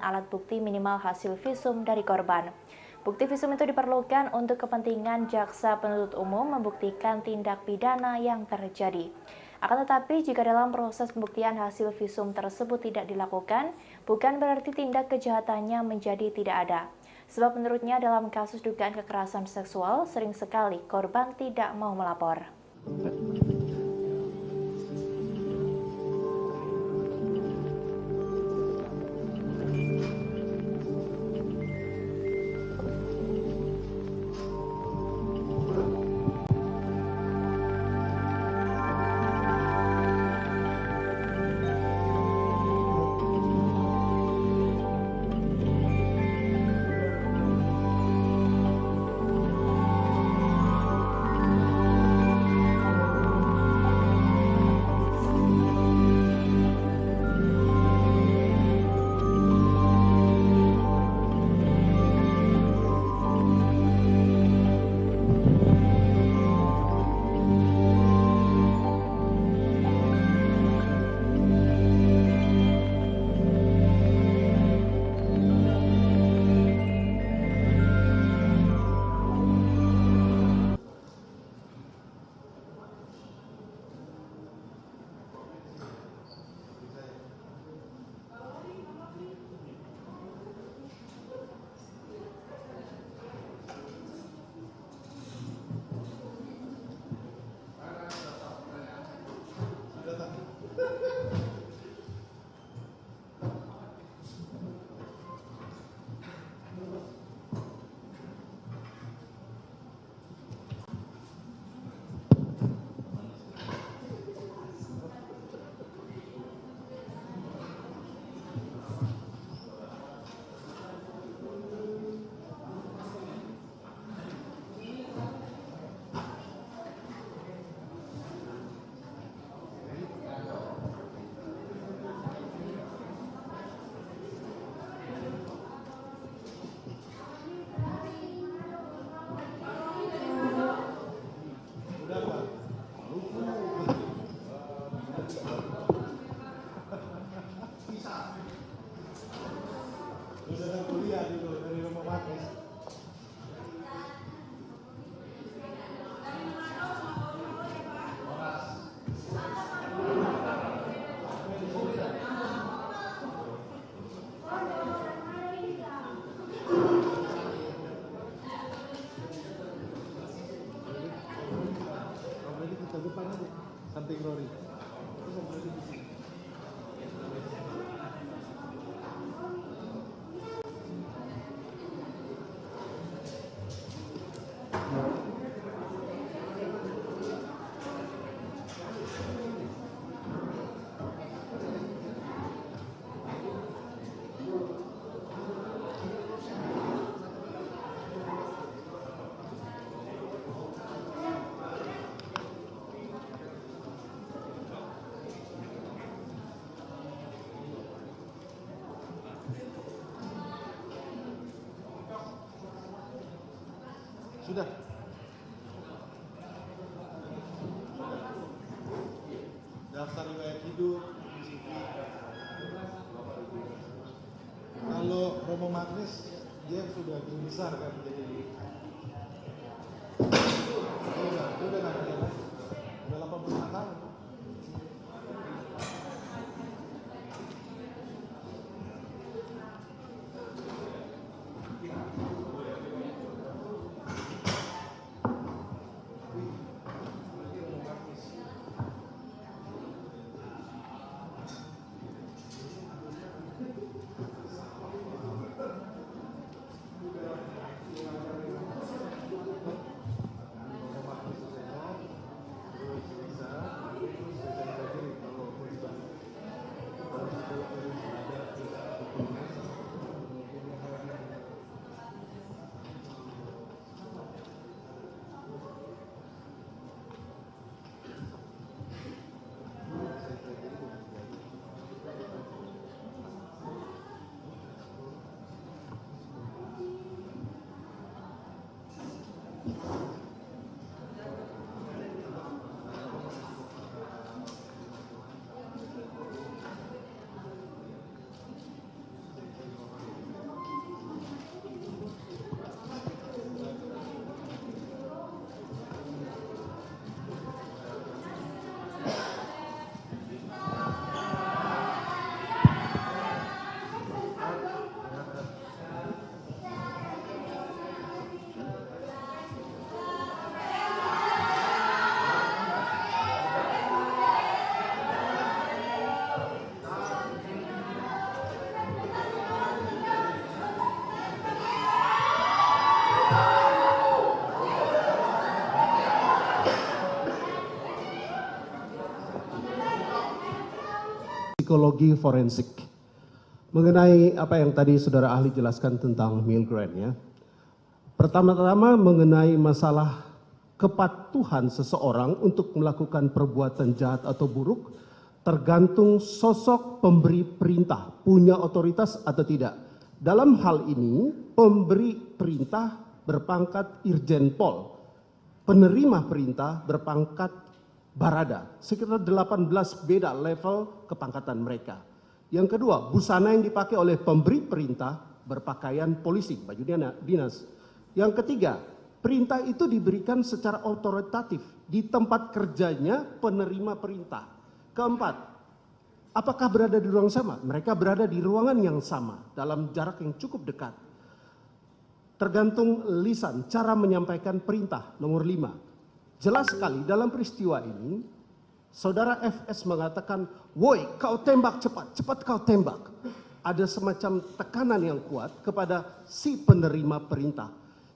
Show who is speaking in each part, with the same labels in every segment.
Speaker 1: alat bukti minimal hasil visum dari korban. Bukti visum itu diperlukan untuk kepentingan jaksa penuntut umum membuktikan tindak pidana yang terjadi. Akan tetapi, jika dalam proses pembuktian hasil visum tersebut tidak dilakukan, bukan berarti tindak kejahatannya menjadi tidak ada. Sebab menurutnya dalam kasus dugaan kekerasan seksual, sering sekali korban tidak mau melapor.
Speaker 2: Sudah kuliah dulu dari rumah Matis. Jadi kita depan aja, samping Rory. Sudah. Daftar riwayat hidup, CV. Kalau Romo Magnis, dia sudah besar kan, jadi dia udah nggak ada lagi. Udah 85 tahun.
Speaker 3: psikologi forensik. Mengenai apa yang tadi saudara ahli jelaskan tentang Milgram ya. Pertama-tama mengenai masalah kepatuhan seseorang untuk melakukan perbuatan jahat atau buruk tergantung sosok pemberi perintah, punya otoritas atau tidak. Dalam hal ini pemberi perintah berpangkat Irjen Pol, penerima perintah berpangkat Barada, sekitar 18 beda level kepangkatan mereka. Yang kedua, busana yang dipakai oleh pemberi perintah berpakaian polisi, baju dinas. Yang ketiga, perintah itu diberikan secara otoritatif di tempat kerjanya penerima perintah. Keempat, apakah berada di ruang sama? Mereka berada di ruangan yang sama dalam jarak yang cukup dekat. Tergantung lisan, cara menyampaikan perintah. Nomor 5, jelas sekali dalam peristiwa ini, saudara FS mengatakan, woi kau tembak cepat, cepat kau tembak. Ada semacam tekanan yang kuat kepada si penerima perintah.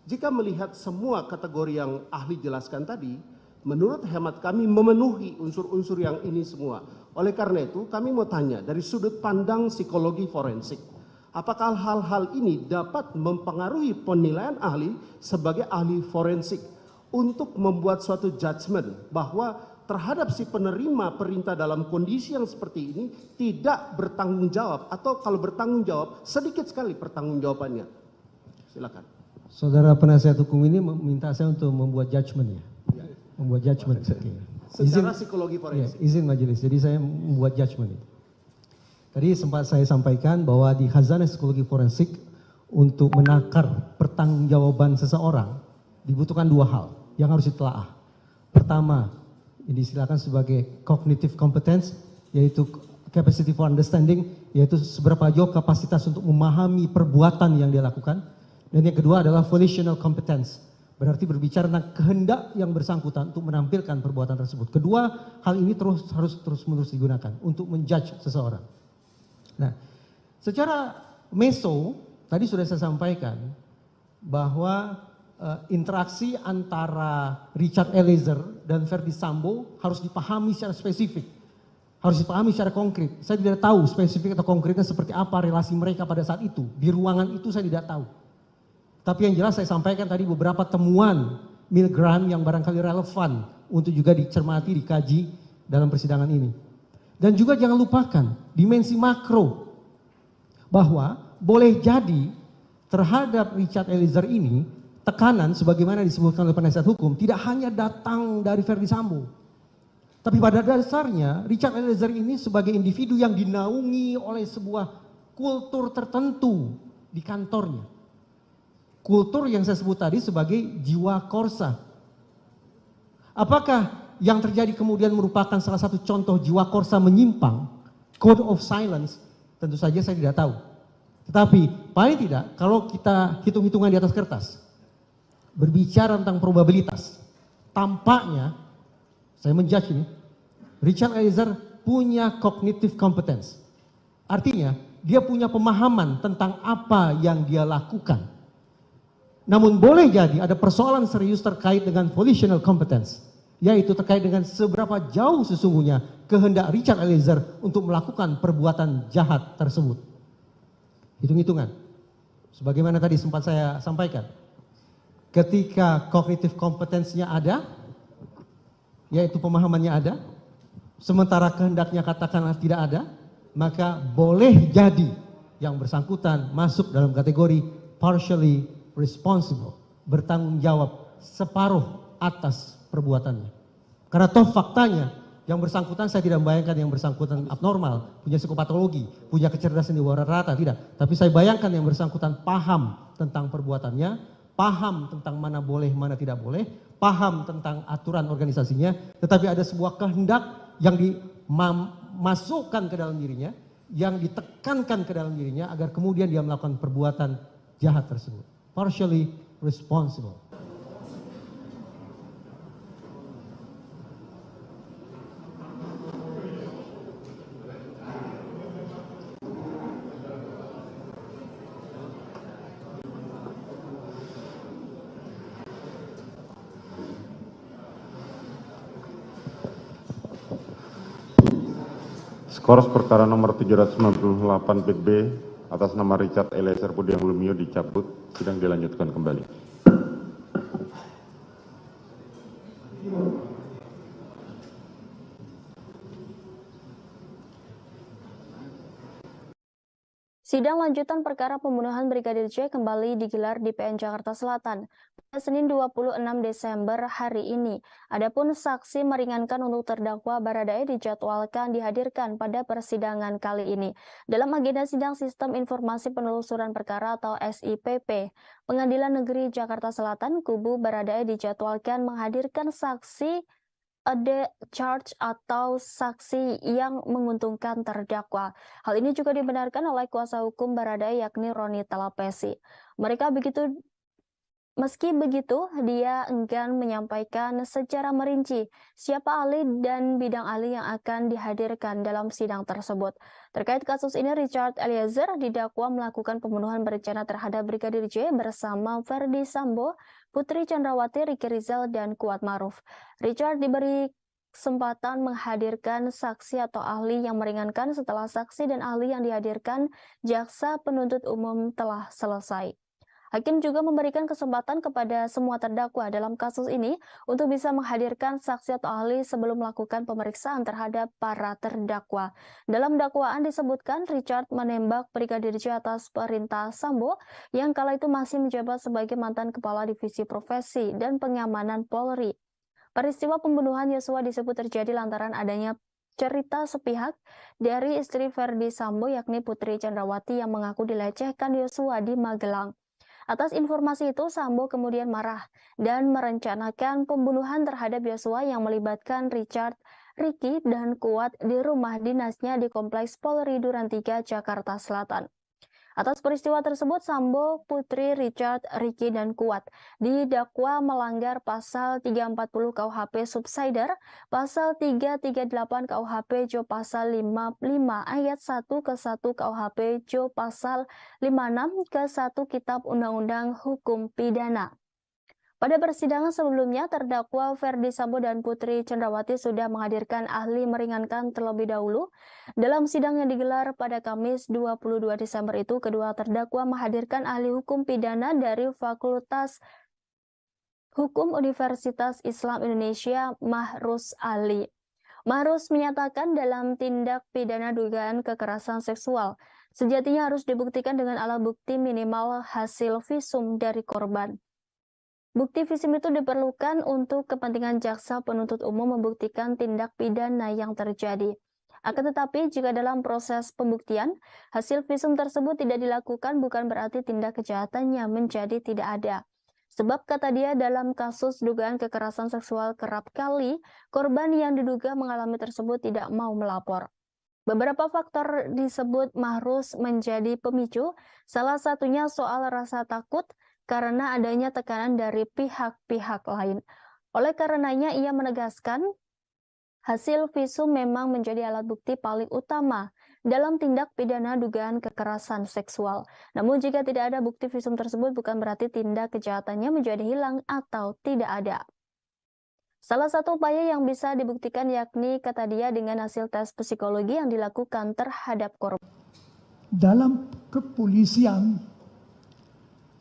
Speaker 3: Jika melihat semua kategori yang ahli jelaskan tadi, menurut hemat kami memenuhi unsur-unsur yang ini semua. Oleh karena itu kami mau tanya dari sudut pandang psikologi forensik, apakah hal-hal ini dapat mempengaruhi penilaian ahli sebagai ahli forensik untuk membuat suatu judgement bahwa terhadap si penerima perintah dalam kondisi yang seperti ini tidak bertanggung jawab, atau kalau bertanggung jawab sedikit sekali pertanggungjawabannya. Silakan.
Speaker 4: Saudara penasihat hukum ini meminta saya untuk membuat judgement ya? Membuat judgement. Okay.
Speaker 3: Secara psikologi forensik.
Speaker 4: Ya, izin majelis, jadi saya membuat judgement itu. Tadi sempat saya sampaikan bahwa di khazanah psikologi forensik untuk menakar pertanggungjawaban seseorang dibutuhkan 2 hal yang harus ditelaah. Pertama, ini disilakan sebagai cognitive competence, yaitu capacity for understanding, yaitu seberapa jauh kapasitas untuk memahami perbuatan yang dia lakukan. Dan yang kedua adalah volitional competence, berarti berbicara tentang kehendak yang bersangkutan untuk menampilkan perbuatan tersebut. Kedua hal ini harus terus-menerus digunakan untuk menjudge seseorang. Nah, secara meso tadi sudah saya sampaikan bahwa interaksi antara Richard Eliezer dan Verdi Sambo harus dipahami secara spesifik, harus dipahami secara konkret. Saya tidak tahu spesifik atau konkretnya seperti apa relasi mereka pada saat itu. Di ruangan itu saya tidak tahu. Tapi yang jelas saya sampaikan tadi beberapa temuan Milgram yang barangkali relevan untuk juga dicermati, dikaji dalam persidangan ini. Dan juga jangan lupakan dimensi makro, bahwa boleh jadi terhadap Richard Eliezer ini tekanan sebagaimana disebutkan oleh penasihat hukum tidak hanya datang dari Verdi Sambo. Tapi pada dasarnya Richard Eliezer ini sebagai individu yang dinaungi oleh sebuah kultur tertentu di kantornya. Kultur yang saya sebut tadi sebagai jiwa korsa. Apakah yang terjadi kemudian merupakan salah satu contoh jiwa korsa menyimpang, code of silence? Tentu saja saya tidak tahu. Tetapi paling tidak kalau kita hitung-hitungan di atas kertas, berbicara tentang probabilitas, tampaknya saya menjudge ini, Richard Eliezer punya cognitive competence. Artinya dia punya pemahaman tentang apa yang dia lakukan. Namun boleh jadi ada persoalan serius terkait dengan volitional competence, yaitu terkait dengan seberapa jauh sesungguhnya kehendak Richard Eliezer untuk melakukan perbuatan jahat tersebut. Hitung-hitungan, sebagaimana tadi sempat saya sampaikan, ketika cognitive competence-nya ada, yaitu pemahamannya ada, sementara kehendaknya katakanlah tidak ada, maka boleh jadi yang bersangkutan masuk dalam kategori partially responsible, bertanggung jawab separuh atas perbuatannya. Karena toh faktanya yang bersangkutan, saya tidak membayangkan yang bersangkutan abnormal, punya psikopatologi, punya kecerdasan di bawah rata-rata, tidak. Tapi saya bayangkan yang bersangkutan paham tentang perbuatannya, paham tentang mana boleh, mana tidak boleh, paham tentang aturan organisasinya, tetapi ada sebuah kehendak yang dimasukkan ke dalam dirinya, yang ditekankan ke dalam dirinya agar kemudian dia melakukan perbuatan jahat tersebut. Partially responsible.
Speaker 5: Skors perkara nomor 798 PB atas nama Richard Eliezer Budiang Lumiu dicabut, sidang dilanjutkan kembali.
Speaker 6: Sidang lanjutan perkara pembunuhan Brigadir J kembali digelar di PN Jakarta Selatan pada Senin 26 Desember hari ini. Adapun saksi meringankan untuk terdakwa Baradae dijadwalkan dihadirkan pada persidangan kali ini. Dalam agenda sidang Sistem Informasi Penelusuran Perkara atau SIPP, Pengadilan Negeri Jakarta Selatan, kubu Baradae dijadwalkan menghadirkan saksi ada charge atau saksi yang menguntungkan terdakwa. Hal ini juga dibenarkan oleh kuasa hukum Baradae yakni Roni Talapesi. Meski begitu, dia enggan menyampaikan secara merinci siapa ahli dan bidang ahli yang akan dihadirkan dalam sidang tersebut. Terkait kasus ini, Richard Eliezer didakwa melakukan pembunuhan berencana terhadap Brigadir J bersama Verdi Sambo, Putri Chandrawati, Ricky Rizal, dan Kuat Maruf. Richard diberi kesempatan menghadirkan saksi atau ahli yang meringankan setelah saksi dan ahli yang dihadirkan jaksa penuntut umum telah selesai. Hakim juga memberikan kesempatan kepada semua terdakwa dalam kasus ini untuk bisa menghadirkan saksi atau ahli sebelum melakukan pemeriksaan terhadap para terdakwa. Dalam dakwaan disebutkan Richard menembak Brigadir J atas perintah Sambo yang kala itu masih menjabat sebagai mantan Kepala Divisi Profesi dan Pengamanan Polri. Peristiwa pembunuhan Yosua disebut terjadi lantaran adanya cerita sepihak dari istri Verdi Sambo yakni Putri Chandrawati yang mengaku dilecehkan Yosua di Magelang. Atas informasi itu, Sambo kemudian marah dan merencanakan pembunuhan terhadap Yosua yang melibatkan Richard, Ricky, dan Kuat di rumah dinasnya di Kompleks Polri Duren 3, Jakarta Selatan. Atas peristiwa tersebut, Sambo, Putri, Richard, Ricky, dan Kuat didakwa melanggar pasal 340 KUHP Subsider, pasal 338 KUHP Jo pasal 55 ayat 1 ke 1 KUHP Jo pasal 56 ke 1 Kitab Undang-Undang Hukum Pidana. Pada persidangan sebelumnya, terdakwa Verdi Sambo dan Putri Chandrawati sudah menghadirkan ahli meringankan terlebih dahulu. Dalam sidang yang digelar pada Kamis 22 Desember itu, kedua terdakwa menghadirkan ahli hukum pidana dari Fakultas Hukum Universitas Islam Indonesia, Mahrus Ali. Mahrus menyatakan dalam tindak pidana dugaan kekerasan seksual, sejatinya harus dibuktikan dengan alat bukti minimal hasil visum dari korban. Bukti visum itu diperlukan untuk kepentingan jaksa penuntut umum membuktikan tindak pidana yang terjadi. Akan tetapi, jika dalam proses pembuktian, hasil visum tersebut tidak dilakukan bukan berarti tindak kejahatannya menjadi tidak ada. Sebab kata dia dalam kasus dugaan kekerasan seksual kerap kali, korban yang diduga mengalami tersebut tidak mau melapor. Beberapa faktor disebut Mahrus menjadi pemicu, salah satunya soal rasa takut, karena adanya tekanan dari pihak-pihak lain. Oleh karenanya ia menegaskan hasil visum memang menjadi alat bukti paling utama dalam tindak pidana dugaan kekerasan seksual. Namun jika tidak ada bukti visum tersebut bukan berarti tindak kejahatannya menjadi hilang atau tidak ada. Salah satu upaya yang bisa dibuktikan yakni kata dia dengan hasil tes psikologi yang dilakukan terhadap korban.
Speaker 7: Dalam kepolisian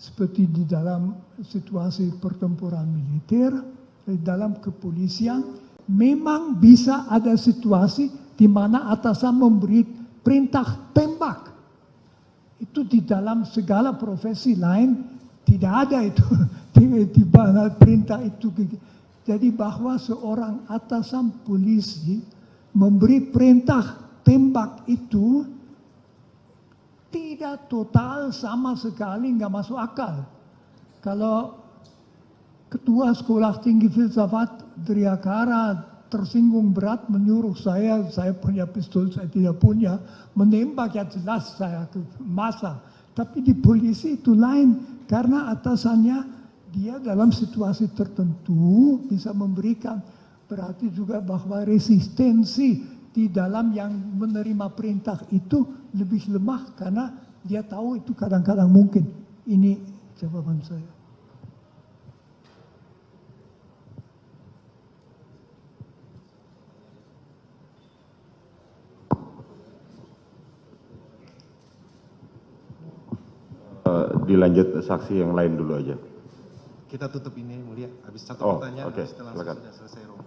Speaker 7: seperti di dalam situasi pertempuran militer, di dalam kepolisian memang bisa ada situasi di mana atasan memberi perintah tembak. Itu di dalam segala profesi lain tidak ada itu di mana perintah itu. Jadi bahwa seorang atasan polisi memberi perintah tembak itu tidak total sama sekali nggak masuk akal. Kalau ketua sekolah tinggi filsafat Driakara tersinggung berat menyuruh saya punya pistol, saya tidak punya, menembak ya jelas saya ke masa. Tapi di polisi itu lain, karena atasannya dia dalam situasi tertentu bisa memberikan, berarti juga bahwa resistensi di dalam yang menerima perintah itu lebih lemah karena dia tahu itu kadang-kadang mungkin. Ini jawaban saya.
Speaker 5: dilanjut saksi yang lain dulu aja.
Speaker 8: Kita tutup ini mulia, habis satu
Speaker 5: Oh,
Speaker 8: pertanyaan,
Speaker 5: oke,
Speaker 8: setelah
Speaker 5: silakan.
Speaker 8: sudah selesai Romo.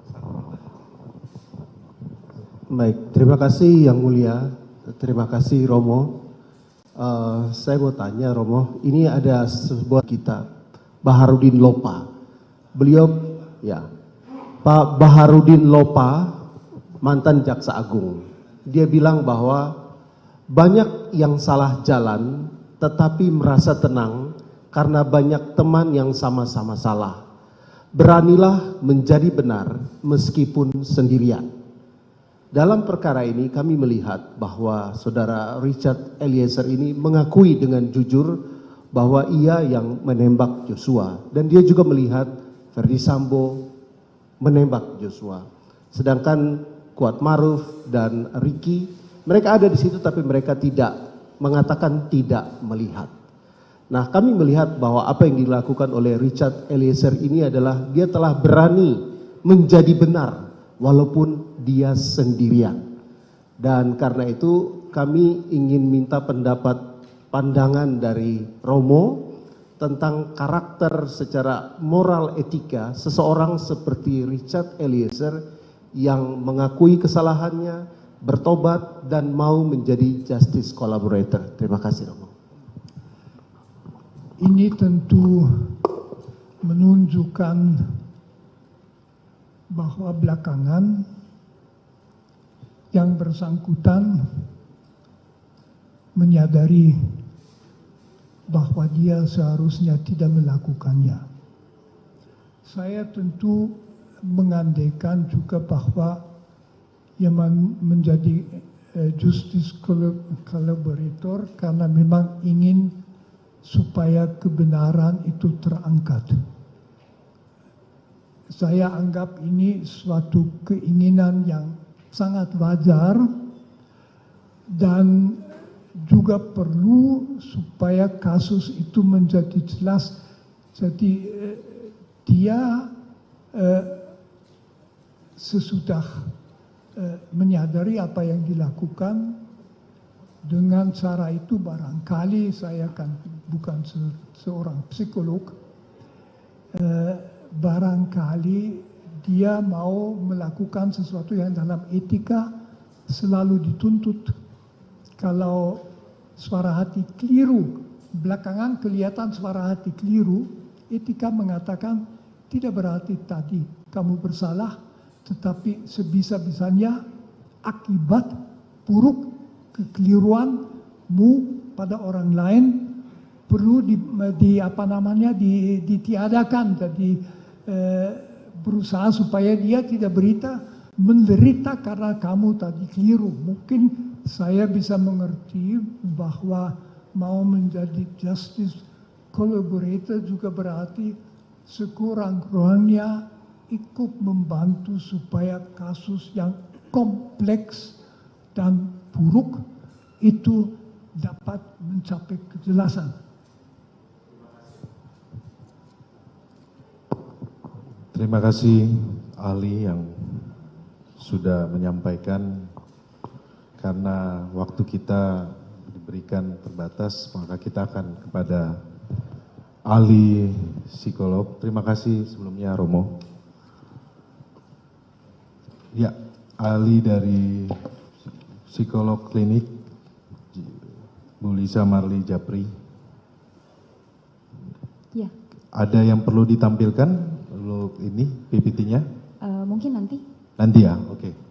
Speaker 8: Satu pertanyaan.
Speaker 3: Baik, terima kasih Yang Mulia, terima kasih Romo. Saya mau tanya Romo, ini ada sebuah kitab Baharudin Lopa. Beliau, ya, Pak Baharudin Lopa, mantan Jaksa Agung. Dia bilang bahwa banyak yang salah jalan, tetapi merasa tenang karena banyak teman yang sama-sama salah. Beranilah menjadi benar meskipun sendirian. Dalam perkara ini kami melihat bahwa saudara Richard Eliezer ini mengakui dengan jujur bahwa ia yang menembak Joshua. Dan dia juga melihat Ferdy Sambo menembak Joshua. Sedangkan Kuat Maruf dan Ricky, mereka ada di situ tapi mereka tidak mengatakan tidak melihat. Nah, kami melihat bahwa apa yang dilakukan oleh Richard Eliezer ini adalah dia telah berani menjadi benar walaupun dia sendirian. Dan karena itu kami ingin minta pandangan dari Romo tentang karakter secara moral etika seseorang seperti Richard Eliezer yang mengakui kesalahannya, bertobat dan mau menjadi justice collaborator. Terima kasih Romo.
Speaker 7: Ini tentu menunjukkan bahwa belakangan yang bersangkutan menyadari bahwa dia seharusnya tidak melakukannya. Saya tentu mengandaikan juga bahwa yang menjadi justice collaborator karena memang ingin supaya kebenaran itu terangkat. Saya anggap ini suatu keinginan yang sangat wajar dan juga perlu supaya kasus itu menjadi jelas. Jadi dia sesudah menyadari apa yang dilakukan, dengan cara itu barangkali saya kan bukan seorang psikolog, barangkali dia mau melakukan sesuatu yang dalam etika selalu dituntut. Kalau suara hati keliru, belakangan kelihatan suara hati keliru, etika mengatakan tidak berarti tadi kamu bersalah, tetapi sebisa-bisanya akibat buruk kekeliruanmu pada orang lain perlu ditiadakan. Jadi berusaha supaya dia tidak menderita karena kamu tadi keliru. Mungkin saya bisa mengerti bahwa mau menjadi justice collaborator juga berarti sekurang-kurangnya ikut membantu supaya kasus yang kompleks dan buruk itu dapat mencapai kejelasan.
Speaker 9: Terima kasih ahli yang sudah menyampaikan. Karena waktu kita diberikan terbatas, maka kita akan kepada ahli psikolog. Terima kasih sebelumnya Romo. Ya, ahli dari psikolog klinik Bu Lisa Marli Japri.
Speaker 10: Ya.
Speaker 9: Ada yang perlu ditampilkan untuk ini PPT-nya?
Speaker 10: Mungkin nanti.
Speaker 9: Nanti ya, oke.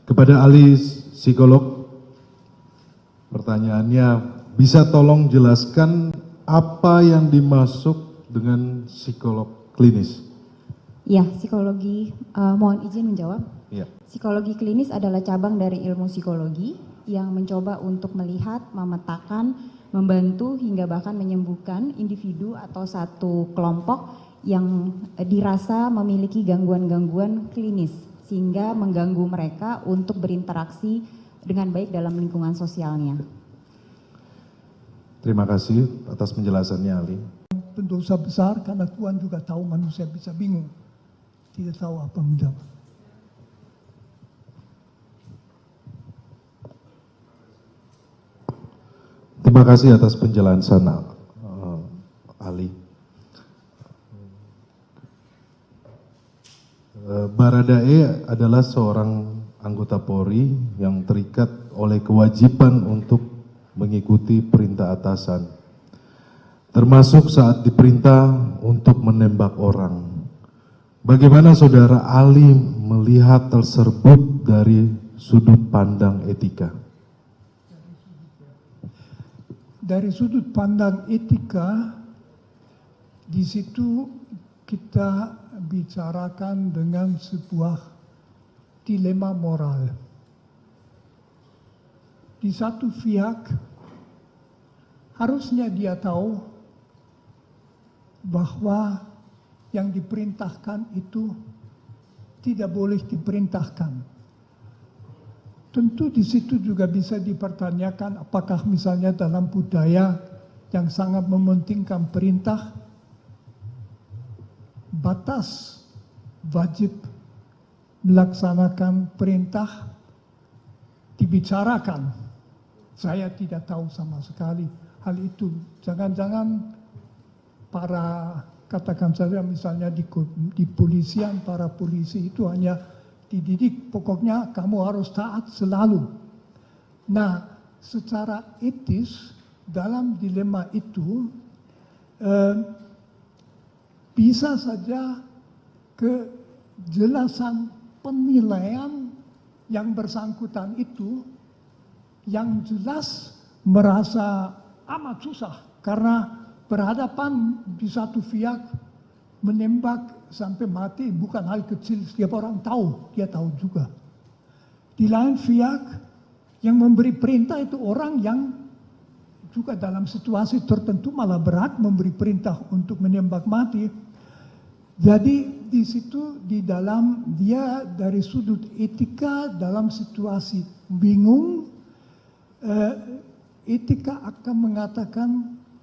Speaker 9: Kepada ahli psikolog, pertanyaannya, bisa tolong jelaskan apa yang dimaksud dengan psikolog klinis?
Speaker 10: Ya, psikologi, mohon izin menjawab.
Speaker 9: Ya.
Speaker 10: Psikologi klinis adalah cabang dari ilmu psikologi yang mencoba untuk melihat, memetakan, membantu hingga bahkan menyembuhkan individu atau satu kelompok yang dirasa memiliki gangguan-gangguan klinis sehingga mengganggu mereka untuk berinteraksi dengan baik dalam lingkungan sosialnya.
Speaker 9: Terima kasih atas penjelasannya ahli.
Speaker 7: Pendosa besar karena Tuhan juga tahu manusia bisa bingung, tidak tahu apa menjawab.
Speaker 9: Terima kasih atas penjelasan Ali. Baradae adalah seorang anggota Polri yang terikat oleh kewajiban untuk mengikuti perintah atasan, termasuk saat diperintah untuk menembak orang. Bagaimana saudara Ali melihat tersebut dari sudut pandang etika?
Speaker 7: Dari sudut pandang etika, di situ kita bicarakan dengan sebuah dilema moral. Di satu pihak, harusnya dia tahu bahwa yang diperintahkan itu tidak boleh diperintahkan. Tentu di situ juga bisa dipertanyakan apakah misalnya dalam budaya yang sangat mementingkan perintah, batas wajib melaksanakan perintah dibicarakan. Saya tidak tahu sama sekali hal itu. Jangan-jangan para, katakan saja misalnya di polisian, para polisi itu hanya dididik, pokoknya kamu harus taat selalu. Nah, secara etis dalam dilema itu bisa saja kejelasan penilaian yang bersangkutan itu yang jelas merasa amat susah karena berhadapan di satu pihak menembak sampai mati bukan hal kecil, setiap orang tahu, dia tahu juga. Di lain pihak yang memberi perintah itu orang yang juga dalam situasi tertentu malah berat memberi perintah untuk menembak mati. Jadi di situ di dalam dia dari sudut etika dalam situasi bingung, etika akan mengatakan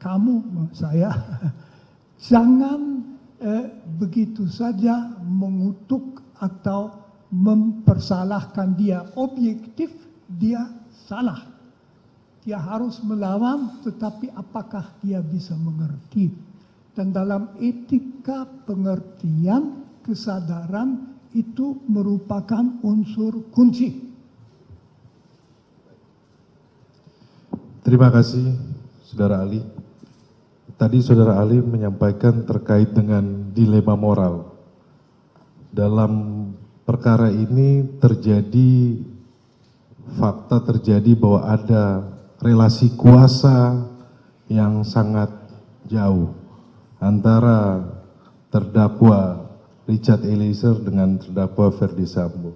Speaker 7: kamu, saya, jangan begitu saja mengutuk atau mempersalahkan dia. Objektif dia salah. Dia harus melawan, tetapi apakah dia bisa mengerti? Dan dalam etika pengertian, kesadaran itu merupakan unsur kunci.
Speaker 9: Terima kasih, Saudara Ali. Tadi Saudara Ali menyampaikan terkait dengan dilema moral. Dalam perkara ini terjadi, fakta terjadi bahwa ada relasi kuasa yang sangat jauh antara terdakwa Richard Eliezer dengan terdakwa Ferdy Sambo.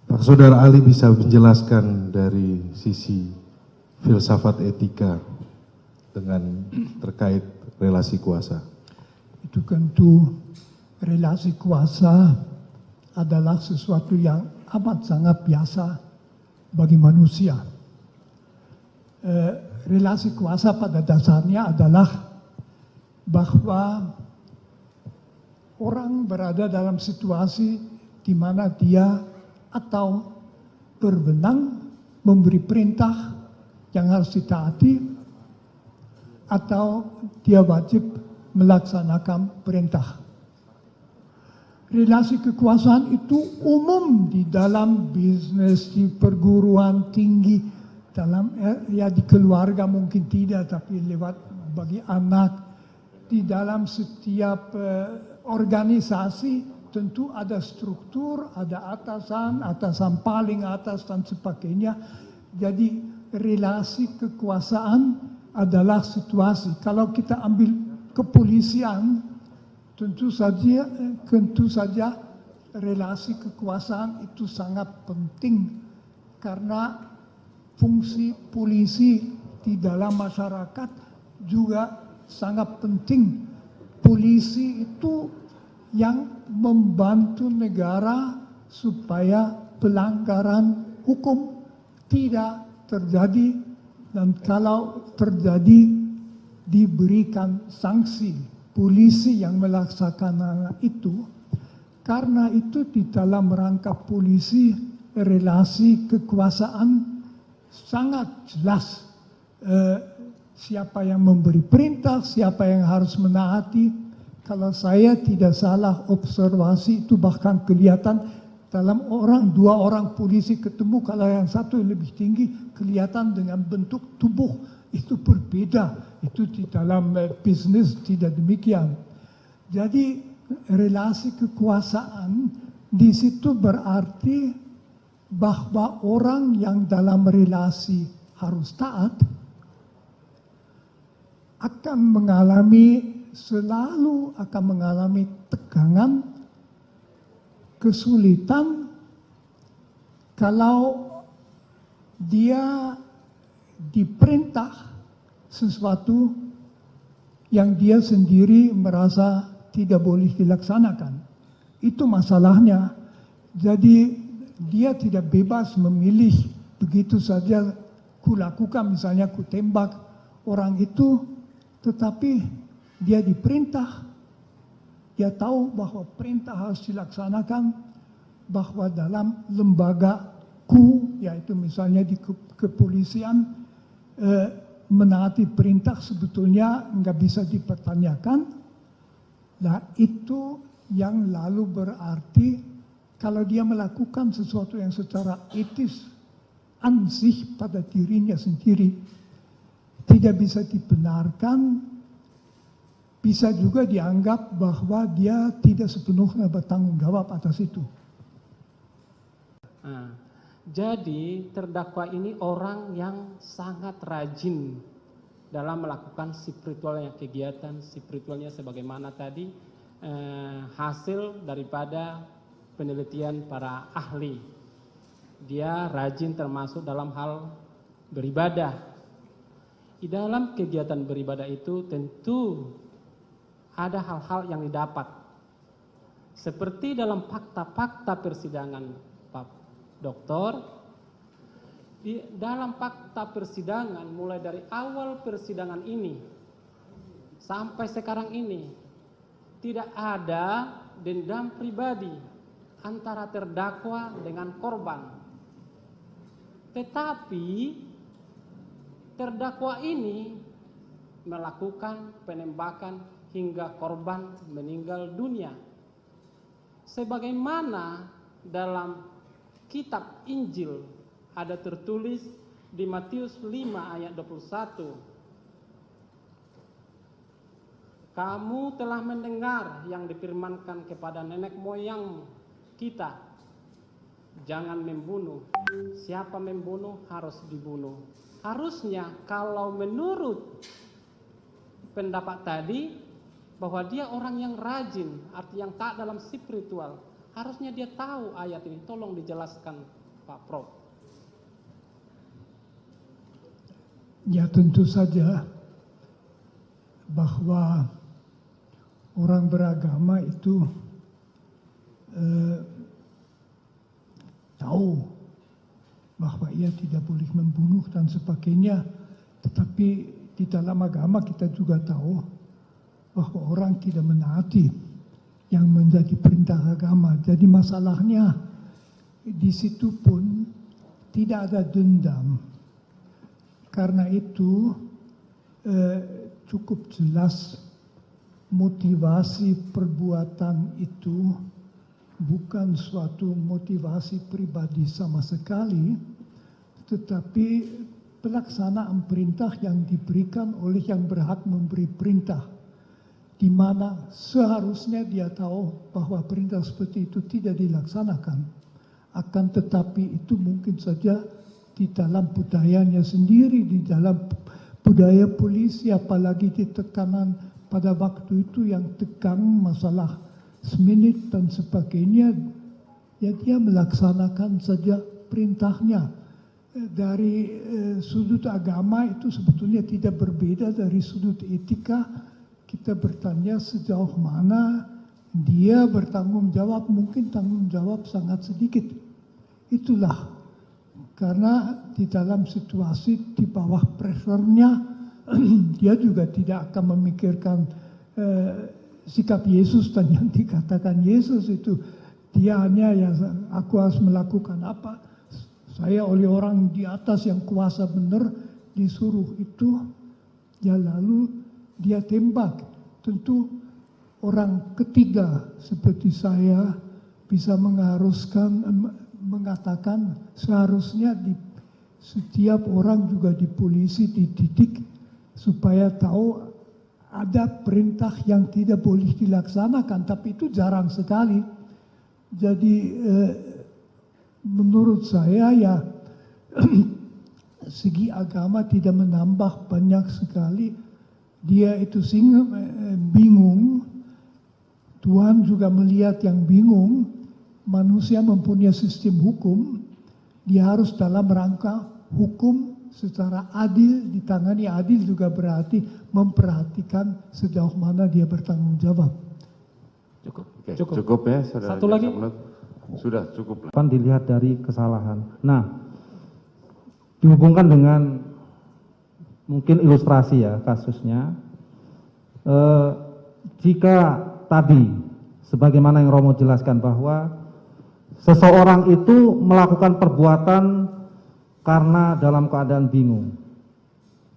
Speaker 9: Pak Saudara Ali bisa menjelaskan dari sisi filsafat etika dengan terkait relasi kuasa?
Speaker 7: Itu tentu relasi kuasa adalah sesuatu yang amat sangat biasa bagi manusia. Relasi kuasa pada dasarnya adalah bahwa orang berada dalam situasi di mana dia atau berwenang memberi perintah yang harus ditaati atau dia wajib melaksanakan perintah. Relasi kekuasaan itu umum di dalam bisnis, di perguruan tinggi, dalam ya di keluarga mungkin tidak, tapi lewat bagi anak, di dalam setiap organisasi tentu ada struktur, ada atasan paling atas dan sebagainya. Jadi relasi kekuasaan adalah situasi. Kalau kita ambil kepolisian, tentu saja relasi kekuasaan itu sangat penting karena fungsi polisi di dalam masyarakat juga sangat penting. Polisi itu yang membantu negara supaya pelanggaran hukum tidak terjadi, dan kalau terjadi diberikan sanksi. Polisi yang melaksanakan itu. Karena itu di dalam rangka polisi relasi kekuasaan sangat jelas. siapa yang memberi perintah, siapa yang harus menaati. Kalau saya tidak salah observasi itu bahkan kelihatan dalam dua orang polisi ketemu, kalau yang satu lebih tinggi kelihatan dengan bentuk tubuh itu berbeda. Itu di dalam bisnis tidak demikian. Jadi relasi kekuasaan di situ berarti bahwa orang yang dalam relasi harus taat selalu akan mengalami tegangan, kesulitan kalau dia diperintah sesuatu yang dia sendiri merasa tidak boleh dilaksanakan. Itu masalahnya. Jadi dia tidak bebas memilih begitu saja kulakukan, misalnya ku tembak orang itu, tetapi dia diperintah, dia tahu bahwa perintah harus dilaksanakan, bahwa dalam lembagaku, yaitu misalnya di kepolisian, menaati perintah sebetulnya nggak bisa dipertanyakan. Nah itu yang lalu berarti kalau dia melakukan sesuatu yang secara etis ansih pada dirinya sendiri tidak bisa dibenarkan, bisa juga dianggap bahwa dia tidak sepenuhnya bertanggung jawab atas itu.
Speaker 11: Nah, jadi terdakwa ini orang yang sangat rajin dalam melakukan spiritualnya, kegiatan spiritualnya sebagaimana tadi hasil daripada penelitian para ahli. Dia rajin termasuk dalam hal beribadah. Di dalam kegiatan beribadah itu tentu ada hal-hal yang didapat. Seperti dalam fakta-fakta persidangan Pak Doktor, di dalam fakta persidangan mulai dari awal persidangan ini sampai sekarang ini tidak ada dendam pribadi antara terdakwa dengan korban. Tetapi terdakwa ini melakukan penembakan hingga korban meninggal dunia. Sebagaimana dalam kitab Injil ada tertulis di Matius 5 ayat 21. Kamu telah mendengar yang difirmankan kepada nenek moyang kita, jangan membunuh. Siapa membunuh harus dibunuh. Harusnya kalau menurut pendapat tadi bahwa dia orang yang rajin, arti yang taat dalam spiritual, harusnya dia tahu ayat ini. Tolong dijelaskan Pak Prof.
Speaker 7: Ya tentu saja bahwa orang beragama itu tahu bahwa ia tidak boleh membunuh dan sebagainya. Tetapi di dalam agama kita juga tahu bahwa orang tidak menaati yang menjadi perintah agama. Jadi masalahnya di situ pun tidak ada dendam. Karena itu cukup jelas motivasi perbuatan itu bukan suatu motivasi pribadi sama sekali, tetapi pelaksanaan perintah yang diberikan oleh yang berhak memberi perintah, di mana seharusnya dia tahu bahwa perintah seperti itu tidak dilaksanakan. Akan tetapi itu mungkin saja di dalam budayanya sendiri, di dalam budaya polisi, apalagi di tekanan pada waktu itu yang tegang masalah seminit dan sebagainya, ya dia melaksanakan saja perintahnya. Dari sudut agama itu sebetulnya tidak berbeda dari sudut etika. Kita bertanya sejauh mana dia bertanggung jawab, mungkin tanggung jawab sangat sedikit. Itulah karena di dalam situasi di bawah pressure-nya dia juga tidak akan memikirkan sikap Yesus dan yang dikatakan Yesus itu. Dia hanya ya aku harus melakukan apa, saya oleh orang di atas yang kuasa benar disuruh itu, ya lalu dia tembak. Tentu orang ketiga seperti saya bisa mengatakan seharusnya setiap orang juga di polisi dididik supaya tahu ada perintah yang tidak boleh dilaksanakan, tapi itu jarang sekali. Jadi menurut saya ya segi agama tidak menambah banyak sekali. Dia itu bingung, Tuhan juga melihat yang bingung. Manusia mempunyai sistem hukum, dia harus dalam rangka hukum secara adil, ditangani adil juga berarti memperhatikan sejauh mana dia bertanggung jawab.
Speaker 5: Cukup. Oke, cukup ya, saudara.
Speaker 11: Satu lagi.
Speaker 5: Sudah cukup lah.
Speaker 12: Dilihat dari kesalahan. Nah, dihubungkan dengan mungkin ilustrasi ya kasusnya. Jika tadi, sebagaimana yang Romo jelaskan bahwa seseorang itu melakukan perbuatan karena dalam keadaan bingung.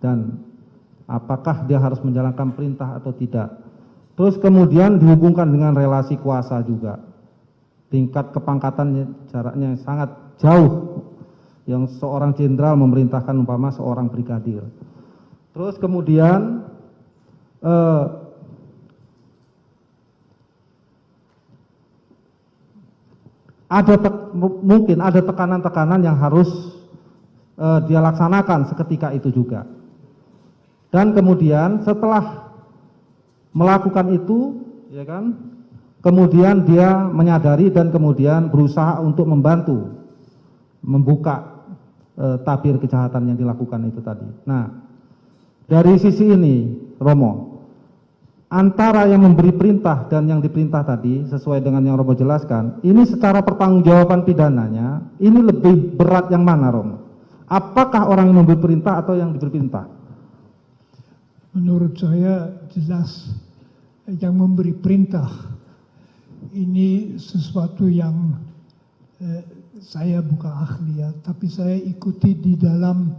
Speaker 12: Dan apakah dia harus menjalankan perintah atau tidak. Terus kemudian dihubungkan dengan relasi kuasa juga. Tingkat kepangkatannya jaraknya sangat jauh. Yang seorang jenderal memerintahkan umpama seorang brigadir. Terus kemudian mungkin ada tekanan-tekanan yang harus dia laksanakan seketika itu juga. Dan kemudian setelah melakukan itu, ya kan, kemudian dia menyadari dan kemudian berusaha untuk membuka tabir kejahatan yang dilakukan itu tadi. Nah, dari sisi ini, Romo, antara yang memberi perintah dan yang diperintah tadi, sesuai dengan yang Romo jelaskan, ini secara pertanggungjawaban pidananya, ini lebih berat yang mana, Romo? Apakah orang yang memberi perintah atau yang diberi perintah?
Speaker 7: Menurut saya jelas yang memberi perintah. Ini sesuatu yang saya bukan ahli ya, tapi saya ikuti di dalam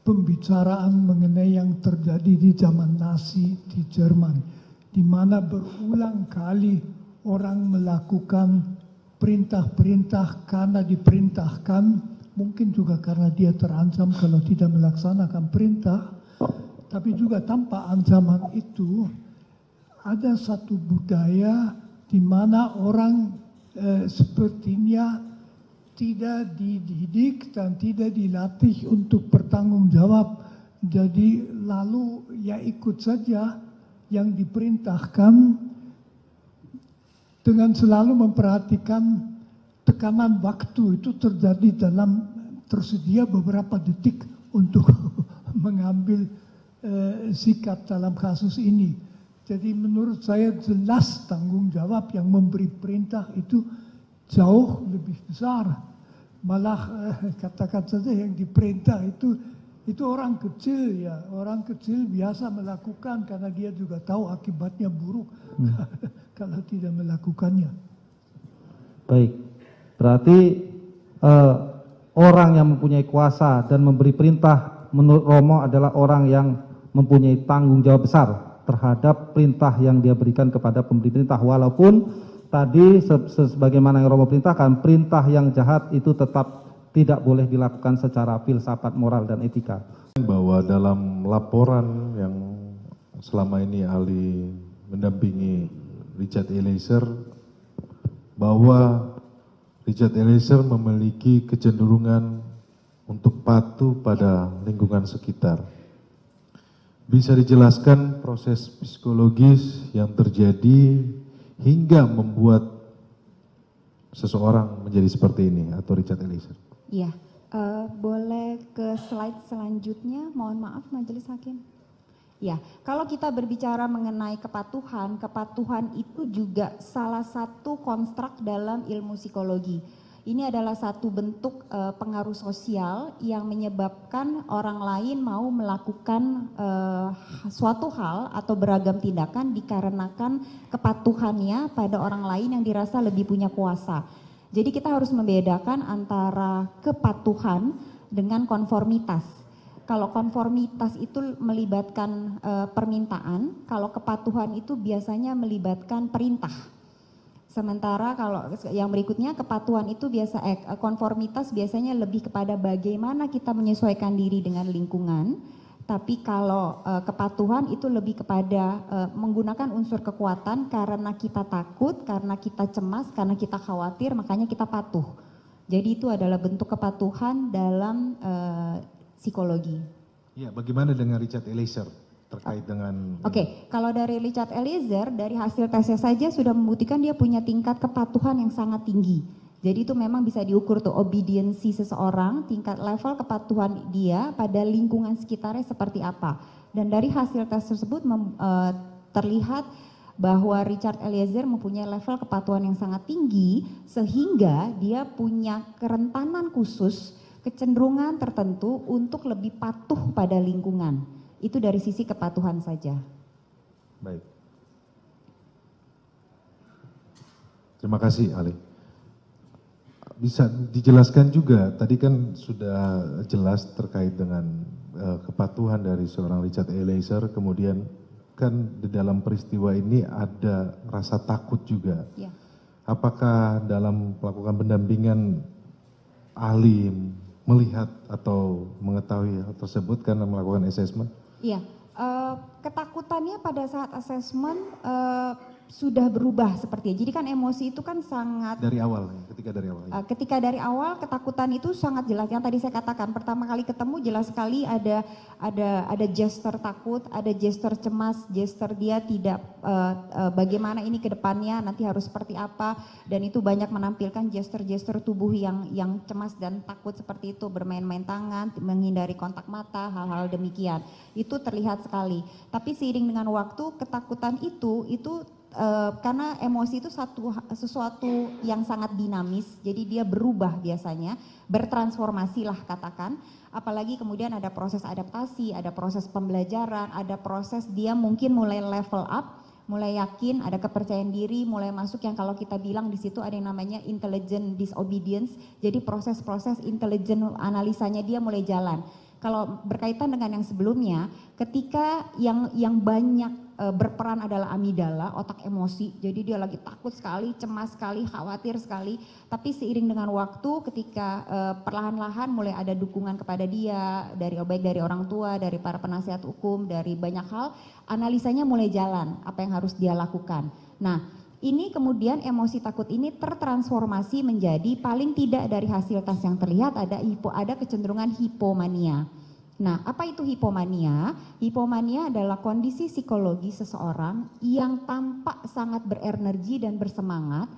Speaker 7: pembicaraan mengenai yang terjadi di zaman Nazi di Jerman, di mana berulang kali orang melakukan perintah-perintah karena diperintahkan, mungkin juga karena dia terancam kalau tidak melaksanakan perintah, tapi juga tanpa ancaman itu ada satu budaya di mana orang sepertinya tidak dididik dan tidak dilatih untuk bertanggung jawab. Jadi lalu ya ikut saja yang diperintahkan dengan selalu memperhatikan tekanan waktu itu terjadi dalam tersedia beberapa detik untuk mengambil sikap dalam kasus ini. Jadi menurut saya jelas tanggung jawab yang memberi perintah itu jauh lebih besar. Malah katakan saja yang diperintah itu orang kecil ya. Orang kecil biasa melakukan karena dia juga tahu akibatnya buruk kalau tidak melakukannya.
Speaker 12: Baik, berarti orang yang mempunyai kuasa dan memberi perintah menurut Romo adalah orang yang mempunyai tanggung jawab besar terhadap perintah yang dia berikan kepada pemberi perintah. Walaupun tadi sebagaimana yang Romo perintahkan, perintah yang jahat itu tetap tidak boleh dilakukan secara filsafat moral dan etika.
Speaker 9: Bahwa dalam laporan yang selama ini ahli mendampingi Richard Eliezer, bahwa Richard Eliezer memiliki kecenderungan untuk patuh pada lingkungan sekitar. Bisa dijelaskan proses psikologis yang terjadi hingga membuat seseorang menjadi seperti ini atau Richard Eliezer?
Speaker 10: Iya, boleh ke slide selanjutnya, mohon maaf Majelis Hakim. Ya, kalau kita berbicara mengenai kepatuhan, kepatuhan itu juga salah satu konstruk dalam ilmu psikologi. Ini adalah satu bentuk pengaruh sosial yang menyebabkan orang lain mau melakukan suatu hal atau beragam tindakan dikarenakan kepatuhannya pada orang lain yang dirasa lebih punya kuasa. Jadi kita harus membedakan antara kepatuhan dengan konformitas. Kalau konformitas itu melibatkan permintaan, kalau kepatuhan itu biasanya melibatkan perintah. Sementara kalau yang berikutnya kepatuhan itu konformitas biasanya lebih kepada bagaimana kita menyesuaikan diri dengan lingkungan. Tapi kalau kepatuhan itu lebih kepada menggunakan unsur kekuatan karena kita takut, karena kita cemas, karena kita khawatir, makanya kita patuh. Jadi itu adalah bentuk kepatuhan dalam psikologi.
Speaker 9: Ya, bagaimana dengan Richard Eliezer terkait dengan...
Speaker 10: Oke, kalau dari Richard Eliezer, dari hasil tesnya saja sudah membuktikan dia punya tingkat kepatuhan yang sangat tinggi. Jadi itu memang bisa diukur tuh obediensi seseorang, tingkat level kepatuhan dia pada lingkungan sekitarnya seperti apa. Dan dari hasil tes tersebut terlihat bahwa Richard Eliezer mempunyai level kepatuhan yang sangat tinggi sehingga dia punya kerentanan khusus, kecenderungan tertentu untuk lebih patuh pada lingkungan. Itu dari sisi kepatuhan saja.
Speaker 9: Baik. Terima kasih, Ali. Bisa dijelaskan juga, tadi kan sudah jelas terkait dengan kepatuhan dari seorang Richard Eliezer, kemudian kan di dalam peristiwa ini ada rasa takut juga.
Speaker 10: Ya.
Speaker 9: Apakah dalam melakukan pendampingan ahli melihat atau mengetahui hal tersebut karena melakukan assessment?
Speaker 10: Iya, ketakutannya pada saat assessment sudah berubah sepertinya. Jadi kan emosi itu kan sangat
Speaker 9: dari awal, ketika dari awal
Speaker 10: ketakutan itu sangat jelas. Yang tadi saya katakan pertama kali ketemu jelas sekali ada gesture takut, ada gesture cemas, gesture dia tidak bagaimana ini ke depannya nanti harus seperti apa, dan itu banyak menampilkan gesture-gesture tubuh yang cemas dan takut seperti itu, bermain-main tangan, menghindari kontak mata, hal-hal demikian. Itu terlihat sekali. Tapi seiring dengan waktu ketakutan itu karena emosi itu sesuatu yang sangat dinamis, jadi dia berubah biasanya, bertransformasi lah katakan, apalagi kemudian ada proses adaptasi, ada proses pembelajaran, ada proses dia mungkin mulai level up, mulai yakin, ada kepercayaan diri, mulai masuk yang kalau kita bilang di situ ada yang namanya intelligent disobedience, jadi proses-proses intelligent analisanya dia mulai jalan. Kalau berkaitan dengan yang sebelumnya, ketika yang banyak berperan adalah amigdala, otak emosi, jadi dia lagi takut sekali, cemas sekali, khawatir sekali, tapi seiring dengan waktu ketika perlahan-lahan mulai ada dukungan kepada dia, baik dari orang tua, dari para penasihat hukum, dari banyak hal, analisanya mulai jalan, apa yang harus dia lakukan. Nah, ini kemudian emosi takut ini tertransformasi menjadi paling tidak dari hasil tes yang terlihat ada kecenderungan hipomania. Nah, apa itu hipomania? Hipomania adalah kondisi psikologi seseorang yang tampak sangat berenergi dan bersemangat,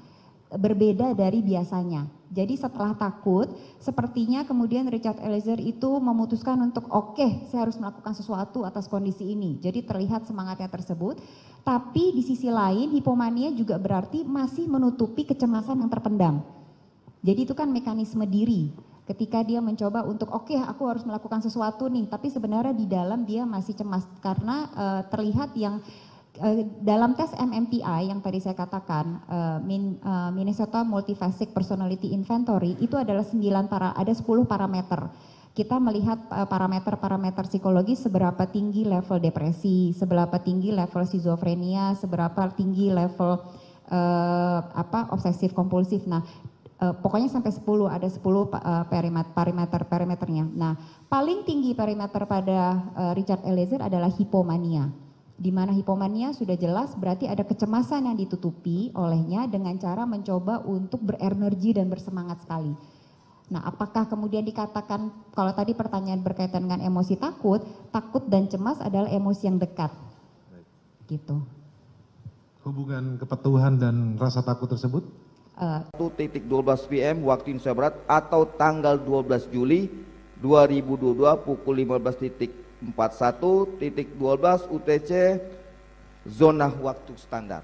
Speaker 10: berbeda dari biasanya. Jadi setelah takut, sepertinya kemudian Richard Eliezer itu memutuskan untuk oke, saya harus melakukan sesuatu atas kondisi ini. Jadi terlihat semangatnya tersebut. Tapi di sisi lain hipomania juga berarti masih menutupi kecemasan yang terpendam. Jadi itu kan mekanisme diri. Ketika dia mencoba untuk oke, aku harus melakukan sesuatu nih, tapi sebenarnya di dalam dia masih cemas karena terlihat yang dalam tes MMPI yang tadi saya katakan Minnesota Multifaceted Personality Inventory itu adalah 10 parameter. Kita melihat parameter-parameter psikologis seberapa tinggi level depresi, seberapa tinggi level skizofrenia, seberapa tinggi level obsesif kompulsif. Nah, pokoknya sampai 10, ada 10 parameternya. Nah, paling tinggi parameter pada Richard Eliezer adalah hipomania. Di mana hipomania sudah jelas berarti ada kecemasan yang ditutupi olehnya dengan cara mencoba untuk berenergi dan bersemangat sekali. Nah, apakah kemudian dikatakan, kalau tadi pertanyaan berkaitan dengan emosi takut dan cemas adalah emosi yang dekat. Gitu.
Speaker 9: Hubungan kepatuhan dan rasa takut tersebut?
Speaker 13: 1:12 PM waktu Indonesia Barat atau tanggal 12 Juli 2022 pukul 15.41.12 UTC zona waktu standar.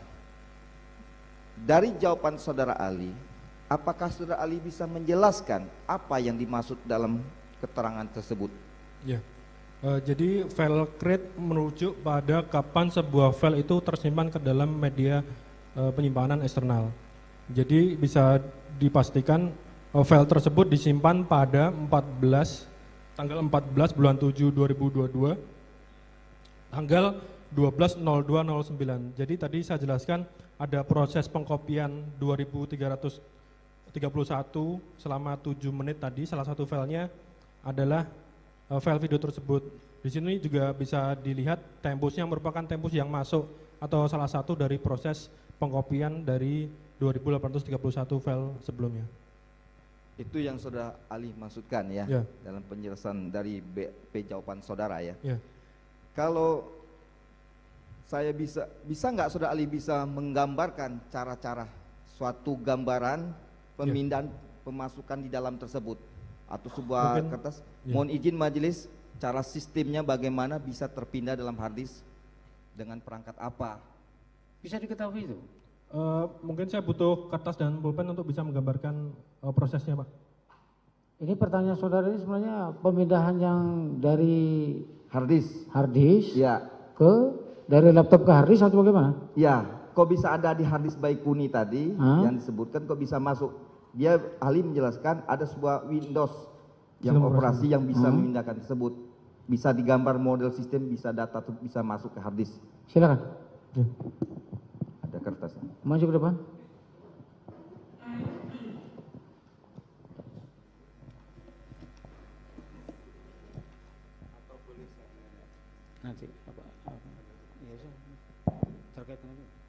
Speaker 13: Dari jawaban saudara Ali, apakah saudara Ali bisa menjelaskan apa yang dimaksud dalam keterangan tersebut?
Speaker 14: Ya, jadi file create merujuk pada kapan sebuah file itu tersimpan ke dalam media penyimpanan eksternal. Jadi bisa dipastikan file tersebut disimpan pada 14 tanggal 14 bulan 7 2022, tanggal 12.02.09. Jadi tadi saya jelaskan ada proses pengkopian 2331 selama 7 menit tadi. Salah satu filenya adalah file video tersebut. Di sini juga bisa dilihat tempusnya merupakan tempus yang masuk atau salah satu dari proses pengkopian dari 2831 file sebelumnya.
Speaker 13: Itu yang Saudara Ali maksudkan ya,
Speaker 14: Ya.
Speaker 13: dalam penjelasan dari BP jawaban saudara ya.
Speaker 14: Ya.
Speaker 13: Kalau saya bisa nggak Saudara Ali bisa menggambarkan cara-cara suatu gambaran pemindahan pemasukan di dalam tersebut atau sebuah
Speaker 14: Mungkin,
Speaker 13: kertas?
Speaker 14: ya.
Speaker 13: Mohon izin majelis, cara sistemnya bagaimana bisa terpindah dalam hard disk dengan perangkat apa?
Speaker 15: Bisa diketahui itu?
Speaker 14: Mungkin saya butuh kertas dan pulpen untuk bisa menggambarkan prosesnya, Pak.
Speaker 15: Ini pertanyaan saudara ini sebenarnya pemindahan yang dari
Speaker 13: hard disk
Speaker 15: ya ke dari laptop ke hard disk atau bagaimana?
Speaker 13: Ya, kok bisa ada di hard disk Baikuni tadi yang disebutkan, kok bisa masuk? Dia ahli menjelaskan ada sebuah Windows yang operasi yang bisa memindahkan tersebut. Bisa digambar model sistem, bisa data bisa masuk ke hard disk.
Speaker 15: Silakan.
Speaker 13: Ada kertasnya.
Speaker 15: Maju ke depan. Nanti apa? Iya, terkait dengan itu.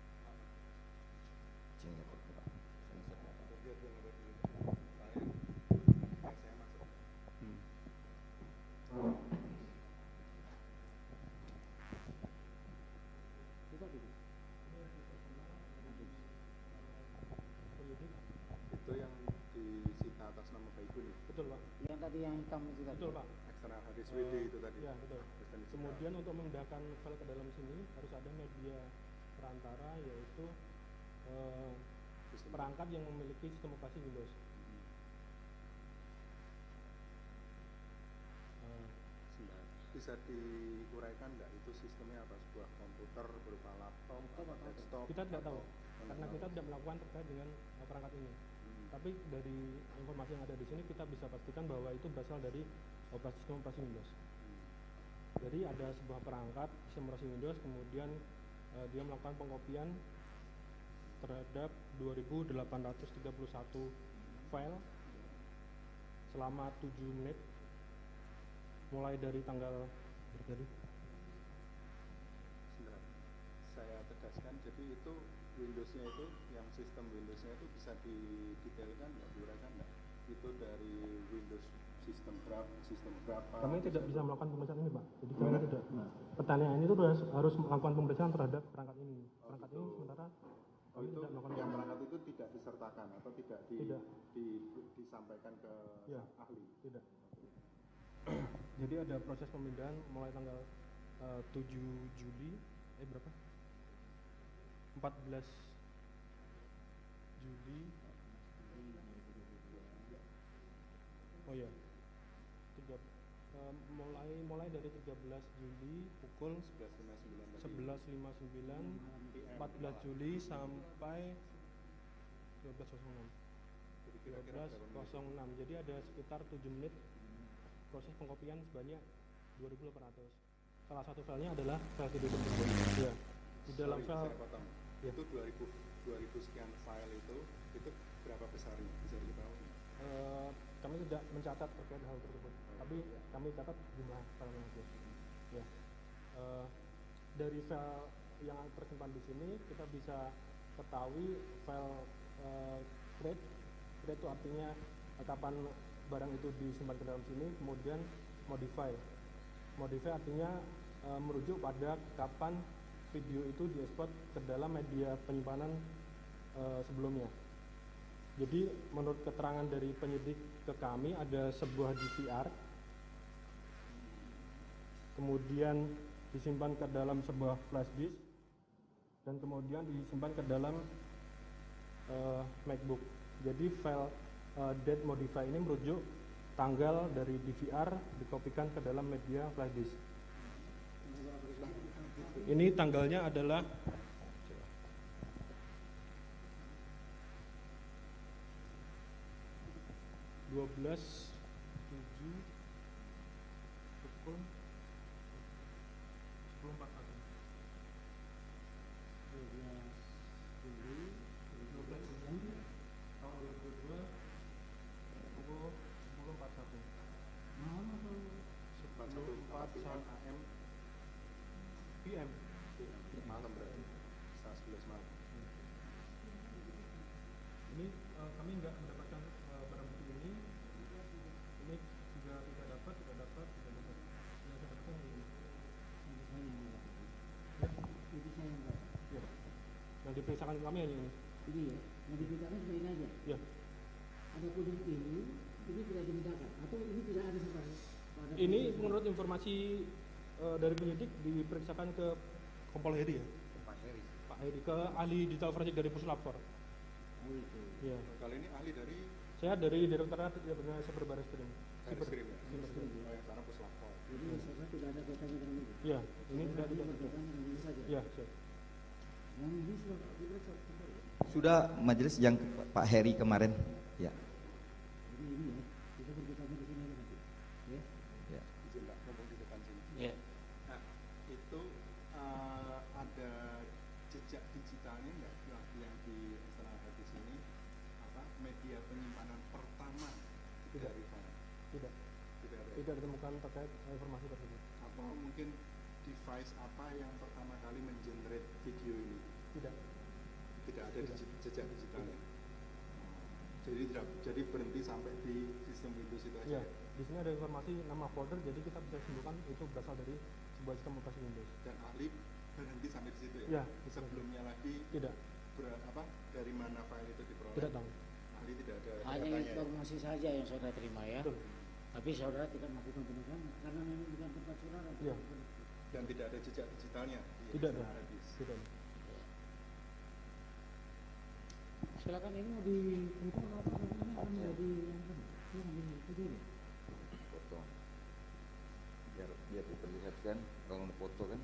Speaker 8: Itu yang disita atas nama Baikuni.
Speaker 14: Betul, Pak.
Speaker 15: Yang tadi yang hitam itu tadi.
Speaker 14: Betul, Pak.
Speaker 8: Eksternal hadis WD itu tadi.
Speaker 14: Ya, betul. Kemudian untuk memindahkan file ke dalam sini harus ada media perantara, yaitu perangkat yang memiliki sistem operasi Windows.
Speaker 8: Bisa diuraikan nggak itu sistemnya apa? Sebuah komputer berupa laptop, desktop?
Speaker 14: Kita tidak tahu, karena kita tidak melakukan terkait dengan perangkat ini. Tapi dari informasi yang ada di sini kita bisa pastikan bahwa itu berasal dari sistem operasi Windows. Jadi ada sebuah perangkat sistem operasi Windows, kemudian dia melakukan pengkopian terhadap 2831 file selama 7 menit mulai dari tanggal berapa?
Speaker 8: Sebentar, saya tegaskan, jadi itu Windowsnya itu, yang sistem Windowsnya itu bisa didetailkan nggak, diuraikan nggak? Itu dari Windows sistem berapa?
Speaker 14: Kami tidak bisa melakukan pemeriksaan ini, Pak. Jadi kami tidak. Pertanyaan ini tuh harus melakukan pemeriksaan terhadap perangkat ini. Perangkat ini sementara kami tidak melakukan.
Speaker 8: Yang perangkat itu tidak disertakan atau tidak, disampaikan ke ahli?
Speaker 14: Tidak. Jadi ada proses pemindahan mulai tanggal 7 Juli, berapa? 14 Juli. Oh ya. Mulai dari 13 Juli pukul 11.59, 14 Juli sampai 12.06. 12.06. Jadi ada sekitar 7 menit proses pengkopian sebanyak 2.800. Salah satu filenya adalah file video tersebut. Ya. Di dalam file
Speaker 8: itu 2000 sekian file itu berapa besarnya? Bisa diketahui?
Speaker 14: Kami tidak mencatat terkait hal tersebut, tapi kami catat jumlah file yang ada. Ya. Dari file yang tersimpan di sini kita bisa ketahui file create itu artinya kapan barang itu disimpan ke dalam sini, kemudian modify artinya merujuk pada kapan video itu diekspor ke dalam media penyimpanan sebelumnya. Jadi menurut keterangan dari penyidik ke kami ada sebuah DVR, kemudian disimpan ke dalam sebuah flash disk, dan kemudian disimpan ke dalam MacBook. Jadi file date modify ini merujuk tanggal dari DVR dikopikan ke dalam media flash disk. Ini tanggalnya adalah 12/7/2022.
Speaker 8: malam berarti, setengah 11 malam.
Speaker 14: Ini kami nggak mendapatkan barang bukti ini juga tidak dapat. Ya, saya dapatkan ini. Ya, yang diperiksakan kami hanya ini.
Speaker 15: Ini ya, yang dimintakan cuma ini aja.
Speaker 14: Ya.
Speaker 15: Adapun yang ini tidak dimintakan atau ini tidak ada sama.
Speaker 14: Ini menurut informasi dari penyidik diperiksakan ke Kompol Heri ya. Pak Heri ke ahli digital forensik dari Puslapfor.
Speaker 15: Oh itu.
Speaker 14: Ya.
Speaker 8: Kali ini ahli dari
Speaker 14: Saya dari Direktorat Cyber Barreskrim.
Speaker 8: Barreskrim ya. Oh, yang sana Puslapfor.
Speaker 15: Jadi saya tidak ada kaitannya dengan ini.
Speaker 14: Iya, ini tidak ada
Speaker 15: kaitannya dengan ini saja.
Speaker 14: Iya, siap.
Speaker 15: Yang ini sudah diperiksa.
Speaker 13: Sudah majelis yang Pak Heri kemarin. Ya.
Speaker 15: Jadi ini ya, kita berbicara di sini nanti. Ya.
Speaker 13: Ya.
Speaker 8: Izin Pak, ngomong di depan sini.
Speaker 15: Ya.
Speaker 8: Nah, itu ada jejak digitalnya nggak yang di Istana di sini, media penyimpanan pertama dari file?
Speaker 14: Tidak.
Speaker 8: Tidak ada.
Speaker 14: Tidak ditemukan terkait informasi tersebut.
Speaker 8: Atau mungkin device apa yang pertama kali mengenerate video ini?
Speaker 14: Tidak.
Speaker 8: Tidak ada jejak digitalnya. Jadi berhenti sampai di sistem Windows itu aja.
Speaker 14: Iya, di sini ada informasi nama folder, jadi kita bisa simpulkan itu berasal dari sebuah sistem operasi Windows.
Speaker 8: Dan ahli berhenti sampai di situ ya?
Speaker 14: Iya.
Speaker 8: Sebelumnya lagi
Speaker 14: tidak.
Speaker 8: Dari mana file itu diperoleh?
Speaker 14: Tidak tahu.
Speaker 8: Ahli tidak ada
Speaker 15: Hanya
Speaker 8: datanya.
Speaker 15: informasi saja yang saudara terima ya.
Speaker 14: Betul.
Speaker 15: Tapi saudara tidak melakukan penegakan karena memang bukan tempat saudara.
Speaker 14: Iya.
Speaker 8: Dan tidak ada jejak digitalnya?
Speaker 14: Tidak ada. Tidak ada.
Speaker 15: Silakan ini mau dihitung apa ini akan menjadi yang ini.
Speaker 13: Foto. Biar diperlihatkan kalau foto kan.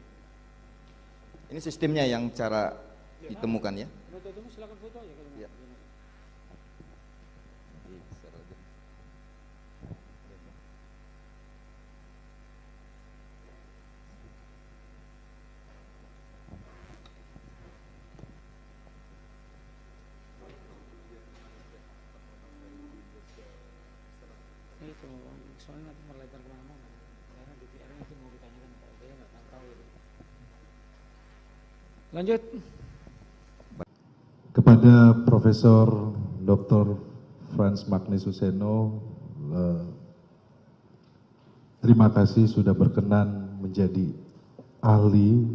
Speaker 13: Ini sistemnya yang cara ditemukan ya.
Speaker 15: Foto itu silakan foto ya kalau
Speaker 13: Ya. Bisa aja.
Speaker 15: Itu soalnya nanti melebar kemana-mana karena DPR nanti mau ditanyakan saya nggak tahu itu. Lanjut.
Speaker 9: Kepada Profesor Dr. Frans Magni Suseno, terima kasih sudah berkenan menjadi ahli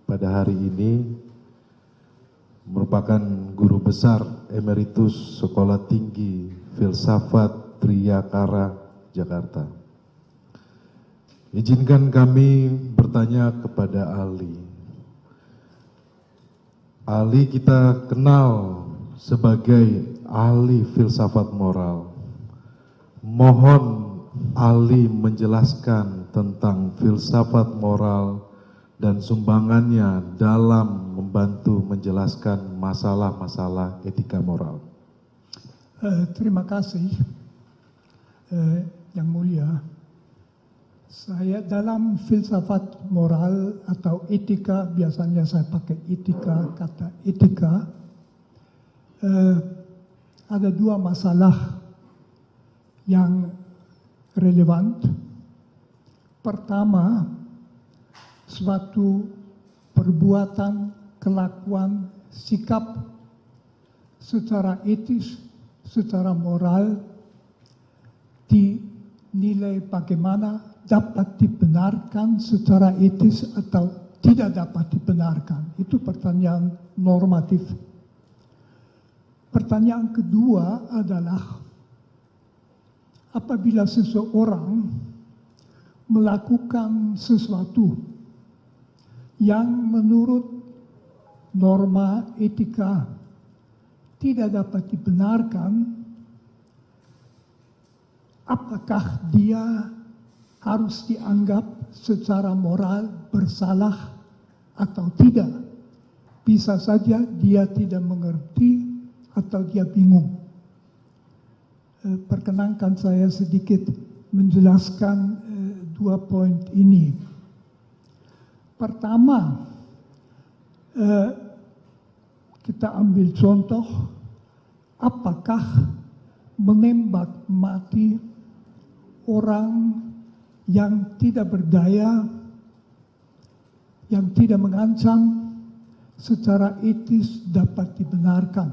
Speaker 9: pada hari ini, merupakan guru besar emeritus Sekolah Tinggi Filsafat Triyakara, Jakarta. Izinkan kami bertanya kepada ahli. Ahli kita kenal sebagai ahli filsafat moral. Mohon ahli menjelaskan tentang filsafat moral dan sumbangannya dalam membantu menjelaskan masalah-masalah etika moral.
Speaker 7: Terima kasih. Yang mulia, saya dalam filsafat moral atau etika, biasanya saya pakai etika, kata etika, ada dua masalah yang relevan. Pertama, suatu perbuatan, kelakuan, sikap secara etis, secara moral, dinilai bagaimana dapat dibenarkan secara etis atau tidak dapat dibenarkan. Itu pertanyaan normatif. Pertanyaan kedua adalah apabila seseorang melakukan sesuatu yang menurut norma etika tidak dapat dibenarkan, apakah dia harus dianggap secara moral bersalah atau tidak? Bisa saja dia tidak mengerti atau dia bingung. Perkenankan saya sedikit menjelaskan dua poin ini. Pertama, kita ambil contoh, apakah menembak mati orang yang tidak berdaya, yang tidak mengancam, secara etis dapat dibenarkan?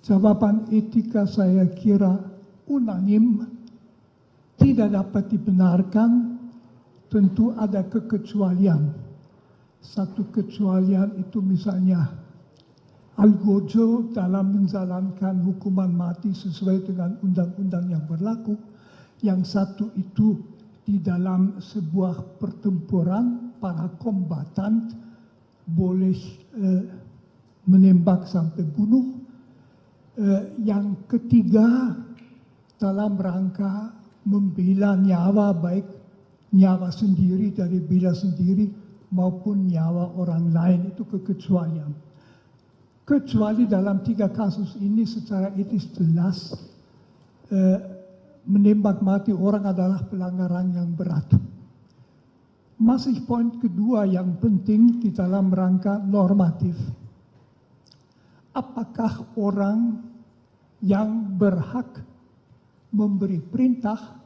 Speaker 7: Jawaban etika saya kira unanim, tidak dapat dibenarkan, tentu ada kekecualian. Satu kecualian itu misalnya Algojo dalam menjalankan hukuman mati sesuai dengan undang-undang yang berlaku. Yang satu itu di dalam sebuah pertempuran para kombatan boleh menembak sampai bunuh. Yang ketiga dalam rangka membela nyawa, baik nyawa sendiri dari bela sendiri maupun nyawa orang lain, itu kekecualian. Kecuali dalam 3 kasus ini secara etis jelas menembak mati orang adalah pelanggaran yang berat. Masih poin kedua yang penting di dalam rangka normatif. Apakah orang yang berhak memberi perintah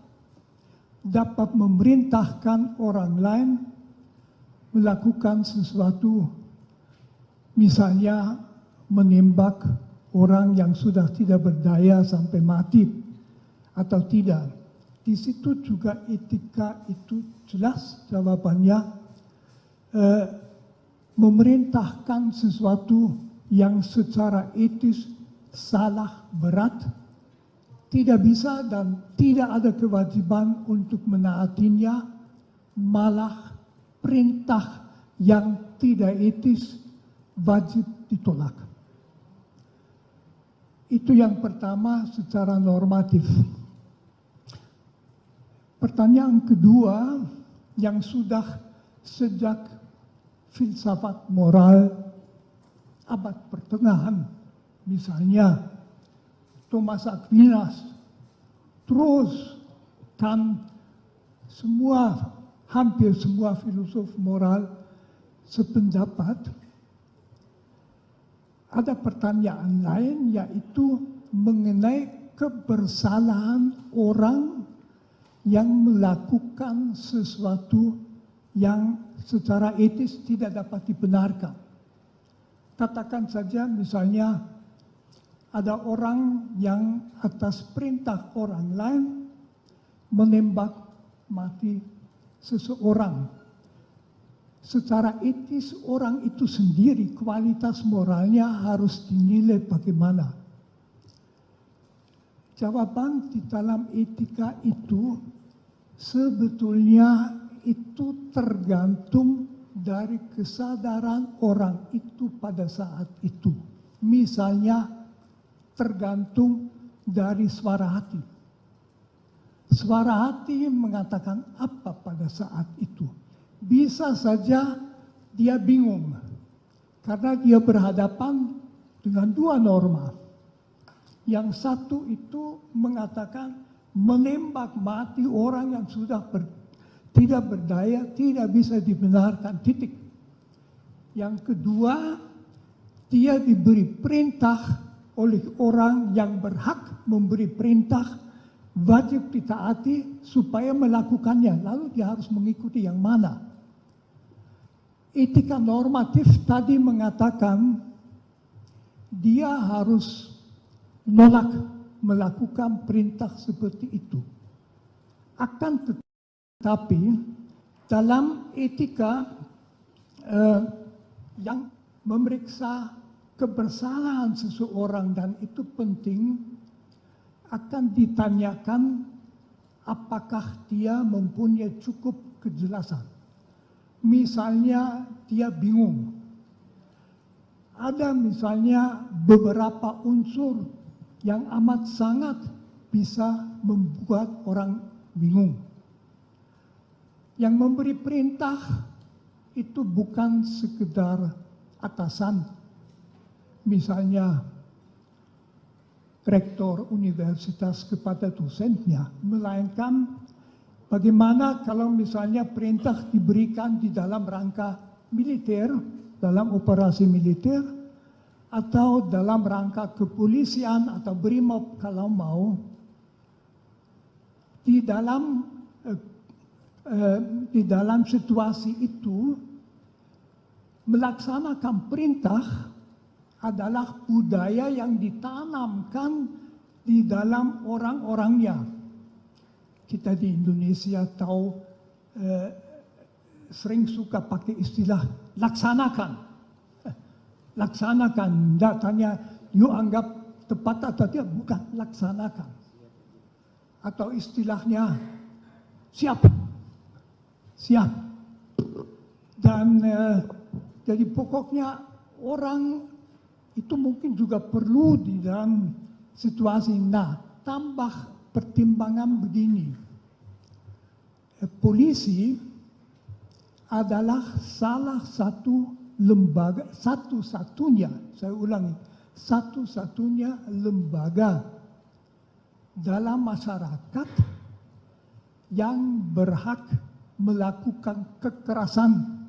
Speaker 7: dapat memerintahkan orang lain melakukan sesuatu, misalnya menembak orang yang sudah tidak berdaya sampai mati atau tidak? Di situ juga etika itu jelas jawabannya, memerintahkan sesuatu yang secara etis salah berat, tidak bisa dan tidak ada kewajiban untuk menaatinya, malah perintah yang tidak etis wajib ditolak. Itu yang pertama secara normatif. Pertanyaan kedua yang sudah sejak filsafat moral abad pertengahan, misalnya Thomas Aquinas, terus kan hampir semua filosof moral sependapat. Ada pertanyaan lain, yaitu mengenai kebersalahan orang yang melakukan sesuatu yang secara etis tidak dapat dibenarkan. Katakan saja misalnya ada orang yang atas perintah orang lain menembak mati seseorang. Secara etis orang itu sendiri kualitas moralnya harus dinilai bagaimana. Jawaban di dalam etika itu sebetulnya itu tergantung dari kesadaran orang itu pada saat itu. Misalnya tergantung dari suara hati. Suara hati mengatakan apa pada saat itu? Bisa saja dia bingung karena dia berhadapan dengan 2 norma. Yang satu itu mengatakan menembak mati orang yang sudah tidak berdaya, tidak bisa dibenarkan, titik. Yang kedua, dia diberi perintah oleh orang yang berhak memberi perintah, wajib ditaati supaya melakukannya, lalu dia harus mengikuti yang mana. Etika normatif tadi mengatakan dia harus menolak melakukan perintah seperti itu. Akan tetapi dalam etika yang memeriksa kebersalahan seseorang, dan itu penting, akan ditanyakan apakah dia mempunyai cukup kejelasan. Misalnya dia bingung. Ada misalnya beberapa unsur yang amat sangat bisa membuat orang bingung. Yang memberi perintah itu bukan sekedar atasan. Misalnya rektor universitas kepada dosennya, melainkan bagaimana kalau misalnya perintah diberikan di dalam rangka militer, dalam operasi militer, atau dalam rangka kepolisian atau BRIMOB kalau mau. Di dalam situasi itu melaksanakan perintah adalah budaya yang ditanamkan di dalam orang-orangnya. Kita di Indonesia tahu sering suka pakai istilah laksanakan. Laksanakan, tidak tanya you anggap tepat atau tidak, bukan, laksanakan. Atau istilahnya siap. Siap. Dan jadi pokoknya orang itu mungkin juga perlu di dalam situasi. Nah, tambah pertimbangan begini. Polisi adalah salah satu lembaga, satu-satunya, saya ulangi, satu-satunya lembaga dalam masyarakat yang berhak melakukan kekerasan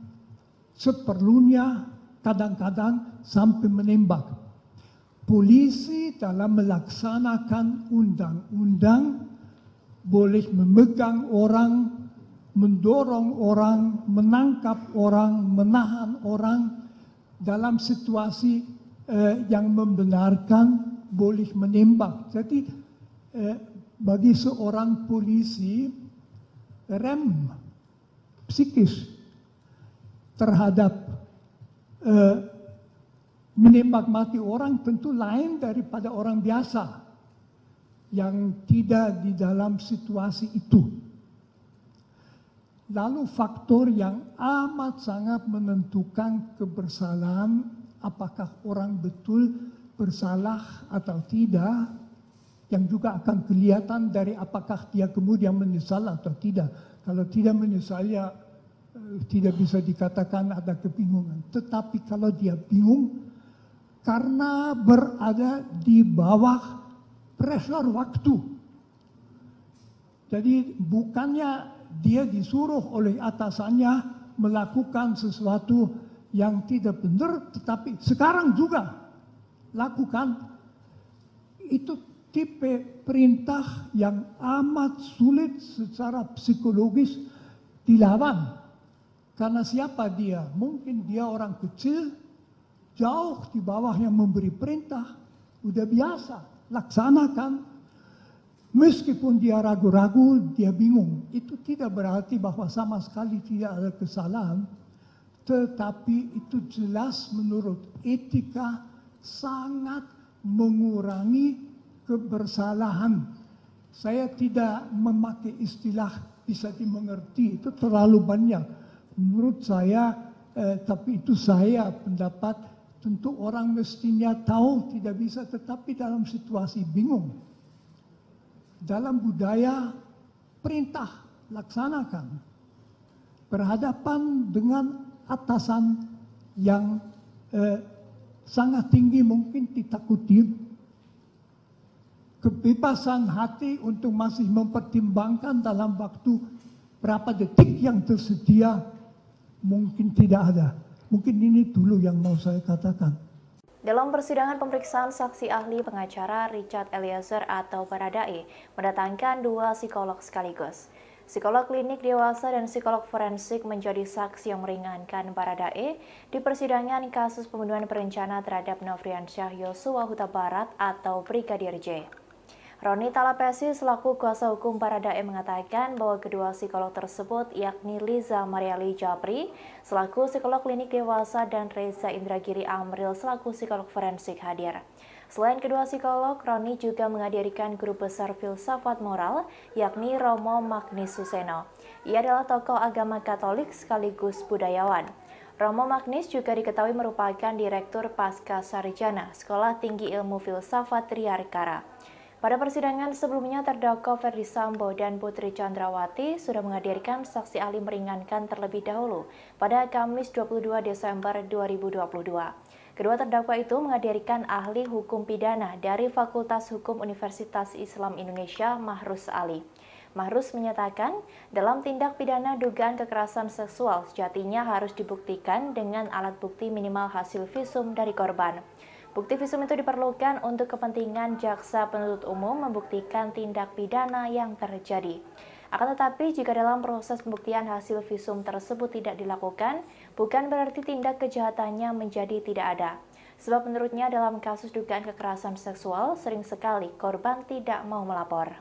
Speaker 7: seperlunya, kadang-kadang sampai menembak. Polisi dalam melaksanakan undang-undang boleh memegang orang, mendorong orang, menangkap orang, menahan orang dalam situasi yang membenarkan, boleh menembak. Jadi bagi seorang polisi, rem psikis terhadap menembak mati orang tentu lain daripada orang biasa yang tidak di dalam situasi itu. Lalu faktor yang amat sangat menentukan kebersalahan, apakah orang betul bersalah atau tidak, yang juga akan kelihatan dari apakah dia kemudian menyesal atau tidak. Kalau tidak menyesal, ya tidak bisa dikatakan ada kebingungan. Tetapi kalau dia bingung karena berada di bawah pressure waktu. Jadi bukannya dia disuruh oleh atasannya melakukan sesuatu yang tidak benar, tetapi sekarang juga lakukan. Itu tipe perintah yang amat sulit secara psikologis dilawan. Karena siapa dia? Mungkin dia orang kecil, jauh di bawah yang memberi perintah, udah biasa, laksanakan. Meskipun dia ragu-ragu, dia bingung. Itu tidak berarti bahwa sama sekali tidak ada kesalahan, tetapi itu jelas menurut etika sangat mengurangi kebersalahan. Saya tidak memakai istilah bisa dimengerti, itu terlalu banyak. Menurut saya, tapi itu saya pendapat, tentu orang mestinya tahu tidak bisa, tetapi dalam situasi bingung. Dalam budaya perintah, laksanakan. Berhadapan dengan atasan yang sangat tinggi mungkin ditakuti, kebebasan hati untuk masih mempertimbangkan dalam waktu berapa detik yang tersedia mungkin tidak ada. Mungkin ini dulu yang mau saya katakan.
Speaker 1: Dalam persidangan pemeriksaan saksi ahli pengacara Richard Eliezer atau Baradae mendatangkan 2 psikolog sekaligus. Psikolog klinik dewasa dan psikolog forensik menjadi saksi yang meringankan Baradae di persidangan kasus pembunuhan berencana terhadap Nofriansyah Yosua Huta Barat atau Brigadir J. Roni Talapesi selaku kuasa hukum Baradae mengatakan bahwa kedua psikolog tersebut yakni Liza Mariali Japri selaku psikolog klinik dewasa dan Reza Indragiri Amril selaku psikolog forensik hadir. Selain kedua psikolog, Roni juga menghadirkan guru besar filsafat moral yakni Romo Magnis Suseno. Ia adalah tokoh agama Katolik sekaligus budayawan. Romo Magnis juga diketahui merupakan Direktur Pasca Sarjana Sekolah Tinggi Ilmu Filsafat Triarkara. Pada persidangan sebelumnya, terdakwa Ferdi Sambo dan Putri Chandrawati sudah menghadirkan saksi ahli meringankan terlebih dahulu pada Kamis 22 Desember 2022. Kedua terdakwa itu menghadirkan ahli hukum pidana dari Fakultas Hukum Universitas Islam Indonesia, Mahrus Ali. Mahrus menyatakan, dalam tindak pidana dugaan kekerasan seksual sejatinya harus dibuktikan dengan alat bukti minimal hasil visum dari korban. Bukti visum itu diperlukan untuk kepentingan jaksa penuntut umum membuktikan tindak pidana yang terjadi. Akan tetapi, jika dalam proses pembuktian hasil visum tersebut tidak dilakukan, bukan berarti tindak kejahatannya menjadi tidak ada. Sebab menurutnya dalam kasus dugaan kekerasan seksual, sering sekali korban tidak mau melapor.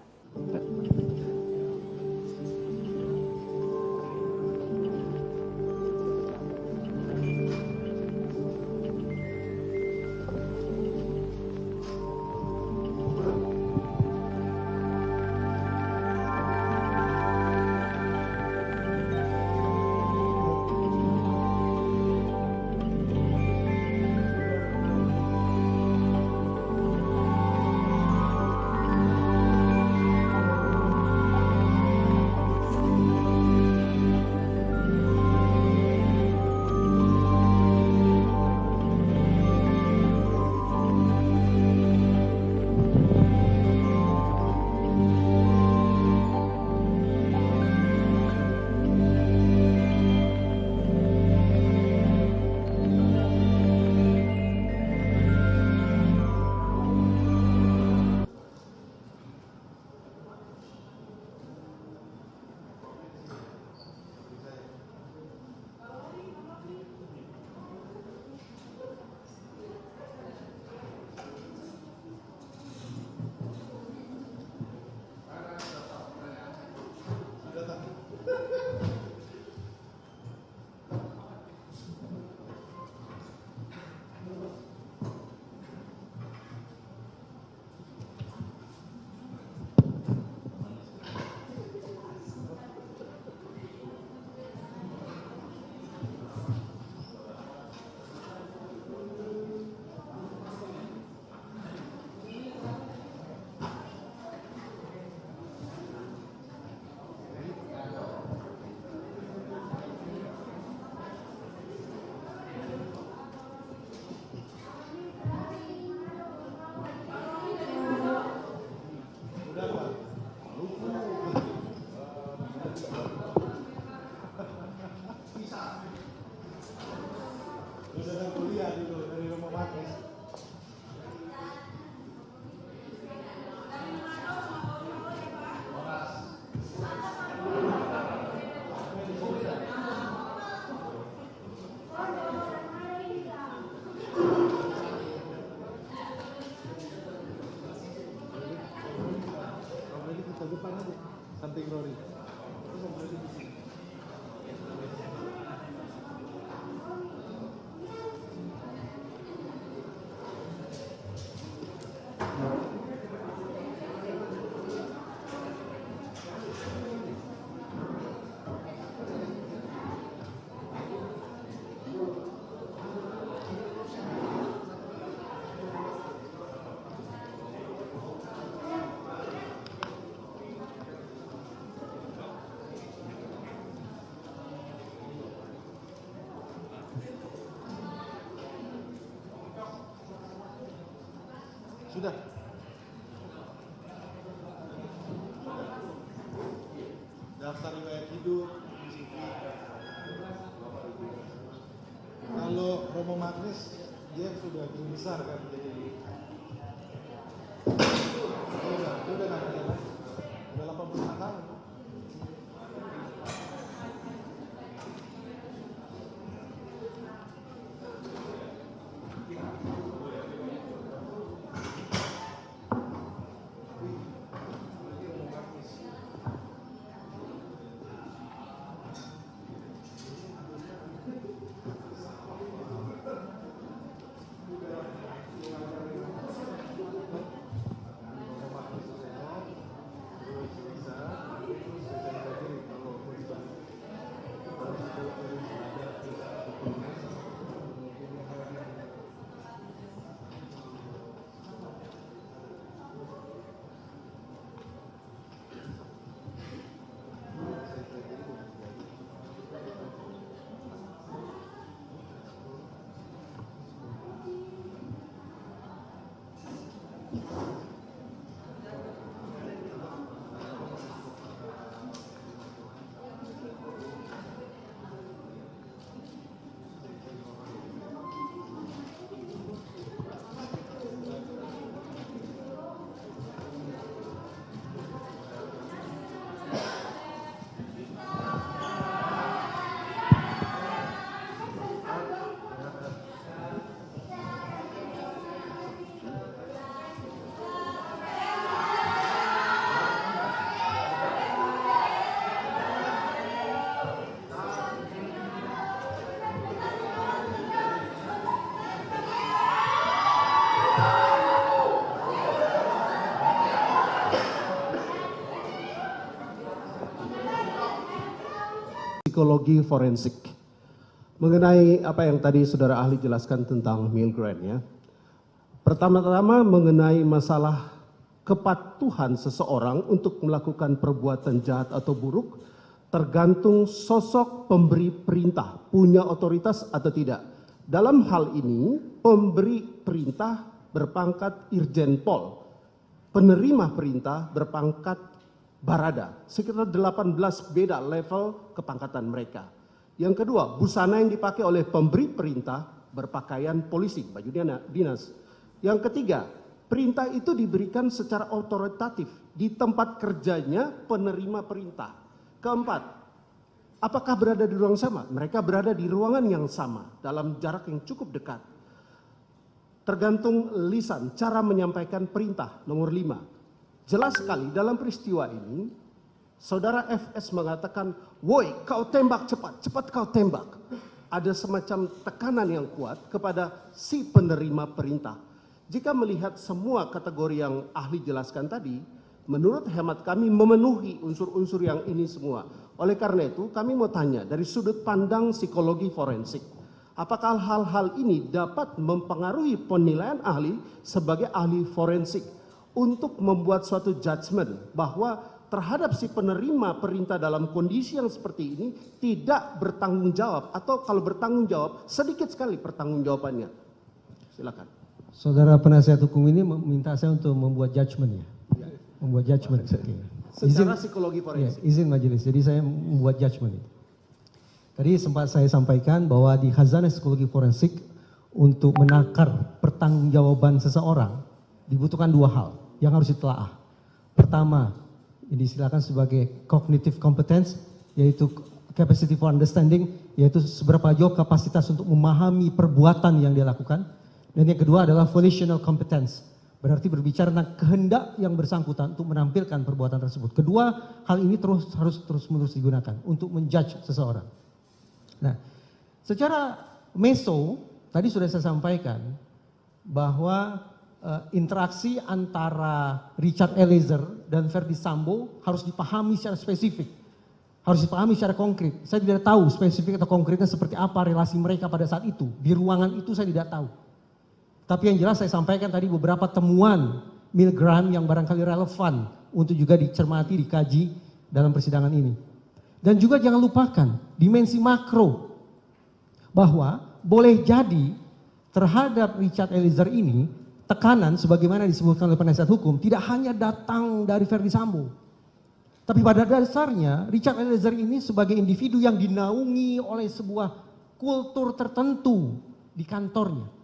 Speaker 2: Sudah. Daftar riwayat hidup, CV. Kalau Romo Magnis, dia sudah guru besar kan, jadi dia udah nggak kerja lagi. Udah 85 tahun.
Speaker 3: psikologi forensik. Mengenai apa yang tadi saudara ahli jelaskan tentang Milgram ya. Pertama-tama mengenai masalah kepatuhan seseorang untuk melakukan perbuatan jahat atau buruk tergantung sosok pemberi perintah, punya otoritas atau tidak. Dalam hal ini, pemberi perintah berpangkat Irjen Pol, penerima perintah berpangkat Barada, sekitar 18 beda level kepangkatan mereka. Yang kedua, busana yang dipakai oleh pemberi perintah berpakaian polisi, baju dinas. Yang ketiga, perintah itu diberikan secara otoritatif di tempat kerjanya penerima perintah. Keempat, apakah berada di ruang sama? Mereka berada di ruangan yang sama dalam jarak yang cukup dekat. Tergantung lisan, cara menyampaikan perintah. Nomor 5, jelas sekali dalam peristiwa ini, saudara FS mengatakan, woi kau tembak cepat, cepat kau tembak. Ada semacam tekanan yang kuat kepada si penerima perintah. Jika melihat semua kategori yang ahli jelaskan tadi, menurut hemat kami memenuhi unsur-unsur yang ini semua. Oleh karena itu kami mau tanya dari sudut pandang psikologi forensik, apakah hal-hal ini dapat mempengaruhi penilaian ahli sebagai ahli forensik untuk membuat suatu judgement bahwa terhadap si penerima perintah dalam kondisi yang seperti ini tidak bertanggung jawab, atau kalau bertanggung jawab sedikit sekali pertanggungjawabannya. Silakan.
Speaker 4: Saudara penasihat hukum ini meminta saya untuk membuat judgement ya? Membuat judgement. Okay.
Speaker 3: Secara psikologi forensik.
Speaker 4: Ya, izin majelis, jadi saya membuat judgement itu. Tadi sempat saya sampaikan bahwa di khazanah psikologi forensik untuk menakar pertanggungjawaban seseorang dibutuhkan 2 hal yang harus ditelaah. Pertama, ini disilakan sebagai cognitive competence, yaitu capacity for understanding, yaitu seberapa jauh kapasitas untuk memahami perbuatan yang dia lakukan. Dan yang kedua adalah volitional competence, berarti berbicara tentang kehendak yang bersangkutan untuk menampilkan perbuatan tersebut. Kedua hal ini harus terus-menerus digunakan untuk menjudge seseorang. Nah, secara meso tadi sudah saya sampaikan bahwa interaksi antara Richard Eliezer dan Verdi Sambo harus dipahami secara spesifik, harus dipahami secara konkret. Saya tidak tahu spesifik atau konkretnya seperti apa relasi mereka pada saat itu. Di ruangan itu saya tidak tahu. Tapi yang jelas saya sampaikan tadi beberapa temuan Milgram yang barangkali relevan untuk juga dicermati, dikaji dalam persidangan ini. Dan juga jangan lupakan dimensi makro, bahwa boleh jadi terhadap Richard Eliezer ini tekanan sebagaimana disebutkan oleh penasihat hukum tidak hanya datang dari Verdi Sambo. Tapi pada dasarnya Richard Eliezer ini sebagai individu yang dinaungi oleh sebuah kultur tertentu di kantornya.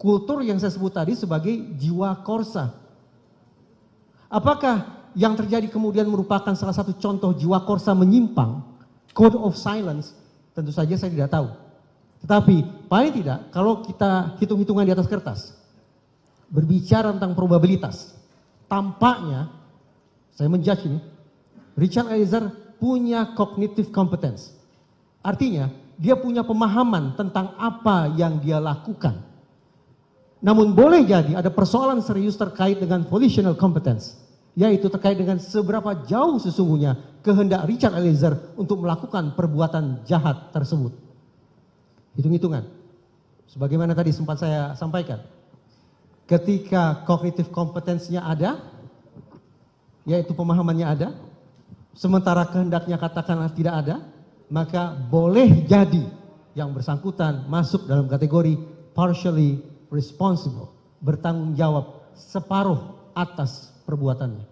Speaker 4: Kultur yang saya sebut tadi sebagai jiwa korsa. Apakah yang terjadi kemudian merupakan salah satu contoh jiwa korsa menyimpang, code of silence? Tentu saja saya tidak tahu. Tetapi paling tidak kalau kita hitung-hitungan di atas kertas, berbicara tentang probabilitas, tampaknya saya menjudge ini, Richard Eliezer punya cognitive competence. Artinya dia punya pemahaman tentang apa yang dia lakukan. Namun boleh jadi ada persoalan serius terkait dengan volitional competence, yaitu terkait dengan seberapa jauh sesungguhnya kehendak Richard Eliezer untuk melakukan perbuatan jahat tersebut. Hitung-hitungan. Sebagaimana tadi sempat saya sampaikan. Ketika cognitive competence-nya ada, yaitu pemahamannya ada, sementara kehendaknya katakanlah tidak ada, maka boleh jadi yang bersangkutan masuk dalam kategori partially responsible, bertanggung jawab separuh atas perbuatannya.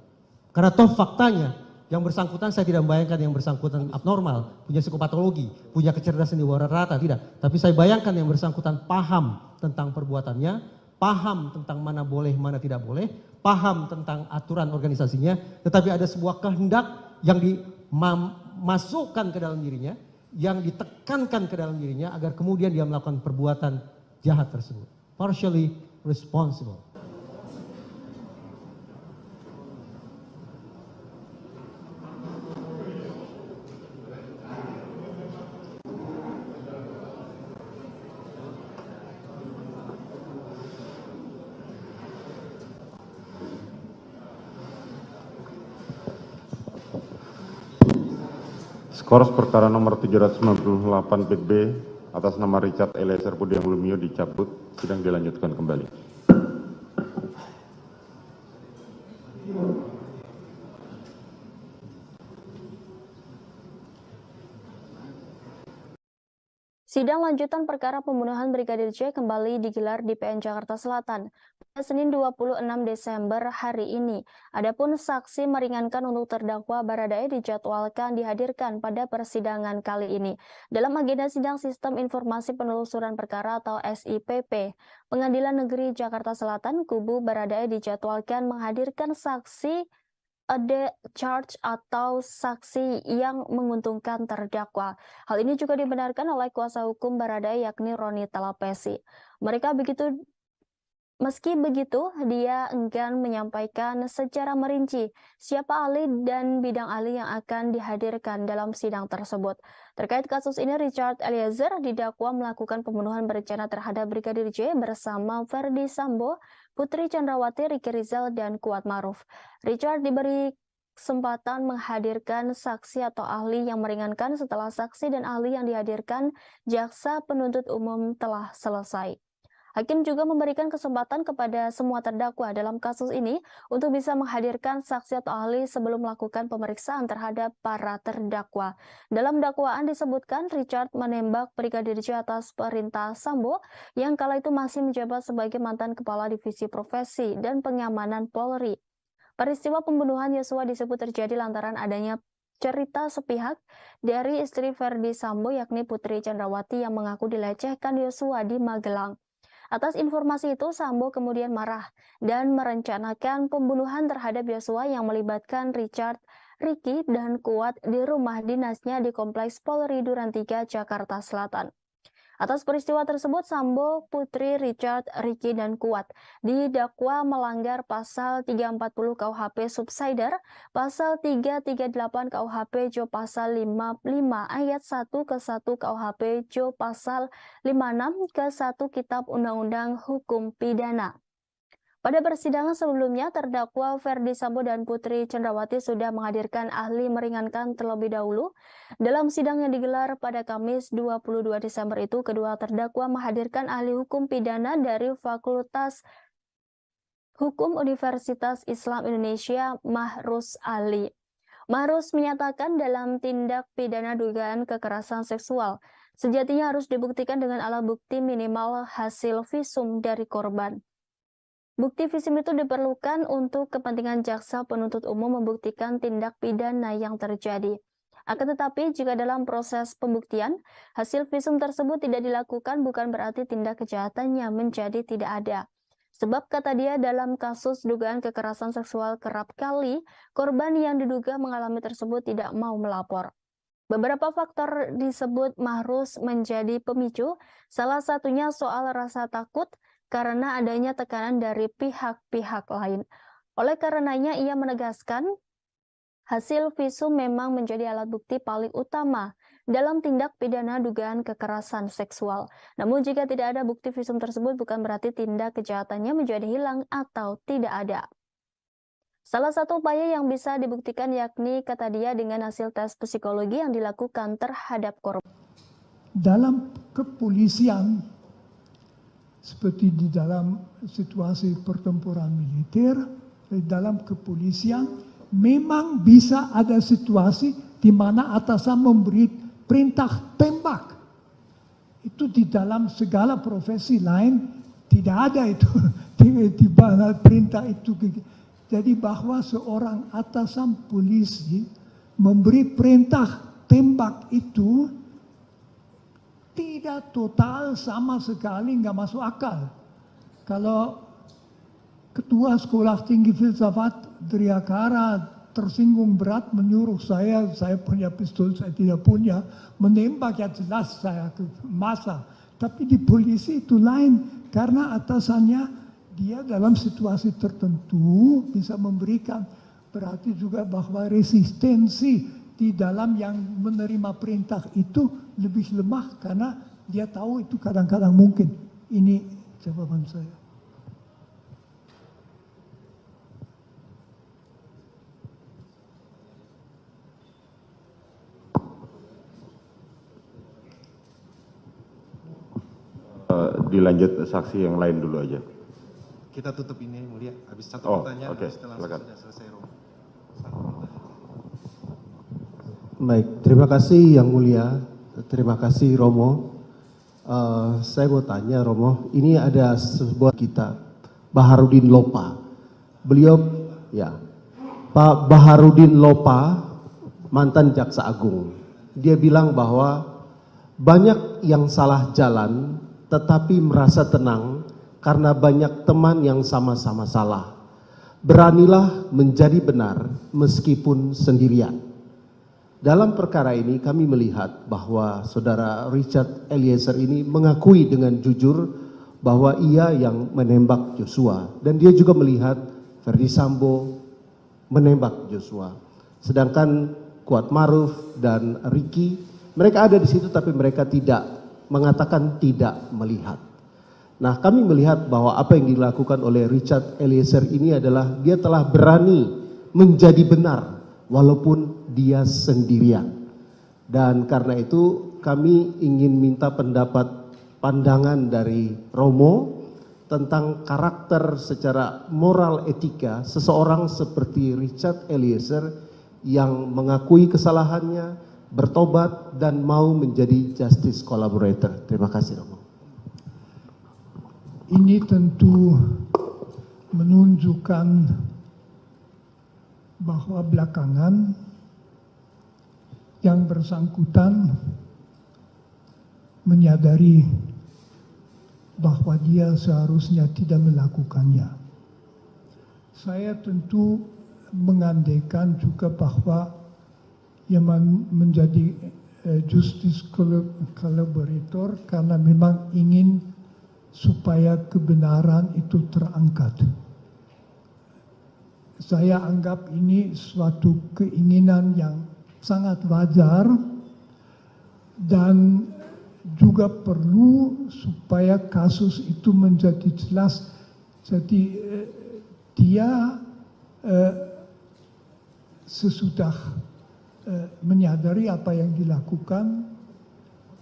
Speaker 4: Karena toh faktanya yang bersangkutan, saya tidak membayangkan yang bersangkutan abnormal, punya psikopatologi, punya kecerdasan di bawah rata, tidak. Tapi saya bayangkan yang bersangkutan paham tentang perbuatannya, paham tentang mana boleh, mana tidak boleh, paham tentang aturan organisasinya, tetapi ada sebuah kehendak yang dimasukkan ke dalam dirinya, yang ditekankan ke dalam dirinya agar kemudian dia melakukan perbuatan jahat tersebut. Partially responsible.
Speaker 5: Skors perkara nomor 798 PB atas nama Richard Eliezer Pudiang Lumiu dicabut, sidang dilanjutkan kembali.
Speaker 6: Sidang lanjutan perkara pembunuhan Brigadir J kembali digelar di PN Jakarta Selatan pada Senin 26 Desember hari ini. Adapun saksi meringankan untuk terdakwa Baradae dijadwalkan dihadirkan pada persidangan kali ini. Dalam agenda sidang Sistem Informasi Penelusuran Perkara atau SIPP, Pengadilan Negeri Jakarta Selatan, kubu Baradae dijadwalkan menghadirkan saksi ada charge atau saksi yang menguntungkan terdakwa. Hal ini juga dibenarkan oleh kuasa hukum Baradae yakni Roni Talapesi. Meski begitu, dia enggan menyampaikan secara merinci siapa ahli dan bidang ahli yang akan dihadirkan dalam sidang tersebut. Terkait kasus ini, Richard Eliezer didakwa melakukan pembunuhan berencana terhadap Brigadir J bersama Verdi Sambo, Putri Chandrawati, Ricky Rizal, dan Kuat Maruf. Richard diberi kesempatan menghadirkan saksi atau ahli yang meringankan setelah saksi dan ahli yang dihadirkan jaksa penuntut umum telah selesai. Hakim juga memberikan kesempatan kepada semua terdakwa dalam kasus ini untuk bisa menghadirkan saksi atau ahli sebelum melakukan pemeriksaan terhadap para terdakwa. Dalam dakwaan disebutkan Richard menembak Brigadir J atas perintah Sambo yang kala itu masih menjabat sebagai mantan Kepala Divisi Profesi dan Pengamanan Polri. Peristiwa pembunuhan Yosua disebut terjadi lantaran adanya cerita sepihak dari istri Verdi Sambo yakni Putri Chandrawati yang mengaku dilecehkan Yosua di Magelang. Atas informasi itu, Sambo kemudian marah dan merencanakan pembunuhan terhadap Yosua yang melibatkan Richard, Ricky, dan Kuat di rumah dinasnya di Kompleks Polri Duren 3, Jakarta Selatan. Atas peristiwa tersebut, Sambo, Putri, Richard, Ricky, dan Kuat didakwa melanggar pasal 340 KUHP Subsider, pasal 338 KUHP Jo pasal 55 ayat 1 ke 1 KUHP Jo pasal 56 ke 1 Kitab Undang-Undang Hukum Pidana. Pada persidangan sebelumnya, terdakwa Verdi Sambo dan Putri Chandrawati sudah menghadirkan ahli meringankan terlebih dahulu. Dalam sidang yang digelar pada Kamis 22 Desember itu, kedua terdakwa menghadirkan ahli hukum pidana dari Fakultas Hukum Universitas Islam Indonesia, Mahrus Ali. Mahrus menyatakan dalam tindak pidana dugaan kekerasan seksual, sejatinya harus dibuktikan dengan alat bukti minimal hasil visum dari korban. Bukti visum itu diperlukan untuk kepentingan jaksa penuntut umum membuktikan tindak pidana yang terjadi. Akan tetapi, jika dalam proses pembuktian, hasil visum tersebut tidak dilakukan bukan berarti tindak kejahatannya menjadi tidak ada. Sebab kata dia dalam kasus dugaan kekerasan seksual kerap kali, korban yang diduga mengalami tersebut tidak mau melapor. Beberapa faktor disebut Mahrus menjadi pemicu, salah satunya soal rasa takut, karena adanya tekanan dari pihak-pihak lain. Oleh karenanya ia menegaskan hasil visum memang menjadi alat bukti paling utama dalam tindak pidana dugaan kekerasan seksual. Namun jika tidak ada bukti visum tersebut bukan berarti tindak kejahatannya menjadi hilang atau tidak ada. Salah satu upaya yang bisa dibuktikan yakni kata dia dengan hasil tes psikologi yang dilakukan terhadap korban.
Speaker 7: Dalam kepolisian, seperti di dalam situasi pertempuran militer, di dalam kepolisian memang bisa ada situasi di mana atasan memberi perintah tembak. Itu di dalam segala profesi lain tidak ada itu di mana perintah itu. Jadi bahwa seorang atasan polisi memberi perintah tembak itu tidak total sama sekali nggak masuk akal. Kalau ketua sekolah tinggi filsafat Triakara tersinggung berat menyuruh saya punya pistol, saya tidak punya, menembak ya jelas saya ke masa. Tapi di polisi itu lain, karena atasannya dia dalam situasi tertentu bisa memberikan, berarti juga bahwa resistensi di dalam yang menerima perintah itu lebih lemah karena dia tahu itu kadang-kadang mungkin. Ini jawaban saya.
Speaker 5: Dilanjut saksi yang lain dulu aja.
Speaker 9: Kita tutup ini mulia, habis satu
Speaker 5: Oh,
Speaker 9: pertanyaan,
Speaker 5: oke,
Speaker 9: habis itu langsung
Speaker 5: silakan.
Speaker 9: sudah selesai Romo. Satu pertanyaan.
Speaker 3: Baik, terima kasih Yang Mulia, terima kasih Romo. Saya mau tanya Romo, ini ada sebuah kitab Baharudin Lopa. Beliau, ya, Pak Baharudin Lopa, mantan Jaksa Agung. Dia bilang bahwa banyak yang salah jalan, tetapi merasa tenang karena banyak teman yang sama-sama salah. Beranilah menjadi benar meskipun sendirian. Dalam perkara ini kami melihat bahwa saudara Richard Eliezer ini mengakui dengan jujur bahwa ia yang menembak Joshua. Dan dia juga melihat Ferdy Sambo menembak Joshua. Sedangkan Kuat Maruf dan Ricky, mereka ada di situ tapi mereka tidak mengatakan tidak melihat. Nah, kami melihat bahwa apa yang dilakukan oleh Richard Eliezer ini adalah dia telah berani menjadi benar walaupun dia sendirian. Dan karena itu kami ingin minta pandangan dari Romo tentang karakter secara moral etika seseorang seperti Richard Eliezer yang mengakui kesalahannya, bertobat dan mau menjadi justice collaborator. Terima kasih Romo.
Speaker 7: Ini tentu menunjukkan bahwa belakangan yang bersangkutan menyadari bahwa dia seharusnya tidak melakukannya. Saya tentu mengandaikan juga bahwa yang menjadi justice collaborator karena memang ingin supaya kebenaran itu terangkat. Saya anggap ini suatu keinginan yang sangat wajar dan juga perlu supaya kasus itu menjadi jelas. Jadi dia sesudah menyadari apa yang dilakukan,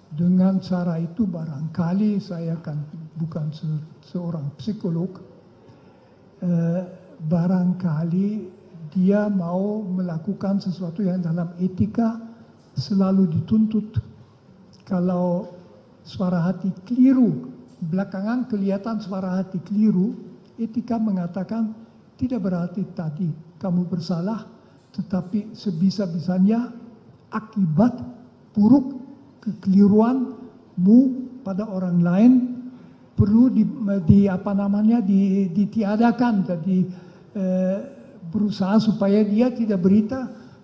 Speaker 7: dengan cara itu barangkali saya kan bukan seorang psikolog, barangkali dia mau melakukan sesuatu yang dalam etika selalu dituntut. Kalau suara hati keliru, belakangan kelihatan suara hati keliru, etika mengatakan tidak berarti tadi kamu bersalah, tetapi sebisa-bisanya akibat buruk kekeliruanmu pada orang lain perlu ditiadakan. Jadi berusaha supaya dia tidak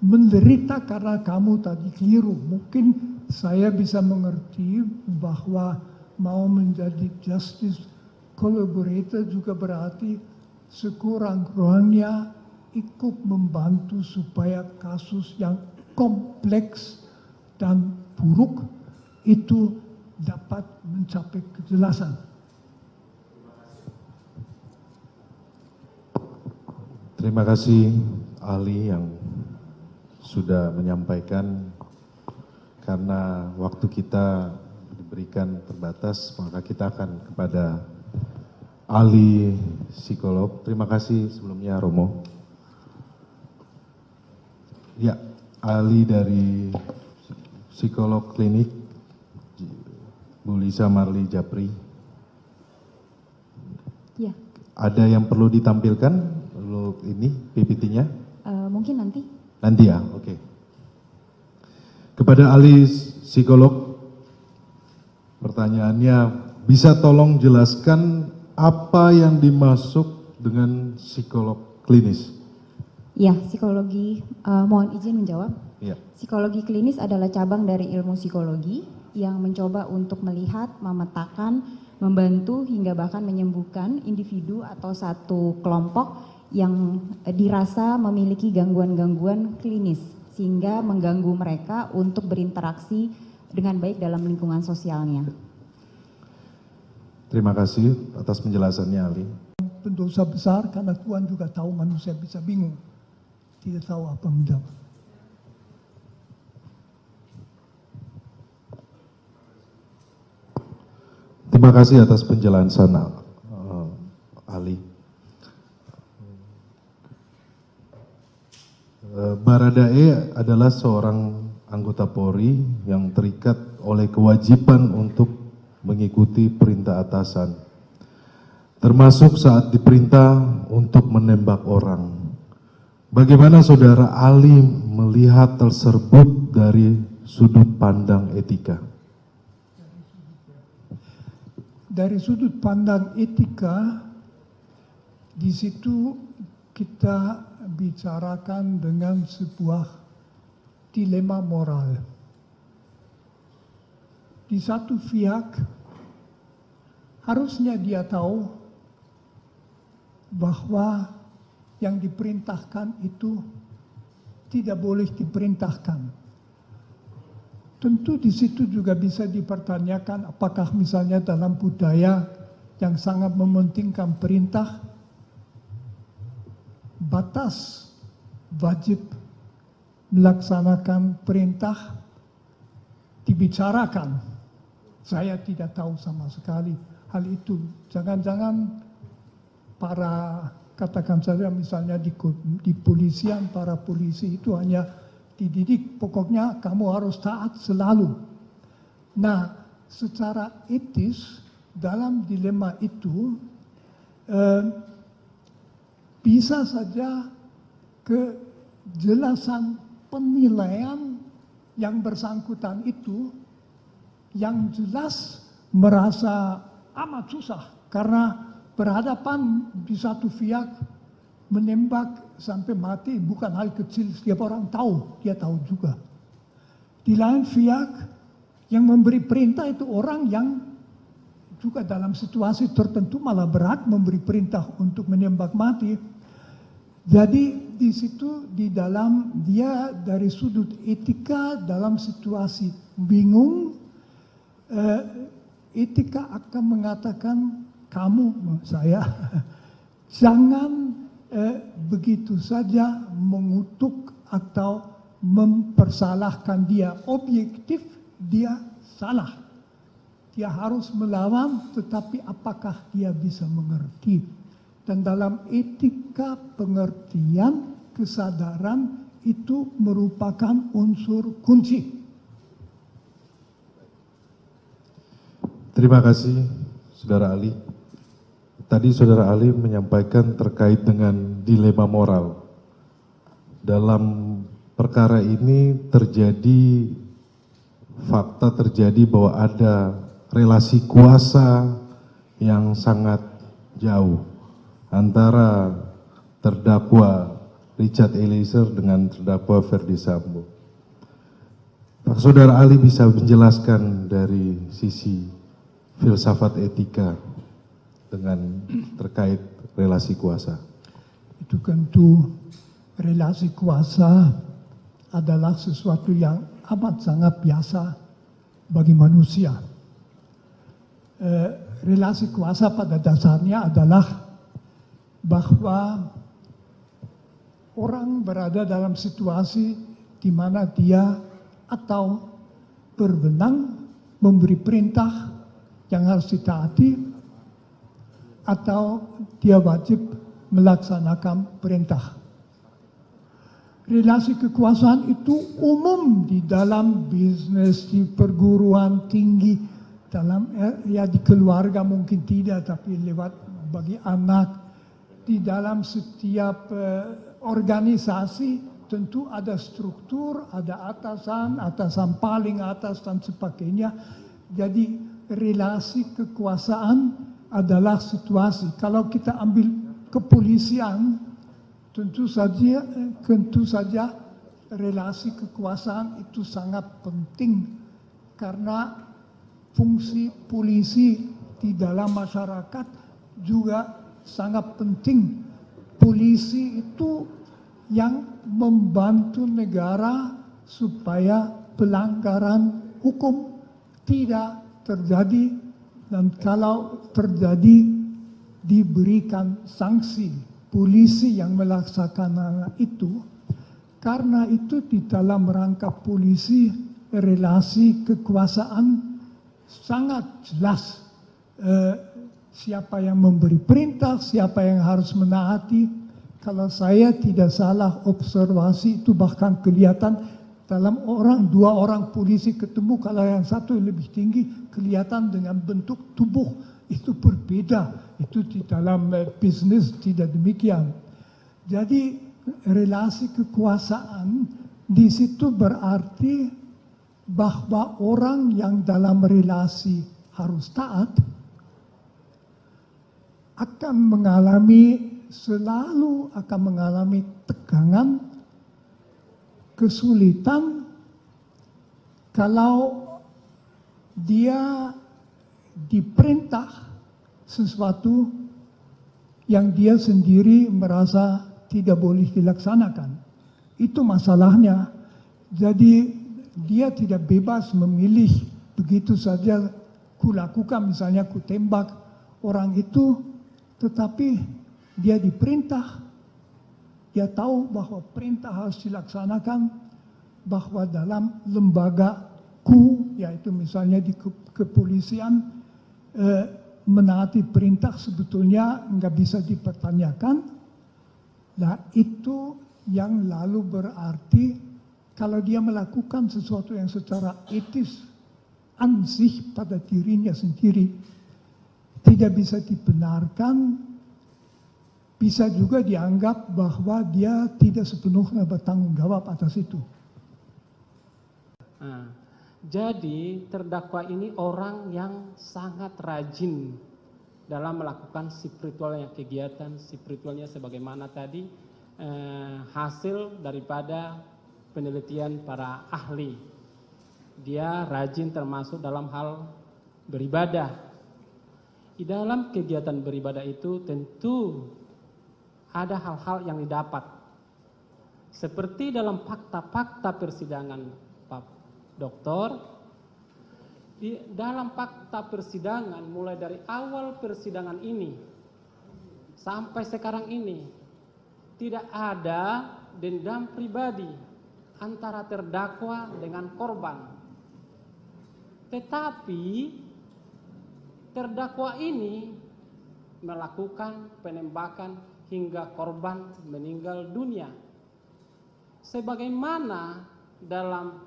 Speaker 7: menderita karena kamu tadi keliru. Mungkin saya bisa mengerti bahwa mau menjadi justice collaborator juga berarti sekurang-kurangnya ikut membantu supaya kasus yang kompleks dan buruk itu dapat mencapai kejelasan.
Speaker 9: Terima kasih ahli yang sudah menyampaikan. Karena waktu kita diberikan terbatas, maka kita akan kepada ahli psikolog. Terima kasih sebelumnya Romo. Ya, ahli dari psikolog klinik Bu Lisa Marli Japri.
Speaker 10: Ya.
Speaker 9: Ada yang perlu ditampilkan untuk ini PPT-nya?
Speaker 10: Mungkin nanti.
Speaker 9: Nanti ya, oke. Kepada ahli psikolog, pertanyaannya, bisa tolong jelaskan apa yang dimaksud dengan psikolog klinis?
Speaker 10: Ya, psikologi, mohon izin menjawab.
Speaker 9: Ya.
Speaker 10: Psikologi klinis adalah cabang dari ilmu psikologi yang mencoba untuk melihat, memetakan, membantu hingga bahkan menyembuhkan individu atau satu kelompok yang dirasa memiliki gangguan-gangguan klinis sehingga mengganggu mereka untuk berinteraksi dengan baik dalam lingkungan sosialnya.
Speaker 9: Terima kasih atas penjelasannya ahli.
Speaker 7: Pendosa besar karena Tuhan juga tahu manusia bisa bingung, tidak tahu apa menjawab.
Speaker 9: Terima kasih atas penjelasan Ali. Baradae adalah seorang anggota Polri yang terikat oleh kewajiban untuk mengikuti perintah atasan, termasuk saat diperintah untuk menembak orang. Bagaimana saudara Ali melihat tersebut dari sudut pandang etika?
Speaker 7: Dari sudut pandang etika, di situ kita bicarakan dengan sebuah dilema moral. Di satu pihak, harusnya dia tahu bahwa yang diperintahkan itu tidak boleh diperintahkan. Tentu di situ juga bisa dipertanyakan apakah misalnya dalam budaya yang sangat mementingkan perintah, batas wajib melaksanakan perintah dibicarakan. Saya tidak tahu sama sekali hal itu. Jangan-jangan para, katakan saja misalnya di polisian, para polisi itu hanya dididik, pokoknya kamu harus taat selalu. Nah, secara etis dalam dilema itu bisa saja kejelasan penilaian yang bersangkutan itu yang jelas merasa amat susah karena berhadapan di satu pihak menembak sampai mati bukan hal kecil, setiap orang tahu, dia tahu juga. Di lain pihak yang memberi perintah itu orang yang juga dalam situasi tertentu malah berat memberi perintah untuk menembak mati. Jadi di situ di dalam dia dari sudut etika dalam situasi bingung, etika akan mengatakan kamu, saya, jangan begitu saja mengutuk atau mempersalahkan dia. Objektif dia salah. Dia harus melawan, tetapi apakah dia bisa mengerti? Dan dalam etika pengertian, kesadaran itu merupakan unsur kunci.
Speaker 9: Terima kasih, Saudara Ali. Tadi Saudara Ali menyampaikan terkait dengan dilema moral. Dalam perkara ini fakta terjadi bahwa ada relasi kuasa yang sangat jauh antara terdakwa Richard Eliezer dengan terdakwa Ferdy Sambo. Pak Saudara Ali bisa menjelaskan dari sisi filsafat etika dengan terkait relasi kuasa?
Speaker 7: Itu tentu relasi kuasa adalah sesuatu yang amat sangat biasa bagi manusia. Relasi kuasa pada dasarnya adalah bahwa orang berada dalam situasi di mana dia atau berwenang memberi perintah yang harus ditaati atau dia wajib melaksanakan perintah. Relasi kekuasaan itu umum di dalam bisnis, di perguruan tinggi, dalam di keluarga mungkin tidak, tapi lewat bagi anak, di dalam setiap organisasi tentu ada struktur, ada atasan paling atas dan sebagainya. Jadi relasi kekuasaan adalah situasi. Kalau kita ambil kepolisian, tentu saja relasi kekuasaan itu sangat penting karena fungsi polisi di dalam masyarakat juga sangat penting. Polisi itu yang membantu negara supaya pelanggaran hukum tidak terjadi, dan kalau terjadi diberikan sanksi. Polisi yang melaksanakan itu. Karena itu di dalam rangka polisi relasi kekuasaan sangat jelas siapa yang memberi perintah, siapa yang harus menaati. Kalau saya tidak salah observasi itu bahkan kelihatan dalam dua orang polisi ketemu, kalau yang satu lebih tinggi kelihatan dengan bentuk tubuh itu berbeda. Itu di dalam bisnis tidak demikian. Jadi relasi kekuasaan di situ berarti bahwa orang yang dalam relasi harus taat selalu akan mengalami tegangan, kesulitan kalau dia diperintah sesuatu yang dia sendiri merasa tidak boleh dilaksanakan. Itu masalahnya. Jadi dia tidak bebas memilih begitu saja kulakukan, misalnya ku tembak orang itu, tetapi dia diperintah, dia tahu bahwa perintah harus dilaksanakan, bahwa dalam lembagaku, yaitu misalnya di kepolisian, menaati perintah sebetulnya nggak bisa dipertanyakan. Nah itu yang lalu berarti kalau dia melakukan sesuatu yang secara etis ansih pada dirinya sendiri tidak bisa dibenarkan, bisa juga dianggap bahwa dia tidak sepenuhnya bertanggung jawab atas itu.
Speaker 11: Nah, jadi terdakwa ini orang yang sangat rajin dalam melakukan spiritualnya, kegiatan spiritualnya sebagaimana tadi hasil daripada penelitian para ahli. Dia rajin termasuk dalam hal beribadah. Di dalam kegiatan beribadah itu tentu ada hal-hal yang didapat. Seperti dalam fakta-fakta persidangan Pak Doktor, di dalam fakta persidangan mulai dari awal persidangan ini sampai sekarang ini tidak ada dendam pribadi antara terdakwa dengan korban. Tetapi terdakwa ini melakukan penembakan hingga korban meninggal dunia. Sebagaimana dalam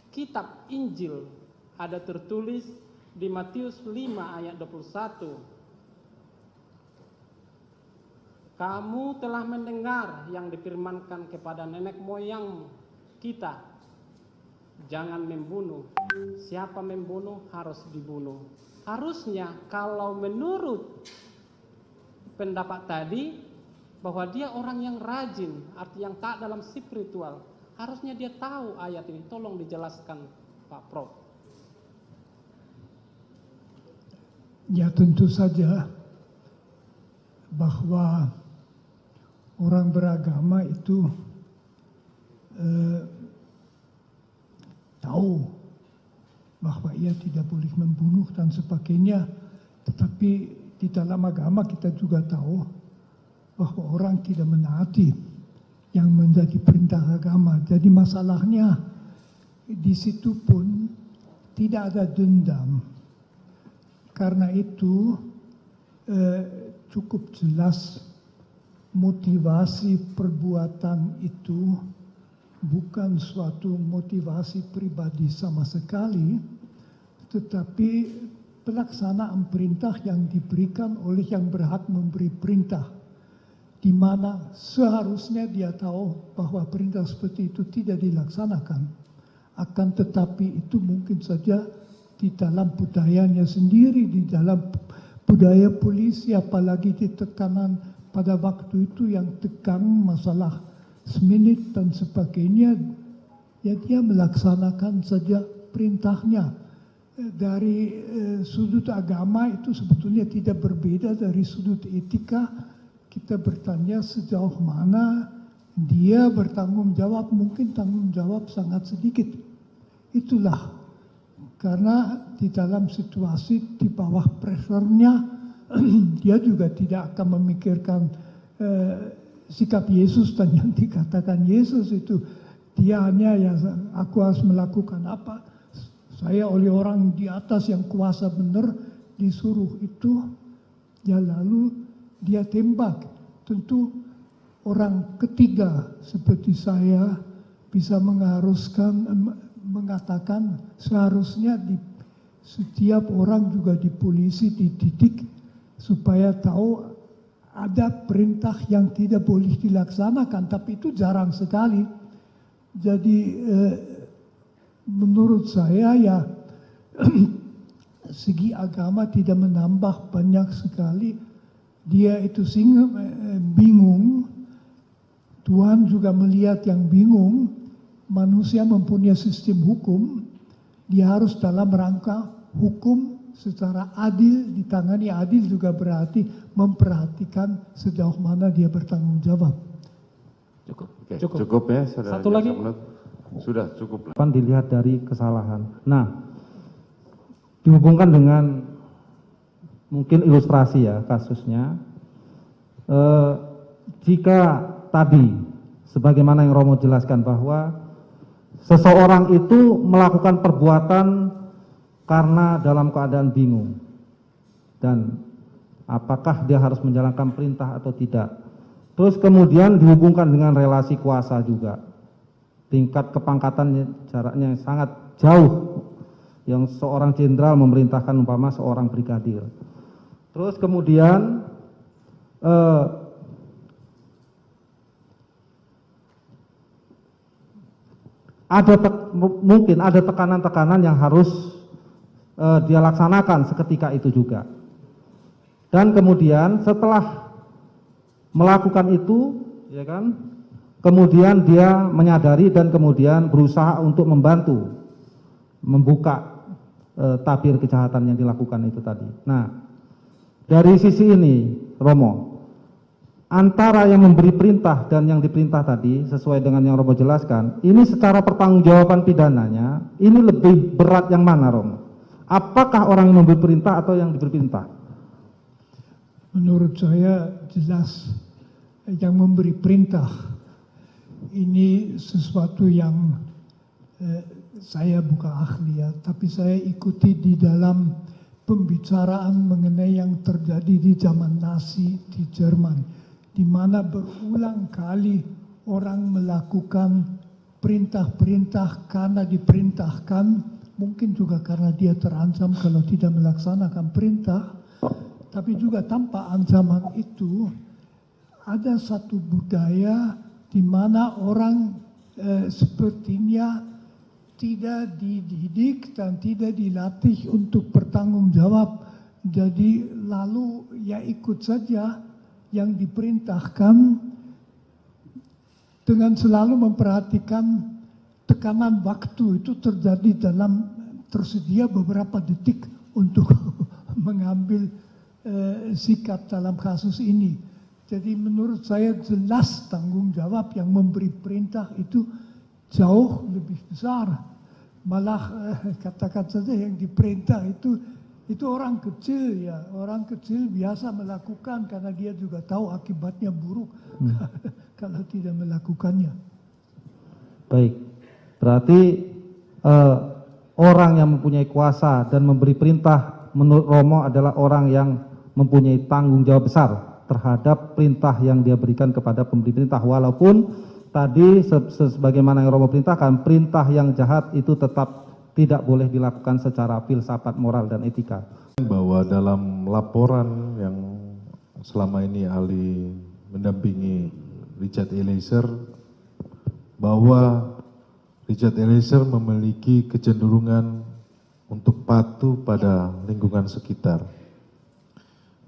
Speaker 11: kitab Injil ada tertulis di Matius 5 ayat 21. Kamu telah mendengar yang difirmankan kepada nenek moyang kita, jangan membunuh. Siapa membunuh harus dibunuh. Harusnya kalau menurut pendapat tadi bahwa dia orang yang rajin, arti yang taat dalam spiritual, harusnya dia tahu ayat ini. Tolong dijelaskan Pak Prof.
Speaker 7: Ya tentu saja bahwa orang beragama itu tahu bahwa ia tidak boleh membunuh dan sebagainya. Tetapi di dalam agama kita juga tahu bahwa orang tidak menaati yang menjadi perintah agama. Jadi masalahnya di situ pun tidak ada dendam. Karena itu cukup jelas motivasi perbuatan itu bukan suatu motivasi pribadi sama sekali, tetapi pelaksanaan perintah yang diberikan oleh yang berhak memberi perintah, di mana seharusnya dia tahu bahwa perintah seperti itu tidak dilaksanakan. Akan tetapi itu mungkin saja di dalam budayanya sendiri, di dalam budaya polisi, apalagi di tekanan pada waktu itu yang tegang masalah seminit dan sebagainya, ya dia melaksanakan saja perintahnya. Dari sudut agama itu sebetulnya tidak berbeda dari sudut etika. Kita bertanya sejauh mana dia bertanggung jawab, mungkin tanggung jawab sangat sedikit. Itulah karena di dalam situasi di bawah pressure-nya dia juga tidak akan memikirkan sikap Yesus dan yang dikatakan Yesus itu. Dia hanya ya aku harus melakukan apa, saya oleh orang di atas yang kuasa benar, disuruh itu, ya lalu dia tembak. Tentu orang ketiga seperti saya bisa mengatakan seharusnya setiap orang juga di polisi dididik supaya tahu ada perintah yang tidak boleh dilaksanakan, tapi itu jarang sekali. Jadi menurut saya ya segi agama tidak menambah banyak sekali. Dia itu bingung, Tuhan juga melihat yang bingung. Manusia mempunyai sistem hukum, dia harus dalam rangka hukum secara adil, ditangani adil juga berarti memperhatikan sejauh mana dia bertanggung jawab.
Speaker 5: Cukup ya, saudara.
Speaker 14: Satu lagi.
Speaker 5: Sudah cukup.
Speaker 12: Kan dilihat dari kesalahan. Nah, dihubungkan dengan mungkin ilustrasi ya kasusnya. Jika tadi, sebagaimana yang Romo jelaskan bahwa seseorang itu melakukan perbuatan karena dalam keadaan bingung. Dan apakah dia harus menjalankan perintah atau tidak. Terus kemudian dihubungkan dengan relasi kuasa juga. Tingkat kepangkatan jaraknya sangat jauh. Yang seorang jenderal memerintahkan umpama seorang brigadir. Terus kemudian mungkin ada tekanan-tekanan yang harus dia laksanakan seketika itu juga. Dan kemudian setelah melakukan itu, ya kan, kemudian dia menyadari dan kemudian berusaha untuk membuka tabir kejahatan yang dilakukan itu tadi. Nah, dari sisi ini, Romo, antara yang memberi perintah dan yang diperintah tadi, sesuai dengan yang Romo jelaskan, ini secara pertanggungjawaban pidananya, ini lebih berat yang mana, Romo? Apakah orang yang memberi perintah atau yang diberi perintah?
Speaker 7: Menurut saya jelas yang memberi perintah. Ini sesuatu yang saya bukan ahli ya, tapi saya ikuti di dalam pembicaraan mengenai yang terjadi di zaman Nazi di Jerman, di mana berulang kali orang melakukan perintah-perintah karena diperintahkan, mungkin juga karena dia terancam kalau tidak melaksanakan perintah, tapi juga tanpa ancaman itu ada satu budaya di mana orang sepertinya tidak dididik dan tidak dilatih untuk bertanggung jawab. Jadi lalu ya ikut saja yang diperintahkan dengan selalu memperhatikan tekanan waktu itu terjadi dalam tersedia beberapa detik untuk mengambil sikap dalam kasus ini. Jadi menurut saya jelas tanggung jawab yang memberi perintah itu jauh lebih besar. Malah katakan saja yang diperintah itu orang kecil ya, orang kecil biasa melakukan karena dia juga tahu akibatnya buruk kalau tidak melakukannya.
Speaker 12: Baik, berarti orang yang mempunyai kuasa dan memberi perintah menurut Romo adalah orang yang mempunyai tanggung jawab besar terhadap perintah yang dia berikan kepada pemberi perintah, walaupun tadi sebagaimana yang Romo perintahkan, perintah yang jahat itu tetap tidak boleh dilakukan secara filsafat moral dan etika.
Speaker 9: Bahwa dalam laporan yang selama ini ahli mendampingi Richard Eliezer, bahwa Richard Eliezer memiliki kecenderungan untuk patuh pada lingkungan sekitar.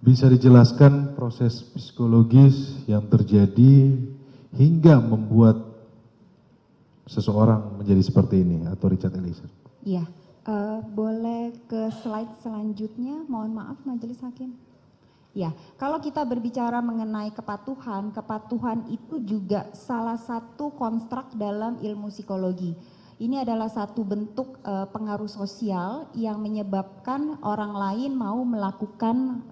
Speaker 9: Bisa dijelaskan proses psikologis yang terjadi hingga membuat seseorang menjadi seperti ini atau Richard Eliezer?
Speaker 10: Iya, boleh ke slide selanjutnya, mohon maaf Majelis Hakim. Ya, kalau kita berbicara mengenai kepatuhan, kepatuhan itu juga salah satu konstruk dalam ilmu psikologi. Ini adalah satu bentuk pengaruh sosial yang menyebabkan orang lain mau melakukan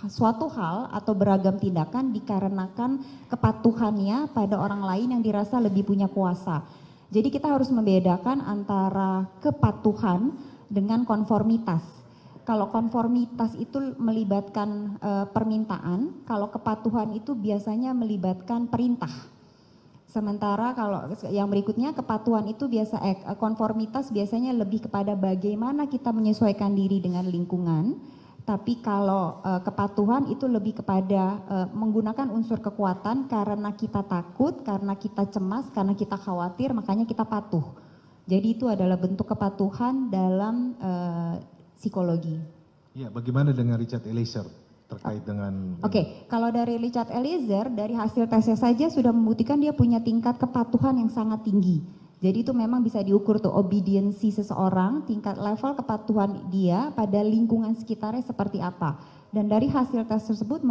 Speaker 10: suatu hal atau beragam tindakan dikarenakan kepatuhannya pada orang lain yang dirasa lebih punya kuasa. Jadi kita harus membedakan antara kepatuhan dengan konformitas. kalau konformitas itu melibatkan permintaan, kalau kepatuhan itu biasanya melibatkan perintah. Sementara kalau yang berikutnya kepatuhan itu konformitas biasanya lebih kepada bagaimana kita menyesuaikan diri dengan lingkungan. Tapi kalau kepatuhan itu lebih kepada menggunakan unsur kekuatan karena kita takut, karena kita cemas, karena kita khawatir, makanya kita patuh. Jadi itu adalah bentuk kepatuhan dalam psikologi.
Speaker 9: Ya, bagaimana dengan Richard Eliezer terkait dengan...
Speaker 10: Oke, kalau dari Richard Eliezer, dari hasil tesnya saja sudah membuktikan dia punya tingkat kepatuhan yang sangat tinggi. Jadi itu memang bisa diukur tuh obediensi seseorang, tingkat level kepatuhan dia pada lingkungan sekitarnya seperti apa. Dan dari hasil tes tersebut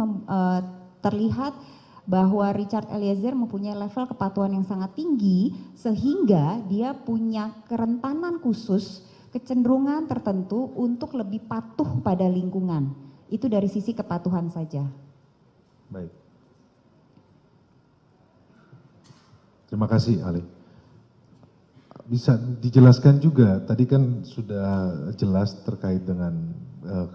Speaker 10: terlihat bahwa Richard Eliezer mempunyai level kepatuhan yang sangat tinggi sehingga dia punya kerentanan khusus, kecenderungan tertentu untuk lebih patuh pada lingkungan. Itu dari sisi kepatuhan saja.
Speaker 9: Baik. Terima kasih, Ali. Bisa dijelaskan juga, tadi kan sudah jelas terkait dengan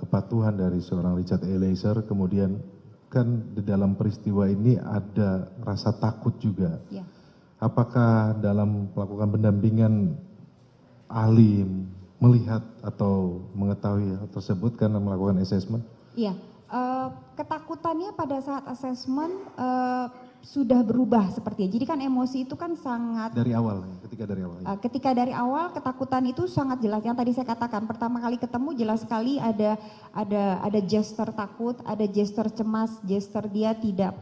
Speaker 9: kepatuhan dari seorang Richard Eliezer, kemudian kan di dalam peristiwa ini ada rasa takut juga.
Speaker 10: Ya.
Speaker 9: Apakah dalam melakukan pendampingan ahli melihat atau mengetahui hal tersebut karena melakukan assessment?
Speaker 10: Iya, ketakutannya pada saat asesmen sudah berubah sepertinya. Jadi kan emosi itu kan sangat
Speaker 9: dari awal, ketika dari awal.
Speaker 10: Ketika dari awal ketakutan itu sangat jelas. Yang tadi saya katakan pertama kali ketemu jelas sekali ada gesture takut, ada gesture cemas, gesture dia tidak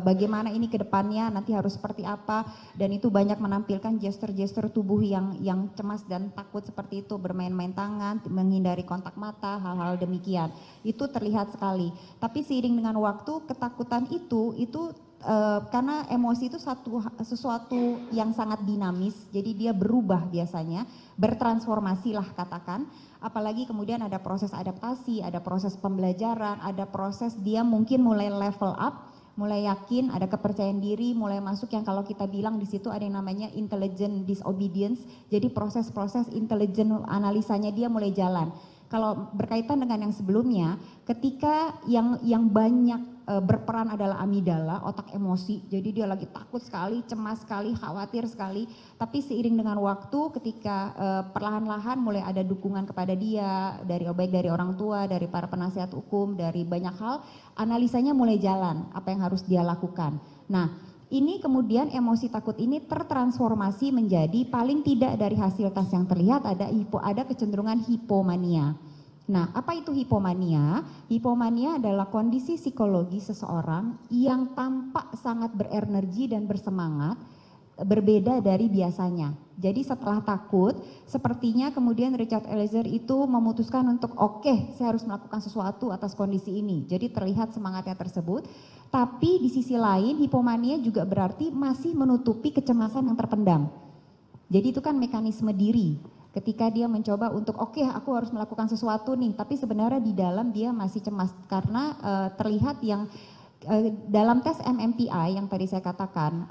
Speaker 10: bagaimana ini ke depannya nanti harus seperti apa, dan itu banyak menampilkan gesture-gesture tubuh yang cemas dan takut seperti itu, bermain-main tangan, menghindari kontak mata, hal-hal demikian. Itu terlihat sekali. Tapi seiring dengan waktu ketakutan itu karena emosi itu sesuatu yang sangat dinamis, jadi dia berubah biasanya, bertransformasi lah katakan, apalagi kemudian ada proses adaptasi, ada proses pembelajaran, ada proses dia mungkin mulai level up, mulai yakin, ada kepercayaan diri, mulai masuk yang kalau kita bilang di situ ada yang namanya intelligent disobedience, jadi proses-proses intelligent analisanya dia mulai jalan. Kalau berkaitan dengan yang sebelumnya, ketika yang banyak berperan adalah amigdala, otak emosi, jadi dia lagi takut sekali, cemas sekali, khawatir sekali, tapi seiring dengan waktu ketika perlahan-lahan mulai ada dukungan kepada dia, baik dari orang tua, dari para penasihat hukum, dari banyak hal, analisanya mulai jalan, apa yang harus dia lakukan. Nah, ini kemudian emosi takut ini tertransformasi menjadi paling tidak dari hasil tes yang terlihat ada kecenderungan hipomania. Nah, apa itu hipomania? Hipomania adalah kondisi psikologi seseorang yang tampak sangat berenergi dan bersemangat, berbeda dari biasanya. Jadi setelah takut, sepertinya kemudian Richard Eliezer itu memutuskan untuk oke, saya harus melakukan sesuatu atas kondisi ini. Jadi terlihat semangatnya tersebut. Tapi di sisi lain hipomania juga berarti masih menutupi kecemasan yang terpendam. Jadi itu kan mekanisme diri. Ketika dia mencoba untuk oke, aku harus melakukan sesuatu nih, tapi sebenarnya di dalam dia masih cemas karena terlihat yang dalam tes MMPI yang tadi saya katakan,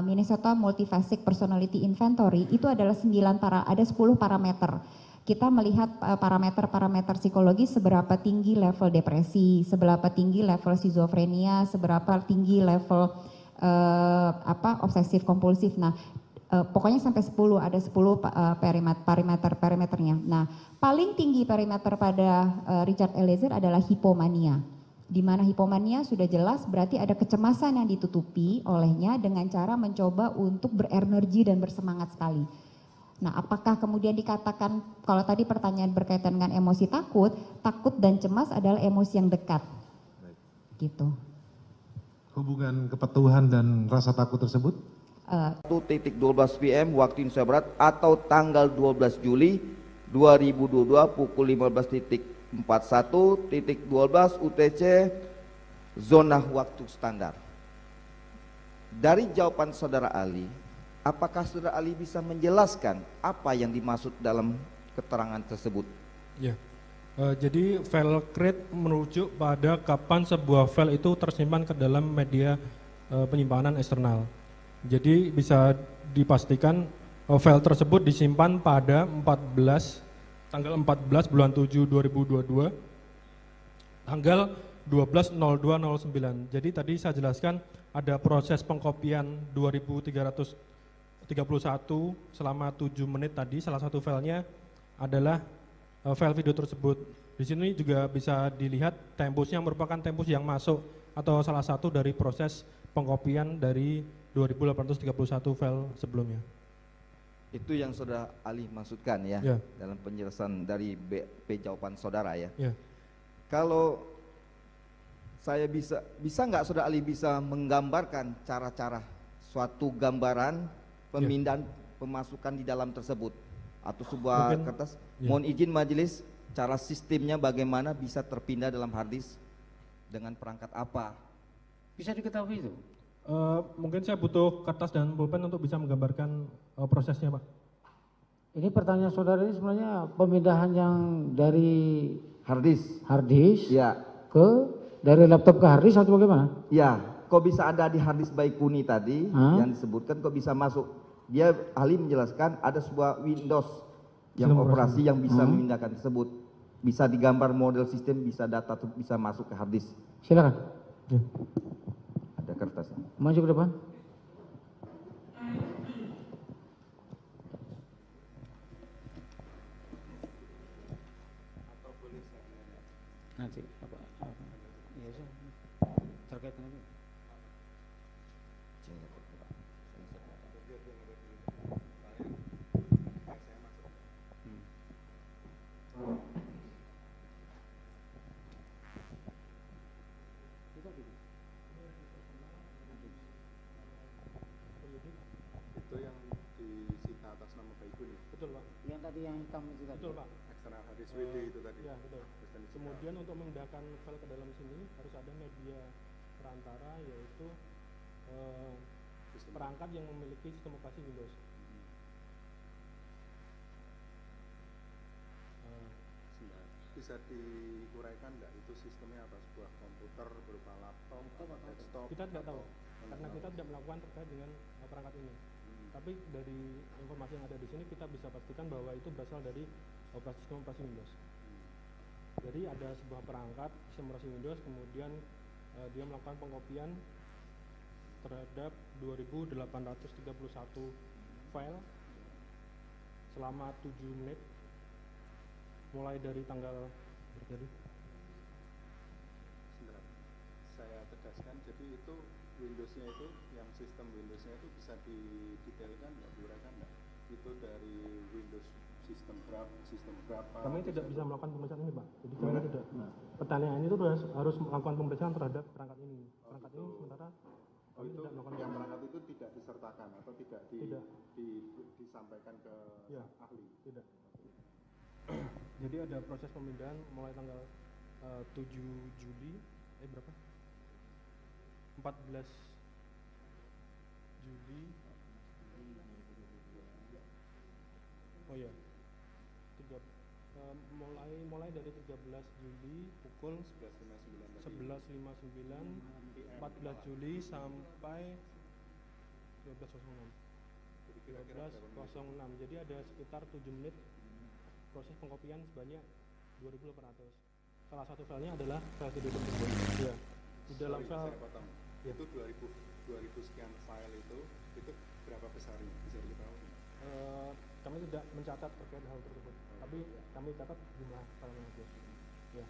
Speaker 10: Minnesota Multifaceted Personality Inventory, itu adalah 10 parameter. Kita melihat parameter-parameter psikologi, seberapa tinggi level depresi, seberapa tinggi level skizofrenia, seberapa tinggi level obsesif kompulsif. Nah, pokoknya sampai 10, ada 10 parameternya. Nah, paling tinggi parameter pada Richard Eliezer adalah hipomania. Di mana hipomania sudah jelas berarti ada kecemasan yang ditutupi olehnya dengan cara mencoba untuk berenergi dan bersemangat sekali. Nah, apakah kemudian dikatakan, kalau tadi pertanyaan berkaitan dengan emosi takut dan cemas adalah emosi yang dekat. Gitu.
Speaker 9: Hubungan kepatuhan dan rasa takut tersebut?
Speaker 13: 1:12 PM waktu Indonesia Barat atau tanggal 12 Juli 2022 pukul 15.41.12 UTC zona waktu standar. Dari jawaban saudara Ali, apakah saudara Ali bisa menjelaskan apa yang dimaksud dalam keterangan tersebut?
Speaker 14: Ya, jadi file create merujuk pada kapan sebuah file itu tersimpan ke dalam media penyimpanan eksternal. Jadi bisa dipastikan file tersebut disimpan pada 14 tanggal 14 bulan 7 2022, tanggal 12.02.09. Jadi tadi saya jelaskan ada proses pengkopian 2331 selama 7 menit tadi. Salah satu filenya adalah file video tersebut. Di sini juga bisa dilihat tempusnya merupakan tempus yang masuk atau salah satu dari proses pengkopian dari 2831 file sebelumnya.
Speaker 13: Itu yang saudara Ali maksudkan ya,
Speaker 14: Ya.
Speaker 13: dalam penjelasan dari BP jawaban saudara ya.
Speaker 14: Ya.
Speaker 13: Kalau saya bisa nggak saudara Ali bisa menggambarkan cara-cara suatu gambaran pemindahan pemasukan di dalam tersebut atau sebuah
Speaker 14: Mungkin,
Speaker 13: kertas?
Speaker 14: ya.
Speaker 13: Mohon izin majelis, cara sistemnya bagaimana bisa terpindah dalam hard disk dengan perangkat apa?
Speaker 15: Bisa diketahui itu?
Speaker 14: Mungkin saya butuh kertas dan pulpen untuk bisa menggambarkan prosesnya, Pak.
Speaker 15: Ini pertanyaan saudara ini sebenarnya pemindahan yang dari
Speaker 13: hard disk
Speaker 15: ya ke dari laptop ke hard disk atau bagaimana?
Speaker 13: Ya, kok bisa ada di hard disk Baikuni tadi yang disebutkan kok bisa masuk? Dia ahli menjelaskan ada sebuah Windows yang operasi yang bisa memindahkan tersebut. Bisa digambar model sistem, bisa data bisa masuk ke hard disk.
Speaker 15: Silakan.
Speaker 14: Ya.
Speaker 13: Ada kertasnya.
Speaker 15: Maju ke depan. Nanti apa? Iya sih. Terkait dengan itu.
Speaker 8: Itu yang disita atas nama Baikuni.
Speaker 14: Betul, Pak.
Speaker 15: Yang tadi yang hitam itu tadi.
Speaker 14: Betul, Pak.
Speaker 8: Eksternal hard disk WD itu tadi.
Speaker 14: Ya, betul. Kemudian untuk memindahkan file ke dalam sini harus ada media perantara, yaitu perangkat yang memiliki sistem operasi Windows.
Speaker 8: Bisa diuraikan nggak itu sistemnya apa? Sebuah komputer berupa laptop atau desktop?
Speaker 14: Kita tidak tahu, karena kita tidak melakukan terkait dengan perangkat ini. Tapi dari informasi yang ada di sini kita bisa pastikan bahwa itu berasal dari sistem operasi Windows. Jadi ada sebuah perangkat sistem operasi Windows, kemudian dia melakukan pengkopian terhadap 2831 file selama 7 menit mulai dari tanggal berapa?
Speaker 8: Sebentar, saya tegaskan, jadi itu Windowsnya itu, yang sistem Windowsnya itu bisa didetailkan nggak, diuraikan nggak? Itu dari Windows sistem berapa?
Speaker 14: Kami tidak bisa melakukan pemeriksaan ini, Pak. Jadi kami tidak. Pertanyaan itu harus melakukan pemeriksaan terhadap perangkat ini. Perangkat ini sementara kami
Speaker 8: itu
Speaker 14: tidak melakukan.
Speaker 8: yang perangkat itu tidak disertakan atau tidak, disampaikan ke
Speaker 14: Ya,
Speaker 8: ahli?
Speaker 14: Tidak. Jadi ada proses pemindahan mulai tanggal 7 Juli, berapa? 14 Juli. Oh ya. Mulai dari 13 Juli pukul 11.59, 14 Juli sampai 12.06. 12.06. Jadi ada sekitar 7 menit proses pengkopian sebanyak 2.800. Salah satu filenya adalah file video tersebut. Ya. Di dalam file
Speaker 8: ya. Itu 2000 sekian file itu berapa besarnya? Bisa diketahui?
Speaker 14: Kami tidak mencatat terkait hal tersebut, tapi kami catat jumlah filenya saja. Ya.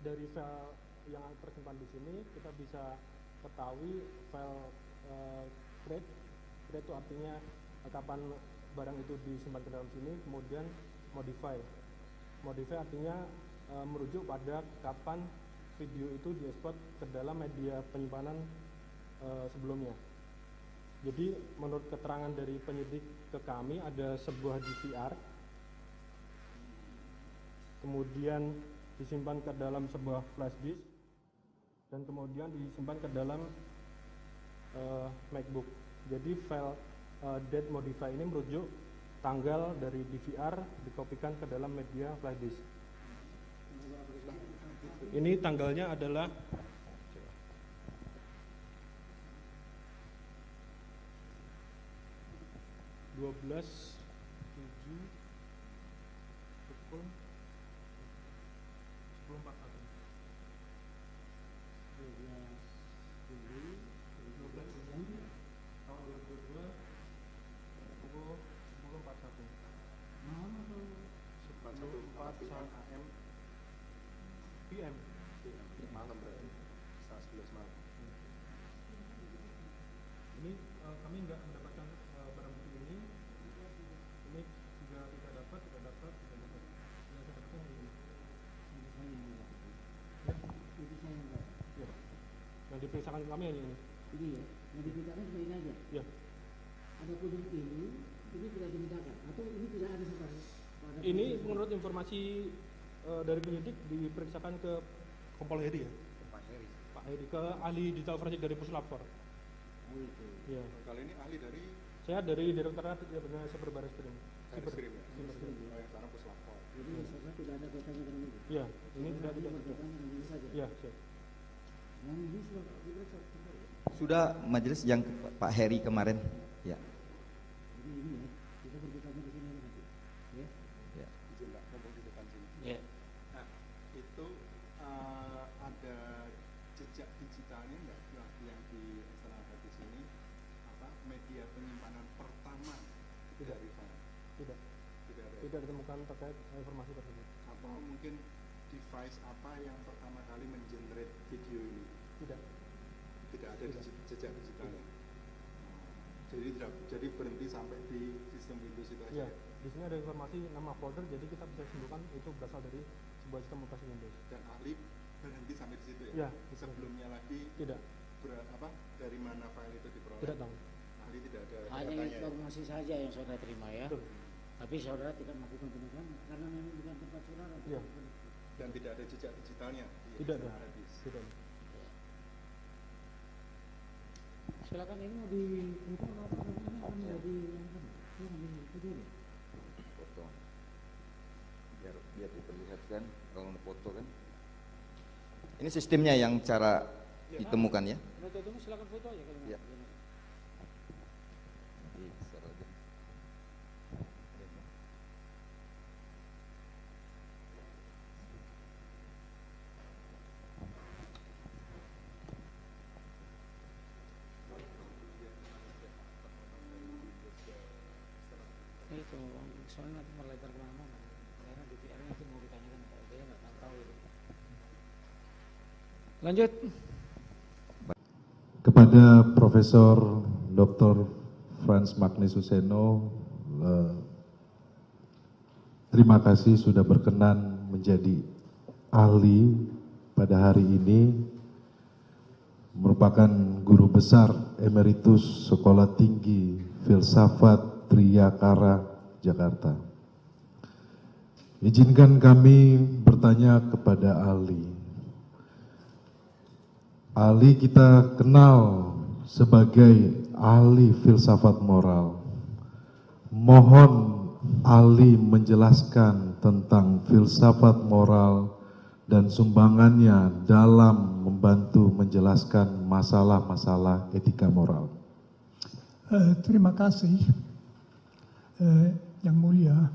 Speaker 14: Dari file yang tersimpan di sini kita bisa ketahui file create itu artinya kapan barang itu disimpan ke dalam sini, kemudian modify artinya merujuk pada kapan video itu diekspor ke dalam media penyimpanan sebelumnya. Jadi menurut keterangan dari penyidik ke kami ada sebuah DVR, kemudian disimpan ke dalam sebuah flash disk, dan kemudian disimpan ke dalam MacBook. Jadi file date modify ini merujuk tanggal dari DVR dikopikan ke dalam media flash disk. Ini tanggalnya adalah 12/7/2022.
Speaker 8: 11 malam.
Speaker 14: Ini kami nggak mendapatkan barang bukti ini juga tidak dapat. Yang saya dapatkan ini. Ya. Yang diperiksakan kami hanya ini.
Speaker 15: Ini ya, yang dimintakan cuma ini aja.
Speaker 14: Ya.
Speaker 15: Adapun ini tidak dimintakan atau ini tidak ada sama.
Speaker 14: Ini menurut informasi dari penyidik diperiksakan ke Kompol Heri ya. Pak Heri ke ahli digital forensik dari Puslapfor.
Speaker 15: Oh itu.
Speaker 14: Ya.
Speaker 8: Kali ini ahli dari
Speaker 14: Saya dari Direktorat Cyber Barreskrim.
Speaker 8: Barreskrim ya. Oh, yang sekarang Puslapfor.
Speaker 15: Jadi saya tidak ada kaitannya dengan itu.
Speaker 14: Ya, ini tidak ada
Speaker 15: kaitannya dengan ini saja.
Speaker 14: Ya, siap.
Speaker 15: Yang ini
Speaker 13: Sudah majelis yang Pak Heri kemarin. Ya.
Speaker 15: Jadi ini ya, kita berbicara di sini nanti. Ya.
Speaker 13: Ya.
Speaker 8: Izin Pak, ngomong di depan sini.
Speaker 15: Ya.
Speaker 8: Nah, itu ada jejak digitalnya nggak yang diserahkan di sini? Apa media penyimpanan pertama dari file?
Speaker 14: Tidak.
Speaker 8: Tidak ada.
Speaker 14: Tidak ditemukan terkait informasi tersebut.
Speaker 8: Apa mungkin device apa yang pertama kali mengenerate video ini?
Speaker 14: Tidak.
Speaker 8: Tidak ada jejak digitalnya. Jadi berhenti sampai di sistem Windows itu aja.
Speaker 14: Ya, di sini ada informasi nama folder, jadi kita bisa simpulkan itu berasal dari sebuah sistem operasi Windows.
Speaker 8: Dan ahli berhenti sampai di situ ya?
Speaker 14: Ya.
Speaker 8: Sebelumnya lagi
Speaker 14: tidak.
Speaker 8: Dari mana file itu diperoleh?
Speaker 14: Tidak tahu.
Speaker 8: Ahli tidak ada.
Speaker 15: Hanya informasi saja yang saudara terima ya.
Speaker 14: Betul.
Speaker 15: Tapi saudara tidak melakukan penegakan karena memang bukan tempat saudara.
Speaker 14: Ya.
Speaker 8: Dan tidak ada jejak digitalnya?
Speaker 14: Tidak ada. Tidak.
Speaker 15: Silakan ini mau dibuka apa ini akan menjadi yang kan? Itu dulu.
Speaker 13: Foto. Biar diperlihatkan kalau foto kan. Ini sistemnya yang cara ditemukan ya.
Speaker 15: Foto itu silakan foto aja kalau
Speaker 13: Ya.
Speaker 15: Itu soalnya nanti melebar kemana-mana karena DPR nanti mau ditanyakan dia nggak tahu itu. Lanjut.
Speaker 9: Kepada Profesor Dr. Frans Magni Suseno, terima kasih sudah berkenan menjadi ahli pada hari ini, merupakan guru besar emeritus Sekolah Tinggi Filsafat Triyakara, Jakarta. Izinkan kami bertanya kepada ahli. Ahli kita kenal sebagai ahli filsafat moral. Mohon ahli menjelaskan tentang filsafat moral dan sumbangannya dalam membantu menjelaskan masalah-masalah etika moral.
Speaker 7: Terima kasih. Yang mulia,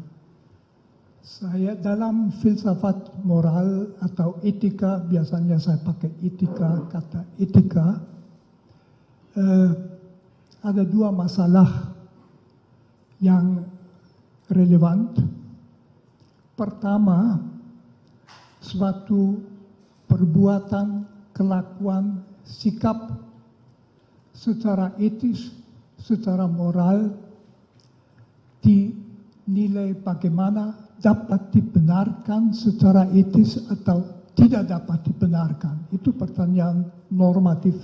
Speaker 7: saya dalam filsafat moral atau etika, biasanya saya pakai etika, kata etika, ada dua masalah yang relevan. Pertama, suatu perbuatan, kelakuan, sikap secara etis, secara moral, dinilai bagaimana dapat dibenarkan secara etis atau tidak dapat dibenarkan. Itu pertanyaan normatif.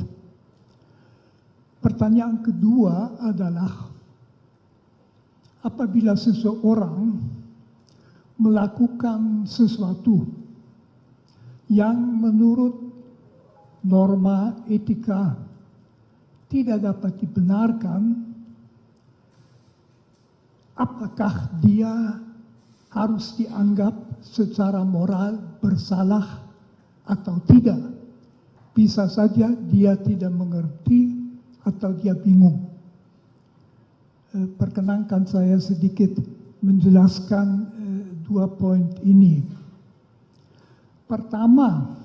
Speaker 7: Pertanyaan kedua adalah apabila seseorang melakukan sesuatu yang menurut norma etika tidak dapat dibenarkan, apakah dia harus dianggap secara moral bersalah atau tidak? Bisa saja dia tidak mengerti atau dia bingung. Perkenankan saya sedikit menjelaskan dua poin ini. Pertama,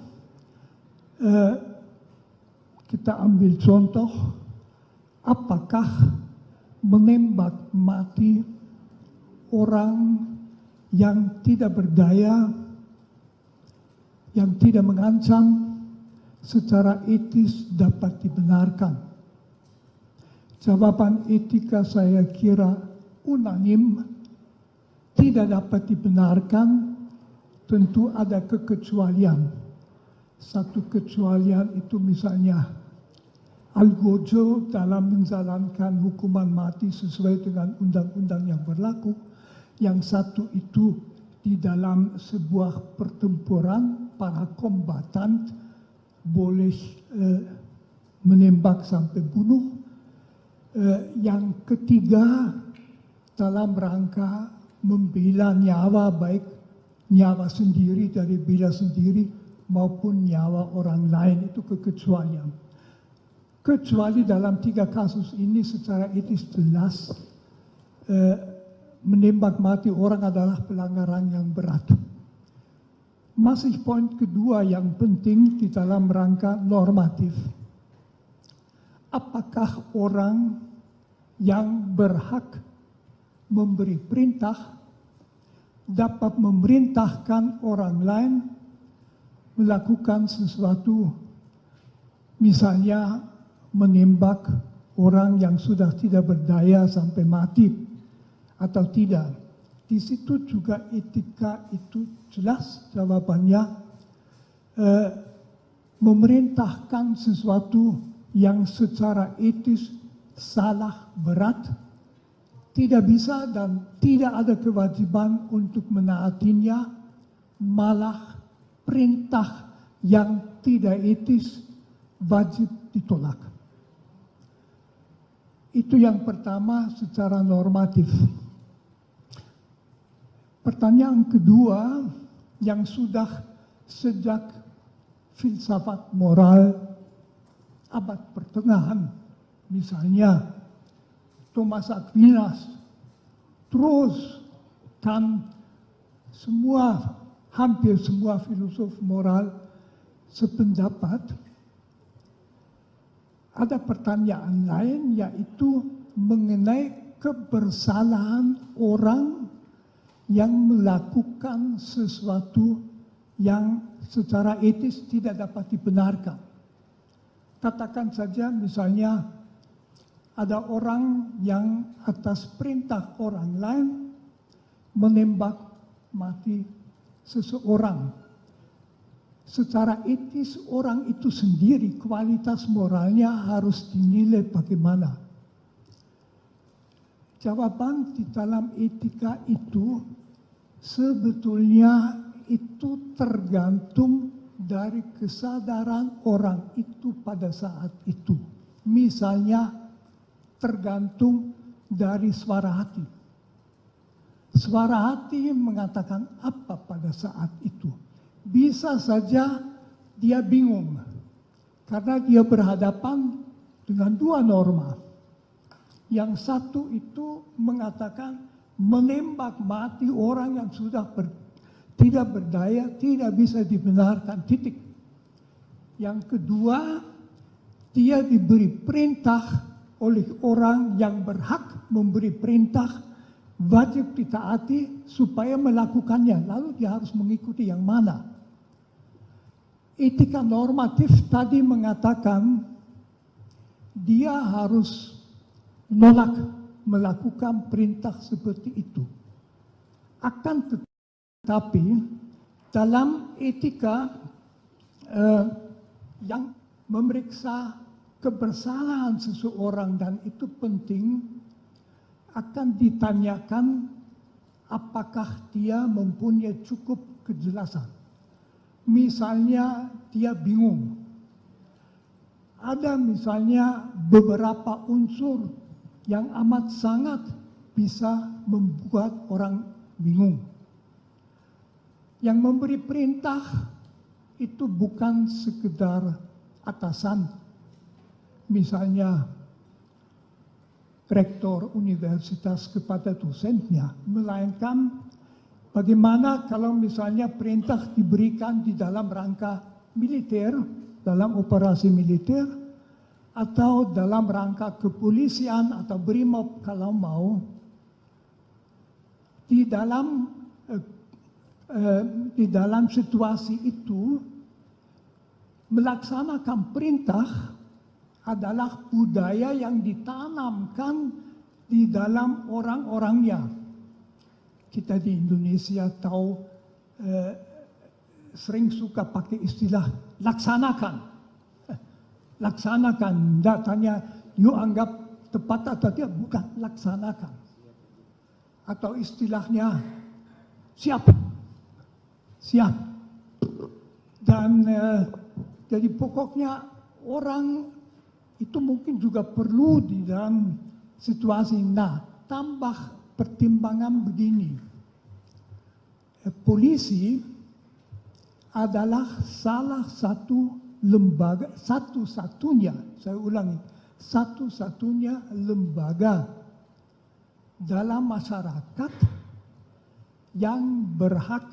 Speaker 7: kita ambil contoh, apakah menembak mati orang yang tidak berdaya, yang tidak mengancam, secara etis dapat dibenarkan? Jawaban etika saya kira unanim, tidak dapat dibenarkan, tentu ada kekecualian. Satu kecualian itu misalnya Algojo dalam menjalankan hukuman mati sesuai dengan undang-undang yang berlaku. Yang satu itu di dalam sebuah pertempuran para kombatan boleh menembak sampai bunuh. Yang ketiga dalam rangka membela nyawa, baik nyawa sendiri dari bela sendiri maupun nyawa orang lain, itu kekecualian. Kecuali dalam 3 kasus ini secara etis jelas menembak mati orang adalah pelanggaran yang berat. Masih poin kedua yang penting di dalam rangka normatif. Apakah orang yang berhak memberi perintah dapat memerintahkan orang lain melakukan sesuatu, misalnya menembak orang yang sudah tidak berdaya sampai mati atau tidak? Di situ juga etika itu jelas jawabannya, memerintahkan sesuatu yang secara etis salah berat, tidak bisa dan tidak ada kewajiban untuk menaatinya, malah perintah yang tidak etis wajib ditolak. Itu yang pertama secara normatif. Pertanyaan kedua yang sudah sejak filsafat moral abad pertengahan, misalnya Thomas Aquinas, terus dan hampir semua filosof moral sependapat, ada pertanyaan lain yaitu mengenai kebersalahan orang yang melakukan sesuatu yang secara etis tidak dapat dibenarkan. Katakan saja misalnya ada orang yang atas perintah orang lain menembak mati seseorang. Secara etis orang itu sendiri kualitas moralnya harus dinilai bagaimana. Jawaban di dalam etika itu sebetulnya itu tergantung dari kesadaran orang itu pada saat itu. Misalnya tergantung dari suara hati. Suara hati mengatakan apa pada saat itu? Bisa saja dia bingung karena dia berhadapan dengan 2 norma. Yang satu itu mengatakan menembak mati orang yang sudah tidak berdaya, tidak bisa dibenarkan, titik. Yang kedua, dia diberi perintah oleh orang yang berhak memberi perintah, wajib ditaati supaya melakukannya, lalu dia harus mengikuti yang mana. Etika normatif tadi mengatakan dia harus menolak melakukan perintah seperti itu. Akan tetapi dalam etika yang memeriksa kebersalahan seseorang, dan itu penting, akan ditanyakan apakah dia mempunyai cukup kejelasan. Misalnya dia bingung. Ada misalnya beberapa unsur yang amat sangat bisa membuat orang bingung. Yang memberi perintah itu bukan sekedar atasan. Misalnya rektor universitas kepada dosennya, melainkan bagaimana kalau misalnya perintah diberikan di dalam rangka militer, dalam operasi militer, atau dalam rangka kepolisian atau BRIMOB kalau mau, di dalam situasi itu melaksanakan perintah adalah budaya yang ditanamkan di dalam orang-orangnya. Kita di Indonesia tahu sering suka pakai istilah laksanakan. Laksanakan, tidak tanya you anggap tepat atau tidak, bukan, laksanakan. Atau istilahnya siap. Siap. Dan jadi pokoknya orang itu mungkin juga perlu di dalam situasi. Nah, tambah pertimbangan begini. Polisi adalah salah satu lembaga, satu-satunya, saya ulangi, satu-satunya lembaga dalam masyarakat yang berhak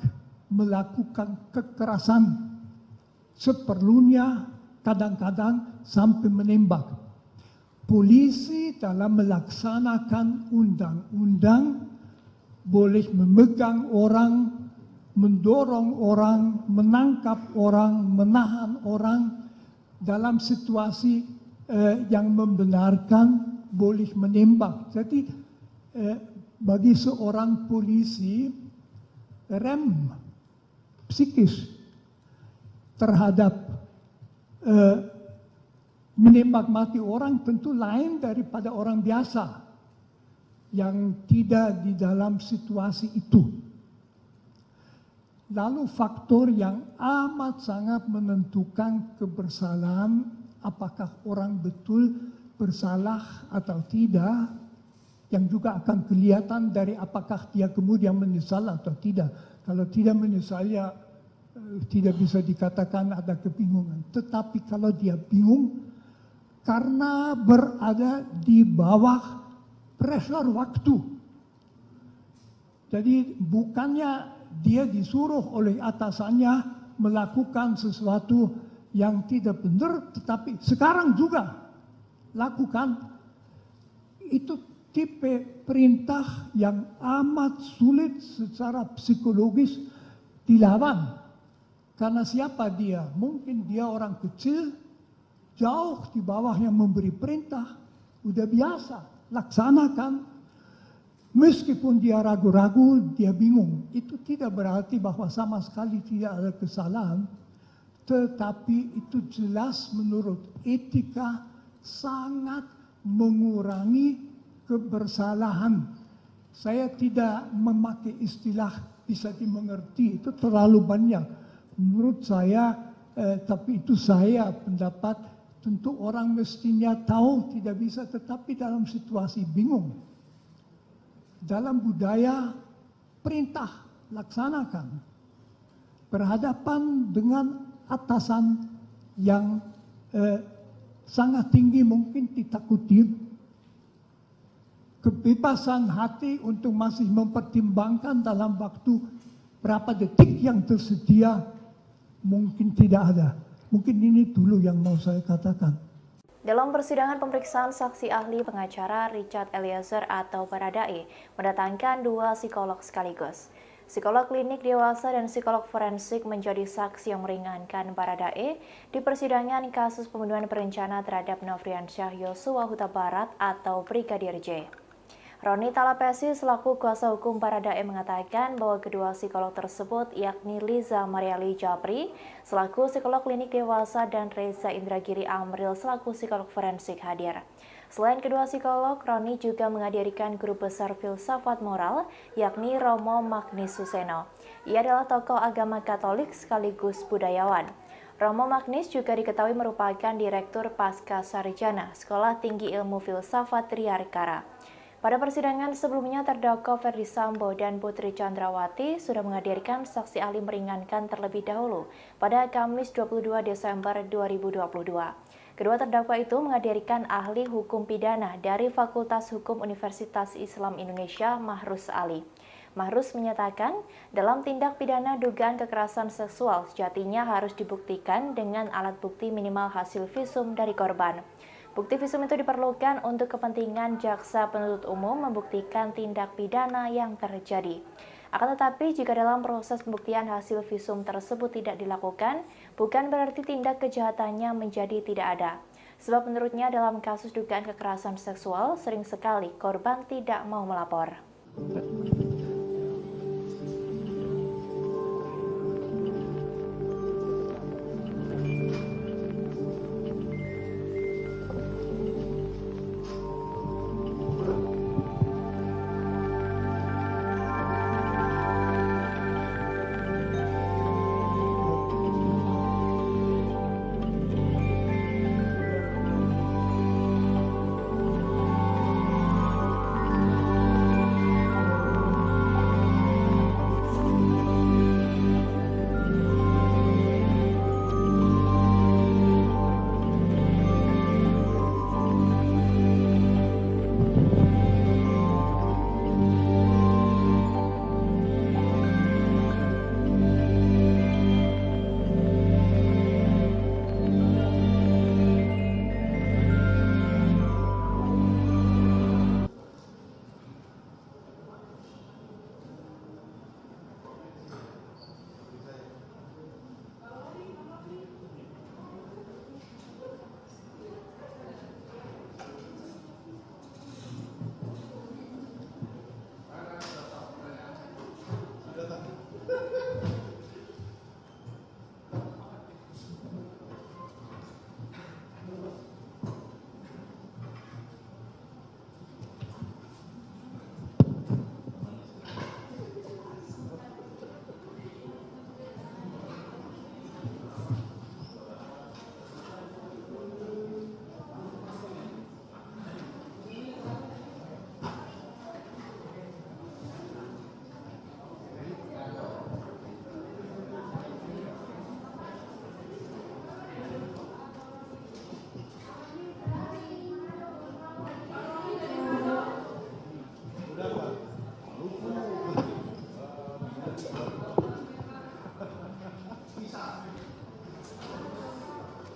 Speaker 7: melakukan kekerasan seperlunya, kadang-kadang sampai menembak. Polisi dalam melaksanakan undang-undang boleh memegang orang, mendorong orang, menangkap orang, menahan orang dalam situasi yang membenarkan, boleh menembak. Jadi bagi seorang polisi, rem psikis terhadap menembak mati orang tentu lain daripada orang biasa yang tidak di dalam situasi itu. Lalu faktor yang amat sangat menentukan kebersalahan, apakah orang betul bersalah atau tidak, yang juga akan kelihatan dari apakah dia kemudian menyesal atau tidak. Kalau tidak menyesal, ya tidak bisa dikatakan ada kebingungan. Tetapi kalau dia bingung karena berada di bawah pressure waktu. Jadi bukannya dia disuruh oleh atasannya melakukan sesuatu yang tidak benar, tetapi sekarang juga lakukan. Itu tipe perintah yang amat sulit secara psikologis dilawan. Karena siapa dia? Mungkin dia orang kecil, jauh di bawah yang memberi perintah, udah biasa, laksanakan. Meskipun dia ragu-ragu, dia bingung. Itu tidak berarti bahwa sama sekali tidak ada kesalahan, tetapi itu jelas menurut etika sangat mengurangi kebersalahan. Saya tidak memakai istilah bisa dimengerti, itu terlalu banyak. Menurut saya, tapi itu saya pendapat, tentu orang mestinya tahu tidak bisa, tetapi dalam situasi bingung. Dalam budaya perintah laksanakan. Berhadapan dengan atasan yang sangat tinggi mungkin ditakuti. Kebebasan hati untuk masih mempertimbangkan dalam waktu berapa detik yang tersedia mungkin tidak ada. Mungkin ini dulu yang mau saya katakan.
Speaker 1: Dalam persidangan pemeriksaan saksi ahli pengacara Richard Eliezer atau Baradae mendatangkan 2 psikolog sekaligus. Psikolog klinik dewasa dan psikolog forensik menjadi saksi yang meringankan Baradae di persidangan kasus pembunuhan berencana terhadap Nofriansyah Yosua Huta Barat atau Brigadir J. Roni Talapesi selaku kuasa hukum Baradae mengatakan bahwa kedua psikolog tersebut yakni Liza Mariali Japri selaku psikolog klinik dewasa dan Reza Indragiri Amril selaku psikolog forensik hadir. Selain kedua psikolog, Roni juga menghadirkan guru besar filsafat moral yakni Romo Magnis Suseno. Ia adalah tokoh agama Katolik sekaligus budayawan. Romo Magnis juga diketahui merupakan Direktur Pasca Sarjana Sekolah Tinggi Ilmu Filsafat Triarkara. Pada persidangan sebelumnya, terdakwa Ferdi Sambo dan Putri Chandrawati sudah menghadirkan saksi ahli meringankan terlebih dahulu pada Kamis 22 Desember 2022. Kedua terdakwa itu menghadirkan ahli hukum pidana dari Fakultas Hukum Universitas Islam Indonesia, Mahrus Ali. Mahrus menyatakan, dalam tindak pidana dugaan kekerasan seksual sejatinya harus dibuktikan dengan alat bukti minimal hasil visum dari korban. Bukti visum itu diperlukan untuk kepentingan jaksa penuntut umum membuktikan tindak pidana yang terjadi. Akan tetapi, jika dalam proses pembuktian hasil visum tersebut tidak dilakukan, bukan berarti tindak kejahatannya menjadi tidak ada. Sebab menurutnya dalam kasus dugaan kekerasan seksual, sering sekali korban tidak mau melapor.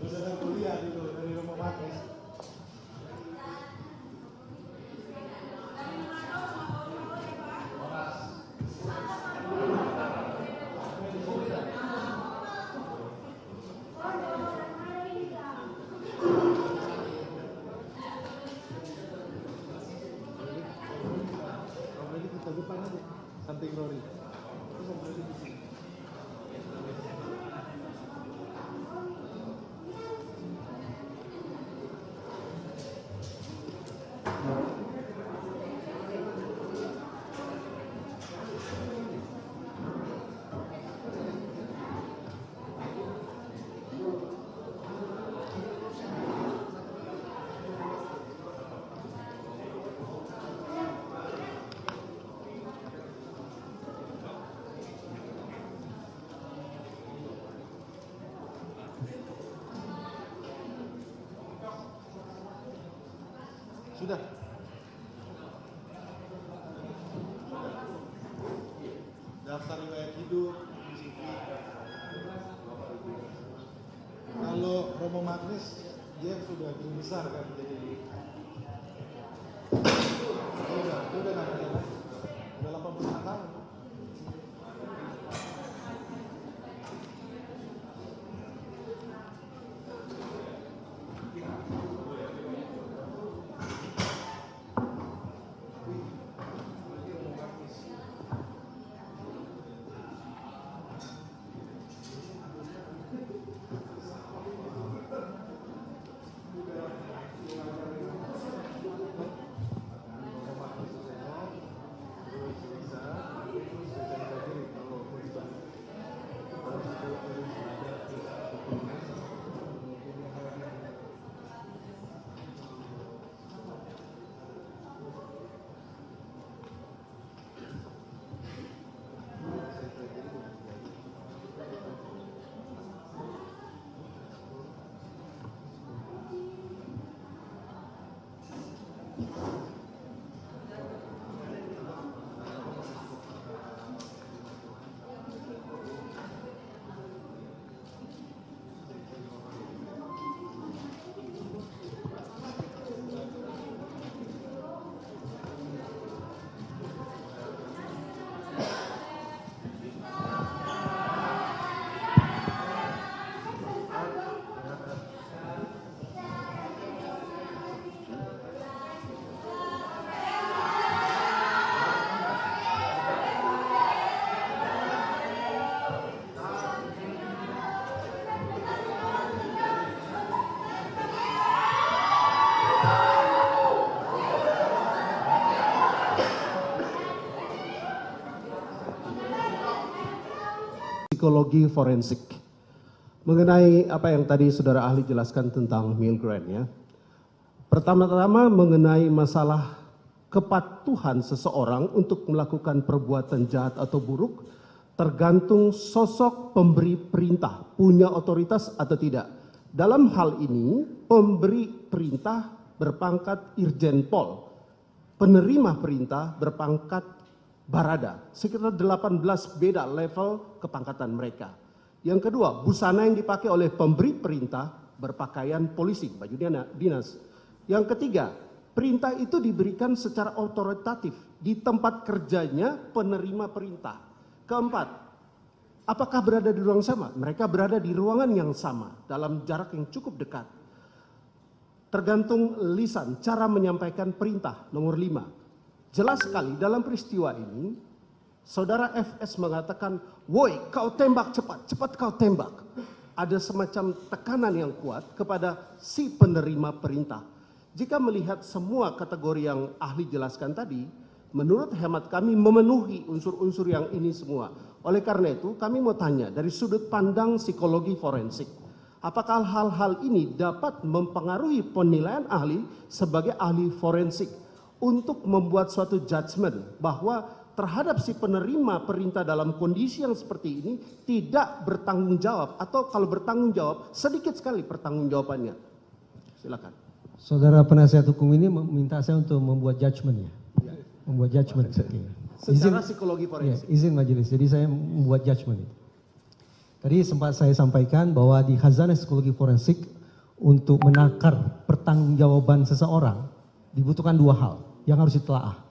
Speaker 2: Sudah kuliah dulu dari Romo Magnis. Kita depan aja, samping Rory. Sudah. Daftar riwayat hidup, CV. Kalau Romo Magnis, dia sudah guru besar kan, jadi udah namanya kan, udah 85 tahun.
Speaker 3: psikologi forensik. Mengenai apa yang tadi saudara ahli jelaskan tentang Milgram ya. Pertama-tama mengenai masalah kepatuhan seseorang untuk melakukan perbuatan jahat atau buruk tergantung sosok pemberi perintah, punya otoritas atau tidak. Dalam hal ini pemberi perintah berpangkat Irjen Pol, penerima perintah berpangkat Barada, sekitar 18 beda level kepangkatan mereka. Yang kedua, busana yang dipakai oleh pemberi perintah berpakaian polisi, baju dinas. Yang ketiga, perintah itu diberikan secara otoritatif di tempat kerjanya penerima perintah. Keempat, apakah berada di ruang sama? Mereka berada di ruangan yang sama dalam jarak yang cukup dekat. Tergantung lisan, cara menyampaikan perintah. Nomor 5, jelas sekali dalam peristiwa ini, saudara FS mengatakan, woi kau tembak cepat, cepat kau tembak. Ada semacam tekanan yang kuat kepada si penerima perintah. Jika melihat semua kategori yang ahli jelaskan tadi, menurut hemat kami memenuhi unsur-unsur yang ini semua. Oleh karena itu kami mau tanya dari sudut pandang psikologi forensik, apakah hal-hal ini dapat mempengaruhi penilaian ahli sebagai ahli forensik untuk membuat suatu judgement bahwa terhadap si penerima perintah dalam kondisi yang seperti ini tidak bertanggung jawab, atau kalau bertanggung jawab sedikit sekali pertanggungjawabannya. Silakan.
Speaker 4: Saudara penasihat hukum ini meminta saya untuk membuat judgement ya? Membuat judgement.
Speaker 3: Secara psikologi forensik.
Speaker 4: Izin majelis, jadi saya membuat judgement. Tadi sempat saya sampaikan bahwa di khazanah psikologi forensik untuk menakar pertanggungjawaban seseorang dibutuhkan 2 hal yang harus ditelaah.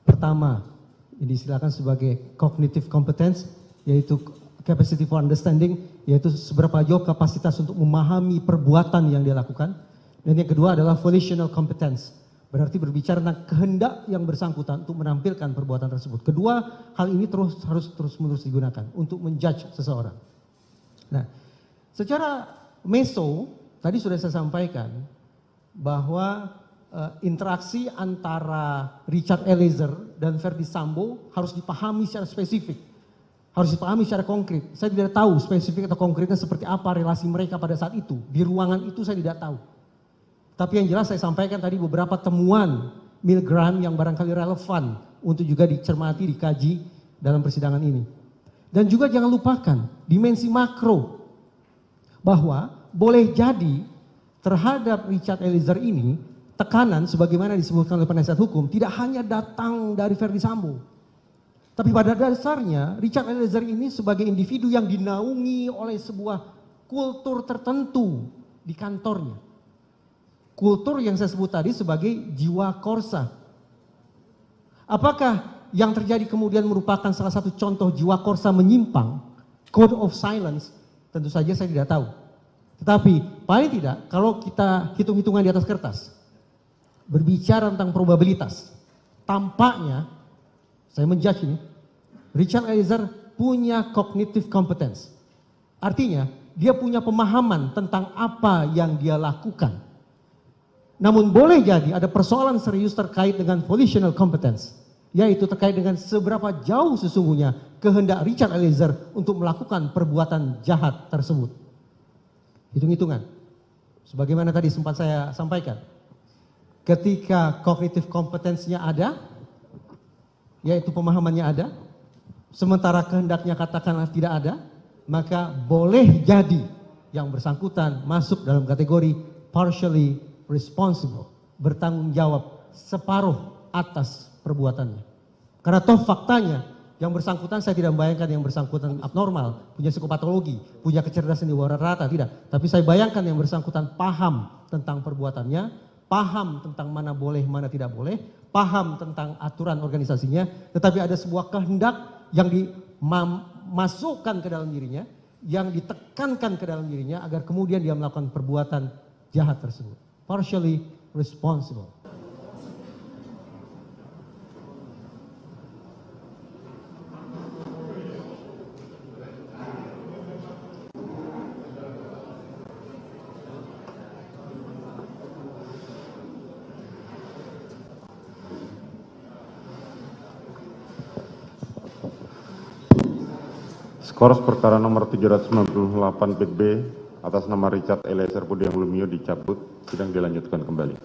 Speaker 4: Pertama, ini disilakan sebagai cognitive competence, yaitu capacity for understanding, yaitu seberapa jauh kapasitas untuk memahami perbuatan yang dia lakukan. Dan yang kedua adalah volitional competence, berarti berbicara tentang kehendak yang bersangkutan untuk menampilkan perbuatan tersebut. Kedua hal ini harus terus-menerus digunakan untuk menjudge seseorang. Nah, secara meso tadi sudah saya sampaikan bahwa interaksi antara Richard Eliezer dan Verdi Sambo harus dipahami secara spesifik, harus dipahami secara konkret. Saya tidak tahu spesifik atau konkretnya seperti apa relasi mereka pada saat itu. Di ruangan itu saya tidak tahu. Tapi yang jelas saya sampaikan tadi beberapa temuan Milgram yang barangkali relevan untuk juga dicermati, dikaji dalam persidangan ini. Dan juga jangan lupakan dimensi makro, bahwa boleh jadi terhadap Richard Eliezer ini tekanan sebagaimana disebutkan oleh penasihat hukum tidak hanya datang dari Verdi Sambo. Tapi pada dasarnya Richard Eliezer ini sebagai individu yang dinaungi oleh sebuah kultur tertentu di kantornya. Kultur yang saya sebut tadi sebagai jiwa korsa. Apakah yang terjadi kemudian merupakan salah satu contoh jiwa korsa menyimpang, code of silence? Tentu saja saya tidak tahu. Tetapi paling tidak kalau kita hitung-hitungan di atas kertas, berbicara tentang probabilitas, tampaknya saya menjudge ini, Richard Eliezer punya cognitive competence. Artinya dia punya pemahaman tentang apa yang dia lakukan. Namun boleh jadi ada persoalan serius terkait dengan volitional competence, yaitu terkait dengan seberapa jauh sesungguhnya kehendak Richard Eliezer untuk melakukan perbuatan jahat tersebut. Hitung-hitungan, sebagaimana tadi sempat saya sampaikan. Ketika kognitif kompetensinya ada, yaitu pemahamannya ada, sementara kehendaknya katakanlah tidak ada, maka boleh jadi yang bersangkutan masuk dalam kategori partially responsible, bertanggung jawab separuh atas perbuatannya. Karena toh faktanya yang bersangkutan, saya tidak membayangkan yang bersangkutan abnormal, punya psikopatologi, punya kecerdasan di bawah rata-rata, tidak. Tapi saya bayangkan yang bersangkutan paham tentang perbuatannya, paham tentang mana boleh, mana tidak boleh, paham tentang aturan organisasinya, tetapi ada sebuah kehendak yang dimasukkan ke dalam dirinya, yang ditekankan ke dalam dirinya agar kemudian dia melakukan perbuatan jahat tersebut. Partially responsible.
Speaker 5: Skors perkara nomor 798 PB atas nama Richard Eliezer Pudiang Lumiu dicabut, sidang dilanjutkan kembali.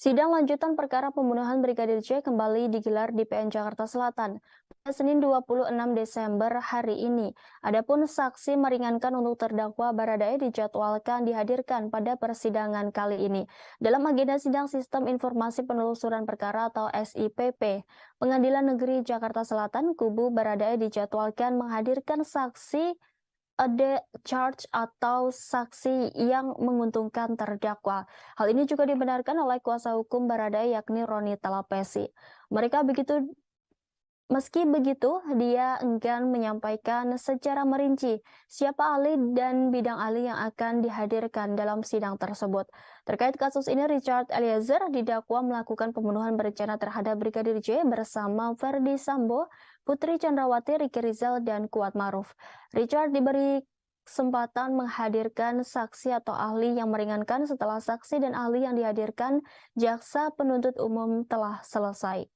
Speaker 6: Sidang lanjutan perkara pembunuhan Brigadir J kembali digelar di PN Jakarta Selatan pada Senin 26 Desember hari ini. Adapun saksi meringankan untuk terdakwa Baradae dijadwalkan dihadirkan pada persidangan kali ini. Dalam agenda sidang Sistem Informasi Penelusuran Perkara atau SIPP, Pengadilan Negeri Jakarta Selatan, kubu Baradae dijadwalkan menghadirkan saksi ada charge atau saksi yang menguntungkan terdakwa. Hal ini juga dibenarkan oleh kuasa hukum Baradae yakni Roni Talapesi. Meski begitu, dia enggan menyampaikan secara merinci siapa ahli dan bidang ahli yang akan dihadirkan dalam sidang tersebut. Terkait kasus ini, Richard Eliezer didakwa melakukan pembunuhan berencana terhadap Brigadir J bersama Verdi Sambo, Putri Chandrawati, Ricky Rizal, dan Kuat Maruf. Richard diberi kesempatan menghadirkan saksi atau ahli yang meringankan setelah saksi dan ahli yang dihadirkan jaksa penuntut umum telah selesai.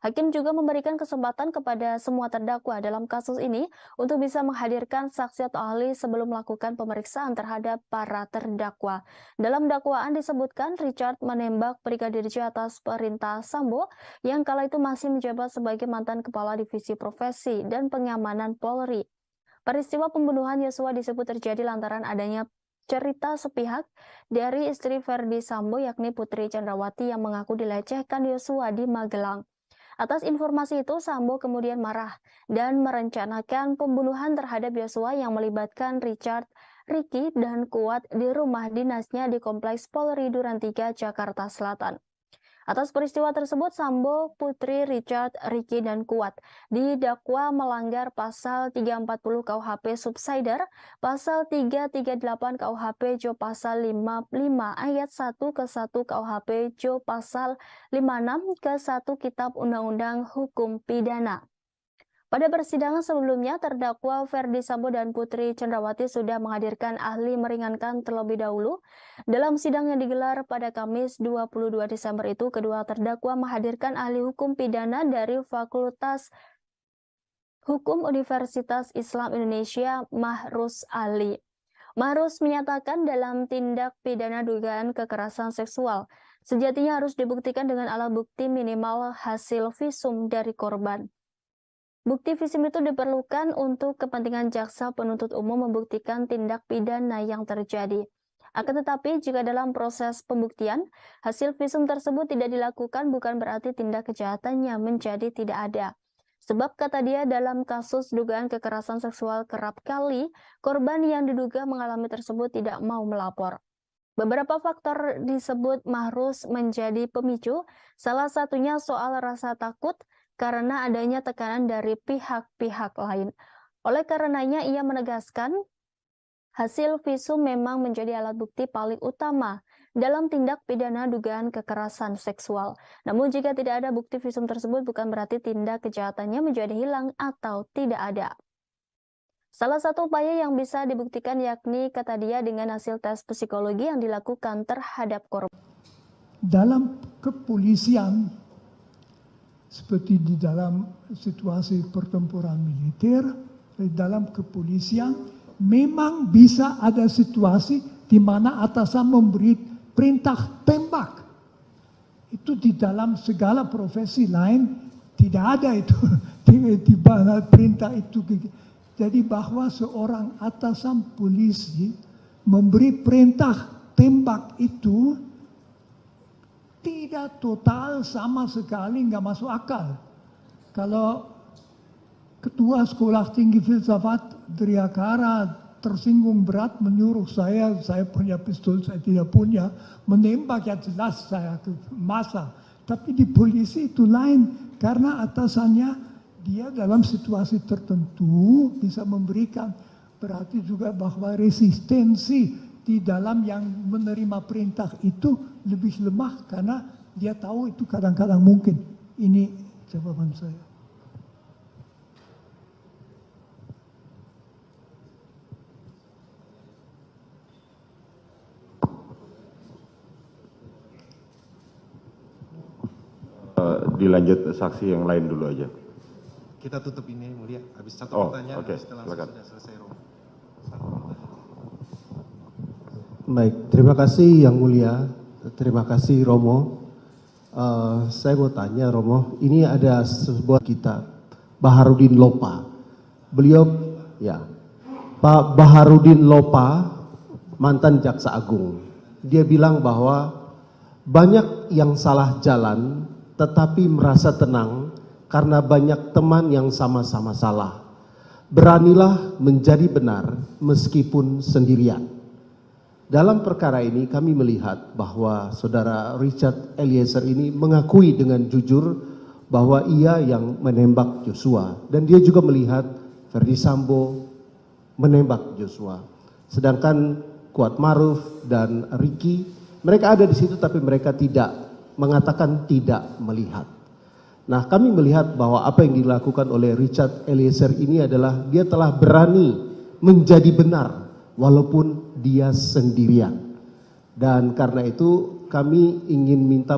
Speaker 6: Hakim juga memberikan kesempatan kepada semua terdakwa dalam kasus ini untuk bisa menghadirkan saksi atau ahli sebelum melakukan pemeriksaan terhadap para terdakwa. Dalam dakwaan disebutkan Richard menembak Brigadir J atas perintah Sambo yang kala itu masih menjabat sebagai mantan Kepala Divisi Profesi dan Pengamanan Polri. Peristiwa pembunuhan Yosua disebut terjadi lantaran adanya cerita sepihak dari istri Verdi Sambo yakni Putri Chandrawati yang mengaku dilecehkan Yosua di Magelang. Atas informasi itu, Sambo kemudian marah dan merencanakan pembunuhan terhadap Yosua yang melibatkan Richard, Ricky, dan Kuat di rumah dinasnya di Kompleks Polri Duren 3, Jakarta Selatan. Atas peristiwa tersebut, Sambo, Putri, Richard, Ricky, dan Kuat didakwa melanggar pasal 340 KUHP Subsider, pasal 338 KUHP Jo pasal 55 ayat 1 ke 1 KUHP Jo pasal 56 ke 1 Kitab Undang-Undang Hukum Pidana. Pada persidangan sebelumnya, terdakwa Verdi Sambo dan Putri Chandrawati sudah menghadirkan ahli meringankan terlebih dahulu. Dalam sidang yang digelar pada Kamis 22 Desember itu, kedua terdakwa menghadirkan ahli hukum pidana dari Fakultas Hukum Universitas Islam Indonesia, Mahrus Ali. Mahrus menyatakan dalam tindak pidana dugaan kekerasan seksual, sejatinya harus dibuktikan dengan alat bukti minimal hasil visum dari korban. Bukti visum itu diperlukan untuk kepentingan jaksa penuntut umum membuktikan tindak pidana yang terjadi. Akan tetapi, jika dalam proses pembuktian, hasil visum tersebut tidak dilakukan bukan berarti tindak kejahatannya menjadi tidak ada. Sebab kata dia dalam kasus dugaan kekerasan seksual kerap kali, korban yang diduga mengalami tersebut tidak mau melapor. Beberapa faktor disebut Mahrus menjadi pemicu, salah satunya soal rasa takut, karena adanya tekanan dari pihak-pihak lain. Oleh karenanya ia menegaskan hasil visum memang menjadi alat bukti paling utama dalam tindak pidana dugaan kekerasan seksual. Namun jika tidak ada bukti visum tersebut bukan berarti tindak kejahatannya menjadi hilang atau tidak ada. Salah satu upaya yang bisa dibuktikan yakni kata dia dengan hasil tes psikologi yang dilakukan terhadap korban.
Speaker 7: Dalam kepolisian, seperti di dalam situasi pertempuran militer, di dalam kepolisian, memang bisa ada situasi di mana atasan memberi perintah tembak. Itu di dalam segala profesi lain tidak ada itu, di mana perintah itu. Jadi bahwa seorang atasan polisi memberi perintah tembak itu tidak total sama sekali nggak masuk akal. Kalau ketua sekolah tinggi filsafat Driakara tersinggung berat menyuruh saya punya pistol, saya tidak punya, menembak ya jelas saya ke masa. Tapi di polisi itu lain, karena atasannya dia dalam situasi tertentu bisa memberikan, berarti juga bahwa resistensi di dalam yang menerima perintah itu lebih lemah karena dia tahu itu kadang-kadang mungkin. Ini jawaban saya.
Speaker 5: dilanjut saksi yang lain dulu aja.
Speaker 9: Kita tutup ini mulia, habis satu
Speaker 5: Oh,
Speaker 9: pertanyaan,
Speaker 5: oke,
Speaker 9: setelah
Speaker 5: silakan.
Speaker 9: sudah selesai Romo. Satu pertanyaan.
Speaker 3: Baik, terima kasih Yang Mulia, terima kasih Romo. Saya mau tanya Romo, ini ada sebuah kitab Baharudin Lopa. Beliau, ya, Pak Baharudin Lopa, mantan Jaksa Agung. Dia bilang bahwa banyak yang salah jalan, tetapi merasa tenang karena banyak teman yang sama-sama salah. Beranilah menjadi benar meskipun sendirian. Dalam perkara ini kami melihat bahwa saudara Richard Eliezer ini mengakui dengan jujur bahwa ia yang menembak Joshua. Dan dia juga melihat Ferdy Sambo menembak Joshua. Sedangkan Kuat Maruf dan Ricky, mereka ada di situ tapi mereka tidak mengatakan tidak melihat. Nah, kami melihat bahwa apa yang dilakukan oleh Richard Eliezer ini adalah dia telah berani menjadi benar walaupun dia sendirian. Dan karena itu kami ingin minta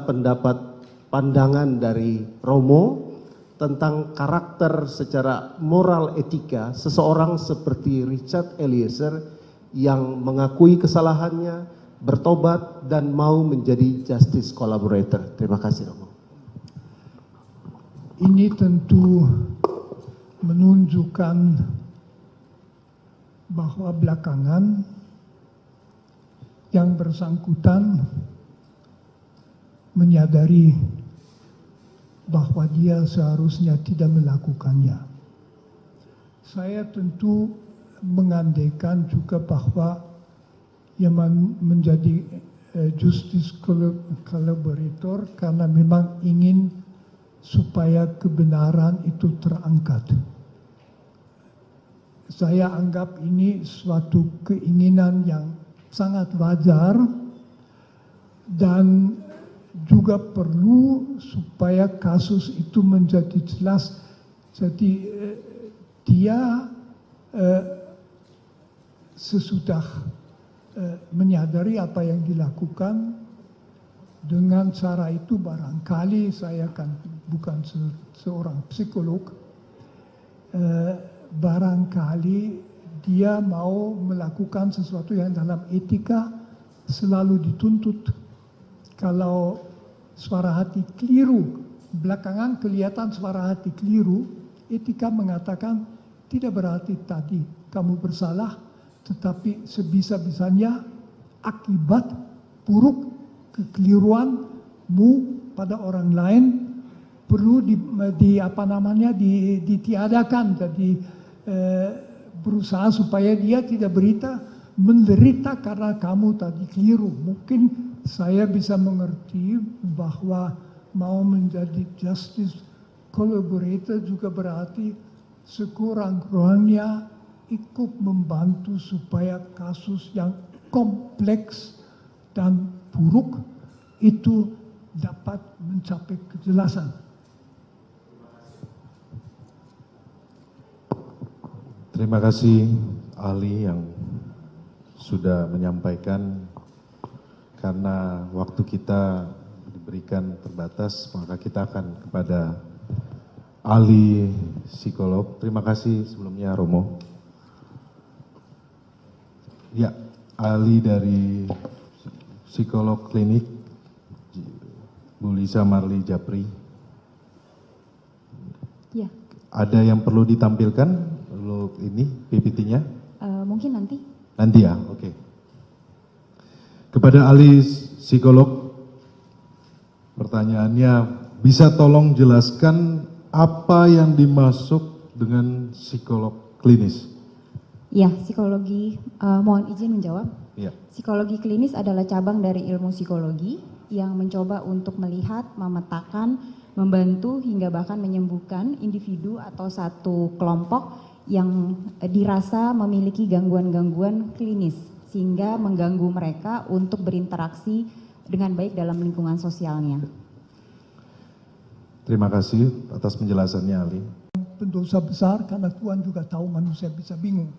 Speaker 3: pandangan dari Romo tentang karakter secara moral etika seseorang seperti Richard Eliezer yang mengakui kesalahannya, bertobat dan mau menjadi justice collaborator. Terima kasih Romo.
Speaker 7: Ini tentu menunjukkan bahwa belakangan yang bersangkutan menyadari bahwa dia seharusnya tidak melakukannya. Saya tentu mengandaikan juga bahwa yang menjadi justice collaborator karena memang ingin supaya kebenaran itu terangkat. Saya anggap ini suatu keinginan yang sangat wajar dan juga perlu supaya kasus itu menjadi jelas. Jadi dia sesudah menyadari apa yang dilakukan, dengan cara itu barangkali saya kan bukan seorang psikolog, barangkali dia mau melakukan sesuatu yang dalam etika selalu dituntut. Kalau suara hati keliru, belakangan kelihatan suara hati keliru, etika mengatakan tidak berarti tadi kamu bersalah, tetapi sebisa-bisanya akibat buruk kekeliruanmu pada orang lain perlu ditiadakan. Jadi berusaha supaya dia tidak menderita karena kamu tadi keliru. Mungkin saya bisa mengerti bahwa mau menjadi justice collaborator juga berarti sekurang-kurangnya ikut membantu supaya kasus yang kompleks dan buruk itu dapat mencapai kejelasan.
Speaker 9: Terima kasih ahli yang sudah menyampaikan. Karena waktu kita diberikan terbatas, maka kita akan kepada ahli psikolog. Terima kasih sebelumnya Romo. Ya, ahli dari psikolog klinik Bu Lisa Marli Japri.
Speaker 10: Ya.
Speaker 9: Ada yang perlu ditampilkan untuk ini PPT-nya?
Speaker 10: Mungkin nanti.
Speaker 9: Nanti ya, oke. Kepada ahli psikolog, pertanyaannya, bisa tolong jelaskan apa yang dimaksud dengan psikolog klinis?
Speaker 10: Ya, psikologi, mohon izin menjawab.
Speaker 9: Ya.
Speaker 10: Psikologi klinis adalah cabang dari ilmu psikologi yang mencoba untuk melihat, memetakan, membantu hingga bahkan menyembuhkan individu atau satu kelompok yang dirasa memiliki gangguan-gangguan klinis sehingga mengganggu mereka untuk berinteraksi dengan baik dalam lingkungan sosialnya.
Speaker 9: Terima kasih atas penjelasannya ahli.
Speaker 7: Pendosa besar karena Tuhan juga tahu manusia bisa bingung,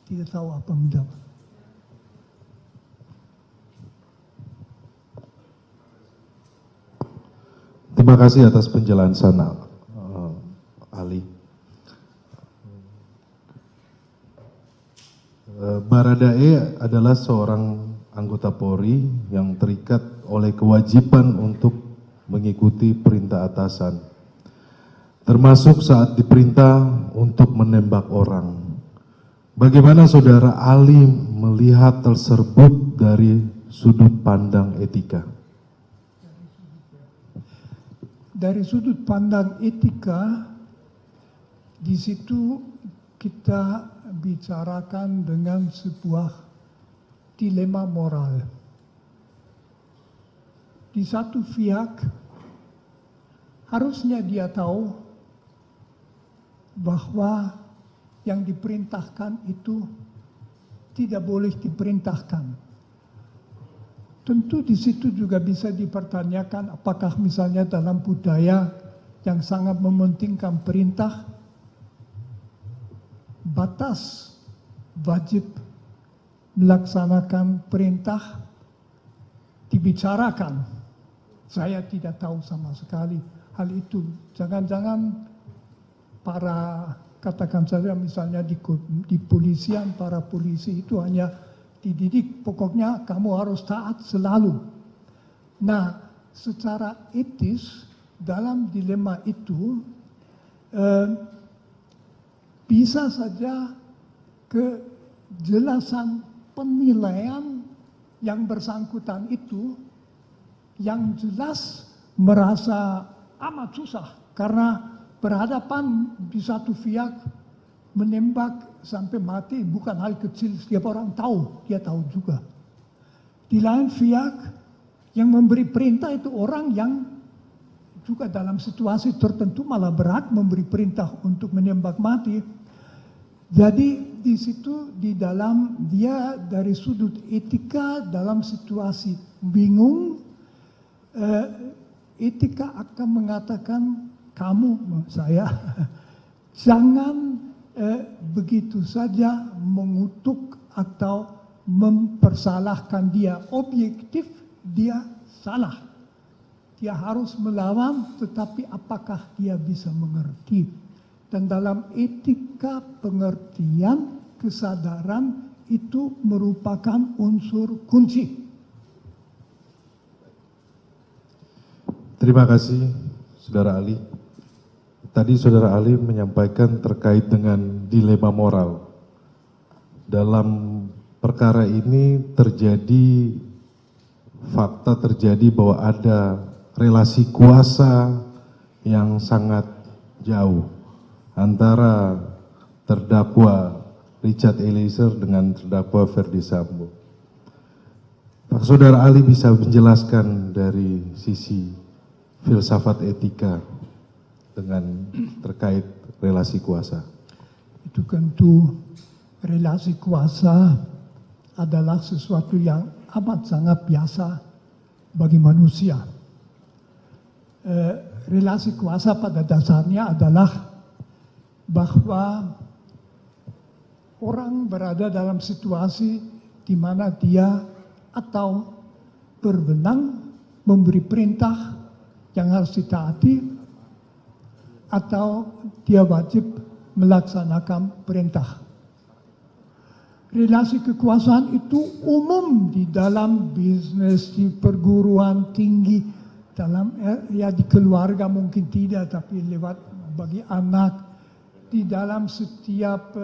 Speaker 7: tidak tahu apa menjawab.
Speaker 9: Terima kasih atas penjelasan ahli. Baradae adalah seorang anggota Polri yang terikat oleh kewajiban untuk mengikuti perintah atasan, termasuk saat diperintah untuk menembak orang. Bagaimana saudara Ali melihat tersebut dari sudut pandang etika?
Speaker 7: Dari sudut pandang etika, di situ kita bicarakan dengan sebuah dilema moral. Di satu pihak, harusnya dia tahu bahwa yang diperintahkan itu tidak boleh diperintahkan. Tentu di situ juga bisa dipertanyakan apakah misalnya dalam budaya yang sangat mementingkan perintah, batas wajib melaksanakan perintah dibicarakan. Saya tidak tahu sama sekali hal itu. Jangan-jangan para, katakan saja misalnya di polisian, para polisi itu hanya dididik, pokoknya kamu harus taat selalu. Nah, secara etis dalam dilema itu bisa saja kejelasan penilaian yang bersangkutan itu yang jelas merasa amat susah karena berhadapan di satu pihak menembak sampai mati bukan hal kecil, setiap orang tahu, dia tahu juga. Di lain pihak yang memberi perintah itu orang yang juga dalam situasi tertentu malah berat memberi perintah untuk menembak mati. Jadi di situ di dalam dia dari sudut etika dalam situasi bingung, etika akan mengatakan kamu, saya, jangan begitu saja mengutuk atau mempersalahkan dia. Objektif dia salah. Dia harus melawan, tetapi apakah dia bisa mengerti? Dan dalam etika pengertian, kesadaran itu merupakan unsur kunci.
Speaker 9: Terima kasih, Saudara Ali. Tadi Saudara Ali menyampaikan terkait dengan dilema moral. Dalam perkara ini fakta terjadi bahwa ada relasi kuasa yang sangat jauh antara terdakwa Richard Eliezer dengan terdakwa Ferdy Sambo. Pak Saudara Ali bisa menjelaskan dari sisi filsafat etika dengan terkait relasi kuasa?
Speaker 7: Itu tentu relasi kuasa adalah sesuatu yang amat sangat biasa bagi manusia. Relasi kuasa pada dasarnya adalah bahwa orang berada dalam situasi di mana dia atau berwenang memberi perintah yang harus ditaati atau dia wajib melaksanakan perintah. Relasi kekuasaan itu umum di dalam bisnis, di perguruan tinggi, dalam ya di keluarga mungkin tidak, tapi lewat bagi anak, di dalam setiap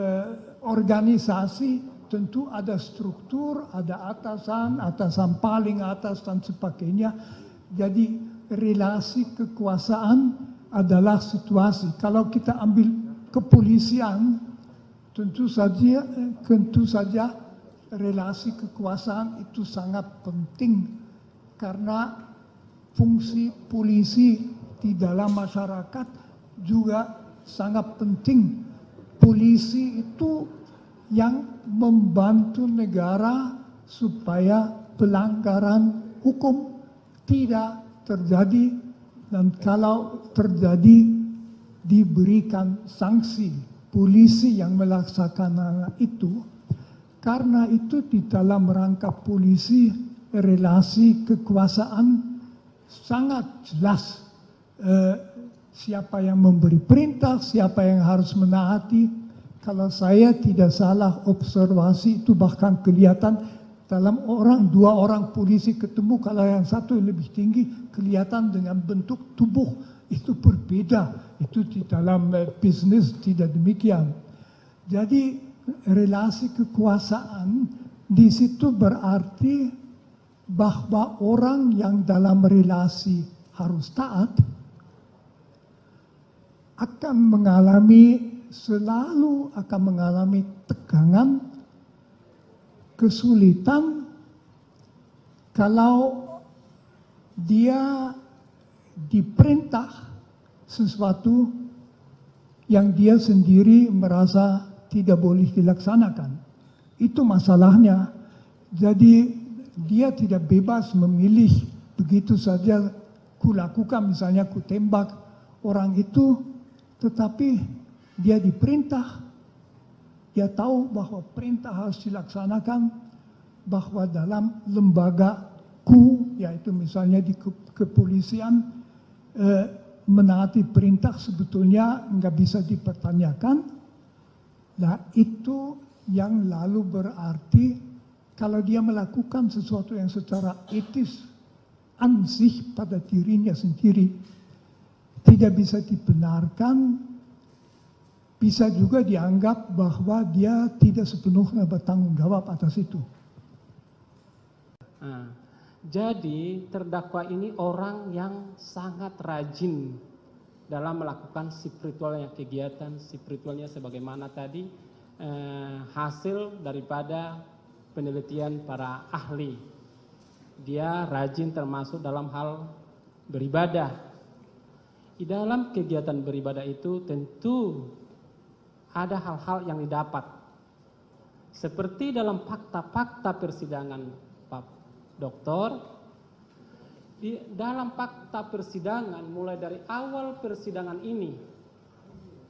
Speaker 7: organisasi tentu ada struktur, ada atasan, atasan paling atas dan sebagainya. Jadi relasi kekuasaan adalah situasi. Kalau kita ambil kepolisian, tentu saja relasi kekuasaan itu sangat penting karena fungsi polisi di dalam masyarakat juga sangat penting. Polisi itu yang membantu negara supaya pelanggaran hukum tidak terjadi, dan kalau terjadi diberikan sanksi. Polisi yang melaksanakan itu. Karena itu di dalam rangka polisi relasi kekuasaan sangat jelas siapa yang memberi perintah, siapa yang harus menaati. Kalau saya tidak salah observasi itu bahkan kelihatan dalam dua orang polisi ketemu, kalau yang satu lebih tinggi kelihatan dengan bentuk tubuh itu berbeda. Itu di dalam bisnis tidak demikian. Jadi relasi kekuasaan di situ berarti bahwa orang yang dalam relasi harus taat selalu akan mengalami tegangan, kesulitan kalau dia diperintah sesuatu yang dia sendiri merasa tidak boleh dilaksanakan. Itu masalahnya. Jadi dia tidak bebas memilih begitu saja kulakukan, misalnya ku tembak orang itu, tetapi dia diperintah, dia tahu bahwa perintah harus dilaksanakan, bahwa dalam lembagaku, yaitu misalnya di kepolisian, menaati perintah sebetulnya nggak bisa dipertanyakan. Nah itu yang lalu berarti kalau dia melakukan sesuatu yang secara etis ansih pada dirinya sendiri tidak bisa dibenarkan, bisa juga dianggap bahwa dia tidak sepenuhnya bertanggung jawab atas itu.
Speaker 11: Nah, jadi terdakwa ini orang yang sangat rajin dalam melakukan spiritualnya, kegiatan spiritualnya sebagaimana tadi hasil daripada penelitian para ahli. Dia rajin termasuk dalam hal beribadah. Di dalam kegiatan beribadah itu tentu ada hal-hal yang didapat. Seperti dalam fakta-fakta persidangan Pak Doktor, di dalam fakta persidangan mulai dari awal persidangan ini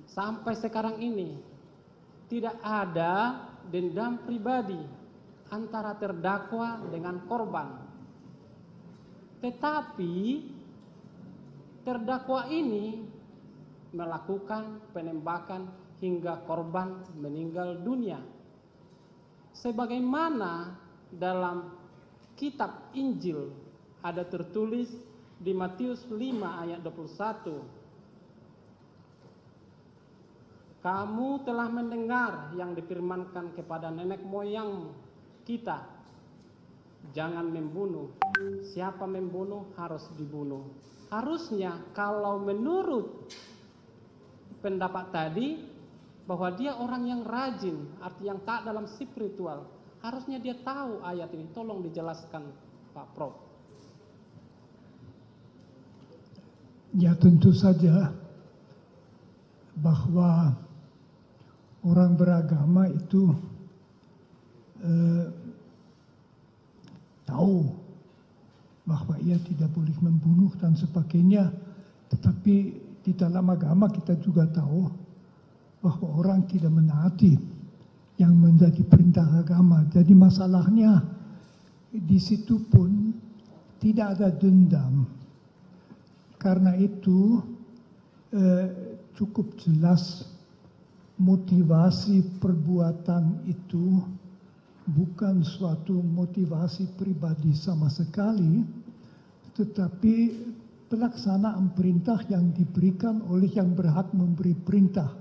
Speaker 11: sampai sekarang ini tidak ada dendam pribadi antara terdakwa dengan korban. Tetapi terdakwa ini melakukan penembakan hingga korban meninggal dunia. Sebagaimana dalam kitab Injil ada tertulis di Matius 5 ayat 21. Kamu telah mendengar yang difirmankan kepada nenek moyang kita, jangan membunuh. Siapa membunuh harus dibunuh. Harusnya kalau menurut pendapat tadi bahwa dia orang yang rajin, arti yang tak dalam spiritual, harusnya dia tahu ayat ini. Tolong dijelaskan Pak Prof.
Speaker 7: Ya tentu saja bahwa orang beragama itu tahu bahwa ia tidak boleh membunuh dan sebagainya. Tetapi di dalam agama kita juga tahu bahwa orang tidak menaati yang menjadi perintah agama. Jadi masalahnya di situ pun tidak ada dendam. Karena itu cukup jelas motivasi perbuatan itu bukan suatu motivasi pribadi sama sekali, tetapi pelaksanaan perintah yang diberikan oleh yang berhak memberi perintah,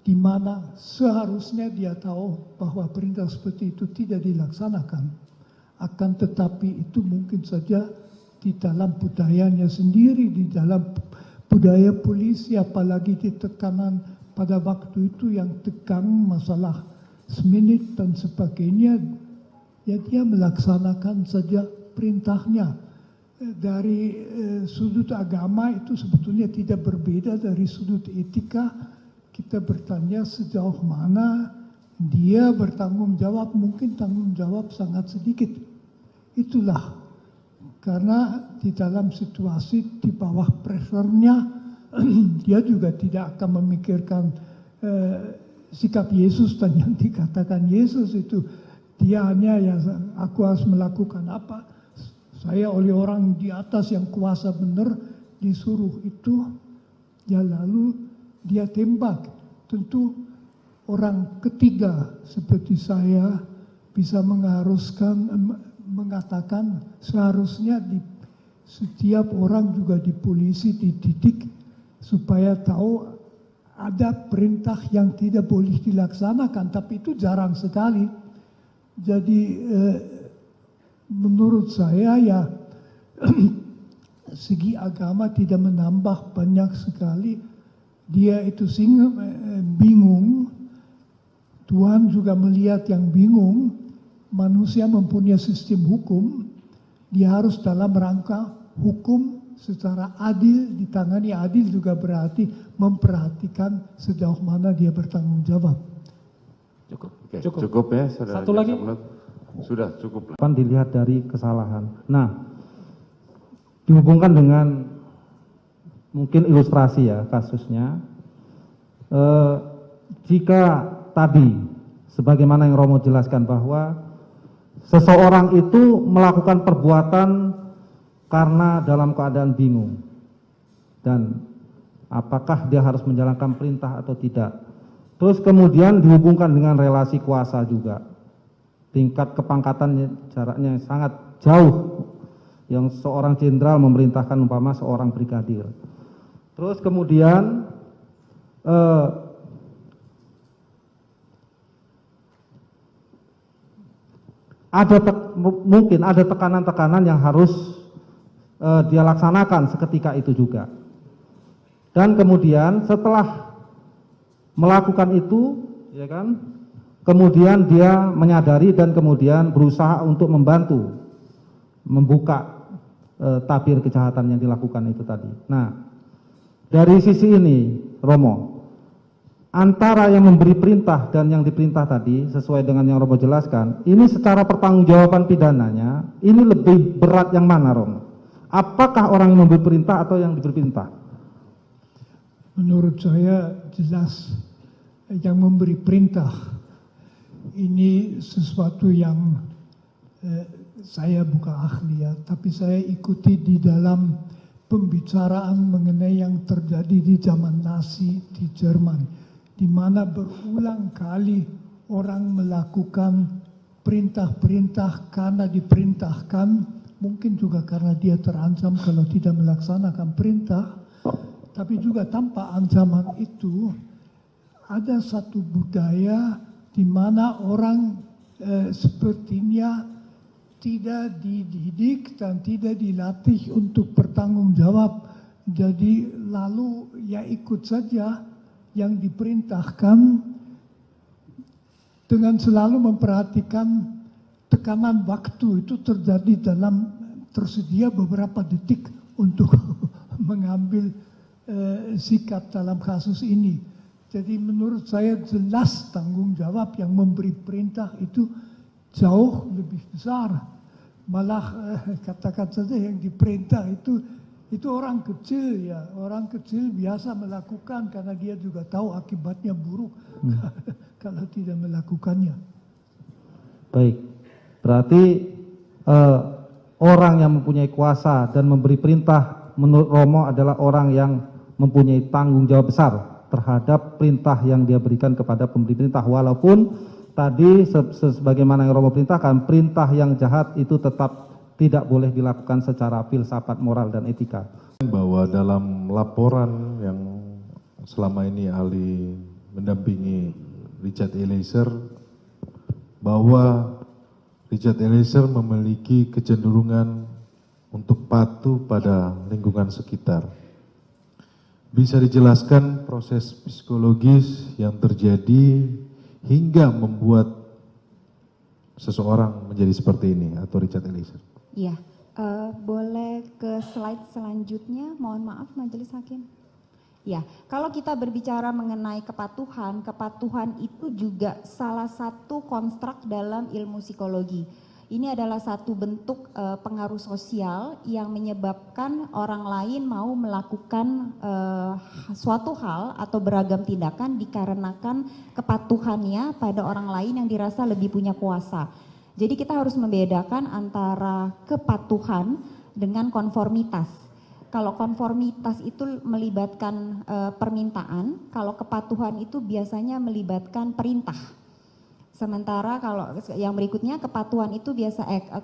Speaker 7: di mana seharusnya dia tahu bahwa perintah seperti itu tidak dilaksanakan. Akan tetapi itu mungkin saja di dalam budayanya sendiri, di dalam budaya polisi, apalagi di tekanan pada waktu itu yang tegang masalah seminit dan sebagainya, ya dia melaksanakan saja perintahnya. Dari sudut agama itu sebetulnya tidak berbeda dari sudut etika. Kita bertanya sejauh mana dia bertanggung jawab, mungkin tanggung jawab sangat sedikit. Itulah karena di dalam situasi di bawah pressure-nya dia juga tidak akan memikirkan sikap Yesus dan yang dikatakan Yesus itu. Dia hanya ya aku harus melakukan apa, saya oleh orang di atas yang kuasa benar disuruh itu, ya lalu dia tembak. Tentu orang ketiga seperti saya bisa mengatakan seharusnya setiap orang juga di polisi dididik supaya tahu ada perintah yang tidak boleh dilaksanakan, tapi itu jarang sekali. Jadi menurut saya ya segi agama tidak menambah banyak sekali. Dia itu bingung, Tuhan juga melihat yang bingung. Manusia mempunyai sistem hukum, dia harus dalam rangka hukum secara adil, ditangani adil juga berarti memperhatikan sejauh mana dia bertanggung jawab.
Speaker 5: Cukup. Oke, cukup ya, saudara.
Speaker 14: Satu lagi.
Speaker 5: Sudah cukup.
Speaker 12: Kan dilihat dari kesalahan. Nah, dihubungkan dengan mungkin ilustrasi ya kasusnya. Jika tadi, sebagaimana yang Romo jelaskan bahwa seseorang itu melakukan perbuatan karena dalam keadaan bingung. Dan apakah dia harus menjalankan perintah atau tidak. Terus kemudian dihubungkan dengan relasi kuasa juga. Tingkat kepangkatannya jaraknya sangat jauh. Yang seorang jenderal memerintahkan umpama seorang brigadir. Terus kemudian mungkin ada tekanan-tekanan yang harus dia laksanakan seketika itu juga. Dan kemudian setelah melakukan itu, ya kan, kemudian dia menyadari dan kemudian berusaha untuk membantu membuka tabir kejahatan yang dilakukan itu tadi. Nah, dari sisi ini, Romo, antara yang memberi perintah dan yang diperintah tadi, sesuai dengan yang Romo jelaskan, ini secara pertanggungjawaban pidananya, ini lebih berat yang mana, Romo? Apakah orang yang memberi perintah atau yang diberi perintah?
Speaker 7: Menurut saya jelas yang memberi perintah. Ini sesuatu yang saya bukan ahli ya, tapi saya ikuti di dalam pembicaraan mengenai yang terjadi di zaman Nazi di Jerman, di mana berulang kali orang melakukan perintah-perintah karena diperintahkan, mungkin juga karena dia terancam kalau tidak melaksanakan perintah, tapi juga tanpa ancaman itu ada satu budaya di mana orang sepertinya tidak dididik dan tidak dilatih untuk bertanggung jawab. Jadi lalu ya ikut saja yang diperintahkan dengan selalu memperhatikan tekanan waktu itu terjadi dalam tersedia beberapa detik untuk mengambil sikap dalam kasus ini. Jadi menurut saya jelas tanggung jawab yang memberi perintah itu jauh lebih besar. Malah katakan saja yang diperintah itu orang kecil ya. Orang kecil biasa melakukan karena dia juga tahu akibatnya buruk kalau tidak melakukannya.
Speaker 12: Baik, berarti orang yang mempunyai kuasa dan memberi perintah menurut Romo adalah orang yang mempunyai tanggung jawab besar terhadap perintah yang dia berikan kepada pemberi perintah. Walaupun tadi sebagaimana yang Romo perintahkan, perintah yang jahat itu tetap tidak boleh dilakukan secara filsafat moral dan etika.
Speaker 9: Bahwa dalam laporan yang selama ini ahli mendampingi Richard Eliezer, bahwa Richard Eliezer memiliki kecenderungan untuk patuh pada lingkungan sekitar. Bisa dijelaskan proses psikologis yang terjadi hingga membuat seseorang menjadi seperti ini atau Richard Eliezer?
Speaker 10: Iya, boleh ke slide selanjutnya, mohon maaf Majelis Hakim. Ya, kalau kita berbicara mengenai kepatuhan, kepatuhan itu juga salah satu konstruk dalam ilmu psikologi. Ini adalah satu bentuk pengaruh sosial yang menyebabkan orang lain mau melakukan suatu hal atau beragam tindakan dikarenakan kepatuhannya pada orang lain yang dirasa lebih punya kuasa. Jadi kita harus membedakan antara kepatuhan dengan konformitas. Kalau konformitas itu melibatkan permintaan, kalau kepatuhan itu biasanya melibatkan perintah. Sementara kalau yang berikutnya kepatuhan itu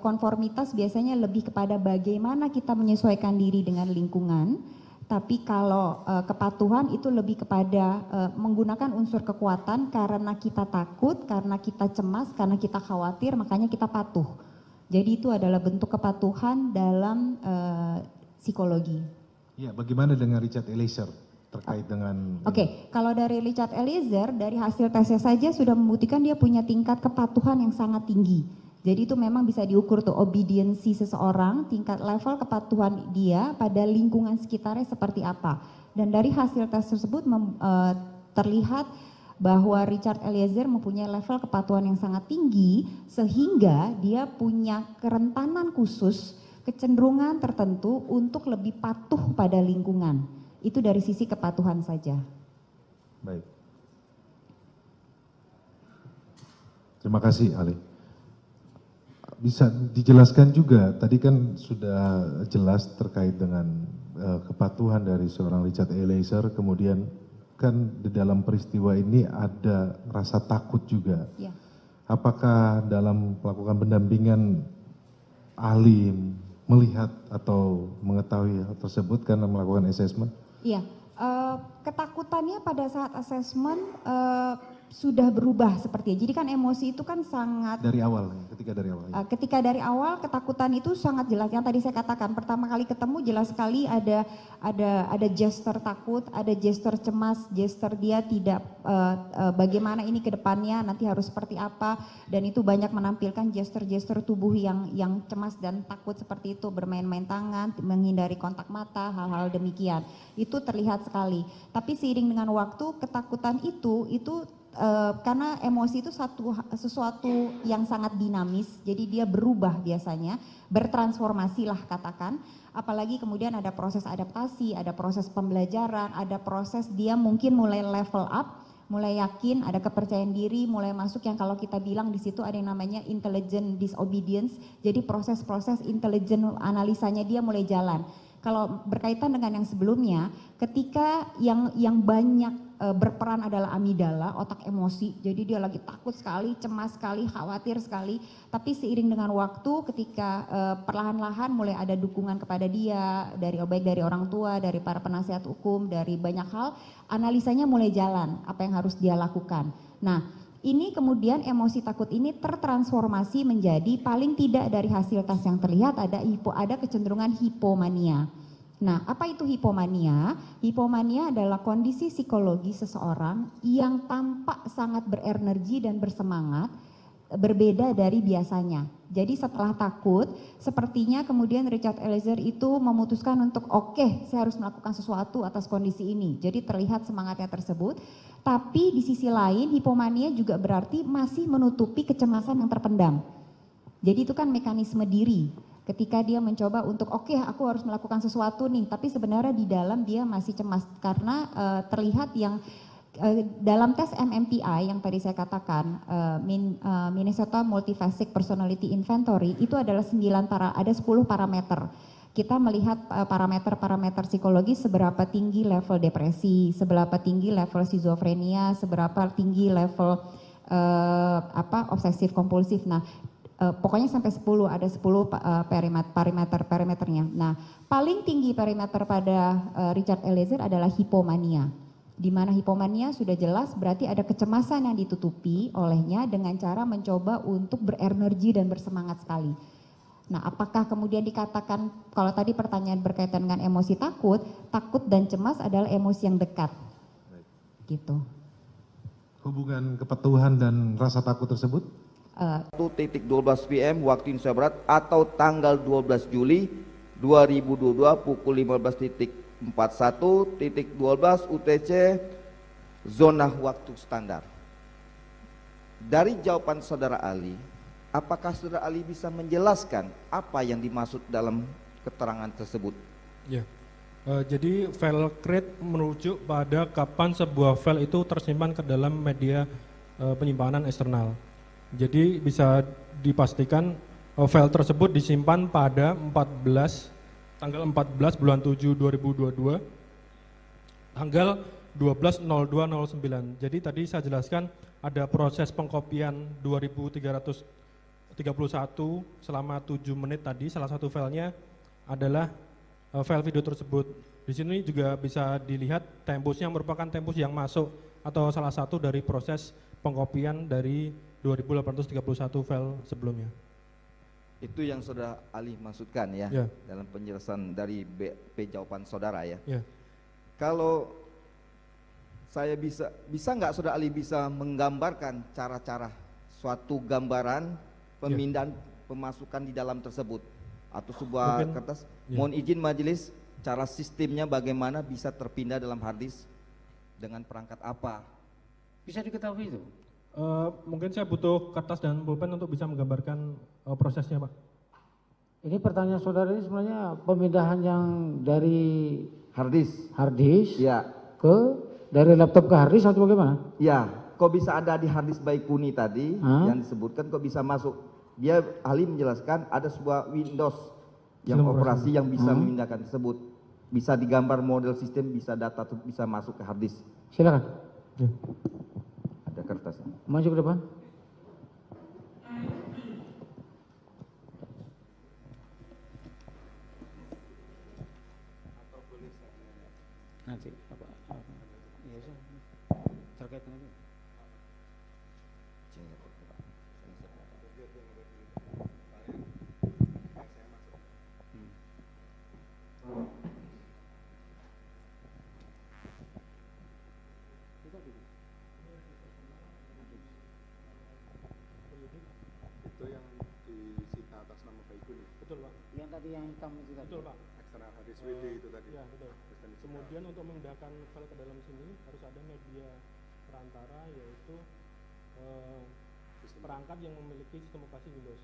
Speaker 10: konformitas biasanya lebih kepada bagaimana kita menyesuaikan diri dengan lingkungan. Tapi kalau kepatuhan itu lebih kepada menggunakan unsur kekuatan karena kita takut, karena kita cemas, karena kita khawatir, makanya kita patuh. Jadi itu adalah bentuk kepatuhan dalam psikologi.
Speaker 9: Ya, bagaimana dengan Richard Eliezer terkait dengan...
Speaker 10: Oke, kalau dari Richard Eliezer, dari hasil tesnya saja sudah membuktikan dia punya tingkat kepatuhan yang sangat tinggi. Jadi itu memang bisa diukur tuh obediensi seseorang, tingkat level kepatuhan dia pada lingkungan sekitarnya seperti apa. Dan dari hasil tes tersebut terlihat bahwa Richard Eliezer mempunyai level kepatuhan yang sangat tinggi sehingga dia punya kerentanan khusus, kecenderungan tertentu untuk lebih patuh pada lingkungan. Itu dari sisi kepatuhan saja.
Speaker 9: Baik. Terima kasih, Ali. Bisa dijelaskan juga, tadi kan sudah jelas terkait dengan kepatuhan dari seorang Richard Eliezer, kemudian kan di dalam peristiwa ini ada rasa takut juga.
Speaker 10: Ya.
Speaker 9: Apakah dalam melakukan pendampingan ahli melihat atau mengetahui hal tersebut karena melakukan assessment?
Speaker 10: Iya, ketakutannya pada saat assessment sudah berubah seperti itu. Jadi kan emosi itu kan sangat
Speaker 9: dari awal, ketika dari awal.
Speaker 10: Ketika dari awal ketakutan itu sangat jelas. Yang tadi saya katakan pertama kali ketemu jelas sekali ada gesture takut, ada gesture cemas, gesture dia tidak bagaimana ini ke depannya nanti harus seperti apa, dan itu banyak menampilkan gesture-gesture tubuh yang cemas dan takut seperti itu, bermain-main tangan, menghindari kontak mata, hal-hal demikian. Itu terlihat sekali. Tapi seiring dengan waktu ketakutan itu karena emosi itu sesuatu yang sangat dinamis, jadi dia berubah biasanya, bertransformasi lah katakan, apalagi kemudian ada proses adaptasi, ada proses pembelajaran, ada proses dia mungkin mulai level up, mulai yakin, ada kepercayaan diri, mulai masuk yang kalau kita bilang di situ ada yang namanya intelligent disobedience, jadi proses-proses intelijen analisanya dia mulai jalan. Kalau berkaitan dengan yang sebelumnya, ketika yang banyak berperan adalah amigdala, otak emosi, jadi dia lagi takut sekali, cemas sekali, khawatir sekali, tapi seiring dengan waktu ketika perlahan-lahan mulai ada dukungan kepada dia, baik dari orang tua, dari para penasihat hukum, dari banyak hal, analisanya mulai jalan, apa yang harus dia lakukan. Nah, ini kemudian emosi takut ini tertransformasi menjadi paling tidak dari hasil tes yang terlihat ada kecenderungan hipomania. Nah, apa itu hipomania? Hipomania adalah kondisi psikologi seseorang yang tampak sangat berenergi dan bersemangat, berbeda dari biasanya. Jadi setelah takut, sepertinya kemudian Richard Eliezer itu memutuskan untuk oke, saya harus melakukan sesuatu atas kondisi ini. Jadi terlihat semangatnya tersebut. Tapi di sisi lain hipomania juga berarti masih menutupi kecemasan yang terpendam. Jadi itu kan mekanisme diri. Ketika dia mencoba untuk oke, aku harus melakukan sesuatu nih, tapi sebenarnya di dalam dia masih cemas karena terlihat yang dalam tes MMPI yang tadi saya katakan, Minnesota Multifaceted Personality Inventory, itu adalah 10 parameter. Kita melihat parameter-parameter psikologi, seberapa tinggi level depresi, seberapa tinggi level skizofrenia, seberapa tinggi level obsesif kompulsif. Nah, pokoknya sampai 10, ada 10 parameternya. Nah, paling tinggi parameter pada Richard Eliezer adalah hipomania. Di mana hipomania sudah jelas berarti ada kecemasan yang ditutupi olehnya dengan cara mencoba untuk berenergi dan bersemangat sekali. Nah, apakah kemudian dikatakan, kalau tadi pertanyaan berkaitan dengan emosi takut dan cemas adalah emosi yang dekat. Gitu.
Speaker 9: Hubungan kepatuhan dan rasa takut tersebut?
Speaker 13: 1:12 PM waktu Indonesia Barat atau tanggal 12 Juli 2022 pukul 15.41.12 UTC zona waktu standar. Dari jawaban saudara Ali, apakah saudara Ali bisa menjelaskan apa yang dimaksud dalam keterangan tersebut?
Speaker 14: Ya, jadi file create merujuk pada kapan sebuah file itu tersimpan ke dalam media penyimpanan eksternal. Jadi bisa dipastikan file tersebut disimpan pada 14 tanggal 14 bulan 7 2022, tanggal 12.02.09. Jadi tadi saya jelaskan ada proses pengkopian 2331 selama 7 menit tadi. Salah satu filenya adalah file video tersebut. Di sini juga bisa dilihat tempusnya merupakan tempus yang masuk atau salah satu dari proses pengkopian dari 2831 file sebelumnya.
Speaker 13: Itu yang Saudara Ali maksudkan ya,
Speaker 14: Ya.
Speaker 13: dalam penjelasan dari BP jawaban saudara ya.
Speaker 14: Ya.
Speaker 13: Kalau saya bisa nggak Saudara Ali bisa menggambarkan cara-cara suatu gambaran pemindahan pemasukan di dalam tersebut atau sebuah
Speaker 14: Mungkin,
Speaker 13: kertas?
Speaker 14: ya.
Speaker 13: Mohon izin majelis, cara sistemnya bagaimana bisa terpindah dalam hard disk dengan perangkat apa?
Speaker 15: Bisa diketahui itu?
Speaker 14: Mungkin saya butuh kertas dan pulpen untuk bisa menggambarkan prosesnya, Pak.
Speaker 15: Ini pertanyaan saudara ini sebenarnya pemindahan yang dari
Speaker 13: hard disk
Speaker 15: ya ke dari laptop ke hard disk atau bagaimana?
Speaker 13: Ya, kok bisa ada di hard disk Baikuni tadi yang disebutkan kok bisa masuk? Dia ahli menjelaskan ada sebuah Windows yang operasi yang bisa memindahkan tersebut. Bisa digambar model sistem, bisa data bisa masuk ke hard disk.
Speaker 15: Silakan.
Speaker 14: Ya.
Speaker 13: Ada kertasnya.
Speaker 15: Maju ke depan. Nanti apa? Iya sih. Terkait dengan itu.
Speaker 8: Itu yang disita atas nama Baikuni.
Speaker 14: Betul, Pak.
Speaker 15: Yang tadi yang hitam itu tadi.
Speaker 14: Betul, Pak.
Speaker 8: Eksternal hard disk WD itu tadi.
Speaker 14: Ya, betul. Kemudian untuk memindahkan file ke dalam sini harus ada media perantara, yaitu perangkat yang memiliki sistem operasi Windows.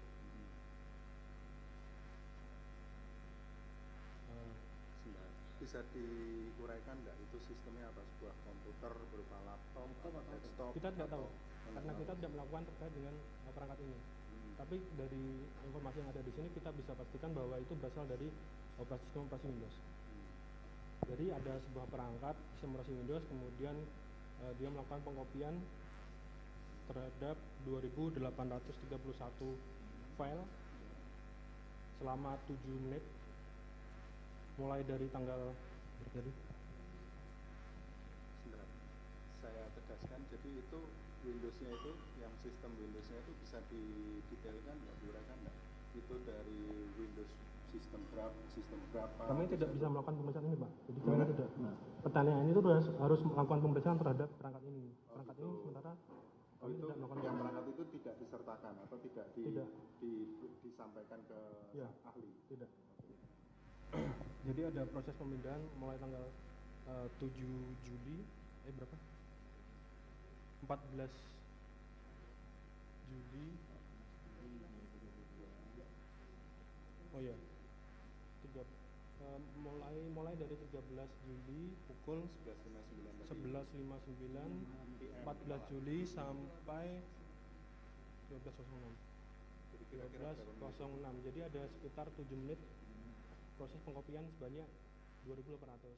Speaker 8: Bisa diuraikan nggak itu sistemnya apa? Sebuah komputer berupa laptop atau desktop?
Speaker 14: Kita tidak tahu, karena kita tidak melakukan terkait dengan perangkat ini. Tapi dari informasi yang ada di sini kita bisa pastikan bahwa itu berasal dari sistem operasi Windows. Jadi ada sebuah perangkat sistem operasi Windows, kemudian dia melakukan pengkopian terhadap 2831 file selama 7 menit mulai dari tanggal berarti
Speaker 8: Sebentar, saya tegaskan, jadi itu Windows-nya itu, yang sistem Windows-nya itu bisa didetailkan nggak, diuraikan nggak? Itu dari Windows sistem berapa?
Speaker 14: Kami tidak bisa melakukan pemeriksaan ini, Pak. Jadi kami tidak. Pertanyaan itu harus melakukan pemeriksaan terhadap perangkat ini. Perangkat ini sementara kami
Speaker 8: itu
Speaker 14: tidak melakukan
Speaker 8: yang perangkat itu tidak disertakan atau tidak, disampaikan ke
Speaker 14: Ya,
Speaker 8: ahli?
Speaker 14: tidak. Jadi ada proses pemindahan mulai tanggal 7 Juli, berapa? 14 Juli. Oh ya. Mulai dari 13 Juli pukul 11.59, 14 Juli sampai 12.06. 12.06. Jadi ada sekitar 7 menit proses pengkopian sebanyak 2.800.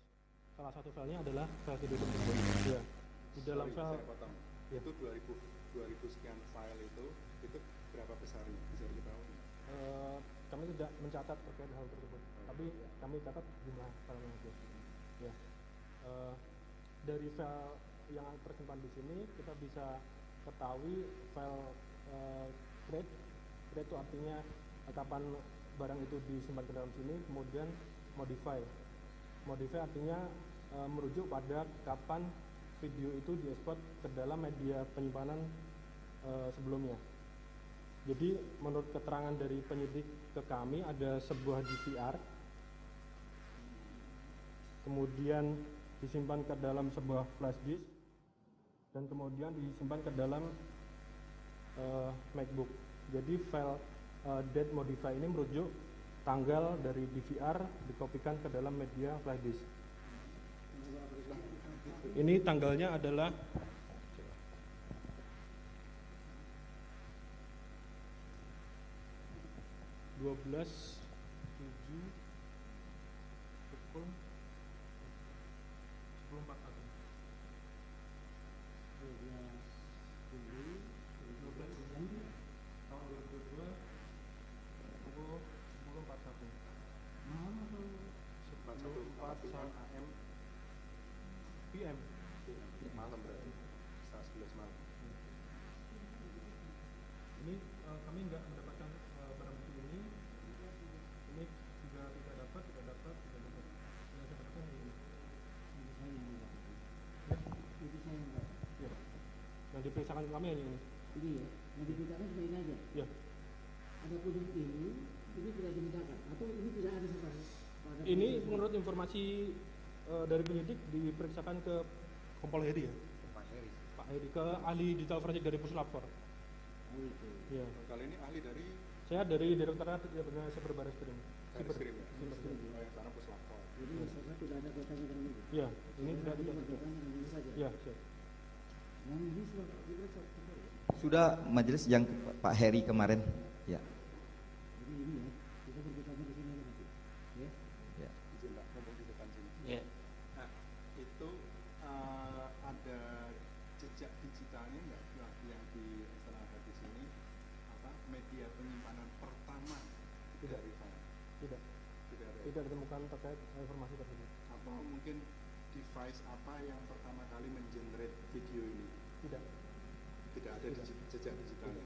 Speaker 14: Salah satu filenya adalah file video tersebut. Ya. Di dalam file
Speaker 8: Saya potong.
Speaker 14: Ya.
Speaker 8: Itu 2000 sekian file itu berapa besarnya? Bisa diketahui?
Speaker 14: Kami tidak mencatat terkait hal tersebut, tapi kami catat jumlah filenya aja. Ya. Dari file yang tersimpan di sini kita bisa ketahui file create itu artinya kapan barang itu disimpan ke dalam sini, kemudian modify artinya merujuk pada kapan video itu diekspor ke dalam media penyimpanan sebelumnya. Jadi menurut keterangan dari penyidik ke kami ada sebuah DVR, kemudian disimpan ke dalam sebuah flash disk, dan kemudian disimpan ke dalam MacBook. Jadi file date modify ini merujuk tanggal dari DVR dikopikan ke dalam media flash disk. Ini tanggalnya adalah 12/7/2022.
Speaker 8: PM. Malam berarti. Setengah 11 malam.
Speaker 14: Ini kami nggak mendapatkan barang bukti ini. Ini juga tidak dapat. Yang saya dapatkan ini. Ya. Yang diperiksakan kami hanya ini.
Speaker 15: Ini ya, yang dimintakan cuma ini aja.
Speaker 14: Ya.
Speaker 15: Adapun yang ini tidak dimintakan atau ini tidak ada sama.
Speaker 14: Ini menurut informasi dari penyidik diperiksakan ke Kompol Heri ya. Pak Heri ke ahli digital forensik dari Puslapor.
Speaker 15: Oh itu.
Speaker 14: Ya.
Speaker 8: Kali ini ahli dari
Speaker 14: Saya dari Direktorat Cyber Barreskrim.
Speaker 8: Barreskrim ya. Oh, yang sana Puslapor.
Speaker 15: Jadi maksudnya tidak ada kaitannya dengan ini.
Speaker 14: Iya, ini tidak ada
Speaker 15: kaitannya dengan ini saja.
Speaker 14: Iya, siap.
Speaker 15: Yang ini sudah diperiksa.
Speaker 13: Sudah majelis yang Pak Heri kemarin. Ya.
Speaker 15: Jadi ini ya, kita berbicara di sini nanti. Ya.
Speaker 13: Ya.
Speaker 8: Izin Pak, ngomong di depan sini.
Speaker 15: Ya.
Speaker 8: Nah, itu ada jejak digitalnya nggak yang diserahkan di sini? Apa media penyimpanan pertama dari file?
Speaker 14: Tidak.
Speaker 8: Tidak ada.
Speaker 14: Tidak ditemukan terkait informasi tersebut.
Speaker 8: Apa mungkin device apa yang pertama kali mengenerate video ini?
Speaker 14: Tidak.
Speaker 8: Tidak ada jejak digitalnya.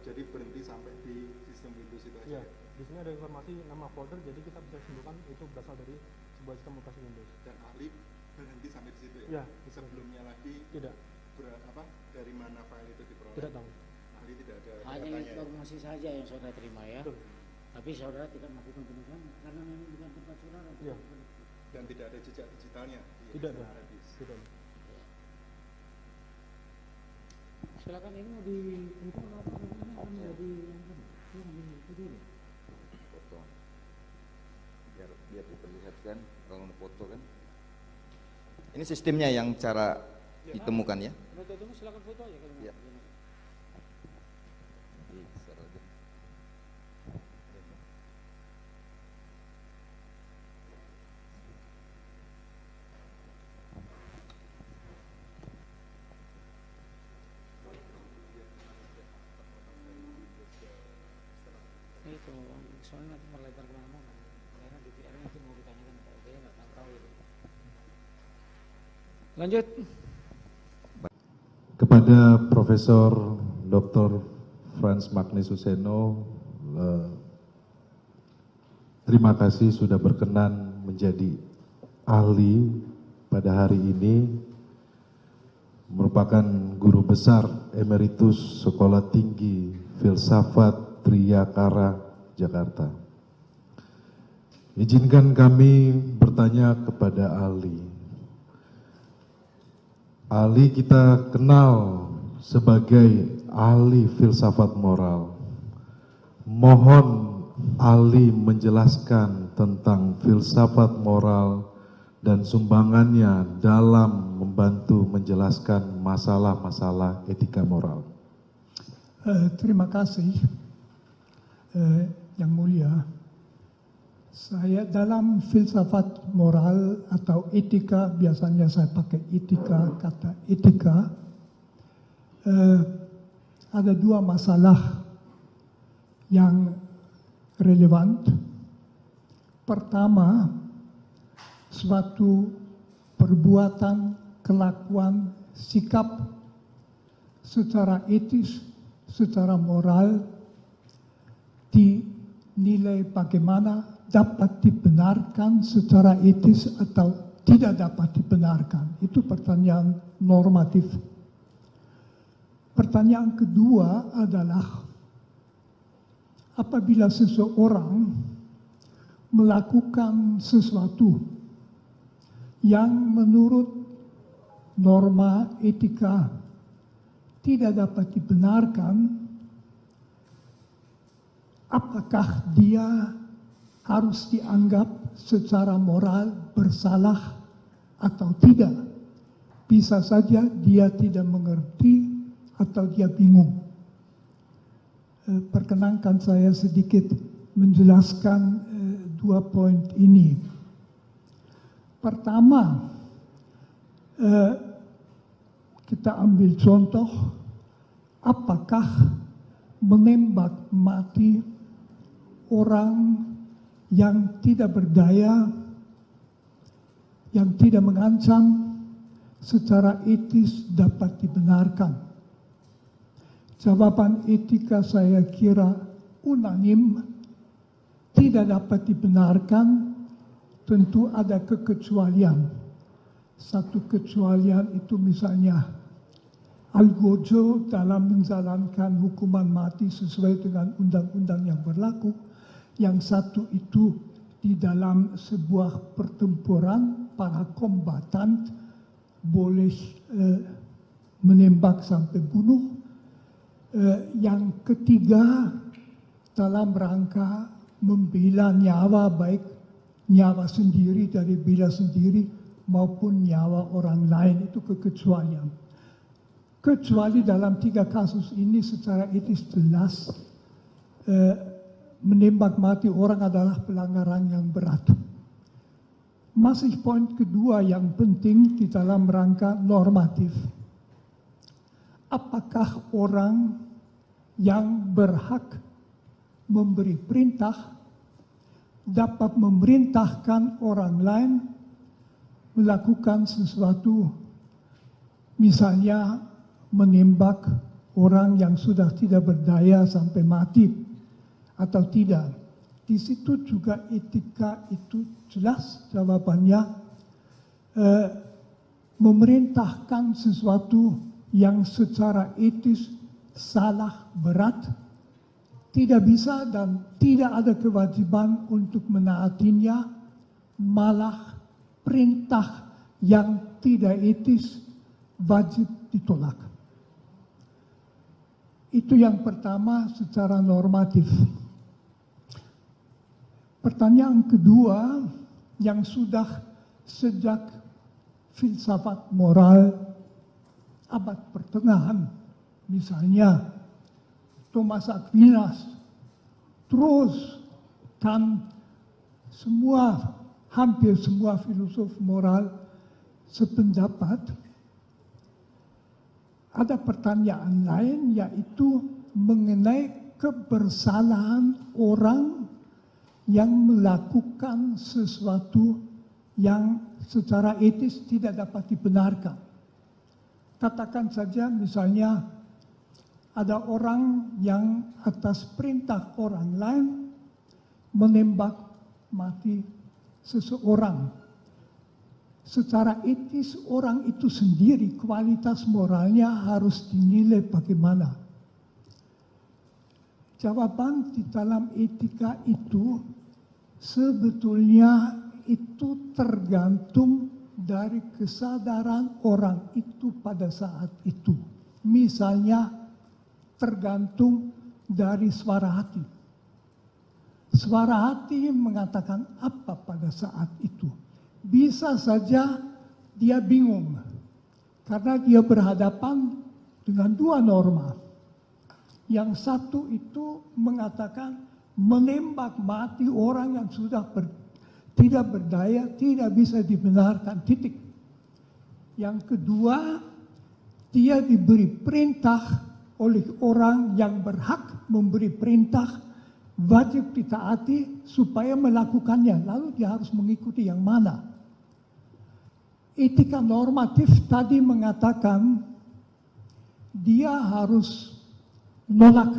Speaker 8: Jadi berhenti sampai di sistem Windows itu aja.
Speaker 14: Iya. Di sini ada informasi nama folder, jadi kita bisa simpulkan itu berasal dari sebuah sistem aplikasi Windows.
Speaker 8: Dan ahli berhenti sampai di situ ya?
Speaker 14: Iya.
Speaker 8: Sebelumnya lagi
Speaker 14: tidak.
Speaker 8: Dari mana file itu diperoleh?
Speaker 14: Tidak tahu.
Speaker 8: Ahli tidak ada
Speaker 15: Hanya
Speaker 8: katanya
Speaker 15: informasi saja yang saudara terima ya.
Speaker 14: Betul.
Speaker 15: Tapi saudara tidak melakukan penelusuran karena memang bukan tempat saudara.
Speaker 14: Iya.
Speaker 8: Dan tidak ada jejak digitalnya?
Speaker 14: Tidak ada. Tidak ada.
Speaker 15: Silakan ini mau di itu apa namanya akan menjadi yang itu dulu.
Speaker 13: Foto. Biar diperlihatkan kalau foto kan. Ini sistemnya yang cara ditemukan ya.
Speaker 15: Foto itu silakan foto aja kalau
Speaker 13: Ya.
Speaker 15: mau. Itu soalnya nanti melebar kemana-mana karena DPR nanti mau ditanyakan kalau dia nggak tahu itu. Lanjut.
Speaker 9: Kepada Profesor Dr. Frans Magnis Suseno, terima kasih sudah berkenan menjadi ahli pada hari ini, merupakan guru besar emeritus Sekolah Tinggi Filsafat Triyakara, Jakarta. Izinkan kami bertanya kepada ahli. Ahli kita kenal sebagai ahli filsafat moral. Mohon ahli menjelaskan tentang filsafat moral dan sumbangannya dalam membantu menjelaskan masalah-masalah etika moral.
Speaker 7: Terima kasih. Yang mulia, saya dalam filsafat moral atau etika, biasanya saya pakai etika, kata etika, ada dua masalah yang relevan. Pertama, suatu perbuatan, kelakuan, sikap secara etis, secara moral dinilai bagaimana dapat dibenarkan secara etis atau tidak dapat dibenarkan. Itu pertanyaan normatif. Pertanyaan kedua adalah apabila seseorang melakukan sesuatu yang menurut norma etika tidak dapat dibenarkan, apakah dia harus dianggap secara moral bersalah atau tidak? Bisa saja dia tidak mengerti atau dia bingung. Perkenankan saya sedikit menjelaskan dua poin ini. Pertama, kita ambil contoh, apakah menembak mati orang yang tidak berdaya, yang tidak mengancam secara etis dapat dibenarkan. Jawaban etika saya kira unanim, tidak dapat dibenarkan, tentu ada kekecualian. Satu kecualian itu misalnya Algojo dalam menjalankan hukuman mati sesuai dengan undang-undang yang berlaku. Yang satu itu di dalam sebuah pertempuran para kombatan boleh menembak sampai bunuh. Yang ketiga dalam rangka membela nyawa, baik nyawa sendiri dari bela sendiri maupun nyawa orang lain, itu kekecualian. Kecuali dalam 3 kasus ini secara etis jelas menembak mati orang adalah pelanggaran yang berat. Masih poin kedua yang penting di dalam rangka normatif. Apakah orang yang berhak memberi perintah dapat memerintahkan orang lain melakukan sesuatu, misalnya menembak orang yang sudah tidak berdaya sampai mati atau tidak. Di situ juga etika itu jelas jawabannya, memerintahkan sesuatu yang secara etis salah berat, tidak bisa dan tidak ada kewajiban untuk menaatinya, malah perintah yang tidak etis wajib ditolak. Itu yang pertama secara normatif. Pertanyaan kedua yang sudah sejak filsafat moral abad pertengahan, misalnya Thomas Aquinas, terus kan hampir semua filosof moral sependapat. Ada pertanyaan lain yaitu mengenai kebersalahan orang yang melakukan sesuatu yang secara etis tidak dapat dibenarkan. Katakan saja misalnya ada orang yang atas perintah orang lain menembak mati seseorang. Secara etis orang itu sendiri kualitas moralnya harus dinilai bagaimana. Jawaban di dalam etika itu sebetulnya itu tergantung dari kesadaran orang itu pada saat itu. Misalnya tergantung dari suara hati. Suara hati mengatakan apa pada saat itu. Bisa saja dia bingung karena dia berhadapan dengan 2 norma. Yang satu itu mengatakan menembak mati orang yang sudah tidak berdaya, tidak bisa dibenarkan, titik. Yang kedua, dia diberi perintah oleh orang yang berhak memberi perintah, wajib ditaati supaya melakukannya, lalu dia harus mengikuti yang mana. Etika normatif tadi mengatakan dia harus menolak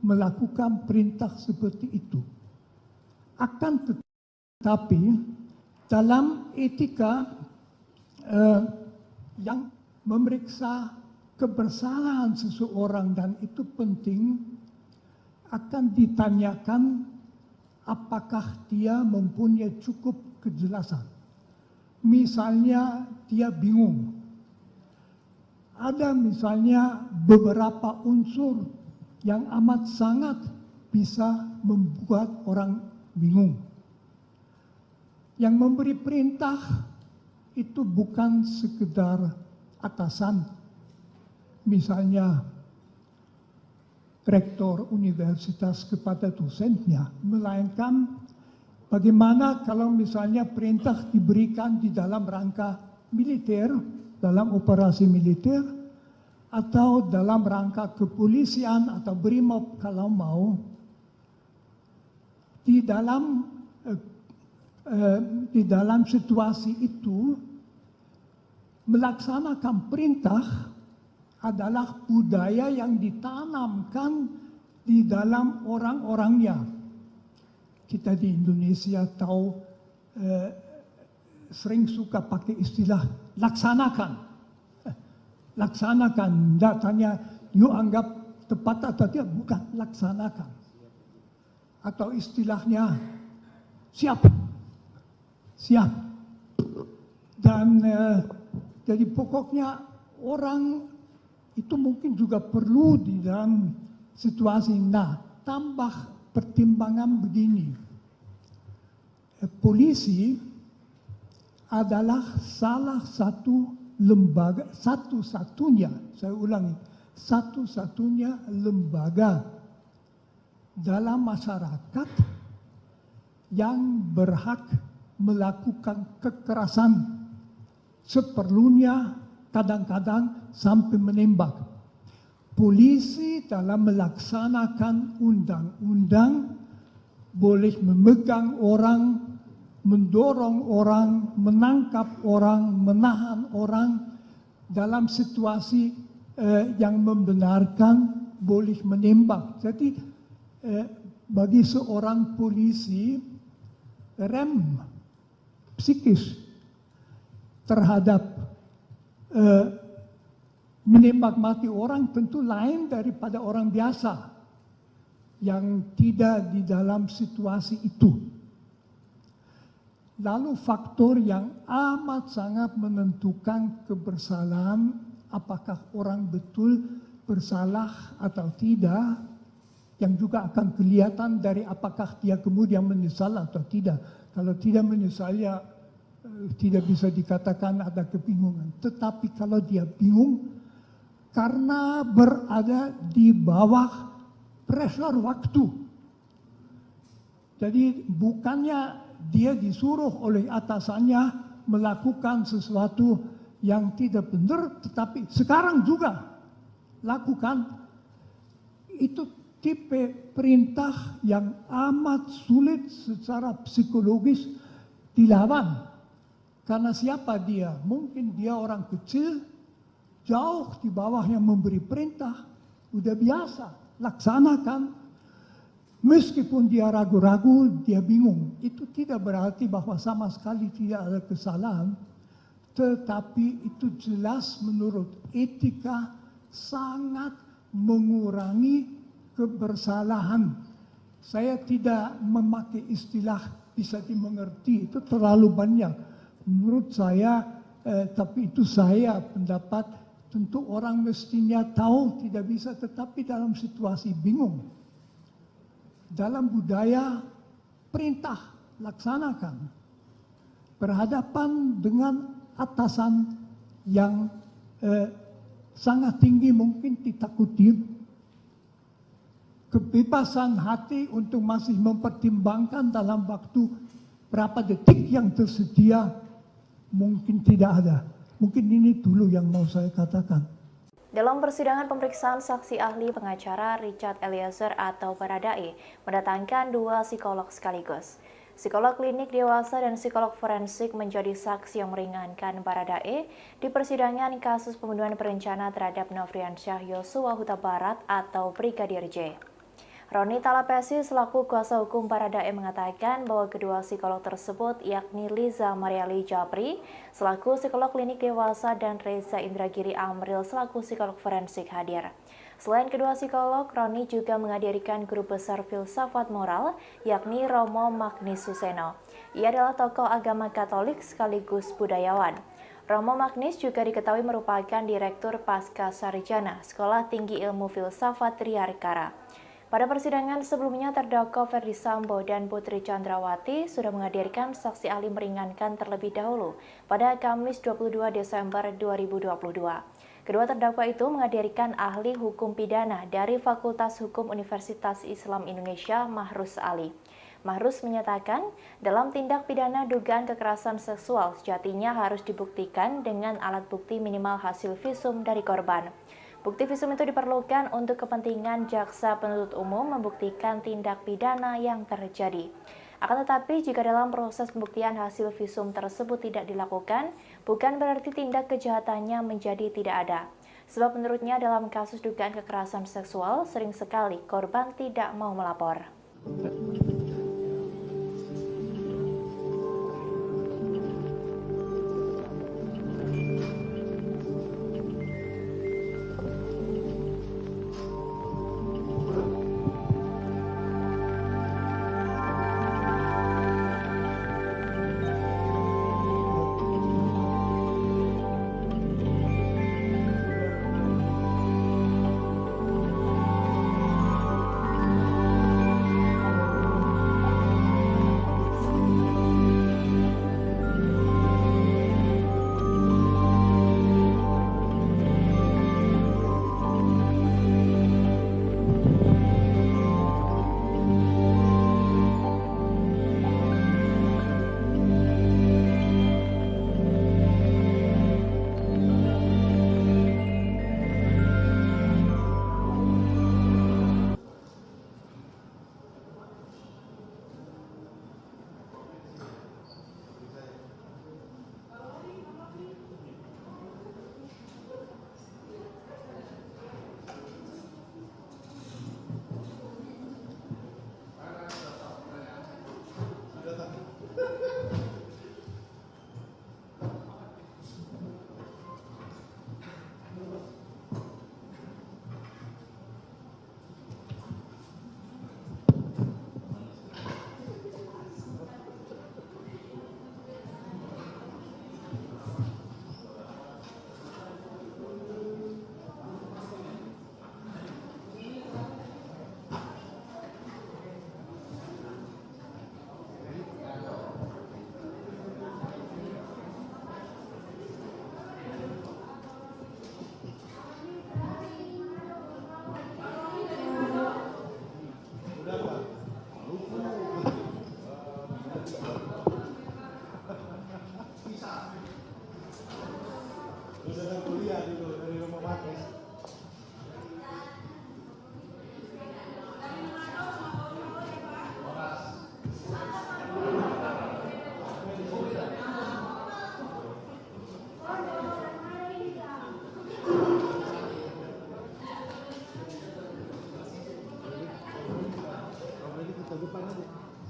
Speaker 7: melakukan perintah seperti itu. Akan tetapi dalam etika yang memeriksa kebersalahan seseorang, dan itu penting, akan ditanyakan apakah dia mempunyai cukup kejelasan. Misalnya dia bingung. Ada misalnya beberapa unsur yang amat sangat bisa membuat orang bingung. Yang memberi perintah itu bukan sekedar atasan. Misalnya rektor universitas kepada dosennya, melainkan bagaimana kalau misalnya perintah diberikan di dalam rangka militer, dalam operasi militer, atau dalam rangka kepolisian atau BRIMOB kalau mau, di dalam di dalam situasi itu melaksanakan perintah adalah budaya yang ditanamkan di dalam orang-orangnya. Kita di Indonesia tahu sering suka pakai istilah laksanakan. Laksanakan, datanya you anggap tepat atau tidak, bukan, laksanakan. Atau istilahnya siap. Siap. Dan jadi pokoknya orang itu mungkin juga perlu di dalam situasi. Nah, tambah pertimbangan begini. Polisi adalah salah satu lembaga, satu-satunya, saya ulangi, satu-satunya lembaga dalam masyarakat yang berhak melakukan kekerasan seperlunya, kadang-kadang sampai menembak. Polisi dalam melaksanakan undang-undang boleh memegang orang, mendorong orang, menangkap orang, menahan orang dalam situasi yang membenarkan, boleh menembak. Jadi bagi seorang polisi, rem psikis terhadap menembak mati orang tentu lain daripada orang biasa yang tidak di dalam situasi itu. Lalu faktor yang amat sangat menentukan kebersalahan, apakah orang betul bersalah atau tidak, yang juga akan kelihatan dari apakah dia kemudian menyesal atau tidak. Kalau tidak menyesal, ya tidak bisa dikatakan ada kebingungan. Tetapi kalau dia bingung karena berada di bawah pressure waktu. Jadi bukannya dia disuruh oleh atasannya melakukan sesuatu yang tidak benar, tetapi sekarang juga lakukan. Itu tipe perintah yang amat sulit secara psikologis dilawan. Karena siapa dia? Mungkin dia orang kecil, jauh di bawah yang memberi perintah, udah biasa, laksanakan. Meskipun dia ragu-ragu, dia bingung. Itu tidak berarti bahwa sama sekali tidak ada kesalahan. Tetapi itu jelas menurut etika sangat mengurangi kebersalahan. Saya tidak memakai istilah bisa dimengerti, itu terlalu banyak. Menurut saya, tapi itu saya pendapat, tentu orang mestinya tahu tidak bisa, tetapi dalam situasi bingung. Dalam budaya perintah laksanakan, berhadapan dengan atasan yang sangat tinggi mungkin ditakuti, kebebasan hati untuk masih mempertimbangkan dalam waktu berapa detik yang tersedia mungkin tidak ada. Mungkin ini dulu yang mau saya katakan.
Speaker 1: Dalam persidangan pemeriksaan saksi ahli pengacara Richard Eliezer atau Baradae mendatangkan 2 psikolog sekaligus. Psikolog klinik dewasa dan psikolog forensik menjadi saksi yang meringankan Baradae di persidangan kasus pembunuhan berencana terhadap Nofriansyah Yosua Huta Barat atau Brigadir J. Roni Talapesi selaku kuasa hukum Baradae mengatakan bahwa kedua psikolog tersebut yakni Liza Mariali Japri selaku psikolog klinik dewasa dan Reza Indragiri Amril selaku psikolog forensik hadir. Selain kedua psikolog, Roni juga menghadirkan guru besar filsafat moral yakni Romo Magnis Suseno. Ia adalah tokoh agama Katolik sekaligus budayawan. Romo Magnis juga diketahui merupakan Direktur Pasca Sarjana Sekolah Tinggi Ilmu Filsafat Triarkara. Pada persidangan sebelumnya, terdakwa Ferdi Sambo dan Putri Chandrawati sudah menghadirkan saksi ahli meringankan terlebih dahulu pada Kamis 22 Desember 2022. Kedua terdakwa itu menghadirkan ahli hukum pidana dari Fakultas Hukum Universitas Islam Indonesia, Mahrus Ali. Mahrus menyatakan, dalam tindak pidana dugaan kekerasan seksual sejatinya harus dibuktikan dengan alat bukti minimal hasil visum dari korban. Bukti visum itu diperlukan untuk kepentingan jaksa penuntut umum membuktikan tindak pidana yang terjadi. Akan tetapi, jika dalam proses pembuktian hasil visum tersebut tidak dilakukan, bukan berarti tindak kejahatannya menjadi tidak ada. Sebab menurutnya dalam kasus dugaan kekerasan seksual, sering sekali korban tidak mau melapor.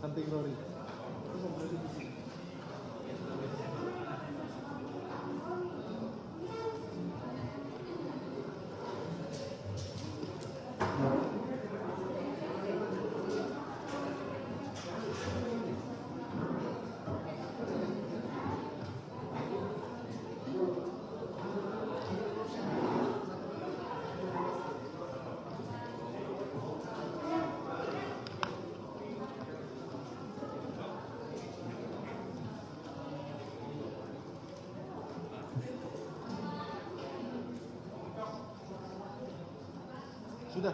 Speaker 2: Samping Rory. Sudah.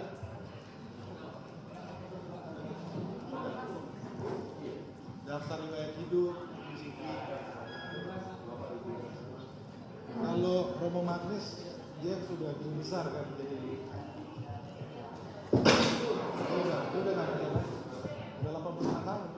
Speaker 2: Daftar riwayat hidup, kalau Romo Magnis dia sudah tinggi besar kan, jadi udah kan, udah 85 tahun.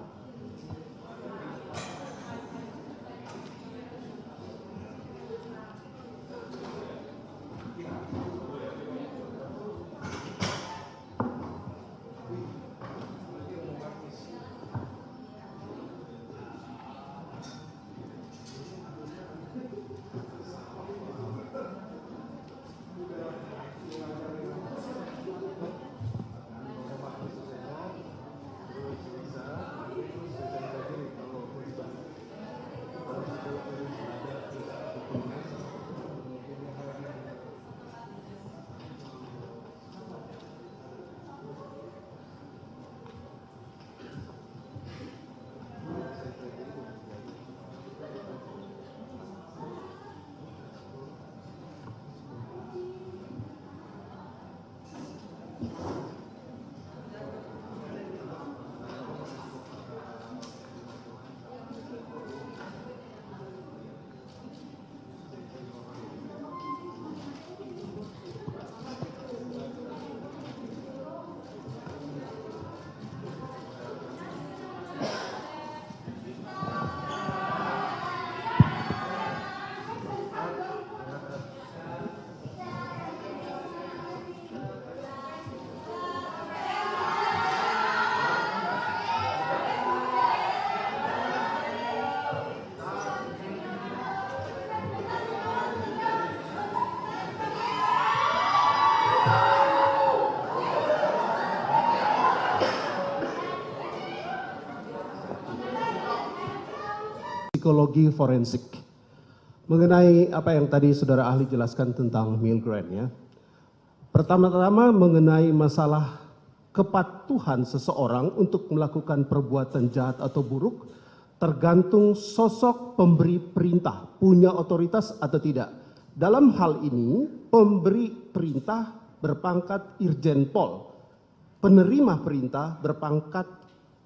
Speaker 3: psikologi forensik. Mengenai apa yang tadi saudara ahli jelaskan tentang Milgram ya. Pertama-tama mengenai masalah kepatuhan seseorang untuk melakukan perbuatan jahat atau buruk tergantung sosok pemberi perintah, punya otoritas atau tidak. Dalam hal ini, pemberi perintah berpangkat Irjen Pol, penerima perintah berpangkat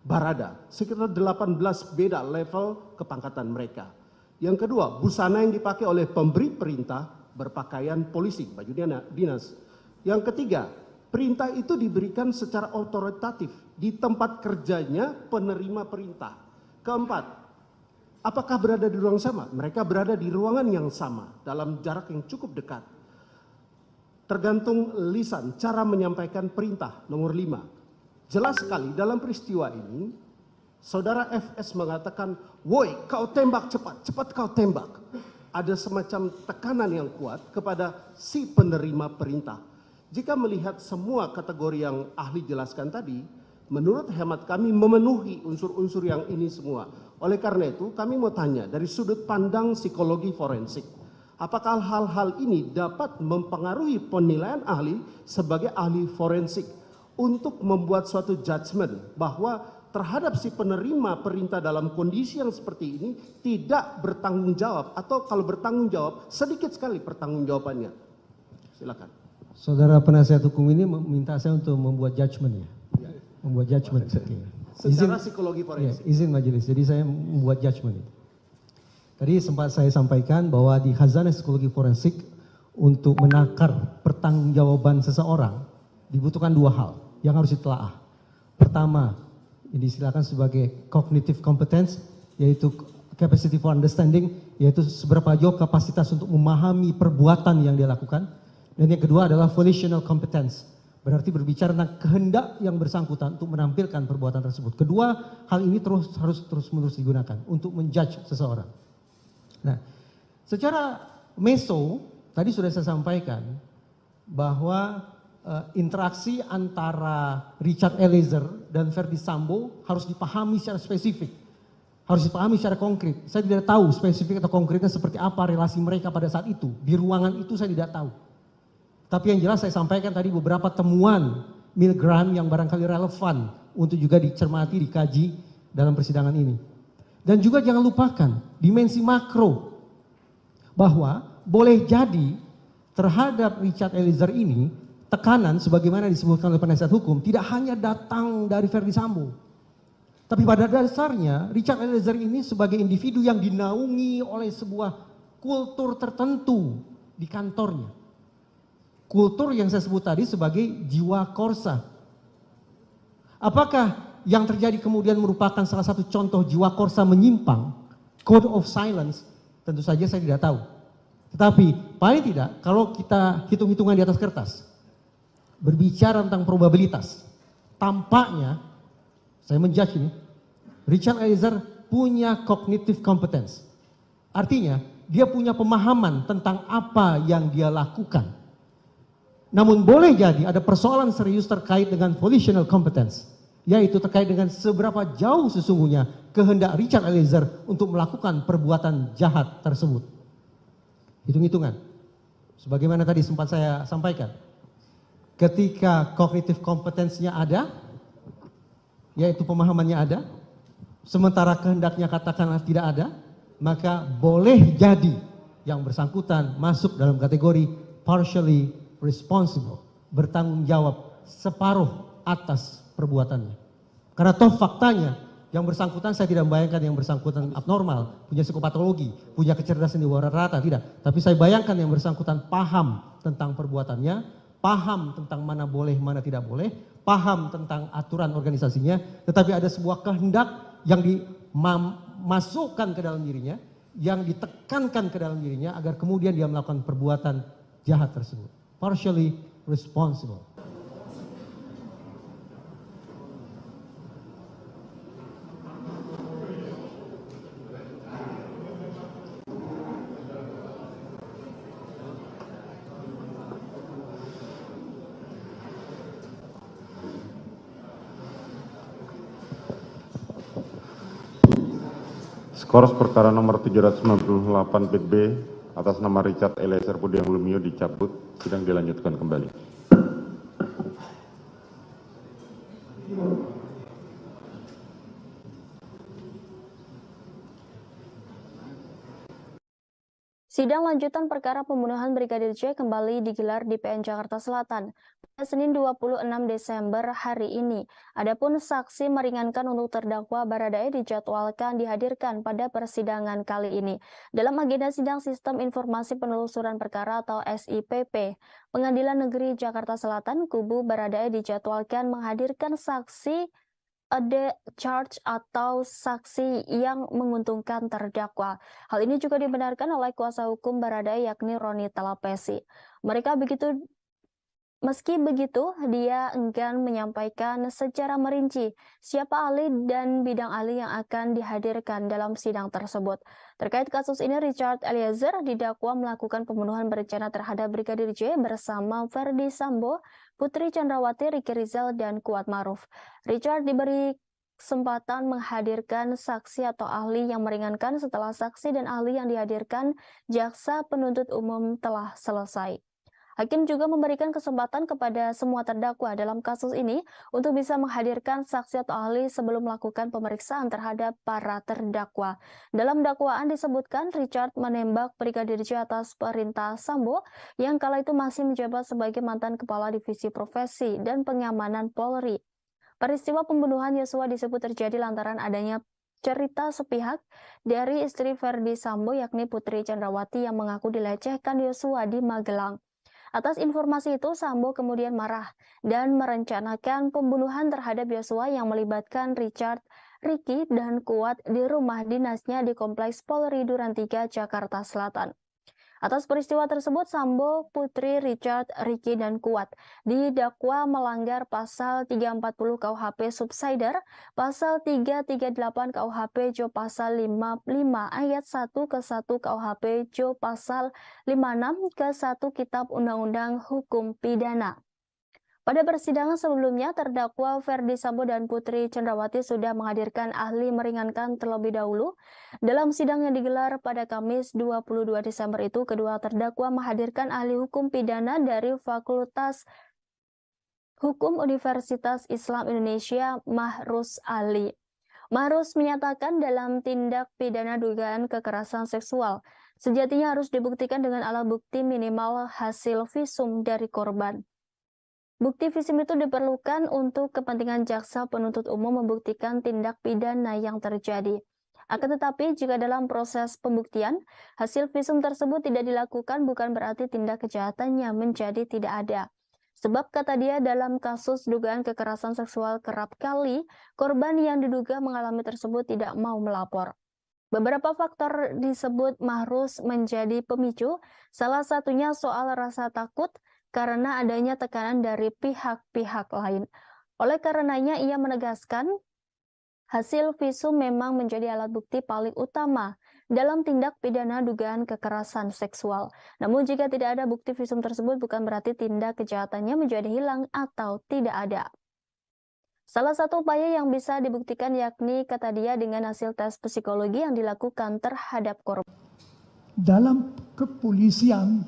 Speaker 3: Barada. Sekitar 18 beda level kepangkatan mereka. Yang kedua, busana yang dipakai oleh pemberi perintah berpakaian polisi, baju dinas. Yang ketiga, perintah itu diberikan secara otoritatif di tempat kerjanya penerima perintah. Keempat, apakah berada di ruang sama? Mereka berada di ruangan yang sama dalam jarak yang cukup dekat. Tergantung lisan, cara menyampaikan perintah. Nomor 5. Jelas sekali dalam peristiwa ini, saudara FS mengatakan, woi kau tembak cepat, cepat kau tembak. Ada semacam tekanan yang kuat kepada si penerima perintah. Jika melihat semua kategori yang ahli jelaskan tadi, menurut hemat kami memenuhi unsur-unsur yang ini semua. Oleh karena itu kami mau tanya dari sudut pandang psikologi forensik, apakah hal-hal ini dapat mempengaruhi penilaian ahli sebagai ahli forensik untuk membuat suatu judgement bahwa terhadap si penerima perintah dalam kondisi yang seperti ini tidak bertanggung jawab, atau kalau bertanggung jawab sedikit sekali pertanggungjawabannya. Silakan.
Speaker 4: Saudara penasihat hukum ini meminta saya untuk membuat judgement ya? Membuat judgement. Okay.
Speaker 3: Secara psikologi forensik.
Speaker 4: Ya, izin majelis, jadi saya membuat judgement itu. Tadi sempat saya sampaikan bahwa di khazanah psikologi forensik untuk menakar pertanggungjawaban seseorang dibutuhkan 2 hal yang harus ditelaah. Pertama, ini disilakan sebagai cognitive competence, yaitu capacity for understanding, yaitu seberapa jauh kapasitas untuk memahami perbuatan yang dia lakukan. Dan yang kedua adalah volitional competence, berarti berbicara tentang kehendak yang bersangkutan untuk menampilkan perbuatan tersebut. Kedua hal ini harus terus-menerus digunakan untuk menjudge seseorang. Nah, secara meso tadi sudah saya sampaikan bahwa interaksi antara Richard Eliezer dan Verdi Sambo harus dipahami secara spesifik, harus dipahami secara konkret. Saya tidak tahu spesifik atau konkretnya seperti apa relasi mereka pada saat itu. Di ruangan itu saya tidak tahu. Tapi yang jelas saya sampaikan tadi beberapa temuan Milgram yang barangkali relevan untuk juga dicermati, dikaji dalam persidangan ini. Dan juga jangan lupakan dimensi makro, bahwa boleh jadi terhadap Richard Eliezer ini tekanan sebagaimana disebutkan oleh penasihat hukum tidak hanya datang dari Verdi Sambo. Tapi pada dasarnya Richard Eliezer ini sebagai individu yang dinaungi oleh sebuah kultur tertentu di kantornya. Kultur yang saya sebut tadi sebagai jiwa korsa. Apakah yang terjadi kemudian merupakan salah satu contoh jiwa korsa menyimpang, code of silence? Tentu saja saya tidak tahu. Tetapi paling tidak kalau kita hitung-hitungan di atas kertas, berbicara tentang probabilitas, tampaknya saya menjudge ini, Richard Eliezer punya cognitive competence. Artinya dia punya pemahaman tentang apa yang dia lakukan. Namun boleh jadi ada persoalan serius terkait dengan volitional competence, yaitu terkait dengan seberapa jauh sesungguhnya kehendak Richard Eliezer untuk melakukan perbuatan jahat tersebut. Hitung-hitungan. Sebagaimana tadi sempat saya sampaikan. Ketika cognitive competence-nya ada, yaitu pemahamannya ada, sementara kehendaknya katakanlah tidak ada, maka boleh jadi yang bersangkutan masuk dalam kategori partially responsible, bertanggung jawab separuh atas perbuatannya. Karena toh faktanya yang bersangkutan, saya tidak membayangkan yang bersangkutan abnormal, punya psikopatologi, punya kecerdasan di bawah rata, tidak. Tapi saya bayangkan yang bersangkutan paham tentang perbuatannya, paham tentang mana boleh, mana tidak boleh, paham tentang aturan organisasinya, tetapi ada sebuah kehendak yang dimasukkan ke dalam dirinya, yang ditekankan ke dalam dirinya agar kemudian dia melakukan perbuatan jahat tersebut. Partially responsible.
Speaker 5: Skors perkara nomor 798 PB atas nama Richard Eliezer Pudiang Lumiu dicabut, sidang dilanjutkan kembali.
Speaker 6: Sidang lanjutan perkara pembunuhan Brigadir J kembali digelar di PN Jakarta Selatan pada Senin 26 Desember hari ini. Adapun saksi meringankan untuk terdakwa Baradae dijadwalkan dihadirkan pada persidangan kali ini. Dalam agenda sidang Sistem Informasi Penelusuran Perkara atau SIPP, Pengadilan Negeri Jakarta Selatan, kubu Baradae dijadwalkan menghadirkan saksi ada charge atau saksi yang menguntungkan terdakwa. Hal ini juga dibenarkan oleh kuasa hukum Baradae yakni Roni Talapesi. Meski begitu, dia enggan menyampaikan secara merinci siapa ahli dan bidang ahli yang akan dihadirkan dalam sidang tersebut. Terkait kasus ini, Richard Eliezer didakwa melakukan pembunuhan berencana terhadap Brigadir J bersama Ferdi Sambo, Putri Chandrawati, Ricky Rizal, dan Kuat Maruf. Richard diberi kesempatan menghadirkan saksi atau ahli yang meringankan setelah saksi dan ahli yang dihadirkan jaksa penuntut umum telah selesai. Hakim juga memberikan kesempatan kepada semua terdakwa dalam kasus ini untuk bisa menghadirkan saksi atau ahli sebelum melakukan pemeriksaan terhadap para terdakwa. Dalam dakwaan disebutkan Richard menembak Brigadir J atas perintah Sambo yang kala itu masih menjabat sebagai mantan Kepala Divisi Profesi dan Pengamanan Polri. Peristiwa pembunuhan Yosua disebut terjadi lantaran adanya cerita sepihak dari istri Ferdi Sambo yakni Putri Chandrawati yang mengaku dilecehkan Yosua di Magelang. Atas informasi itu, Sambo kemudian marah dan merencanakan pembunuhan terhadap Yosua yang melibatkan Richard, Ricky, dan Kuat di rumah dinasnya di Kompleks Polri Duren 3, Jakarta Selatan. Atas peristiwa tersebut, Sambo, Putri, Richard, Ricky, dan Kuat didakwa melanggar pasal 340 KUHP Subsider, pasal 338 KUHP Jo pasal 55 ayat 1 ke 1 KUHP Jo pasal 56 ke 1 Kitab Undang-Undang Hukum Pidana. Pada persidangan sebelumnya, terdakwa Ferdi Sambo dan Putri Chandrawati sudah menghadirkan ahli meringankan terlebih dahulu. Dalam sidang yang digelar pada Kamis 22 Desember itu, kedua terdakwa menghadirkan ahli hukum pidana dari Fakultas Hukum Universitas Islam Indonesia, Mahrus Ali. Mahrus menyatakan dalam tindak pidana dugaan kekerasan seksual, sejatinya harus dibuktikan dengan alat bukti minimal hasil visum dari korban. Bukti visum itu diperlukan untuk kepentingan jaksa penuntut umum membuktikan tindak pidana yang terjadi. Akan tetapi, jika dalam proses pembuktian, hasil visum tersebut tidak dilakukan bukan berarti tindak kejahatannya menjadi tidak ada. Sebab kata dia dalam kasus dugaan kekerasan seksual kerap kali, korban yang diduga mengalami tersebut tidak mau melapor. Beberapa faktor disebut Mahrus menjadi pemicu, salah satunya soal rasa takut, karena adanya tekanan dari pihak-pihak lain. Oleh karenanya ia menegaskan hasil visum memang menjadi alat bukti paling utama dalam tindak pidana dugaan kekerasan seksual. Namun jika tidak ada bukti visum tersebut bukan berarti tindak kejahatannya menjadi hilang atau tidak ada. Salah satu upaya yang bisa dibuktikan yakni kata dia dengan hasil tes psikologi yang dilakukan terhadap korban.
Speaker 7: Dalam kepolisian,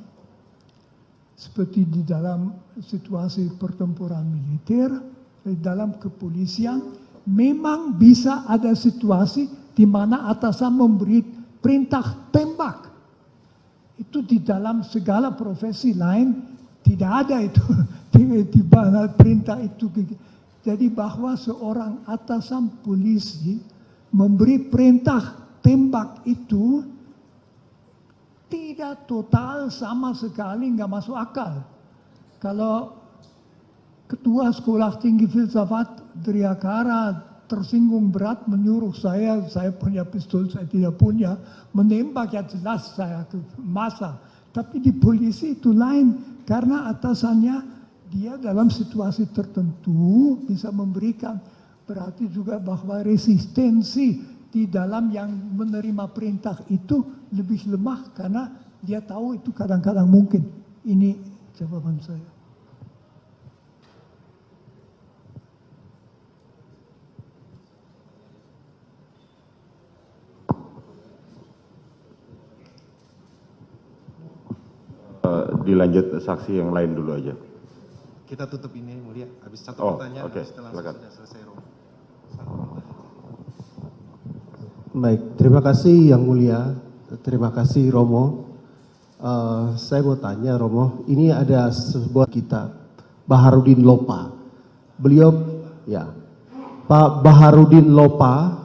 Speaker 7: seperti di dalam situasi pertempuran militer, di dalam kepolisian memang bisa ada situasi di mana atasan memberi perintah tembak. Itu di dalam segala profesi lain tidak ada itu, di mana perintah itu. Jadi bahwa seorang atasan polisi memberi perintah tembak itu tidak total sama sekali, nggak masuk akal. Kalau ketua sekolah tinggi filsafat Driakara tersinggung berat menyuruh saya punya pistol, saya tidak punya, menembak ya jelas saya ke masa. Tapi di polisi itu lain, karena atasannya dia dalam situasi tertentu bisa memberikan, berarti juga bahwa resistensi di dalam yang menerima perintah itu lebih lemah karena dia tahu itu kadang-kadang mungkin. Ini jawaban saya.
Speaker 5: dilanjut saksi yang lain dulu aja.
Speaker 9: Kita tutup ini mulia, habis satu
Speaker 5: Oh,
Speaker 9: pertanyaan,
Speaker 5: oke,
Speaker 9: setelah
Speaker 5: silakan.
Speaker 9: sudah selesai Romo.
Speaker 3: Baik, terima kasih Yang Mulia, terima kasih Romo. Saya mau tanya Romo, ini ada sebuah kitab Baharudin Lopa. Beliau, ya, Pak Baharudin Lopa,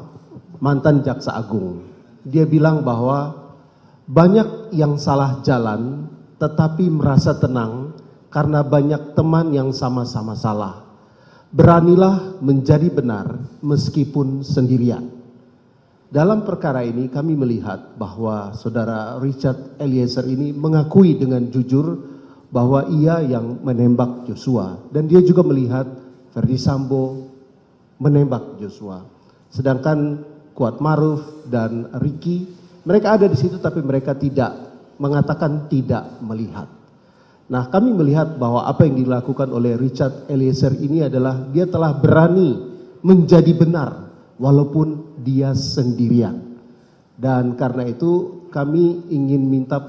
Speaker 3: mantan Jaksa Agung. Dia bilang bahwa banyak yang salah jalan, tetapi merasa tenang karena banyak teman yang sama-sama salah. Beranilah menjadi benar meskipun sendirian. Dalam perkara ini kami melihat bahwa saudara Richard Eliezer ini mengakui dengan jujur bahwa ia yang menembak Joshua. Dan dia juga melihat Ferdi Sambo menembak Joshua. Sedangkan Kuat Maruf dan Ricky, mereka ada di situ tapi mereka tidak mengatakan tidak melihat. Nah, kami melihat bahwa apa yang dilakukan oleh Richard Eliezer ini adalah dia telah berani menjadi benar walaupun dia sendirian. Dan karena itu kami ingin minta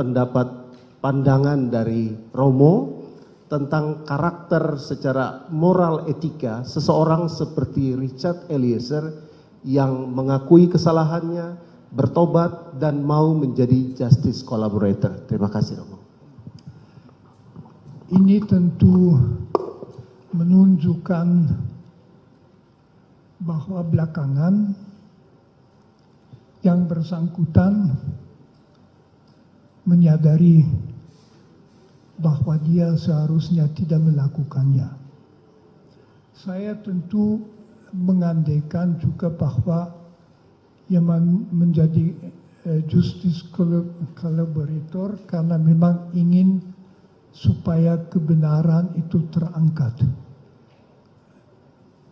Speaker 3: pandangan dari Romo tentang karakter secara moral etika seseorang seperti Richard Eliezer yang mengakui kesalahannya, bertobat dan mau menjadi justice collaborator. Terima kasih Romo.
Speaker 7: Ini tentu menunjukkan bahwa belakangan yang bersangkutan menyadari bahwa dia seharusnya tidak melakukannya. Saya tentu mengandaikan juga bahwa yang menjadi justice collaborator karena memang ingin supaya kebenaran itu terangkat.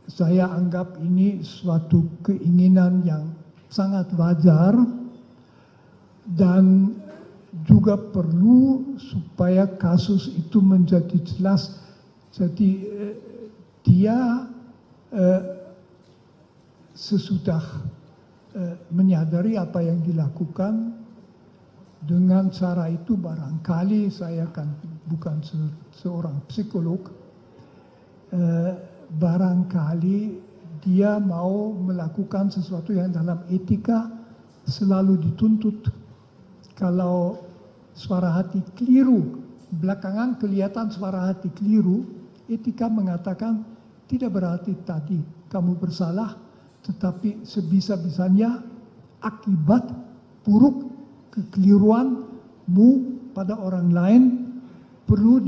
Speaker 7: Saya anggap ini suatu keinginan yang sangat wajar dan juga perlu supaya kasus itu menjadi jelas. Jadi dia sesudah menyadari apa yang dilakukan, dengan cara itu barangkali saya kan bukan seorang psikolog, barangkali dia mau melakukan sesuatu yang dalam etika selalu dituntut. Kalau suara hati keliru, belakangan kelihatan suara hati keliru, etika mengatakan tidak berarti tadi kamu bersalah, tetapi sebisa-bisanya akibat buruk kekeliruanmu pada orang lain perlu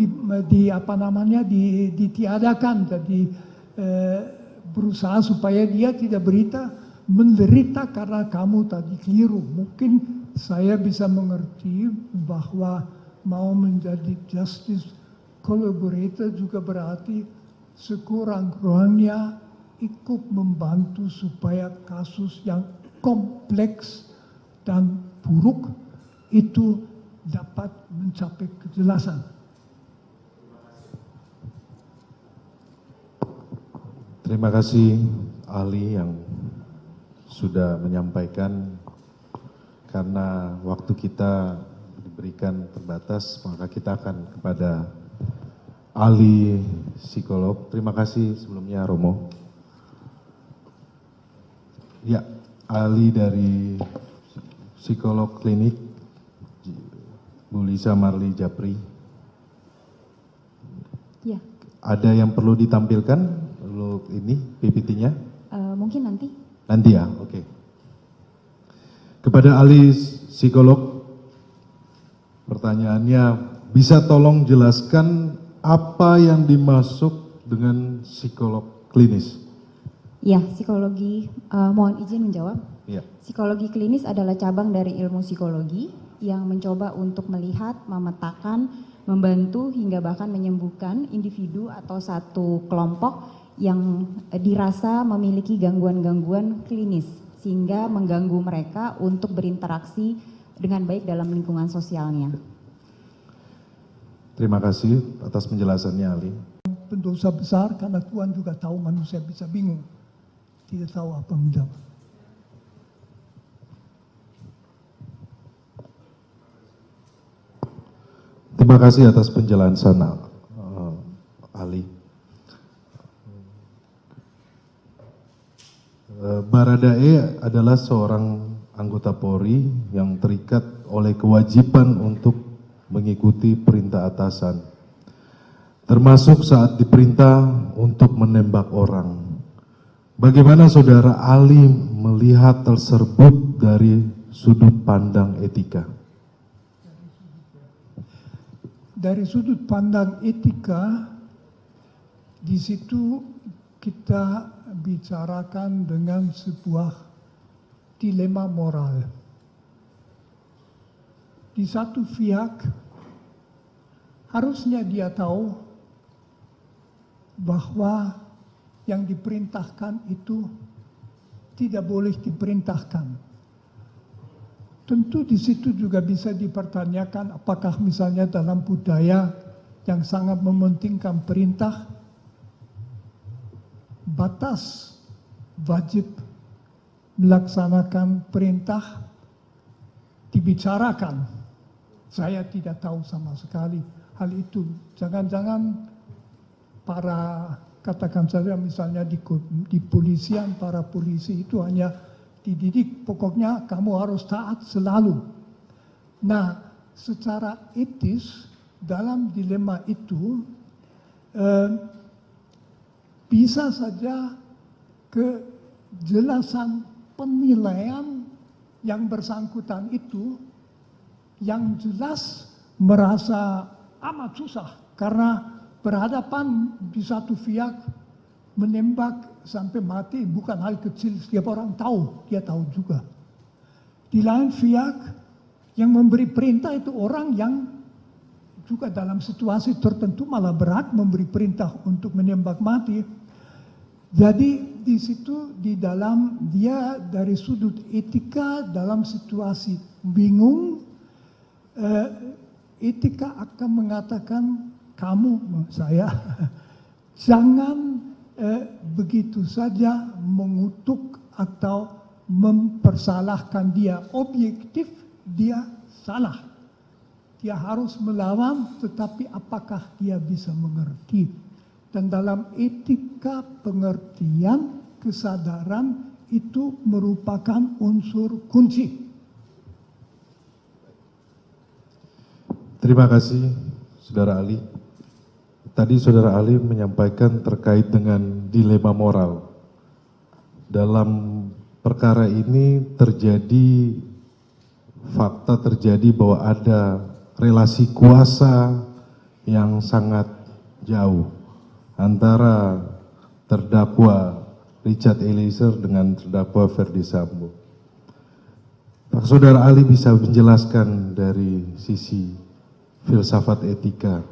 Speaker 7: ditiadakan. Jadi berusaha supaya dia tidak menderita karena kamu tadi keliru. Mungkin saya bisa mengerti bahwa mau menjadi justice collaborator juga berarti sekurang-kurangnya ikut membantu supaya kasus yang kompleks dan buruk itu dapat mencapai kejelasan.
Speaker 9: Terima kasih ahli yang sudah menyampaikan. Karena waktu kita diberikan terbatas, maka kita akan kepada ahli psikolog. Terima kasih sebelumnya Romo. Ya, ahli dari psikolog klinik Bu Lisa Marli Japri.
Speaker 10: Ya.
Speaker 9: Ada yang perlu ditampilkan untuk ini PPT-nya?
Speaker 10: Mungkin nanti.
Speaker 9: Nanti ya, oke. Kepada ahli psikolog, pertanyaannya, bisa tolong jelaskan apa yang dimaksud dengan psikolog klinis?
Speaker 10: Ya, psikologi, mohon izin menjawab.
Speaker 9: Ya.
Speaker 10: Psikologi klinis adalah cabang dari ilmu psikologi yang mencoba untuk melihat, memetakan, membantu hingga bahkan menyembuhkan individu atau satu kelompok yang dirasa memiliki gangguan-gangguan klinis sehingga mengganggu mereka untuk berinteraksi dengan baik dalam lingkungan sosialnya.
Speaker 9: Terima kasih atas penjelasannya ahli.
Speaker 7: Pendosa besar karena Tuhan juga tahu manusia bisa bingung, tidak tahu apa menjawab.
Speaker 9: Terima kasih atas penjelasan Ali. Baradae adalah seorang anggota Polri yang terikat oleh kewajiban untuk mengikuti perintah atasan, termasuk saat diperintah untuk menembak orang. Bagaimana saudara Ali melihat tersebut dari sudut pandang etika?
Speaker 7: Dari sudut pandang etika, di situ kita bicarakan dengan sebuah dilema moral. Di satu pihak, harusnya dia tahu bahwa yang diperintahkan itu tidak boleh diperintahkan. Tentu di situ juga bisa dipertanyakan apakah misalnya dalam budaya yang sangat mementingkan perintah, batas wajib melaksanakan perintah dibicarakan. Saya tidak tahu sama sekali hal itu. Jangan-jangan para, katakan saja misalnya di polisian, para polisi itu hanya dididik, pokoknya kamu harus taat selalu. Nah, secara etis dalam dilema itu bisa saja kejelasan penilaian yang bersangkutan itu yang jelas merasa amat susah karena berhadapan di satu pihak menembak sampai mati bukan hal kecil, setiap orang tahu, dia tahu juga. Di lain pihak yang memberi perintah itu orang yang juga dalam situasi tertentu malah berat memberi perintah untuk menembak mati. Jadi di situ di dalam dia dari sudut etika dalam situasi bingung, etika akan mengatakan kamu, saya, jangan begitu saja mengutuk atau mempersalahkan dia. Objektif dia salah. Dia harus melawan, tetapi apakah dia bisa mengerti? Dan dalam etika pengertian, kesadaran itu merupakan unsur kunci.
Speaker 9: Terima kasih, Saudara Ali. Tadi Saudara Ali menyampaikan terkait dengan dilema moral. Dalam perkara ini terjadi, fakta terjadi bahwa ada relasi kuasa yang sangat jauh antara terdakwa Richard Eliezer dengan terdakwa Ferdy Sambo. Pak Saudara Ali bisa menjelaskan dari sisi filsafat etika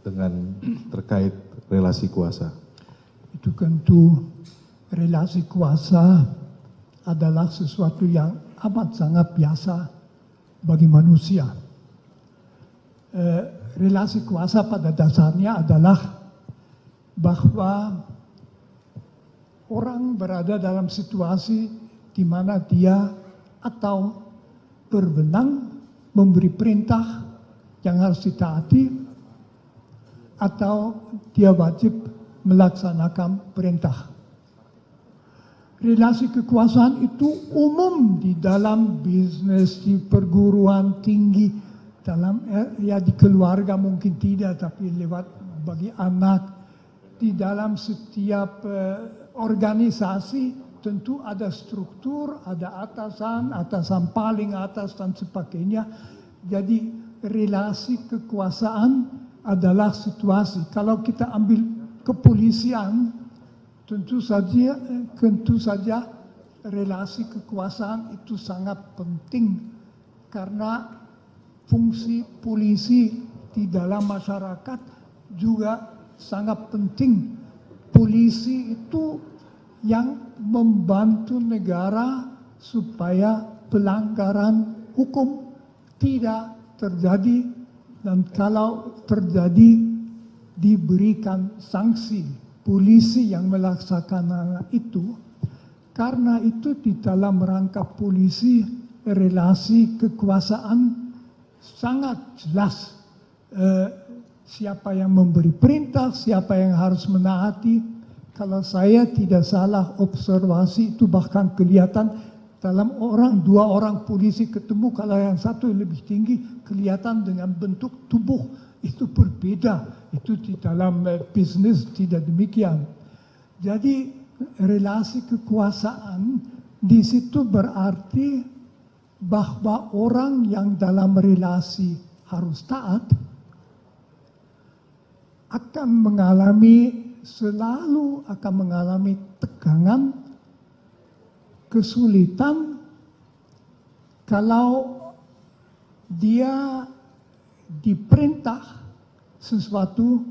Speaker 9: dengan terkait relasi kuasa?
Speaker 7: Itu tentu relasi kuasa adalah sesuatu yang amat sangat biasa bagi manusia. Relasi kuasa pada dasarnya adalah bahwa orang berada dalam situasi di mana dia atau berwenang memberi perintah yang harus ditaati atau dia wajib melaksanakan perintah. Relasi kekuasaan itu umum di dalam bisnis, di perguruan tinggi, dalam ya di keluarga mungkin tidak, tapi lewat bagi anak, di dalam setiap organisasi tentu ada struktur, ada atasan, atasan paling atas dan sebagainya. Jadi relasi kekuasaan adalah situasi. Kalau kita ambil kepolisian, tentu saja relasi kekuasaan itu sangat penting karena fungsi polisi di dalam masyarakat juga sangat penting. Polisi itu yang membantu negara supaya pelanggaran hukum tidak terjadi, dan kalau terjadi diberikan sanksi. Polisi yang melaksanakan itu. Karena itu di dalam rangka polisi relasi kekuasaan sangat jelas. siapa yang memberi perintah, siapa yang harus menaati. Kalau saya tidak salah observasi itu bahkan kelihatan dalam dua orang polisi ketemu, kalau yang satu lebih tinggi kelihatan dengan bentuk tubuh itu berbeda. Itu di dalam bisnis tidak demikian. Jadi relasi kekuasaan di situ berarti bahwa orang yang dalam relasi harus taat selalu akan mengalami tegangan, kesulitan kalau dia diperintah sesuatu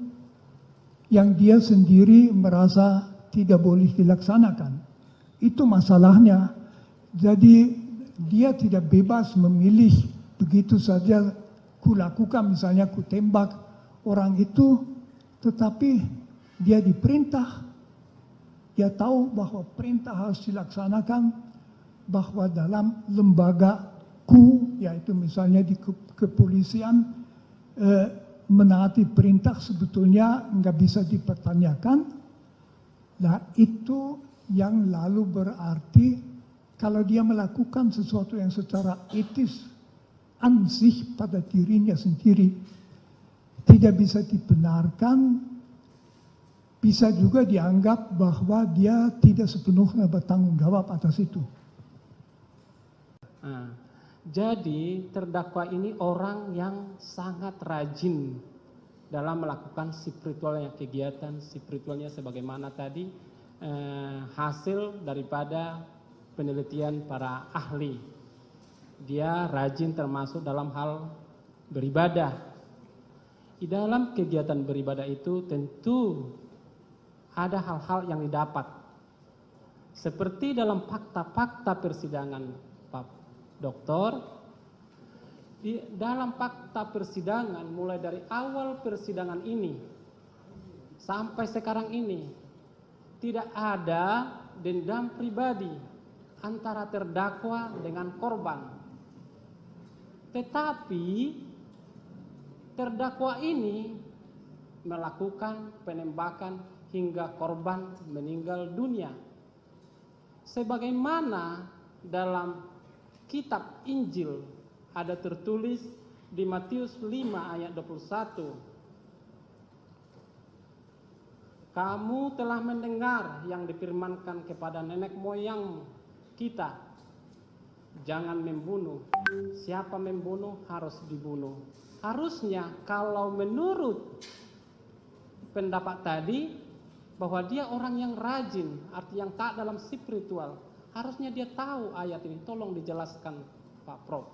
Speaker 7: yang dia sendiri merasa tidak boleh dilaksanakan. Itu masalahnya. Jadi dia tidak bebas memilih begitu saja kulakukan, misalnya ku tembak orang itu, tetapi dia diperintah, dia tahu bahwa perintah harus dilaksanakan, bahwa dalam lembagaku, yaitu misalnya di kepolisian, menaati perintah sebetulnya nggak bisa dipertanyakan. Nah itu yang lalu berarti kalau dia melakukan sesuatu yang secara etis ansih pada dirinya sendiri tidak bisa dibenarkan, bisa juga dianggap bahwa dia tidak sepenuhnya bertanggung jawab atas itu.
Speaker 11: Nah, jadi terdakwa ini orang yang sangat rajin dalam melakukan spiritualnya, kegiatan spiritualnya sebagaimana tadi hasil daripada penelitian para ahli. Dia rajin termasuk dalam hal beribadah. Di dalam kegiatan beribadah itu tentu ada hal-hal yang didapat. Seperti dalam fakta-fakta persidangan Pak Doktor, di dalam fakta persidangan mulai dari awal persidangan ini sampai sekarang ini tidak ada dendam pribadi antara terdakwa dengan korban. Tetapi terdakwa ini melakukan penembakan hingga korban meninggal dunia. Sebagaimana dalam kitab Injil ada tertulis di Matius 5 ayat 21. Kamu telah mendengar yang difirmankan kepada nenek moyang kita, jangan membunuh. Siapa membunuh harus dibunuh. Harusnya kalau menurut pendapat tadi bahwa dia orang yang rajin, arti yang taat dalam spiritual, harusnya dia tahu ayat ini. Tolong dijelaskan Pak Prof.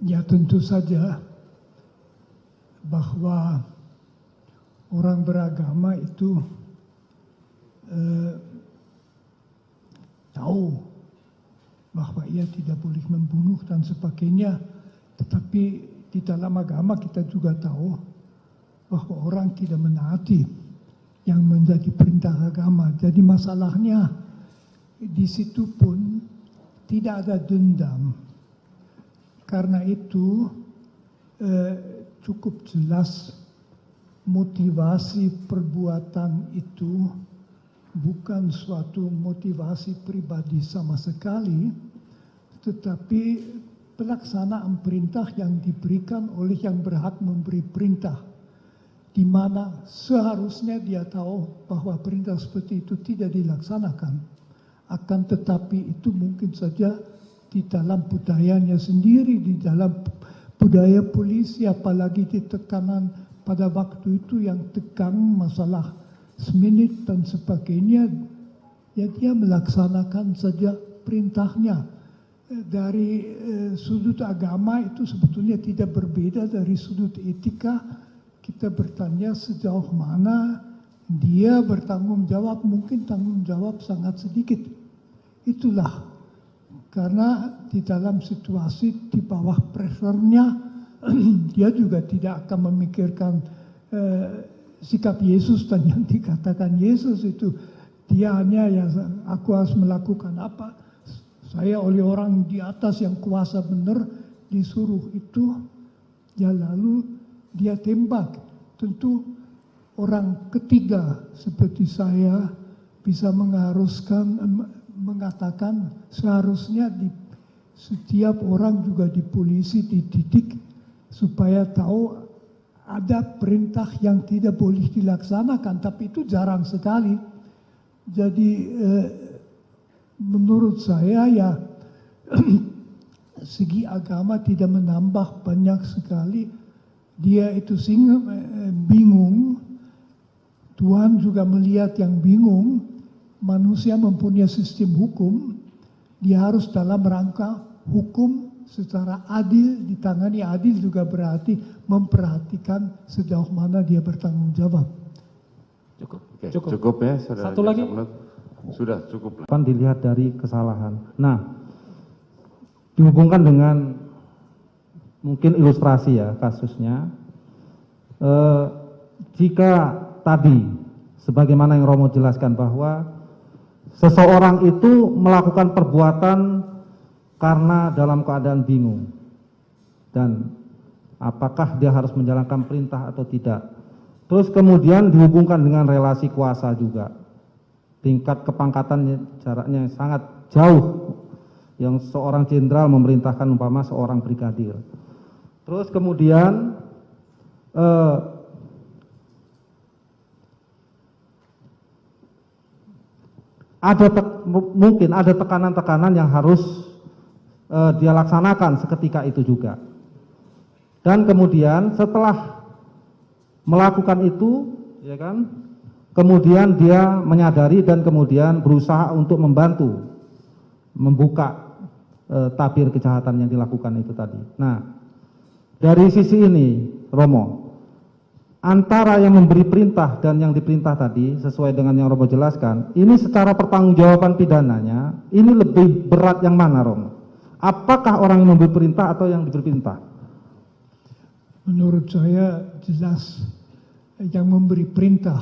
Speaker 7: Ya tentu saja bahwa orang beragama itu tahu bahwa ia tidak boleh membunuh dan sebagainya. Tetapi di dalam agama kita juga tahu bahwa orang tidak menaati yang menjadi perintah agama. Jadi masalahnya di situ pun tidak ada dendam. Karena itu cukup jelas motivasi perbuatan itu bukan suatu motivasi pribadi sama sekali, tetapi pelaksanaan perintah yang diberikan oleh yang berhak memberi perintah, di mana seharusnya dia tahu bahwa perintah seperti itu tidak dilaksanakan. Akan tetapi itu mungkin saja di dalam budayanya sendiri, di dalam budaya polisi, apalagi di tekanan pada waktu itu yang tegang masalah seminit dan sebagainya, ya dia melaksanakan saja perintahnya. Dari sudut agama itu sebetulnya tidak berbeda dari sudut etika. Kita bertanya sejauh mana dia bertanggung jawab, mungkin tanggung jawab sangat sedikit. Itulah karena di dalam situasi di bawah pressure-nya dia juga tidak akan memikirkan sikap Yesus dan yang dikatakan Yesus itu. Dia hanya ya aku harus melakukan apa, saya oleh orang di atas yang kuasa benar disuruh itu, ya lalu dia tembak. Tentu orang ketiga seperti saya bisa mengatakan seharusnya setiap orang juga di polisi dididik supaya tahu ada perintah yang tidak boleh dilaksanakan, tapi itu jarang sekali. Jadi menurut saya ya segi agama tidak menambah banyak sekali. Dia itu bingung, Tuhan juga melihat yang bingung. Manusia mempunyai sistem hukum, dia harus dalam rangka hukum secara adil, ditangani adil juga berarti memperhatikan sejauh mana dia bertanggung jawab.
Speaker 5: Cukup. Oke, cukup ya, saudara.
Speaker 14: Satu lagi.
Speaker 5: Sudah cukup lah.
Speaker 12: Kan dilihat dari kesalahan. Nah, dihubungkan dengan mungkin ilustrasi ya kasusnya. Jika tadi, sebagaimana yang Romo jelaskan bahwa seseorang itu melakukan perbuatan karena dalam keadaan bingung. Dan apakah dia harus menjalankan perintah atau tidak. Terus kemudian dihubungkan dengan relasi kuasa juga. Tingkat kepangkatannya jaraknya sangat jauh. Yang seorang jenderal memerintahkan umpama seorang brigadir. Terus kemudian mungkin ada tekanan-tekanan yang harus dia laksanakan seketika itu juga. Dan kemudian setelah melakukan itu, ya kan, kemudian dia menyadari dan kemudian berusaha untuk membuka tabir kejahatan yang dilakukan itu tadi. Nah, dari sisi ini, Romo, antara yang memberi perintah dan yang diperintah tadi, sesuai dengan yang Romo jelaskan, ini secara pertanggungjawaban pidananya, ini lebih berat yang mana, Romo? Apakah orang yang memberi perintah atau yang diberi perintah?
Speaker 7: Menurut saya jelas yang memberi perintah.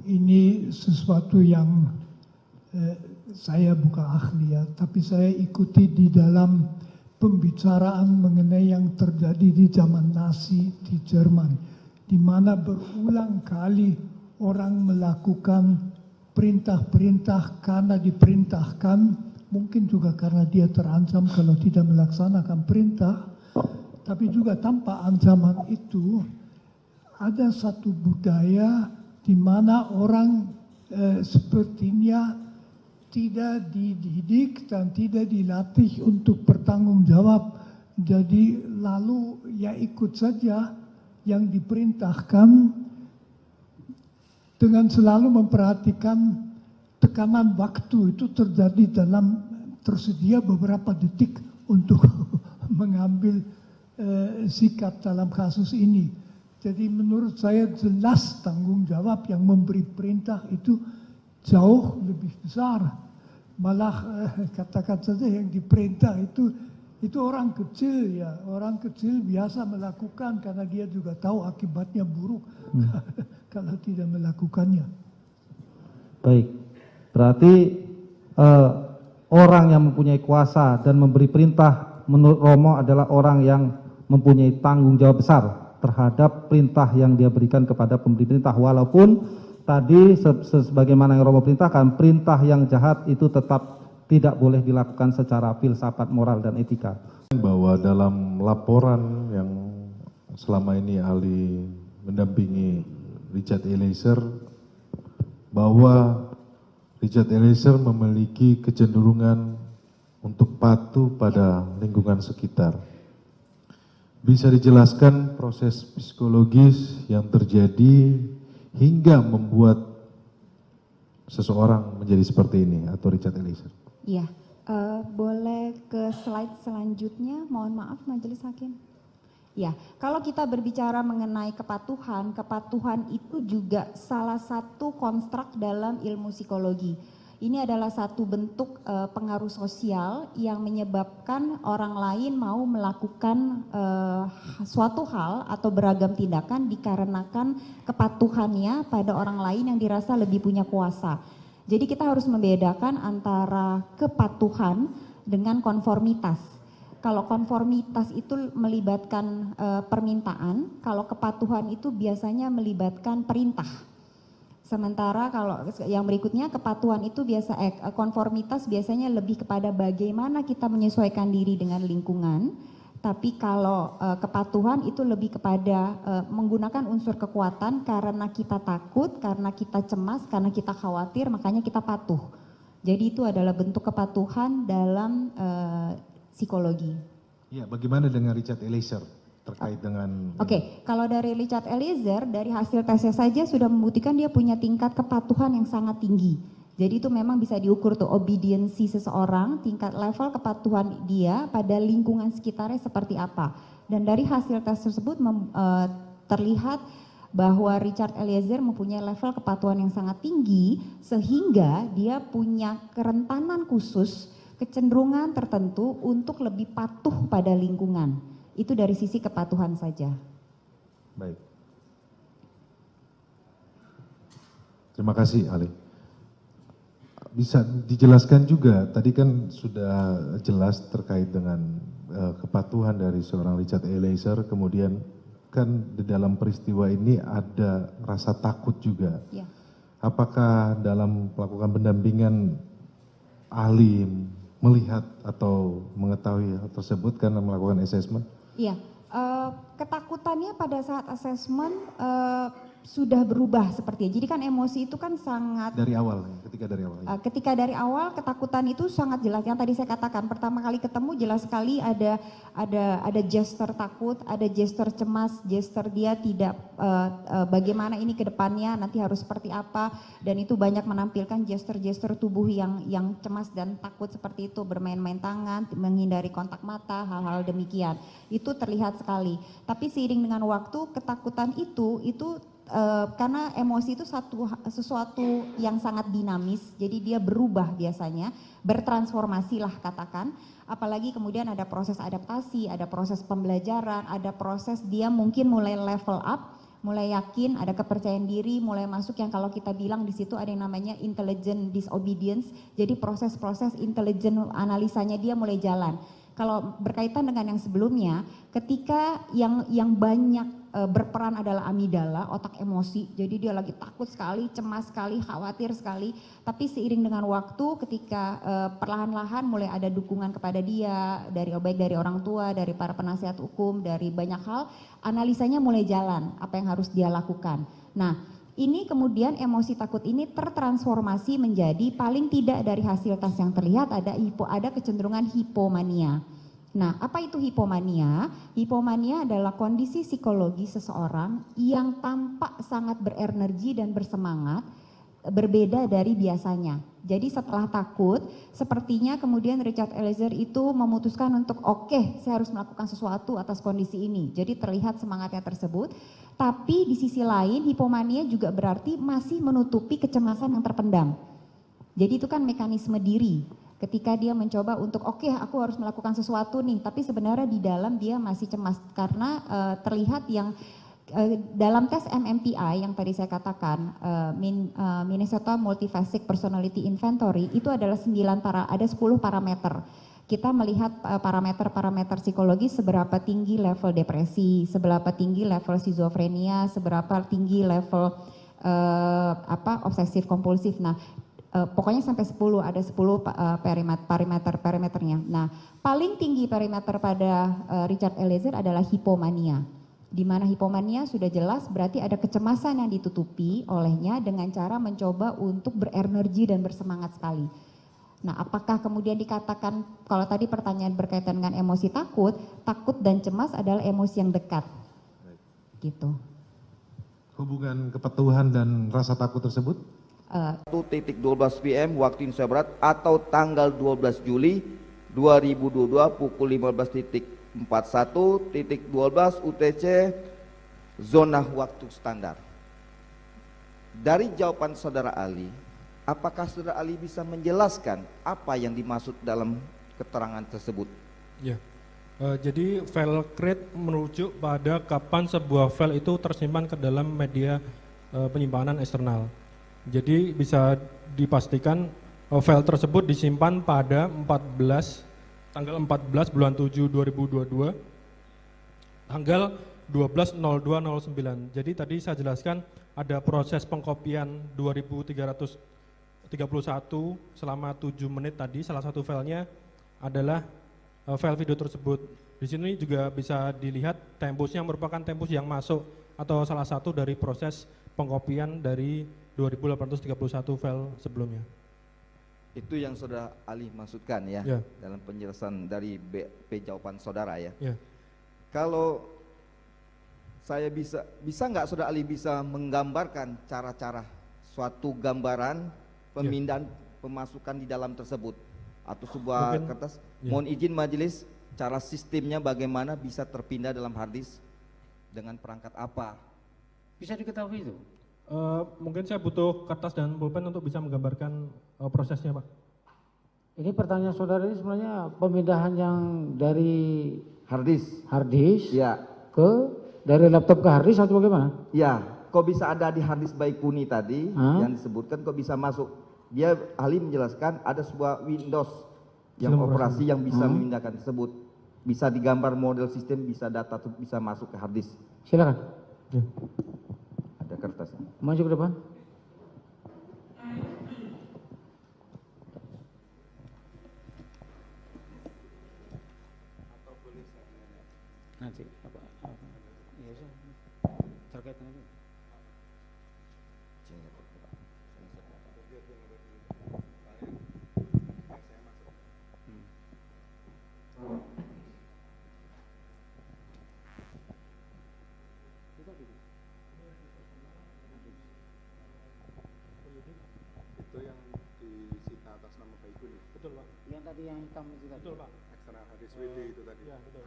Speaker 7: Ini sesuatu yang saya bukan ahli ya, tapi saya ikuti di dalam pembicaraan mengenai yang terjadi di zaman Nazi di Jerman, di mana berulang kali orang melakukan perintah-perintah karena diperintahkan, mungkin juga karena dia terancam kalau tidak melaksanakan perintah, tapi juga tanpa ancaman itu ada satu budaya di mana orang sepertinya tidak dididik dan tidak dilatih untuk bertanggung jawab. Jadi lalu ya ikut saja yang diperintahkan dengan selalu memperhatikan tekanan waktu itu terjadi dalam tersedia beberapa detik untuk mengambil sikap dalam kasus ini. Jadi menurut saya jelas tanggung jawab yang memberi perintah itu jauh lebih besar. Malah katakan saja yang diperintah itu orang kecil ya. Orang kecil biasa melakukan karena dia juga tahu akibatnya buruk kalau tidak melakukannya.
Speaker 12: Baik, berarti orang yang mempunyai kuasa dan memberi perintah menurut Romo adalah orang yang mempunyai tanggung jawab besar terhadap perintah yang dia berikan kepada pemberi perintah. Walaupun tadi sebagaimana yang Romo perintahkan, perintah yang jahat itu tetap tidak boleh dilakukan secara filsafat moral dan etika.
Speaker 9: Bahwa dalam laporan yang selama ini ahli mendampingi Richard Eliezer, bahwa Richard Eliezer memiliki kecenderungan untuk patuh pada lingkungan sekitar. Bisa dijelaskan proses psikologis yang terjadi hingga membuat seseorang menjadi seperti ini atau Richard Eliezer?
Speaker 10: Iya, boleh ke slide selanjutnya, mohon maaf Majelis Hakim. Ya, kalau kita berbicara mengenai kepatuhan, kepatuhan itu juga salah satu konstruk dalam ilmu psikologi. Ini adalah satu bentuk pengaruh sosial yang menyebabkan orang lain mau melakukan suatu hal atau beragam tindakan dikarenakan kepatuhannya pada orang lain yang dirasa lebih punya kuasa. Jadi kita harus membedakan antara kepatuhan dengan konformitas. Kalau konformitas itu melibatkan permintaan, kalau kepatuhan itu biasanya melibatkan perintah. Sementara kalau yang berikutnya kepatuhan itu konformitas biasanya lebih kepada bagaimana kita menyesuaikan diri dengan lingkungan. Tapi kalau kepatuhan itu lebih kepada menggunakan unsur kekuatan karena kita takut, karena kita cemas, karena kita khawatir, makanya kita patuh. Jadi itu adalah bentuk kepatuhan dalam psikologi.
Speaker 9: Ya, bagaimana dengan Richard Eliezer terkait dengan...
Speaker 10: Oke, kalau dari Richard Eliezer, dari hasil tesnya saja sudah membuktikan dia punya tingkat kepatuhan yang sangat tinggi. Jadi itu memang bisa diukur tuh obediensi seseorang, tingkat level kepatuhan dia pada lingkungan sekitarnya seperti apa. Dan dari hasil tes tersebut terlihat bahwa Richard Eliezer mempunyai level kepatuhan yang sangat tinggi sehingga dia punya kerentanan khusus, kecenderungan tertentu untuk lebih patuh pada lingkungan. Itu dari sisi kepatuhan saja.
Speaker 9: Baik. Terima kasih, Ali. Bisa dijelaskan juga, tadi kan sudah jelas terkait dengan kepatuhan dari seorang Richard Eliezer, kemudian kan di dalam peristiwa ini ada rasa takut juga.
Speaker 10: Ya.
Speaker 9: Apakah dalam melakukan pendampingan ahli melihat atau mengetahui hal tersebut karena melakukan assessment?
Speaker 10: Iya, ketakutannya pada saat assessment sudah berubah sepertinya. Jadi kan emosi itu kan sangat
Speaker 9: dari awal, ketika dari awal.
Speaker 10: Ketika dari awal ketakutan itu sangat jelas. Yang tadi saya katakan pertama kali ketemu jelas sekali ada gesture takut, ada gesture cemas, gesture dia tidak bagaimana ini ke depannya nanti harus seperti apa, dan itu banyak menampilkan gesture-gesture tubuh yang cemas dan takut seperti itu, bermain-main tangan, menghindari kontak mata, hal-hal demikian. Itu terlihat sekali. Tapi seiring dengan waktu ketakutan itu karena emosi itu sesuatu yang sangat dinamis, jadi dia berubah biasanya, bertransformasi lah katakan, apalagi kemudian ada proses adaptasi, ada proses pembelajaran, ada proses dia mungkin mulai level up, mulai yakin, ada kepercayaan diri, mulai masuk yang kalau kita bilang di situ ada yang namanya intelligent disobedience, jadi proses-proses intelligent analisanya dia mulai jalan. Kalau berkaitan dengan yang sebelumnya, ketika yang banyak berperan adalah amigdala, otak emosi, jadi dia lagi takut sekali, cemas sekali, khawatir sekali, tapi seiring dengan waktu ketika perlahan-lahan mulai ada dukungan kepada dia, baik dari orang tua, dari para penasihat hukum, dari banyak hal, analisanya mulai jalan, apa yang harus dia lakukan. Nah, ini kemudian emosi takut ini tertransformasi menjadi paling tidak dari hasil tes yang terlihat ada kecenderungan hipomania. Nah, apa itu hipomania? Hipomania adalah kondisi psikologi seseorang yang tampak sangat berenergi dan bersemangat, berbeda dari biasanya. Jadi setelah takut, sepertinya kemudian Richard Eliezer itu memutuskan untuk oke, saya harus melakukan sesuatu atas kondisi ini. Jadi terlihat semangatnya tersebut. Tapi di sisi lain hipomania juga berarti masih menutupi kecemasan yang terpendam. Jadi itu kan mekanisme diri. Ketika dia mencoba untuk oke, aku harus melakukan sesuatu nih, tapi sebenarnya di dalam dia masih cemas karena terlihat yang dalam tes MMPI yang tadi saya katakan Minnesota Multifaceted Personality Inventory itu adalah 10 parameter. Kita melihat parameter-parameter psikologi seberapa tinggi level depresi, seberapa tinggi level skizofrenia, seberapa tinggi level obsesif kompulsif. Nah, pokoknya sampai 10, ada 10 parameternya. Nah, paling tinggi parameter pada Richard Eliezer adalah hipomania. Di mana hipomania sudah jelas berarti ada kecemasan yang ditutupi olehnya dengan cara mencoba untuk berenergi dan bersemangat sekali. Nah, apakah kemudian dikatakan, kalau tadi pertanyaan berkaitan dengan emosi takut dan cemas adalah emosi yang dekat. Gitu.
Speaker 9: Hubungan kepatuhan dan rasa takut tersebut?
Speaker 13: 1:12 PM waktu Indonesia Barat atau tanggal 12 Juli 2022 pukul 15.41.12 UTC zona waktu standar. Dari jawaban saudara Ali, apakah saudara Ali bisa menjelaskan apa yang dimaksud dalam keterangan tersebut?
Speaker 14: Ya, jadi file create merujuk pada kapan sebuah file itu tersimpan ke dalam media penyimpanan eksternal. Jadi bisa dipastikan file tersebut disimpan pada 14 tanggal 14 bulan 7 2022, tanggal 12.02.09. Jadi tadi saya jelaskan ada proses pengkopian 2331 selama 7 menit tadi. Salah satu filenya adalah file video tersebut. Di sini juga bisa dilihat tempusnya merupakan tempus yang masuk atau salah satu dari proses pengkopian dari 2831 file sebelumnya.
Speaker 13: Itu yang Saudara Ali maksudkan ya,
Speaker 14: Ya.
Speaker 13: dalam penjelasan dari BP jawaban saudara ya.
Speaker 14: Ya.
Speaker 13: Kalau saya bisa nggak Saudara Ali bisa menggambarkan cara-cara suatu gambaran pemindahan pemasukan di dalam tersebut atau sebuah
Speaker 14: Mungkin,
Speaker 13: kertas?
Speaker 14: ya.
Speaker 13: Mohon izin majelis, cara sistemnya bagaimana bisa terpindah dalam hard disk dengan perangkat apa?
Speaker 15: Bisa diketahui itu?
Speaker 14: Mungkin saya butuh kertas dan pulpen untuk bisa menggambarkan prosesnya, Pak.
Speaker 15: Ini pertanyaan saudara ini sebenarnya pemindahan yang dari
Speaker 13: hard disk
Speaker 15: ya ke dari laptop ke hard disk atau bagaimana?
Speaker 13: Ya, kok bisa ada di hard disk Baikuni tadi yang disebutkan, kok bisa masuk? Dia ahli menjelaskan ada sebuah Windows yang operasi yang bisa memindahkan tersebut. Bisa digambar model sistem, bisa data bisa masuk ke hard disk.
Speaker 15: Silakan.
Speaker 14: Ya.
Speaker 13: Ada kertasnya.
Speaker 15: Maju ke depan. Nanti apa iya sih terkait dengan itu.
Speaker 8: Itu yang disita atas nama Baikuni.
Speaker 14: Betul, Pak.
Speaker 15: Yang tadi yang hitam itu tadi.
Speaker 14: Betul, Pak.
Speaker 8: Eksternal hadis WD itu tadi.
Speaker 14: Ya, betul.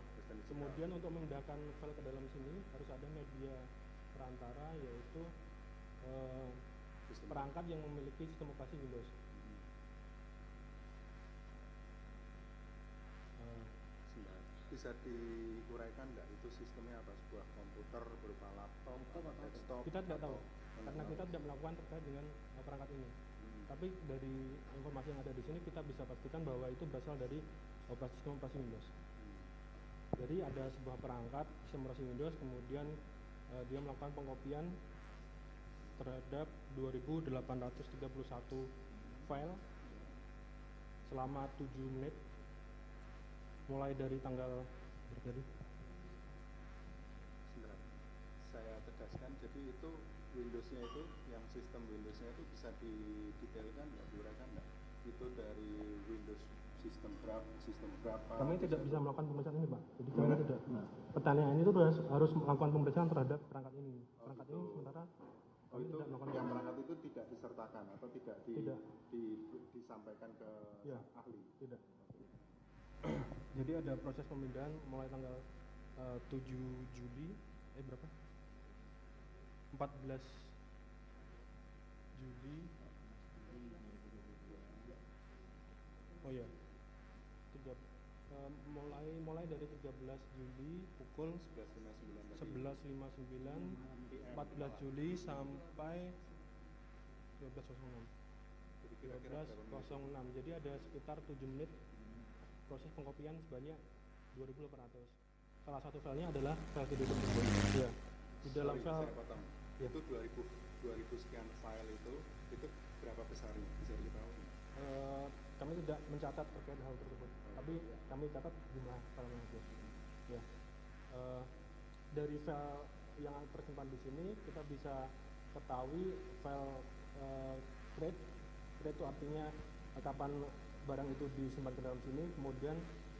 Speaker 14: Kemudian untuk memindahkan file ke dalam sini harus ada media perantara, yaitu perangkat yang memiliki sistem operasi Windows.
Speaker 8: Bisa diuraikan enggak itu sistemnya apa? Sebuah komputer berupa laptop atau desktop?
Speaker 14: Kita tidak tahu, karena kita tidak melakukan terkait dengan perangkat ini. Tapi dari informasi yang ada di sini kita bisa pastikan bahwa itu berasal dari sistem operasi Windows. Jadi ada sebuah perangkat sistem operasi Windows, kemudian dia melakukan pengkopian terhadap 2831 file selama 7 menit mulai dari tanggal berapa?
Speaker 8: Sebentar, saya tegaskan, jadi itu Windowsnya itu, yang sistem Windowsnya itu bisa didetailkan nggak, diuraikan nggak? Itu dari Windows sistem berapa?
Speaker 14: Kami tidak bisa melakukan pemeriksaan ini, Pak. Jadi kami tidak. Pertanyaan ini tuh harus melakukan pemeriksaan terhadap perangkat ini. Perangkat ini sementara kami
Speaker 8: itu
Speaker 14: tidak melakukan
Speaker 8: yang perangkat itu tidak disertakan atau tidak, disampaikan ke
Speaker 14: Ya,
Speaker 8: ahli?
Speaker 14: Tidak. Jadi ada proses pemindahan mulai tanggal 7 Juli, berapa? 14 Juli. Oh ya. Mulai dari 13 Juli pukul 11.59, 14 Juli sampai 12.06. 12.06. Jadi ada sekitar 7 menit proses pengkopian sebanyak 2.800. Salah satu filenya adalah file video tersebut. Ya. Di dalam file
Speaker 8: Saya potong. Itu 2000 sekian file itu berapa besarnya? Bisa diketahui?
Speaker 14: Kami tidak mencatat terkait hal tersebut, tapi kami catat jumlah filenya itu. Ya. Dari file yang tersimpan di sini kita bisa ketahui file create itu artinya kapan barang itu disimpan ke dalam sini, kemudian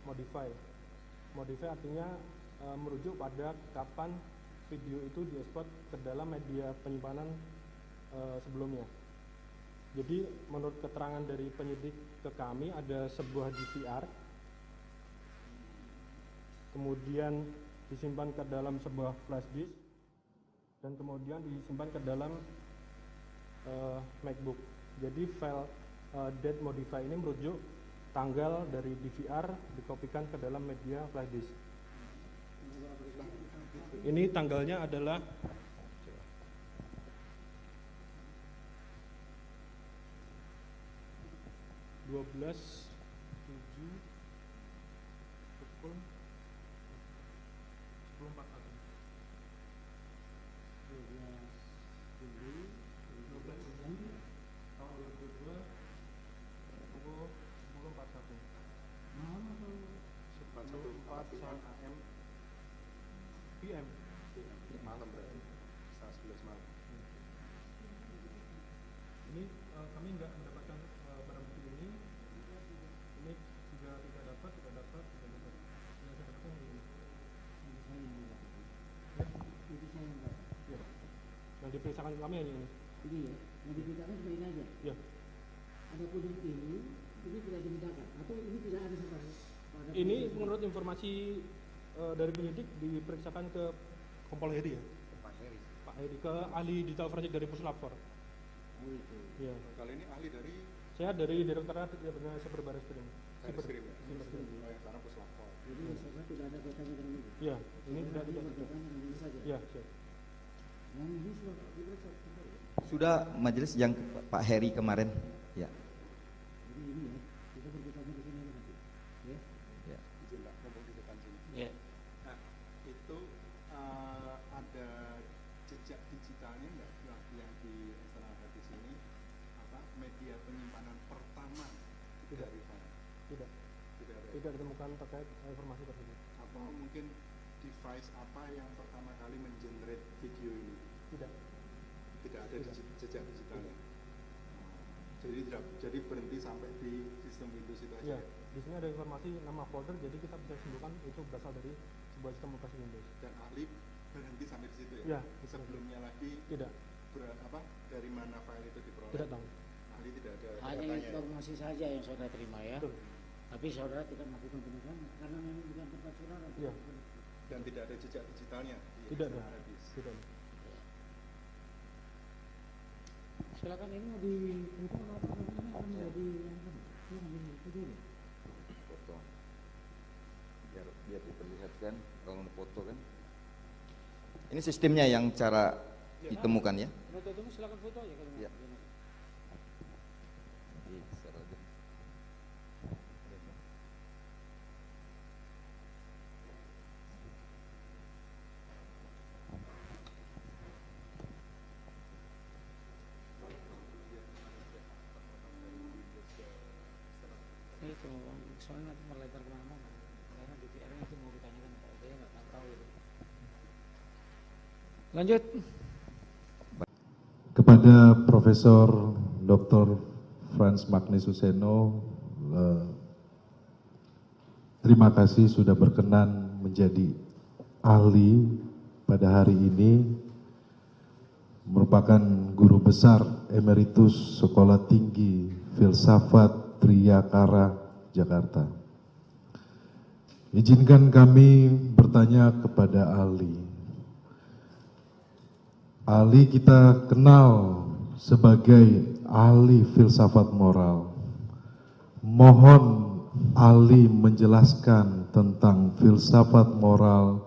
Speaker 14: modify artinya merujuk pada kapan video itu diekspor ke dalam media penyimpanan sebelumnya. Jadi menurut keterangan dari penyidik ke kami ada sebuah DVR, kemudian disimpan ke dalam sebuah flash disk, dan kemudian disimpan ke dalam MacBook. Jadi file date modify ini merujuk tanggal dari DVR dikopikan ke dalam media flash disk. Ini tanggalnya adalah 12/7/2022. kami nggak mendapatkan barang bukti ini juga tidak dapat. Yang saya dapatkan ini. Ya. Yang diperiksakan kami hanya ini.
Speaker 15: Ini ya, yang diberitakan cuma ini aja.
Speaker 14: Ya.
Speaker 15: Adapun yang ini tidak dimintakan atau ini tidak ada sama.
Speaker 14: Ini menurut informasi dari penyidik diperiksakan ke Kompol Heri ya. Pak Heri ke ahli digital forensik dari Puslap 4.
Speaker 15: Oh itu.
Speaker 14: Ya.
Speaker 8: Kali ini ahli dari
Speaker 14: saya dari Direktorat Cyber Barreskrim.
Speaker 8: Barreskrim ya. Oh, yang sekarang Puslap 4.
Speaker 15: Jadi saya tidak ada kaitannya dengan ini.
Speaker 14: Ya, ini tidak ada
Speaker 15: kaitannya dengan ini saja.
Speaker 14: Ya, siap.
Speaker 15: Yang ini sudah diperiksa.
Speaker 13: Sudah majelis yang Pak Heri kemarin. Ya.
Speaker 15: Jadi ini ya, kita berbicara di sini nanti. Ya.
Speaker 13: Ya.
Speaker 8: Izin Pak, ngomong di depan sini.
Speaker 15: Ya.
Speaker 8: Nah, itu ada jejak digitalnya nggak yang di eksternal hard disk ini media penyimpanan pertama dari file?
Speaker 14: Tidak.
Speaker 8: Tidak ada.
Speaker 14: Tidak ditemukan terkait informasi tersebut.
Speaker 8: Atau mungkin device apa yang pertama kali mengenerate video ini?
Speaker 14: Tidak.
Speaker 8: Tidak ada jejak digitalnya. Jadi berhenti sampai di sistem Windows itu aja.
Speaker 14: Ya, di sini ada informasi nama folder, jadi kita bisa simpulkan itu berasal dari sebuah sistem operasi Windows.
Speaker 8: Dan ahli berhenti sampai di situ ya?
Speaker 14: Ya.
Speaker 8: Sebelumnya lagi
Speaker 14: tidak.
Speaker 8: Dari mana file itu diperoleh?
Speaker 14: Tidak tahu.
Speaker 8: Ahli tidak ada.
Speaker 15: Hanya informasi saja yang saudara terima ya.
Speaker 14: Betul.
Speaker 15: Tapi saudara tidak melakukan penegakan karena memang bukan tempat saudara.
Speaker 14: Ya.
Speaker 8: Dan tidak ada jejak digitalnya?
Speaker 14: Tidak ada. Tidak.
Speaker 15: Silakan ini mau dipotong atau ini akan menjadi yang video.
Speaker 13: Potong. Biar diperlihatkan kalau foto kan. Ini sistemnya yang cara ditemukan ya.
Speaker 15: Foto itu silakan foto ya kalau
Speaker 13: Ya.
Speaker 15: Itu soalnya nanti melebar kemana-mana karena DPR nanti mau ditanyakan saya nggak tahu itu. Lanjut.
Speaker 9: Kepada Profesor Dr. Frans Magnis Suseno, terima kasih sudah berkenan menjadi ahli pada hari ini, merupakan guru besar emeritus Sekolah Tinggi Filsafat Triyakara, Jakarta. Izinkan kami bertanya kepada ahli. Ahli kita kenal sebagai ahli filsafat moral. Mohon ahli menjelaskan tentang filsafat moral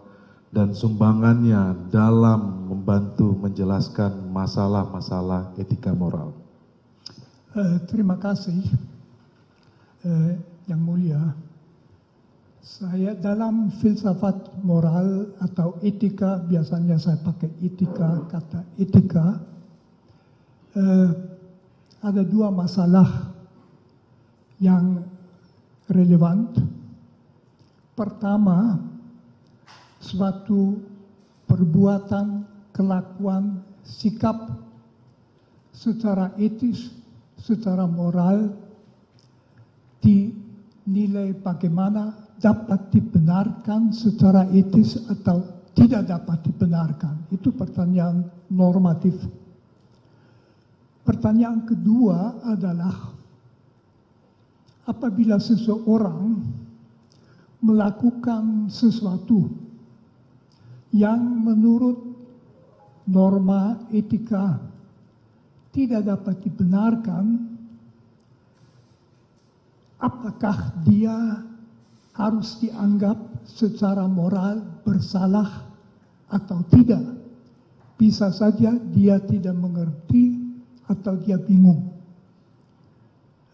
Speaker 9: dan sumbangannya dalam membantu menjelaskan masalah-masalah etika moral.
Speaker 7: Terima kasih. Yang mulia, saya dalam filsafat moral atau etika, biasanya saya pakai etika, kata etika, ada dua masalah yang relevan. Pertama, suatu perbuatan, kelakuan, sikap secara etis, secara moral, dinilai bagaimana dapat dibenarkan secara etis atau tidak dapat dibenarkan. Itu pertanyaan normatif. Pertanyaan kedua adalah apabila seseorang melakukan sesuatu yang menurut norma etika tidak dapat dibenarkan, apakah dia harus dianggap secara moral bersalah atau tidak? Bisa saja dia tidak mengerti atau dia bingung.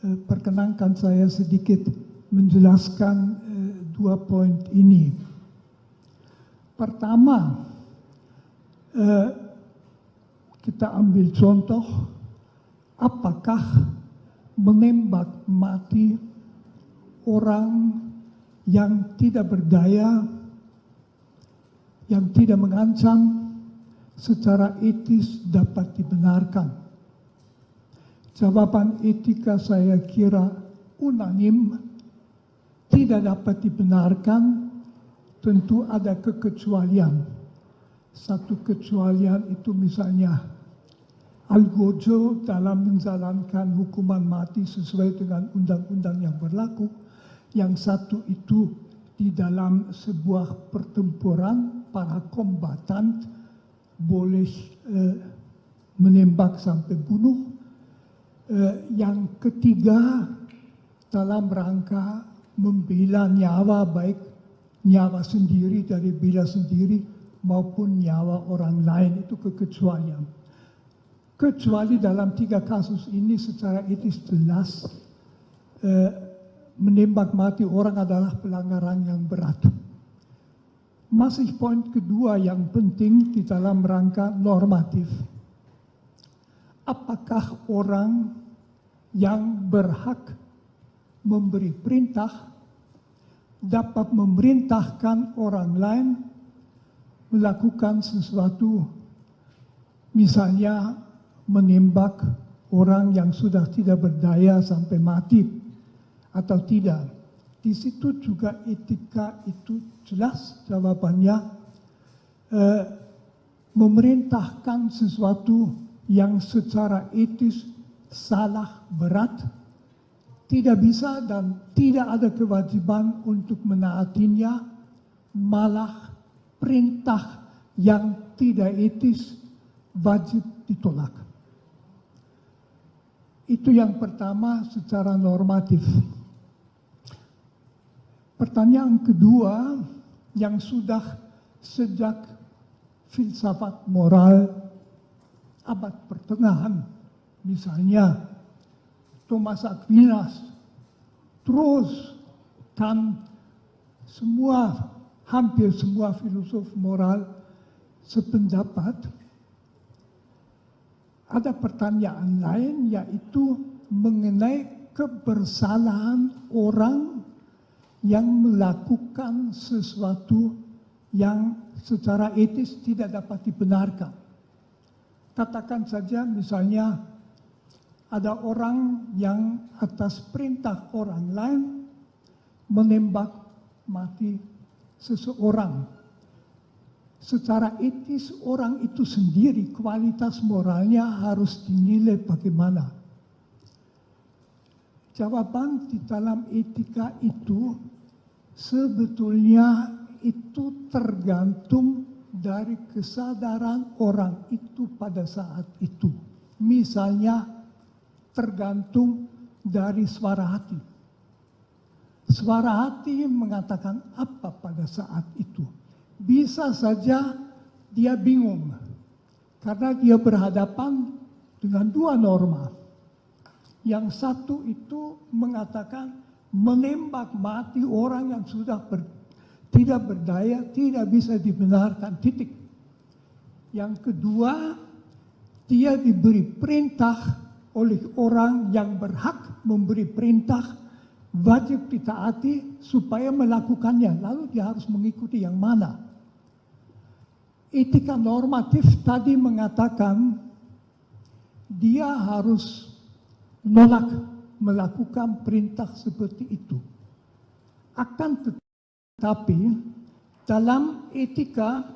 Speaker 7: Perkenankan saya sedikit menjelaskan dua poin ini. Pertama, kita ambil contoh, apakah menembak mati orang yang tidak berdaya, yang tidak mengancam, secara etis dapat dibenarkan. Jawaban etika saya kira unanim, tidak dapat dibenarkan, tentu ada kekecualian. Satu kecualian itu misalnya Algojo dalam menjalankan hukuman mati sesuai dengan undang-undang yang berlaku. Yang satu itu di dalam sebuah pertempuran para kombatan boleh menembak sampai bunuh. Yang ketiga dalam rangka membela nyawa, baik nyawa sendiri dari bela sendiri maupun nyawa orang lain, itu kekecualian. Kecuali dalam 3 kasus ini secara etis jelas menembak mati orang adalah pelanggaran yang berat. Masih poin kedua yang penting di dalam rangka normatif. Apakah orang yang berhak memberi perintah dapat memerintahkan orang lain melakukan sesuatu, misalnya menembak orang yang sudah tidak berdaya sampai mati atau tidak. Di situ juga etika itu jelas jawabannya, memerintahkan sesuatu yang secara etis salah berat, tidak bisa dan tidak ada kewajiban untuk menaatinya, malah perintah yang tidak etis wajib ditolak. Itu yang pertama secara normatif. Pertanyaan kedua yang sudah sejak filsafat moral abad pertengahan, misalnya Thomas Aquinas, terus kan hampir semua filosof moral sependapat. Ada pertanyaan lain, yaitu mengenai kebersalahan orang yang melakukan sesuatu yang secara etis tidak dapat dibenarkan. Katakan saja misalnya ada orang yang atas perintah orang lain menembak mati seseorang. Secara etis orang itu sendiri kualitas moralnya harus dinilai bagaimana. Jawaban di dalam etika itu sebetulnya itu tergantung dari kesadaran orang itu pada saat itu. Misalnya tergantung dari suara hati. Suara hati mengatakan apa pada saat itu. Bisa saja dia bingung karena dia berhadapan dengan 2 norma. Yang satu itu mengatakan menembak mati orang yang sudah tidak berdaya, tidak bisa dibenarkan, titik. Yang kedua, dia diberi perintah oleh orang yang berhak memberi perintah, wajib ditaati supaya melakukannya, lalu dia harus mengikuti yang mana. Etika normatif tadi mengatakan dia harus menolak melakukan perintah seperti itu. Akan tetapi dalam etika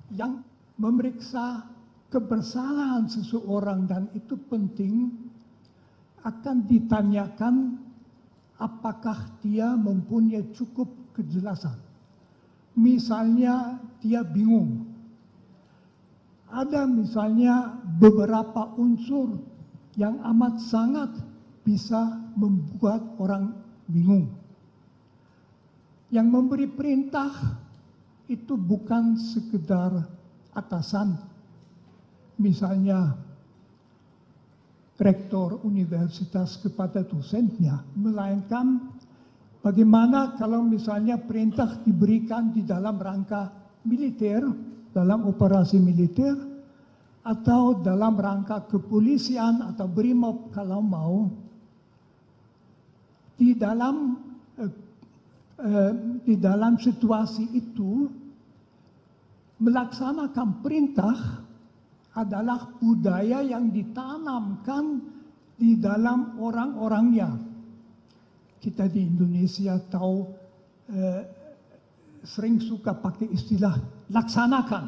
Speaker 7: yang memeriksa kebersalahan seseorang, dan itu penting, akan ditanyakan apakah dia mempunyai cukup kejelasan. Misalnya dia bingung. Ada misalnya beberapa unsur yang amat sangat bisa membuat orang bingung. Yang memberi perintah itu bukan sekedar atasan. Misalnya rektor universitas kepada dosennya, melainkan bagaimana kalau misalnya perintah diberikan di dalam rangka militer, dalam operasi militer, atau dalam rangka kepolisian atau BRIMOB kalau mau, di dalam situasi itu melaksanakan perintah adalah budaya yang ditanamkan di dalam orang-orangnya. Kita di Indonesia tahu sering suka pakai istilah laksanakan.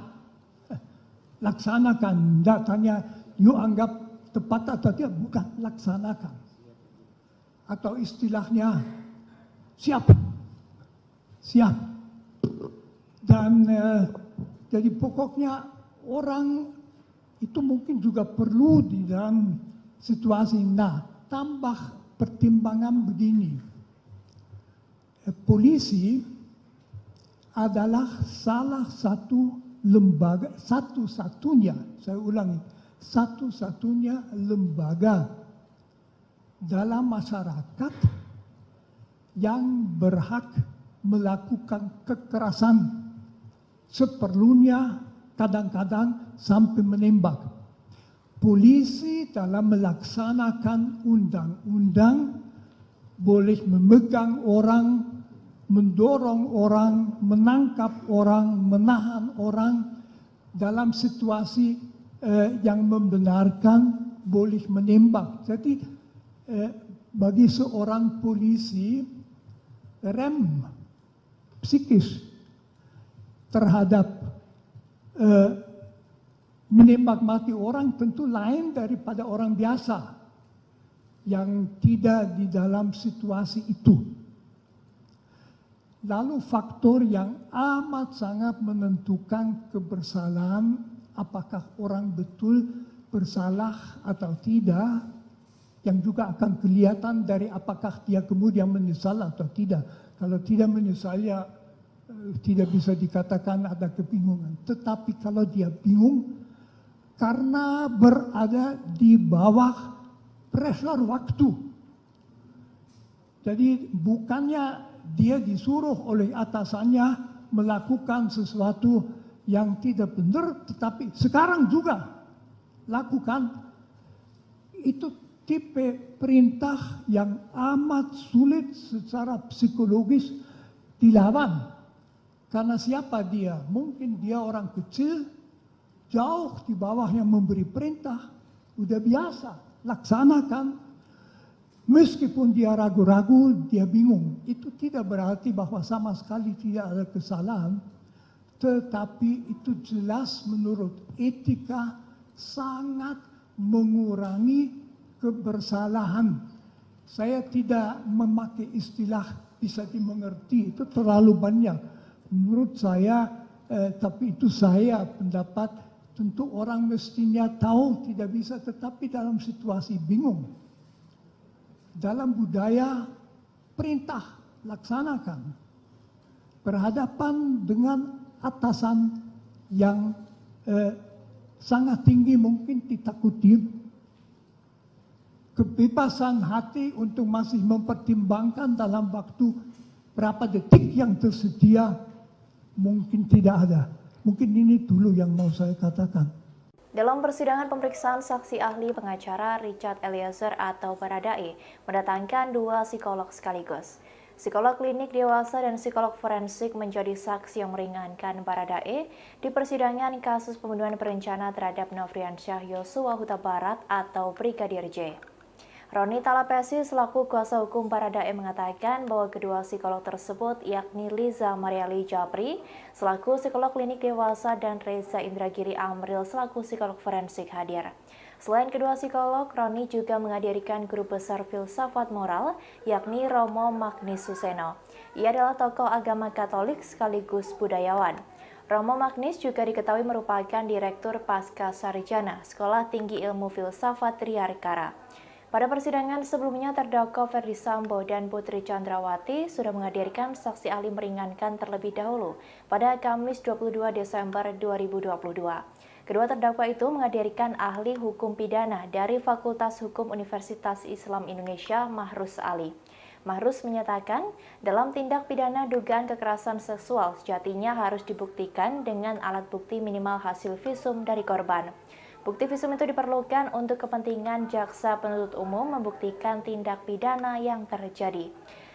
Speaker 7: Laksanakan, tidak tanya you anggap tepat atau tidak, bukan, laksanakan. Atau istilahnya siap. Siap. Dan jadi pokoknya orang itu mungkin juga perlu di dalam situasi. Nah, tambah pertimbangan begini. Polisi adalah salah satu lembaga, satu-satunya, saya ulangi, satu-satunya lembaga dalam masyarakat yang berhak melakukan kekerasan seperlunya, kadang-kadang sampai menembak. Polisi dalam melaksanakan undang-undang boleh memegang orang, mendorong orang, menangkap orang, menahan orang dalam situasi yang membenarkan, boleh menembak. Jadi bagi seorang polisi, rem psikis terhadap menembak mati orang tentu lain daripada orang biasa yang tidak di dalam situasi itu. Lalu faktor yang amat sangat menentukan kebersalahan, apakah orang betul bersalah atau tidak, yang juga akan kelihatan dari apakah dia kemudian menyesal atau tidak. Kalau tidak menyesal, ya tidak bisa dikatakan ada kebingungan. Tetapi kalau dia bingung karena berada di bawah pressure waktu. Jadi bukannya dia disuruh oleh atasannya melakukan sesuatu yang tidak benar, tetapi sekarang juga lakukan. Itu tipe perintah yang amat sulit secara psikologis dilawan. Karena siapa dia? Mungkin dia orang kecil, jauh di bawah yang memberi perintah, udah biasa, laksanakan. Meskipun dia ragu-ragu, dia bingung. Itu tidak berarti bahwa sama sekali tidak ada kesalahan. Tetapi itu jelas menurut etika sangat mengurangi kebersalahan. Saya tidak memakai istilah bisa dimengerti, itu terlalu banyak. Menurut saya, tapi itu saya pendapat, tentu orang mestinya tahu tidak bisa, tetapi dalam situasi bingung. Dalam budaya perintah laksanakan, berhadapan dengan atasan yang sangat tinggi mungkin ditakuti, kebebasan hati untuk masih mempertimbangkan dalam waktu berapa detik yang tersedia mungkin tidak ada. Mungkin ini dulu yang mau saya katakan.
Speaker 1: Dalam persidangan pemeriksaan saksi ahli pengacara Richard Eliezer atau Baradae mendatangkan 2 psikolog sekaligus. Psikolog klinik dewasa dan psikolog forensik menjadi saksi yang meringankan Baradae di persidangan kasus pembunuhan berencana terhadap Nofriansyah Yosua Huta Barat atau Brigadir J. Roni Talapesi selaku kuasa hukum Baradae mengatakan bahwa kedua psikolog tersebut yakni Liza Mariali Japri selaku psikolog klinik dewasa dan Reza Indragiri Amril selaku psikolog forensik hadir. Selain kedua psikolog, Roni juga menghadirkan guru besar filsafat moral yakni Romo Magnis Suseno. Ia adalah tokoh agama Katolik sekaligus budayawan. Romo Magnis juga diketahui merupakan Direktur Pasca Sarjana Sekolah Tinggi Ilmu Filsafat Triarkara. Pada persidangan sebelumnya, terdakwa Ferdi Sambo dan Putri Chandrawati sudah menghadirkan saksi ahli meringankan terlebih dahulu pada Kamis 22 Desember 2022. Kedua terdakwa itu menghadirkan ahli hukum pidana dari Fakultas Hukum Universitas Islam Indonesia, Mahrus Ali. Mahrus menyatakan, dalam tindak pidana dugaan kekerasan seksual sejatinya harus dibuktikan dengan alat bukti minimal hasil visum dari korban. Bukti visum itu diperlukan untuk kepentingan jaksa penuntut umum membuktikan tindak pidana yang terjadi.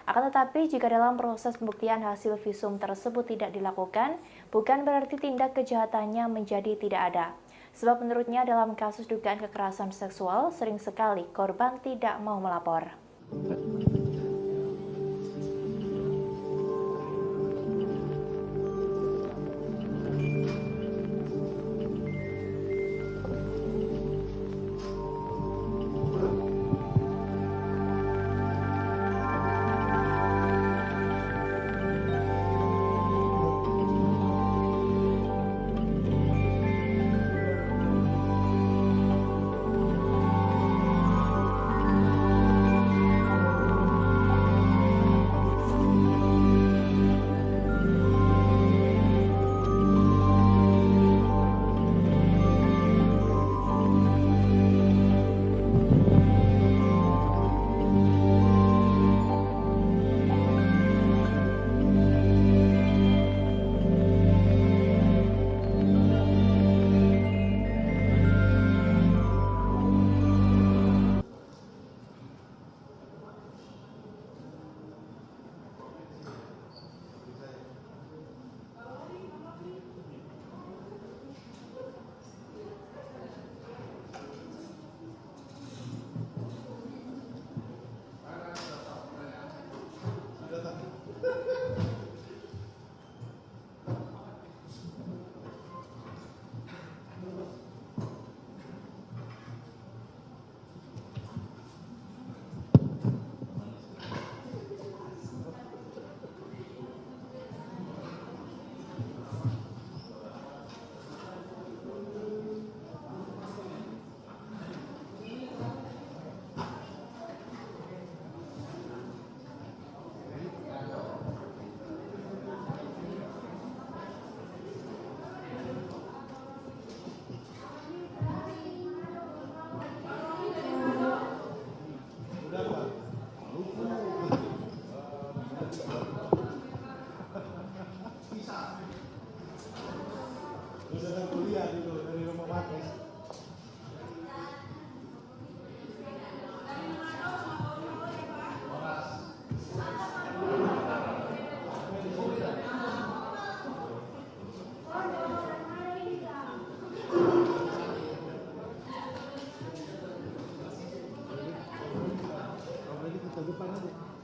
Speaker 1: Akan tetapi, jika dalam proses pembuktian hasil visum tersebut tidak dilakukan, bukan berarti tindak kejahatannya menjadi tidak ada. Sebab menurutnya dalam kasus dugaan kekerasan seksual, sering sekali korban tidak mau melapor.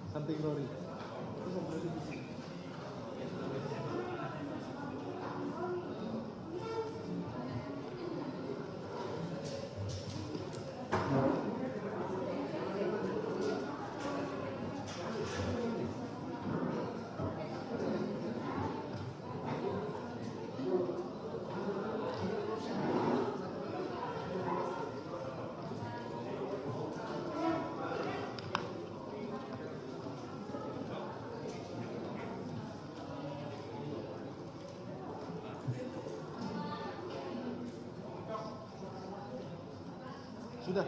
Speaker 2: Samping Rory. Sudah.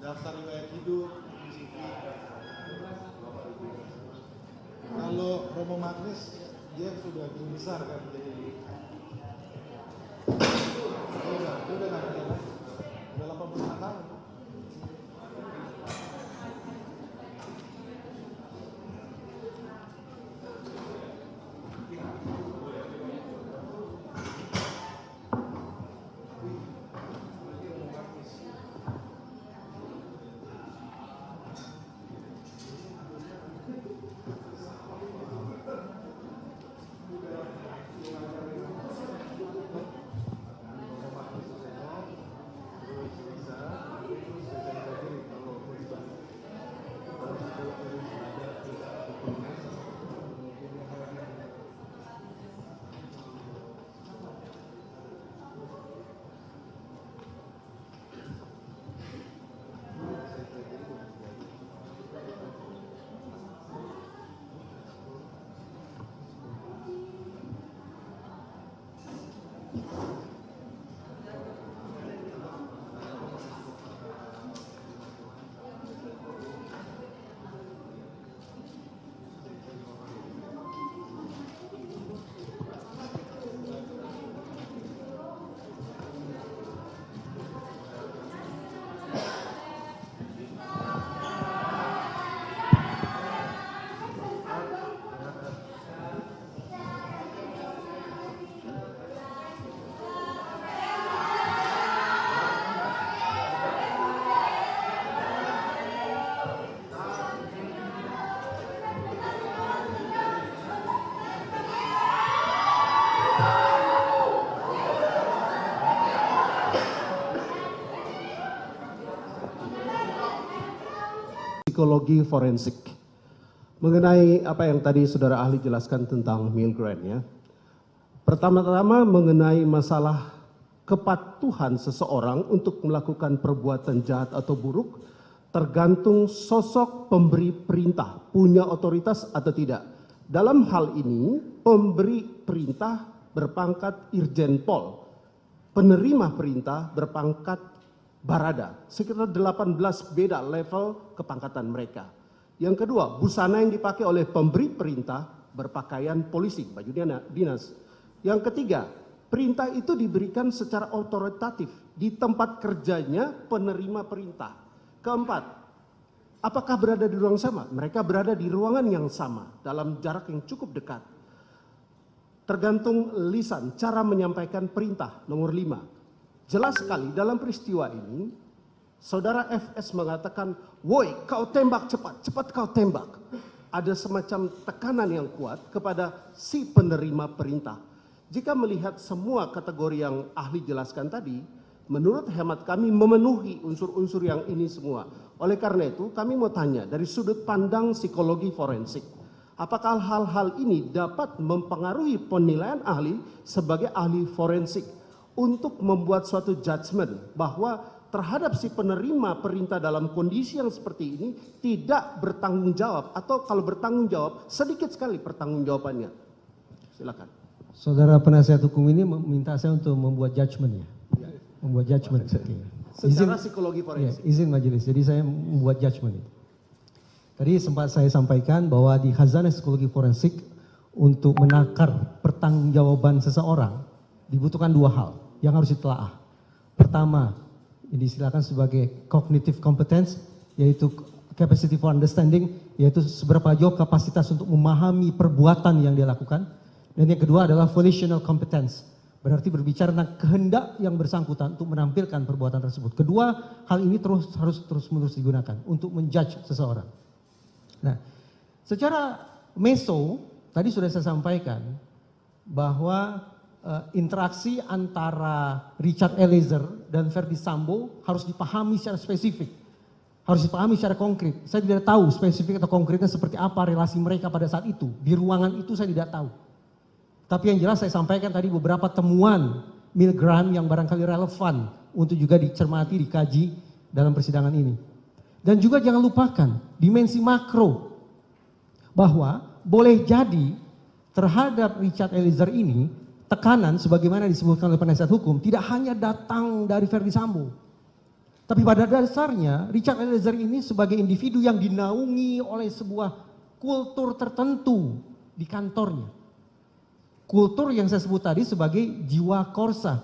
Speaker 2: Daftar riwayat hidup, kalau Romo Magnis dia sudah guru besar kan, jadi dia udah nggak kerja lagi, udah 85 tahun.
Speaker 3: psikologi forensik. Mengenai apa yang tadi saudara ahli jelaskan tentang Milgram ya. Pertama-tama mengenai masalah kepatuhan seseorang untuk melakukan perbuatan jahat atau buruk tergantung sosok pemberi perintah, punya otoritas atau tidak. Dalam hal ini, pemberi perintah berpangkat Irjen Pol, penerima perintah berpangkat Barada. Sekitar 18 beda level kepangkatan mereka. Yang kedua, busana yang dipakai oleh pemberi perintah berpakaian polisi, baju dinas. Yang ketiga, perintah itu diberikan secara otoritatif di tempat kerjanya penerima perintah. Keempat, apakah berada di ruang sama? Mereka berada di ruangan yang sama dalam jarak yang cukup dekat. Tergantung lisan, cara menyampaikan perintah. Nomor 5, jelas sekali dalam peristiwa ini, saudara FS mengatakan, woi kau tembak cepat, cepat kau tembak. Ada semacam tekanan yang kuat kepada si penerima perintah. Jika melihat semua kategori yang ahli jelaskan tadi, menurut hemat kami memenuhi unsur-unsur yang ini semua. Oleh karena itu kami mau tanya dari sudut pandang psikologi forensik, apakah hal-hal ini dapat mempengaruhi penilaian ahli sebagai ahli forensik untuk membuat suatu judgement bahwa terhadap si penerima perintah dalam kondisi yang seperti ini tidak bertanggung jawab, atau kalau bertanggung jawab sedikit sekali pertanggungjawabannya. Silakan.
Speaker 4: Saudara penasihat hukum ini meminta saya untuk membuat judgement ya? Membuat judgement.
Speaker 3: Secara psikologi forensik.
Speaker 4: Ya, izin majelis, jadi saya membuat judgement itu. Tadi sempat saya sampaikan bahwa di khazanah psikologi forensik untuk menakar pertanggungjawaban seseorang dibutuhkan 2 hal yang harus ditelaah. Pertama, yang disilakan sebagai cognitive competence, yaitu capacity for understanding, yaitu seberapa jauh kapasitas untuk memahami perbuatan yang dia lakukan. Dan yang kedua adalah volitional competence, berarti berbicara tentang kehendak yang bersangkutan untuk menampilkan perbuatan tersebut. Kedua hal ini harus terus-menerus digunakan untuk menjudge seseorang. Nah, secara meso tadi sudah saya sampaikan bahwa interaksi antara Richard Eliezer dan Verdi Sambo harus dipahami secara spesifik, harus dipahami secara konkret. Saya tidak tahu spesifik atau konkretnya seperti apa relasi mereka pada saat itu. Di ruangan itu saya tidak tahu. Tapi yang jelas saya sampaikan tadi beberapa temuan Milgram yang barangkali relevan untuk juga dicermati, dikaji dalam persidangan ini. Dan juga jangan lupakan dimensi makro, bahwa boleh jadi terhadap Richard Eliezer ini tekanan sebagaimana disebutkan oleh penasihat hukum tidak hanya datang dari Verdi Sambo. Tapi pada dasarnya Richard Eliezer ini sebagai individu yang dinaungi oleh sebuah kultur tertentu di kantornya. Kultur yang saya sebut tadi sebagai jiwa korsa.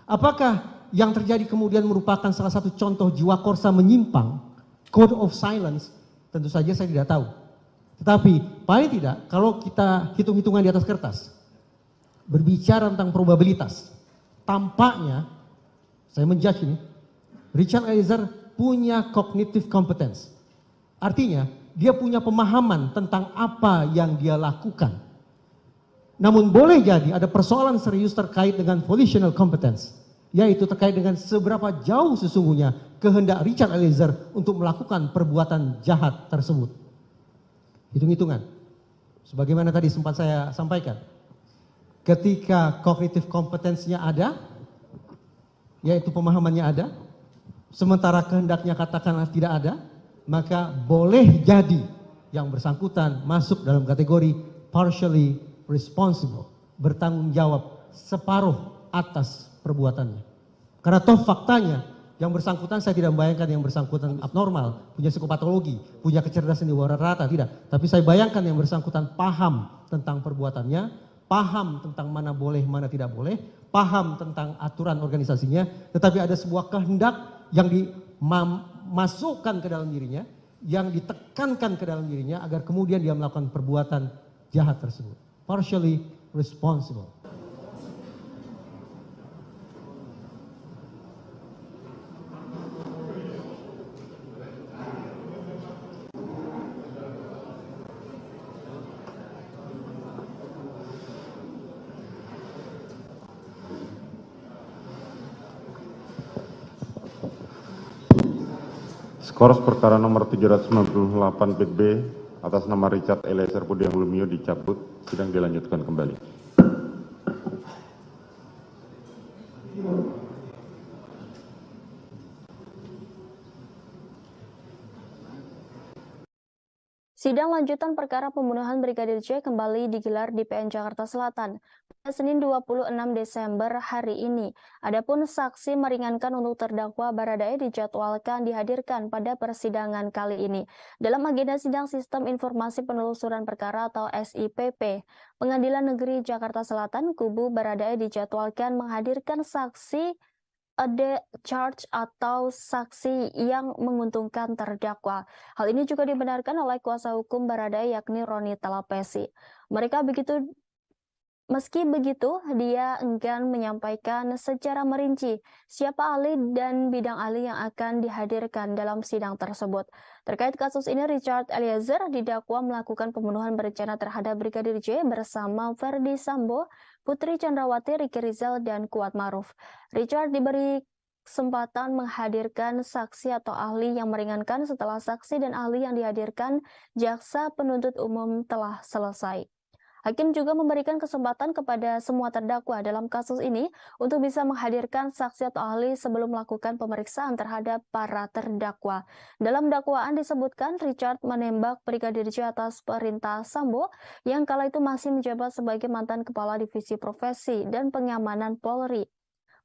Speaker 4: Apakah yang terjadi kemudian merupakan salah satu contoh jiwa korsa menyimpang, code of silence? Tentu saja saya tidak tahu. Tetapi paling tidak kalau kita hitung-hitungan di atas kertas, berbicara tentang probabilitas, tampaknya saya menjudge ini, Richard Eliezer punya cognitive competence. Artinya dia punya pemahaman tentang apa yang dia lakukan. Namun boleh jadi ada persoalan serius terkait dengan volitional competence, yaitu terkait dengan seberapa jauh sesungguhnya kehendak Richard Eliezer untuk melakukan perbuatan jahat tersebut. Hitung-hitungan, sebagaimana tadi sempat saya sampaikan, ketika cognitive competence-nya ada, yaitu pemahamannya ada, sementara kehendaknya katakanlah tidak ada, maka boleh jadi yang bersangkutan masuk dalam kategori partially responsible, bertanggung jawab separuh atas perbuatannya. Karena toh faktanya yang bersangkutan, saya tidak membayangkan yang bersangkutan abnormal, punya psikopatologi, punya kecerdasan di bawah rata-rata, tidak. Tapi saya bayangkan yang bersangkutan paham tentang perbuatannya, paham tentang mana boleh, mana tidak boleh, paham tentang aturan organisasinya, tetapi ada sebuah kehendak yang dimasukkan ke dalam dirinya, yang ditekankan ke dalam dirinya agar kemudian dia melakukan perbuatan jahat tersebut. Partially responsible.
Speaker 5: Skors perkara nomor 798 PB atas nama Richard Eliezer Pudiang Lumiu dicabut, sidang dilanjutkan kembali.
Speaker 6: Sidang lanjutan perkara pembunuhan Brigadir J kembali digelar di PN Jakarta Selatan pada Senin 26 Desember hari ini. Adapun saksi meringankan untuk terdakwa Baradae dijadwalkan dihadirkan pada persidangan kali ini. Dalam agenda sidang Sistem Informasi Penelusuran Perkara atau SIPP, Pengadilan Negeri Jakarta Selatan, kubu Baradae dijadwalkan menghadirkan saksi ada charge atau saksi yang menguntungkan terdakwa. Hal ini juga dibenarkan oleh kuasa hukum Baradae yakni Roni Talapesi. Meski begitu, dia enggan menyampaikan secara merinci siapa ahli dan bidang ahli yang akan dihadirkan dalam sidang tersebut. Terkait kasus ini, Richard Eliezer didakwa melakukan pembunuhan berencana terhadap Brigadir J bersama Ferdi Sambo, Putri Chandrawati, Ricky Rizal, dan Kuat Maruf. Richard diberi kesempatan menghadirkan saksi atau ahli yang meringankan setelah saksi dan ahli yang dihadirkan jaksa penuntut umum telah selesai. Hakim juga memberikan kesempatan kepada semua terdakwa dalam kasus ini untuk bisa menghadirkan saksi atau ahli sebelum melakukan pemeriksaan terhadap para terdakwa. Dalam dakwaan disebutkan Richard menembak Brigadir J atas perintah Sambo yang kala itu masih menjabat sebagai mantan Kepala Divisi Profesi dan Pengamanan Polri.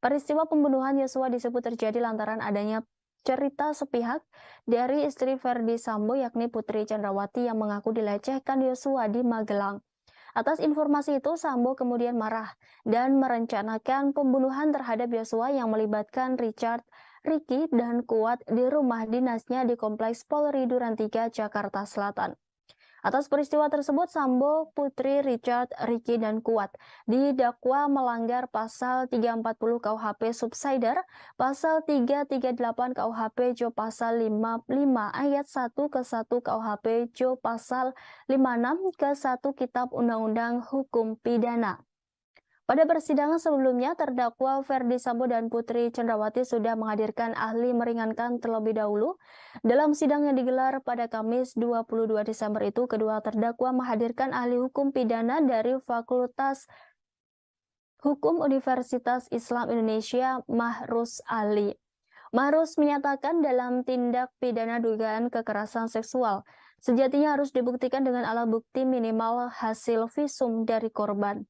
Speaker 6: Peristiwa pembunuhan Yosua disebut terjadi lantaran adanya cerita sepihak dari istri Ferdi Sambo yakni Putri Chandrawati yang mengaku dilecehkan Yosua di Magelang. Atas informasi itu, Sambo kemudian marah dan merencanakan pembunuhan terhadap Yosua yang melibatkan Richard, Ricky, dan Kuat di rumah dinasnya di Kompleks Polri Duren 3, Jakarta Selatan. Atas peristiwa tersebut, Sambo, Putri, Richard, Ricky, dan Kuat didakwa melanggar pasal 340 KUHP Subsider, pasal 338 KUHP Jo pasal 55 ayat 1 ke 1 KUHP Jo pasal 56 ke 1 Kitab Undang-Undang Hukum Pidana. Pada persidangan sebelumnya, terdakwa Ferdi Sambo dan Putri Chandrawati sudah menghadirkan ahli meringankan terlebih dahulu. Dalam sidang yang digelar pada Kamis 22 Desember itu, kedua terdakwa menghadirkan ahli hukum pidana dari Fakultas Hukum Universitas Islam Indonesia, Mahrus Ali. Mahrus menyatakan dalam tindak pidana dugaan kekerasan seksual, sejatinya harus dibuktikan dengan alat bukti minimal hasil visum dari korban.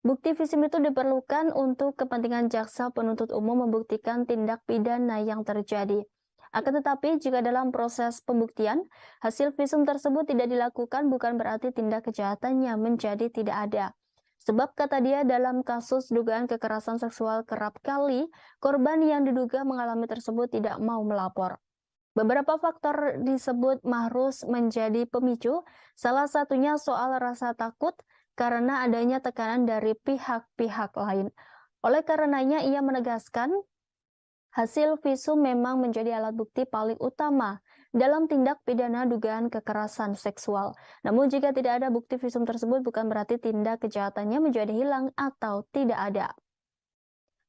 Speaker 6: Bukti visum itu diperlukan untuk kepentingan jaksa penuntut umum membuktikan tindak pidana yang terjadi. Akan tetapi, jika dalam proses pembuktian, hasil visum tersebut tidak dilakukan bukan berarti tindak kejahatannya menjadi tidak ada. Sebab kata dia dalam kasus dugaan kekerasan seksual kerap kali, korban yang diduga mengalami tersebut tidak mau melapor. Beberapa faktor disebut Mahrus menjadi pemicu, salah satunya soal rasa takut, karena adanya tekanan dari pihak-pihak lain. Oleh karenanya ia menegaskan hasil visum memang menjadi alat bukti paling utama dalam tindak pidana dugaan kekerasan seksual. Namun jika tidak ada bukti visum tersebut bukan berarti tindak kejahatannya menjadi hilang atau tidak ada.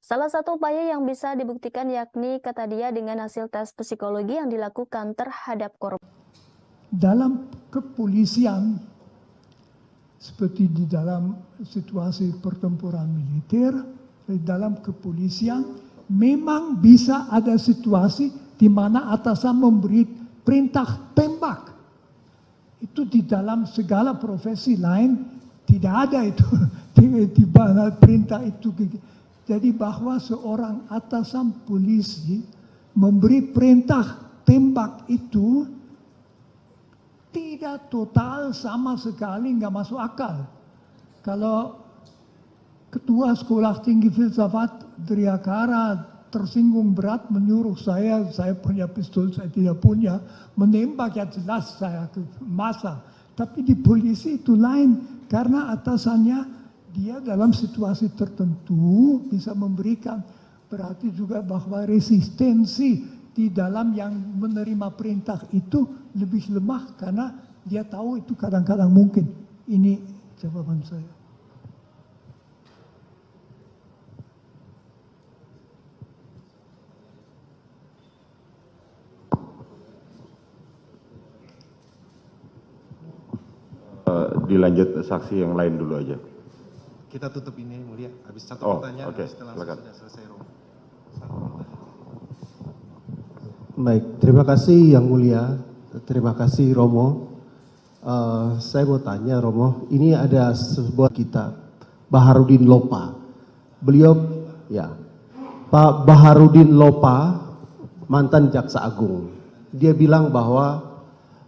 Speaker 6: Salah satu upaya yang bisa dibuktikan yakni kata dia dengan hasil tes psikologi yang dilakukan terhadap korban.
Speaker 7: Dalam kepolisian, seperti di dalam situasi pertempuran militer, di dalam kepolisian, memang bisa ada situasi di mana atasan memberi perintah tembak. Itu di dalam segala profesi lain tidak ada itu, di mana perintah itu. Jadi bahwa seorang atasan polisi memberi perintah tembak itu tidak total sama sekali nggak masuk akal. Kalau ketua sekolah tinggi filsafat Driakara tersinggung berat menyuruh saya punya pistol, saya tidak punya, menembak ya jelas saya ke masa. Tapi di polisi itu lain, karena atasannya dia dalam situasi tertentu bisa memberikan, berarti juga bahwa resistensi di dalam yang menerima perintah itu lebih lemah karena dia tahu itu kadang-kadang mungkin. Ini jawaban saya.
Speaker 5: dilanjut saksi yang lain dulu aja.
Speaker 9: Kita tutup ini mulia, habis satu
Speaker 5: Oh,
Speaker 9: pertanyaan,
Speaker 5: oke,
Speaker 9: setelah
Speaker 5: silakan.
Speaker 9: sudah selesai Romo. Satu pertanyaan.
Speaker 3: Baik, terima kasih Yang Mulia, terima kasih Romo. Saya mau tanya Romo, ini ada sebuah kitab Baharudin Lopa. Beliau, ya, Pak Baharudin Lopa, mantan Jaksa Agung. Dia bilang bahwa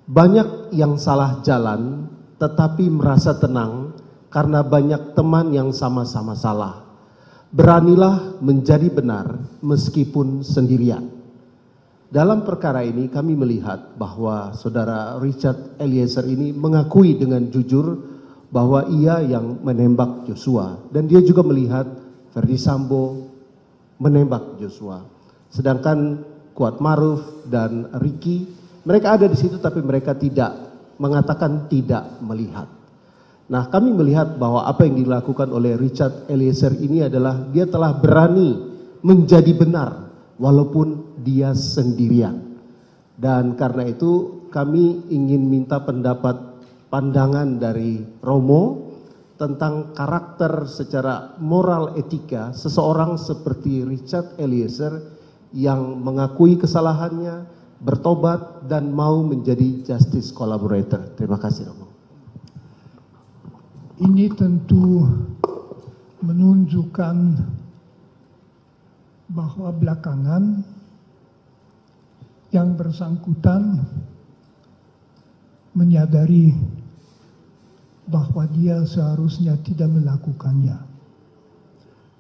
Speaker 3: banyak yang salah jalan, tetapi merasa tenang karena banyak teman yang sama-sama salah. Beranilah menjadi benar meskipun sendirian. Dalam perkara ini kami melihat bahwa saudara Richard Eliezer ini mengakui dengan jujur bahwa ia yang menembak Joshua. Dan dia juga melihat Ferdi Sambo menembak Joshua. Sedangkan Kuat Maruf dan Ricky, mereka ada di situ tapi mereka tidak mengatakan tidak melihat. Nah, kami melihat bahwa apa yang dilakukan oleh Richard Eliezer ini adalah dia telah berani menjadi benar walaupun dia sendirian. Dan karena itu kami ingin minta pandangan dari Romo tentang karakter secara moral etika seseorang seperti Richard Eliezer yang mengakui kesalahannya, bertobat dan mau menjadi justice collaborator. Terima kasih Romo.
Speaker 7: Ini tentu menunjukkan bahwa belakangan yang bersangkutan menyadari bahwa dia seharusnya tidak melakukannya.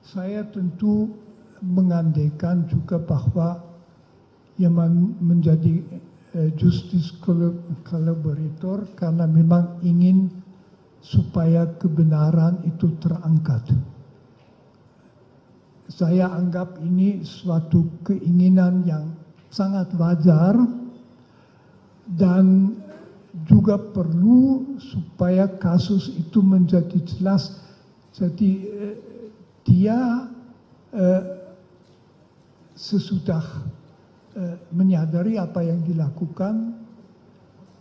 Speaker 7: Saya tentu mengandaikan juga bahwa yang menjadi justice collaborator karena memang ingin supaya kebenaran itu terangkat. Saya anggap ini suatu keinginan yang sangat wajar dan juga perlu supaya kasus itu menjadi jelas. Jadi dia sesudah menyadari apa yang dilakukan,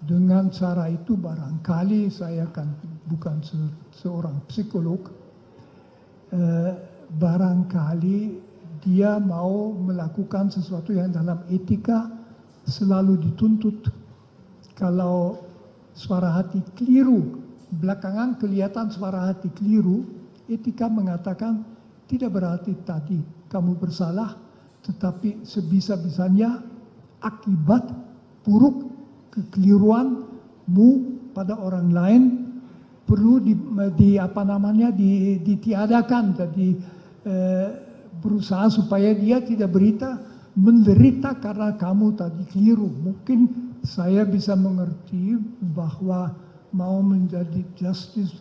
Speaker 7: dengan cara itu barangkali saya kan bukan seorang psikolog, barangkali dia mau melakukan sesuatu yang dalam etika selalu dituntut. Kalau suara hati keliru, belakangan kelihatan suara hati keliru, etika mengatakan tidak berarti tadi kamu bersalah, tetapi sebisa-bisanya akibat buruk kekeliruanmu pada orang lain perlu ditiadakan. Jadi berusaha supaya dia tidak menderita karena kamu tadi keliru. Mungkin saya bisa mengerti bahwa mau menjadi justice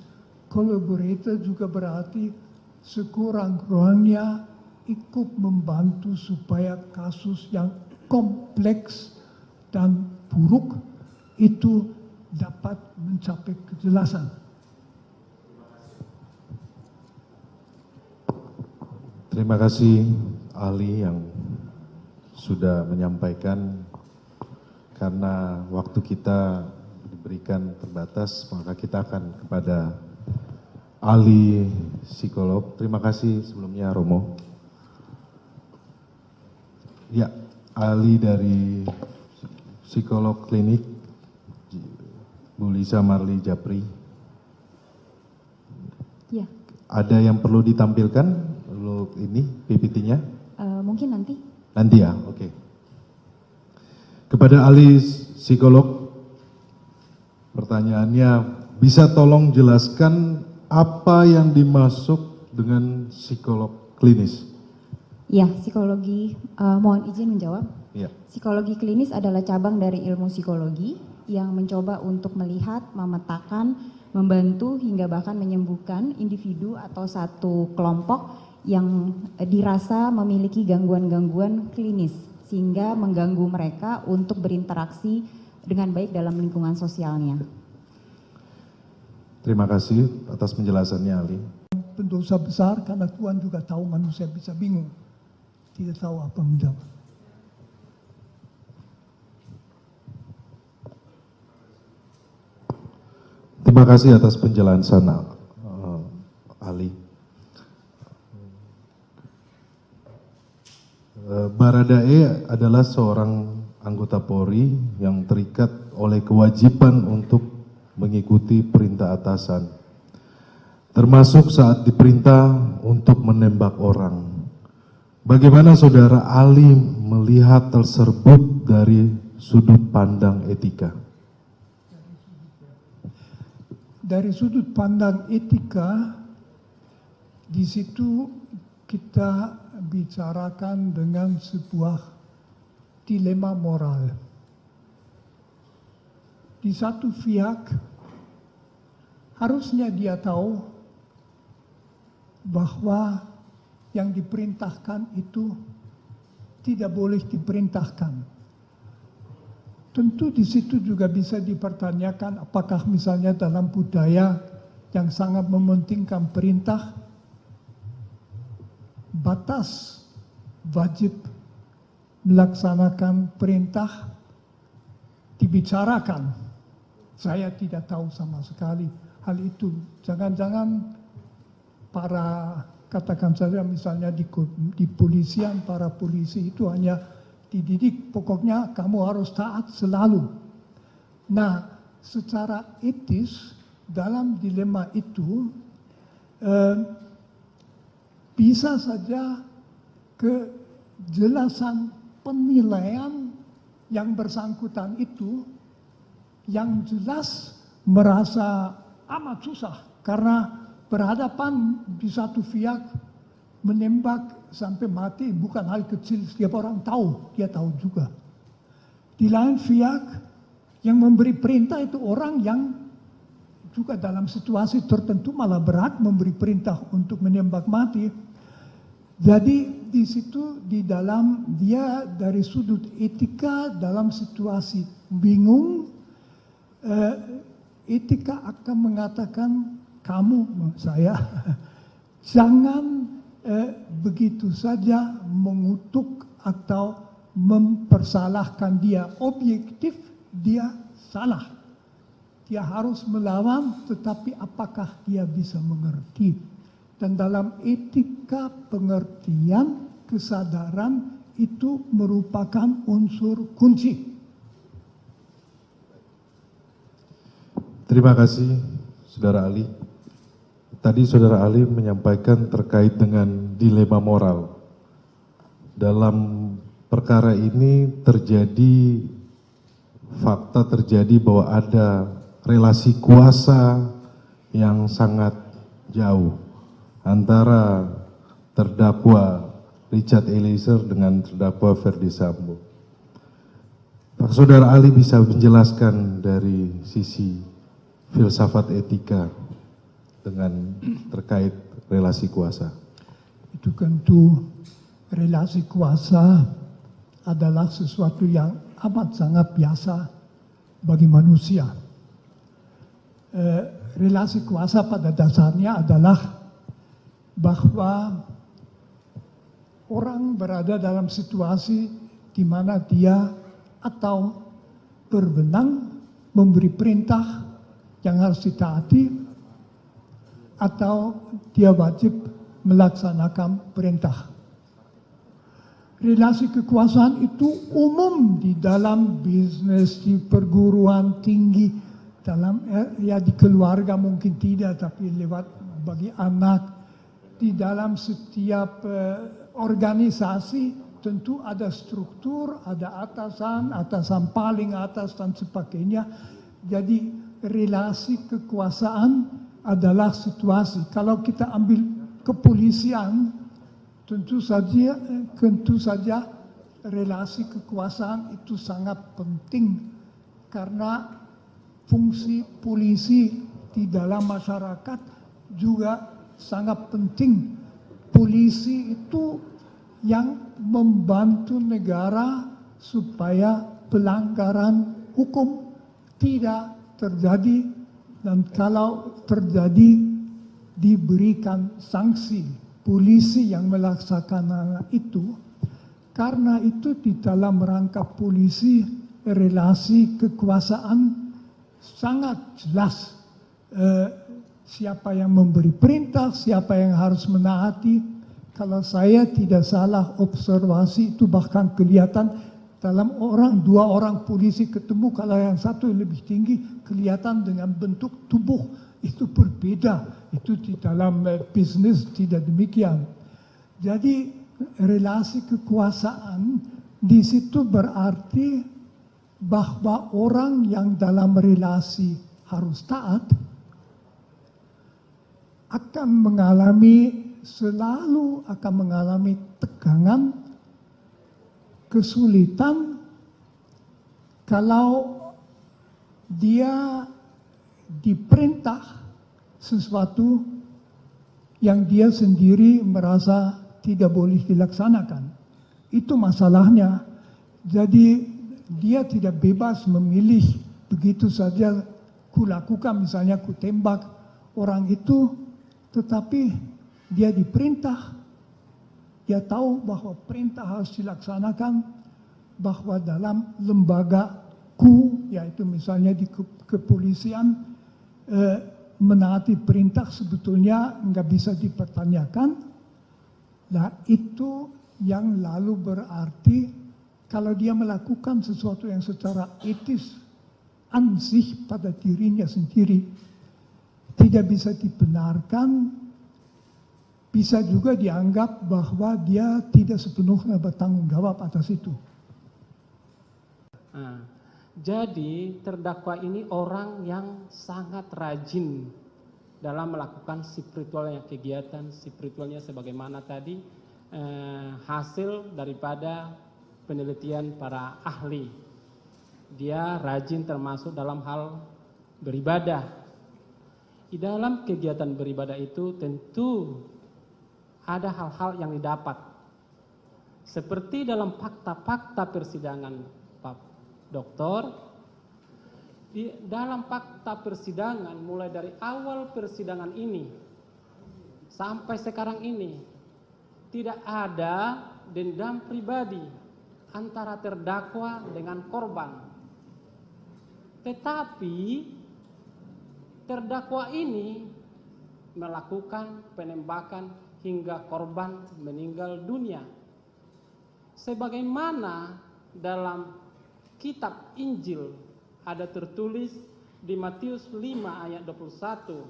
Speaker 7: collaborator juga berarti sekurang-kurangnya ikut membantu supaya kasus yang kompleks dan buruk itu dapat mencapai kejelasan.
Speaker 9: Terima kasih ahli yang sudah menyampaikan. Karena waktu kita diberikan terbatas, maka kita akan kepada ahli psikolog. Terima kasih sebelumnya Romo. Ya, ahli dari psikolog klinik Bu Lisa Marli Japri.
Speaker 10: Ya.
Speaker 9: Ada yang perlu ditampilkan untuk ini PPT-nya?
Speaker 10: Mungkin nanti.
Speaker 9: Nanti ya, oke. Kepada ahli psikolog, pertanyaannya, bisa tolong jelaskan apa yang dimaksud dengan psikolog klinis?
Speaker 10: Ya, psikologi, mohon izin menjawab.
Speaker 9: Ya.
Speaker 10: Psikologi klinis adalah cabang dari ilmu psikologi yang mencoba untuk melihat, memetakan, membantu hingga bahkan menyembuhkan individu atau satu kelompok yang dirasa memiliki gangguan-gangguan klinis sehingga mengganggu mereka untuk berinteraksi dengan baik dalam lingkungan sosialnya.
Speaker 9: Terima kasih atas penjelasannya ahli.
Speaker 7: Pendosa besar karena Tuhan juga tahu manusia bisa bingung, tidak tahu apa menjawab.
Speaker 9: Terima kasih atas penjelasan ahli. Baradae adalah seorang anggota Polri yang terikat oleh kewajiban untuk mengikuti perintah atasan, termasuk saat diperintah untuk menembak orang. Bagaimana saudara Ali melihat tersebut dari sudut pandang etika?
Speaker 7: Dari sudut pandang etika, di situ kita bicarakan dengan sebuah dilema moral. Di satu pihak, harusnya dia tahu bahwa yang diperintahkan itu tidak boleh diperintahkan. Tentu di situ juga bisa dipertanyakan apakah misalnya dalam budaya yang sangat mementingkan perintah, batas wajib melaksanakan perintah dibicarakan. Saya tidak tahu sama sekali hal itu. Jangan-jangan para, katakan saja misalnya di polisian, para polisi itu hanya dididik, pokoknya kamu harus taat selalu. Nah, secara etis dalam dilema itu bisa saja kejelasan penilaian yang bersangkutan itu yang jelas merasa amat susah karena berhadapan di satu pihak menembak sampai mati bukan hal kecil, setiap orang tahu, dia tahu juga. Di lain pihak yang memberi perintah itu orang yang juga dalam situasi tertentu malah berat memberi perintah untuk menembak mati. Jadi di situ di dalam dia dari sudut etika dalam situasi bingung, etika akan mengatakan kamu, saya, jangan begitu saja mengutuk atau mempersalahkan dia. Objektif dia salah. Dia harus melawan, tetapi apakah dia bisa mengerti? Dan dalam etika pengertian, kesadaran itu merupakan unsur kunci.
Speaker 9: Terima kasih, Saudara Ali. Tadi Saudara Ali menyampaikan terkait dengan dilema moral. Dalam perkara ini fakta terjadi bahwa ada relasi kuasa yang sangat jauh antara terdakwa Richard Eliezer dengan terdakwa Ferdy Sambo. Pak Saudara Ali bisa menjelaskan dari sisi filsafat etika dengan terkait relasi kuasa?
Speaker 7: Itu tentu relasi kuasa adalah sesuatu yang amat sangat biasa bagi manusia. Relasi kuasa pada dasarnya adalah bahwa orang berada dalam situasi di mana dia atau berwenang memberi perintah yang harus ditaati atau dia wajib melaksanakan perintah. Relasi kekuasaan itu umum di dalam bisnis, di perguruan tinggi, dalam ya di keluarga mungkin tidak, tapi lewat bagi anak, di dalam setiap organisasi tentu ada struktur, ada atasan paling atas dan sebagainya. Jadi relasi kekuasaan adalah situasi. Kalau kita ambil kepolisian, tentu saja relasi kekuasaan itu sangat penting karena fungsi polisi di dalam masyarakat juga sangat penting. Polisi itu yang membantu negara supaya pelanggaran hukum tidak terjadi, dan kalau terjadi diberikan sanksi. Polisi yang melaksanakan itu. Karena itu di dalam rangka polisi relasi kekuasaan sangat jelas siapa yang memberi perintah, siapa yang harus menaati. Kalau saya tidak salah observasi itu bahkan kelihatan dalam dua orang polisi ketemu, kalau yang satu lebih tinggi kelihatan dengan bentuk tubuh itu berbeda. Itu di dalam bisnis tidak demikian. Jadi relasi kekuasaan di situ berarti bahwa orang yang dalam relasi harus taat selalu akan mengalami tegangan, kesulitan kalau dia diperintah sesuatu yang dia sendiri merasa tidak boleh dilaksanakan. Itu masalahnya. Jadi dia tidak bebas memilih begitu saja kulakukan, misalnya ku tembak orang itu, tetapi dia diperintah, dia tahu bahwa perintah harus dilaksanakan, bahwa dalam lembagaku, yaitu misalnya di kepolisian, menaati perintah sebetulnya nggak bisa dipertanyakan. Nah itu yang lalu berarti kalau dia melakukan sesuatu yang secara etis ansih pada dirinya sendiri tidak bisa dibenarkan, bisa juga dianggap bahwa dia tidak sepenuhnya bertanggung jawab atas itu.
Speaker 11: Nah, jadi terdakwa ini orang yang sangat rajin dalam melakukan spiritualnya, kegiatan spiritualnya sebagaimana tadi hasil daripada penelitian para ahli. Dia rajin termasuk dalam hal beribadah. Di dalam kegiatan beribadah itu tentu ada hal-hal yang didapat. Seperti dalam fakta-fakta persidangan Pak Doktor, di dalam fakta persidangan mulai dari awal persidangan ini sampai sekarang ini tidak ada dendam pribadi antara terdakwa dengan korban. Tetapi terdakwa ini melakukan penembakan hingga korban meninggal dunia. Sebagaimana dalam kitab Injil ada tertulis di Matius 5 ayat 21.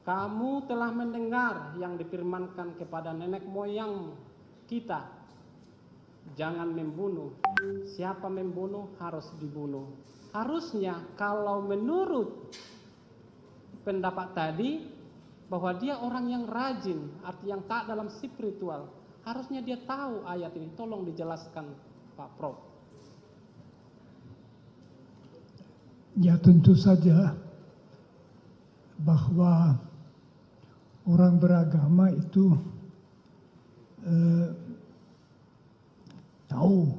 Speaker 11: Kamu telah mendengar yang difirmankan kepada nenek moyang kita, jangan membunuh. Siapa membunuh harus dibunuh. Harusnya kalau menurut pendapat tadi bahwa dia orang yang rajin, arti yang taat dalam spiritual, harusnya dia tahu ayat ini. Tolong dijelaskan Pak Prof.
Speaker 7: Ya tentu saja bahwa orang beragama itu tahu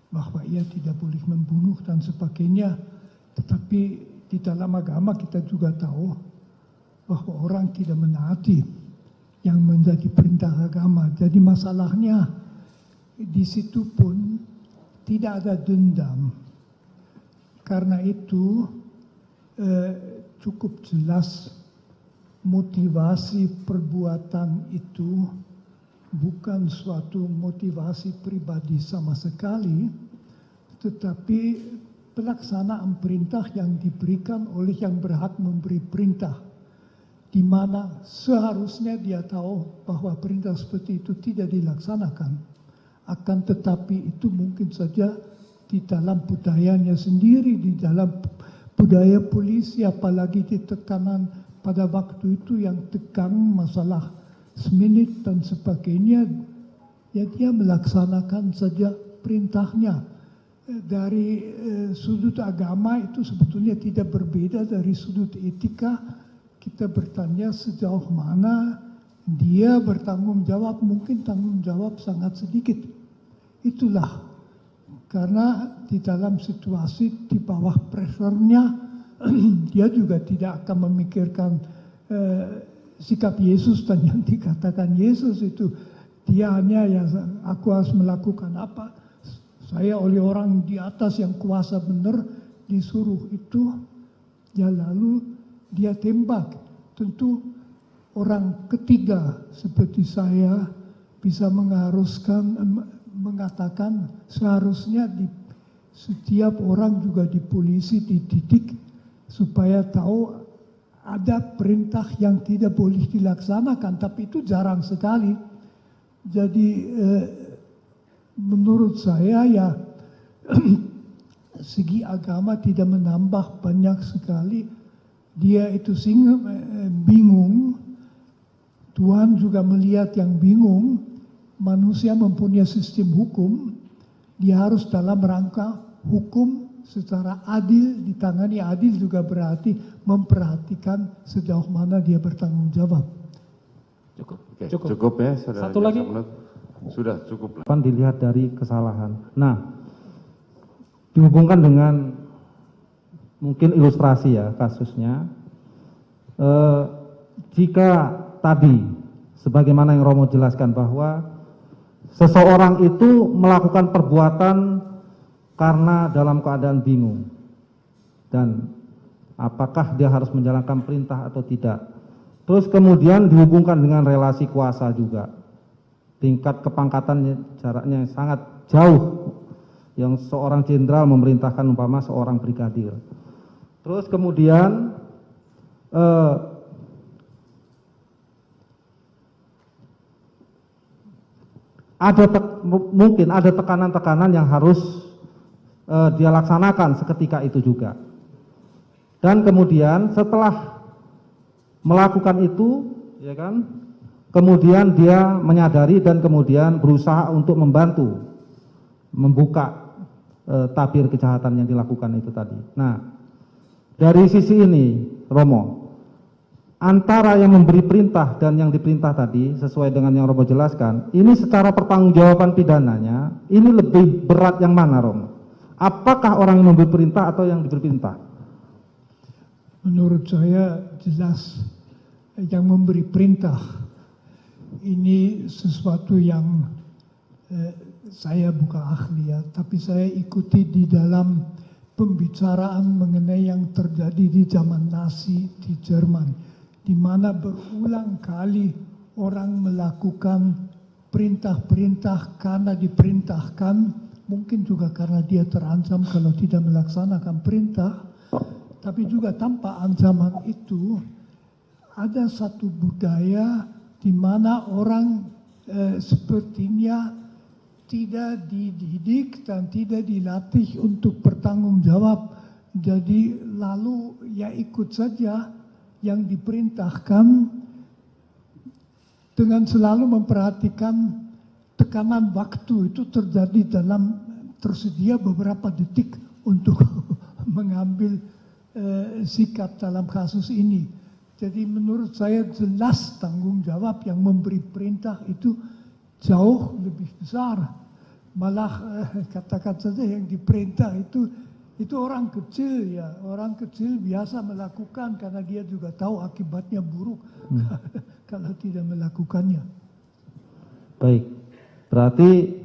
Speaker 7: bahwa ia tidak boleh membunuh dan sebagainya. Tetapi di dalam agama kita juga tahu bahwa orang tidak menaati yang menjadi perintah agama. Jadi masalahnya di situ pun tidak ada dendam. Karena itu cukup jelas motivasi perbuatan itu bukan suatu motivasi pribadi sama sekali, tetapi pelaksanaan perintah yang diberikan oleh yang berhak memberi perintah, di mana seharusnya dia tahu bahwa perintah seperti itu tidak dilaksanakan. Akan tetapi itu mungkin saja di dalam budayanya sendiri, di dalam budaya polisi, apalagi di tekanan pada waktu itu yang tegang masalah seminit dan sebagainya, ya dia melaksanakan saja perintahnya. Dari sudut agama itu sebetulnya tidak berbeda dari sudut etika. Kita bertanya sejauh mana dia bertanggung jawab, mungkin tanggung jawab sangat sedikit. Itulah karena di dalam situasi di bawah pressure-nya dia juga tidak akan memikirkan sikap Yesus dan yang dikatakan Yesus itu. Dia hanya ya aku harus melakukan apa, saya oleh orang di atas yang kuasa benar disuruh itu, ya lalu dia tembak. Tentu orang ketiga seperti saya bisa mengatakan seharusnya setiap orang juga di polisi dididik supaya tahu ada perintah yang tidak boleh dilaksanakan, tapi itu jarang sekali. Jadi menurut saya ya segi agama tidak menambah banyak sekali. Dia itu bingung, Tuhan juga melihat yang bingung. Manusia mempunyai sistem hukum, dia harus dalam rangka hukum secara adil, ditangani adil juga berarti memperhatikan sejauh mana dia bertanggung jawab.
Speaker 5: Cukup ya, saudara.
Speaker 14: Satu lagi.
Speaker 5: Sudah cukup lah.
Speaker 12: Dilihat dari kesalahan. Nah, dihubungkan dengan mungkin ilustrasi ya kasusnya. Jika tadi, sebagaimana yang Romo jelaskan bahwa seseorang itu melakukan perbuatan karena dalam keadaan bingung. Dan apakah dia harus menjalankan perintah atau tidak. Terus kemudian dihubungkan dengan relasi kuasa juga. Tingkat kepangkatannya jaraknya sangat jauh. Yang seorang jenderal memerintahkan umpama seorang brigadir. Terus kemudian mungkin ada tekanan-tekanan yang harus dia laksanakan seketika itu juga. Dan kemudian setelah melakukan itu, ya kan, kemudian dia menyadari dan kemudian berusaha untuk membuka tabir kejahatan yang dilakukan itu tadi. Nah, dari sisi ini, Romo, antara yang memberi perintah dan yang diperintah tadi, sesuai dengan yang Romo jelaskan, ini secara pertanggungjawaban pidananya, ini lebih berat yang mana, Romo? Apakah orang yang memberi perintah atau yang diberi perintah?
Speaker 7: Menurut saya jelas yang memberi perintah. Ini sesuatu yang saya bukan ahli ya, tapi saya ikuti di dalam pembicaraan mengenai yang terjadi di zaman Nazi di Jerman, di mana berulang kali orang melakukan perintah-perintah karena diperintahkan, mungkin juga karena dia terancam kalau tidak melaksanakan perintah, tapi juga tanpa ancaman itu ada satu budaya di mana orang sepertinya tidak dididik dan tidak dilatih untuk bertanggung jawab. Jadi lalu ya ikut saja yang diperintahkan dengan selalu memperhatikan tekanan waktu itu terjadi dalam tersedia beberapa detik untuk mengambil sikap dalam kasus ini. Jadi menurut saya jelas tanggung jawab yang memberi perintah itu jauh lebih besar. Malah katakan saja yang diperintah itu orang kecil ya. Orang kecil biasa melakukan karena dia juga tahu akibatnya buruk kalau tidak melakukannya.
Speaker 12: Baik, berarti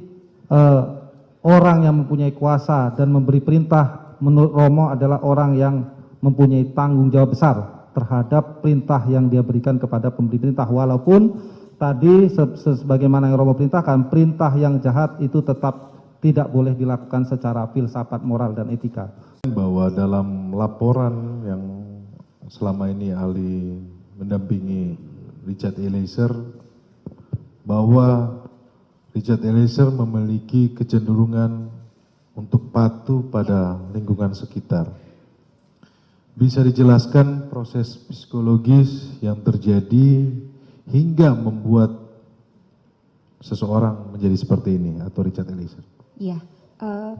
Speaker 12: orang yang mempunyai kuasa dan memberi perintah menurut Romo adalah orang yang mempunyai tanggung jawab besar terhadap perintah yang dia berikan kepada pemberi perintah. Walaupun tadi sebagaimana yang Romo perintahkan, perintah yang jahat itu tetap tidak boleh dilakukan secara filsafat moral dan etika.
Speaker 9: Bahwa dalam laporan yang selama ini ahli mendampingi Richard Eliezer, bahwa Richard Eliezer memiliki kecenderungan untuk patuh pada lingkungan sekitar. Bisa dijelaskan proses psikologis yang terjadi hingga membuat seseorang menjadi seperti ini atau Richard Eliezer?
Speaker 10: Iya,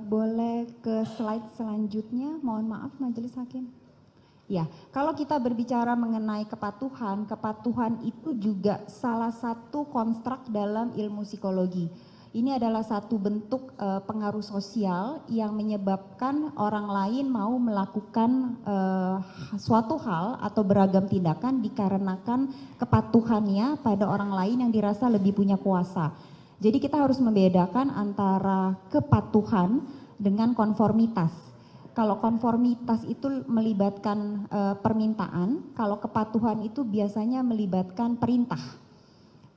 Speaker 10: boleh ke slide selanjutnya, mohon maaf Majelis Hakim. Ya, kalau kita berbicara mengenai kepatuhan, kepatuhan itu juga salah satu konstruk dalam ilmu psikologi. Ini adalah satu bentuk pengaruh sosial yang menyebabkan orang lain mau melakukan suatu hal atau beragam tindakan dikarenakan kepatuhannya pada orang lain yang dirasa lebih punya kuasa. Jadi kita harus membedakan antara kepatuhan dengan konformitas. Kalau konformitas itu melibatkan permintaan, kalau kepatuhan itu biasanya melibatkan perintah.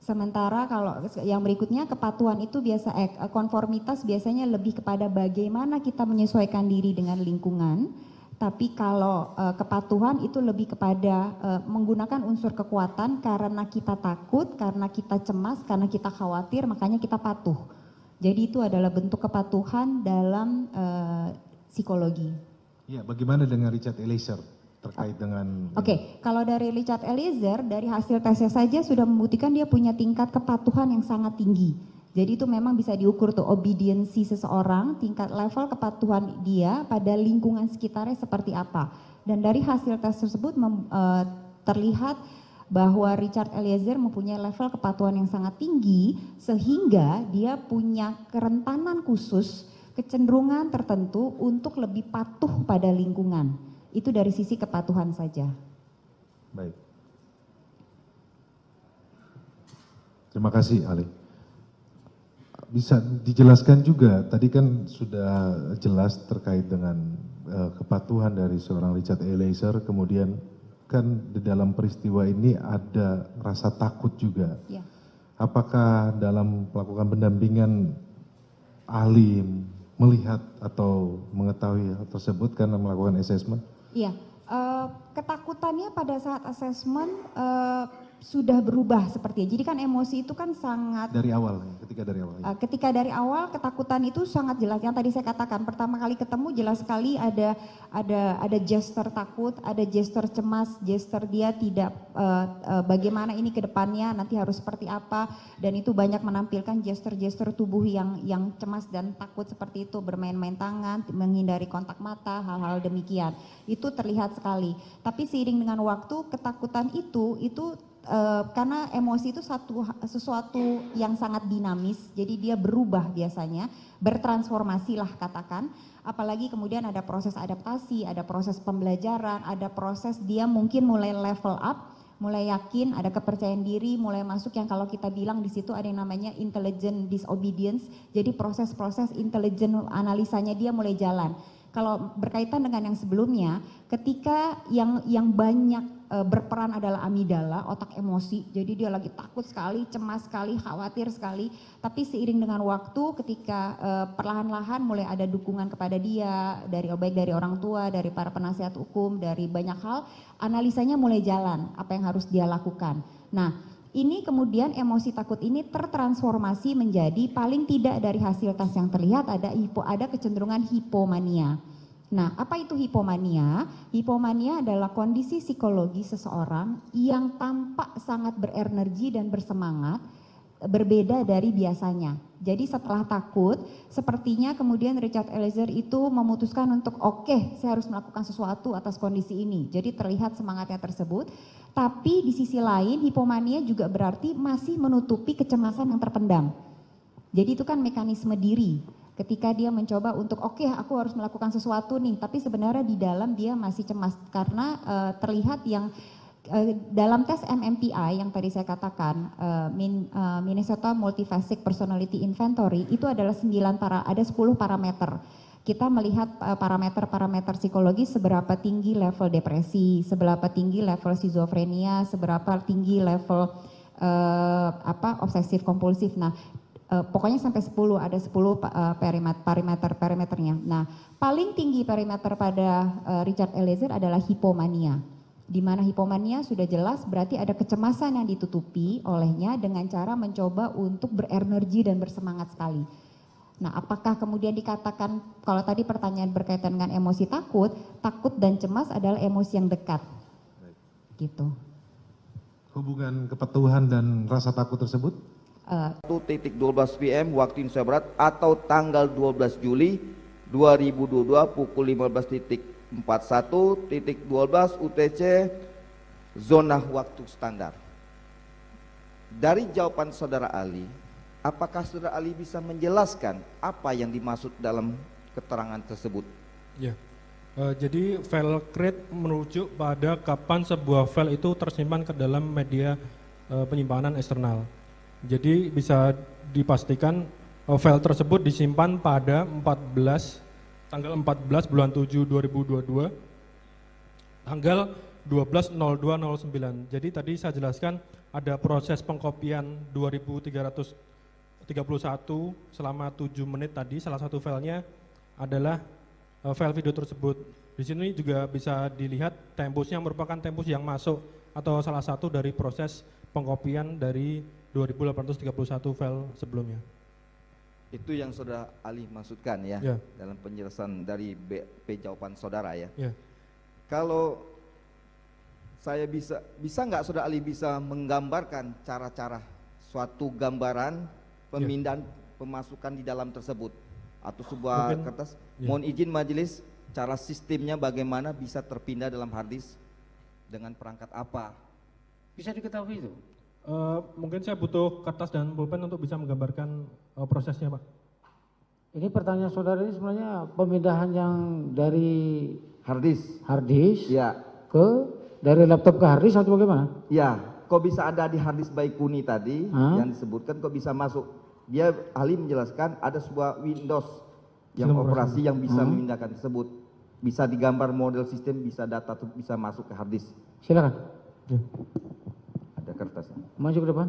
Speaker 10: Sementara kalau yang berikutnya kepatuhan itu konformitas biasanya lebih kepada bagaimana kita menyesuaikan diri dengan lingkungan. Tapi kalau kepatuhan itu lebih kepada menggunakan unsur kekuatan karena kita takut, karena kita cemas, karena kita khawatir, makanya kita patuh. Jadi itu adalah bentuk kepatuhan dalam psikologi.
Speaker 9: Ya, bagaimana dengan Richard Eliezer terkait dengan...
Speaker 10: Oke, kalau dari Richard Eliezer, dari hasil tesnya saja sudah membuktikan dia punya tingkat kepatuhan yang sangat tinggi. Jadi itu memang bisa diukur tuh obediensi seseorang, tingkat level kepatuhan dia pada lingkungan sekitarnya seperti apa. Dan dari hasil tes tersebut terlihat bahwa Richard Eliezer mempunyai level kepatuhan yang sangat tinggi sehingga dia punya kerentanan khusus, kecenderungan tertentu untuk lebih patuh pada lingkungan. Itu dari sisi kepatuhan saja.
Speaker 9: Baik. Terima kasih, Ali. Bisa dijelaskan juga, tadi kan sudah jelas terkait dengan kepatuhan dari seorang Richard Eliezer, kemudian kan di dalam peristiwa ini ada rasa takut juga.
Speaker 10: Ya.
Speaker 9: Apakah dalam melakukan pendampingan ahli melihat atau mengetahui hal tersebut karena melakukan assessment?
Speaker 10: Iya, ketakutannya pada saat assessment sudah berubah sepertinya. Jadi kan emosi itu kan sangat
Speaker 9: dari awal, ketika dari awal.
Speaker 10: Ketika dari awal ketakutan itu sangat jelas. Yang tadi saya katakan pertama kali ketemu jelas sekali ada gesture takut, ada gesture cemas, gesture dia tidak bagaimana ini ke depannya nanti harus seperti apa, dan itu banyak menampilkan gesture-gesture tubuh yang cemas dan takut seperti itu, bermain-main tangan, menghindari kontak mata, hal-hal demikian. Itu terlihat sekali. Tapi seiring dengan waktu ketakutan itu karena emosi itu sesuatu yang sangat dinamis, jadi dia berubah biasanya, bertransformasi lah katakan, apalagi kemudian ada proses adaptasi, ada proses pembelajaran, ada proses dia mungkin mulai level up, mulai yakin, ada kepercayaan diri, mulai masuk yang kalau kita bilang di situ ada yang namanya intelligent disobedience, jadi proses-proses intelligent analisanya dia mulai jalan. Kalau berkaitan dengan yang sebelumnya, ketika yang banyak berperan adalah amigdala, otak emosi, jadi dia lagi takut sekali, cemas sekali, khawatir sekali, tapi seiring dengan waktu ketika perlahan-lahan mulai ada dukungan kepada dia, baik dari orang tua, dari para penasihat hukum, dari banyak hal, analisanya mulai jalan, apa yang harus dia lakukan. Nah, ini kemudian emosi takut ini tertransformasi menjadi paling tidak dari hasil tes yang terlihat ada kecenderungan hipomania. Nah, apa itu hipomania? Hipomania adalah kondisi psikologi seseorang yang tampak sangat berenergi dan bersemangat, berbeda dari biasanya. Jadi setelah takut, sepertinya kemudian Richard Eliezer itu memutuskan untuk oke, saya harus melakukan sesuatu atas kondisi ini. Jadi terlihat semangatnya tersebut. Tapi di sisi lain hipomania juga berarti masih menutupi kecemasan yang terpendam. Jadi itu kan mekanisme diri. Ketika dia mencoba untuk oke, aku harus melakukan sesuatu nih, tapi sebenarnya di dalam dia masih cemas karena terlihat yang dalam tes MMPI yang tadi saya katakan Minnesota Multifaceted Personality Inventory itu adalah 10 parameter. Kita melihat parameter-parameter psikologi seberapa tinggi level depresi, seberapa tinggi level skizofrenia, seberapa tinggi level obsesif kompulsif. Nah, pokoknya sampai 10 ada 10 parameternya. Nah, paling tinggi parameter pada Richard Eliezer adalah hipomania. Di mana hipomania sudah jelas berarti ada kecemasan yang ditutupi olehnya dengan cara mencoba untuk berenergi dan bersemangat sekali. Nah, apakah kemudian dikatakan, kalau tadi pertanyaan berkaitan dengan emosi takut dan cemas adalah emosi yang dekat. Gitu.
Speaker 9: Hubungan kepatuhan dan rasa takut tersebut?
Speaker 13: 1:12 PM waktu Indonesia Barat atau tanggal 12 Juli 2022 pukul 15.41.12 UTC zona waktu standar. Dari jawaban saudara Ali, apakah saudara Ali bisa menjelaskan apa yang dimaksud dalam keterangan tersebut?
Speaker 14: Ya, jadi file create merujuk pada kapan sebuah file itu tersimpan ke dalam media penyimpanan eksternal. Jadi bisa dipastikan file tersebut disimpan pada 14 tanggal 14 bulan 7 2022, tanggal 12.02.09. Jadi tadi saya jelaskan ada proses pengkopian 2331 selama 7 menit tadi. Salah satu filenya adalah file video tersebut. Di sini juga bisa dilihat tempusnya merupakan tempus yang masuk atau salah satu dari proses pengkopian dari 2831 file sebelumnya.
Speaker 13: Itu yang Saudara Ali maksudkan ya,
Speaker 14: Ya.
Speaker 13: dalam penjelasan dari BP jawaban Saudara ya.
Speaker 14: Ya.
Speaker 13: Kalau saya bisa nggak Saudara Ali bisa menggambarkan cara-cara suatu gambaran pemindahan pemasukan di dalam tersebut atau sebuah
Speaker 14: Mungkin,
Speaker 13: kertas?
Speaker 14: ya.
Speaker 13: Mohon izin majelis, cara sistemnya bagaimana bisa terpindah dalam hard disk dengan perangkat apa?
Speaker 15: Bisa diketahui itu?
Speaker 14: Mungkin saya butuh kertas dan pulpen untuk bisa menggambarkan prosesnya, Pak.
Speaker 15: Ini pertanyaan saudara ini sebenarnya pemindahan yang dari
Speaker 13: hard disk
Speaker 15: ya ke dari laptop ke hard disk atau bagaimana?
Speaker 13: Ya, kok bisa ada di hard disk Baikuni tadi yang disebutkan kok bisa masuk? Dia ahli menjelaskan ada sebuah Windows yang
Speaker 14: Sistem
Speaker 13: operasi yang bisa
Speaker 15: Hmm.
Speaker 13: memindahkan tersebut. Bisa digambar model sistem, bisa data bisa masuk ke hard disk.
Speaker 15: Silakan.
Speaker 13: Ada kertasnya.
Speaker 15: Maju ke depan.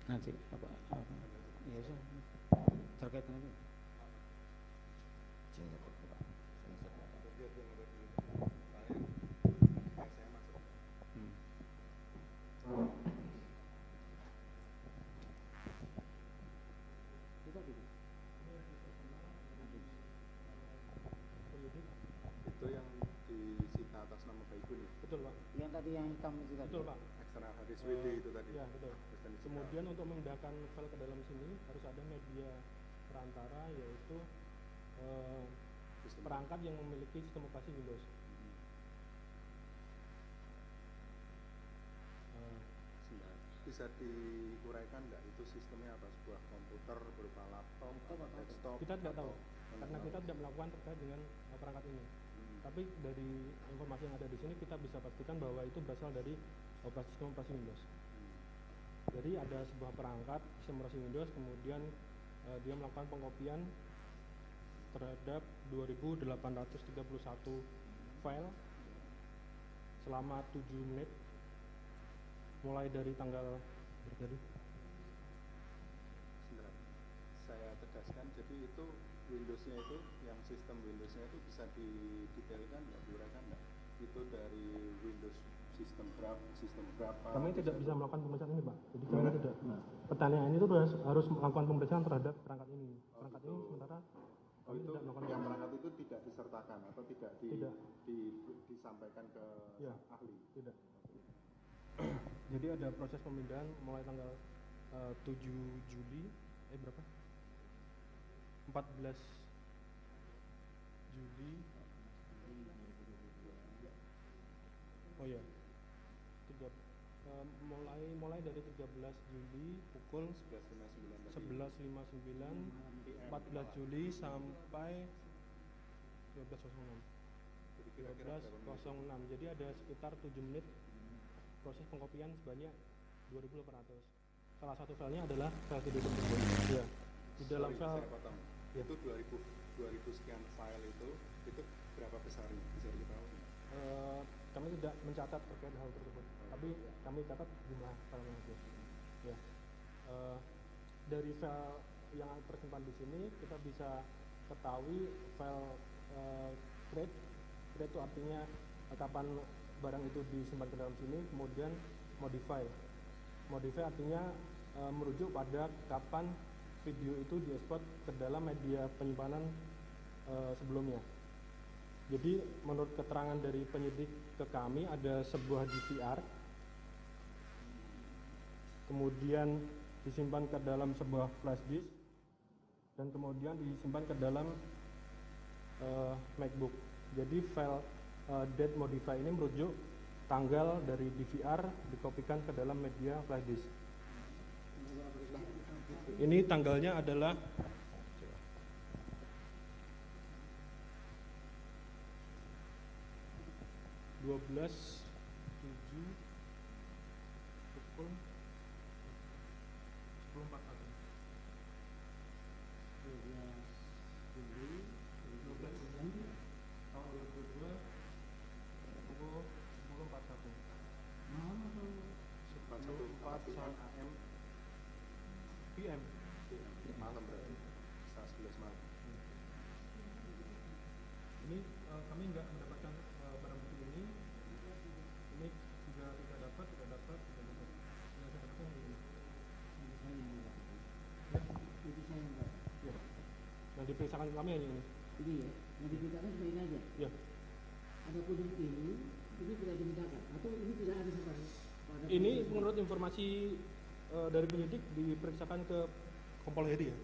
Speaker 15: Nanti apa? Iya, terkait dengan itu.
Speaker 8: Itu yang disita atas nama Baikuni.
Speaker 14: Betul, Pak.
Speaker 15: Yang tadi yang hitam itu tadi.
Speaker 14: Betul, Pak.
Speaker 8: Eksternal hadis WD itu tadi.
Speaker 14: Ya, betul. Kemudian untuk memindahkan file ke dalam sini harus ada media perantara, yaitu perangkat yang memiliki sistem operasi Windows.
Speaker 8: Bisa diuraikan nggak itu sistemnya apa? Sebuah komputer berupa laptop atau desktop?
Speaker 14: Kita tidak tahu,
Speaker 8: atau
Speaker 14: karena kita tidak melakukan terkait dengan perangkat ini. Tapi dari informasi yang ada di sini kita bisa pastikan bahwa itu berasal dari sistem operasi Windows. Jadi ada sebuah perangkat sistem operasi Windows, kemudian dia melakukan pengkopian terhadap 2831 file selama 7 menit mulai dari tanggal berapa?
Speaker 8: Sebentar, saya tegaskan, jadi itu Windowsnya itu, yang sistem Windowsnya itu bisa didetailkan nggak, diuraikan nggak? Itu dari Windows sistem berapa?
Speaker 14: Kami tidak bisa melakukan pemeriksaan ini, Pak. Jadi kami tidak. Pertanyaan itu harus melakukan pemeriksaan terhadap perangkat ini. Perangkat ini sementara kami
Speaker 8: itu
Speaker 14: tidak melakukan
Speaker 8: yang perangkat itu tidak disertakan atau tidak,
Speaker 14: Tidak.
Speaker 8: disampaikan ke
Speaker 14: Ya.
Speaker 8: ahli?
Speaker 14: Tidak. Jadi ada proses pemindahan mulai tanggal 7 Juli, berapa? 14 Juli. Oh ya. Mulai dari 13 Juli pukul 11.59, 14 Juli sampai 12.06. 12.06. Jadi ada sekitar 7 menit proses pengkopian sebanyak 2.800. Salah satu filenya adalah file video tersebut. Ya. Di dalam file
Speaker 8: Saya potong.
Speaker 14: Ya.
Speaker 8: Itu 2000 sekian file itu berapa besarnya? Bisa diketahui?
Speaker 14: Kami tidak mencatat terkait hal tersebut, tapi kami catat jumlah filenya itu. Ya. Dari file yang tersimpan di sini kita bisa ketahui file create itu artinya kapan barang itu disimpan ke dalam sini, kemudian modify artinya merujuk pada kapan video itu diekspor ke dalam media penyimpanan sebelumnya. Jadi menurut keterangan dari penyidik ke kami ada sebuah DVR, kemudian disimpan ke dalam sebuah flash disk, dan kemudian disimpan ke dalam MacBook. Jadi file date modify ini merujuk tanggal dari DVR dikopikan ke dalam media flash disk. Ini tanggalnya adalah 12/7/2022.
Speaker 8: malam.
Speaker 14: Ini kami nggak mendapatkan barang bukti ini juga tidak dapat. Yang saya dapatkan ini. Ya. Yang diperiksakan kami hanya ini.
Speaker 15: Ini ya, yang dimintakan cuma ini aja.
Speaker 14: Ya.
Speaker 15: Adapun yang ini tidak dimintakan atau ini tidak ada sama.
Speaker 14: Ini menurut informasi dari penyidik diperiksakan ke Kompol Hedi ya.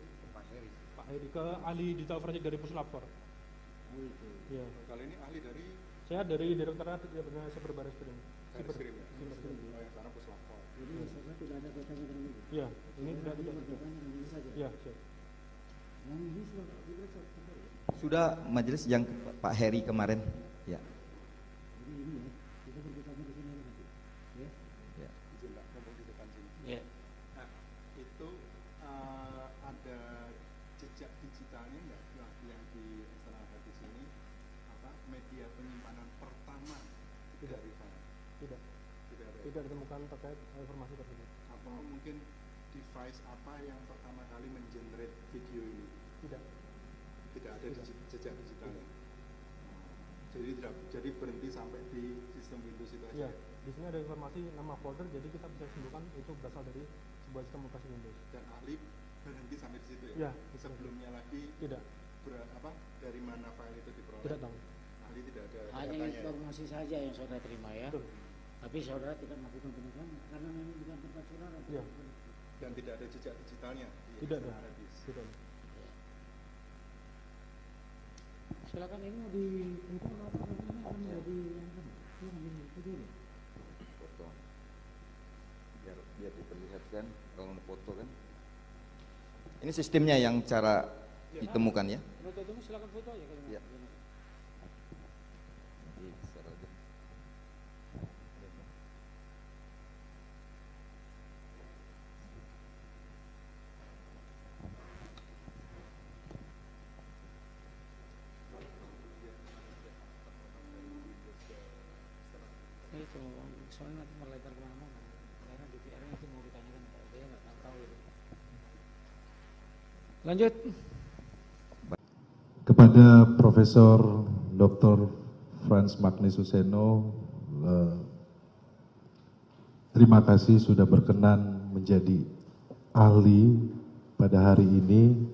Speaker 14: Pak Hedi ke ahli digital forensik dari Puslapor.
Speaker 15: Oh itu.
Speaker 14: Ya.
Speaker 8: Kali ini ahli dari
Speaker 14: Saya dari Direktorat Cyber Barreskrim.
Speaker 8: Barreskrim ya. Oh, yang sekarang Puslapor.
Speaker 15: Jadi maksudnya tidak ada kaitannya dengan ini.
Speaker 14: Iya, ini tidak ada
Speaker 15: kaitannya dengan ini saja.
Speaker 14: Iya, siap.
Speaker 15: Yang ini sudah diperiksa.
Speaker 13: Sudah majelis yang Pak Heri kemarin. Ya.
Speaker 15: Jadi ini ya, kita berbicara di sini nanti. Ya.
Speaker 13: Ya.
Speaker 8: Izin Pak, ngomong di depan sini.
Speaker 15: Ya.
Speaker 8: Nah, itu ada jejak digitalnya nggak yang di eksternal hard disk ini, media penyimpanan pertama dari file?
Speaker 14: Tidak.
Speaker 8: Tidak ada.
Speaker 14: Tidak ditemukan terkait informasi tersebut.
Speaker 8: Atau mungkin device apa yang pertama kali mengenerate video ini?
Speaker 14: Tidak.
Speaker 8: Tidak ada jejak digitalnya. Jadi berhenti sampai di sistem Windows itu aja.
Speaker 14: Iya. Di sini ada informasi nama folder, jadi kita bisa simpulkan itu berasal dari sebuah sistem operasi Windows.
Speaker 8: Dan ahli berhenti sampai di situ ya?
Speaker 14: Iya.
Speaker 8: Sebelumnya lagi
Speaker 14: tidak.
Speaker 8: Dari mana file itu diperoleh?
Speaker 14: Tidak tahu.
Speaker 8: Ahli tidak ada
Speaker 15: Hanya
Speaker 8: datanya
Speaker 15: informasi saja yang saudara terima ya.
Speaker 14: Betul.
Speaker 15: Tapi saudara tidak melakukan penegakan karena memang bukan tempat saudara.
Speaker 14: Iya.
Speaker 8: Dan tidak ada jejak digitalnya?
Speaker 14: Tidak ada. Tidak.
Speaker 15: Silakan ini mau di itu apa namanya akan menjadi yang kan? Itu dulu.
Speaker 13: Foto. Biar diperlihatkan kalau mau foto kan. Ini sistemnya yang cara ditemukan ya.
Speaker 15: Penuntut umum silakan foto aja kalau
Speaker 13: Ya.
Speaker 15: mau.
Speaker 13: Jadi secara aja.
Speaker 15: Itu soalnya nanti melebar kemana-mana. Karena DPR nanti mau ditanyakan, dia nggak tahu itu. Lanjut.
Speaker 9: Kepada Profesor Dr. Frans Magnis Suseno, terima kasih sudah berkenan menjadi ahli pada hari ini,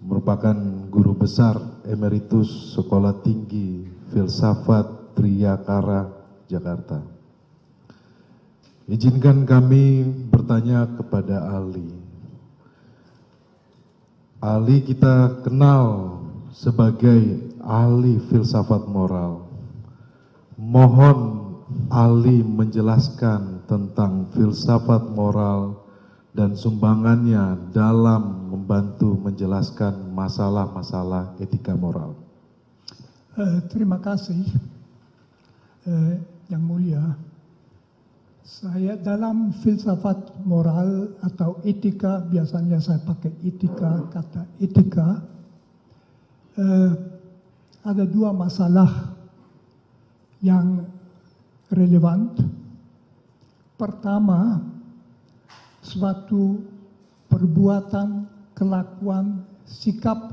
Speaker 9: merupakan guru besar emeritus Sekolah Tinggi Filsafat Triyakara, Jakarta. Izinkan kami bertanya kepada ahli. Ahli kita kenal sebagai ahli filsafat moral. Mohon ahli menjelaskan tentang filsafat moral dan sumbangannya dalam membantu menjelaskan masalah-masalah etika moral.
Speaker 7: Terima kasih. Yang mulia, saya dalam filsafat moral atau etika, biasanya saya pakai etika, kata etika, ada dua masalah yang relevan. Pertama, suatu perbuatan, kelakuan, sikap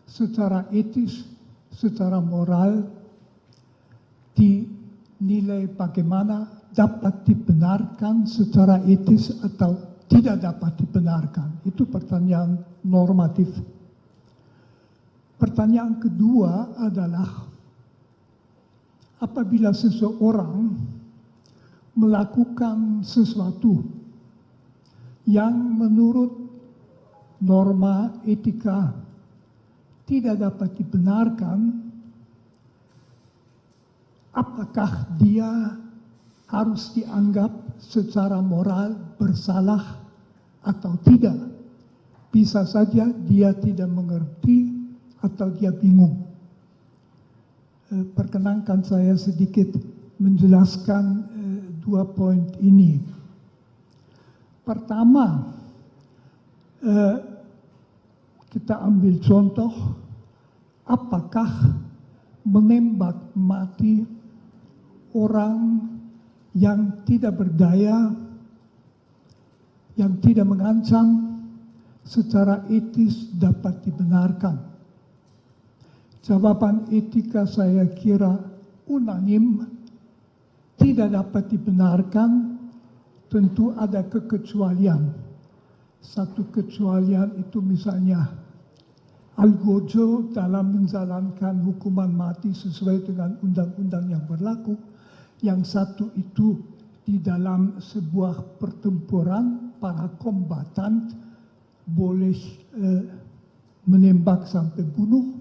Speaker 7: secara etis, secara moral dinilai bagaimana dapat dibenarkan secara etis atau tidak dapat dibenarkan. Itu pertanyaan normatif. Pertanyaan kedua adalah apabila seseorang melakukan sesuatu yang menurut norma etika tidak dapat dibenarkan, apakah dia harus dianggap secara moral bersalah atau tidak? Bisa saja dia tidak mengerti atau dia bingung. Perkenankan saya sedikit menjelaskan dua poin ini. Pertama, kita ambil contoh, apakah menembak mati orang yang tidak berdaya, yang tidak mengancam, secara etis dapat dibenarkan? Jawaban etika saya kira unanim, tidak dapat dibenarkan, tentu ada kekecualian. Satu kecualian itu misalnya Algojo dalam menjalankan hukuman mati sesuai dengan undang-undang yang berlaku. Yang satu itu di dalam sebuah pertempuran para kombatan boleh menembak sampai bunuh.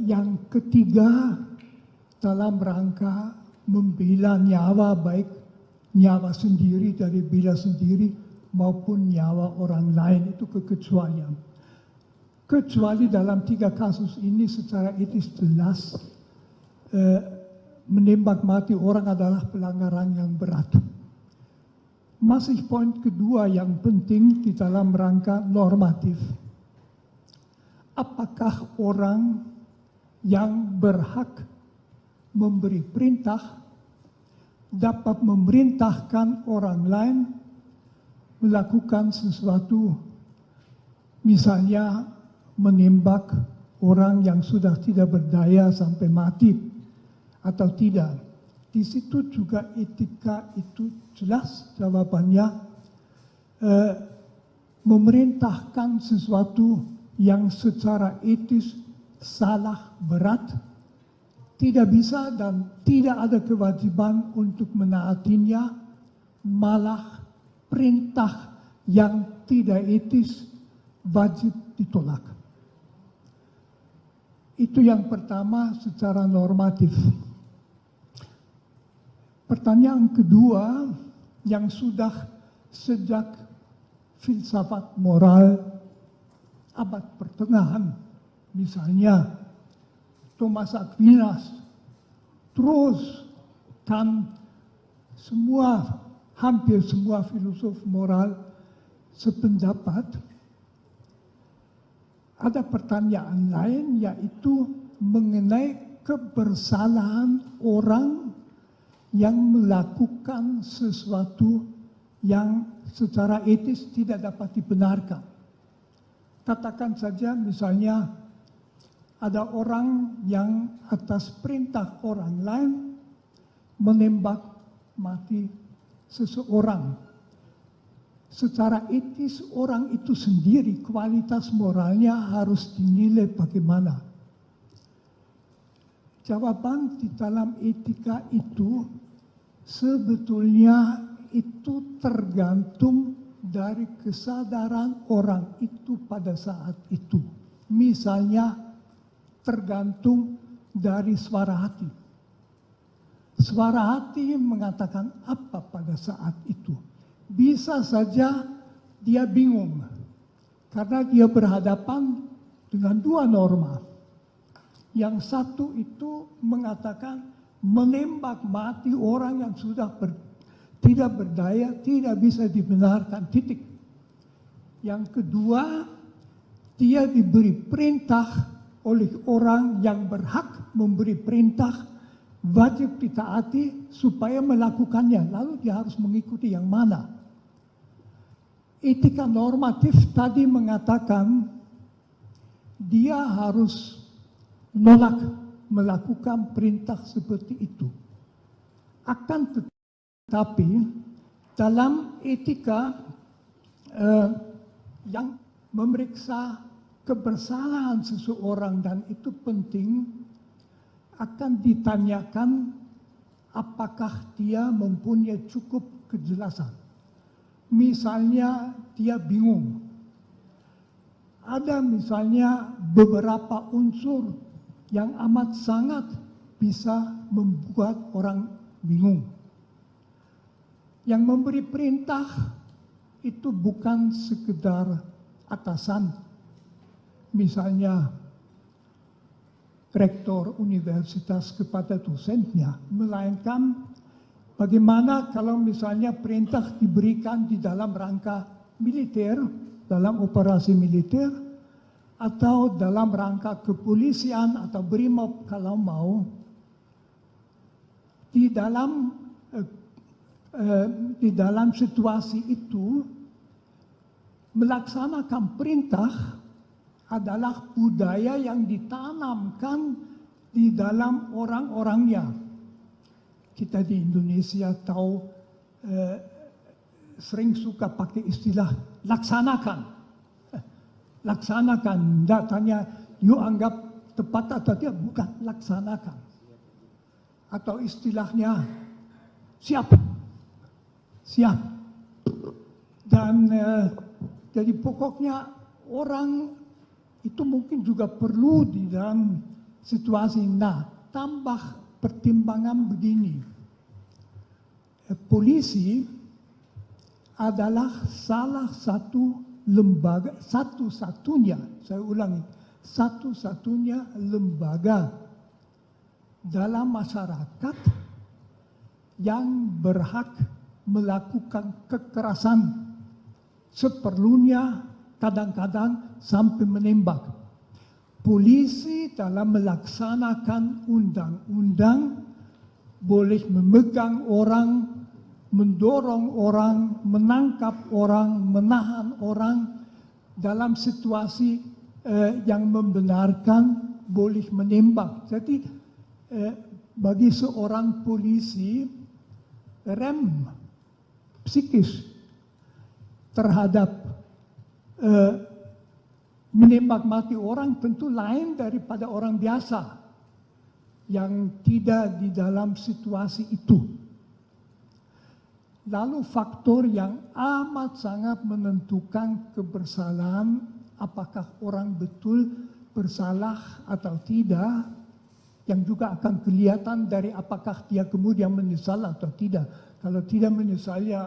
Speaker 7: Yang ketiga dalam rangka membela nyawa, baik nyawa sendiri dari bela sendiri maupun nyawa orang lain, itu kekecualian. Kecuali dalam 3 kasus ini secara etis jelas menembak mati orang adalah pelanggaran yang berat. Masih poin kedua yang penting di dalam rangka normatif. Apakah orang yang berhak memberi perintah dapat memerintahkan orang lain melakukan sesuatu, misalnya menembak orang yang sudah tidak berdaya sampai mati atau tidak? Di situ juga etika itu jelas jawabannya, memerintahkan sesuatu yang secara etis salah berat, tidak bisa dan tidak ada kewajiban untuk menaatinya, malah perintah yang tidak etis wajib ditolak. Itu yang pertama secara normatif. Pertanyaan kedua yang sudah sejak filsafat moral abad pertengahan, misalnya Thomas Aquinas, terus kan hampir semua filosof moral sependapat. Ada pertanyaan lain, yaitu mengenai kebersalahan orang yang melakukan sesuatu yang secara etis tidak dapat dibenarkan. Katakan saja misalnya ada orang yang atas perintah orang lain menembak mati seseorang. Secara etis orang itu sendiri kualitas moralnya harus dinilai bagaimana. Jawaban di dalam etika itu sebetulnya itu tergantung dari kesadaran orang itu pada saat itu. Misalnya tergantung dari suara hati. Suara hati mengatakan apa pada saat itu? Bisa saja dia bingung karena dia berhadapan dengan 2 norma. Yang satu itu mengatakan menembak mati orang yang sudah tidak berdaya, tidak bisa dibenarkan, titik. Yang kedua, dia diberi perintah oleh orang yang berhak memberi perintah, wajib ditaati supaya melakukannya, lalu dia harus mengikuti yang mana. Etika normatif tadi mengatakan dia harus menolak melakukan perintah seperti itu. Akan tetapi dalam etika yang memeriksa kebersalahan seseorang, dan itu penting, akan ditanyakan apakah dia mempunyai cukup kejelasan. Misalnya dia bingung. Ada misalnya beberapa unsur yang amat sangat bisa membuat orang bingung. Yang memberi perintah itu bukan sekedar atasan. Misalnya rektor universitas kepada dosennya, melainkan bagaimana kalau misalnya perintah diberikan di dalam rangka militer, dalam operasi militer, atau dalam rangka kepolisian atau BRIMOB kalau mau. Di dalam situasi itu melaksanakan perintah adalah budaya yang ditanamkan di dalam orang-orangnya. Kita di Indonesia tahu sering suka pakai istilah laksanakan. Laksanakan, tidak tanya you anggap tepat atau tidak, bukan, laksanakan. Atau istilahnya siap. Siap. Dan jadi pokoknya orang itu mungkin juga perlu di dalam situasi. Nah, tambah pertimbangan begini. Polisi adalah salah satu lembaga, satu-satunya, saya ulangi, satu-satunya lembaga dalam masyarakat yang berhak melakukan kekerasan seperlunya, kadang-kadang sampai menembak. Polisi dalam melaksanakan undang-undang boleh memegang orang, mendorong orang, menangkap orang, menahan orang dalam situasi yang membenarkan, boleh menembak. Jadi bagi seorang polisi, rem psikis terhadap menembak mati orang tentu lain daripada orang biasa yang tidak di dalam situasi itu. Lalu faktor yang amat sangat menentukan kebersalahan, apakah orang betul bersalah atau tidak, yang juga akan kelihatan dari apakah dia kemudian menyesal atau tidak. Kalau tidak menyesal, ya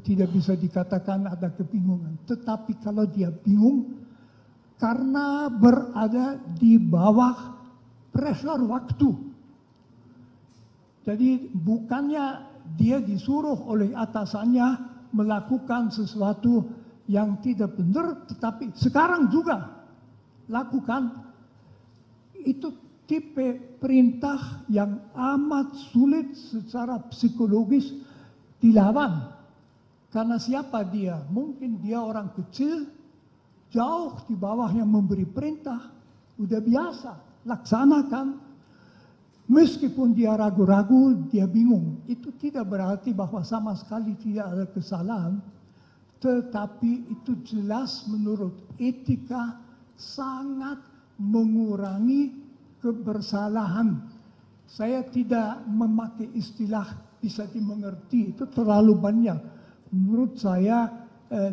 Speaker 7: tidak bisa dikatakan ada kebingungan. Tetapi kalau dia bingung karena berada di bawah pressure waktu. Jadi bukannya dia disuruh oleh atasannya melakukan sesuatu yang tidak benar, tetapi sekarang juga lakukan. Itu tipe perintah yang amat sulit secara psikologis dilawan. Karena siapa dia? Mungkin dia orang kecil, jauh di bawah yang memberi perintah, udah biasa, laksanakan. Meskipun dia ragu-ragu, dia bingung. Itu tidak berarti bahwa sama sekali tidak ada kesalahan, tetapi itu jelas menurut etika sangat mengurangi kebersalahan. Saya tidak memakai istilah bisa dimengerti, itu terlalu banyak. Menurut saya,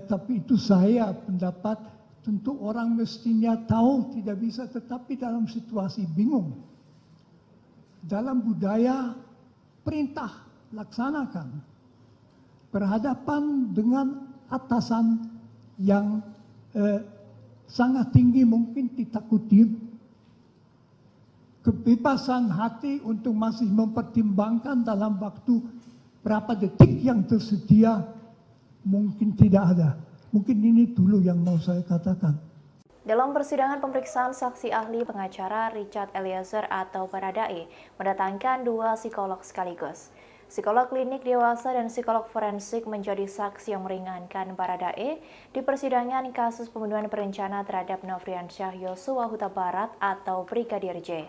Speaker 7: tapi itu saya pendapat, tentu orang mestinya tahu tidak bisa, tetapi dalam situasi bingung. Dalam budaya perintah, laksanakan. Berhadapan dengan atasan yang sangat tinggi mungkin ditakuti. Kebebasan hati untuk masih mempertimbangkan dalam waktu berapa detik yang tersedia mungkin tidak ada. Mungkin ini dulu yang mau saya katakan.
Speaker 1: Dalam persidangan pemeriksaan saksi ahli pengacara Richard Eliezer atau Baradae mendatangkan 2 psikolog sekaligus. Psikolog klinik dewasa dan psikolog forensik menjadi saksi yang meringankan Baradae di persidangan kasus pembunuhan berencana terhadap Nofriansyah Yosua Huta Barat atau Brigadir J.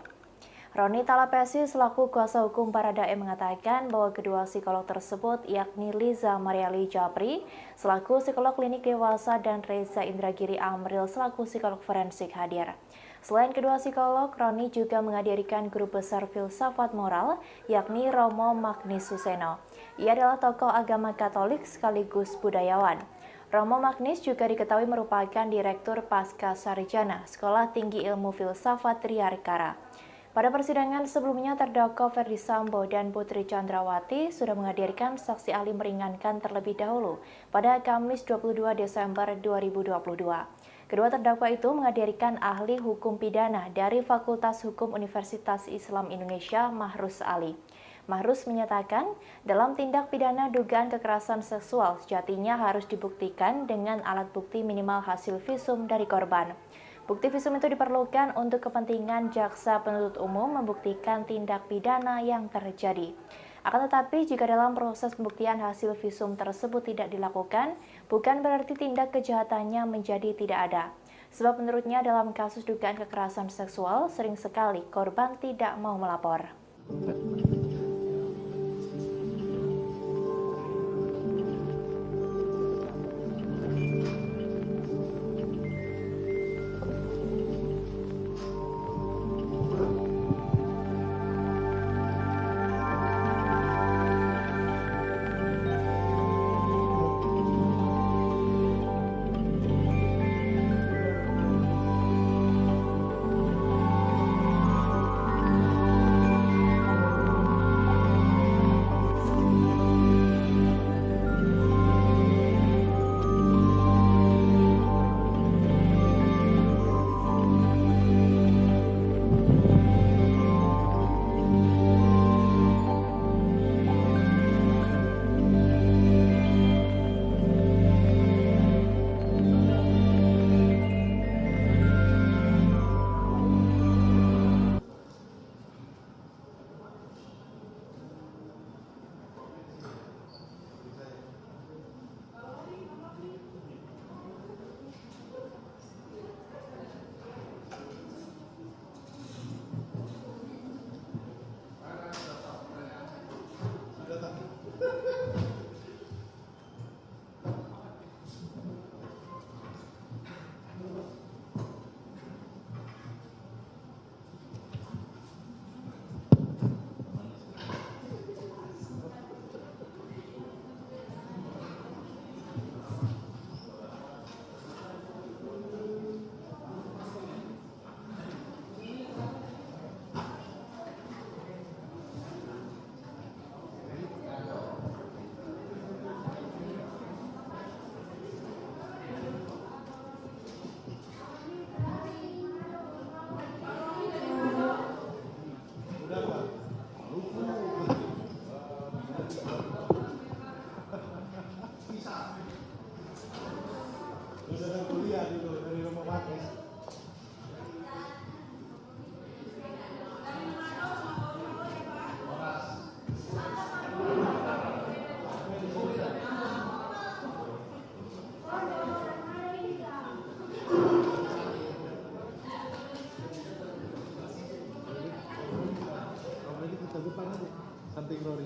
Speaker 1: Roni Talapesi selaku kuasa hukum Baradae mengatakan bahwa kedua psikolog tersebut yakni Liza Mariali Japri selaku psikolog klinik dewasa dan Reza Indragiri Amril selaku psikolog forensik hadir. Selain kedua psikolog, Roni juga menghadirkan guru besar filsafat moral yakni Romo Magnis Suseno. Ia adalah tokoh agama Katolik sekaligus budayawan. Romo Magnis juga diketahui merupakan Direktur Pasca Sarjana Sekolah Tinggi Ilmu Filsafat Triarkara. Pada persidangan sebelumnya, terdakwa Ferdi Sambo dan Putri Chandrawati sudah menghadirkan saksi ahli meringankan terlebih dahulu pada Kamis 22 Desember 2022. Kedua terdakwa itu menghadirkan ahli hukum pidana dari Fakultas Hukum Universitas Islam Indonesia, Mahrus Ali. Mahrus menyatakan, dalam tindak pidana dugaan kekerasan seksual sejatinya harus dibuktikan dengan alat bukti minimal hasil visum dari korban. Bukti visum itu diperlukan untuk kepentingan jaksa penuntut umum membuktikan tindak pidana yang terjadi. Akan tetapi, jika dalam proses pembuktian hasil visum tersebut tidak dilakukan, bukan berarti tindak kejahatannya menjadi tidak ada. Sebab menurutnya dalam kasus dugaan kekerasan seksual, sering sekali korban tidak mau melapor.
Speaker 2: Samping Rory.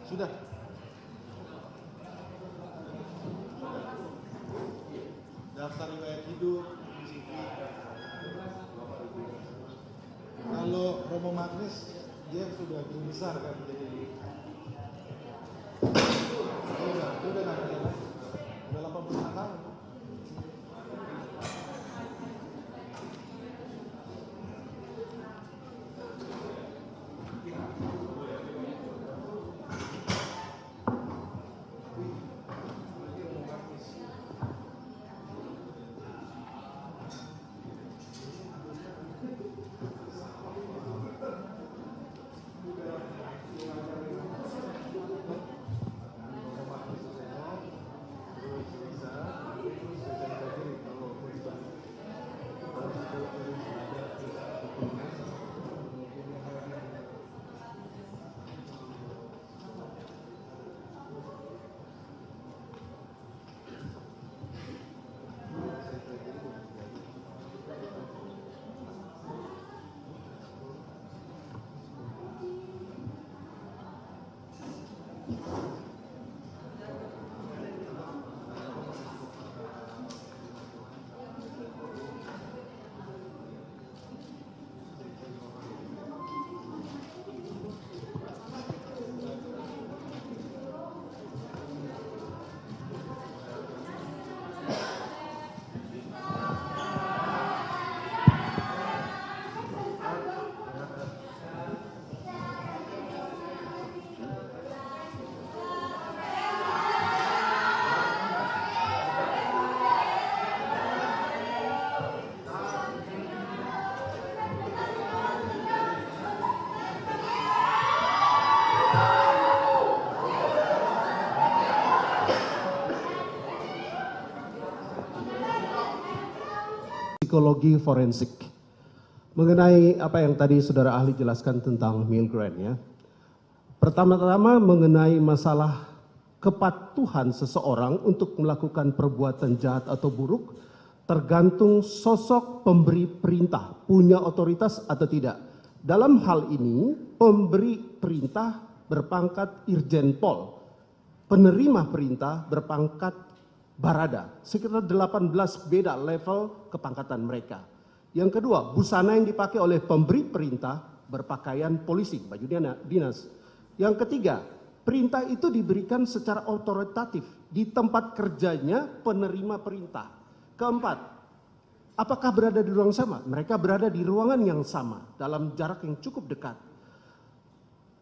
Speaker 2: Sudah. Daftar riwayat hidup, CV. Kalau Romo Magnis, dia sudah guru besar kan, jadi dia udah nggak kerja lagi. Udah 85 tahun.
Speaker 3: psikologi forensik. Mengenai apa yang tadi saudara ahli jelaskan tentang Milgram ya. Pertama-tama mengenai masalah kepatuhan seseorang untuk melakukan perbuatan jahat atau buruk tergantung sosok pemberi perintah, punya otoritas atau tidak. Dalam hal ini, pemberi perintah berpangkat Irjen Pol, penerima perintah berpangkat Barada, sekitar 18 beda level kepangkatan mereka. Yang kedua, busana yang dipakai oleh pemberi perintah berpakaian polisi, baju dinas. Yang ketiga, perintah itu diberikan secara otoritatif di tempat kerjanya penerima perintah. Keempat, apakah berada di ruang sama? Mereka berada di ruangan yang sama dalam jarak yang cukup dekat.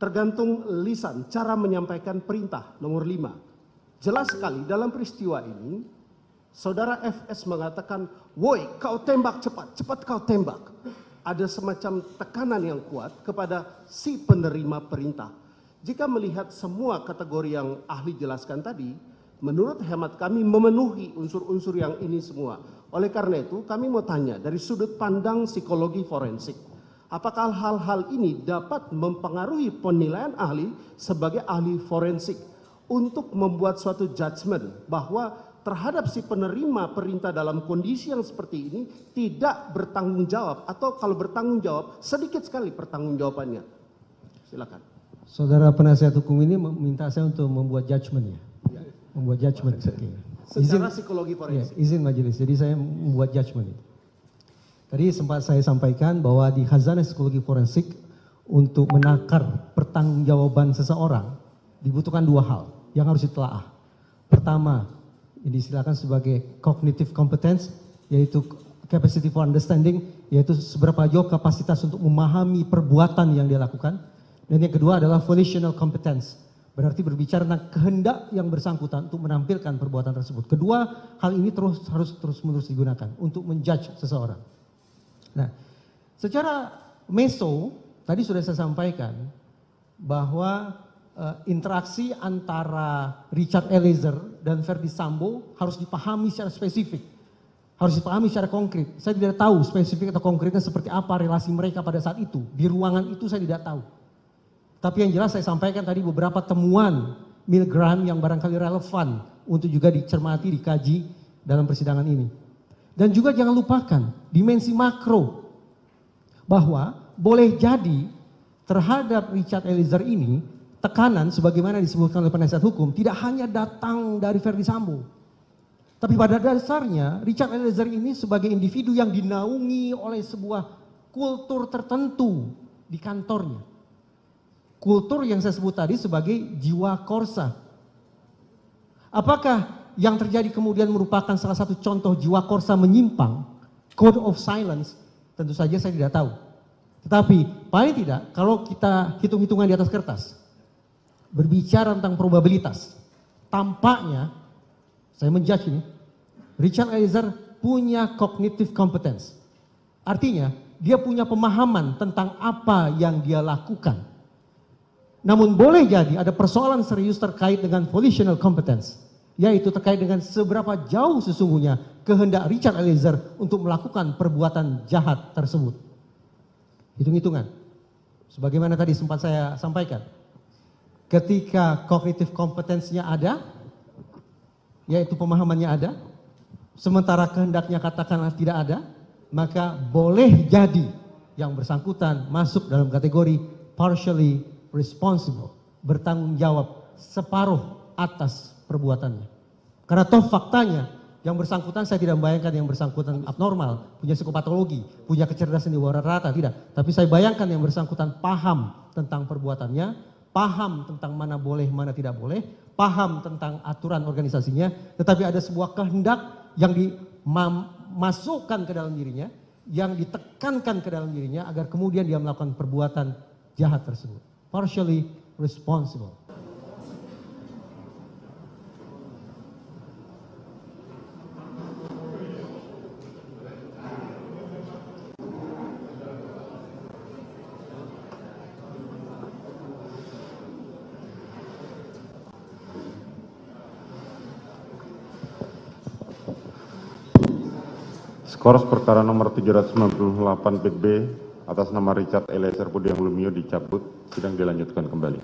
Speaker 3: Tergantung lisan, cara menyampaikan perintah. Nomor 5, jelas sekali dalam peristiwa ini, saudara FS mengatakan, woi kau tembak cepat, cepat kau tembak. Ada semacam tekanan yang kuat kepada si penerima perintah. Jika melihat semua kategori yang ahli jelaskan tadi, menurut hemat kami memenuhi unsur-unsur yang ini semua. Oleh karena itu kami mau tanya dari sudut pandang psikologi forensik, apakah hal-hal ini dapat mempengaruhi penilaian ahli sebagai ahli forensik untuk membuat suatu judgement bahwa terhadap si penerima perintah dalam kondisi yang seperti ini tidak bertanggung jawab, atau kalau bertanggung jawab sedikit sekali pertanggungjawabannya. Silakan.
Speaker 4: Saudara penasihat hukum ini meminta saya untuk membuat judgement ya? Membuat judgement. Okay.
Speaker 3: Secara psikologi forensik.
Speaker 4: Ya, izin majelis, jadi saya membuat judgement itu. Tadi sempat saya sampaikan bahwa di khazanah psikologi forensik untuk menakar pertanggungjawaban seseorang dibutuhkan 2 hal yang harus ditelaah. Pertama, ini disilakan sebagai cognitive competence, yaitu capacity for understanding, yaitu seberapa jauh kapasitas untuk memahami perbuatan yang dia lakukan. Dan yang kedua adalah volitional competence, berarti berbicara tentang kehendak yang bersangkutan untuk menampilkan perbuatan tersebut. Kedua hal ini harus terus-menerus digunakan untuk menjudge seseorang. Nah, secara meso tadi sudah saya sampaikan bahwa interaksi antara Richard Eliezer dan Verdi Sambo harus dipahami secara spesifik, harus dipahami secara konkret. Saya tidak tahu spesifik atau konkretnya seperti apa relasi mereka pada saat itu. Di ruangan itu saya tidak tahu. Tapi yang jelas saya sampaikan tadi beberapa temuan Milgram yang barangkali relevan untuk juga dicermati, dikaji dalam persidangan ini. Dan juga jangan lupakan dimensi makro, bahwa boleh jadi terhadap Richard Eliezer ini tekanan sebagaimana disebutkan oleh penasihat hukum tidak hanya datang dari Verdi Sambo. Tapi pada dasarnya Richard Eliezer ini sebagai individu yang dinaungi oleh sebuah kultur tertentu di kantornya. Kultur yang saya sebut tadi sebagai jiwa korsa. Apakah yang terjadi kemudian merupakan salah satu contoh jiwa korsa menyimpang, code of silence? Tentu saja saya tidak tahu. Tetapi paling tidak kalau kita hitung-hitungan di atas kertas, berbicara tentang probabilitas, tampaknya saya menjudge ini, Richard Eliezer punya cognitive competence. Artinya dia punya pemahaman tentang apa yang dia lakukan. Namun boleh jadi ada persoalan serius terkait dengan volitional competence, yaitu terkait dengan seberapa jauh sesungguhnya kehendak Richard Eliezer untuk melakukan perbuatan jahat tersebut. Hitung-hitungan. Sebagaimana tadi sempat saya sampaikan. Ketika cognitive competence-nya ada, yaitu pemahamannya ada, sementara kehendaknya katakanlah tidak ada, maka boleh jadi yang bersangkutan masuk dalam kategori partially responsible, bertanggung jawab separuh atas perbuatannya. Karena toh faktanya yang bersangkutan, saya tidak membayangkan yang bersangkutan abnormal, punya psikopatologi, punya kecerdasan di bawah rata-rata, tidak. Tapi saya bayangkan yang bersangkutan paham tentang perbuatannya, paham tentang mana boleh, mana tidak boleh, paham tentang aturan organisasinya, tetapi ada sebuah kehendak yang dimasukkan ke dalam dirinya, yang ditekankan ke dalam dirinya agar kemudian dia melakukan perbuatan jahat tersebut. Partially responsible.
Speaker 5: Skors perkara nomor 798 PB atas nama Richard Eliezer Pudiang Lumiu dicabut, sidang dilanjutkan kembali.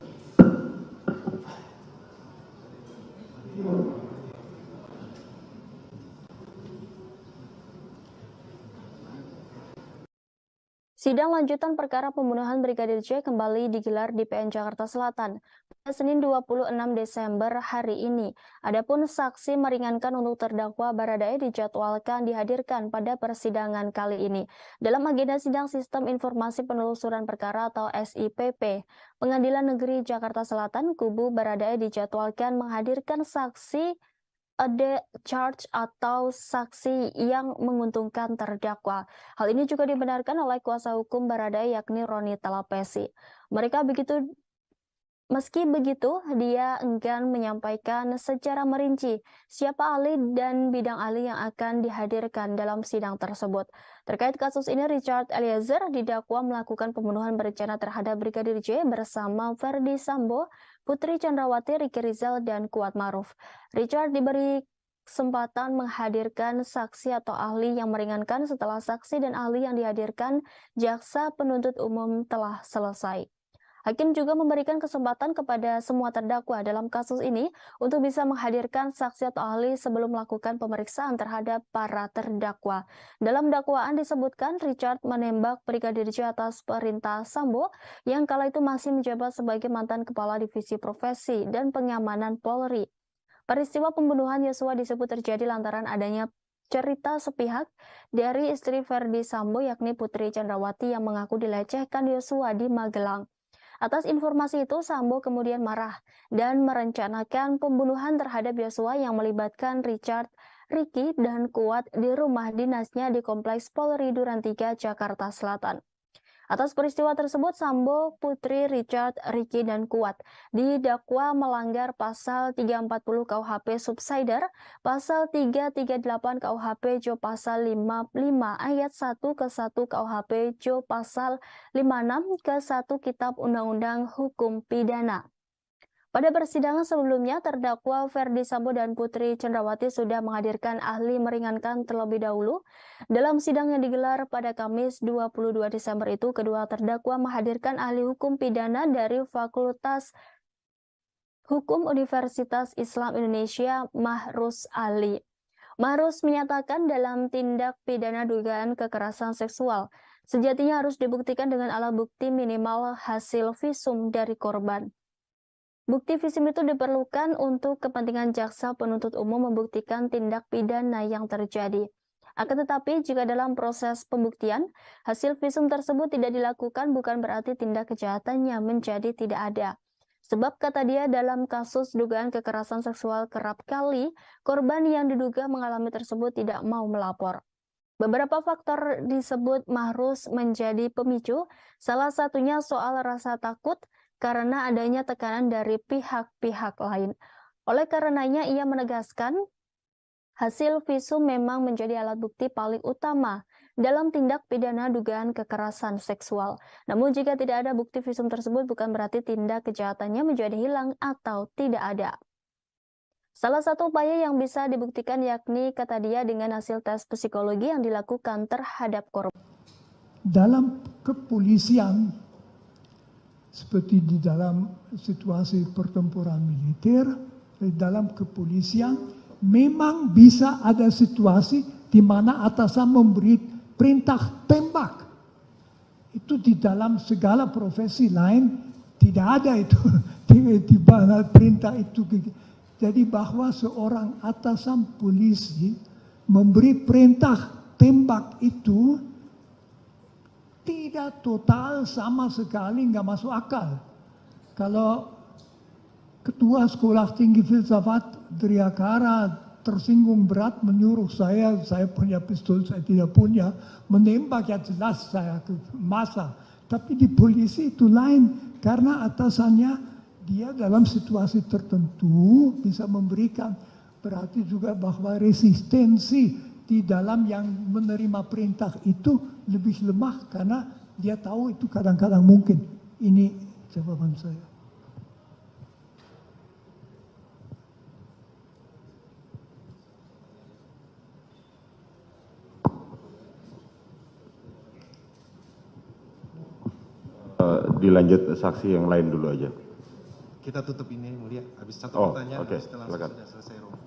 Speaker 6: Sidang lanjutan perkara pembunuhan Brigadir J kembali digelar di PN Jakarta Selatan pada Senin 26 Desember hari ini. Adapun saksi meringankan untuk terdakwa Baradae dijadwalkan dihadirkan pada persidangan kali ini. Dalam agenda sidang Sistem Informasi Penelusuran Perkara atau SIPP, Pengadilan Negeri Jakarta Selatan, kubu Baradae dijadwalkan menghadirkan saksi ada charge atau saksi yang menguntungkan terdakwa. Hal ini juga dibenarkan oleh kuasa hukum Baradae yakni Roni Talapesi. Meski begitu, dia enggan menyampaikan secara merinci siapa ahli dan bidang ahli yang akan dihadirkan dalam sidang tersebut. Terkait kasus ini, Richard Eliezer didakwa melakukan pembunuhan berencana terhadap Brigadir J bersama Verdi Sambo, Putri Chandrawati, Ricky Rizal, dan Kuat Maruf. Richard diberi kesempatan menghadirkan saksi atau ahli yang meringankan setelah saksi dan ahli yang dihadirkan jaksa penuntut umum telah selesai. Hakim juga memberikan kesempatan kepada semua terdakwa dalam kasus ini untuk bisa menghadirkan saksi atau ahli sebelum melakukan pemeriksaan terhadap para terdakwa. Dalam dakwaan disebutkan Richard menembak Brigadir J atas perintah Sambo yang kala itu masih menjabat sebagai mantan Kepala Divisi Profesi dan Pengamanan Polri. Peristiwa pembunuhan Yosua disebut terjadi lantaran adanya cerita sepihak dari istri Verdi Sambo yakni Putri Chandrawati yang mengaku dilecehkan Yosua di Magelang. Atas informasi itu, Sambo kemudian marah dan merencanakan pembunuhan terhadap Yosua yang melibatkan Richard, Ricky, dan Kuat di rumah dinasnya di Kompleks Polri Duren 3, Jakarta Selatan. Atas peristiwa tersebut, Sambo, Putri, Richard, Ricky, dan Kuat didakwa melanggar pasal 340 KUHP Subsider, pasal 338 KUHP Jo pasal 55 ayat 1 ke 1 KUHP Jo pasal 56 ke 1 Kitab Undang-Undang Hukum Pidana. Pada persidangan sebelumnya, terdakwa Verdi Sambo dan Putri Chandrawati sudah menghadirkan ahli meringankan terlebih dahulu. Dalam sidang yang digelar pada Kamis 22 Desember itu, kedua terdakwa menghadirkan ahli hukum pidana dari Fakultas Hukum Universitas Islam Indonesia, Mahrus Ali. Mahrus menyatakan dalam tindak pidana dugaan kekerasan seksual, sejatinya harus dibuktikan dengan alat bukti minimal hasil visum dari korban. Bukti visum itu diperlukan untuk kepentingan jaksa penuntut umum membuktikan tindak pidana yang terjadi. Akan tetapi, jika dalam proses pembuktian, hasil visum tersebut tidak dilakukan bukan berarti tindak kejahatannya menjadi tidak ada. Sebab kata dia dalam kasus dugaan kekerasan seksual kerap kali, korban yang diduga mengalami tersebut tidak mau melapor. Beberapa faktor disebut Mahrus menjadi pemicu, salah satunya soal rasa takut, karena adanya tekanan dari pihak-pihak lain. Oleh karenanya ia menegaskan hasil visum memang menjadi alat bukti paling utama dalam tindak pidana dugaan kekerasan seksual. Namun jika tidak ada bukti visum tersebut bukan berarti tindak kejahatannya menjadi hilang atau tidak ada. Salah satu upaya yang bisa dibuktikan yakni kata dia dengan hasil tes psikologi yang dilakukan terhadap korban.
Speaker 7: Dalam kepolisian seperti di dalam situasi pertempuran militer, dalam kepolisian memang bisa ada situasi di mana atasan memberi perintah tembak. Itu di dalam segala profesi lain tidak ada itu, di mana perintah itu. Jadi bahwa seorang atasan polisi memberi perintah tembak itu tidak total sama sekali nggak masuk akal. Kalau ketua sekolah tinggi filsafat Driakara tersinggung berat menyuruh saya punya pistol, saya tidak punya, menembak ya jelas saya masa. Tapi di polisi itu lain, karena atasannya dia dalam situasi tertentu bisa memberikan, berarti juga bahwa resistensi di dalam yang menerima perintah itu lebih lemah karena dia tahu itu kadang-kadang mungkin. Ini jawaban saya.
Speaker 5: Dilanjut saksi yang lain dulu aja.
Speaker 9: Kita tutup ini mulia, habis satu
Speaker 5: Oh,
Speaker 9: pertanyaan,
Speaker 5: oke,
Speaker 9: setelah
Speaker 5: silakan.
Speaker 9: sudah selesai Romo.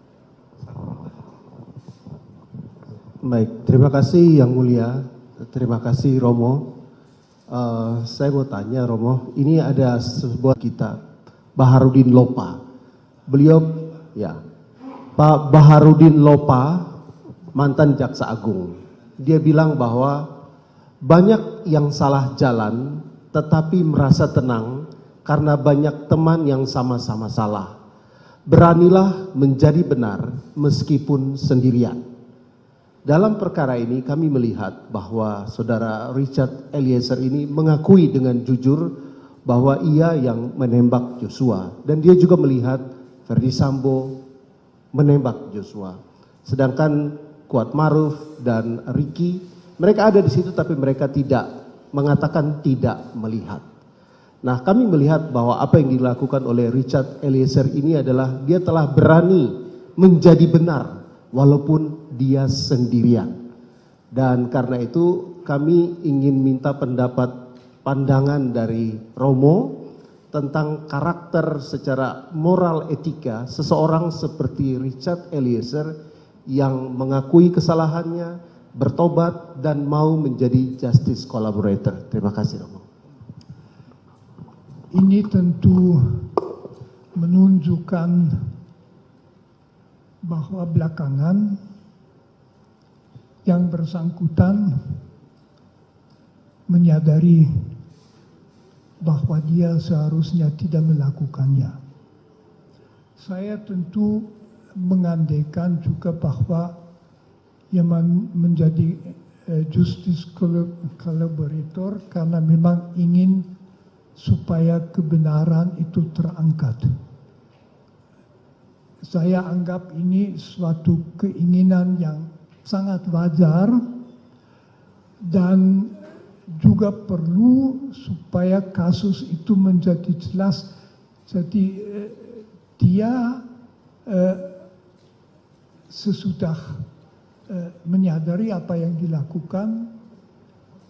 Speaker 3: Baik, terima kasih Yang Mulia, terima kasih Romo. Saya mau tanya Romo, ini ada sebuah kitab Baharudin Lopa. Beliau, ya, Pak Baharudin Lopa, mantan Jaksa Agung. Dia bilang bahwa banyak yang salah jalan, tetapi merasa tenang karena banyak teman yang sama-sama salah. Beranilah menjadi benar meskipun sendirian. Dalam perkara ini kami melihat bahwa saudara Richard Eliezer ini mengakui dengan jujur bahwa ia yang menembak Joshua. Dan dia juga melihat Ferdi Sambo menembak Joshua. Sedangkan Kuat Maruf dan Ricky, mereka ada di situ tapi mereka tidak mengatakan tidak melihat. Nah, kami melihat bahwa apa yang dilakukan oleh Richard Eliezer ini adalah dia telah berani menjadi benar walaupun dia sendirian. Dan karena itu kami ingin minta pandangan dari Romo tentang karakter secara moral etika seseorang seperti Richard Eliezer yang mengakui kesalahannya, bertobat dan mau menjadi justice collaborator. Terima kasih Romo.
Speaker 7: Ini tentu menunjukkan bahwa belakangan yang bersangkutan menyadari bahwa dia seharusnya tidak melakukannya. Saya tentu mengandaikan juga bahwa yang menjadi justice collaborator karena memang ingin supaya kebenaran itu terangkat. Saya anggap ini suatu keinginan yang sangat wajar dan juga perlu supaya kasus itu menjadi jelas. Jadi dia sesudah menyadari apa yang dilakukan,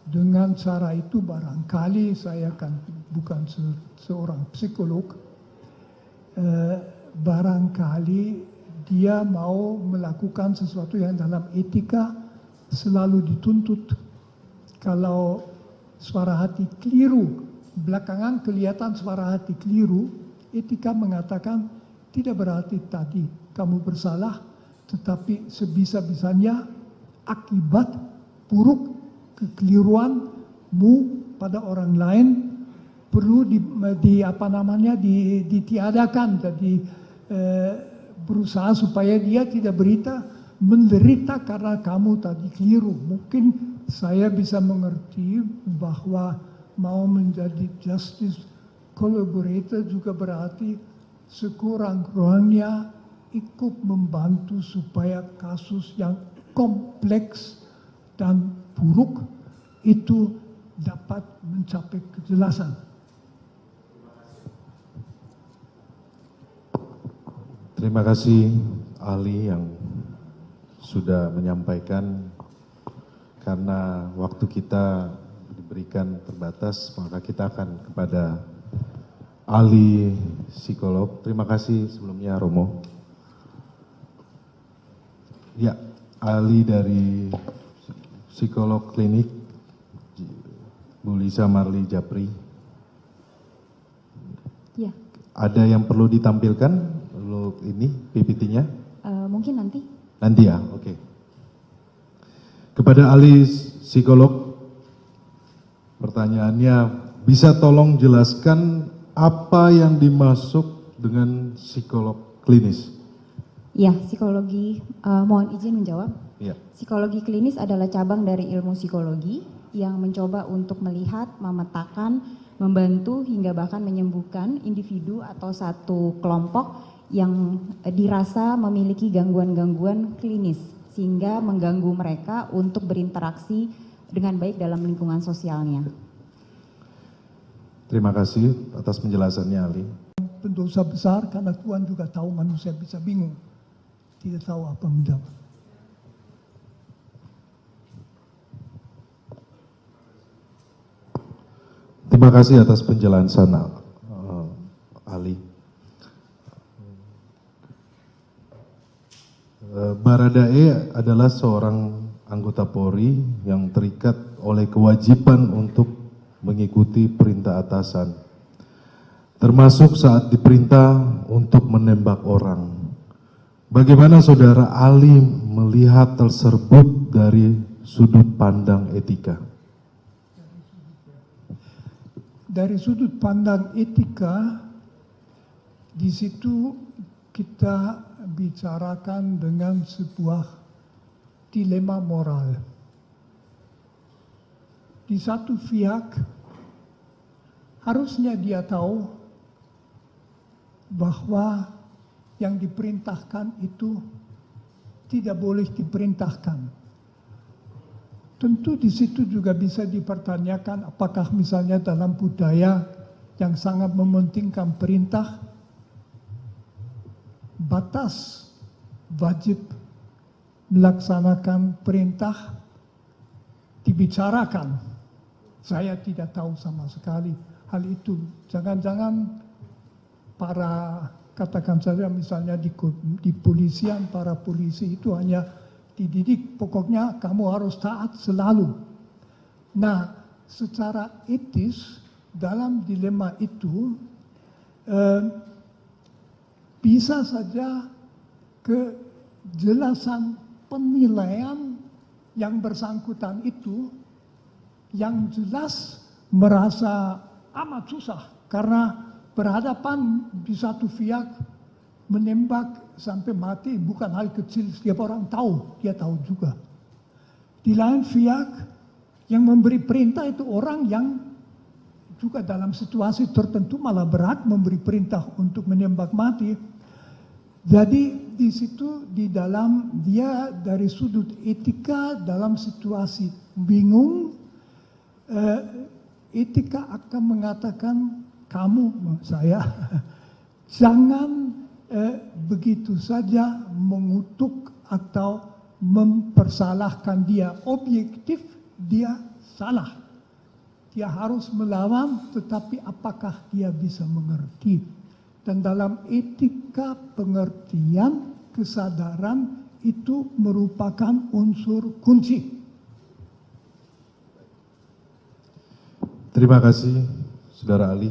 Speaker 7: dengan cara itu barangkali saya kan bukan seorang psikolog, barangkali dia mau melakukan sesuatu yang dalam etika selalu dituntut. Kalau suara hati keliru, belakangan kelihatan suara hati keliru, etika mengatakan tidak berarti tadi kamu bersalah, tetapi sebisa-bisanya akibat buruk kekeliruanmu pada orang lain perlu ditiadakan. Jadi berusaha supaya dia tidak menderita karena kamu tadi keliru. Mungkin saya bisa mengerti bahwa mau menjadi justice collaborator juga berarti sekurang-kurangnya ikut membantu supaya kasus yang kompleks dan buruk itu dapat mencapai kejelasan.
Speaker 9: Terima kasih ahli yang sudah menyampaikan. Karena waktu kita diberikan terbatas, maka kita akan kepada ahli psikolog. Terima kasih sebelumnya Romo. Ya, ahli dari psikolog klinik Bu Lisa Marli Japri.
Speaker 10: Ya.
Speaker 9: Ada yang perlu ditampilkan untuk ini PPT-nya?
Speaker 10: Mungkin nanti.
Speaker 9: Nanti ya, oke. Kepada ahli psikolog, pertanyaannya, bisa tolong jelaskan apa yang dimaksud dengan psikolog klinis?
Speaker 10: Ya, psikologi, mohon izin menjawab.
Speaker 9: Ya.
Speaker 10: Psikologi klinis adalah cabang dari ilmu psikologi yang mencoba untuk melihat, memetakan, membantu hingga bahkan menyembuhkan individu atau satu kelompok yang dirasa memiliki gangguan-gangguan klinis sehingga mengganggu mereka untuk berinteraksi dengan baik dalam lingkungan sosialnya.
Speaker 9: Terima kasih atas penjelasannya ahli.
Speaker 7: Pendosa besar karena Tuhan juga tahu manusia bisa bingung, tidak tahu apa menjawab.
Speaker 9: Terima kasih atas penjelasan Ali. Baradae adalah seorang anggota Polri yang terikat oleh kewajiban untuk mengikuti perintah atasan, termasuk saat diperintah untuk menembak orang. Bagaimana saudara Ali melihat tersebut dari sudut pandang etika?
Speaker 7: Dari sudut pandang etika, di situ kita bicarakan dengan sebuah dilema moral. Di satu pihak, harusnya dia tahu bahwa yang diperintahkan itu tidak boleh diperintahkan. Tentu di situ juga bisa dipertanyakan apakah misalnya dalam budaya yang sangat mementingkan perintah, batas wajib melaksanakan perintah dibicarakan. Saya tidak tahu sama sekali hal itu. Jangan-jangan para, katakan saja misalnya di polisian, para polisi itu hanya dididik, pokoknya kamu harus taat selalu. Nah, secara etis dalam dilema itu bisa saja kejelasan penilaian yang bersangkutan itu yang jelas merasa amat susah karena berhadapan di satu pihak menembak sampai mati bukan hal kecil, setiap orang tahu, dia tahu juga. Di lain pihak yang memberi perintah itu orang yang juga dalam situasi tertentu malah berat memberi perintah untuk menembak mati. Jadi di situ di dalam dia dari sudut etika dalam situasi bingung, etika akan mengatakan kamu, saya, jangan begitu saja mengutuk atau mempersalahkan dia. Objektif dia salah. Dia harus melawan, tetapi apakah dia bisa mengerti? Dan dalam etika pengertian, kesadaran itu merupakan unsur kunci.
Speaker 9: Terima kasih, Saudara Ali.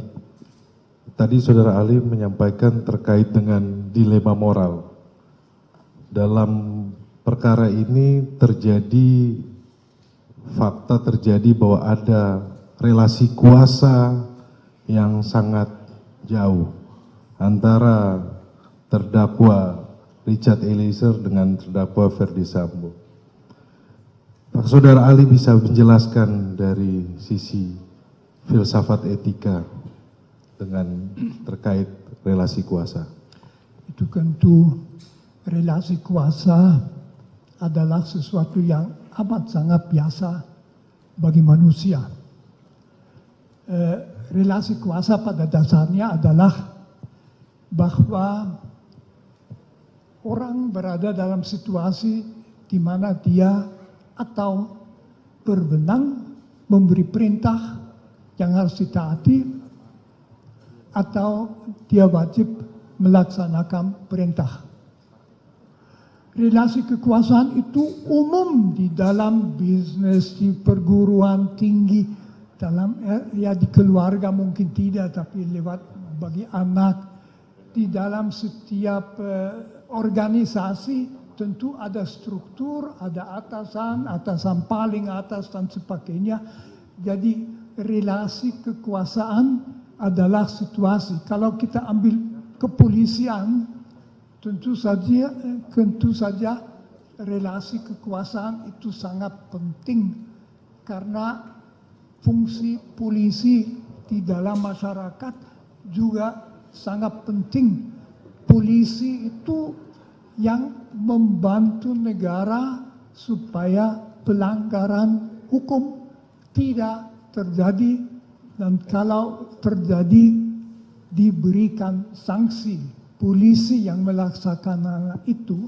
Speaker 9: Tadi Saudara Ali menyampaikan terkait dengan dilema moral. Dalam perkara ini terjadi, fakta terjadi bahwa ada relasi kuasa yang sangat jauh antara terdakwa Richard Eliezer dengan terdakwa Ferdy Sambo. Pak Saudara Ali bisa menjelaskan dari sisi filsafat etika dengan terkait relasi kuasa?
Speaker 7: Itu tentu relasi kuasa adalah sesuatu yang amat sangat biasa bagi manusia. Relasi kuasa pada dasarnya adalah bahwa orang berada dalam situasi di mana dia atau berwenang memberi perintah yang harus ditaati atau dia wajib melaksanakan perintah. Relasi kekuasaan itu umum di dalam bisnis, di perguruan tinggi, dalam ya di keluarga mungkin tidak, tapi lewat bagi anak, di dalam setiap organisasi tentu ada struktur, ada atasan, atasan paling atas dan sebagainya. Jadi relasi kekuasaan adalah situasi. Kalau kita ambil kepolisian, tentu saja relasi kekuasaan itu sangat penting karena fungsi polisi di dalam masyarakat juga sangat penting. Polisi itu yang membantu negara supaya pelanggaran hukum tidak terjadi, dan kalau terjadi diberikan sanksi. Polisi yang melaksanakan itu.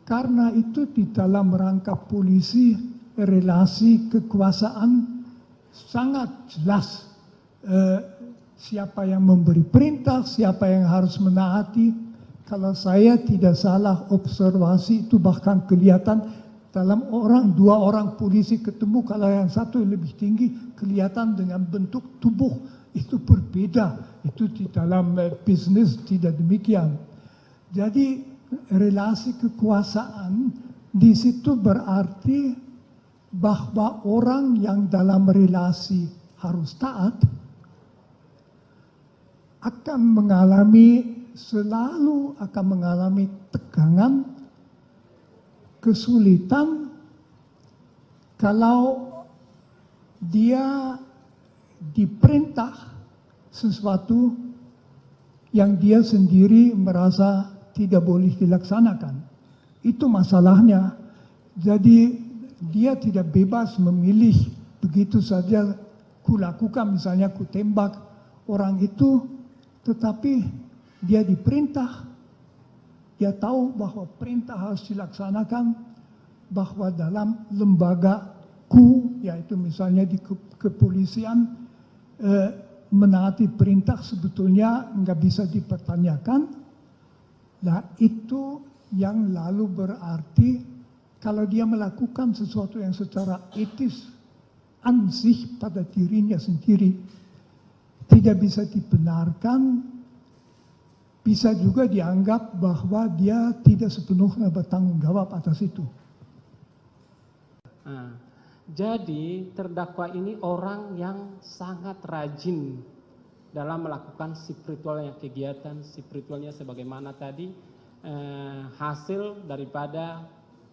Speaker 7: Karena itu di dalam rangka polisi relasi kekuasaan sangat jelas. siapa yang memberi perintah, siapa yang harus menaati. Kalau saya tidak salah observasi itu bahkan kelihatan dalam dua orang polisi ketemu, kalau yang satu lebih tinggi kelihatan dengan bentuk tubuh itu berbeda. Itu di dalam bisnis tidak demikian. Jadi relasi kekuasaan di situ berarti bahwa orang yang dalam relasi harus taat selalu akan mengalami tegangan, kesulitan kalau dia diperintah sesuatu yang dia sendiri merasa tidak boleh dilaksanakan. Itu masalahnya. Jadi dia tidak bebas memilih begitu saja kulakukan, misalnya ku tembak orang itu, tetapi dia diperintah, dia tahu bahwa perintah harus dilaksanakan, bahwa dalam lembagaku, yaitu misalnya di kepolisian, menaati perintah sebetulnya nggak bisa dipertanyakan. Nah itu yang lalu berarti kalau dia melakukan sesuatu yang secara etis ansih pada dirinya sendiri tidak bisa dibenarkan, bisa juga dianggap bahwa dia tidak sepenuhnya bertanggung jawab atas itu.
Speaker 11: Nah, jadi terdakwa ini orang yang sangat rajin dalam melakukan spiritualnya, kegiatan spiritualnya sebagaimana tadi hasil daripada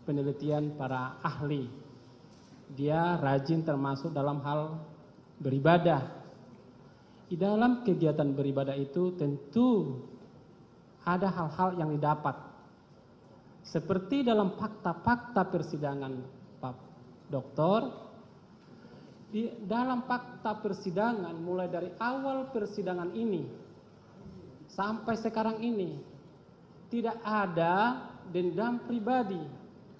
Speaker 11: penelitian para ahli. Dia rajin termasuk dalam hal beribadah. Di dalam kegiatan beribadah itu tentu ada hal-hal yang didapat. Seperti dalam fakta-fakta persidangan Pak Doktor, di dalam fakta persidangan mulai dari awal persidangan ini sampai sekarang ini tidak ada dendam pribadi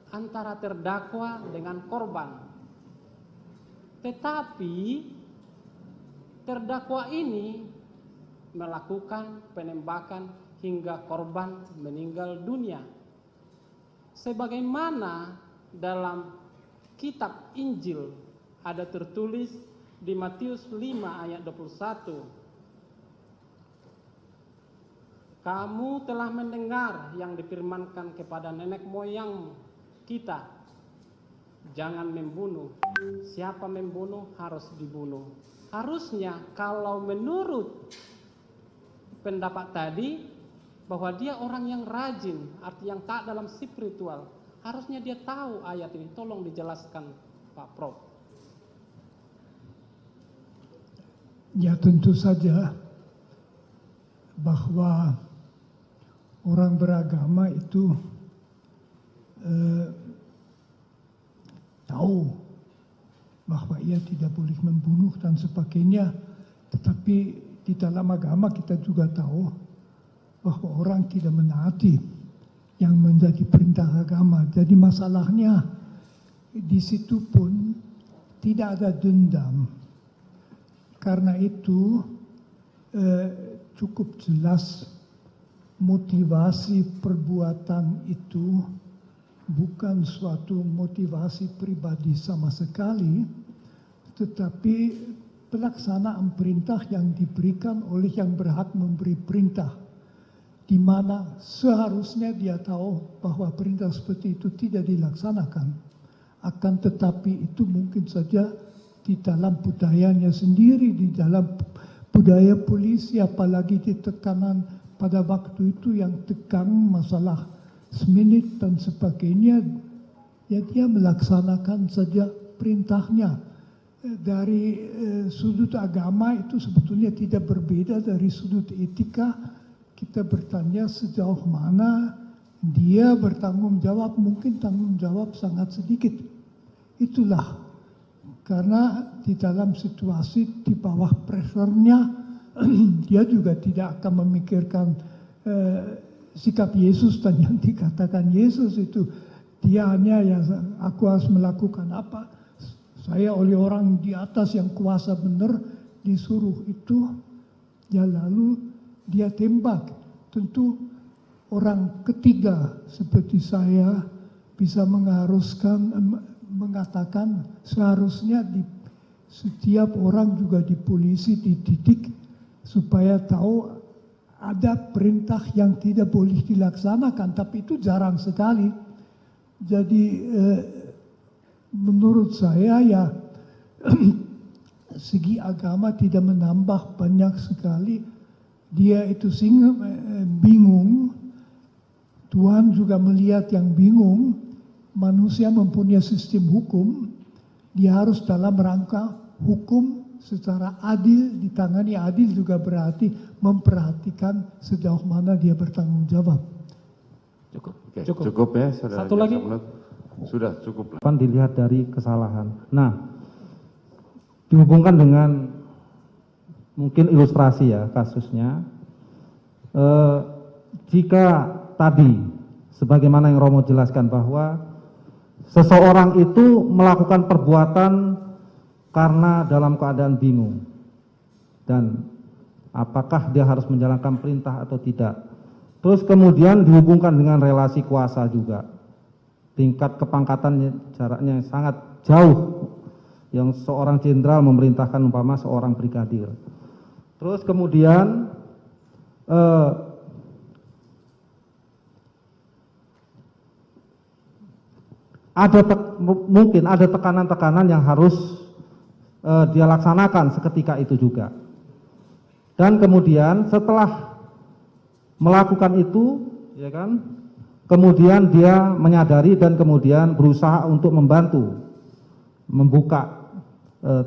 Speaker 11: antara terdakwa dengan korban. Tetapi terdakwa ini melakukan penembakan hingga korban meninggal dunia. Sebagaimana dalam kitab Injil ada tertulis di Matius 5 ayat 21. Kamu telah mendengar yang difirmankan kepada nenek moyang kita, jangan membunuh. Siapa membunuh harus dibunuh. Harusnya kalau menurut pendapat tadi bahwa dia orang yang rajin, arti yang taat dalam spiritual, harusnya dia tahu ayat ini. Tolong dijelaskan Pak Prof.
Speaker 7: Ya tentu saja bahwa orang beragama itu tahu bahwa ia tidak boleh membunuh dan sebagainya. Tetapi di dalam agama kita juga tahu bahwa orang tidak menaati yang menjadi perintah agama. Jadi masalahnya di situ pun tidak ada dendam. Karena itu cukup jelas motivasi perbuatan itu bukan suatu motivasi pribadi sama sekali, tetapi pelaksanaan perintah yang diberikan oleh yang berhak memberi perintah, di mana seharusnya dia tahu bahwa perintah seperti itu tidak dilaksanakan. Akan tetapi itu mungkin saja di dalam budayanya sendiri, di dalam budaya polisi, apalagi di tekanan pada waktu itu yang tegang masalah seminit dan sebagainya, ya dia melaksanakan saja perintahnya. Dari sudut agama itu sebetulnya tidak berbeda dari sudut etika. Kita bertanya sejauh mana dia bertanggung jawab, mungkin tanggung jawab sangat sedikit. Itulah karena di dalam situasi di bawah pressure-nya dia juga tidak akan memikirkan sikap Yesus dan yang dikatakan Yesus itu. Dia hanya ya aku harus melakukan apa, saya oleh orang di atas yang kuasa benar, disuruh itu, ya lalu dia tembak. Tentu orang ketiga seperti saya bisa mengatakan seharusnya setiap orang juga di polisi dididik supaya tahu ada perintah yang tidak boleh dilaksanakan, tapi itu jarang sekali. Jadi menurut saya ya segi agama tidak menambah banyak sekali. Dia itu bingung, Tuhan juga melihat yang bingung. Manusia mempunyai sistem hukum, dia harus dalam rangka hukum secara adil, ditangani adil juga berarti memperhatikan sejauh mana dia bertanggung jawab.
Speaker 5: Cukup. Oke, cukup ya, saudara.
Speaker 14: Satu lagi.
Speaker 5: Sudah cukup.
Speaker 12: Dilihat dari kesalahan. Nah, dihubungkan dengan mungkin ilustrasi ya kasusnya. Jika tadi, sebagaimana yang Romo jelaskan bahwa seseorang itu melakukan perbuatan karena dalam keadaan bingung. Dan apakah dia harus menjalankan perintah atau tidak. Terus kemudian dihubungkan dengan relasi kuasa juga. Tingkat kepangkatan jaraknya sangat jauh. Yang seorang jenderal memerintahkan umpama seorang brigadir. Terus kemudian mungkin ada tekanan-tekanan yang harus dia laksanakan seketika itu juga. Dan kemudian setelah melakukan itu, ya kan, kemudian dia menyadari dan kemudian berusaha untuk membuka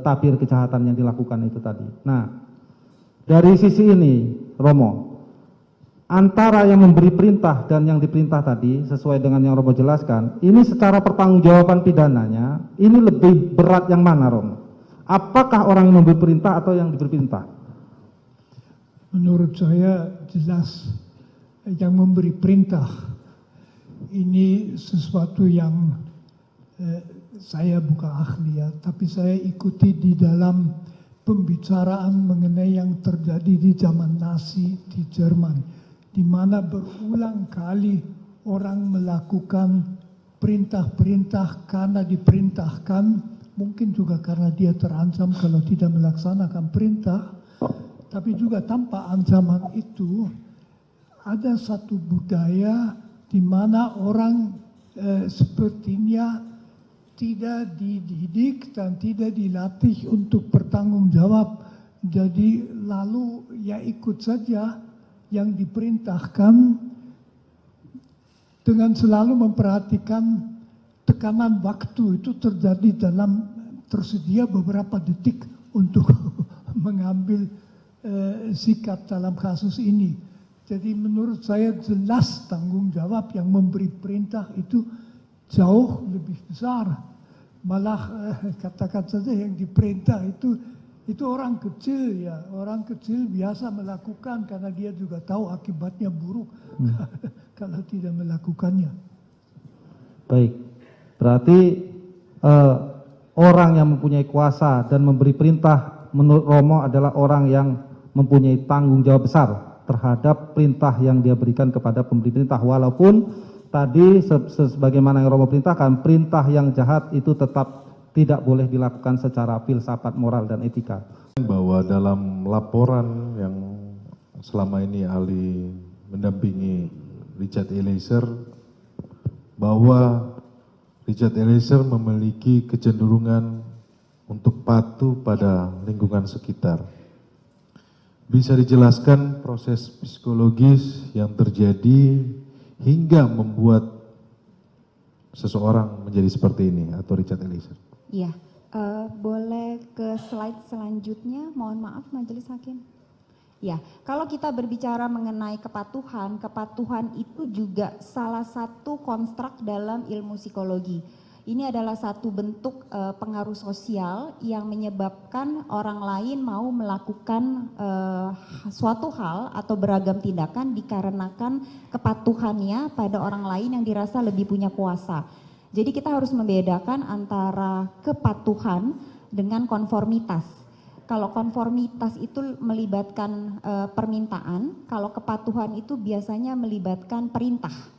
Speaker 12: tabir kejahatan yang dilakukan itu tadi. Nah, dari sisi ini, Romo, antara yang memberi perintah dan yang diperintah tadi, sesuai dengan yang Romo jelaskan, ini secara pertanggungjawaban pidananya, ini lebih berat yang mana, Romo? Apakah orang yang memberi perintah atau yang diberi perintah?
Speaker 7: Menurut saya jelas yang memberi perintah. Ini sesuatu yang saya bukan ahli ya, tapi saya ikuti di dalam pembicaraan mengenai yang terjadi di zaman Nazi di Jerman, di mana berulang kali orang melakukan perintah-perintah karena diperintahkan, mungkin juga karena dia terancam kalau tidak melaksanakan perintah, tapi juga tanpa ancaman itu ada satu budaya di mana orang sepertinya tidak dididik dan tidak dilatih untuk bertanggung jawab. Jadi lalu ya ikut saja yang diperintahkan dengan selalu memperhatikan tekanan waktu itu terjadi dalam tersedia beberapa detik untuk mengambil sikap dalam kasus ini. Jadi menurut saya jelas tanggung jawab yang memberi perintah itu jauh lebih besar. Malah katakan saja yang diperintah itu orang kecil ya, orang kecil biasa melakukan karena dia juga tahu akibatnya buruk kalau tidak melakukannya.
Speaker 12: Baik, berarti orang yang mempunyai kuasa dan memberi perintah menurut Romo adalah orang yang mempunyai tanggung jawab besar terhadap perintah yang dia berikan kepada pemberi perintah, walaupun tadi sebagaimana yang Romo perintahkan, perintah yang jahat itu tetap tidak boleh dilakukan secara filsafat moral dan etika.
Speaker 9: Bahwa dalam laporan yang selama ini ahli mendampingi Richard Eliezer, bahwa Richard Eliezer memiliki kecenderungan untuk patuh pada lingkungan sekitar. Bisa dijelaskan proses psikologis yang terjadi hingga membuat seseorang menjadi seperti ini atau Richard Eliezer?
Speaker 10: Iya, boleh ke slide selanjutnya, mohon maaf Majelis Hakim. Ya, kalau kita berbicara mengenai kepatuhan, kepatuhan itu juga salah satu konstruk dalam ilmu psikologi. Ini adalah satu bentuk pengaruh sosial yang menyebabkan orang lain mau melakukan suatu hal atau beragam tindakan dikarenakan kepatuhannya pada orang lain yang dirasa lebih punya kuasa. Jadi kita harus membedakan antara kepatuhan dengan konformitas. kalau konformitas itu melibatkan permintaan, kalau kepatuhan itu biasanya melibatkan perintah.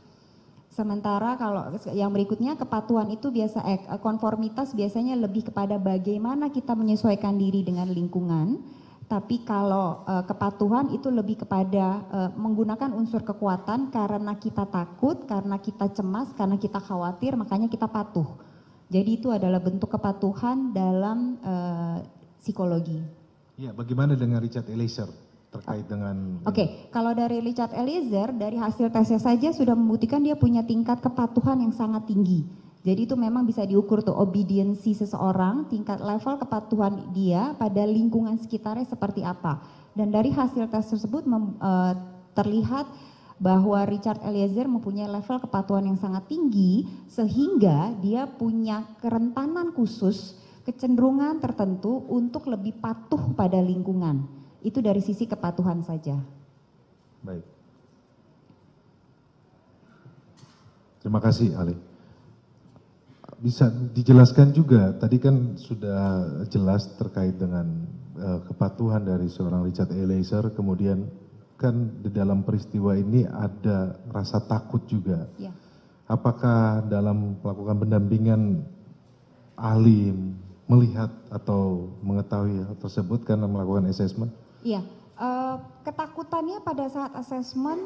Speaker 10: Sementara kalau yang berikutnya kepatuhan itu konformitas biasanya lebih kepada bagaimana kita menyesuaikan diri dengan lingkungan. Tapi kalau kepatuhan itu lebih kepada menggunakan unsur kekuatan karena kita takut, karena kita cemas, karena kita khawatir, makanya kita patuh. Jadi itu adalah bentuk kepatuhan dalam psikologi.
Speaker 9: Ya, bagaimana dengan Richard Eliezer terkait dengan...
Speaker 10: Oke, kalau dari Richard Eliezer, dari hasil tesnya saja sudah membuktikan dia punya tingkat kepatuhan yang sangat tinggi. Jadi itu memang bisa diukur tuh obediensi seseorang, tingkat level kepatuhan dia pada lingkungan sekitarnya seperti apa. Dan dari hasil tes tersebut terlihat bahwa Richard Eliezer mempunyai level kepatuhan yang sangat tinggi sehingga dia punya kerentanan khusus, kecenderungan tertentu untuk lebih patuh pada lingkungan. Itu dari sisi kepatuhan saja.
Speaker 9: Baik. Terima kasih, Ali. Bisa dijelaskan juga, tadi kan sudah jelas terkait dengan kepatuhan dari seorang Richard Eliezer, kemudian kan di dalam peristiwa ini ada rasa takut juga.
Speaker 10: Ya.
Speaker 9: Apakah dalam melakukan pendampingan ahli melihat atau mengetahui hal tersebut karena melakukan assessment?
Speaker 10: Iya, ketakutannya pada saat asesmen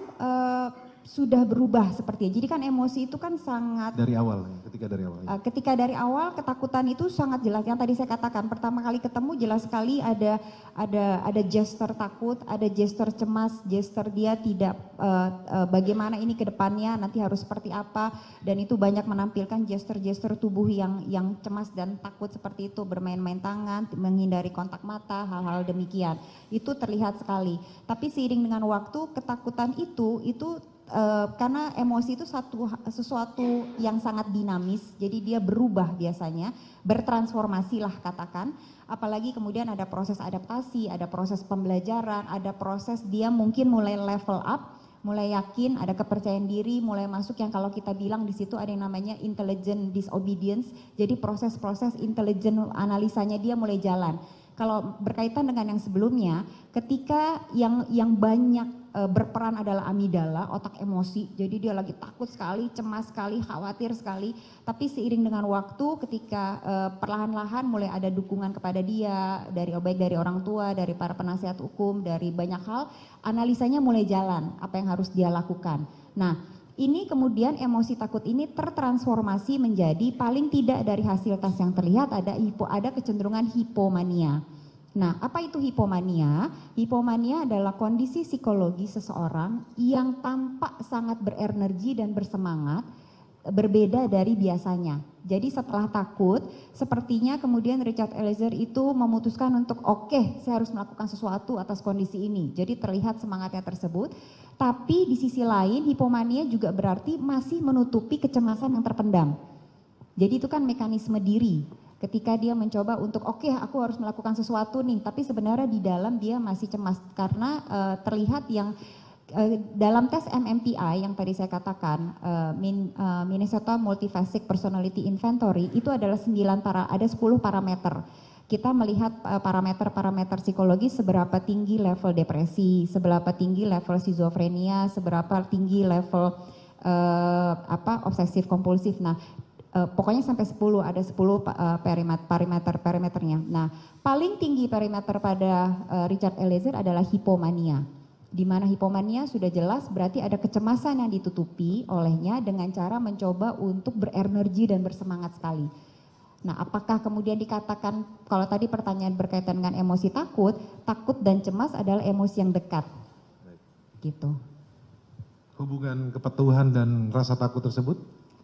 Speaker 10: sudah berubah sepertinya. Jadi kan emosi itu kan sangat
Speaker 9: dari awal, ketika dari awal
Speaker 10: ketakutan itu sangat jelas. Yang tadi saya katakan pertama kali ketemu jelas sekali ada gesture takut, ada gesture cemas, gesture dia tidak bagaimana ini ke depannya nanti harus seperti apa, dan itu banyak menampilkan gesture-gesture tubuh yang cemas dan takut seperti itu, bermain-main tangan, menghindari kontak mata, hal-hal demikian. Itu terlihat sekali. Tapi seiring dengan waktu ketakutan itu karena emosi itu sesuatu yang sangat dinamis, jadi dia berubah biasanya, bertransformasi lah katakan, apalagi kemudian ada proses adaptasi, ada proses pembelajaran, ada proses dia mungkin mulai level up, mulai yakin, ada kepercayaan diri, mulai masuk yang kalau kita bilang di situ ada yang namanya intelligent disobedience, jadi proses-proses intelligent analisanya dia mulai jalan. Kalau berkaitan dengan yang sebelumnya, ketika yang banyak berperan adalah amigdala, otak emosi, jadi dia lagi takut sekali, cemas sekali, khawatir sekali, tapi seiring dengan waktu ketika perlahan-lahan mulai ada dukungan kepada dia, baik dari orang tua, dari para penasihat hukum, dari banyak hal, analisanya mulai jalan, apa yang harus dia lakukan. Nah, ini kemudian emosi takut ini tertransformasi menjadi paling tidak dari hasil tes yang terlihat ada kecenderungan hipomania. Nah, apa itu hipomania? Hipomania adalah kondisi psikologi seseorang yang tampak sangat berenergi dan bersemangat, berbeda dari biasanya. Jadi setelah takut, sepertinya kemudian Richard Eliezer itu memutuskan untuk oke, saya harus melakukan sesuatu atas kondisi ini. Jadi terlihat semangatnya tersebut. Tapi di sisi lain hipomania juga berarti masih menutupi kecemasan yang terpendam. Jadi itu kan mekanisme diri. Ketika dia mencoba untuk oke, aku harus melakukan sesuatu nih, tapi sebenarnya di dalam dia masih cemas karena terlihat yang dalam tes MMPI yang tadi saya katakan Minnesota Multifaceted Personality Inventory itu adalah 10 parameter. Kita melihat parameter-parameter psikologis seberapa tinggi level depresi, seberapa tinggi level skizofrenia, seberapa tinggi level obsesif kompulsif. Nah, pokoknya sampai 10, ada 10 parameternya. Nah, paling tinggi parameter pada Richard Eliezer adalah hipomania. Di mana hipomania sudah jelas berarti ada kecemasan yang ditutupi olehnya dengan cara mencoba untuk berenergi dan bersemangat sekali. Nah, apakah kemudian dikatakan, kalau tadi pertanyaan berkaitan dengan emosi takut dan cemas adalah emosi yang dekat. Gitu.
Speaker 9: Hubungan kepatuhan dan rasa takut tersebut?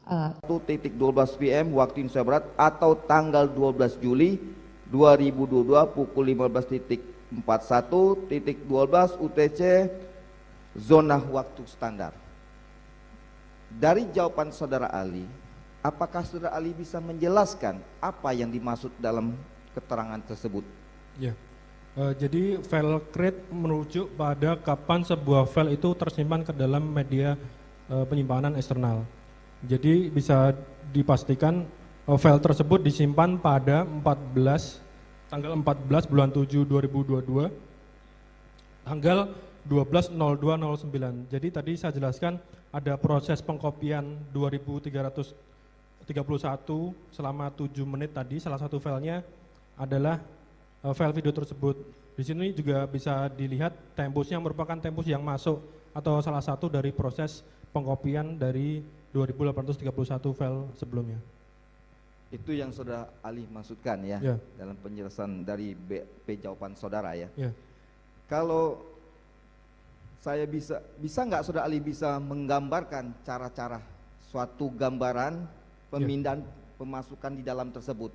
Speaker 13: 1:12 PM waktu Indonesia Barat atau tanggal 12 Juli 2022 pukul 15.41.12 UTC zona waktu standar. Dari jawaban saudara Ali, apakah saudara Ali bisa menjelaskan apa yang dimaksud dalam keterangan tersebut?
Speaker 14: Ya, jadi file create merujuk pada kapan sebuah file itu tersimpan ke dalam media penyimpanan eksternal. Jadi bisa dipastikan file tersebut disimpan pada 14 tanggal 14 bulan 7 2022, tanggal 12.02.09. Jadi tadi saya jelaskan ada proses pengkopian 2331 selama 7 menit tadi. Salah satu filenya adalah file video tersebut. Di sini juga bisa dilihat tempusnya merupakan tempus yang masuk atau salah satu dari proses pengkopian dari 2831 file sebelumnya.
Speaker 13: Itu yang Saudara Ali maksudkan ya,
Speaker 14: Ya.
Speaker 13: dalam penjelasan dari BP jawaban saudara ya.
Speaker 14: Ya.
Speaker 13: Kalau saya bisa nggak Saudara Ali bisa menggambarkan cara-cara suatu gambaran pemindahan pemasukan di dalam tersebut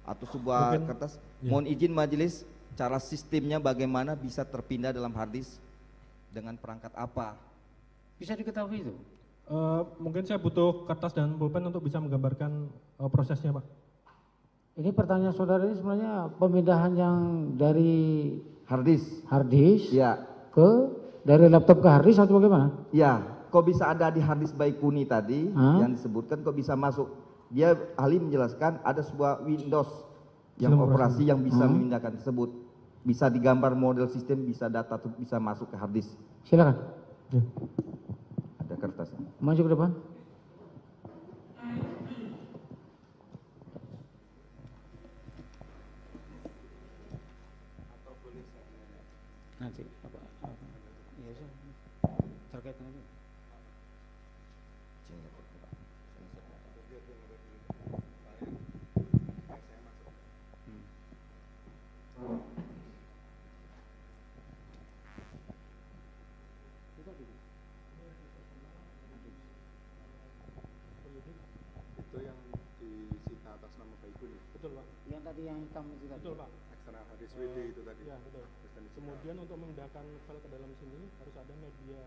Speaker 13: atau sebuah
Speaker 14: Mungkin,
Speaker 13: kertas?
Speaker 14: ya.
Speaker 13: Mohon izin majelis, cara sistemnya bagaimana bisa terpindah dalam hard disk dengan perangkat apa?
Speaker 15: Bisa diketahui itu?
Speaker 14: Mungkin saya butuh kertas dan pulpen untuk bisa menggambarkan prosesnya, Pak.
Speaker 15: Ini pertanyaan saudara ini sebenarnya pemindahan yang dari
Speaker 13: hard disk
Speaker 15: ya ke dari laptop ke hard disk atau bagaimana?
Speaker 13: Ya, kok bisa ada di hard disk Baikuni tadi yang disebutkan, kok bisa masuk? Dia ahli menjelaskan ada sebuah Windows yang operasi yang bisa memindahkan tersebut. Bisa digambar model sistem, bisa data, bisa masuk ke hard disk.
Speaker 15: Silakan.
Speaker 14: Ya.
Speaker 13: Ada kertasnya.
Speaker 15: Maju ke depan. Nanti apa? Iya, terkait dengan itu.
Speaker 8: Itu yang disita atas nama Baikuni.
Speaker 14: Betul, Pak.
Speaker 15: Yang tadi yang hitam itu tadi.
Speaker 14: Betul, Pak.
Speaker 8: Eksternal hadis WD itu tadi.
Speaker 14: Ya, betul. Kemudian untuk memindahkan file ke dalam sini harus ada media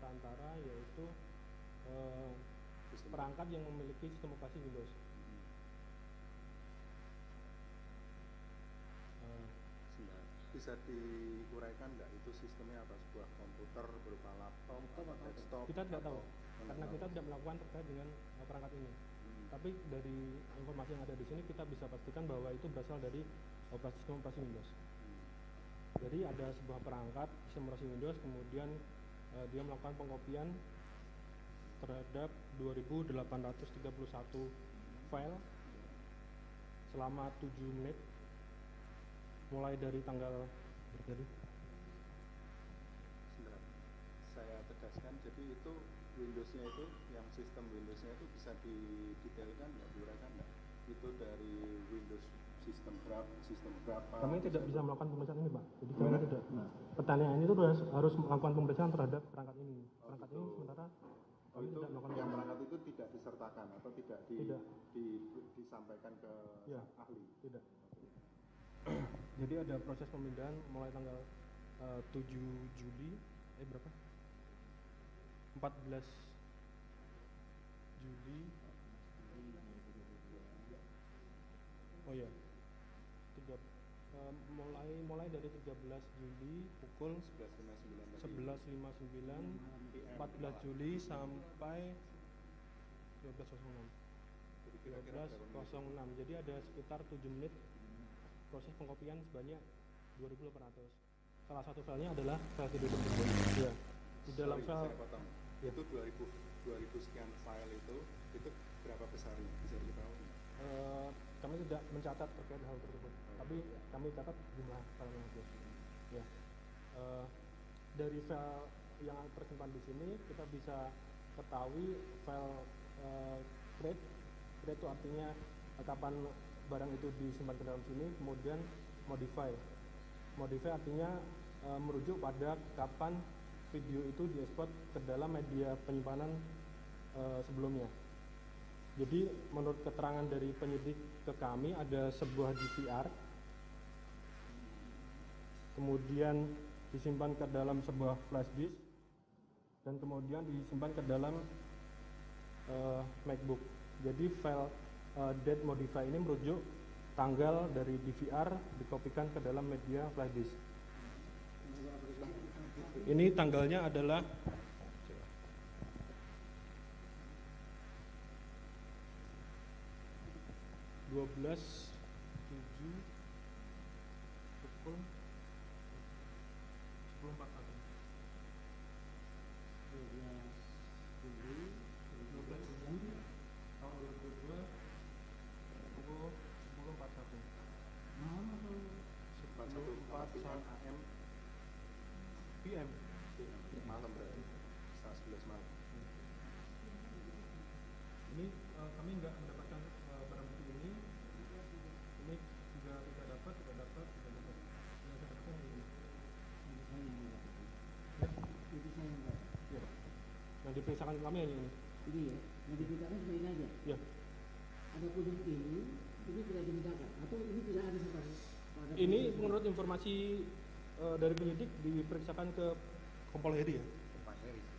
Speaker 14: perantara, yaitu perangkat yang memiliki sistem operasi Windows.
Speaker 8: Bisa diuraikan nggak itu sistemnya apa? Sebuah komputer berupa laptop, desktop?
Speaker 14: Kita tidak tahu, karena kita tidak melakukan terkait dengan perangkat ini. Tapi dari informasi yang ada di sini kita bisa pastikan bahwa itu berasal dari sistem operasi Windows. Jadi ada sebuah perangkat sistem operasi Windows, kemudian dia melakukan pengkopian terhadap 2831 file selama 7 menit mulai dari tanggal berjadi.
Speaker 8: Sebentar, saya tegaskan, jadi itu Windowsnya itu, yang sistem Windowsnya itu bisa didetailkan nggak, diuraikan nggak? Itu dari Windows sistem berapa?
Speaker 14: Kami tidak bisa melakukan pemeriksaan ini, Pak. Jadi kami tidak. Pertanyaan ini tuh harus melakukan pemeriksaan terhadap perangkat ini. Perangkat ini sementara kami
Speaker 8: itu
Speaker 14: tidak melakukan
Speaker 8: yang perangkat itu tidak disertakan atau tidak, disampaikan ke ahli?
Speaker 14: Tidak. Jadi ada proses pemindahan mulai tanggal 7 Juli, berapa? 14 Juli. Oh ya. Mulai dari 13 Juli pukul 11.59, 14 Juli sampai 12.06. 12.06. Jadi ada sekitar 7 menit proses pengkopian sebanyak 2.800. Salah satu filenya adalah file video tersebut. Ya. Di dalam file
Speaker 8: itu 2000 sekian file itu berapa besarnya? Bisa diketahui?
Speaker 14: Kami tidak mencatat terkait hal tersebut, tapi kami catat jumlah file yang ada. Ya. Dari file yang tersimpan di sini kita bisa ketahui file create itu artinya kapan barang itu disimpan ke dalam sini, kemudian modify artinya merujuk pada kapan video itu diekspor ke dalam media penyimpanan sebelumnya. Jadi menurut keterangan dari penyidik ke kami ada sebuah DVR, kemudian disimpan ke dalam sebuah flash disk, dan kemudian disimpan ke dalam MacBook. Jadi file date modify ini merujuk tanggal dari DVR dikopikan ke dalam media flash disk. Ini tanggalnya adalah 12/7/2022.
Speaker 8: malam berarti, setengah 11 malam.
Speaker 14: Ini kami nggak mendapatkan barang bukti ini juga tidak dapat. Yang saya dapatkan ini. Ya. Yang diperiksakan kami hanya ini.
Speaker 15: Ini ya, yang dimintakan cuma ini aja.
Speaker 14: Ya.
Speaker 15: Adapun yang ini tidak dimintakan atau ini tidak ada sama.
Speaker 14: Ini menurut informasi dari penyidik diperiksakan ke Kompol Heri ya.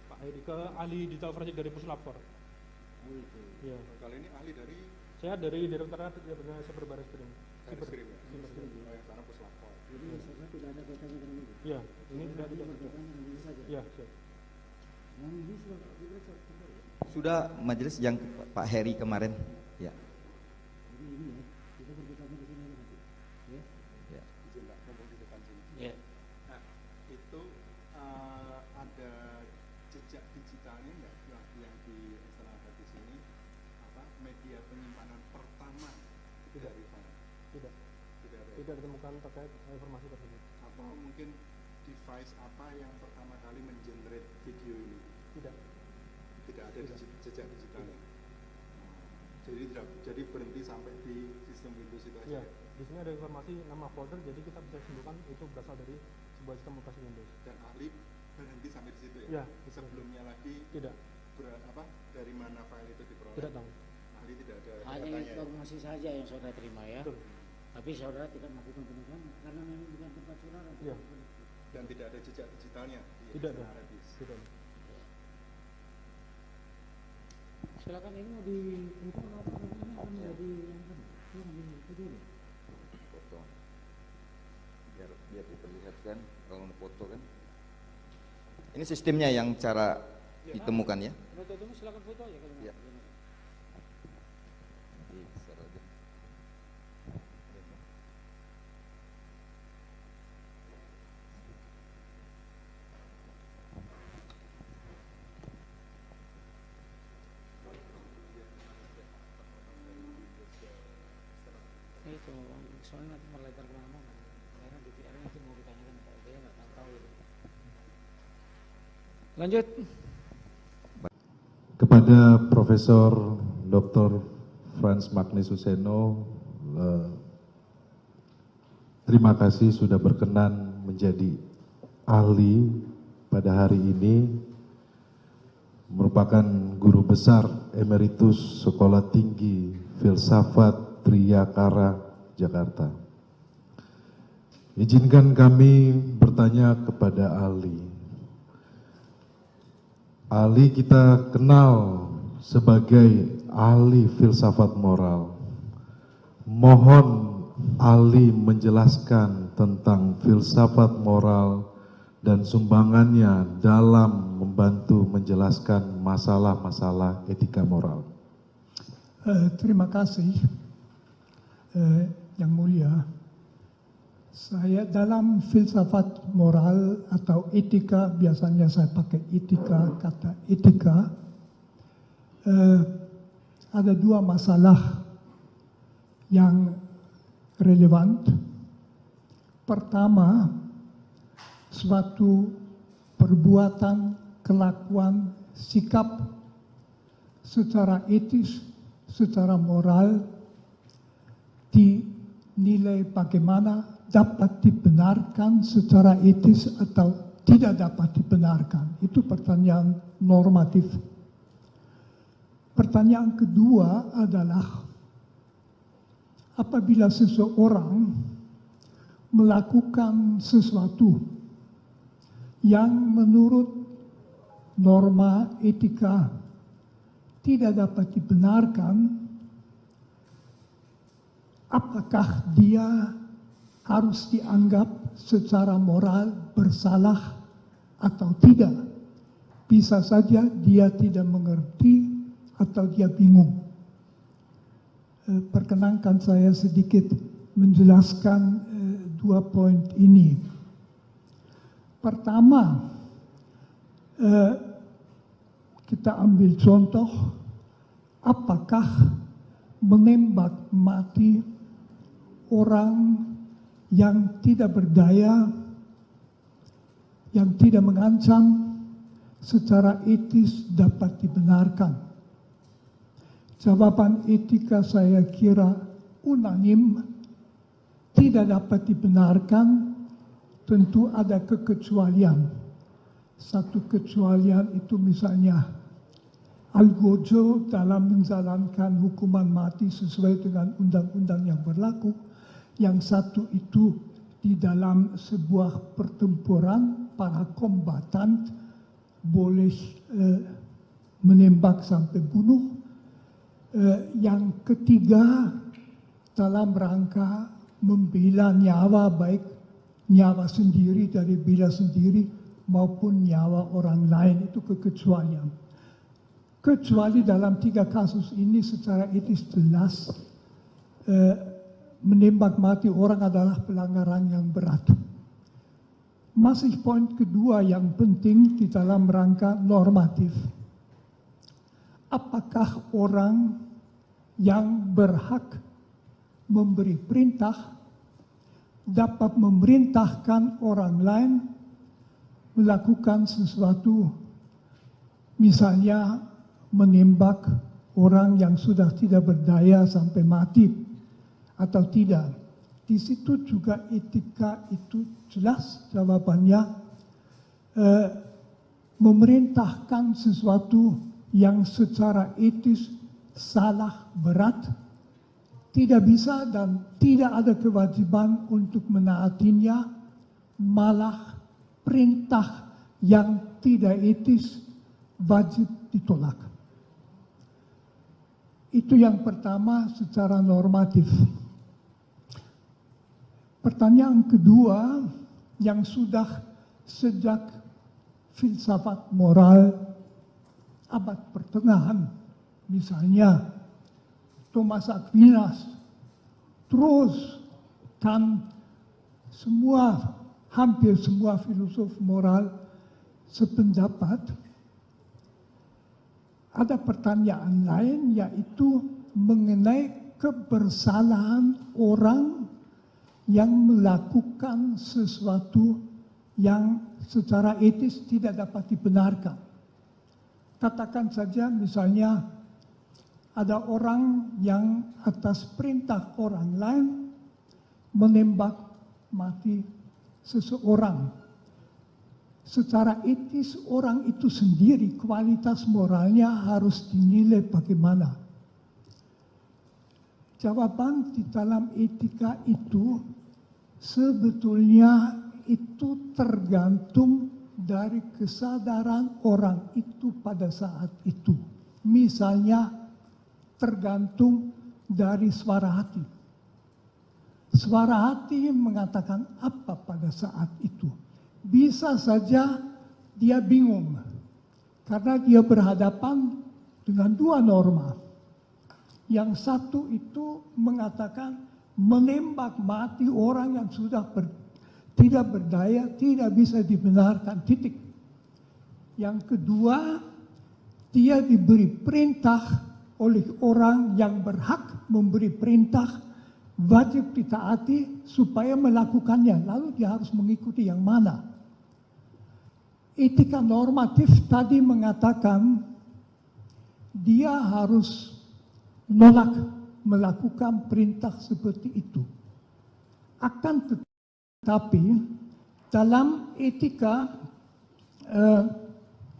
Speaker 14: Pak Heri ke ahli digital forensik dari Puslapor.
Speaker 15: Oh itu.
Speaker 14: Ya.
Speaker 8: Kali ini ahli dari
Speaker 14: Saya dari Direktorat Cyber Barreskrim.
Speaker 8: Barreskrim ya. Oh, yang sana Puslapor.
Speaker 15: Jadi saya tidak ada kaitannya dengan itu.
Speaker 14: Ya, ini tidak ada
Speaker 15: kaitannya dengan ini saja.
Speaker 14: Ya, siap.
Speaker 15: Yang ini sudah diperiksa.
Speaker 13: Sudah majelis yang Pak Heri kemarin. Ya.
Speaker 15: Jadi ini ya, kita berbicara di sini nanti. Ya.
Speaker 13: Ya.
Speaker 8: Izin Pak, ngomong di depan sini.
Speaker 15: Ya.
Speaker 8: Nah, itu ada jejak digitalnya nggak yang di setelah di sini media penyimpanan pertama dari file?
Speaker 14: Tidak.
Speaker 8: Tidak ada.
Speaker 14: Tidak ditemukan terkait informasi tersebut.
Speaker 8: Atau mungkin device apa yang pertama kali mengenerate video ini?
Speaker 14: Tidak.
Speaker 8: Tidak ada jejak digitalnya. Jadi berhenti sampai di sistem Windows itu aja.
Speaker 14: Ya, di sini ada informasi nama folder, jadi kita bisa simpulkan itu berasal dari sebuah sistem operasi Windows.
Speaker 8: Dan ahli berhenti sampai di situ ya?
Speaker 14: Ya.
Speaker 8: Sebelumnya lagi
Speaker 14: tidak.
Speaker 8: Dari mana file itu diperoleh?
Speaker 14: Tidak tahu.
Speaker 8: Ahli tidak ada
Speaker 15: Hanya
Speaker 8: datanya.
Speaker 15: informasi saja yang saudara terima ya.
Speaker 14: Betul.
Speaker 15: Tapi saudara tidak melakukan penemuan karena memang bukan tempat saudara.
Speaker 14: Ya.
Speaker 8: Dan tidak ada jejak digitalnya?
Speaker 14: Tidak ada. Tidak ada.
Speaker 15: Silakan ini mau dihitung apa ini akan menjadi yang itu dulu.
Speaker 13: Foto. Biar diperlihatkan kalau foto kan. Ini sistemnya yang cara ditemukan ya.
Speaker 15: Foto itu silakan foto aja kalau mau.
Speaker 13: Ya.
Speaker 15: Itu soalnya nanti melebar kemana-mana. Karena DPR nanti mau ditanyakan, dia nggak tahu. Lanjut.
Speaker 9: Kepada Profesor Dr. Frans Magni Suseno, terima kasih sudah berkenan menjadi ahli pada hari ini, merupakan guru besar emeritus Sekolah Tinggi Filsafat Triyakara, Jakarta. Izinkan kami bertanya kepada ahli. Ahli kita kenal sebagai ahli filsafat moral. Mohon ahli menjelaskan tentang filsafat moral dan sumbangannya dalam membantu menjelaskan masalah-masalah etika moral.
Speaker 7: Terima kasih. Yang mulia, saya dalam filsafat moral atau etika, biasanya saya pakai etika, kata etika, ada dua masalah yang relevan. Pertama, suatu perbuatan, kelakuan, sikap secara etis, secara moral dinilai bagaimana dapat dibenarkan secara etis atau tidak dapat dibenarkan. Itu pertanyaan normatif. Pertanyaan kedua adalah apabila seseorang melakukan sesuatu yang menurut norma etika tidak dapat dibenarkan, apakah dia harus dianggap secara moral bersalah atau tidak? Bisa saja dia tidak mengerti atau dia bingung. Perkenankan saya sedikit menjelaskan dua poin ini. Pertama, kita ambil contoh, apakah menembak mati orang yang tidak berdaya, yang tidak mengancam, secara etis dapat dibenarkan? Jawaban etika saya kira unanim, tidak dapat dibenarkan, tentu ada kekecualian. Satu kecualian itu misalnya Algojo dalam menjalankan hukuman mati sesuai dengan undang-undang yang berlaku. Yang satu itu di dalam sebuah pertempuran para kombatan boleh menembak sampai bunuh. Yang ketiga dalam rangka membela nyawa, baik nyawa sendiri dari bela sendiri maupun nyawa orang lain, itu kekecualian. Kecuali dalam 3 kasus ini secara etis jelas menembak mati orang adalah pelanggaran yang berat. Masih poin kedua yang penting di dalam rangka normatif. Apakah orang yang berhak memberi perintah dapat memerintahkan orang lain melakukan sesuatu, misalnya menembak orang yang sudah tidak berdaya sampai mati atau tidak? Di situ juga etika itu jelas jawabannya, memerintahkan sesuatu yang secara etis salah berat, tidak bisa dan tidak ada kewajiban untuk menaatinya, malah perintah yang tidak etis wajib ditolak. Itu yang pertama secara normatif. Pertanyaan kedua yang sudah sejak filsafat moral abad pertengahan, misalnya Thomas Aquinas, terus kan hampir semua filosof moral sependapat. Ada pertanyaan lain, yaitu mengenai kebersalahan orang yang melakukan sesuatu yang secara etis tidak dapat dibenarkan. Katakan saja misalnya ada orang yang atas perintah orang lain menembak mati seseorang. Secara etis orang itu sendiri kualitas moralnya harus dinilai bagaimana. Jawaban di dalam etika itu sebetulnya itu tergantung dari kesadaran orang itu pada saat itu. Misalnya tergantung dari suara hati. Suara hati mengatakan apa pada saat itu? Bisa saja dia bingung karena dia berhadapan dengan dua norma. Yang satu itu mengatakan menembak mati orang yang sudah tidak berdaya, tidak bisa dibenarkan, titik. Yang kedua, dia diberi perintah oleh orang yang berhak memberi perintah, wajib ditaati supaya melakukannya, lalu dia harus mengikuti yang mana. Etika normatif tadi mengatakan dia harus menolak melakukan perintah seperti itu. Akan tetapi dalam etika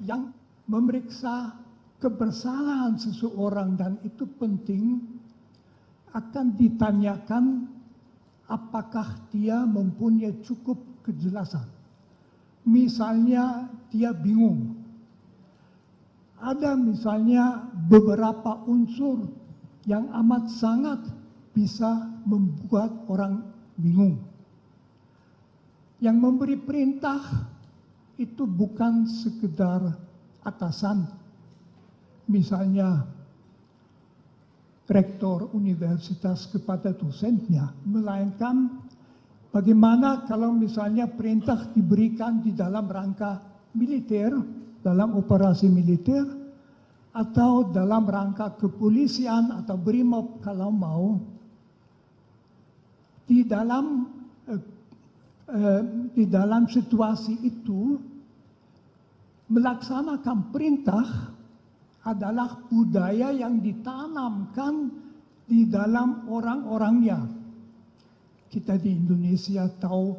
Speaker 7: yang memeriksa kebersalahan seseorang, dan itu penting, akan ditanyakan apakah dia mempunyai cukup kejelasan. Misalnya dia bingung. Ada misalnya beberapa unsur yang amat sangat bisa membuat orang bingung. Yang memberi perintah itu bukan sekedar atasan. Misalnya rektor universitas kepada dosennya, melainkan bagaimana kalau misalnya perintah diberikan di dalam rangka militer, dalam operasi militer, atau dalam rangka kepolisian atau BRIMOB kalau mau. Di dalam situasi itu melaksanakan perintah adalah budaya yang ditanamkan di dalam orang-orangnya. Kita di Indonesia tahu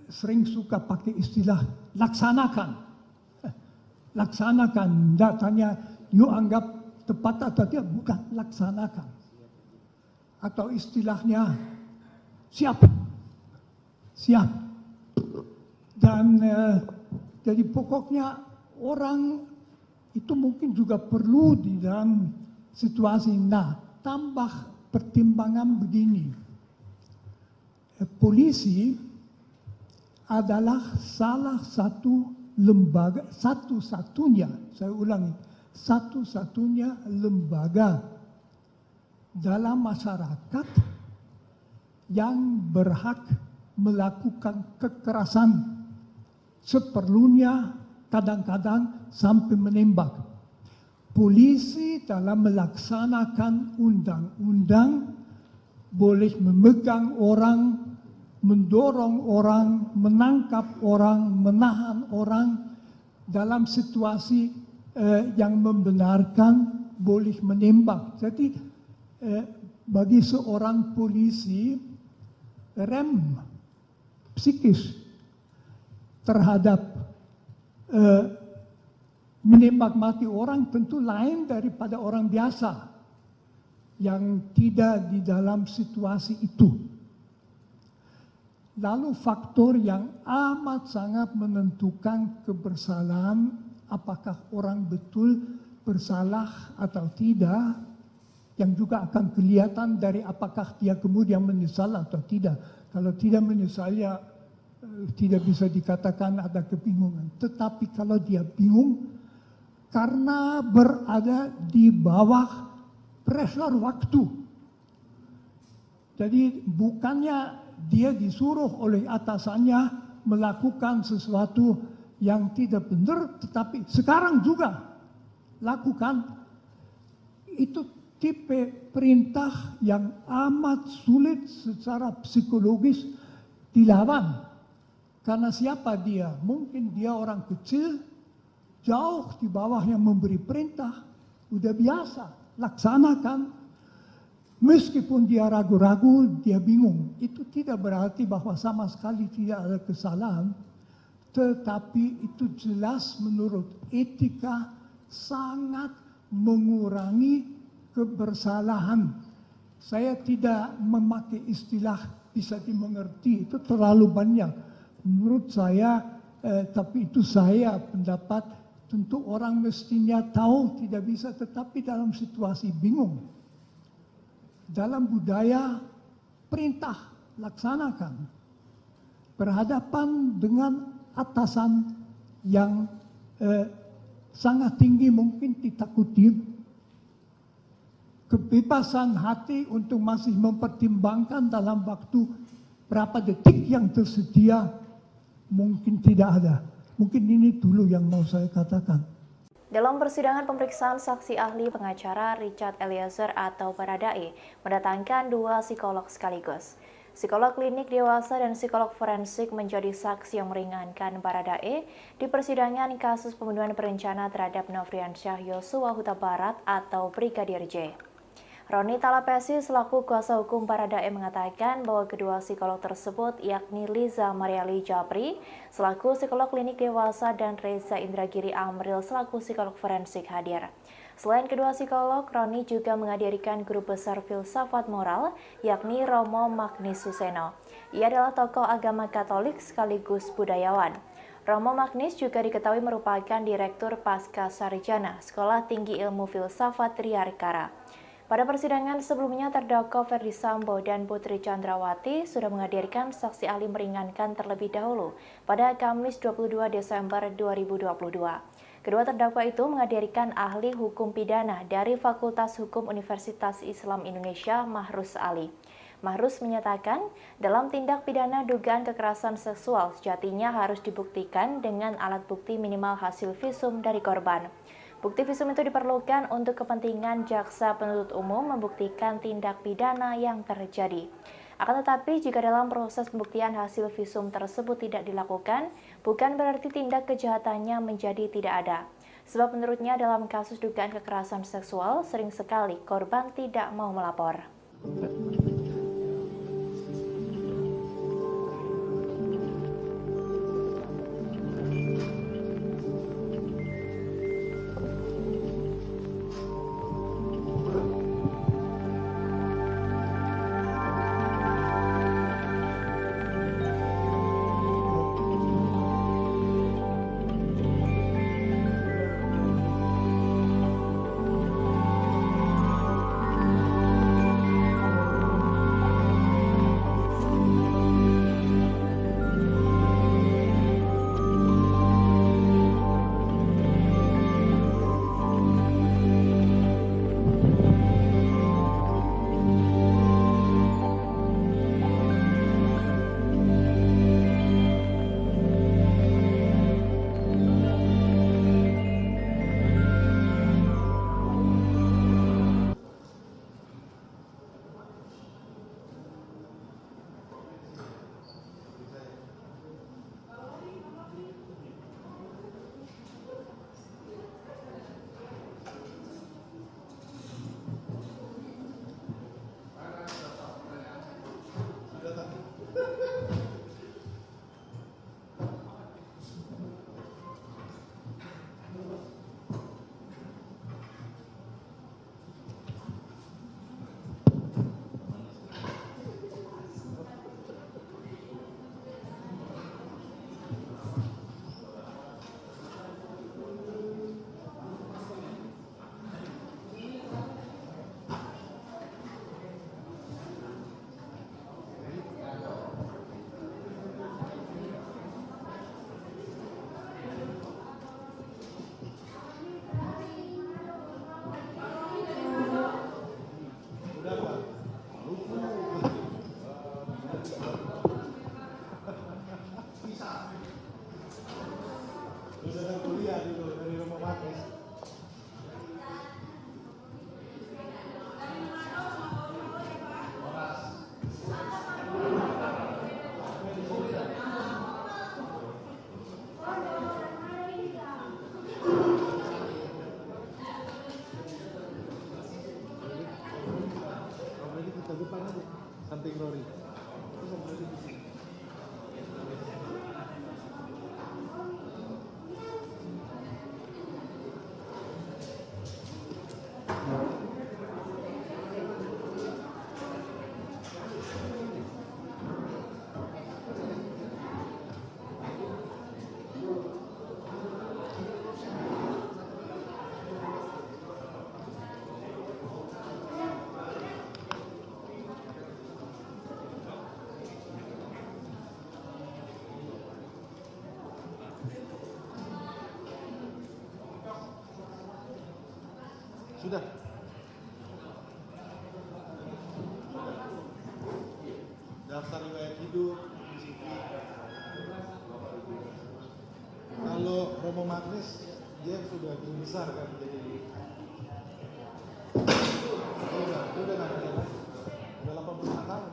Speaker 7: sering suka pakai istilah laksanakan. Laksanakan, tidak tanya you anggap tepat atau tidak, bukan, laksanakan. Atau istilahnya siap. Siap. Dan jadi pokoknya orang itu mungkin juga perlu di dalam situasi. Nah, tambah pertimbangan begini. Polisi adalah salah satu lembaga, satu-satunya, saya ulangi, satu-satunya lembaga dalam masyarakat yang berhak melakukan kekerasan seperlunya, kadang-kadang sampai menembak. Polisi dalam melaksanakan undang-undang boleh memegang orang, mendorong orang, menangkap orang, menahan orang dalam situasi yang membenarkan, boleh menembak. Jadi bagi seorang polisi, rem psikis terhadap menembak mati orang tentu lain daripada orang biasa yang tidak di dalam situasi itu. Lalu faktor yang amat sangat menentukan kebersalahan, apakah orang betul bersalah atau tidak, yang juga akan kelihatan dari apakah dia kemudian menyesal atau tidak. Kalau tidak menyesal, ya tidak bisa dikatakan ada kebingungan. Tetapi kalau dia bingung karena berada di bawah pressure waktu. Jadi bukannya dia disuruh oleh atasannya melakukan sesuatu yang tidak benar, tetapi sekarang juga lakukan. Itu tipe perintah yang amat sulit secara psikologis dilawan. Karena siapa dia? Mungkin dia orang kecil, jauh di bawah yang memberi perintah, udah biasa, laksanakan. Meskipun dia ragu-ragu, dia bingung. Itu tidak berarti bahwa sama sekali tidak ada kesalahan, tetapi itu jelas menurut etika sangat mengurangi kebersalahan. Saya tidak memakai istilah bisa dimengerti, itu terlalu banyak. Menurut saya, tapi itu saya pendapat, tentu orang mestinya tahu tidak bisa, tetapi dalam situasi bingung. Dalam budaya perintah, laksanakan. Berhadapan dengan atasan yang sangat tinggi mungkin ditakuti. Kebebasan hati untuk masih mempertimbangkan dalam waktu berapa detik yang tersedia mungkin tidak ada. Mungkin ini dulu yang mau saya katakan.
Speaker 1: Dalam persidangan pemeriksaan saksi ahli pengacara Richard Eliezer atau Baradae mendatangkan 2 psikolog sekaligus. Psikolog klinik dewasa dan psikolog forensik menjadi saksi yang meringankan Baradae di persidangan kasus pembunuhan berencana terhadap Nofriansyah Yosua Huta Barat atau Brigadir J. Roni Talapesi selaku kuasa hukum Baradae mengatakan bahwa kedua psikolog tersebut yakni Liza Mariali Japri selaku psikolog klinik dewasa dan Reza Indragiri Amril selaku psikolog forensik hadir. Selain kedua psikolog, Roni juga menghadirkan guru besar filsafat moral yakni Romo Magnis Suseno. Ia adalah tokoh agama Katolik sekaligus budayawan. Romo Magnis juga diketahui merupakan Direktur Pasca Sarjana Sekolah Tinggi Ilmu Filsafat Triarkara. Pada persidangan sebelumnya, terdakwa Ferdi Sambo dan Putri Chandrawati sudah menghadirkan saksi ahli meringankan terlebih dahulu pada Kamis 22 Desember 2022. Kedua terdakwa itu menghadirkan ahli hukum pidana dari Fakultas Hukum Universitas Islam Indonesia, Mahrus Ali. Mahrus menyatakan, dalam tindak pidana dugaan kekerasan seksual sejatinya harus dibuktikan dengan alat bukti minimal hasil visum dari korban. Bukti visum itu diperlukan untuk kepentingan jaksa penuntut umum membuktikan tindak pidana yang terjadi. Akan tetapi, jika dalam proses pembuktian hasil visum tersebut tidak dilakukan, bukan berarti tindak kejahatannya menjadi tidak ada. Sebab menurutnya dalam kasus dugaan kekerasan seksual, sering sekali korban tidak mau melapor.
Speaker 2: Samping Rory. Sudah. Daftar riwayat hidup, CV. Kalau Romo Magnis, dia sudah besar kan, jadi udah nggak ada lagi. Udah 85 tahun.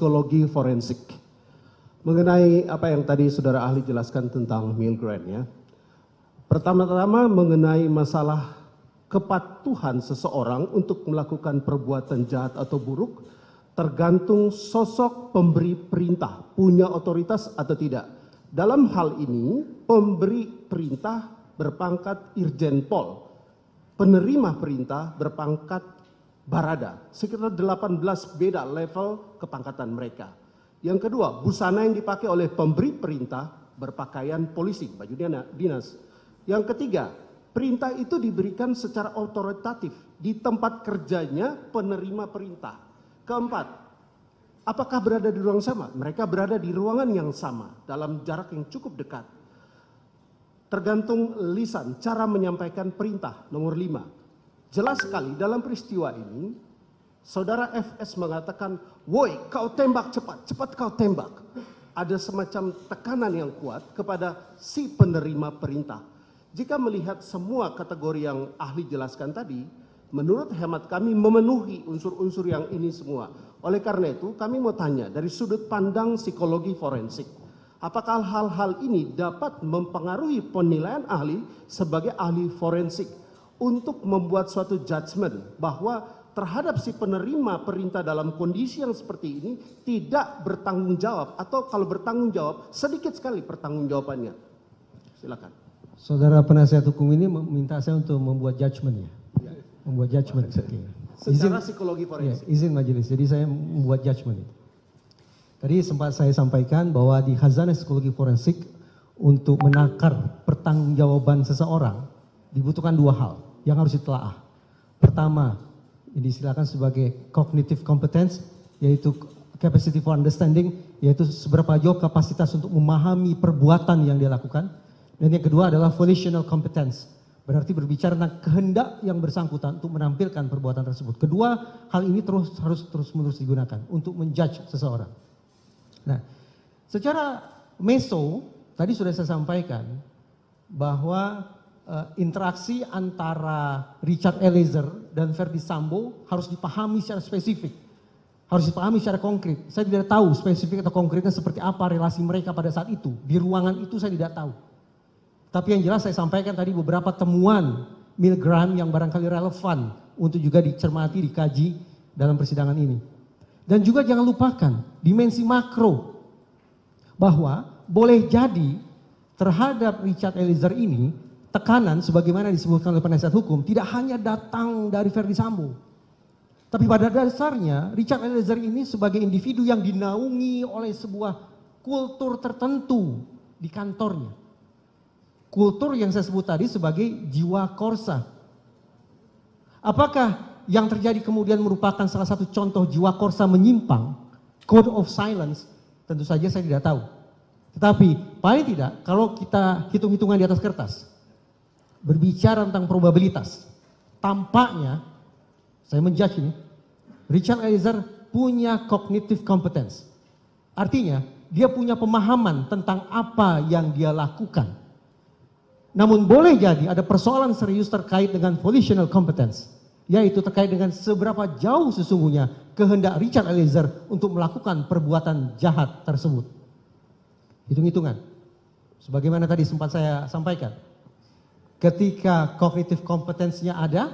Speaker 3: psikologi forensik. Mengenai apa yang tadi saudara ahli jelaskan tentang Milgram ya. Pertama-tama mengenai masalah kepatuhan seseorang untuk melakukan perbuatan jahat atau buruk tergantung sosok pemberi perintah, punya otoritas atau tidak. Dalam hal ini, pemberi perintah berpangkat Irjen Pol, penerima perintah berpangkat Barada, sekitar 18 beda level kepangkatan mereka. Yang kedua, busana yang dipakai oleh pemberi perintah berpakaian polisi, baju dinas. Yang ketiga, perintah itu diberikan secara otoritatif di tempat kerjanya penerima perintah. Keempat, apakah berada di ruang sama? Mereka berada di ruangan yang sama dalam jarak yang cukup dekat. Tergantung lisan, cara menyampaikan perintah. Nomor 5, jelas sekali dalam peristiwa ini, saudara FS mengatakan, woi kau tembak cepat, cepat kau tembak. Ada semacam tekanan yang kuat kepada si penerima perintah. Jika melihat semua kategori yang ahli jelaskan tadi, menurut hemat kami memenuhi unsur-unsur yang ini semua. Oleh karena itu kami mau tanya dari sudut pandang psikologi forensik, apakah hal-hal ini dapat mempengaruhi penilaian ahli sebagai ahli forensik untuk membuat suatu judgement bahwa terhadap si penerima perintah dalam kondisi yang seperti ini tidak bertanggung jawab, atau kalau bertanggung jawab sedikit sekali pertanggungjawabannya. Silakan.
Speaker 4: Saudara penasihat hukum ini meminta saya untuk membuat judgement ya? Membuat judgement. Okay.
Speaker 3: Secara psikologi forensik.
Speaker 4: Ya, izin majelis, jadi saya membuat judgement itu. Tadi sempat saya sampaikan bahwa di khazanah psikologi forensik untuk menakar pertanggungjawaban seseorang dibutuhkan 2 hal yang harus ditelaah. Pertama, ini disilakan sebagai cognitive competence, yaitu capacity for understanding, yaitu seberapa jauh kapasitas untuk memahami perbuatan yang dia lakukan. Dan yang kedua adalah volitional competence, berarti berbicara tentang kehendak yang bersangkutan untuk menampilkan perbuatan tersebut. Kedua hal ini harus terus-menerus digunakan untuk menjudge seseorang. Nah, secara meso tadi sudah saya sampaikan bahwa interaksi antara Richard Eliezer dan Verdi Sambo harus dipahami secara spesifik, harus dipahami secara konkret. Saya tidak tahu spesifik atau konkretnya seperti apa relasi mereka pada saat itu. Di ruangan itu saya tidak tahu. Tapi yang jelas saya sampaikan tadi beberapa temuan Milgram yang barangkali relevan untuk juga dicermati, dikaji dalam persidangan ini. Dan juga jangan lupakan dimensi makro, bahwa boleh jadi terhadap Richard Eliezer ini tekanan sebagaimana disebutkan oleh penasihat hukum tidak hanya datang dari Verdi Sambo. Tapi pada dasarnya Richard Eliezer ini sebagai individu yang dinaungi oleh sebuah kultur tertentu di kantornya. Kultur yang saya sebut tadi sebagai jiwa korsa. Apakah yang terjadi kemudian merupakan salah satu contoh jiwa korsa menyimpang, code of silence? Tentu saja saya tidak tahu. Tetapi paling tidak kalau kita hitung-hitungan di atas kertas, berbicara tentang probabilitas, tampaknya saya menjudge ini, Richard Eliezer punya cognitive competence. Artinya dia punya pemahaman tentang apa yang dia lakukan. Namun boleh jadi ada persoalan serius terkait dengan volitional competence, yaitu terkait dengan seberapa jauh sesungguhnya kehendak Richard Eliezer untuk melakukan perbuatan jahat tersebut. Hitung-hitungan. Sebagaimana tadi sempat saya sampaikan. Ketika cognitive competence-nya ada,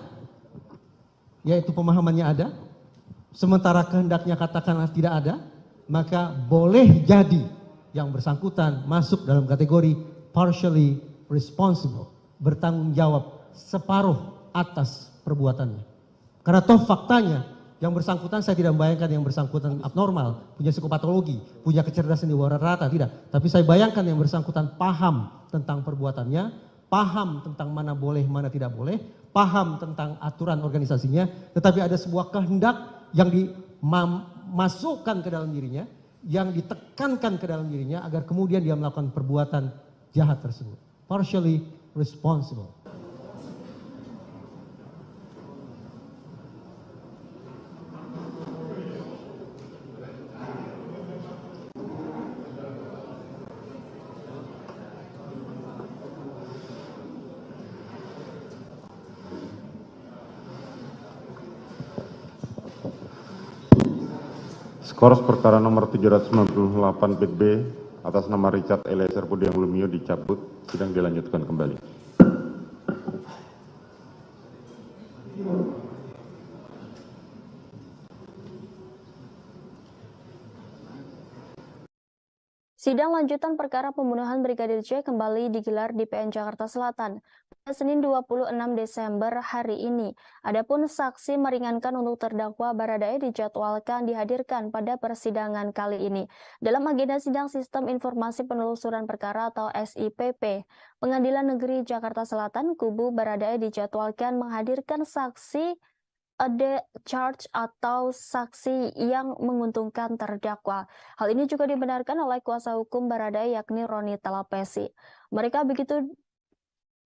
Speaker 4: yaitu pemahamannya ada, sementara kehendaknya katakanlah tidak ada, maka boleh jadi yang bersangkutan masuk dalam kategori partially responsible, bertanggung jawab separuh atas perbuatannya. Karena toh faktanya yang bersangkutan, saya tidak membayangkan yang bersangkutan abnormal, punya psikopatologi, punya kecerdasan di bawah rata, tidak. Tapi saya bayangkan yang bersangkutan paham tentang perbuatannya, paham tentang mana boleh, mana tidak boleh, paham tentang aturan organisasinya, tetapi ada sebuah kehendak yang dimasukkan ke dalam dirinya, yang ditekankan ke dalam dirinya agar kemudian dia melakukan perbuatan jahat tersebut. Partially responsible.
Speaker 5: Skors perkara nomor 798 Pit B atas nama Richard Eliezer Pudiang Lumiu dicabut, sidang dilanjutkan kembali.
Speaker 6: Sidang lanjutan perkara pembunuhan Brigadir J kembali digelar di PN Jakarta Selatan pada Senin 26 Desember hari ini. Adapun saksi meringankan untuk terdakwa Baradae dijadwalkan dihadirkan pada persidangan kali ini. Dalam agenda sidang Sistem Informasi Penelusuran Perkara atau SIPP, Pengadilan Negeri Jakarta Selatan, kubu Baradae dijadwalkan menghadirkan saksi ada charge atau saksi yang menguntungkan terdakwa. Hal ini juga dibenarkan oleh kuasa hukum Baradae yakni Roni Talapesi.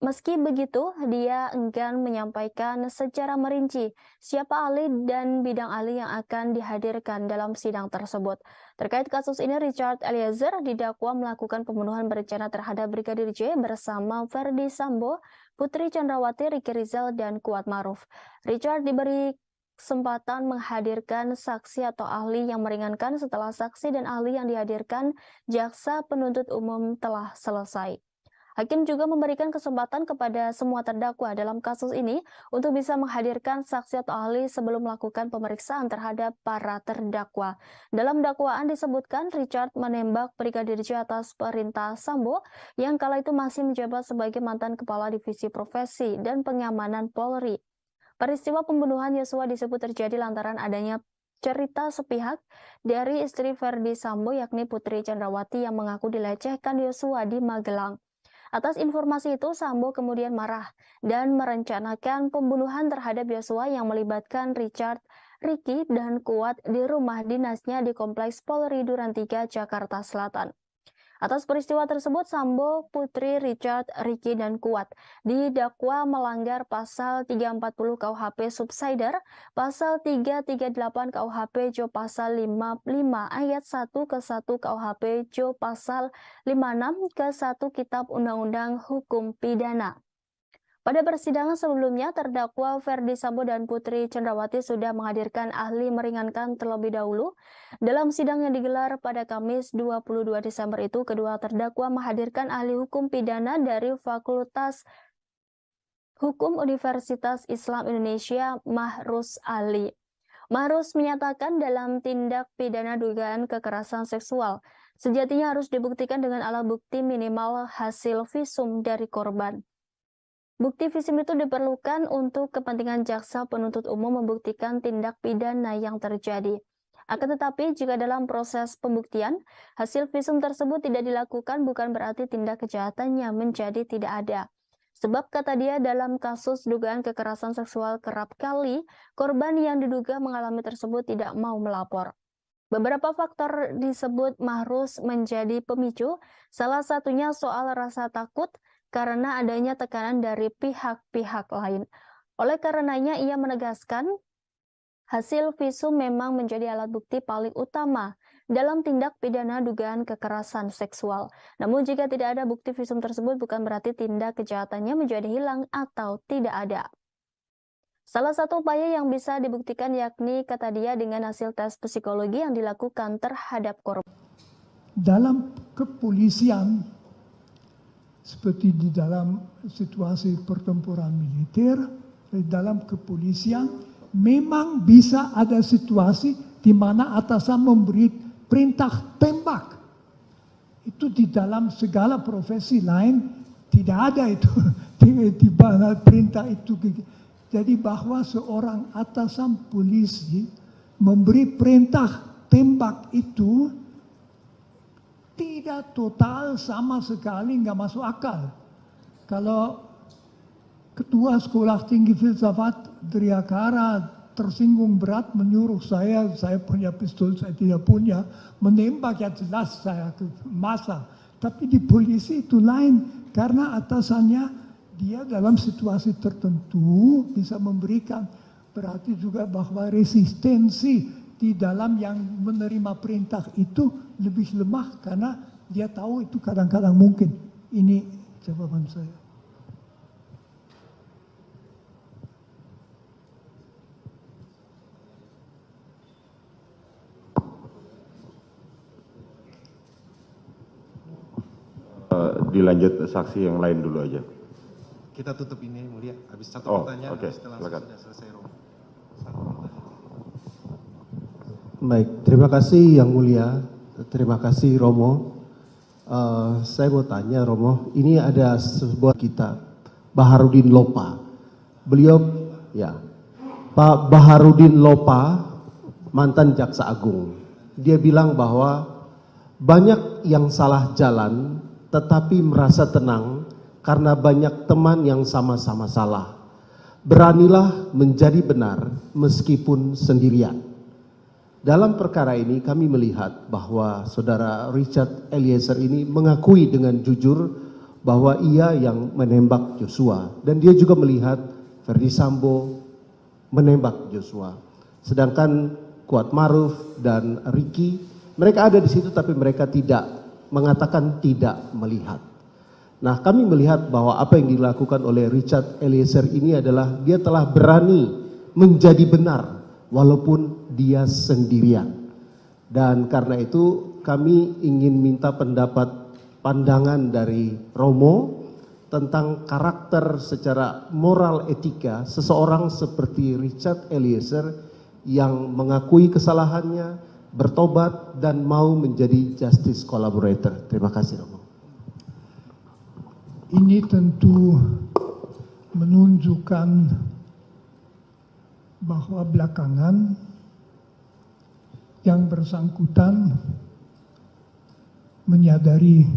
Speaker 6: Meski begitu, dia enggan menyampaikan secara merinci siapa ahli dan bidang ahli yang akan dihadirkan dalam sidang tersebut. Terkait kasus ini, Richard Eliezer didakwa melakukan pembunuhan berencana terhadap Brigadir J bersama Verdi Sambo, Putri Chandrawati, Ricky Rizal, dan Kuat Maruf. Richard diberi kesempatan menghadirkan saksi atau ahli yang meringankan setelah saksi dan ahli yang dihadirkan jaksa penuntut umum telah selesai. Hakim juga memberikan kesempatan kepada semua terdakwa dalam kasus ini untuk bisa menghadirkan saksi atau ahli sebelum melakukan pemeriksaan terhadap para terdakwa. Dalam dakwaan disebutkan Richard menembak Brigadir J atas perintah Sambo yang kala itu masih menjabat sebagai mantan Kepala Divisi Profesi dan Pengamanan Polri. Peristiwa pembunuhan Yosua disebut terjadi lantaran adanya cerita sepihak dari istri Verdi Sambo yakni Putri Chandrawati yang mengaku dilecehkan Yosua di Magelang. Atas informasi itu, Sambo kemudian marah dan merencanakan pembunuhan terhadap Yosua yang melibatkan Richard, Ricky, dan Kuat di rumah dinasnya di Kompleks Polri Duren 3, Jakarta Selatan. Atas peristiwa tersebut, Sambo, Putri, Richard, Ricky, dan Kuat didakwa melanggar pasal 340 KUHP Subsider, pasal 338 KUHP Jo pasal 55 ayat 1 ke 1 KUHP Jo pasal 56 ke 1 Kitab Undang-Undang Hukum Pidana. Pada persidangan sebelumnya, terdakwa Verdi Sambo dan Putri Chandrawati sudah menghadirkan ahli meringankan terlebih dahulu. Dalam sidang yang digelar pada Kamis 22 Desember itu, kedua terdakwa menghadirkan ahli hukum pidana dari Fakultas Hukum Universitas Islam Indonesia, Mahrus Ali. Mahrus menyatakan dalam tindak pidana dugaan kekerasan seksual, sejatinya harus dibuktikan dengan alat bukti minimal hasil visum dari korban. Bukti visum itu diperlukan untuk kepentingan jaksa penuntut umum membuktikan tindak pidana yang terjadi. Akan tetapi, jika dalam proses pembuktian, hasil visum tersebut tidak dilakukan bukan berarti tindak kejahatannya menjadi tidak ada. Sebab kata dia dalam kasus dugaan kekerasan seksual kerap kali, korban yang diduga mengalami tersebut tidak mau melapor. Beberapa faktor disebut Mahrus menjadi pemicu, salah satunya soal rasa takut, karena adanya tekanan dari pihak-pihak lain. Oleh karenanya ia menegaskan hasil visum memang menjadi alat bukti paling utama dalam tindak pidana dugaan kekerasan seksual. Namun jika tidak ada bukti visum tersebut bukan berarti tindak kejahatannya menjadi hilang atau tidak ada. Salah satu upaya yang bisa dibuktikan yakni kata dia dengan hasil tes psikologi yang dilakukan terhadap korban.
Speaker 7: Dalam kepolisian, seperti di dalam situasi pertempuran militer, di dalam kepolisian memang bisa ada situasi di mana atasan memberi perintah tembak. Itu di dalam segala profesi lain tidak ada itu di mana perintah itu. Jadi bahwa seorang atasan polisi memberi perintah tembak itu tidak total sama sekali nggak masuk akal. Kalau ketua sekolah tinggi filsafat Driakara tersinggung berat menyuruh saya punya pistol, saya tidak punya, menembak ya jelas saya ke masa. Tapi di polisi itu lain, karena atasannya dia dalam situasi tertentu bisa memberikan, berarti juga bahwa resistensi di dalam yang menerima perintah itu lebih lemah karena dia tahu itu kadang-kadang mungkin. Ini jawaban saya.
Speaker 5: Dilanjut saksi yang lain dulu aja.
Speaker 9: Kita tutup ini mulia, habis satu
Speaker 5: Oh,
Speaker 9: pertanyaan,
Speaker 5: oke,
Speaker 9: habis itu langsung
Speaker 5: silakan.
Speaker 9: sudah selesai Romo. Satu pertanyaan.
Speaker 3: Baik, terima kasih Yang Mulia, terima kasih Romo. Saya mau tanya Romo, ini ada sebuah kitab Baharudin Lopa. Beliau, ya, Pak Baharudin Lopa, mantan Jaksa Agung. Dia bilang bahwa banyak yang salah jalan, tetapi merasa tenang karena banyak teman yang sama-sama salah. Beranilah menjadi benar meskipun sendirian. Dalam perkara ini kami melihat bahwa saudara Richard Eliezer ini mengakui dengan jujur bahwa ia yang menembak Joshua. Dan dia juga melihat Ferdy Sambo menembak Joshua. Sedangkan Kuat Maruf dan Ricky, mereka ada di situ tapi mereka tidak mengatakan tidak melihat. Nah, kami melihat bahwa apa yang dilakukan oleh Richard Eliezer ini adalah dia telah berani menjadi benar walaupun dia sendirian. Dan karena itu kami ingin minta pandangan dari Romo tentang karakter secara moral etika seseorang seperti Richard Eliezer yang mengakui kesalahannya, bertobat dan mau menjadi justice collaborator. Terima kasih Romo.
Speaker 7: Ini tentu menunjukkan bahwa belakangan yang bersangkutan menyadari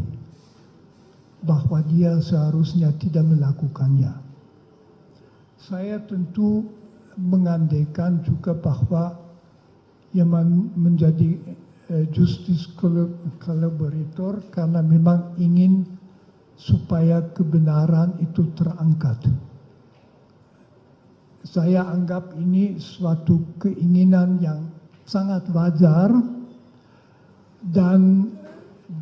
Speaker 7: bahwa dia seharusnya tidak melakukannya. Saya tentu mengandaikan juga bahwa yang menjadi justice collaborator karena memang ingin supaya kebenaran itu terangkat. Saya anggap ini suatu keinginan yang sangat wajar dan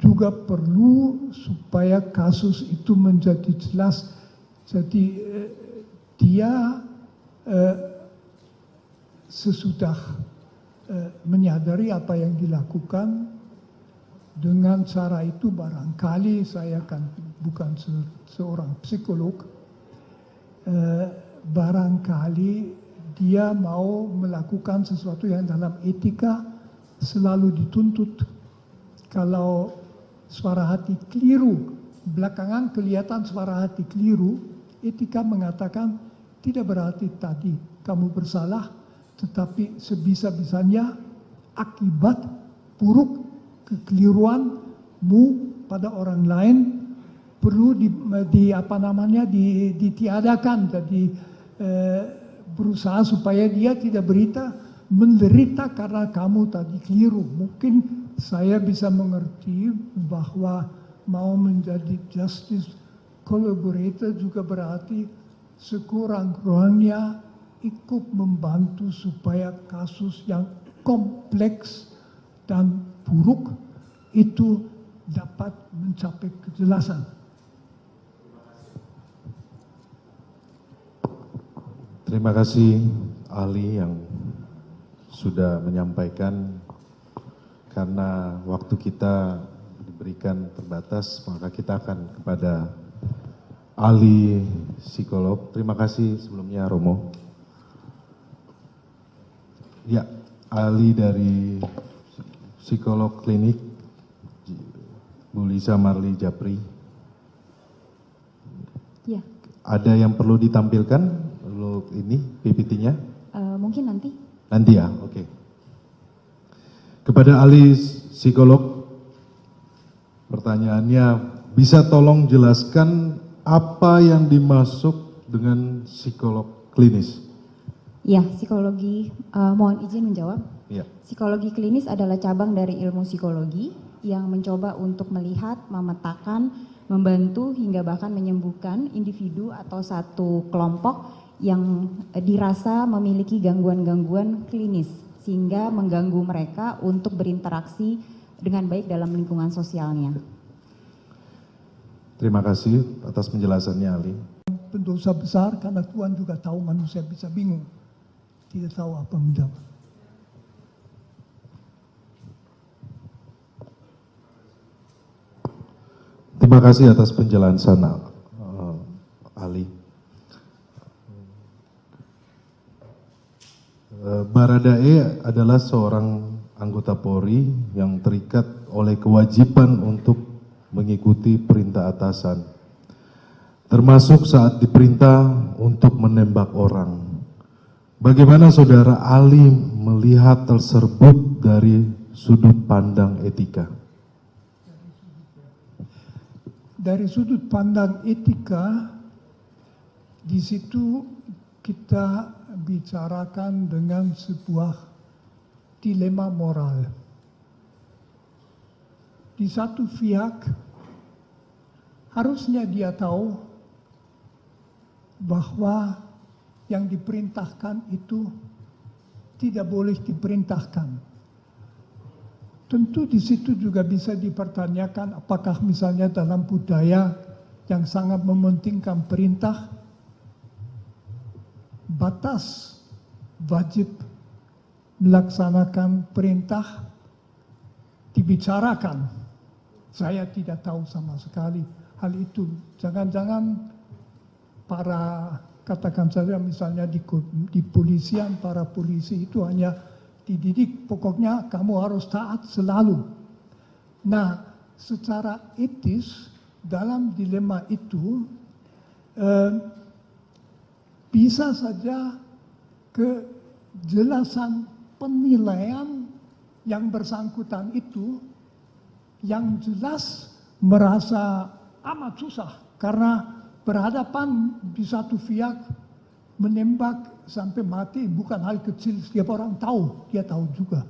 Speaker 7: juga perlu supaya kasus itu menjadi jelas. Jadi dia sesudah menyadari apa yang dilakukan, dengan cara itu barangkali saya kan bukan seorang psikolog, barangkali dia mau melakukan sesuatu yang dalam etika selalu dituntut. Kalau suara hati keliru, belakangan kelihatan suara hati keliru, etika mengatakan tidak berarti tadi kamu bersalah, tetapi sebisa-bisanya akibat buruk kekeliruanmu pada orang lain perlu ditiadakan. Jadi berusaha supaya dia tidak menderita karena kamu tadi keliru. Mungkin saya bisa mengerti bahwa mau menjadi justice collaborator juga berarti sekurang-kurangnya ikut membantu supaya kasus yang kompleks dan buruk itu dapat mencapai kejelasan.
Speaker 9: Terima kasih ahli yang sudah menyampaikan. Karena waktu kita diberikan terbatas, maka kita akan kepada ahli psikolog. Terima kasih sebelumnya Romo. Ya, ahli dari psikolog klinik Bu Lisa Marli Japri.
Speaker 10: Ya.
Speaker 9: Ada yang perlu ditampilkan untuk ini PPT-nya?
Speaker 10: Mungkin nanti.
Speaker 9: Nanti ya, oke. Kepada ahli psikolog, pertanyaannya, bisa tolong jelaskan apa yang dimaksud dengan psikolog klinis?
Speaker 10: Ya, psikologi, mohon izin menjawab.
Speaker 9: Ya.
Speaker 10: Psikologi klinis adalah cabang dari ilmu psikologi yang mencoba untuk melihat, memetakan, membantu hingga bahkan menyembuhkan individu atau satu kelompok yang dirasa memiliki gangguan-gangguan klinis sehingga mengganggu mereka untuk berinteraksi dengan baik dalam lingkungan sosialnya.
Speaker 9: Terima kasih atas penjelasannya ahli.
Speaker 7: Pendosa besar karena Tuhan juga tahu manusia bisa bingung, tidak tahu apa menjawab.
Speaker 9: Terima kasih atas penjelasan Ali. Baradae adalah seorang anggota Polri yang terikat oleh kewajiban untuk mengikuti perintah atasan, termasuk saat diperintah untuk menembak orang. Bagaimana saudara Ali melihat tersebut dari sudut pandang etika?
Speaker 7: Dari sudut pandang etika, di situ kita bicarakan dengan sebuah dilema moral. Di satu pihak, harusnya dia tahu bahwa yang diperintahkan itu tidak boleh diperintahkan. Tentu di situ juga bisa dipertanyakan apakah misalnya dalam budaya yang sangat mementingkan perintah, batas wajib melaksanakan perintah dibicarakan. Saya tidak tahu sama sekali hal itu. Jangan-jangan para, katakan saja misalnya di polisian, para polisi itu hanya dididik, pokoknya kamu harus taat selalu. Nah, secara etis dalam dilema itu bisa saja kejelasan penilaian yang bersangkutan itu yang jelas merasa amat susah karena berhadapan di satu pihak menembak sampai mati bukan hal kecil, setiap orang tahu, dia tahu juga.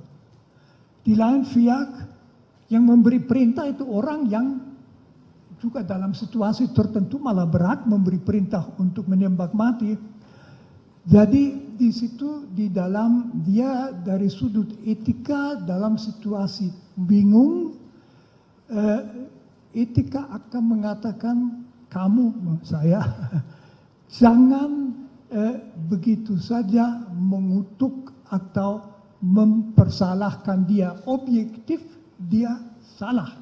Speaker 7: Di lain pihak yang memberi perintah itu orang yang juga dalam situasi tertentu malah berhak memberi perintah untuk menembak mati. Jadi di situ di dalam dia dari sudut etika dalam situasi bingung, etika akan mengatakan kamu, saya, jangan begitu saja mengutuk atau mempersalahkan dia. Objektif dia salah.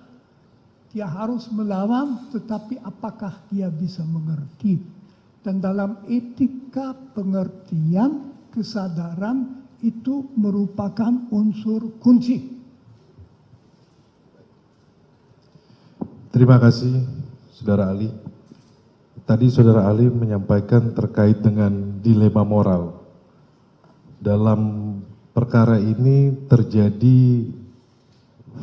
Speaker 7: Dia harus melawan, tetapi apakah dia bisa mengerti? Dan dalam etika pengertian, kesadaran itu merupakan unsur kunci.
Speaker 9: Terima kasih, Saudara Ali. Tadi Saudara Ali menyampaikan terkait dengan dilema moral. Dalam perkara ini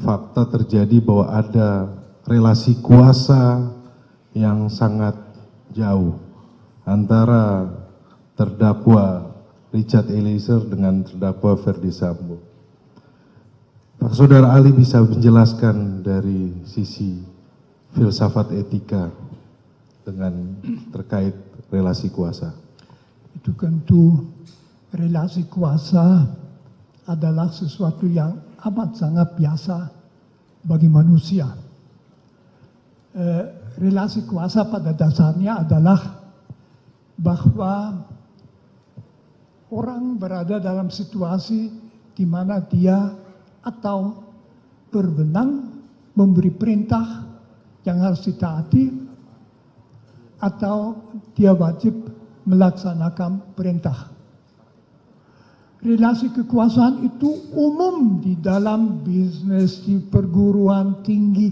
Speaker 9: fakta terjadi bahwa ada relasi kuasa yang sangat jauh antara terdakwa Richard Eliezer dengan terdakwa Ferdy Sambo. Pak Saudara Ali bisa menjelaskan dari sisi filsafat etika dengan terkait relasi kuasa?
Speaker 7: Itu tentu relasi kuasa adalah sesuatu yang amat sangat biasa bagi manusia. Relasi kuasa pada dasarnya adalah bahwa orang berada dalam situasi di mana dia atau berwenang memberi perintah yang harus ditaati atau dia wajib melaksanakan perintah. Relasi kekuasaan itu umum di dalam bisnis, di perguruan tinggi,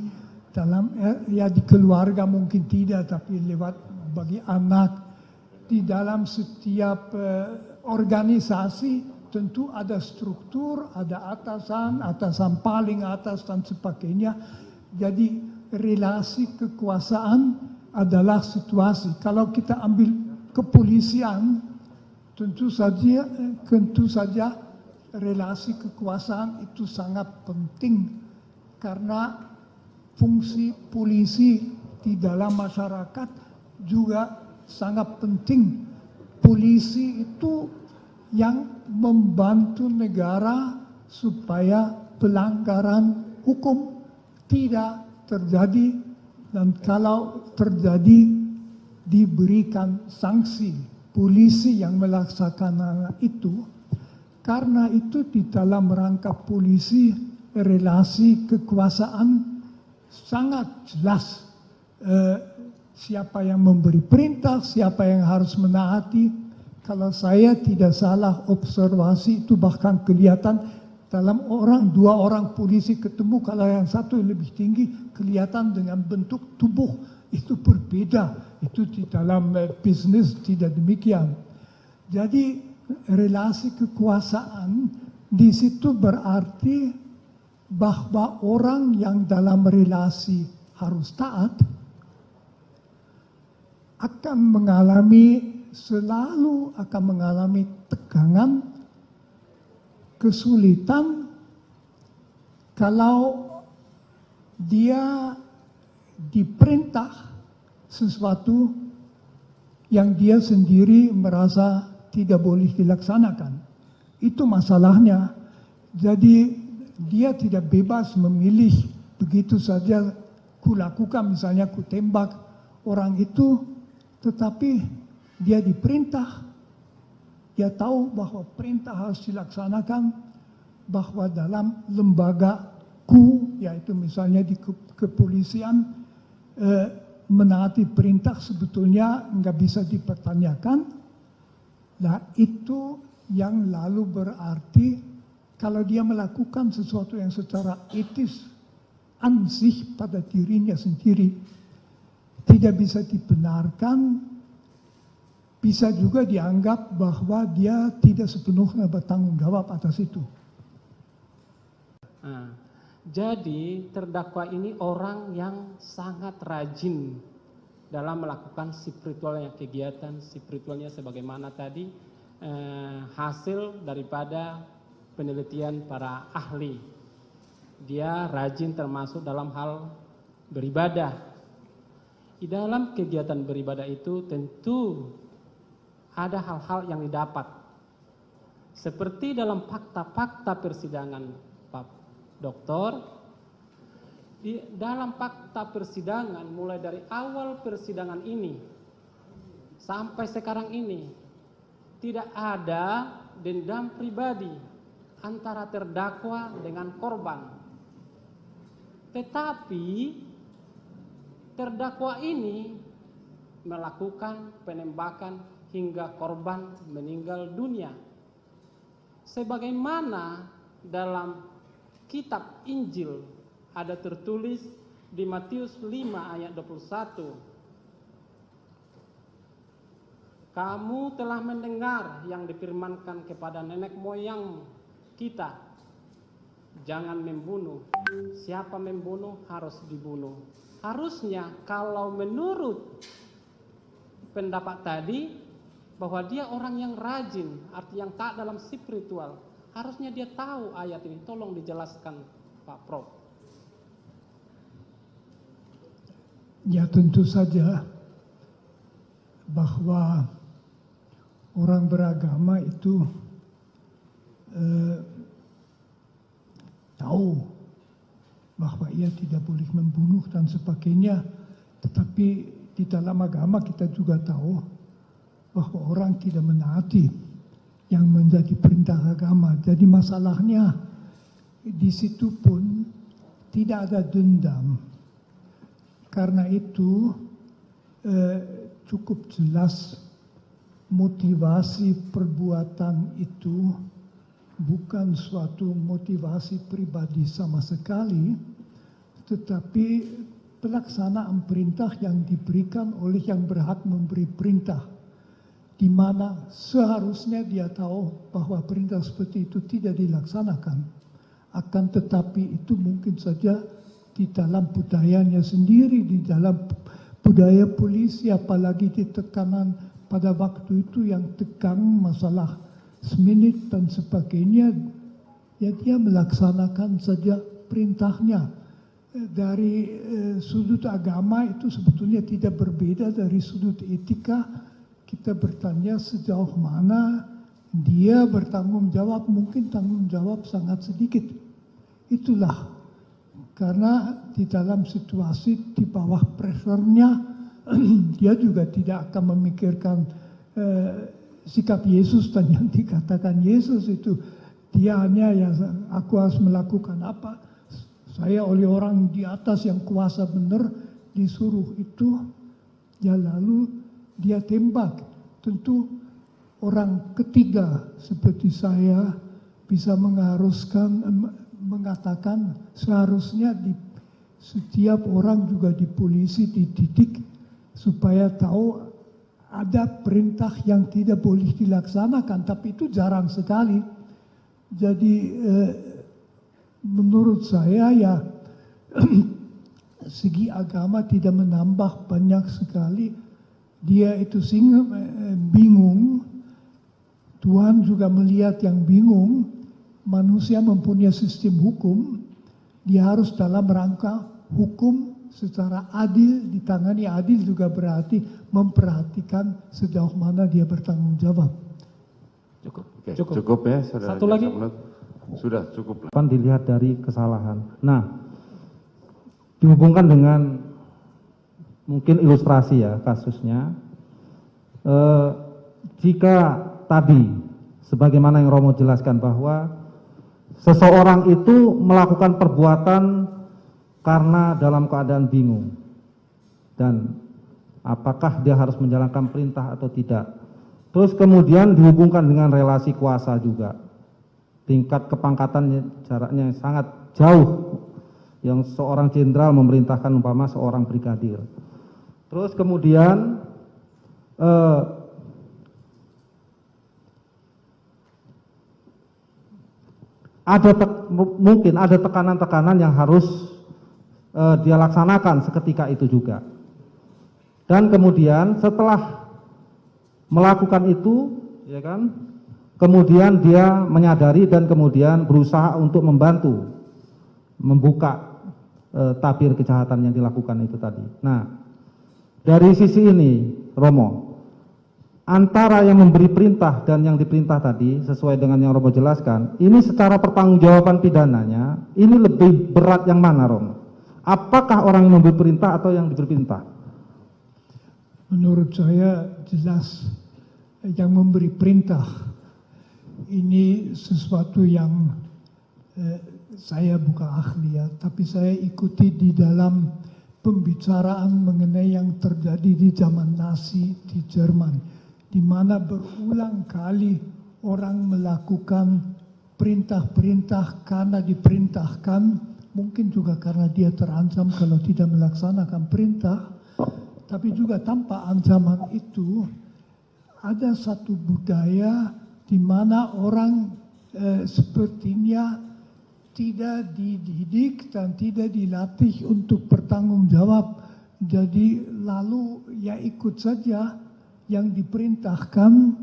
Speaker 7: dalam ya di keluarga mungkin tidak, tapi lewat bagi anak, di dalam setiap organisasi tentu ada struktur, ada atasan paling atas dan sebagainya. Jadi relasi kekuasaan adalah situasi. Kalau kita ambil kepolisian, tentu saja relasi kekuasaan itu sangat penting karena fungsi polisi di dalam masyarakat juga sangat penting. Polisi itu yang membantu negara supaya pelanggaran hukum tidak terjadi, dan kalau terjadi diberikan sanksi. Polisi yang melaksanakan itu. Karena itu di dalam rangka polisi relasi kekuasaan sangat jelas siapa yang memberi perintah, siapa yang harus menaati. Kalau saya tidak salah observasi itu bahkan kelihatan dalam dua orang polisi ketemu, kalau yang satu lebih tinggi kelihatan dengan bentuk tubuh itu berbeda. Itu di dalam bisnis tidak demikian. Jadi relasi kekuasaan di situ berarti bahwa orang yang dalam relasi harus taat selalu akan mengalami tegangan, kesulitan kalau dia diperintah sesuatu yang dia sendiri merasa tidak boleh dilaksanakan. Itu masalahnya. Jadi dia tidak bebas memilih begitu saja kulakukan, misalnya ku tembak orang itu, tetapi dia diperintah, dia tahu bahwa perintah harus dilaksanakan, bahwa dalam lembagaku, yaitu misalnya di kepolisian, menaati perintah sebetulnya nggak bisa dipertanyakan. Nah itu yang lalu berarti kalau dia melakukan sesuatu yang secara etis ansih pada dirinya sendiri tidak bisa dibenarkan, bisa juga dianggap bahwa dia tidak sepenuhnya bertanggung jawab atas itu.
Speaker 11: Nah, jadi terdakwa ini orang yang sangat rajin dalam melakukan spiritualnya, kegiatan spiritualnya sebagaimana tadi hasil daripada penelitian para ahli. Dia rajin termasuk dalam hal beribadah. Di dalam kegiatan beribadah itu tentu ada hal-hal yang didapat. Seperti dalam fakta-fakta persidangan Pak Doktor, di dalam fakta persidangan mulai dari awal persidangan ini sampai sekarang ini tidak ada dendam pribadi antara terdakwa dengan korban. Tetapi terdakwa ini melakukan penembakan hingga korban meninggal dunia. Sebagaimana dalam kitab Injil ada tertulis di Matius 5 ayat 21. Kamu telah mendengar yang difirmankan kepada nenek moyang kita, jangan membunuh. Siapa membunuh harus dibunuh. Harusnya kalau menurut pendapat tadi bahwa dia orang yang rajin, arti yang taat dalam spiritual, harusnya dia tahu ayat ini. Tolong dijelaskan Pak Prof.
Speaker 7: Ya tentu saja bahwa orang beragama itu tahu bahwa ia tidak boleh membunuh dan sebagainya. Tetapi di dalam agama kita juga tahu bahwa orang tidak menaati yang menjadi perintah agama. Jadi masalahnya di situ pun tidak ada dendam. Karena itu cukup jelas motivasi perbuatan itu bukan suatu motivasi pribadi sama sekali, tetapi pelaksanaan perintah yang diberikan oleh yang berhak memberi perintah, di mana seharusnya dia tahu bahwa perintah seperti itu tidak dilaksanakan. Akan tetapi itu mungkin saja di dalam budayanya sendiri, di dalam budaya polisi, apalagi di tekanan pada waktu itu yang tegang masalah seminit dan sebagainya, ya dia melaksanakan saja perintahnya. Dari sudut agama itu sebetulnya tidak berbeda dari sudut etika. Kita bertanya sejauh mana dia bertanggung jawab, mungkin tanggung jawab sangat sedikit. Itulah karena di dalam situasi di bawah presernya dia juga tidak akan memikirkan sikap Yesus dan yang dikatakan Yesus itu. Dia hanya ya aku harus melakukan apa, saya oleh orang di atas yang kuasa benar disuruh itu, ya lalu dia tembak. Tentu orang ketiga seperti saya bisa mengatakan seharusnya setiap orang juga di polisi dididik supaya tahu ada perintah yang tidak boleh dilaksanakan, tapi itu jarang sekali. Jadi menurut saya ya segi agama tidak menambah banyak sekali. Dia itu bingung, Tuhan juga melihat yang bingung. Manusia mempunyai sistem hukum, dia harus dalam rangka hukum secara adil, ditangani adil juga berarti memperhatikan sejauh mana dia bertanggung jawab.
Speaker 5: Cukup. Oke, cukup ya, saudara.
Speaker 14: Satu lagi.
Speaker 5: Sudah cukup.
Speaker 12: Kan dilihat dari kesalahan. Nah, dihubungkan dengan mungkin ilustrasi ya kasusnya. Jika tadi, sebagaimana yang Romo jelaskan bahwa seseorang itu melakukan perbuatan karena dalam keadaan bingung, dan apakah dia harus menjalankan perintah atau tidak. Terus kemudian dihubungkan dengan relasi kuasa juga. Tingkat kepangkatan jaraknya sangat jauh. Yang seorang jenderal memerintahkan umpama seorang brigadir. Terus kemudian mungkin ada tekanan-tekanan yang harus dia laksanakan seketika itu juga. Dan kemudian setelah melakukan itu, ya kan, kemudian dia menyadari dan kemudian berusaha untuk membuka tabir kejahatan yang dilakukan itu tadi. Nah, dari sisi ini, Romo, antara yang memberi perintah dan yang diperintah tadi, sesuai dengan yang Romo jelaskan, ini secara pertanggungjawaban pidananya, ini lebih berat yang mana, Romo? Apakah orang yang memberi perintah atau yang diberi perintah?
Speaker 7: Menurut saya jelas yang memberi perintah. Ini sesuatu yang saya bukan ahli ya, tapi saya ikuti di dalam pembicaraan mengenai yang terjadi di zaman Nazi di Jerman, di mana berulang kali orang melakukan perintah-perintah karena diperintahkan, mungkin juga karena dia terancam kalau tidak melaksanakan perintah, tapi juga tanpa ancaman itu ada satu budaya di mana orang sepertinya tidak dididik dan tidak dilatih untuk bertanggung jawab. Jadi lalu ya ikut saja yang diperintahkan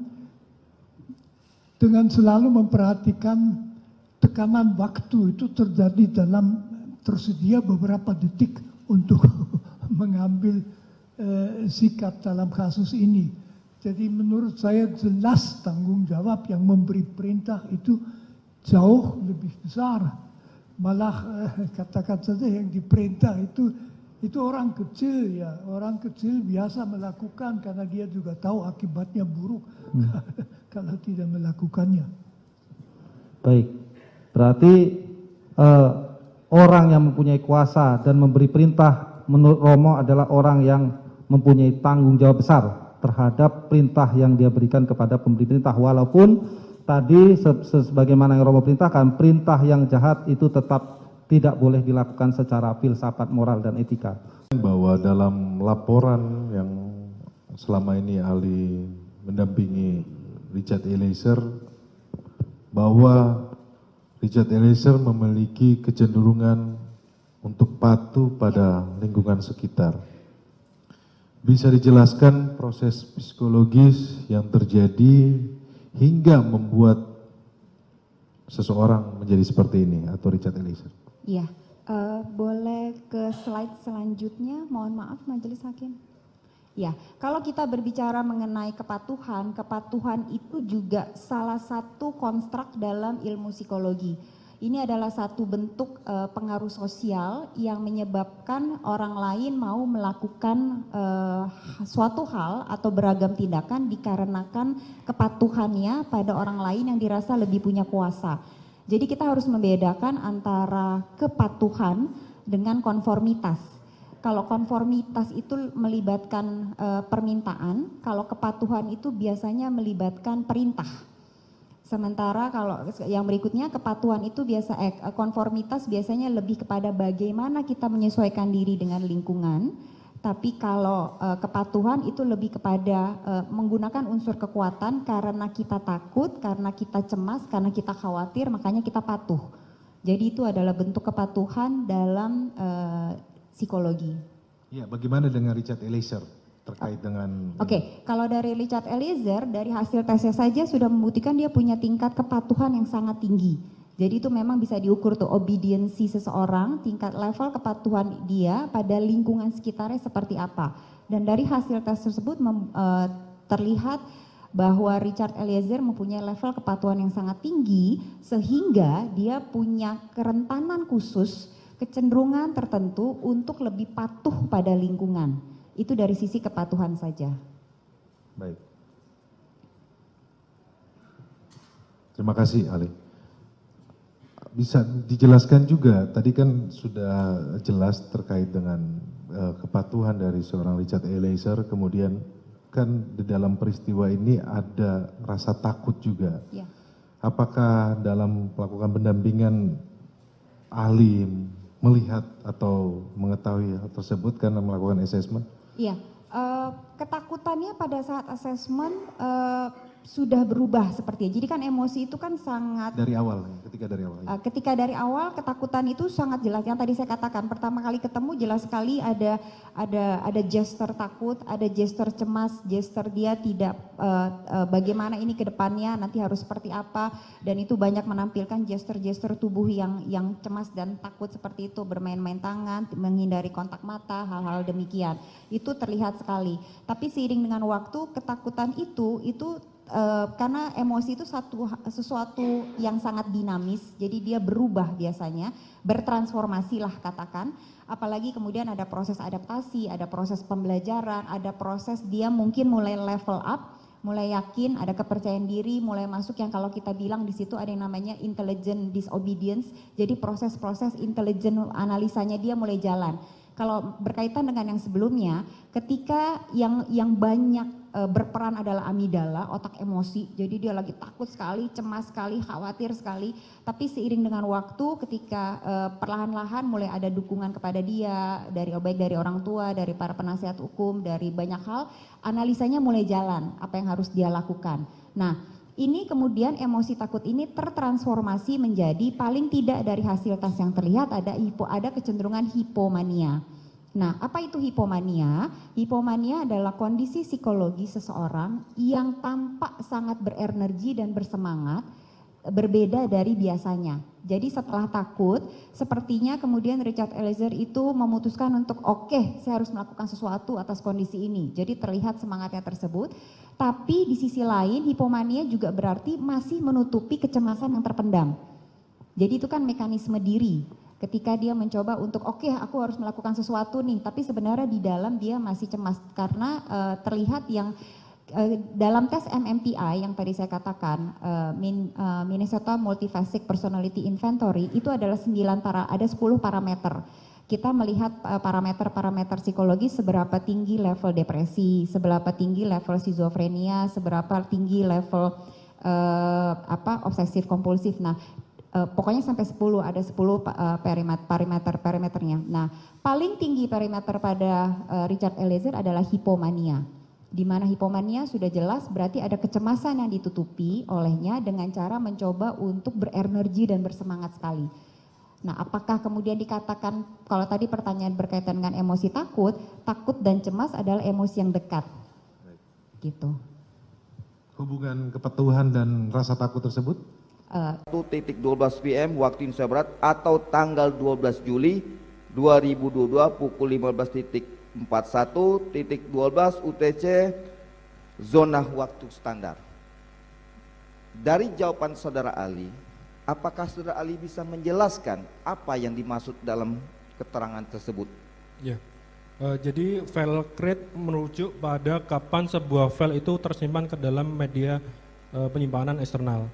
Speaker 7: dengan selalu memperhatikan tekanan waktu itu terjadi dalam tersedia beberapa detik untuk mengambil sikap dalam kasus ini. Jadi menurut saya jelas tanggung jawab yang memberi perintah itu jauh lebih besar. Malah katakan saja yang diperintah itu orang kecil ya. Orang kecil biasa melakukan karena dia juga tahu akibatnya buruk kalau tidak melakukannya.
Speaker 12: Baik, berarti orang yang mempunyai kuasa dan memberi perintah menurut Romo adalah orang yang mempunyai tanggung jawab besar terhadap perintah yang dia berikan kepada pemberi perintah, walaupun tadi sebagaimana yang Romo perintahkan, perintah yang jahat itu tetap tidak boleh dilakukan secara filsafat moral dan etika.
Speaker 9: Bahwa dalam laporan yang selama ini ahli mendampingi Richard Eliezer, bahwa Richard Eliezer memiliki kecenderungan untuk patuh pada lingkungan sekitar. Bisa dijelaskan proses psikologis yang terjadi hingga membuat seseorang menjadi seperti ini atau Richard Eliezer?
Speaker 10: Iya, boleh ke slide selanjutnya, mohon maaf Majelis Hakim. Ya, kalau kita berbicara mengenai kepatuhan, kepatuhan itu juga salah satu konstruk dalam ilmu psikologi. Ini adalah satu bentuk pengaruh sosial yang menyebabkan orang lain mau melakukan suatu hal atau beragam tindakan dikarenakan kepatuhannya pada orang lain yang dirasa lebih punya kuasa. Jadi kita harus membedakan antara kepatuhan dengan konformitas. kalau konformitas itu melibatkan permintaan, kalau kepatuhan itu biasanya melibatkan perintah. Sementara kalau yang berikutnya kepatuhan itu konformitas biasanya lebih kepada bagaimana kita menyesuaikan diri dengan lingkungan. Tapi kalau kepatuhan itu lebih kepada menggunakan unsur kekuatan karena kita takut, karena kita cemas, karena kita khawatir, makanya kita patuh. Jadi itu adalah bentuk kepatuhan dalam psikologi.
Speaker 9: Ya, bagaimana dengan Richard Eliezer terkait dengan...
Speaker 10: Oke, kalau dari Richard Eliezer, dari hasil tesnya saja sudah membuktikan dia punya tingkat kepatuhan yang sangat tinggi. Jadi itu memang bisa diukur tuh obediensi seseorang, tingkat level kepatuhan dia pada lingkungan sekitarnya seperti apa. Dan dari hasil tes tersebut terlihat bahwa Richard Eliezer mempunyai level kepatuhan yang sangat tinggi sehingga dia punya kerentanan khusus, kecenderungan tertentu untuk lebih patuh pada lingkungan. Itu dari sisi kepatuhan saja.
Speaker 9: Baik. Terima kasih, Ali. Bisa dijelaskan juga, tadi kan sudah jelas terkait dengan kepatuhan dari seorang Richard Eliezer, kemudian kan di dalam peristiwa ini ada rasa takut juga.
Speaker 10: Ya.
Speaker 9: Apakah dalam melakukan pendampingan ahli melihat atau mengetahui hal tersebut karena melakukan assessment?
Speaker 10: Iya, ketakutannya pada saat assessment sudah berubah sepertinya. Jadi kan emosi itu kan sangat
Speaker 9: dari awal, ketika dari awal.
Speaker 10: Ketika dari awal ketakutan itu sangat jelas. Yang tadi saya katakan pertama kali ketemu jelas sekali ada gesture takut, ada gesture cemas, gesture dia tidak bagaimana ini ke depannya nanti harus seperti apa, dan itu banyak menampilkan gesture-gesture tubuh yang cemas dan takut seperti itu, bermain-main tangan, menghindari kontak mata, hal-hal demikian. Itu terlihat sekali. Tapi seiring dengan waktu ketakutan itu karena emosi itu sesuatu yang sangat dinamis, jadi dia berubah biasanya, bertransformasi lah katakan, apalagi kemudian ada proses adaptasi, ada proses pembelajaran, ada proses dia mungkin mulai level up, mulai yakin, ada kepercayaan diri, mulai masuk yang kalau kita bilang di situ ada yang namanya intelligent disobedience, jadi proses-proses intelligent analisanya dia mulai jalan. Kalau berkaitan dengan yang sebelumnya, ketika yang banyak berperan adalah amigdala, otak emosi, jadi dia lagi takut sekali, cemas sekali, khawatir sekali, tapi seiring dengan waktu ketika perlahan-lahan mulai ada dukungan kepada dia, baik dari orang tua, dari para penasihat hukum, dari banyak hal, analisanya mulai jalan, apa yang harus dia lakukan. Nah, ini kemudian emosi takut ini tertransformasi menjadi paling tidak dari hasil tes yang terlihat ada kecenderungan hipomania. Nah, apa itu hipomania? Hipomania adalah kondisi psikologi seseorang yang tampak sangat berenergi dan bersemangat, berbeda dari biasanya. Jadi setelah takut, sepertinya kemudian Richard Eliezer itu memutuskan untuk oke, saya harus melakukan sesuatu atas kondisi ini. Jadi terlihat semangatnya tersebut. Tapi di sisi lain hipomania juga berarti masih menutupi kecemasan yang terpendam. Jadi itu kan mekanisme diri. Ketika dia mencoba untuk oke, aku harus melakukan sesuatu nih, tapi sebenarnya di dalam dia masih cemas karena terlihat yang dalam tes MMPI yang tadi saya katakan, Minnesota Multifaceted Personality Inventory, itu adalah 10 parameter. Kita melihat parameter-parameter psikologi, seberapa tinggi level depresi, seberapa tinggi level skizofrenia, seberapa tinggi level obsesif kompulsif. Nah, pokoknya sampai 10, ada 10 parameternya. Nah, paling tinggi parameter pada Richard Eliezer adalah hipomania. Di mana hipomania sudah jelas berarti ada kecemasan yang ditutupi olehnya dengan cara mencoba untuk berenergi dan bersemangat sekali. Nah, apakah kemudian dikatakan, kalau tadi pertanyaan berkaitan dengan emosi takut dan cemas adalah emosi yang dekat. Gitu.
Speaker 9: Hubungan kepatuhan dan rasa takut tersebut?
Speaker 13: 1:12 PM waktu Indonesia Barat atau tanggal 12 Juli 2022 pukul 15.41.12 UTC zona waktu standar. Dari jawaban saudara Ali, apakah saudara Ali bisa menjelaskan apa yang dimaksud dalam keterangan tersebut?
Speaker 14: Ya, jadi file create merujuk pada kapan sebuah file itu tersimpan ke dalam media penyimpanan eksternal.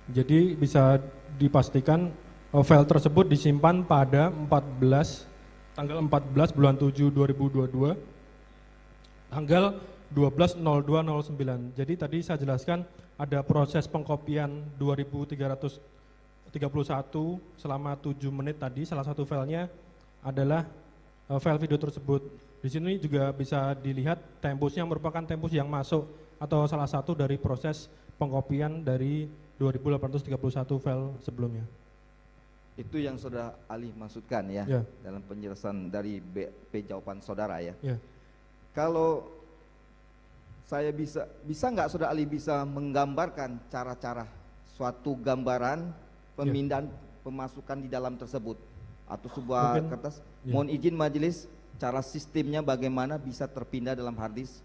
Speaker 14: Jadi bisa dipastikan file tersebut disimpan pada 14 tanggal 14 bulan 7 2022, tanggal 12.02.09. Jadi tadi saya jelaskan ada proses pengkopian 2331 selama 7 menit tadi. Salah satu filenya adalah file video tersebut. Di sini juga bisa dilihat tempusnya merupakan tempus yang masuk atau salah satu dari proses pengkopian dari 2831 file sebelumnya.
Speaker 13: Itu yang saudara Ali maksudkan ya,
Speaker 14: Ya.
Speaker 13: dalam penjelasan dari BP jawaban saudara ya.
Speaker 14: Ya.
Speaker 13: Kalau saya bisa nggak saudara Ali bisa menggambarkan cara-cara suatu gambaran pemindahan pemasukan di dalam tersebut atau sebuah
Speaker 14: Mungkin,
Speaker 13: kertas?
Speaker 14: ya.
Speaker 13: Mohon izin majelis, cara sistemnya bagaimana bisa terpindah dalam hard disk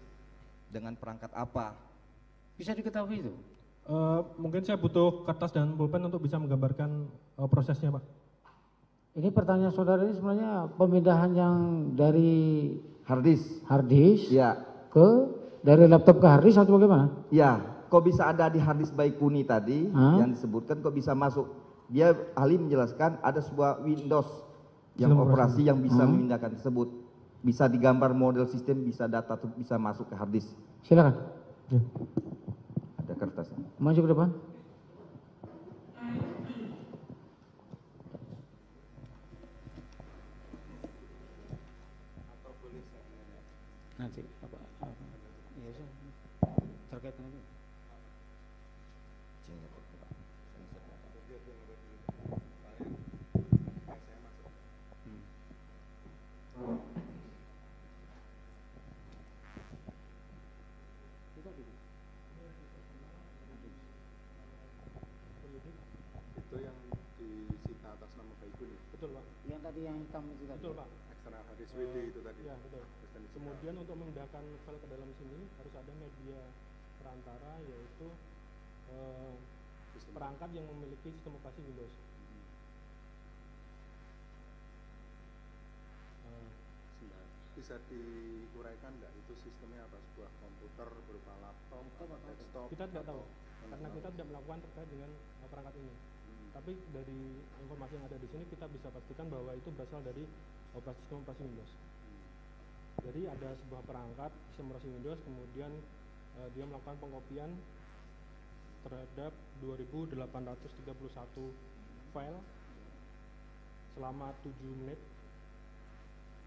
Speaker 13: dengan perangkat apa?
Speaker 15: Bisa diketahui itu?
Speaker 14: Mungkin saya butuh kertas dan pulpen untuk bisa menggambarkan prosesnya, Pak.
Speaker 15: Ini pertanyaan saudara ini sebenarnya pemindahan yang dari
Speaker 13: hard disk
Speaker 15: ya. Ke dari laptop ke hard disk atau bagaimana?
Speaker 13: Ya, kok bisa ada di hard disk Baikuni tadi yang disebutkan kok bisa masuk? Dia ahli menjelaskan ada sebuah Windows yang operasi yang bisa memindahkan tersebut. Bisa digambar model sistem, bisa data bisa masuk ke hard disk.
Speaker 15: Silakan.
Speaker 14: Ya.
Speaker 13: Ada kertasnya.
Speaker 15: Maju ke depan. Nanti apa? Iya sih. Terkait dengan itu.
Speaker 8: Itu yang disita atas nama Baikuni.
Speaker 14: Betul, Pak.
Speaker 15: Yang tadi yang hitam itu tadi.
Speaker 14: Betul, Pak.
Speaker 8: Ekstra hadis WD itu tadi.
Speaker 14: Ya, betul. Kemudian untuk memindahkan file ke dalam sini harus ada media perantara, yaitu perangkat yang memiliki sistem operasi Windows.
Speaker 8: Bisa diuraikan nggak itu sistemnya apa? Sebuah komputer berupa laptop atau desktop?
Speaker 14: Kita tidak tahu, karena kita tidak melakukan terkait dengan perangkat ini. Tapi dari informasi yang ada di sini kita bisa pastikan bahwa itu berasal dari sistem operasi Windows. Jadi ada sebuah perangkat sistem operasi Windows, kemudian dia melakukan pengkopian terhadap 2831 file selama 7 menit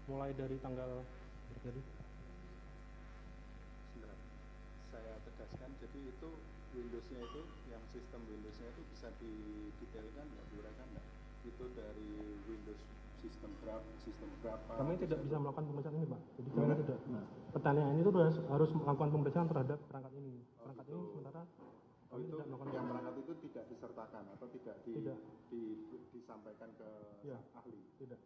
Speaker 14: mulai dari tanggal berapa?
Speaker 8: Saya tegaskan, jadi itu Windowsnya itu yang sistem Windowsnya itu bisa didetailkan nggak, diuraikan nggak? Itu dari Windows sistem berapa?
Speaker 14: Kami tidak bisa melakukan pemeriksaan ini, Pak. Jadi kami tidak. Pertanyaan itu harus melakukan pemeriksaan terhadap perangkat ini. Perangkat ini sementara kami
Speaker 8: itu
Speaker 14: tidak melakukan.
Speaker 8: yang perangkat itu tidak disertakan atau tidak, disampaikan ke
Speaker 14: Ya,
Speaker 8: ahli?
Speaker 14: Tidak.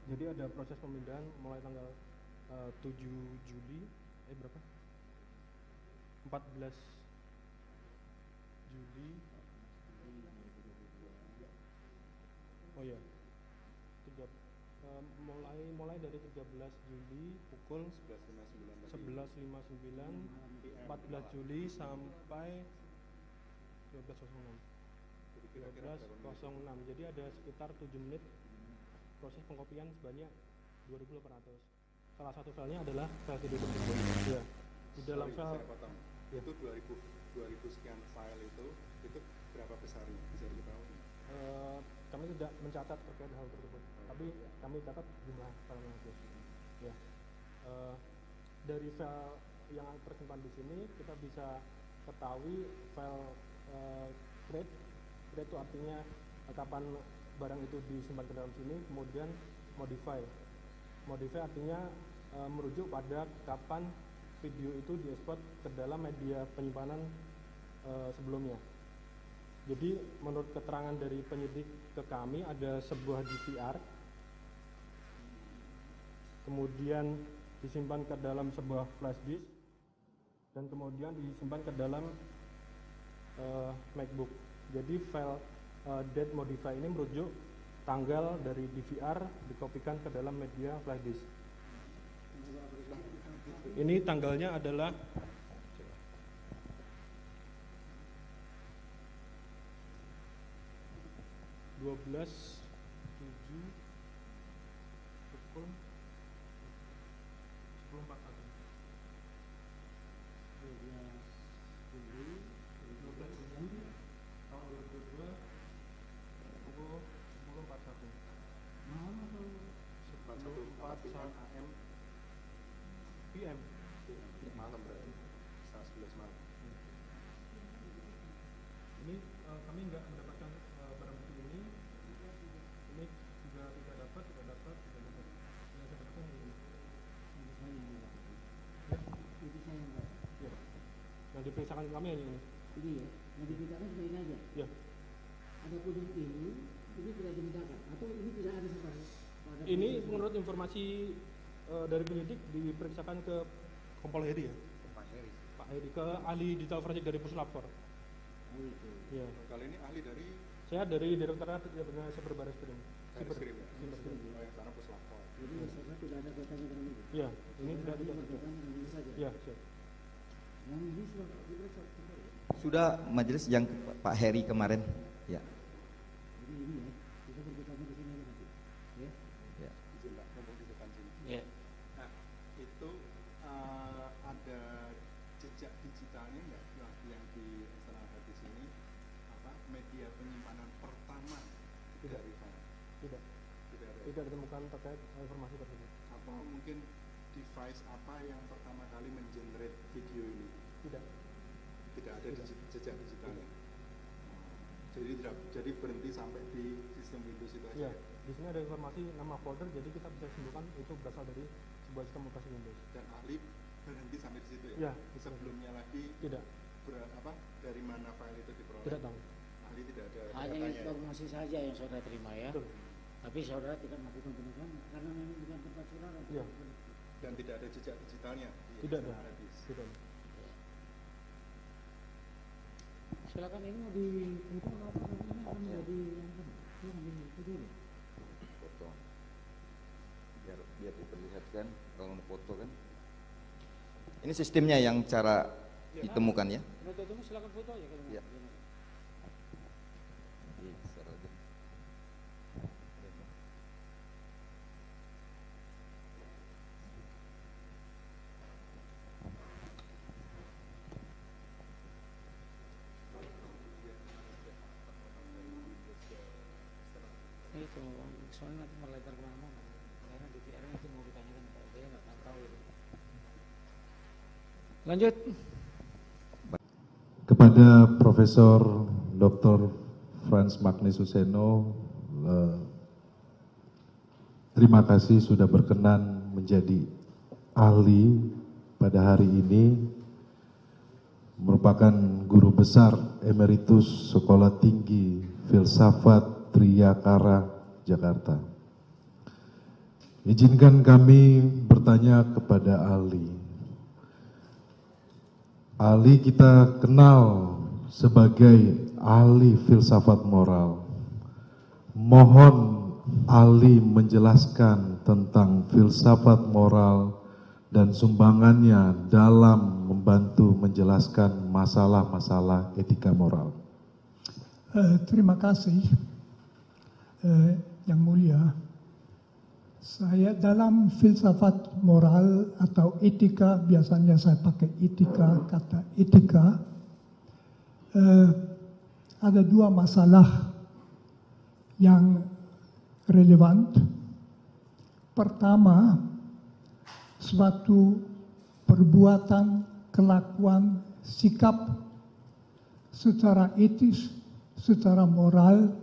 Speaker 14: Jadi ada proses pemindahan mulai tanggal 7 Juli, berapa? 14 Juli. Oh ya. Mulai dari 13 Juli pukul 11.59, 14 Juli sampai 12.06. 12.06. Jadi ada sekitar 7 menit proses pengkopian sebanyak 2.800. Salah satu filenya adalah file video tersebut. Ya. Di dalam file
Speaker 8: itu 2000 sekian file itu berapa besarnya? Bisa diketahui?
Speaker 14: Kami tidak mencatat terkait hal tersebut, tapi kami catat jumlah filenya saja. Ya. Dari file yang tersimpan di sini kita bisa ketahui file create itu artinya kapan barang itu disimpan ke dalam sini, kemudian modify artinya merujuk pada kapan video itu diekspor ke dalam media penyimpanan sebelumnya. Jadi menurut keterangan dari penyidik ke kami ada sebuah DVR, kemudian disimpan ke dalam sebuah flash disk, dan kemudian disimpan ke dalam MacBook. Jadi file date modify ini merujuk tanggal dari DVR dikopikan ke dalam media flash disk. Ini tanggalnya adalah 12/7/2022. PM.
Speaker 8: Malam berarti, setengah 11 malam.
Speaker 14: Ini kami nggak mendapatkan barang bukti ini. Ini juga tidak dapat. Yang saya dapatkan ini. Ya. Yang diperiksakan kami hanya ini.
Speaker 15: Ini ya, yang dimintakan cuma ini aja.
Speaker 14: Ya.
Speaker 15: Adapun ini tidak dimintakan atau ini tidak ada sama.
Speaker 14: Ini menurut informasi dari penyidik diperiksakan ke Kompol Heri ya. Pak Heri ke ahli digital forensik dari Puslapor.
Speaker 15: Oh itu.
Speaker 14: Ya.
Speaker 8: Kali ini ahli dari
Speaker 14: Saya dari Direktorat Cyber Barreskrim.
Speaker 8: Barreskrim ya. Oh, yang sana Puslapor.
Speaker 15: Jadi misalnya tidak ada kaitannya dengan itu.
Speaker 14: Ya, ini tidak ada
Speaker 15: kaitannya dengan ini saja.
Speaker 14: Ya, siap.
Speaker 15: Yang ini sudah diperiksa.
Speaker 13: Sudah majelis yang Pak Heri kemarin. Ya.
Speaker 15: Jadi ini ya, kita berbicara di sini nanti. Ya.
Speaker 13: Ya.
Speaker 8: Izin Pak, ngomong di depan sini.
Speaker 15: Ya.
Speaker 8: Nah, itu ada jejak digitalnya nggak yang di eksternal hard disk ini? Apa media penyimpanan pertama dari file?
Speaker 14: Tidak.
Speaker 8: Tidak ada.
Speaker 14: Tidak ditemukan terkait informasi tersebut.
Speaker 8: Apa mungkin device apa yang pertama kali mengenerate video ini?
Speaker 14: Tidak.
Speaker 8: Tidak ada jejak digitalnya. Jadi berhenti sampai di sistem Windows itu aja.
Speaker 14: Ya, di sini ada informasi nama folder, jadi kita bisa simpulkan itu berasal dari sebuah sistem operasi Windows.
Speaker 8: Dan ahli berhenti sampai di situ ya?
Speaker 14: Ya.
Speaker 8: Sebelumnya lagi
Speaker 14: Tidak.
Speaker 8: Dari mana file itu diperoleh?
Speaker 14: Tidak tahu.
Speaker 8: Ahli tidak ada.
Speaker 15: Hanya
Speaker 8: datanya,
Speaker 15: informasi saja yang saudara terima ya.
Speaker 14: Betul.
Speaker 15: Tapi saudara tidak melakukan penegakan karena memang bukan tempat saudara.
Speaker 14: Iya.
Speaker 8: Dan tidak ada jejak digitalnya?
Speaker 14: Tidak ada. Tidak.
Speaker 15: Silakan ini mau dihitung apa ini akan menjadi yang itu dulu.
Speaker 13: Foto. Biar diperlihatkan kalau mau foto kan. Ini sistemnya yang cara ditemukan ya.
Speaker 15: Foto itu silakan foto aja kalau
Speaker 13: Ya. Iya, secara aja.
Speaker 15: itu soalnya nanti melebar kemana-mana karena DPR nanti mau ditanyakan dia nggak tahu itu. Lanjut.
Speaker 9: Kepada Profesor Dr. Frans Magni Suseno, terima kasih sudah berkenan menjadi ahli pada hari ini, merupakan guru besar emeritus Sekolah Tinggi Filsafat Triyakara, Jakarta. Izinkan kami bertanya kepada ahli. Ahli kita kenal sebagai ahli filsafat moral. Mohon ahli menjelaskan tentang filsafat moral dan sumbangannya dalam membantu menjelaskan masalah-masalah etika moral.
Speaker 7: Terima kasih. Yang mulia, saya dalam filsafat moral atau etika, biasanya saya pakai etika, kata etika, ada dua masalah yang relevan. Pertama, suatu perbuatan, kelakuan, sikap secara etis, secara moral,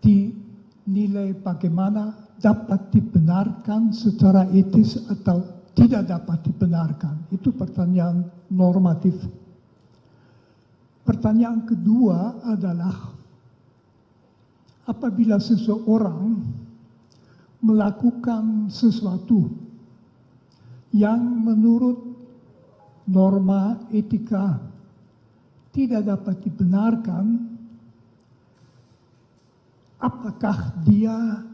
Speaker 7: dinilai bagaimana dapat dibenarkan secara etis atau tidak dapat dibenarkan. Itu pertanyaan normatif. Pertanyaan kedua adalah apabila seseorang melakukan sesuatu yang menurut norma etika tidak dapat dibenarkan, apakah dia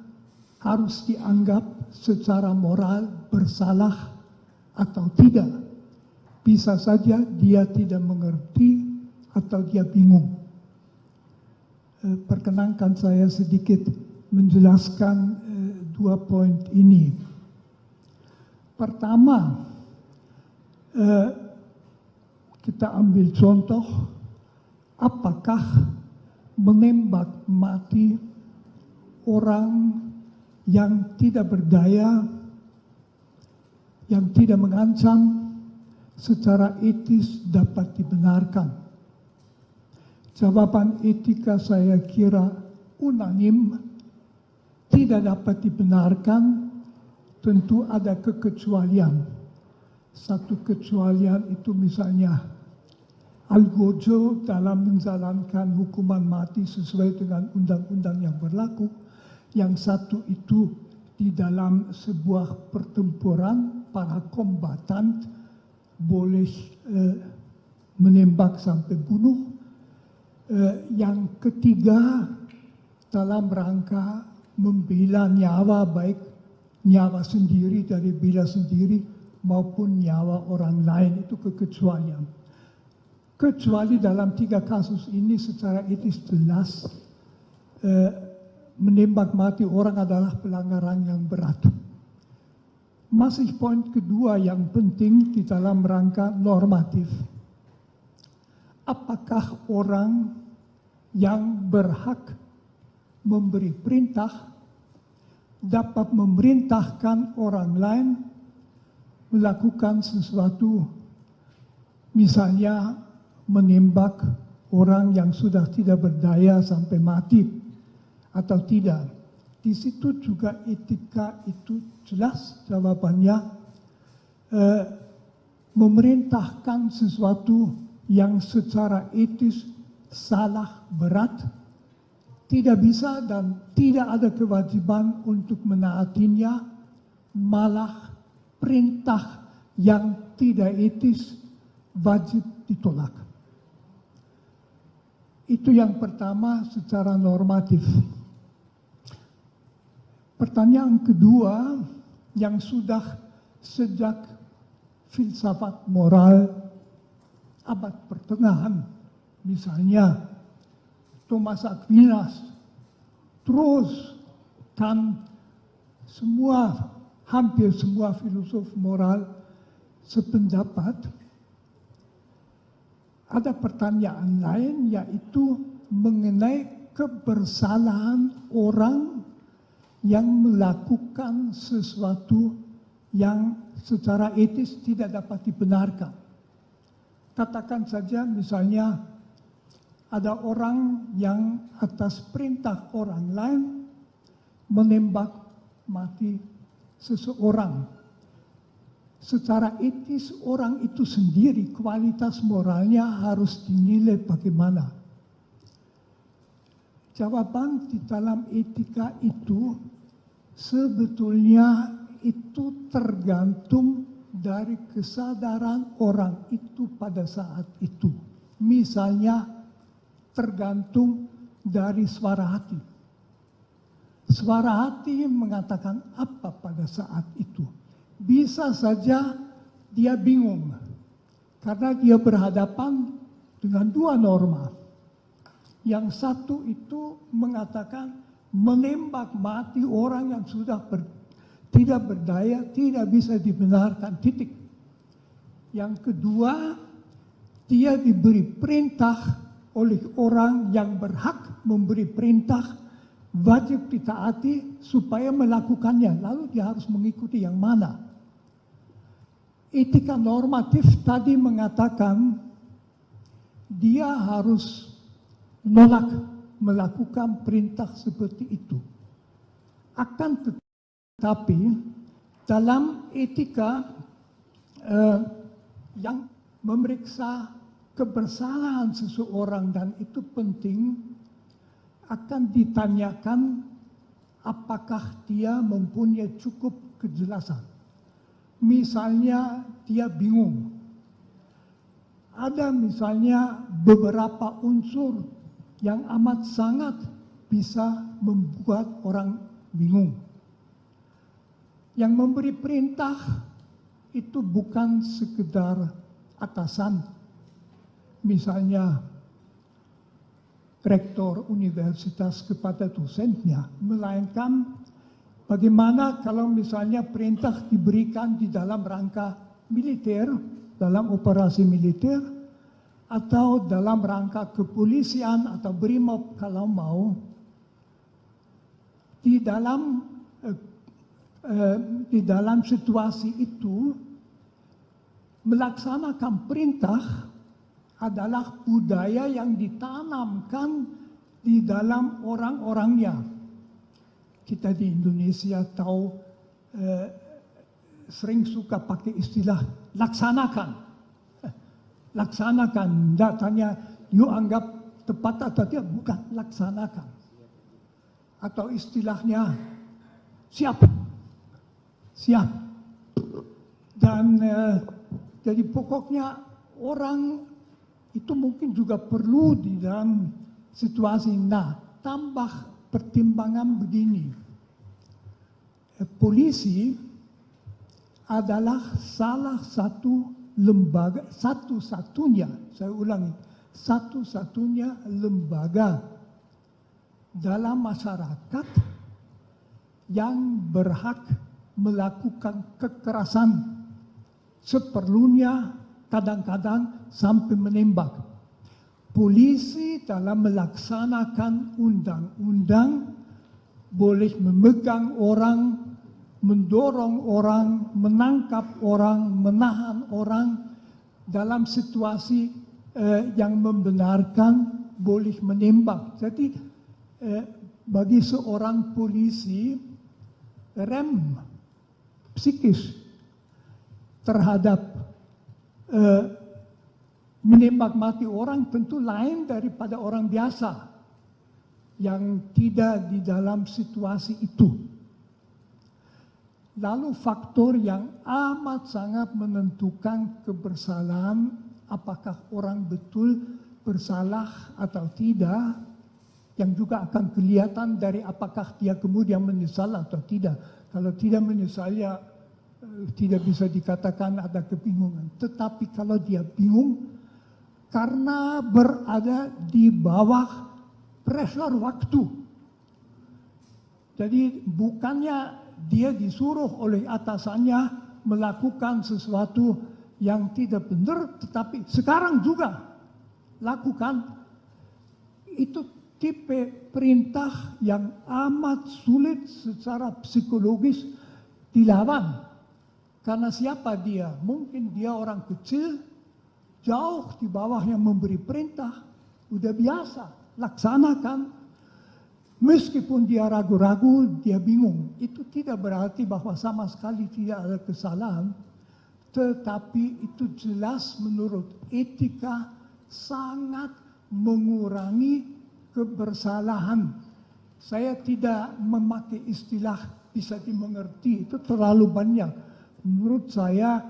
Speaker 7: harus dianggap secara moral bersalah atau tidak? Bisa saja dia tidak mengerti atau dia bingung. Perkenankan saya sedikit menjelaskan dua poin ini. Pertama, kita ambil contoh, apakah menembak mati orang yang tidak berdaya yang tidak mengancam secara etis dapat dibenarkan. Jawaban etika saya kira unanim, tidak dapat dibenarkan, tentu ada kekecualian. Satu kecualian itu misalnya Algojo dalam menjalankan hukuman mati sesuai dengan undang-undang yang berlaku. Yang satu itu di dalam sebuah pertempuran para kombatan boleh menembak sampai bunuh. Yang ketiga dalam rangka membela nyawa, baik nyawa sendiri dari bela sendiri maupun nyawa orang lain, itu kekecualian. Kecuali dalam 3 kasus ini secara etis jelas menembak mati orang adalah pelanggaran yang berat. Masih poin kedua yang penting di dalam rangka normatif. Apakah orang yang berhak memberi perintah dapat memerintahkan orang lain melakukan sesuatu, misalnya menembak orang yang sudah tidak berdaya sampai mati atau tidak. Di situ juga etika itu jelas jawabannya, memerintahkan sesuatu yang secara etis salah berat, tidak bisa dan tidak ada kewajiban untuk menaatinya, malah perintah yang tidak etis wajib ditolak. Itu yang pertama secara normatif. Pertanyaan kedua yang sudah sejak filsafat moral abad pertengahan, misalnya Thomas Aquinas, terus dan hampir semua filosof moral sependapat, ada pertanyaan lain yaitu mengenai kebersalahan orang yang melakukan sesuatu yang secara etis tidak dapat dibenarkan. Katakan saja misalnya ada orang yang atas perintah orang lain menembak mati seseorang. Secara etis orang itu sendiri kualitas moralnya harus dinilai bagaimana. Jawaban di dalam etika itu sebetulnya itu tergantung dari kesadaran orang itu pada saat itu. Misalnya tergantung dari suara hati. Suara hati mengatakan apa pada saat itu. Bisa saja dia bingung karena dia berhadapan dengan 2 norma. Yang satu itu mengatakan menembak mati orang yang sudah tidak berdaya, tidak bisa dibenarkan, titik. Yang kedua, dia diberi perintah oleh orang yang berhak memberi perintah, wajib ditaati supaya melakukannya, lalu dia harus mengikuti yang mana. Etika normatif tadi mengatakan dia harus menolak melakukan perintah seperti itu. Akan tetapi dalam etika yang memeriksa kebersalahan seseorang, dan itu penting, akan ditanyakan apakah dia mempunyai cukup kejelasan. Misalnya dia bingung. Ada misalnya beberapa unsur yang amat sangat bisa membuat orang bingung. Yang memberi perintah itu bukan sekedar atasan. Misalnya rektor universitas kepada dosennya, melainkan bagaimana kalau misalnya perintah diberikan di dalam rangka militer, dalam operasi militer, atau dalam rangka kepolisian atau BRIMOB kalau mau, di dalam di dalam situasi itu melaksanakan perintah adalah budaya yang ditanamkan di dalam orang-orangnya. Kita di Indonesia tahu sering suka pakai istilah laksanakan. Laksanakan, datanya you anggap tepat atau tidak, bukan, laksanakan. Atau istilahnya siap. Siap. Dan jadi pokoknya orang itu mungkin juga perlu di dalam situasi. Nah, tambah pertimbangan begini. Polisi adalah salah satu lembaga, satu-satunya, saya ulangi, satu-satunya lembaga dalam masyarakat yang berhak melakukan kekerasan seperlunya, kadang-kadang sampai menembak. Polisi dalam melaksanakan undang-undang boleh memegang orang, mendorong orang, menangkap orang, menahan orang dalam situasi yang membenarkan, boleh menembak. Jadi bagi seorang polisi, rem psikis terhadap menembak mati orang tentu lain daripada orang biasa yang tidak di dalam situasi itu. Lalu faktor yang amat sangat menentukan kebersalahan, apakah orang betul bersalah atau tidak, yang juga akan kelihatan dari apakah dia kemudian menyesal atau tidak. Kalau tidak menyesal, ya tidak bisa dikatakan ada kebingungan. Tetapi kalau dia bingung karena berada di bawah pressure waktu. Jadi bukannya dia disuruh oleh atasannya melakukan sesuatu yang tidak benar, tetapi sekarang juga lakukan. Itu tipe perintah yang amat sulit secara psikologis dilawan. Karena siapa dia? Mungkin dia orang kecil, jauh di bawah yang memberi perintah, udah biasa, laksanakan. Meskipun dia ragu-ragu, dia bingung. Itu tidak berarti bahwa sama sekali tidak ada kesalahan, tetapi itu jelas menurut etika sangat mengurangi kebersalahan. Saya tidak memakai istilah bisa dimengerti, itu terlalu banyak. Menurut saya,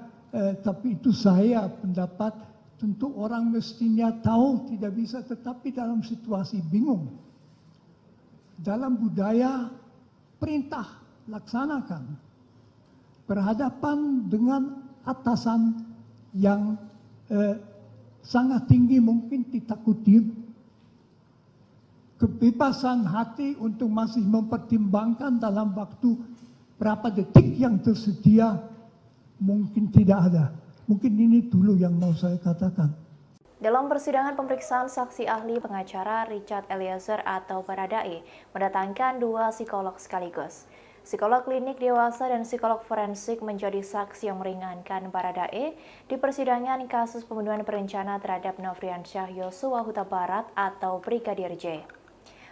Speaker 7: tapi itu saya pendapat, tentu orang mestinya tahu tidak bisa, tetapi dalam situasi bingung. Dalam budaya perintah laksanakan. Berhadapan dengan atasan yang sangat tinggi mungkin ditakuti. Kebebasan hati untuk masih mempertimbangkan dalam waktu berapa detik yang tersedia mungkin tidak ada. Mungkin ini dulu yang mau saya katakan.
Speaker 1: Dalam persidangan pemeriksaan saksi ahli pengacara Richard Eliezer atau Baradae mendatangkan 2 psikolog sekaligus. Psikolog klinik dewasa dan psikolog forensik menjadi saksi yang meringankan Baradae di persidangan kasus pembunuhan berencana terhadap Nofriansyah Yosua Huta Barat atau Brigadir J.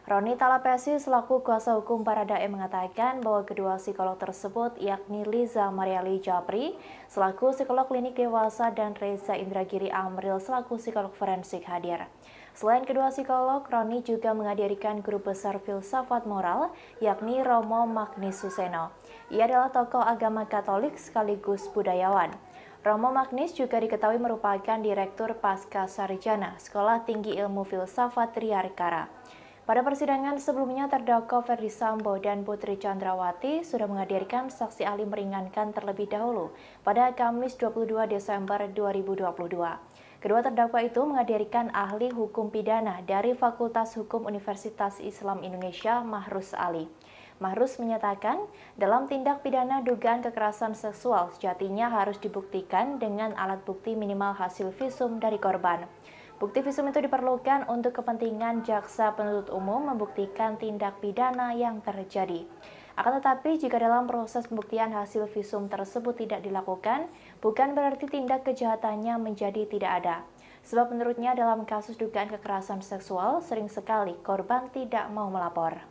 Speaker 1: Roni Talapesi selaku kuasa hukum Baradae mengatakan bahwa kedua psikolog tersebut yakni Liza Mariali Japri selaku psikolog klinik dewasa dan Reza Indragiri Amril selaku psikolog forensik hadir. Selain kedua psikolog, Roni juga menghadirkan guru besar filsafat moral yakni Romo Magnis Suseno. Ia adalah tokoh agama Katolik sekaligus budayawan. Romo Magnis juga diketahui merupakan Direktur Pasca Sarjana Sekolah Tinggi Ilmu Filsafat Triarkara. Pada persidangan sebelumnya, terdakwa Ferdi Sambo dan Putri Chandrawati sudah menghadirkan saksi ahli meringankan terlebih dahulu pada Kamis 22 Desember 2022. Kedua terdakwa itu menghadirkan ahli hukum pidana dari Fakultas Hukum Universitas Islam Indonesia, Mahrus Ali. Mahrus menyatakan, dalam tindak pidana dugaan kekerasan seksual sejatinya harus dibuktikan dengan alat bukti minimal hasil visum dari korban. Bukti visum itu diperlukan untuk kepentingan jaksa penuntut umum membuktikan tindak pidana yang terjadi. Akan tetapi, jika dalam proses pembuktian hasil visum tersebut tidak dilakukan, bukan berarti tindak kejahatannya menjadi tidak ada. Sebab menurutnya dalam kasus dugaan kekerasan seksual, sering sekali korban tidak mau melapor.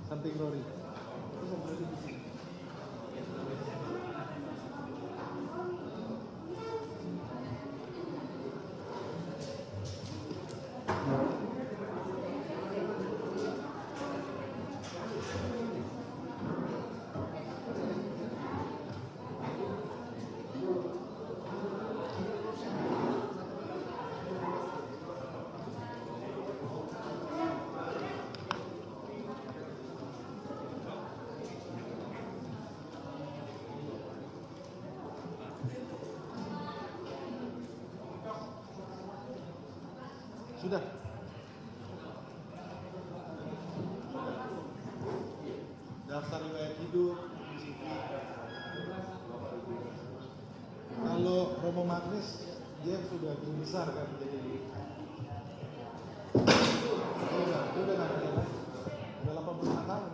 Speaker 2: Samping Rory. Sudah. Daftar riwayat hidup, CV. Kalau Romo Magnis, dia sudah tinggi besar kan, jadi dia udah nggak ada lagi. Udah 85 tahun.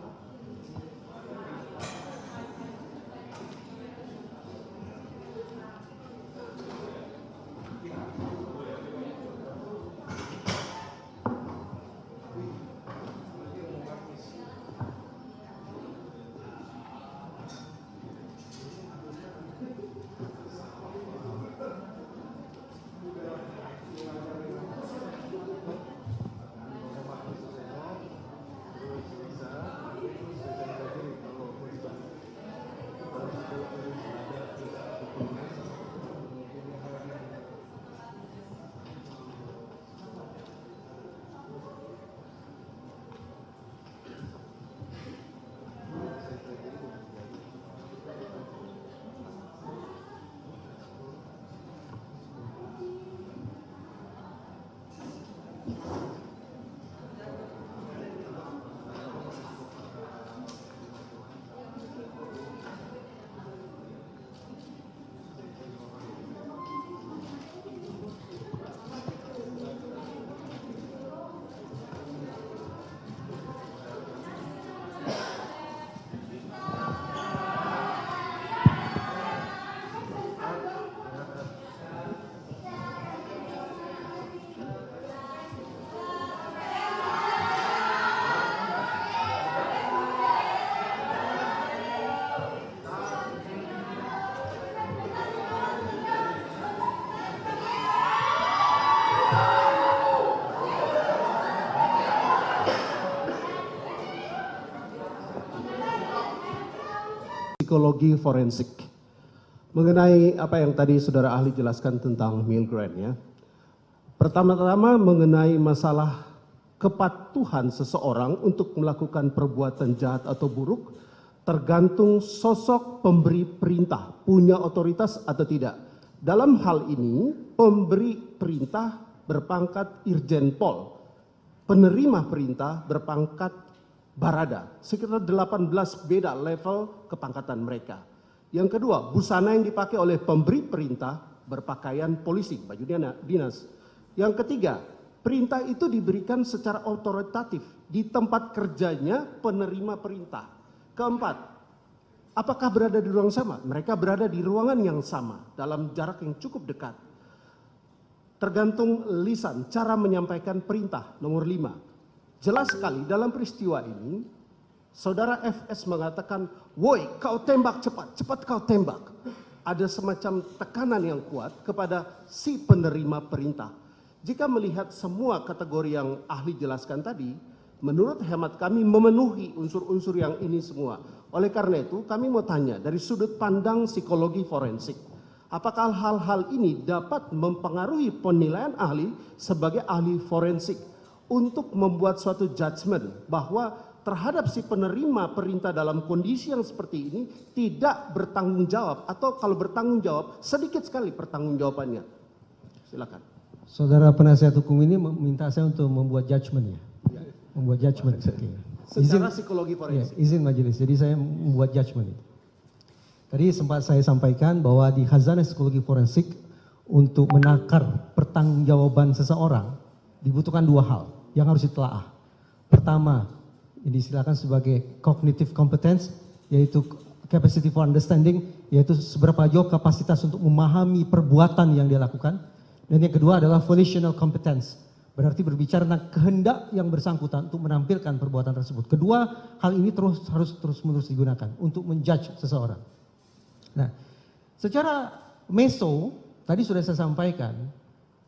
Speaker 3: psikologi forensik. Mengenai apa yang tadi saudara ahli jelaskan tentang Milgram ya. Pertama-tama mengenai masalah kepatuhan seseorang untuk melakukan perbuatan jahat atau buruk tergantung sosok pemberi perintah, punya otoritas atau tidak. Dalam hal ini, pemberi perintah berpangkat Irjen Pol, penerima perintah berpangkat Barada, sekitar 18 beda level kepangkatan mereka. Yang kedua, busana yang dipakai oleh pemberi perintah berpakaian polisi, baju dinas. Yang ketiga, perintah itu diberikan secara otoritatif di tempat kerjanya penerima perintah. Keempat, apakah berada di ruang sama? Mereka berada di ruangan yang sama dalam jarak yang cukup dekat. Tergantung lisan, cara menyampaikan perintah. Nomor 5, jelas sekali dalam peristiwa ini, saudara FS mengatakan, woi kau tembak cepat, cepat kau tembak. Ada semacam tekanan yang kuat kepada si penerima perintah. Jika melihat semua kategori yang ahli jelaskan tadi, menurut hemat kami memenuhi unsur-unsur yang ini semua. Oleh karena itu kami mau tanya dari sudut pandang psikologi forensik, apakah hal-hal ini dapat mempengaruhi penilaian ahli sebagai ahli forensik untuk membuat suatu judgement bahwa terhadap si penerima perintah dalam kondisi yang seperti ini tidak bertanggung jawab, atau kalau bertanggung jawab sedikit sekali pertanggungjawabannya. Silakan.
Speaker 4: Saudara penasihat hukum ini meminta saya untuk membuat judgement ya? Membuat judgement. Okay.
Speaker 3: Secara psikologi forensik.
Speaker 4: Ya, izin majelis, jadi saya membuat judgement. Tadi sempat saya sampaikan bahwa di khazanah psikologi forensik untuk menakar pertanggungjawaban seseorang dibutuhkan dua hal yang harus ditelaah. Pertama, ini disilakan sebagai cognitive competence, yaitu capacity for understanding, yaitu seberapa jauh kapasitas untuk memahami perbuatan yang dia lakukan. Dan yang kedua adalah volitional competence, berarti berbicara tentang kehendak yang bersangkutan untuk menampilkan perbuatan tersebut. Kedua hal ini harus terus-menerus digunakan untuk menjudge seseorang. Nah, secara meso tadi sudah saya sampaikan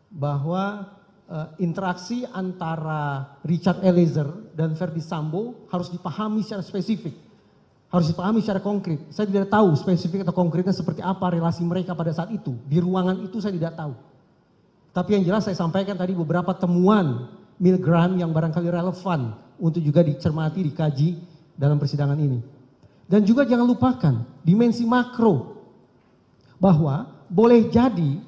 Speaker 4: bahwa interaksi antara Richard Eliezer dan Verdi Sambo harus dipahami secara spesifik, harus dipahami secara konkret. Saya tidak tahu spesifik atau konkretnya seperti apa relasi mereka pada saat itu. Di ruangan itu saya tidak tahu. Tapi yang jelas saya sampaikan tadi beberapa temuan Milgram yang barangkali relevan untuk juga dicermati, dikaji dalam persidangan ini. Dan juga jangan lupakan dimensi makro, bahwa boleh jadi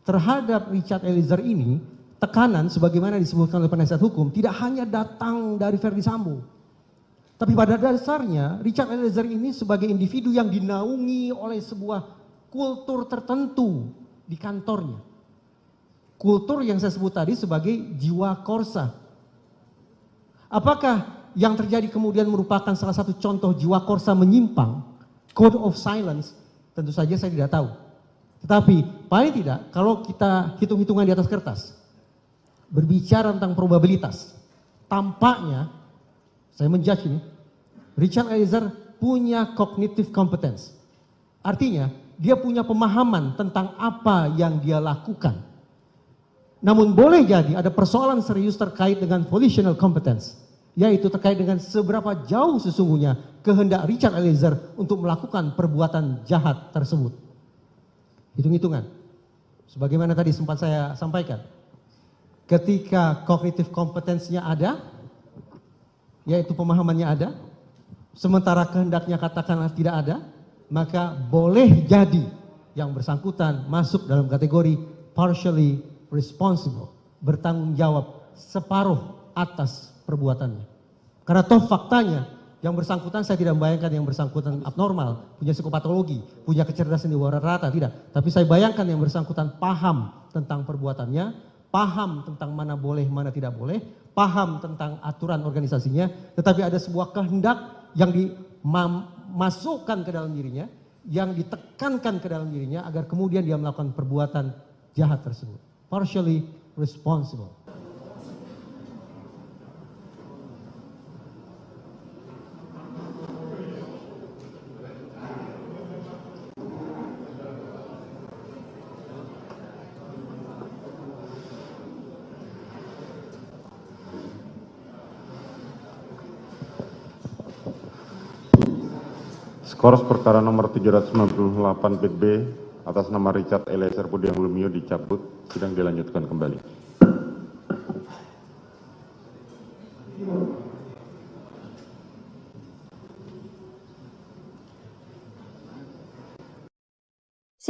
Speaker 4: terhadap Richard Eliezer ini tekanan sebagaimana disebutkan oleh penasihat hukum tidak hanya datang dari Verdi Sambo. Tapi pada dasarnya Richard Eliezer ini sebagai individu yang dinaungi oleh sebuah kultur tertentu di kantornya. Kultur yang saya sebut tadi sebagai jiwa korsa. Apakah yang terjadi kemudian merupakan salah satu contoh jiwa korsa menyimpang, code of silence? Tentu saja saya tidak tahu. Tetapi paling tidak kalau kita hitung-hitungan di atas kertas, berbicara tentang probabilitas, tampaknya saya menjudge ini, Richard Eliezer punya cognitive competence. Artinya dia punya pemahaman tentang apa yang dia lakukan. Namun boleh jadi ada persoalan serius terkait dengan volitional competence, yaitu terkait dengan seberapa jauh sesungguhnya kehendak Richard Eliezer untuk melakukan perbuatan jahat tersebut. Hitung-hitungan, sebagaimana tadi sempat saya sampaikan, ketika cognitive competence-nya ada, yaitu pemahamannya ada, sementara kehendaknya katakanlah tidak ada, maka boleh jadi yang bersangkutan masuk dalam kategori partially responsible, bertanggung jawab separuh atas perbuatannya. Karena toh faktanya yang bersangkutan, saya tidak membayangkan yang bersangkutan abnormal, punya psikopatologi, punya kecerdasan di bawah rata-rata, tidak. Tapi saya bayangkan yang bersangkutan paham tentang perbuatannya, paham tentang mana boleh, mana tidak boleh, paham tentang aturan organisasinya, tetapi ada sebuah kehendak yang dimasukkan ke dalam dirinya, yang ditekankan ke dalam dirinya agar kemudian dia melakukan perbuatan jahat tersebut. Partially responsible.
Speaker 5: Skors perkara nomor 798 PB atas nama Richard Eliezer Pudiang Lumiu dicabut, sidang dilanjutkan kembali.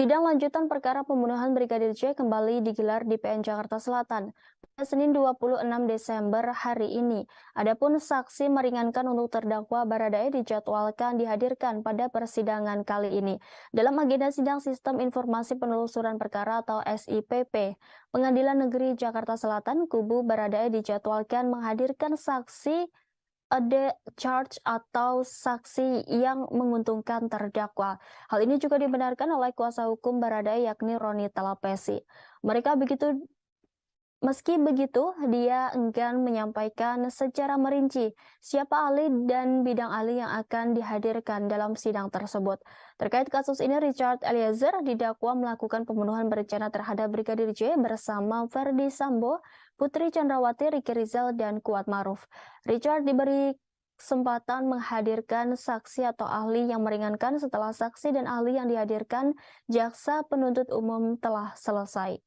Speaker 6: Sidang lanjutan perkara pembunuhan Brigadir J kembali digelar di PN Jakarta Selatan pada Senin 26 Desember hari ini. Adapun saksi meringankan untuk terdakwa Baradae dijadwalkan dihadirkan pada persidangan kali ini. Dalam agenda sidang Sistem Informasi Penelusuran Perkara atau SIPP, Pengadilan Negeri Jakarta Selatan, kubu Baradae dijadwalkan menghadirkan saksi ada charge atau saksi yang menguntungkan terdakwa. Hal ini juga dibenarkan oleh kuasa hukum Baradae yakni Roni Talapesi. Meski begitu, dia enggan menyampaikan secara merinci siapa ahli dan bidang ahli yang akan dihadirkan dalam sidang tersebut. Terkait kasus ini, Richard Eliezer didakwa melakukan pembunuhan berencana terhadap Brigadir J bersama Verdi Sambo, Putri Chandrawati, Ricky Rizal, dan Kuat Maruf. Richard diberi kesempatan menghadirkan saksi atau ahli yang meringankan setelah saksi dan ahli yang dihadirkan jaksa penuntut umum telah selesai.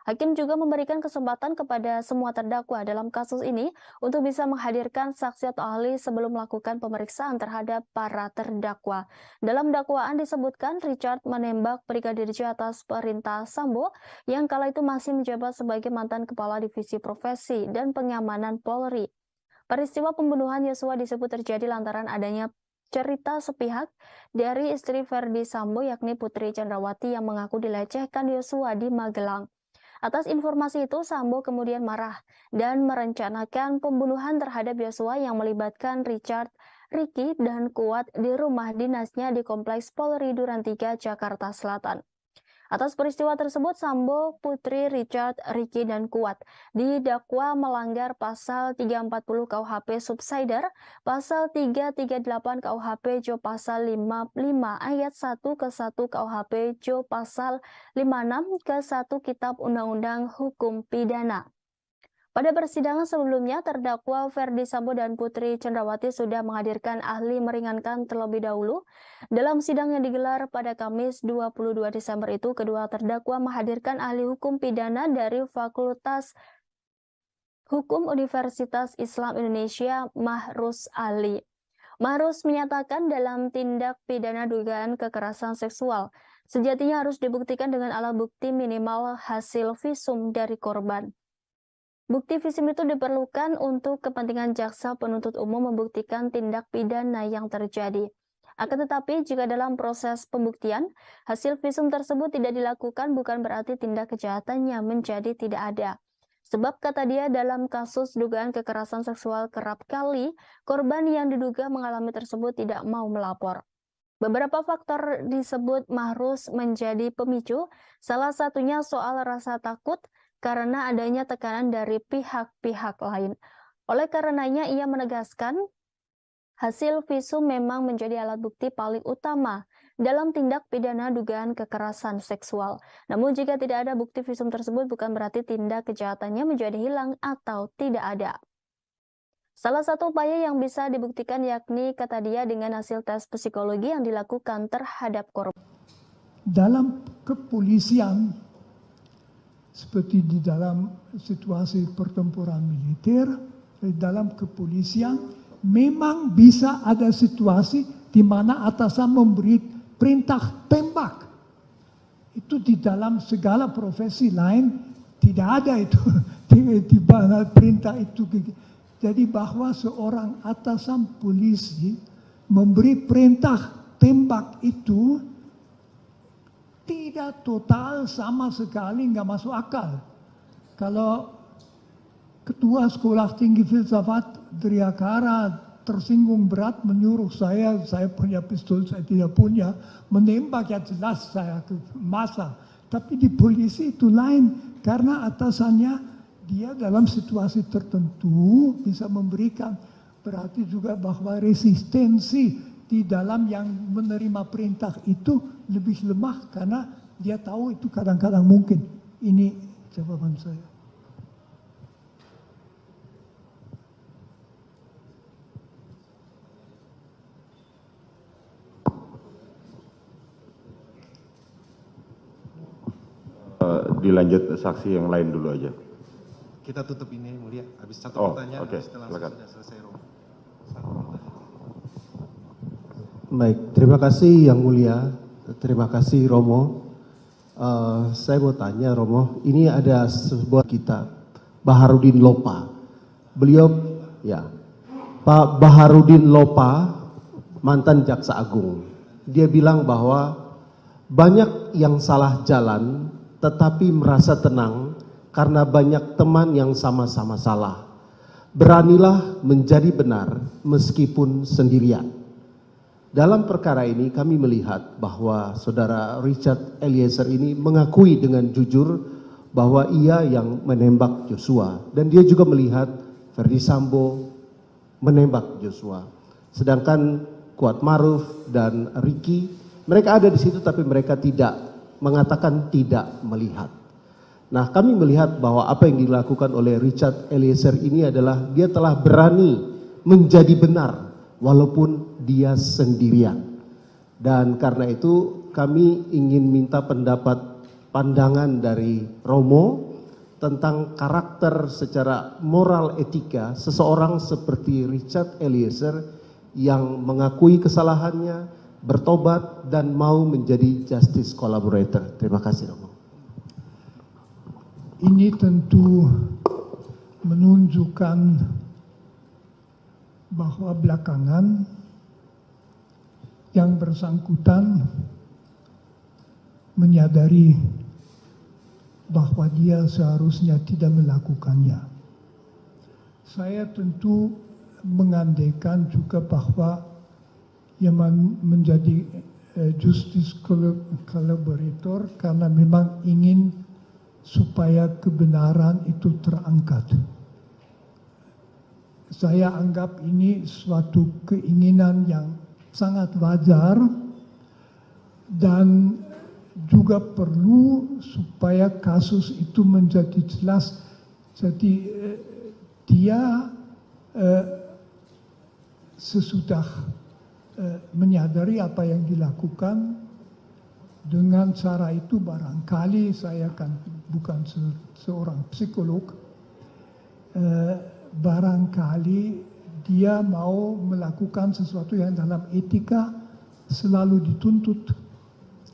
Speaker 6: Hakim juga memberikan kesempatan kepada semua terdakwa dalam kasus ini untuk bisa menghadirkan saksi atau ahli sebelum melakukan pemeriksaan terhadap para terdakwa. Dalam dakwaan disebutkan Richard menembak Brigadir J atas perintah Sambo yang kala itu masih menjabat sebagai mantan Kepala Divisi Profesi dan Pengamanan Polri. Peristiwa pembunuhan Yosua disebut terjadi lantaran adanya cerita sepihak dari istri Verdi Sambo yakni Putri Chandrawati yang mengaku dilecehkan Yosua di Magelang. Atas informasi itu, Sambo kemudian marah dan merencanakan pembunuhan terhadap Yosua yang melibatkan Richard, Ricky, dan Kuat di rumah dinasnya di Kompleks Polri Duren 3, Jakarta Selatan. Atas peristiwa tersebut, Sambo, Putri, Richard, Ricky, dan Kuat didakwa melanggar pasal 340 KUHP Subsider, pasal 338 KUHP Jo pasal 55 ayat 1 ke 1 KUHP Jo pasal 56 ke 1 Kitab Undang-Undang Hukum Pidana. Pada persidangan sebelumnya, terdakwa Verdi Sambo dan Putri Chandrawati sudah menghadirkan ahli meringankan terlebih dahulu. Dalam sidang yang digelar pada Kamis 22 Desember itu, kedua terdakwa menghadirkan ahli hukum pidana dari Fakultas Hukum Universitas Islam Indonesia, Mahrus Ali. Mahrus menyatakan dalam tindak pidana dugaan kekerasan seksual, sejatinya harus dibuktikan dengan alat bukti minimal hasil visum dari korban. Bukti visum itu diperlukan untuk kepentingan jaksa penuntut umum membuktikan tindak pidana yang terjadi. Akan tetapi, jika dalam proses pembuktian, hasil visum tersebut tidak dilakukan bukan berarti tindak kejahatannya menjadi tidak ada. Sebab kata dia dalam kasus dugaan kekerasan seksual kerap kali, korban yang diduga mengalami tersebut tidak mau melapor. Beberapa faktor disebut Mahrus menjadi pemicu, salah satunya soal rasa takut, karena adanya tekanan dari pihak-pihak lain. Oleh karenanya ia menegaskan hasil visum memang menjadi alat bukti paling utama dalam tindak pidana dugaan kekerasan seksual. Namun jika tidak ada bukti visum tersebut bukan berarti tindak kejahatannya menjadi hilang atau tidak ada. Salah satu upaya yang bisa dibuktikan yakni kata dia dengan hasil tes psikologi yang dilakukan terhadap korban.
Speaker 7: Dalam kepolisian seperti di dalam situasi pertempuran militer, di dalam kepolisian memang bisa ada situasi di mana atasan memberi perintah tembak. Itu di dalam segala profesi lain tidak ada itu di mana perintah itu. Jadi bahwa seorang atasan polisi memberi perintah tembak itu tidak total sama sekali nggak masuk akal. Kalau ketua sekolah tinggi filsafat Driakara tersinggung berat menyuruh saya punya pistol, saya tidak punya, menembak ya jelas saya ke masa. Tapi di polisi itu lain, karena atasannya dia dalam situasi tertentu bisa memberikan, berarti juga bahwa resistensi di dalam yang menerima perintah itu lebih lemah karena dia tahu itu kadang-kadang mungkin. Ini jawaban saya.
Speaker 5: dilanjut saksi yang lain dulu aja.
Speaker 9: Kita tutup ini mulia, habis satu
Speaker 5: Oh,
Speaker 9: pertanyaan,
Speaker 5: oke,
Speaker 9: habis itu langsung
Speaker 5: silakan.
Speaker 9: sudah selesai Romo. Satu pertanyaan.
Speaker 3: Baik, terima kasih Yang Mulia, terima kasih Romo. Saya mau tanya Romo, ini ada sebuah kitab Baharudin Lopa. Beliau, ya, Pak Baharudin Lopa, mantan Jaksa Agung. Dia bilang bahwa banyak yang salah jalan, tetapi merasa tenang karena banyak teman yang sama-sama salah. Beranilah menjadi benar meskipun sendirian. Dalam perkara ini kami melihat bahwa saudara Richard Eliezer ini mengakui dengan jujur bahwa ia yang menembak Joshua. Dan dia juga melihat Ferdy Sambo menembak Joshua. Sedangkan Kuat Maruf dan Ricky, mereka ada di situ tapi mereka tidak mengatakan tidak melihat. Nah, kami melihat bahwa apa yang dilakukan oleh Richard Eliezer ini adalah dia telah berani menjadi benar walaupun dia sendirian. Dan karena itu kami ingin minta pandangan dari Romo tentang karakter secara moral etika seseorang seperti Richard Eliezer yang mengakui kesalahannya, bertobat dan mau menjadi justice collaborator. Terima kasih Romo.
Speaker 7: Ini tentu menunjukkan bahwa belakangan yang bersangkutan menyadari bahwa dia seharusnya tidak melakukannya. Saya tentu mengandaikan juga bahwa yang menjadi justice collaborator karena memang ingin supaya kebenaran itu terangkat. Saya anggap ini suatu keinginan yang sangat wajar dan juga perlu supaya kasus itu menjadi jelas. Jadi dia sesudah menyadari apa yang dilakukan, dengan cara itu barangkali saya kan bukan seorang psikolog, barangkali dia mau melakukan sesuatu yang dalam etika selalu dituntut.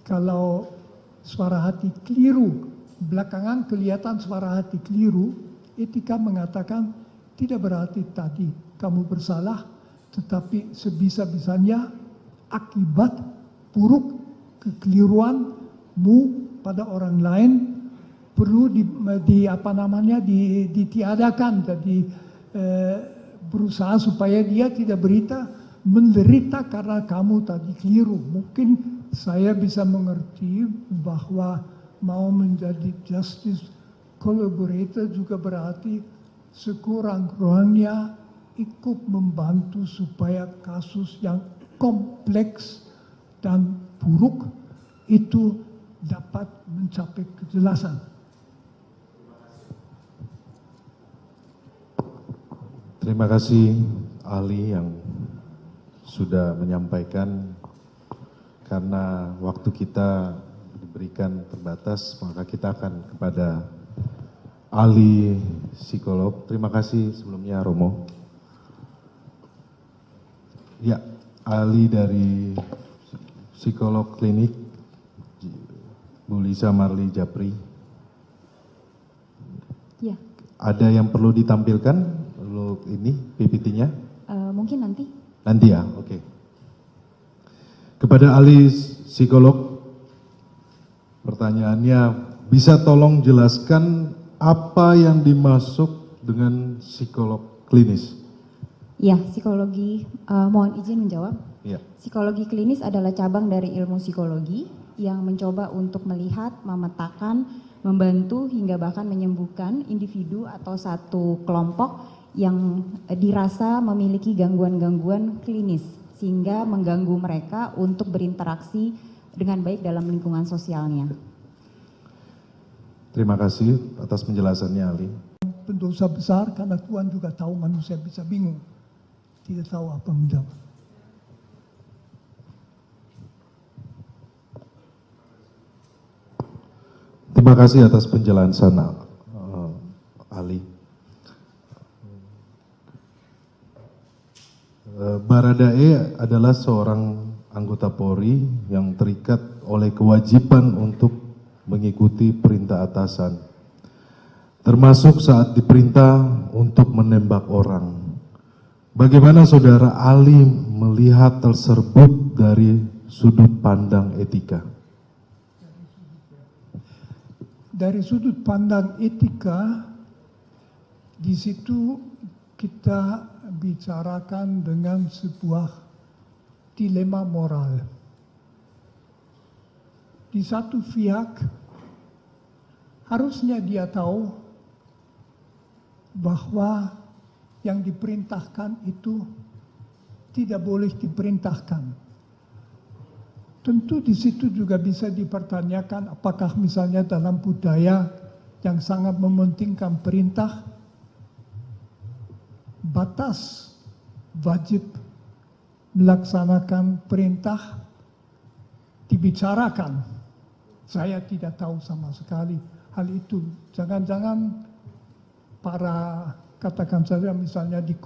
Speaker 7: Kalau suara hati keliru, belakangan kelihatan suara hati keliru, etika mengatakan tidak berarti tadi kamu bersalah, tetapi sebisa-bisanya akibat buruk kekeliruanmu pada orang lain perlu ditiadakan. Jadi berusaha supaya dia tidak menderita karena kamu tadi keliru. Mungkin saya bisa mengerti bahwa mau menjadi justice collaborator juga berarti sekurang-kurangnya ikut membantu supaya kasus yang kompleks dan buruk itu dapat mencapai kejelasan.
Speaker 9: Terima kasih ahli yang sudah menyampaikan. Karena waktu kita diberikan terbatas, maka kita akan kepada ahli psikolog. Terima kasih sebelumnya Romo. Ya, ahli dari psikolog klinik Bu Lisa Marli Japri.
Speaker 10: Ya.
Speaker 9: Ada yang perlu ditampilkan untuk ini PPT-nya?
Speaker 10: Mungkin nanti.
Speaker 9: Nanti ya, oke. Kepada ahli psikolog, pertanyaannya, bisa tolong jelaskan apa yang dimaksud dengan psikolog klinis?
Speaker 10: Ya, psikologi, mohon izin menjawab.
Speaker 9: Ya.
Speaker 10: Psikologi klinis adalah cabang dari ilmu psikologi yang mencoba untuk melihat, memetakan, membantu hingga bahkan menyembuhkan individu atau satu kelompok yang dirasa memiliki gangguan-gangguan klinis sehingga mengganggu mereka untuk berinteraksi dengan baik dalam lingkungan sosialnya.
Speaker 9: Terima kasih atas penjelasannya ahli.
Speaker 7: Pendosa besar karena Tuhan juga tahu manusia bisa bingung, tidak tahu apa menjawab.
Speaker 9: Terima kasih atas penjelasan Ali. Baradae adalah seorang anggota Polri yang terikat oleh kewajiban untuk mengikuti perintah atasan, termasuk saat diperintah untuk menembak orang. Bagaimana saudara Ali melihat tersebut dari sudut pandang etika?
Speaker 7: Dari sudut pandang etika, di situ kita bicarakan dengan sebuah dilema moral. Di satu pihak, harusnya dia tahu bahwa yang diperintahkan itu tidak boleh diperintahkan. Tentu di situ juga bisa dipertanyakan apakah misalnya dalam budaya yang sangat mementingkan perintah, batas wajib melaksanakan perintah dibicarakan. Saya tidak tahu sama sekali hal itu. Jangan-jangan para, katakan saja misalnya di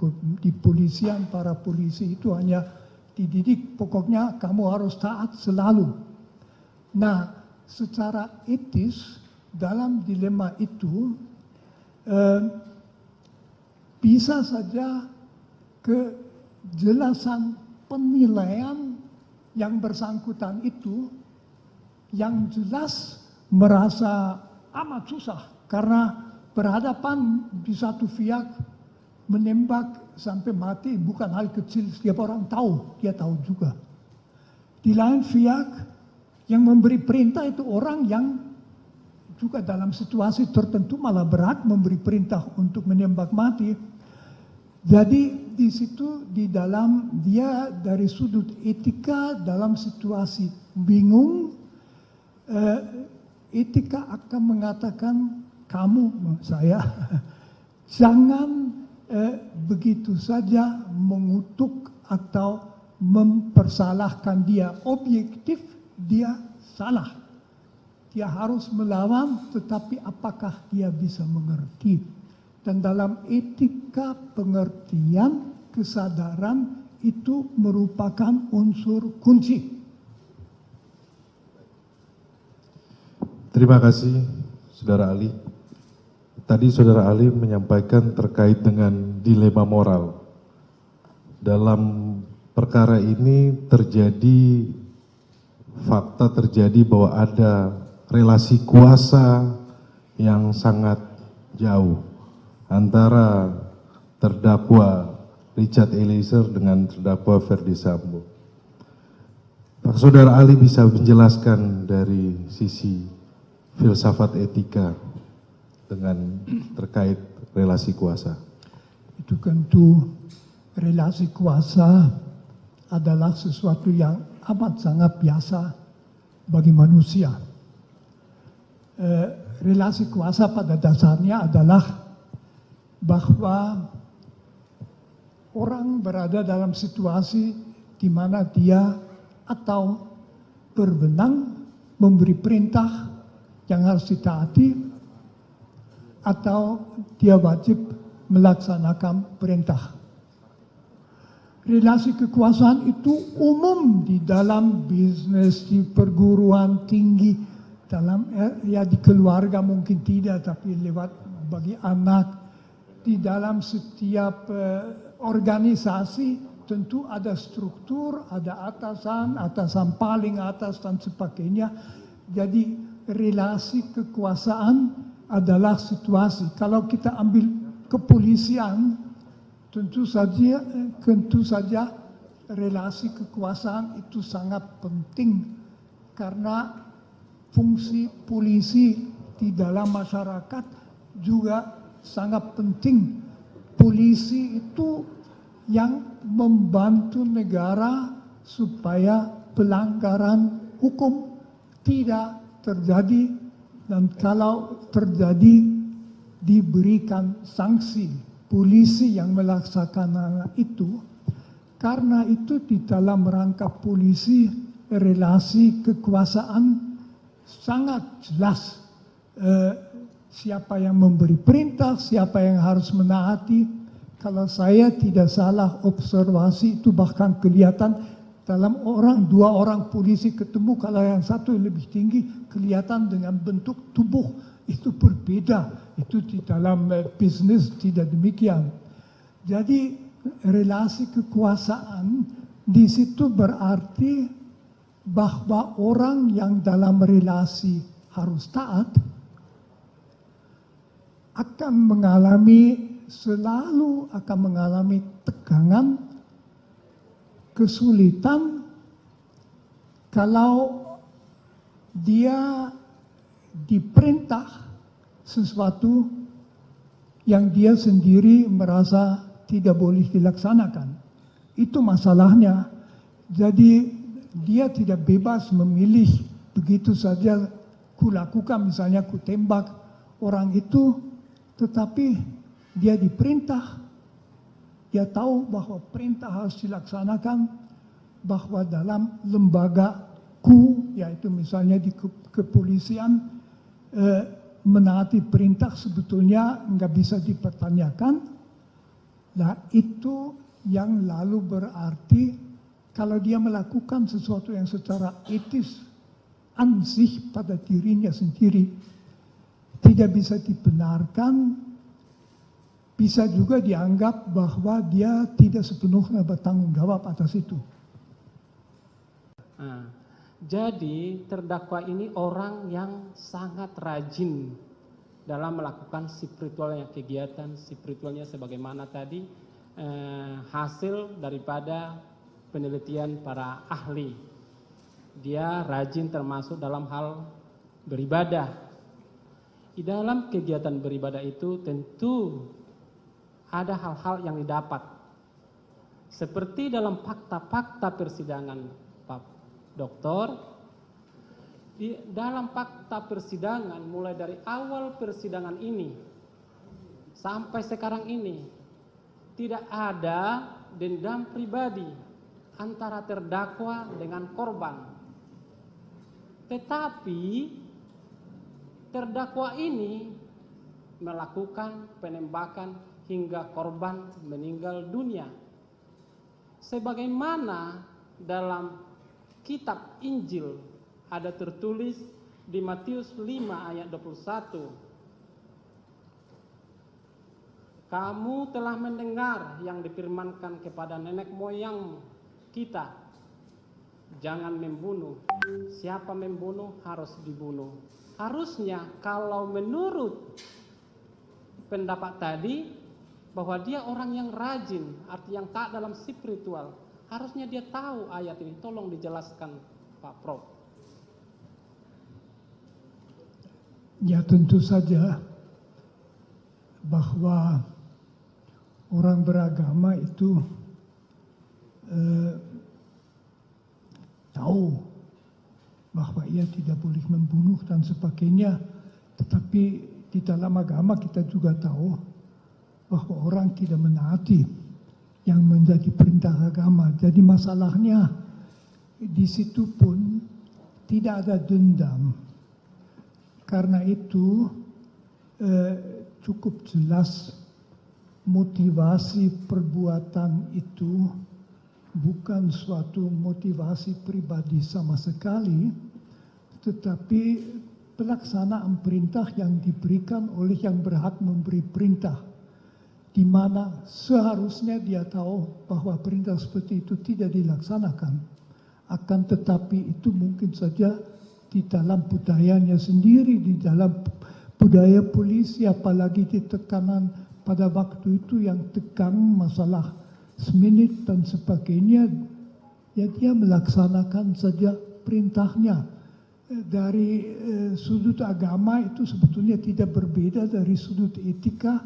Speaker 7: polisian, para polisi itu hanya dididik, pokoknya kamu harus taat selalu. Nah, secara etis dalam dilema itu bisa saja kejelasan penilaian yang bersangkutan itu yang jelas merasa amat susah karena berhadapan di satu pihak menembak sampai mati bukan hal kecil, setiap orang tahu, dia tahu juga. Di lain pihak yang memberi perintah itu orang yang juga dalam situasi tertentu malah berat memberi perintah untuk menembak mati. Jadi di situ di dalam dia dari sudut etika dalam situasi bingung, etika akan mengatakan kamu, saya, jangan begitu saja mengutuk atau mempersalahkan dia. Objektif dia salah. Dia harus melawan, tetapi apakah dia bisa mengerti? Dan dalam etika pengertian, kesadaran itu merupakan unsur kunci.
Speaker 9: Terima kasih, Saudara Ali. Tadi Saudara Ali menyampaikan terkait dengan dilema moral. Dalam perkara ini terjadi, fakta terjadi bahwa ada relasi kuasa yang sangat jauh antara terdakwa Richard Eliezer dengan terdakwa Ferdy Sambo. Pak Saudara Ali bisa menjelaskan dari sisi filsafat etika dengan terkait relasi kuasa?
Speaker 7: Itu tentu relasi kuasa adalah sesuatu yang amat sangat biasa bagi manusia. Relasi kuasa pada dasarnya adalah bahwa orang berada dalam situasi di mana dia atau berwenang memberi perintah yang harus ditaati atau dia wajib melaksanakan perintah. Relasi kekuasaan itu umum di dalam bisnis, di perguruan tinggi, dalam ya di keluarga mungkin tidak, tapi lewat bagi anak, di dalam setiap organisasi tentu ada struktur, ada atasan, atasan paling atas dan sebagainya. Jadi relasi kekuasaan adalah situasi. Kalau kita ambil kepolisian, tentu saja relasi kekuasaan itu sangat penting karena fungsi polisi di dalam masyarakat juga sangat penting. Polisi itu yang membantu negara supaya pelanggaran hukum tidak terjadi, dan kalau terjadi diberikan sanksi. Polisi yang melaksanakan itu. Karena itu di dalam rangka polisi relasi kekuasaan sangat jelas siapa yang memberi perintah, siapa yang harus menaati. Kalau saya tidak salah observasi itu bahkan kelihatan dalam dua orang polisi ketemu, kalau yang satu lebih tinggi kelihatan dengan bentuk tubuh itu berbeda. Itu di dalam bisnis tidak demikian. Jadi relasi kekuasaan di situ berarti bahwa orang yang dalam relasi harus taat selalu akan mengalami tegangan, kesulitan kalau dia diperintah sesuatu yang dia sendiri merasa tidak boleh dilaksanakan. Itu masalahnya. Jadi dia tidak bebas memilih begitu saja kulakukan, misalnya ku tembak orang itu, tetapi dia diperintah, dia tahu bahwa perintah harus dilaksanakan, bahwa dalam lembagaku, yaitu misalnya di kepolisian, menaati perintah sebetulnya nggak bisa dipertanyakan. Nah itu yang lalu berarti kalau dia melakukan sesuatu yang secara etis ansih pada dirinya sendiri tidak bisa dibenarkan, bisa juga dianggap bahwa dia tidak sepenuhnya bertanggung jawab atas itu.
Speaker 11: Nah, jadi terdakwa ini orang yang sangat rajin dalam melakukan spiritualnya, kegiatan spiritualnya sebagaimana tadi hasil daripada penelitian para ahli. Dia rajin termasuk dalam hal beribadah. Di dalam kegiatan beribadah itu tentu ada hal-hal yang didapat. Seperti dalam fakta-fakta persidangan Pak Doktor, di dalam fakta persidangan mulai dari awal persidangan ini sampai sekarang ini tidak ada dendam pribadi antara terdakwa dengan korban. Tetapi terdakwa ini melakukan penembakan hingga korban meninggal dunia. Sebagaimana dalam kitab Injil ada tertulis di Matius 5 ayat 21. Kamu telah mendengar yang difirmankan kepada nenek moyang kita, jangan membunuh. Siapa membunuh harus dibunuh. Harusnya kalau menurut pendapat tadi bahwa dia orang yang rajin, arti yang taat dalam spiritual, harusnya dia tahu ayat ini. Tolong dijelaskan Pak Prof.
Speaker 7: Ya tentu saja bahwa orang beragama itu tahu bahwa ia tidak boleh membunuh dan sebagainya. Tetapi di dalam agama kita juga tahu bahwa orang tidak menaati yang menjadi perintah agama. Jadi masalahnya di situ pun tidak ada dendam. Karena itu cukup jelas motivasi perbuatan itu bukan suatu motivasi pribadi sama sekali, tetapi pelaksanaan perintah yang diberikan oleh yang berhak memberi perintah, di mana seharusnya dia tahu bahwa perintah seperti itu tidak dilaksanakan. Akan tetapi itu mungkin saja di dalam budayanya sendiri, di dalam budaya polisi, apalagi di tekanan pada waktu itu yang tegang masalah seminit dan sebagainya, ya dia melaksanakan saja perintahnya. Dari sudut agama itu sebetulnya tidak berbeda dari sudut etika.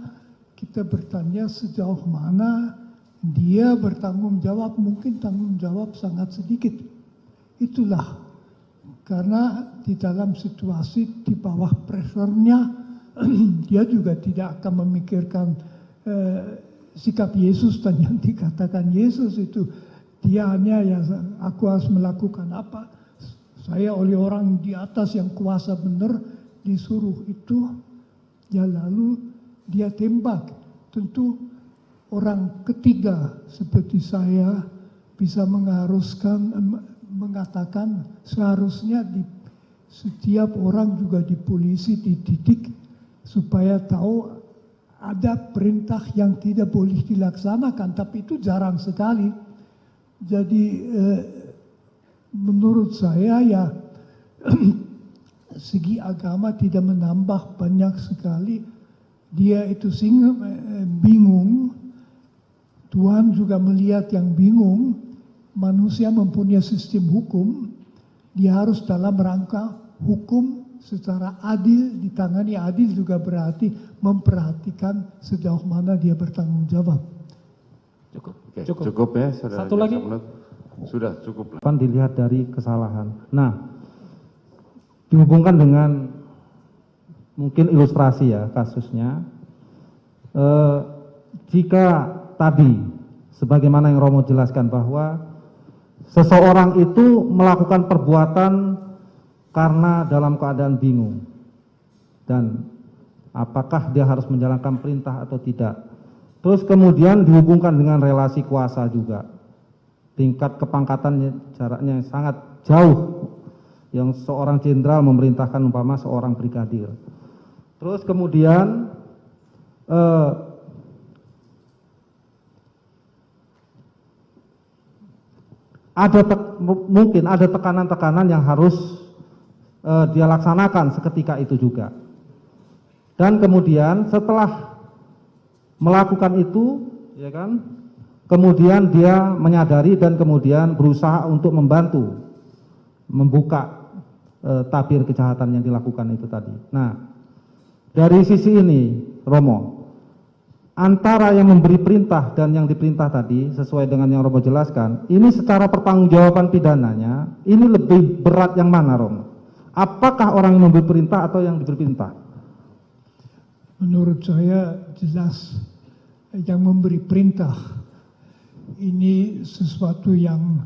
Speaker 7: Kita bertanya sejauh mana dia bertanggung jawab, mungkin tanggung jawab sangat sedikit. Itulah karena di dalam situasi di bawah pressure-nya dia juga tidak akan memikirkan sikap Yesus dan yang dikatakan Yesus itu. Dia hanya ya aku harus melakukan apa, saya oleh orang di atas yang kuasa benar disuruh itu, ya lalu dia tembak. Tentu orang ketiga seperti saya bisa mengatakan seharusnya setiap orang juga di polisi dididik supaya tahu ada perintah yang tidak boleh dilaksanakan, tapi itu jarang sekali. Jadi menurut saya ya segi agama tidak menambah banyak sekali. Dia itu bingung, Tuhan juga melihat yang bingung, manusia mempunyai sistem hukum, dia harus dalam rangka hukum secara adil, ditangani adil juga berarti memperhatikan sejauh mana dia bertanggung jawab.
Speaker 5: Cukup. Oke, cukup ya, saudara.
Speaker 14: Satu lagi.
Speaker 5: Sudah cukup.
Speaker 12: Kan dilihat dari kesalahan. Nah, dihubungkan dengan mungkin ilustrasi ya kasusnya. Jika tadi, sebagaimana yang Romo jelaskan bahwa seseorang itu melakukan perbuatan karena dalam keadaan bingung. Dan apakah dia harus menjalankan perintah atau tidak. Terus kemudian dihubungkan dengan relasi kuasa juga. Tingkat kepangkatannya jaraknya sangat jauh. Yang seorang jenderal memerintahkan umpama seorang brigadir. Terus kemudian mungkin ada tekanan-tekanan yang harus dia laksanakan seketika itu juga. Dan kemudian setelah melakukan itu, ya kan, kemudian dia menyadari dan kemudian berusaha untuk membantu membuka tabir kejahatan yang dilakukan itu tadi. Nah, dari sisi ini, Romo, antara yang memberi perintah dan yang diperintah tadi, sesuai dengan yang Romo jelaskan, ini secara pertanggungjawaban pidananya, ini lebih berat yang mana, Romo? Apakah orang yang memberi perintah atau yang diberi perintah?
Speaker 7: Menurut saya jelas yang memberi perintah. Ini sesuatu yang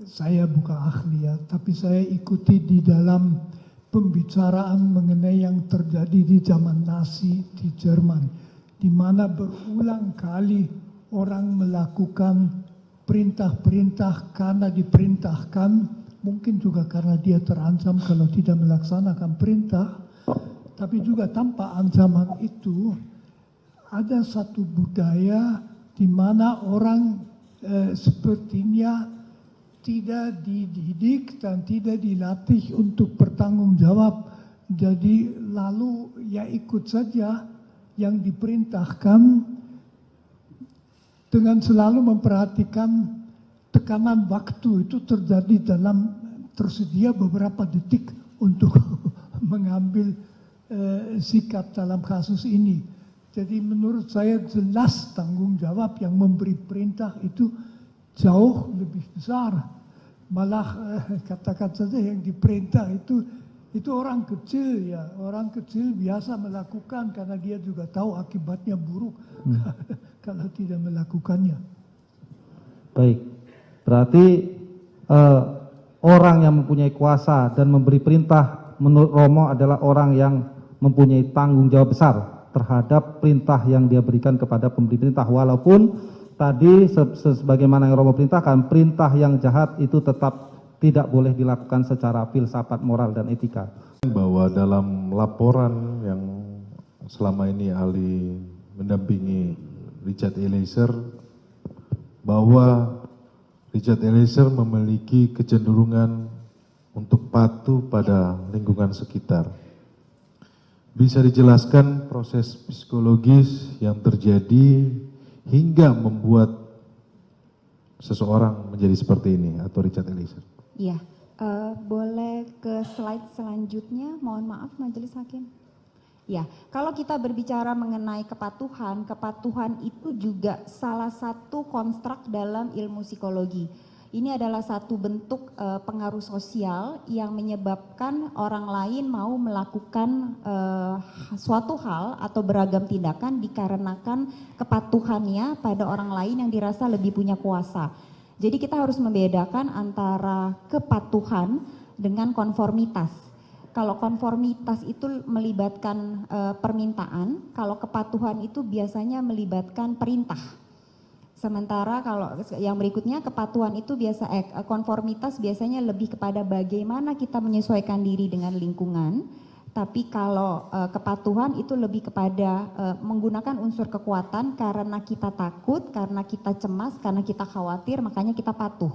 Speaker 7: saya bukan ahli ya, tapi saya ikuti di dalam pembicaraan mengenai yang terjadi di zaman Nazi di Jerman, di mana berulang kali orang melakukan perintah-perintah karena diperintahkan, mungkin juga karena dia terancam kalau tidak melaksanakan perintah, tapi juga tanpa ancaman itu ada satu budaya di mana orang sepertinya tidak dididik dan tidak dilatih untuk bertanggung jawab. Jadi lalu ya ikut saja yang diperintahkan dengan selalu memperhatikan tekanan waktu itu terjadi dalam tersedia beberapa detik untuk mengambil sikap dalam kasus ini. Jadi menurut saya jelas tanggung jawab yang memberi perintah itu jauh lebih besar. Malah katakan saja yang diperintah itu orang kecil ya. Orang kecil biasa melakukan karena dia juga tahu akibatnya buruk kalau tidak melakukannya.
Speaker 12: Baik, berarti orang yang mempunyai kuasa dan memberi perintah menurut Romo adalah orang yang mempunyai tanggung jawab besar terhadap perintah yang dia berikan kepada pemberi perintah. Walaupun tadi sebagaimana yang Romo perintahkan, perintah yang jahat itu tetap tidak boleh dilakukan secara filsafat moral dan etika.
Speaker 9: Bahwa dalam laporan yang selama ini ahli mendampingi Richard Eliezer, bahwa Richard Eliezer memiliki kecenderungan untuk patuh pada lingkungan sekitar. Bisa dijelaskan proses psikologis yang terjadi hingga membuat seseorang menjadi seperti ini atau Richard Eliezer?
Speaker 10: Iya, boleh ke slide selanjutnya, mohon maaf Majelis Hakim. Ya, kalau kita berbicara mengenai kepatuhan, kepatuhan itu juga salah satu konstruk dalam ilmu psikologi. Ini adalah satu bentuk pengaruh sosial yang menyebabkan orang lain mau melakukan suatu hal atau beragam tindakan dikarenakan kepatuhannya pada orang lain yang dirasa lebih punya kuasa. Jadi kita harus membedakan antara kepatuhan dengan konformitas. kalau konformitas itu melibatkan permintaan, kalau kepatuhan itu biasanya melibatkan perintah. Sementara kalau yang berikutnya kepatuhan itu konformitas biasanya lebih kepada bagaimana kita menyesuaikan diri dengan lingkungan. Tapi kalau kepatuhan itu lebih kepada menggunakan unsur kekuatan karena kita takut, karena kita cemas, karena kita khawatir, makanya kita patuh.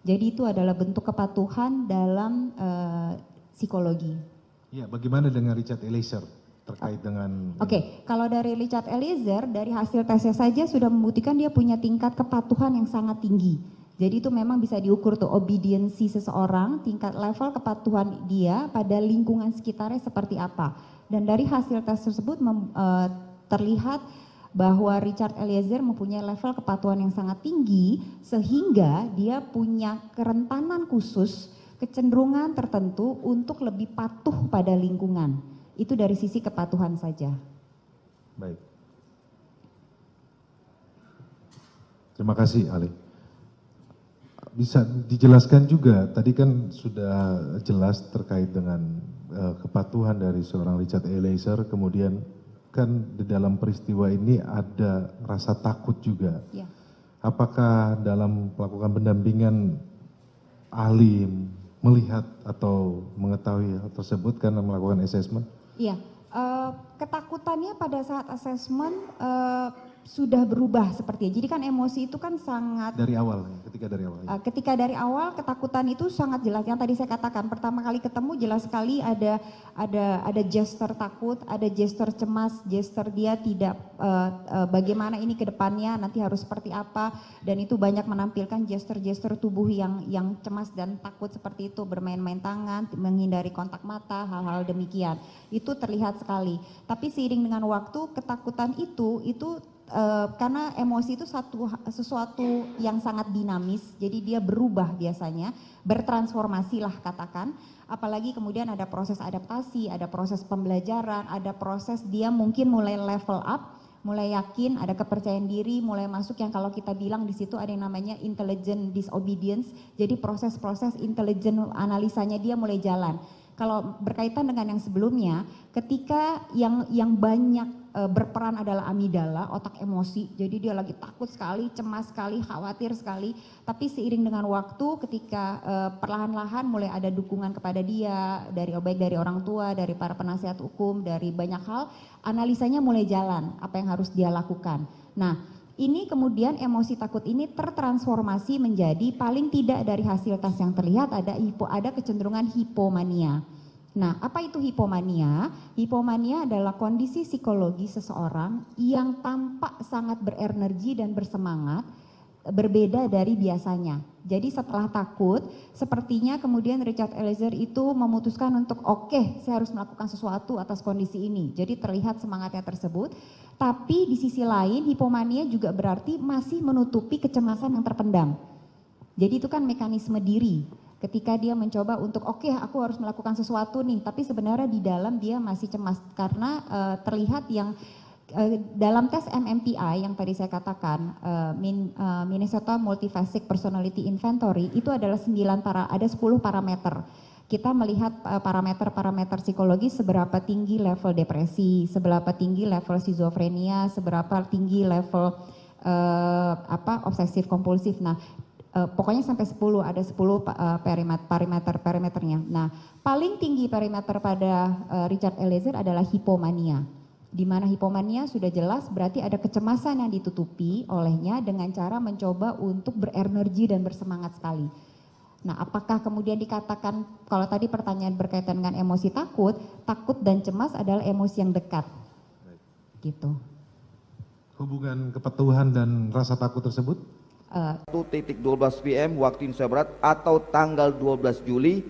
Speaker 10: Jadi itu adalah bentuk kepatuhan dalam psikologi.
Speaker 9: Ya, bagaimana dengan Richard Eliezer terkait dengan...
Speaker 10: Oke, kalau dari Richard Eliezer, dari hasil tesnya saja sudah membuktikan dia punya tingkat kepatuhan yang sangat tinggi. Jadi itu memang bisa diukur tuh obediensi seseorang, tingkat level kepatuhan dia pada lingkungan sekitarnya seperti apa. Dan dari hasil tes tersebut terlihat bahwa Richard Eliezer mempunyai level kepatuhan yang sangat tinggi sehingga dia punya kerentanan khusus, kecenderungan tertentu untuk lebih patuh pada lingkungan. Itu dari sisi kepatuhan saja.
Speaker 9: Baik. Terima kasih, Ali. Bisa dijelaskan juga, tadi kan sudah jelas terkait dengan kepatuhan dari seorang Richard Eliezer, kemudian kan di dalam peristiwa ini ada rasa takut juga.
Speaker 10: Ya.
Speaker 9: Apakah dalam melakukan pendampingan ahli melihat atau mengetahui hal tersebut karena melakukan assessment?
Speaker 10: Iya, ketakutannya pada saat assessment sudah berubah sepertinya. Jadi kan emosi itu kan sangat
Speaker 9: dari awal, ketika dari awal.
Speaker 10: Ketika dari awal ketakutan itu sangat jelas. Yang tadi saya katakan pertama kali ketemu jelas sekali ada gesture takut, ada gesture cemas, gesture dia tidak bagaimana ini ke depannya nanti harus seperti apa, dan itu banyak menampilkan gesture-gesture tubuh yang cemas dan takut seperti itu, bermain-main tangan, menghindari kontak mata, hal-hal demikian. Itu terlihat sekali. Tapi seiring dengan waktu ketakutan itu karena emosi itu sesuatu yang sangat dinamis, jadi dia berubah biasanya, bertransformasi lah katakan, apalagi kemudian ada proses adaptasi, ada proses pembelajaran, ada proses dia mungkin mulai level up, mulai yakin, ada kepercayaan diri, mulai masuk yang kalau kita bilang di situ ada yang namanya intelligent disobedience, jadi proses-proses intelijen analisanya dia mulai jalan. Kalau berkaitan dengan yang sebelumnya, ketika yang banyak berperan adalah amigdala, otak emosi, jadi dia lagi takut sekali, cemas sekali, khawatir sekali, tapi seiring dengan waktu ketika perlahan-lahan mulai ada dukungan kepada dia, baik dari orang tua, dari para penasihat hukum, dari banyak hal, analisanya mulai jalan, apa yang harus dia lakukan. Nah, ini kemudian emosi takut ini tertransformasi menjadi paling tidak dari hasil tes yang terlihat ada kecenderungan hipomania. Nah, apa itu hipomania? Hipomania adalah kondisi psikologi seseorang yang tampak sangat berenergi dan bersemangat, berbeda dari biasanya. Jadi setelah takut, sepertinya kemudian Richard Eliezer itu memutuskan untuk oke, saya harus melakukan sesuatu atas kondisi ini. Jadi terlihat semangatnya tersebut. Tapi di sisi lain hipomania juga berarti masih menutupi kecemasan yang terpendam. Jadi itu kan mekanisme diri. Ketika dia mencoba untuk oke, aku harus melakukan sesuatu nih, tapi sebenarnya di dalam dia masih cemas karena terlihat yang dalam tes MMPI yang tadi saya katakan, Minnesota Multifaceted Personality Inventory, itu adalah 10 parameter. Kita melihat parameter-parameter psikologi, seberapa tinggi level depresi, seberapa tinggi level skizofrenia, seberapa tinggi level obsesif kompulsif. Nah, pokoknya sampai 10, ada 10 parameternya. Nah, paling tinggi parameter pada Richard Eliezer adalah hipomania. Di mana hipomania sudah jelas berarti ada kecemasan yang ditutupi olehnya dengan cara mencoba untuk berenergi dan bersemangat sekali. Nah, apakah kemudian dikatakan, kalau tadi pertanyaan berkaitan dengan emosi takut dan cemas adalah emosi yang dekat. Gitu.
Speaker 9: Hubungan kepatuhan dan rasa takut tersebut?
Speaker 13: 1:12 PM waktu Indonesia Barat atau tanggal 12 Juli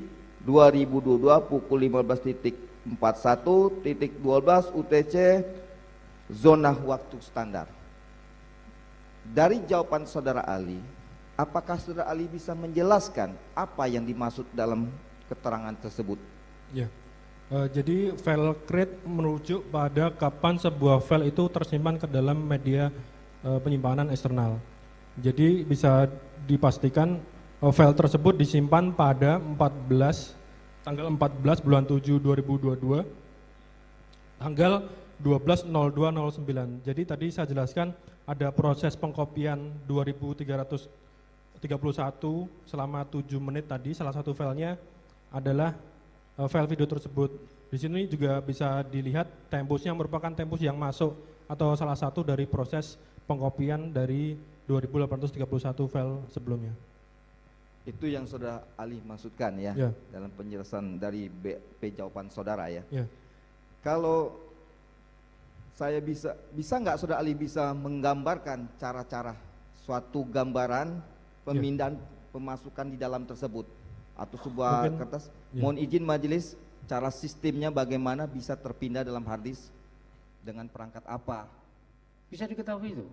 Speaker 13: 2022 pukul 15.41.12 UTC zona waktu standar. Dari jawaban saudara Ali, apakah saudara Ali bisa menjelaskan apa yang dimaksud dalam keterangan tersebut?
Speaker 14: Ya, jadi file create merujuk pada kapan sebuah file itu tersimpan ke dalam media penyimpanan eksternal. Jadi bisa dipastikan file tersebut disimpan pada 14 tanggal 14 bulan 7 2022, tanggal 12.02.09. Jadi tadi saya jelaskan ada proses pengkopian 2331 selama 7 menit tadi. Salah satu filenya adalah file video tersebut. Di sini juga bisa dilihat tempusnya merupakan tempus yang masuk atau salah satu dari proses pengkopian dari 2831 file sebelumnya.
Speaker 13: Itu yang Saudara Ali maksudkan ya,
Speaker 14: Ya.
Speaker 13: dalam penjelasan dari BP jawaban Saudara ya.
Speaker 14: Ya.
Speaker 13: Kalau saya bisa nggak Saudara Ali bisa menggambarkan cara-cara suatu gambaran pemindahan pemasukan di dalam tersebut atau sebuah
Speaker 14: Mungkin,
Speaker 13: kertas?
Speaker 14: ya.
Speaker 13: Mohon izin majelis, cara sistemnya bagaimana bisa terpindah dalam hard disk dengan perangkat apa?
Speaker 15: Bisa diketahui itu?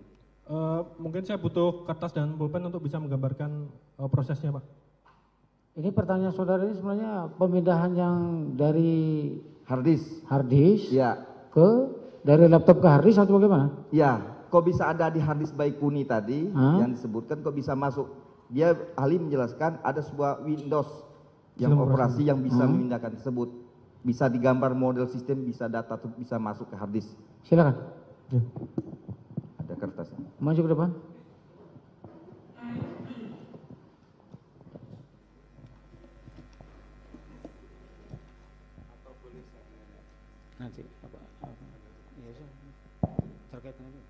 Speaker 14: Mungkin saya butuh kertas dan pulpen untuk bisa menggambarkan prosesnya, Pak.
Speaker 15: Ini pertanyaan saudara ini sebenarnya pemindahan yang dari
Speaker 13: hard disk
Speaker 15: ya ke dari laptop ke hard disk atau bagaimana?
Speaker 13: Ya, kok bisa ada di hard disk Baikuni tadi yang disebutkan kok bisa masuk? Dia ahli menjelaskan ada sebuah Windows yang operasi yang bisa memindahkan tersebut. Bisa digambar model sistem, bisa data bisa masuk ke hard disk.
Speaker 15: Silakan.
Speaker 14: Ya.
Speaker 13: Ada kertasnya.
Speaker 15: Maju ke depan. Nanti apa? Iya sih. Terkait dengan itu.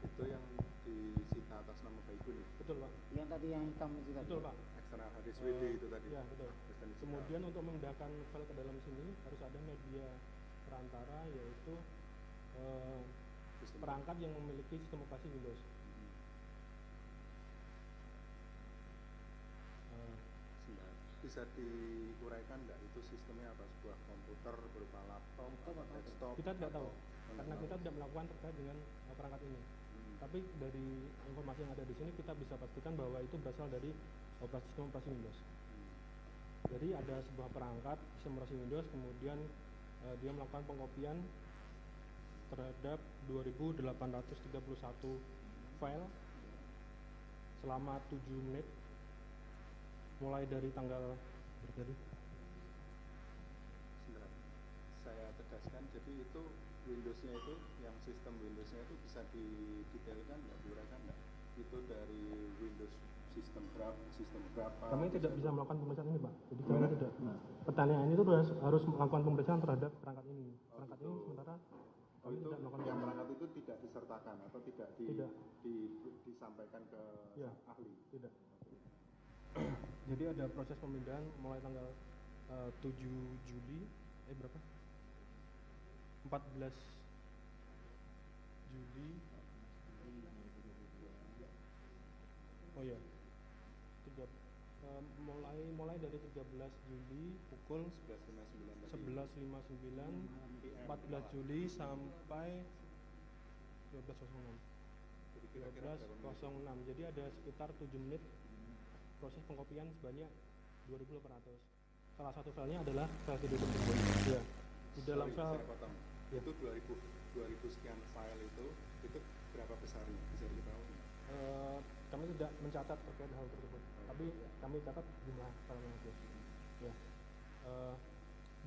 Speaker 8: Itu yang disita atas nama Baikuni.
Speaker 14: Betul, Pak.
Speaker 15: Yang tadi yang hitam itu tadi.
Speaker 14: Betul, Pak.
Speaker 8: Eksternal hard disk WD itu tadi.
Speaker 14: Ya, betul. Kemudian untuk memindahkan file ke dalam sini harus ada media perantara, yaitu perangkat yang memiliki sistem operasi Windows.
Speaker 8: Bisa diuraikan nggak itu sistemnya apa? Sebuah komputer berupa laptop atau desktop?
Speaker 14: Kita tidak tahu, karena kita tidak melakukan terkait dengan perangkat ini. Tapi dari informasi yang ada di sini kita bisa pastikan bahwa itu berasal dari sistem operasi Windows. Jadi ada sebuah perangkat sistem operasi Windows, kemudian dia melakukan pengkopian terhadap 2831 file selama 7 menit mulai dari tanggal berapa?
Speaker 8: Sebentar, saya tegaskan, jadi itu Windowsnya itu, yang sistem Windowsnya itu bisa didetailkan nggak, diuraikan nggak? Itu dari Windows sistem berapa?
Speaker 14: Kami tidak bisa melakukan pemeriksaan ini, Pak. Jadi kami tidak. Pertanyaan itu harus melakukan pemeriksaan terhadap perangkat ini. Perangkat ini sementara kami
Speaker 8: itu
Speaker 14: tidak melakukan
Speaker 8: yang perangkat itu tidak disertakan atau tidak, disampaikan ke
Speaker 14: Ya,
Speaker 8: ahli?
Speaker 14: Tidak. Jadi ada proses pemindahan mulai tanggal 7 Juli, berapa? 14 Juli. Oh ya. Mulai dari 13 Juli pukul 11.59, 14 Juli sampai 12.06. 12.06. Jadi ada sekitar 7 menit proses pengkopian sebanyak 2.800. Salah satu filenya adalah file video tersebut. Ya. Di dalam file
Speaker 8: Saya potong.
Speaker 14: Ya.
Speaker 8: Itu 2000 sekian file itu berapa besarnya? Bisa diketahui?
Speaker 14: Kami tidak mencatat terkait hal tersebut, tapi kami catat jumlah filenya saja. Ya.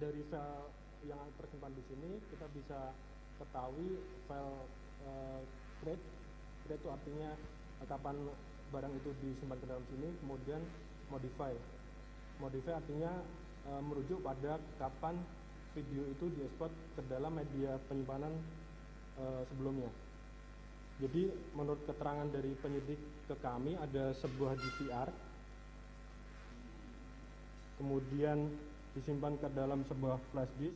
Speaker 14: Dari file yang tersimpan di sini kita bisa ketahui file create itu artinya kapan barang itu disimpan ke dalam sini, kemudian modify artinya merujuk pada kapan video itu diekspor ke dalam media penyimpanan sebelumnya. Jadi menurut keterangan dari penyidik ke kami ada sebuah DVR, kemudian disimpan ke dalam sebuah flash disk,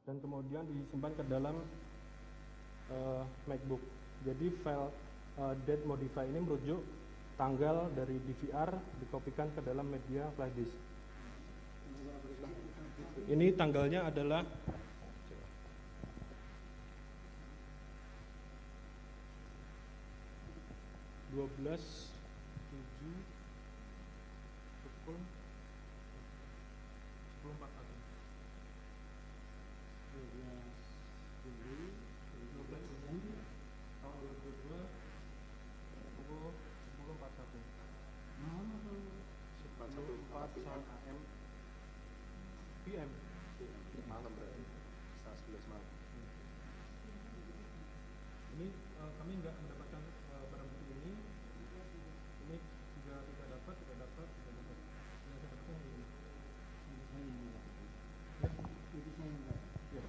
Speaker 14: dan kemudian disimpan ke dalam MacBook. Jadi file date modify ini merujuk tanggal dari DVR dikopikan ke dalam media flash disk. Ini tanggalnya adalah 12/7/2022.
Speaker 8: PM PM malam berarti setengah 11 malam. Ini kami nggak mendapatkan barang bukti ini juga tidak dapat. Yang saya dapatkan ini. Ya.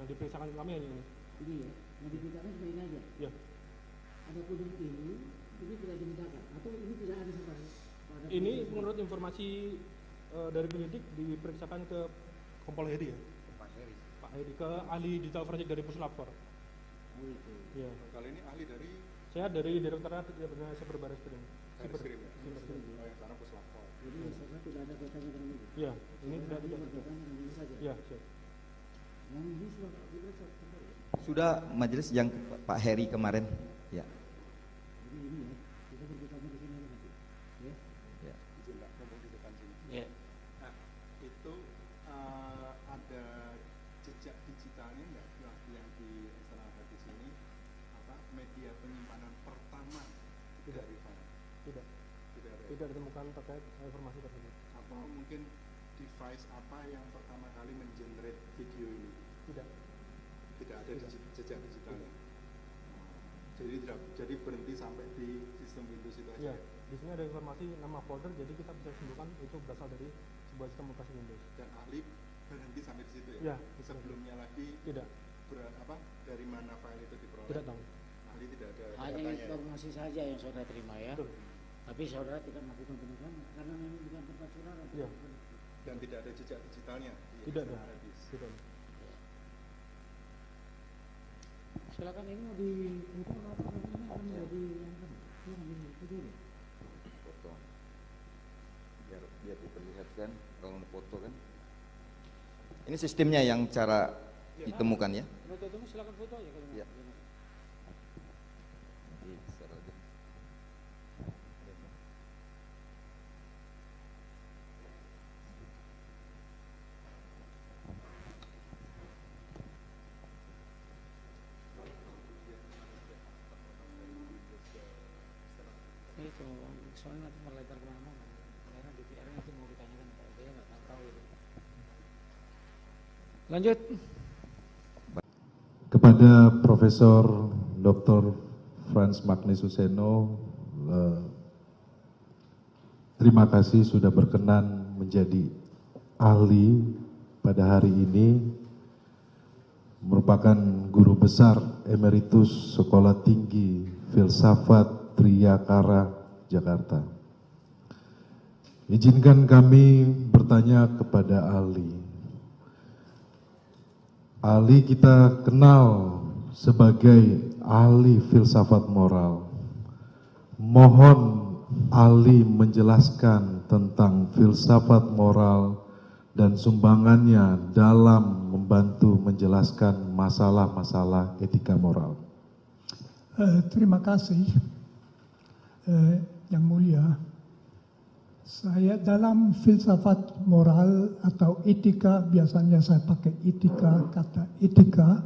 Speaker 8: Yang diperiksakan kami hanya ini.
Speaker 15: Ini ya, yang dimintakan cuma ini aja.
Speaker 8: Ya.
Speaker 15: Adapun ini tidak dimintakan atau ini tidak ada sama.
Speaker 8: Ini menurut informasi dari penyidik diperiksakan ke Kompol Heri ya. Pak Heri ke ahli digital forensik dari Puslapor.
Speaker 15: Oh itu.
Speaker 8: Ya.
Speaker 5: Kali ini ahli dari
Speaker 8: Saya dari Direktorat Cyber Barreskrim.
Speaker 5: Barreskrim ya. Oh yang sana Puslapor.
Speaker 15: Jadi misalnya tidak ada kaitannya dengan ini.
Speaker 8: Ya, ini tidak ada
Speaker 15: kaitannya dengan ini saja.
Speaker 8: Ya, siap.
Speaker 15: Yang ini sudah diperiksa.
Speaker 13: Sudah majelis yang Pak Heri kemarin. Ya.
Speaker 15: Jadi ini ya, kita berbicara di sini nanti. Ya.
Speaker 13: Ya.
Speaker 8: Izin Pak, ngomong di depan sini.
Speaker 15: Ya.
Speaker 8: Nah, itu ada jejak digitalnya enggak yang di eksternal hard disk ini media penyimpanan pertama dari file? Tidak. Tidak ditemukan terkait informasi tersebut. Apa mungkin device apa yang pertama kali mengenerate video ini? Tidak. Tidak ada jejak digitalnya. Jadi berhenti sampai di sistem Windows itu aja. Ya, di sini ada informasi nama folder, jadi kita bisa simpulkan itu berasal dari sebuah sistem operasi Windows. Dan ahli berhenti sampai di situ ya? Ya. Sebelumnya lagi tidak. Dari mana file itu diperoleh? Tidak tahu. Ahli tidak ada.
Speaker 15: Hanya informasi saja yang saudara terima ya. Betul. Tapi saudara tidak melakukan penegakan karena memang bukan tempat saudara.
Speaker 8: Ya.
Speaker 5: Dan tidak ada jejak digitalnya?
Speaker 8: Tidak ada. Tidak.
Speaker 15: Silakan ini mau di itu apa namanya akan menjadi yang itu dulu.
Speaker 13: Foto. Biar diperlihatkan kalau foto kan. Ini sistemnya yang cara ditemukan ya.
Speaker 15: Foto itu silakan foto aja kalau
Speaker 13: ya.
Speaker 15: Itu soalnya nanti melebar kemana-mana karena DPR nanti mau ditanyakan dia nggak tahu itu. Lanjut
Speaker 9: kepada Profesor Dr. Frans Magnis Suseno, terima kasih sudah berkenan menjadi ahli pada hari ini, merupakan guru besar emeritus Sekolah Tinggi Filsafat Triyakara, Jakarta. Izinkan kami bertanya kepada ahli. Ahli kita kenal sebagai ahli filsafat moral. Mohon ahli menjelaskan tentang filsafat moral dan sumbangannya dalam membantu menjelaskan masalah-masalah etika moral.
Speaker 7: Terima kasih. Yang mulia, saya dalam filsafat moral atau etika, biasanya saya pakai etika, kata etika,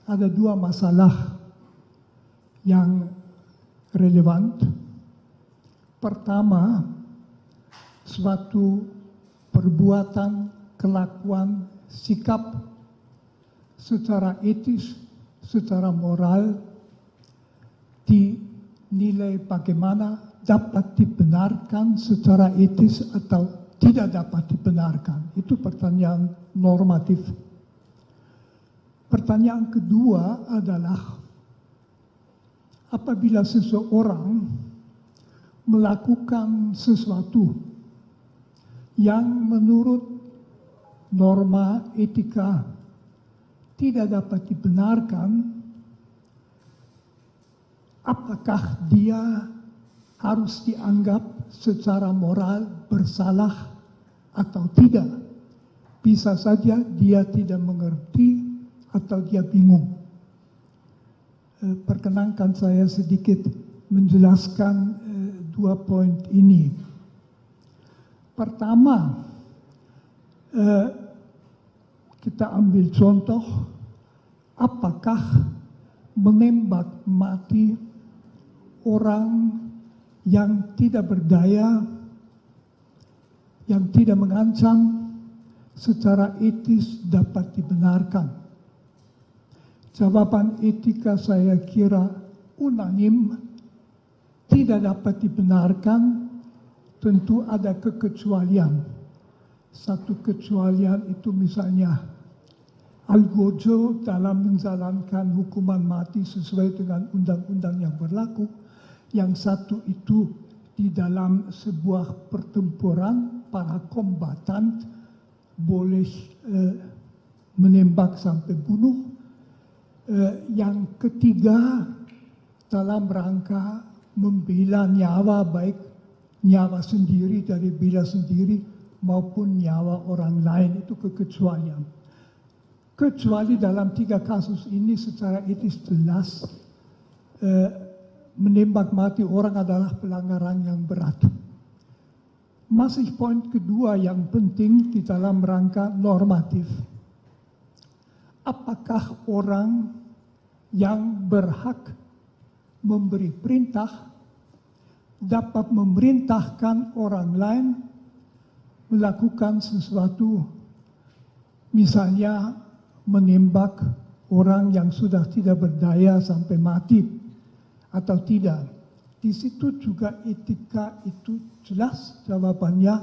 Speaker 7: ada dua masalah yang relevan. Pertama, suatu perbuatan, kelakuan, sikap secara etis, secara moral, dinilai bagaimana dapat dibenarkan secara etis atau tidak dapat dibenarkan. Itu pertanyaan normatif. Pertanyaan kedua adalah apabila seseorang melakukan sesuatu yang menurut norma etika tidak dapat dibenarkan, apakah dia harus dianggap secara moral bersalah atau tidak? Bisa saja dia tidak mengerti atau dia bingung. Perkenankan saya sedikit menjelaskan dua poin ini. Pertama, kita ambil contoh, apakah menembak mati orang yang tidak berdaya, yang tidak mengancam, secara etis dapat dibenarkan. Jawaban etika saya kira unanim, tidak dapat dibenarkan, tentu ada kekecualian. Satu kecualian itu misalnya Algojo dalam menjalankan hukuman mati sesuai dengan undang-undang yang berlaku. Yang satu itu di dalam sebuah pertempuran para kombatan boleh menembak sampai bunuh. Yang ketiga dalam rangka membela nyawa, baik nyawa sendiri dari bela sendiri maupun nyawa orang lain, itu kekecualian. Kecuali dalam 3 kasus ini secara etis jelas menembak mati orang adalah pelanggaran yang berat. Masih poin kedua yang penting di dalam rangka normatif. Apakah orang yang berhak memberi perintah dapat memerintahkan orang lain melakukan sesuatu, misalnya menembak orang yang sudah tidak berdaya sampai mati atau tidak. Di situ juga etika itu jelas jawabannya,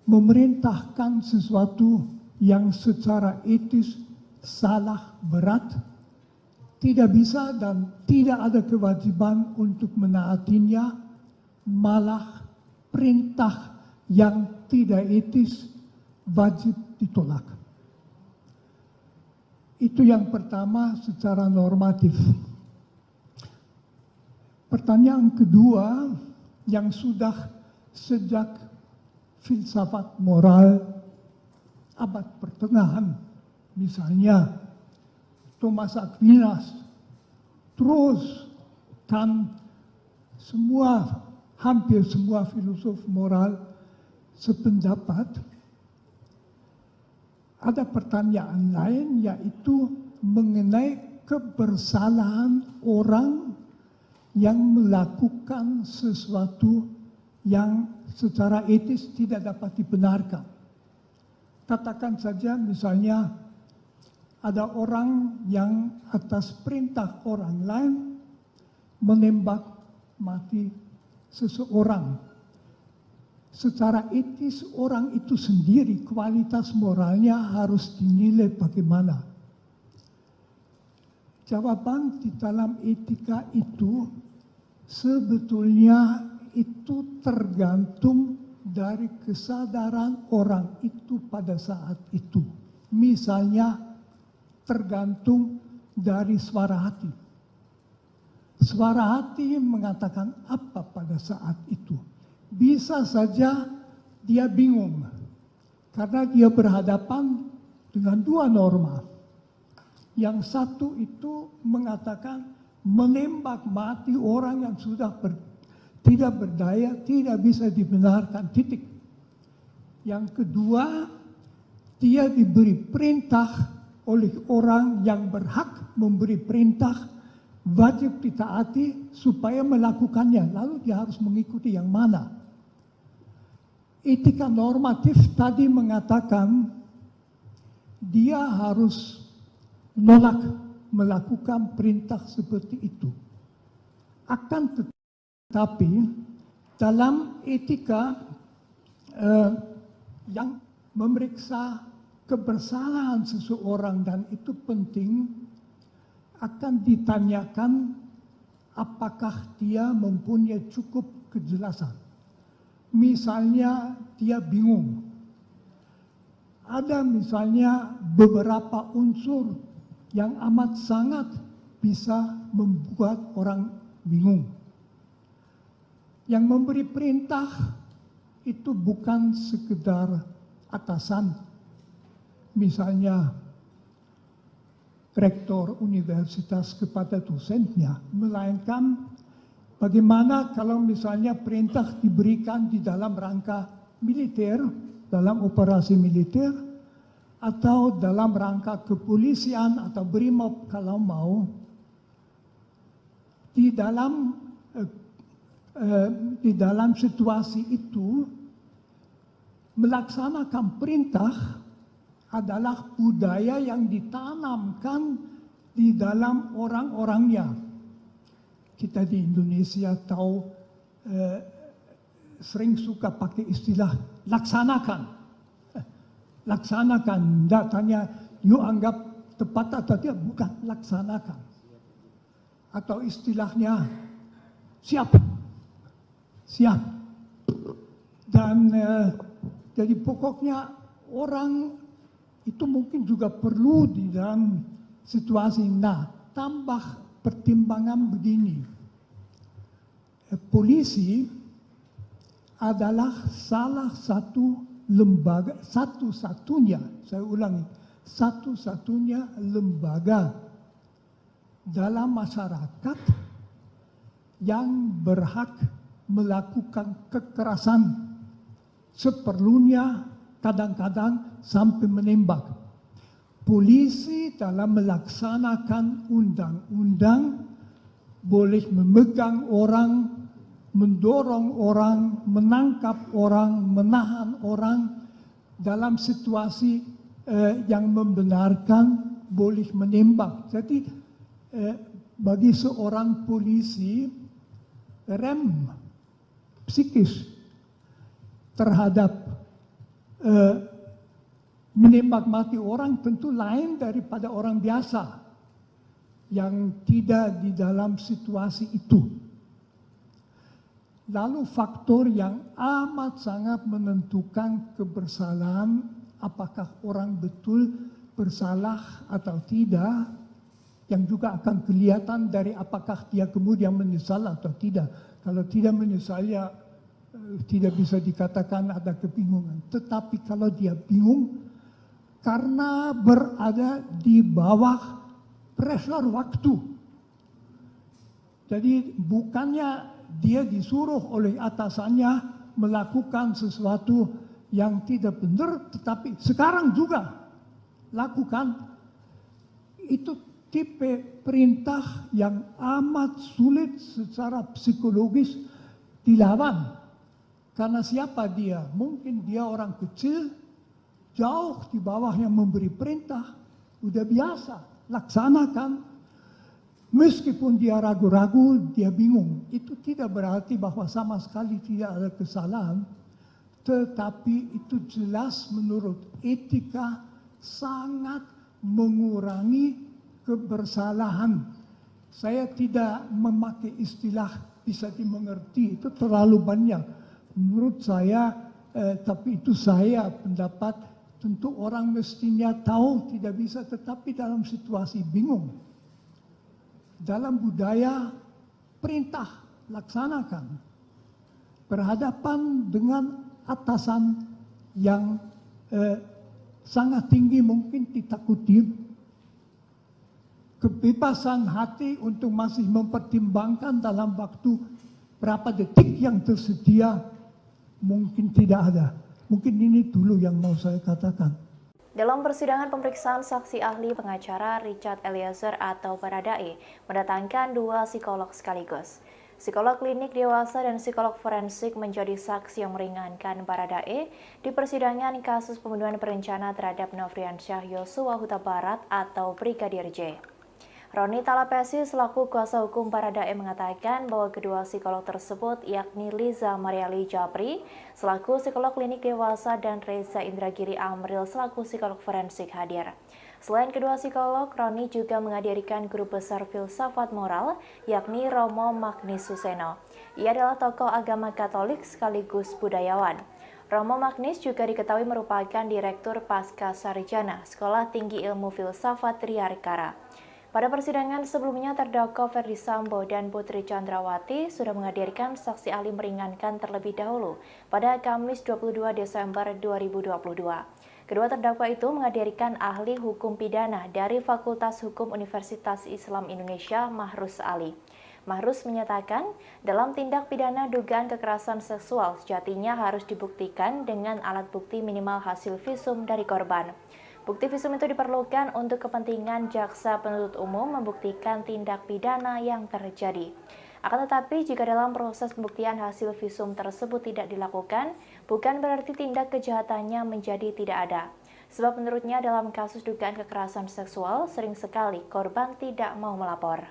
Speaker 7: memerintahkan sesuatu yang secara etis salah berat, tidak bisa dan tidak ada kewajiban untuk menaatinya, malah perintah yang tidak etis wajib ditolak. Itu yang pertama secara normatif. Pertanyaan kedua yang sudah sejak filsafat moral abad pertengahan, misalnya Thomas Aquinas, terus dan hampir semua filosof moral sependapat, ada pertanyaan lain yaitu mengenai kebersalahan orang yang melakukan sesuatu yang secara etis tidak dapat dibenarkan. Katakan saja misalnya ada orang yang atas perintah orang lain menembak mati seseorang. Secara etis orang itu sendiri kualitas moralnya harus dinilai bagaimana. Jawaban di dalam etika itu sebetulnya itu tergantung dari kesadaran orang itu pada saat itu. Misalnya tergantung dari suara hati. Suara hati mengatakan apa pada saat itu. Bisa saja dia bingung karena dia berhadapan dengan dua norma. Yang satu itu mengatakan menembak mati orang yang sudah tidak berdaya, tidak bisa dibenarkan, titik. Yang kedua, dia diberi perintah oleh orang yang berhak memberi perintah, wajib ditaati supaya melakukannya, lalu dia harus mengikuti yang mana. Etika normatif tadi mengatakan dia harus menolak melakukan perintah seperti itu. Akan tetapi dalam etika yang memeriksa kebersalahan seseorang, dan itu penting, akan ditanyakan apakah dia mempunyai cukup kejelasan. Misalnya dia bingung. Ada misalnya beberapa unsur yang amat sangat bisa membuat orang bingung. Yang memberi perintah itu bukan sekedar atasan. Misalnya rektor universitas kepada dosennya, melainkan bagaimana kalau misalnya perintah diberikan di dalam rangka militer, dalam operasi militer, atau dalam rangka kepolisian atau BRIMOB kalau mau. Di dalam di dalam situasi itu melaksanakan perintah adalah budaya yang ditanamkan di dalam orang-orangnya. Kita di Indonesia tahu sering suka pakai istilah laksanakan. Laksanakan, datanya you anggap tepat atau tidak, bukan, laksanakan. Atau istilahnya siap. Siap. Dan jadi pokoknya orang itu mungkin juga perlu di dalam situasi. Nah, tambah pertimbangan begini. Polisi adalah salah satu lembaga, satu-satunya, saya ulangi, satu-satunya lembaga dalam masyarakat yang berhak melakukan kekerasan seperlunya, kadang-kadang sampai menembak. Polisi dalam melaksanakan undang-undang boleh memegang orang, mendorong orang, menangkap orang, menahan orang dalam situasi yang membenarkan, boleh menembak. Jadi bagi seorang polisi, rem psikis terhadap menembak mati orang tentu lain daripada orang biasa yang tidak di dalam situasi itu. Lalu faktor yang amat sangat menentukan kebersalahan, apakah orang betul bersalah atau tidak, yang juga akan kelihatan dari apakah dia kemudian menyesal atau tidak. Kalau tidak menyesal, ya tidak bisa dikatakan ada kebingungan. Tetapi kalau dia bingung karena berada di bawah pressure waktu. Jadi bukannya dia disuruh oleh atasannya melakukan sesuatu yang tidak benar, tetapi sekarang juga lakukan. Itu tipe perintah yang amat sulit secara psikologis dilawan. Karena siapa dia? Mungkin dia orang kecil, jauh di bawah yang memberi perintah, udah biasa, laksanakan. Meskipun dia ragu-ragu, dia bingung. Itu tidak berarti bahwa sama sekali tidak ada kesalahan. Tetapi itu jelas menurut etika sangat mengurangi kebersalahan. Saya tidak memakai istilah bisa dimengerti, itu terlalu banyak. Menurut saya, tapi itu saya pendapat, tentu orang mestinya tahu tidak bisa, tetapi dalam situasi bingung. Dalam budaya perintah laksanakan, berhadapan dengan atasan yang sangat tinggi mungkin ditakuti, kebebasan hati untuk masih mempertimbangkan dalam waktu berapa detik yang tersedia mungkin tidak ada. Mungkin ini dulu yang mau saya katakan.
Speaker 1: Dalam persidangan pemeriksaan saksi ahli pengacara Richard Eliezer atau Baradae mendatangkan 2 psikolog sekaligus. Psikolog klinik dewasa dan psikolog forensik menjadi saksi yang meringankan Baradae di persidangan kasus pembunuhan berencana terhadap Nofriansyah Yosua Huta Barat atau Brigadir J. Roni Talapesi selaku kuasa hukum Baradae mengatakan bahwa kedua psikolog tersebut yakni Liza Mariali Japri selaku psikolog klinik dewasa dan Reza Indragiri Amril selaku psikolog forensik hadir. Selain kedua psikolog, Roni juga menghadirkan guru besar filsafat moral yakni Romo Magnis Suseno. Ia adalah tokoh agama Katolik sekaligus budayawan. Romo Magnis juga diketahui merupakan Direktur Pasca Sarjana Sekolah Tinggi Ilmu Filsafat Triarkara. Pada persidangan sebelumnya, terdakwa Ferdi Sambo dan Putri Chandrawati sudah menghadirkan saksi ahli meringankan terlebih dahulu pada Kamis 22 Desember 2022. Kedua terdakwa itu menghadirkan ahli hukum pidana dari Fakultas Hukum Universitas Islam Indonesia, Mahrus Ali. Mahrus menyatakan, dalam tindak pidana dugaan kekerasan seksual sejatinya harus dibuktikan dengan alat bukti minimal hasil visum dari korban. Bukti visum itu diperlukan untuk kepentingan jaksa penuntut umum membuktikan tindak pidana yang terjadi. Akan tetapi, jika dalam proses pembuktian hasil visum tersebut tidak dilakukan, bukan berarti tindak kejahatannya menjadi tidak ada. Sebab menurutnya dalam kasus dugaan kekerasan seksual, sering sekali korban tidak mau melapor.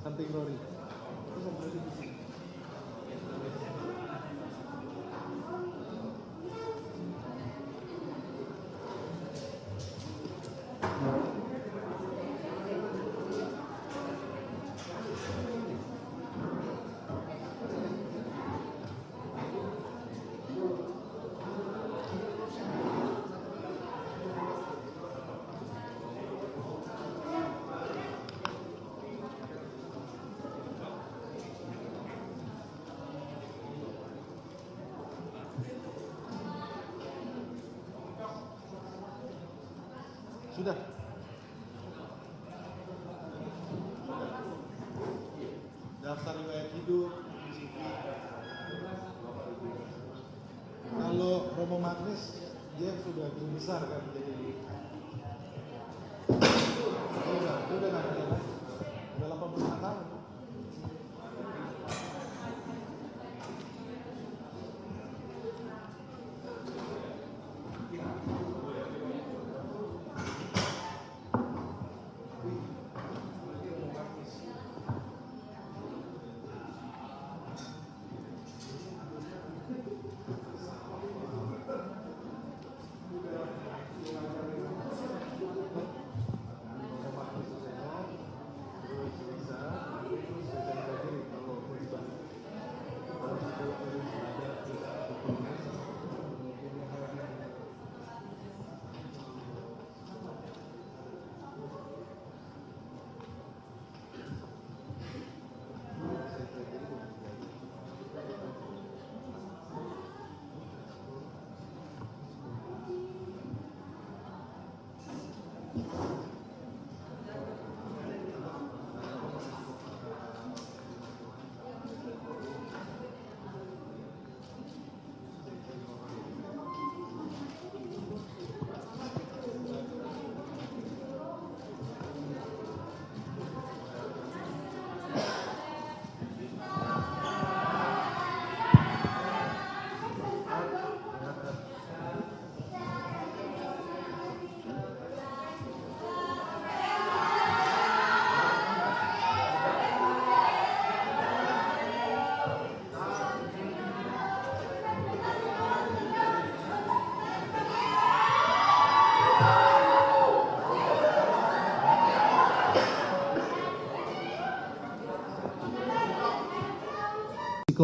Speaker 2: Samping Rory. Sudah. Daftar riwayat hidup, CV. Kalau Romo Magnis, dia sudah besar kan, jadi udah kan dia, udah 85 tahun.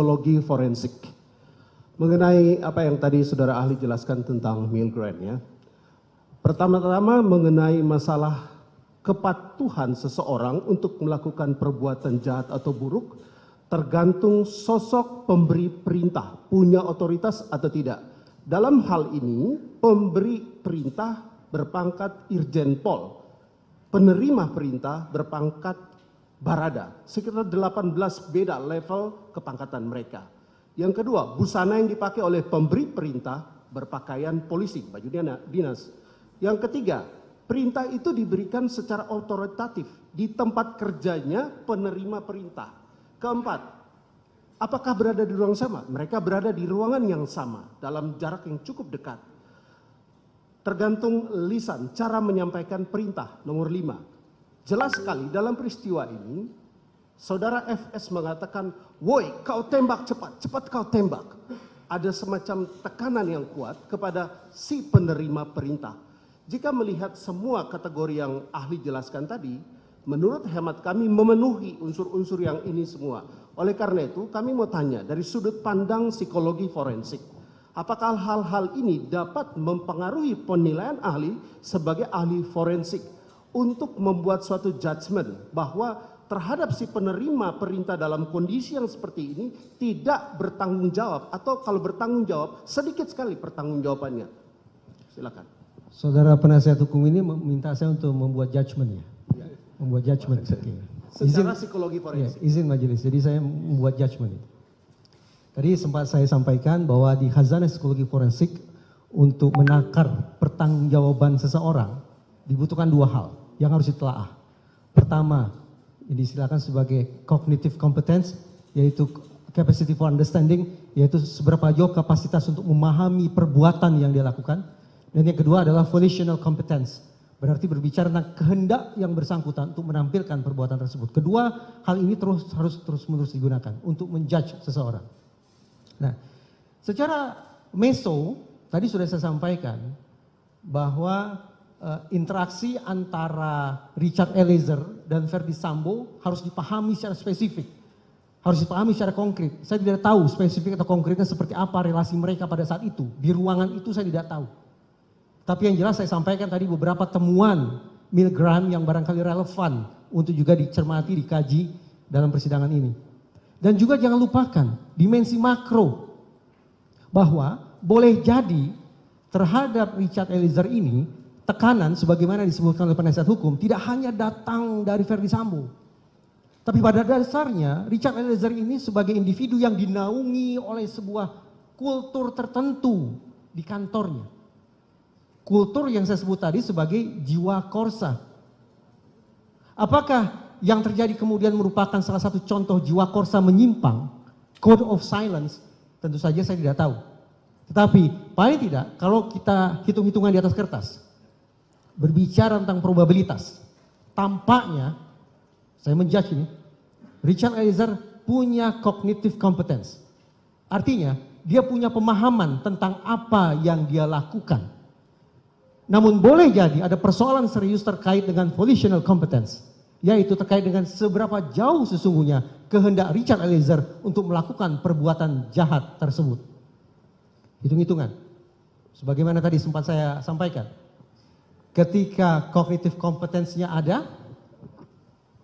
Speaker 3: psikologi forensik. Mengenai apa yang tadi saudara ahli jelaskan tentang Milgram ya. Pertama-tama mengenai masalah kepatuhan seseorang untuk melakukan perbuatan jahat atau buruk tergantung sosok pemberi perintah, punya otoritas atau tidak. Dalam hal ini, pemberi perintah berpangkat Irjen Pol, penerima perintah berpangkat Barada, sekitar 18 beda level kepangkatan mereka. Yang kedua, busana yang dipakai oleh pemberi perintah berpakaian polisi, baju dinas. Yang ketiga, perintah itu diberikan secara otoritatif di tempat kerjanya penerima perintah. Keempat, apakah berada di ruang sama? Mereka berada di ruangan yang sama dalam jarak yang cukup dekat. Tergantung lisan, cara menyampaikan perintah. Nomor 5, jelas sekali dalam peristiwa ini, saudara FS mengatakan, woi kau tembak cepat, cepat kau tembak. Ada semacam tekanan yang kuat kepada si penerima perintah. Jika melihat semua kategori yang ahli jelaskan tadi, menurut hemat kami memenuhi unsur-unsur yang ini semua. Oleh karena itu kami mau tanya dari sudut pandang psikologi forensik, apakah hal-hal ini dapat mempengaruhi penilaian ahli sebagai ahli forensik untuk membuat suatu judgement bahwa terhadap si penerima perintah dalam kondisi yang seperti ini tidak bertanggung jawab, atau kalau bertanggung jawab sedikit sekali pertanggungjawabannya. Silakan.
Speaker 4: Saudara penasihat hukum ini meminta saya untuk membuat judgement ya. Membuat judgement. Okay.
Speaker 3: Secara psikologi forensik.
Speaker 4: Ya, izin majelis. Jadi saya membuat judgement itu. Tadi sempat saya sampaikan bahwa di khazanah psikologi forensik untuk menakar pertanggungjawaban seseorang dibutuhkan 2 hal yang harus ditelaah. Pertama, ini disilakan sebagai cognitive competence, yaitu capacity for understanding, yaitu seberapa jauh kapasitas untuk memahami perbuatan yang dia lakukan. Dan yang kedua adalah volitional competence, berarti berbicara tentang kehendak yang bersangkutan untuk menampilkan perbuatan tersebut. Kedua hal ini harus terus-menerus digunakan untuk menjudge seseorang. Nah, secara meso tadi sudah saya sampaikan bahwa interaksi antara Richard Eliezer dan Verdi Sambo harus dipahami secara spesifik, harus dipahami secara konkret. Saya tidak tahu spesifik atau konkretnya seperti apa relasi mereka pada saat itu. Di ruangan itu saya tidak tahu. Tapi yang jelas saya sampaikan tadi beberapa temuan Milgram yang barangkali relevan untuk juga dicermati, dikaji dalam persidangan ini. Dan juga jangan lupakan dimensi makro, bahwa boleh jadi terhadap Richard Eliezer ini tekanan sebagaimana disebutkan oleh penasihat hukum tidak hanya datang dari Verdi Sambo. Tapi pada dasarnya Richard Eliezer ini sebagai individu yang dinaungi oleh sebuah kultur tertentu di kantornya. Kultur yang saya sebut tadi sebagai jiwa korsa. Apakah yang terjadi kemudian merupakan salah satu contoh jiwa korsa menyimpang, code of silence? Tentu saja saya tidak tahu. Tetapi paling tidak kalau kita hitung-hitungan di atas kertas, berbicara tentang probabilitas, tampaknya saya menjudge ini, Richard Eliezer punya cognitive competence. Artinya dia punya pemahaman tentang apa yang dia lakukan. Namun boleh jadi ada persoalan serius terkait dengan volitional competence, yaitu terkait dengan seberapa jauh sesungguhnya kehendak Richard Eliezer untuk melakukan perbuatan jahat tersebut. Hitung-hitungan. Sebagaimana tadi sempat saya sampaikan. Ketika cognitive competence-nya ada,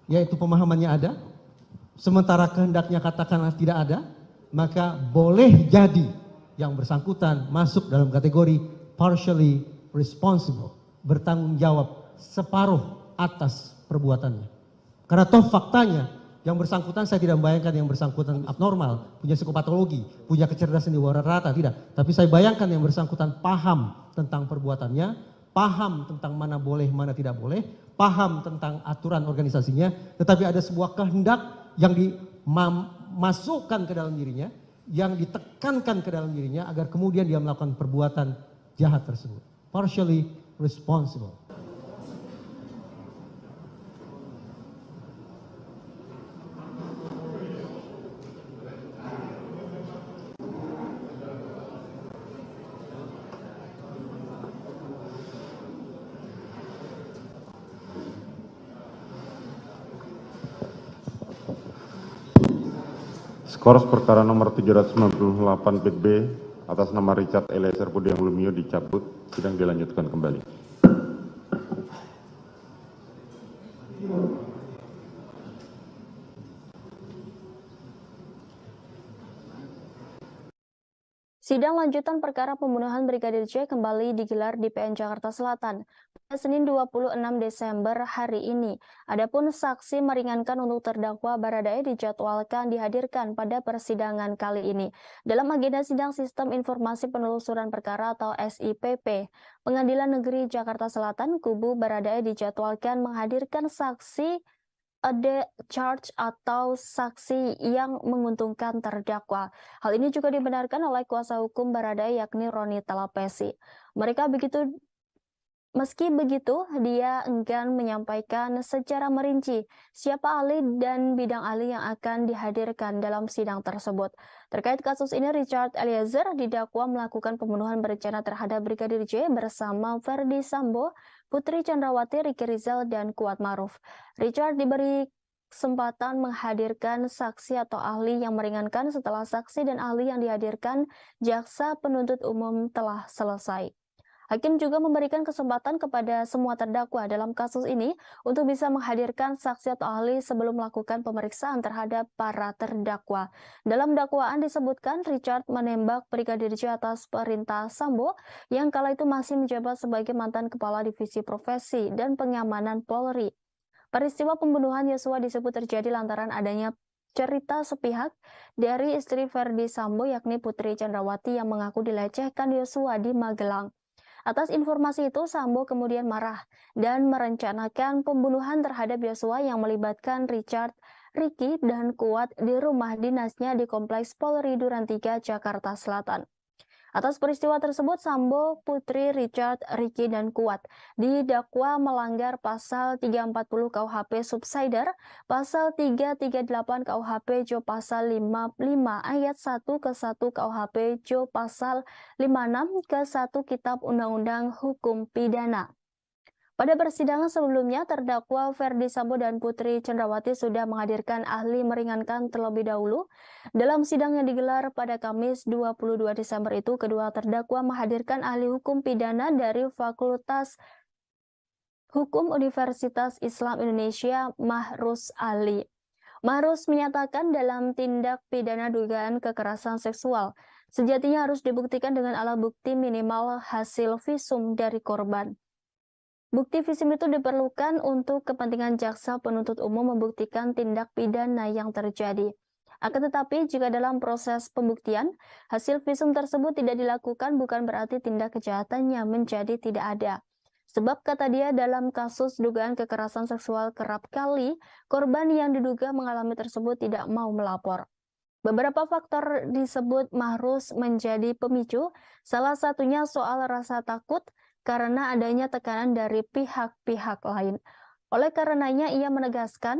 Speaker 4: yaitu pemahamannya ada, sementara kehendaknya katakanlah tidak ada, maka boleh jadi yang bersangkutan masuk dalam kategori partially responsible, bertanggung jawab separuh atas perbuatannya. Karena toh faktanya yang bersangkutan, saya tidak membayangkan yang bersangkutan abnormal, punya psikopatologi, punya kecerdasan di bawah rata, tidak. Tapi saya bayangkan yang bersangkutan paham tentang perbuatannya, paham tentang mana boleh, mana tidak boleh, paham tentang aturan organisasinya, tetapi ada sebuah kehendak yang dimasukkan ke dalam dirinya, yang ditekankan ke dalam dirinya agar kemudian dia melakukan perbuatan jahat tersebut. Partially responsible.
Speaker 5: Skors perkara nomor 798 PB atas nama Richard Eliezer Pudiang Lumiu dicabut, sidang dilanjutkan kembali.
Speaker 6: Sidang lanjutan perkara pembunuhan Brigadir J kembali digelar di PN Jakarta Selatan pada Senin 26 Desember hari ini. Adapun saksi meringankan untuk terdakwa Baradae dijadwalkan dihadirkan pada persidangan kali ini. Dalam agenda sidang Sistem Informasi Penelusuran Perkara atau SIPP, Pengadilan Negeri Jakarta Selatan, kubu Baradae dijadwalkan menghadirkan saksi charge atau saksi yang menguntungkan terdakwa. Hal ini juga dibenarkan oleh kuasa hukum Baradae yakni Roni Talapesi. Meski begitu, dia enggan menyampaikan secara merinci siapa ahli dan bidang ahli yang akan dihadirkan dalam sidang tersebut. Terkait kasus ini, Richard Eliezer didakwa melakukan pembunuhan berencana terhadap Brigadir J bersama Verdi Sambo, Putri Chandrawati, Ricky Rizal, dan Kuat Maruf. Richard diberi kesempatan menghadirkan saksi atau ahli yang meringankan setelah saksi dan ahli yang dihadirkan jaksa penuntut umum telah selesai. Hakim juga memberikan kesempatan kepada semua terdakwa dalam kasus ini untuk bisa menghadirkan saksi atau ahli sebelum melakukan pemeriksaan terhadap para terdakwa. Dalam dakwaan disebutkan Richard menembak Brigadir J atas perintah Sambo yang kala itu masih menjabat sebagai mantan Kepala Divisi Profesi dan Pengamanan Polri. Peristiwa pembunuhan Yosua disebut terjadi lantaran adanya cerita sepihak dari istri Verdi Sambo yakni Putri Chandrawati yang mengaku dilecehkan Yosua di Magelang. Atas informasi itu, Sambo kemudian marah dan merencanakan pembunuhan terhadap Yosua yang melibatkan Richard, Ricky, dan Kuat di rumah dinasnya di Kompleks Polri Duren 3, Jakarta Selatan. Atas peristiwa tersebut, Sambo, Putri, Richard, Ricky, dan Kuat didakwa melanggar pasal 340 KUHP Subsider, pasal 338 KUHP Jo pasal 55 ayat 1 ke 1 KUHP Jo pasal 56 ke 1 Kitab Undang-Undang Hukum Pidana. Pada persidangan sebelumnya, terdakwa Verdi Sambo dan Putri Chandrawati sudah menghadirkan ahli meringankan terlebih dahulu. Dalam sidang yang digelar pada Kamis 22 Desember itu, kedua terdakwa menghadirkan ahli hukum pidana dari Fakultas Hukum Universitas Islam Indonesia, Mahrus Ali. Mahrus menyatakan dalam tindak pidana dugaan kekerasan seksual, sejatinya harus dibuktikan dengan alat bukti minimal hasil visum dari korban. Bukti visum itu diperlukan untuk kepentingan jaksa penuntut umum membuktikan tindak pidana yang terjadi. Akan tetapi, jika dalam proses pembuktian, hasil visum tersebut tidak dilakukan bukan berarti tindak kejahatannya menjadi tidak ada. Sebab kata dia dalam kasus dugaan kekerasan seksual kerap kali, korban yang diduga mengalami tersebut tidak mau melapor. Beberapa faktor disebut Mahrus menjadi pemicu, salah satunya soal rasa takut, karena adanya tekanan dari pihak-pihak lain. Oleh karenanya ia menegaskan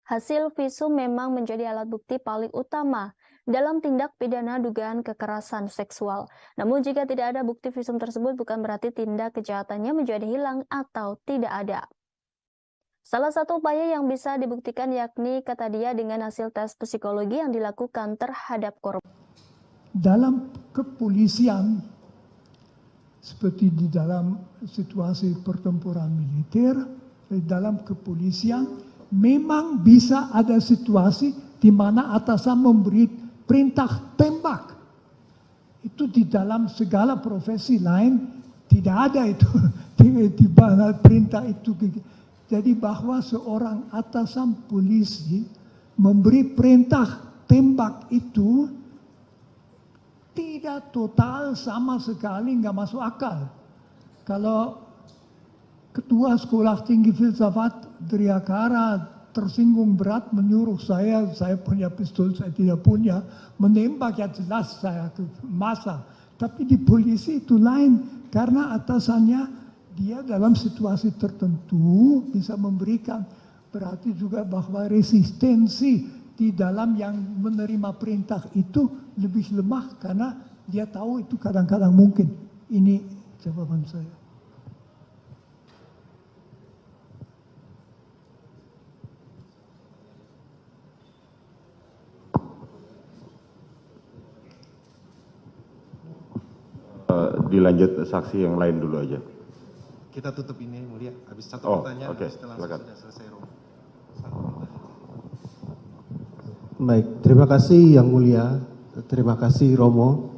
Speaker 6: hasil visum memang menjadi alat bukti paling utama dalam tindak pidana dugaan kekerasan seksual. Namun jika tidak ada bukti visum tersebut bukan berarti tindak kejahatannya menjadi hilang atau tidak ada. Salah satu upaya yang bisa dibuktikan yakni kata dia dengan hasil tes psikologi yang dilakukan terhadap korban.
Speaker 7: Dalam kepolisian, seperti di dalam situasi pertempuran militer, di dalam kepolisian, memang bisa ada situasi di mana atasan memberi perintah tembak. Itu di dalam segala profesi lain tidak ada itu, di mana perintah itu. Jadi bahwa seorang atasan polisi memberi perintah tembak itu tidak total sama sekali, nggak masuk akal. Kalau ketua sekolah tinggi filsafat Driakara tersinggung berat menyuruh saya punya pistol, saya tidak punya, menembak ya jelas saya ke masa. Tapi di polisi itu lain, karena atasannya dia dalam situasi tertentu bisa memberikan, berarti juga bahwa resistensi di dalam yang menerima perintah itu lebih lemah karena dia tahu itu kadang-kadang mungkin. Ini jawaban saya.
Speaker 5: Dilanjut saksi yang lain dulu aja.
Speaker 9: Kita tutup ini Mulia, habis satu
Speaker 5: Oh,
Speaker 9: pertanyaan,
Speaker 5: oke,
Speaker 9: setelah
Speaker 5: silakan.
Speaker 9: sudah selesai Romo.
Speaker 3: Baik, terima kasih Yang Mulia, terima kasih Romo.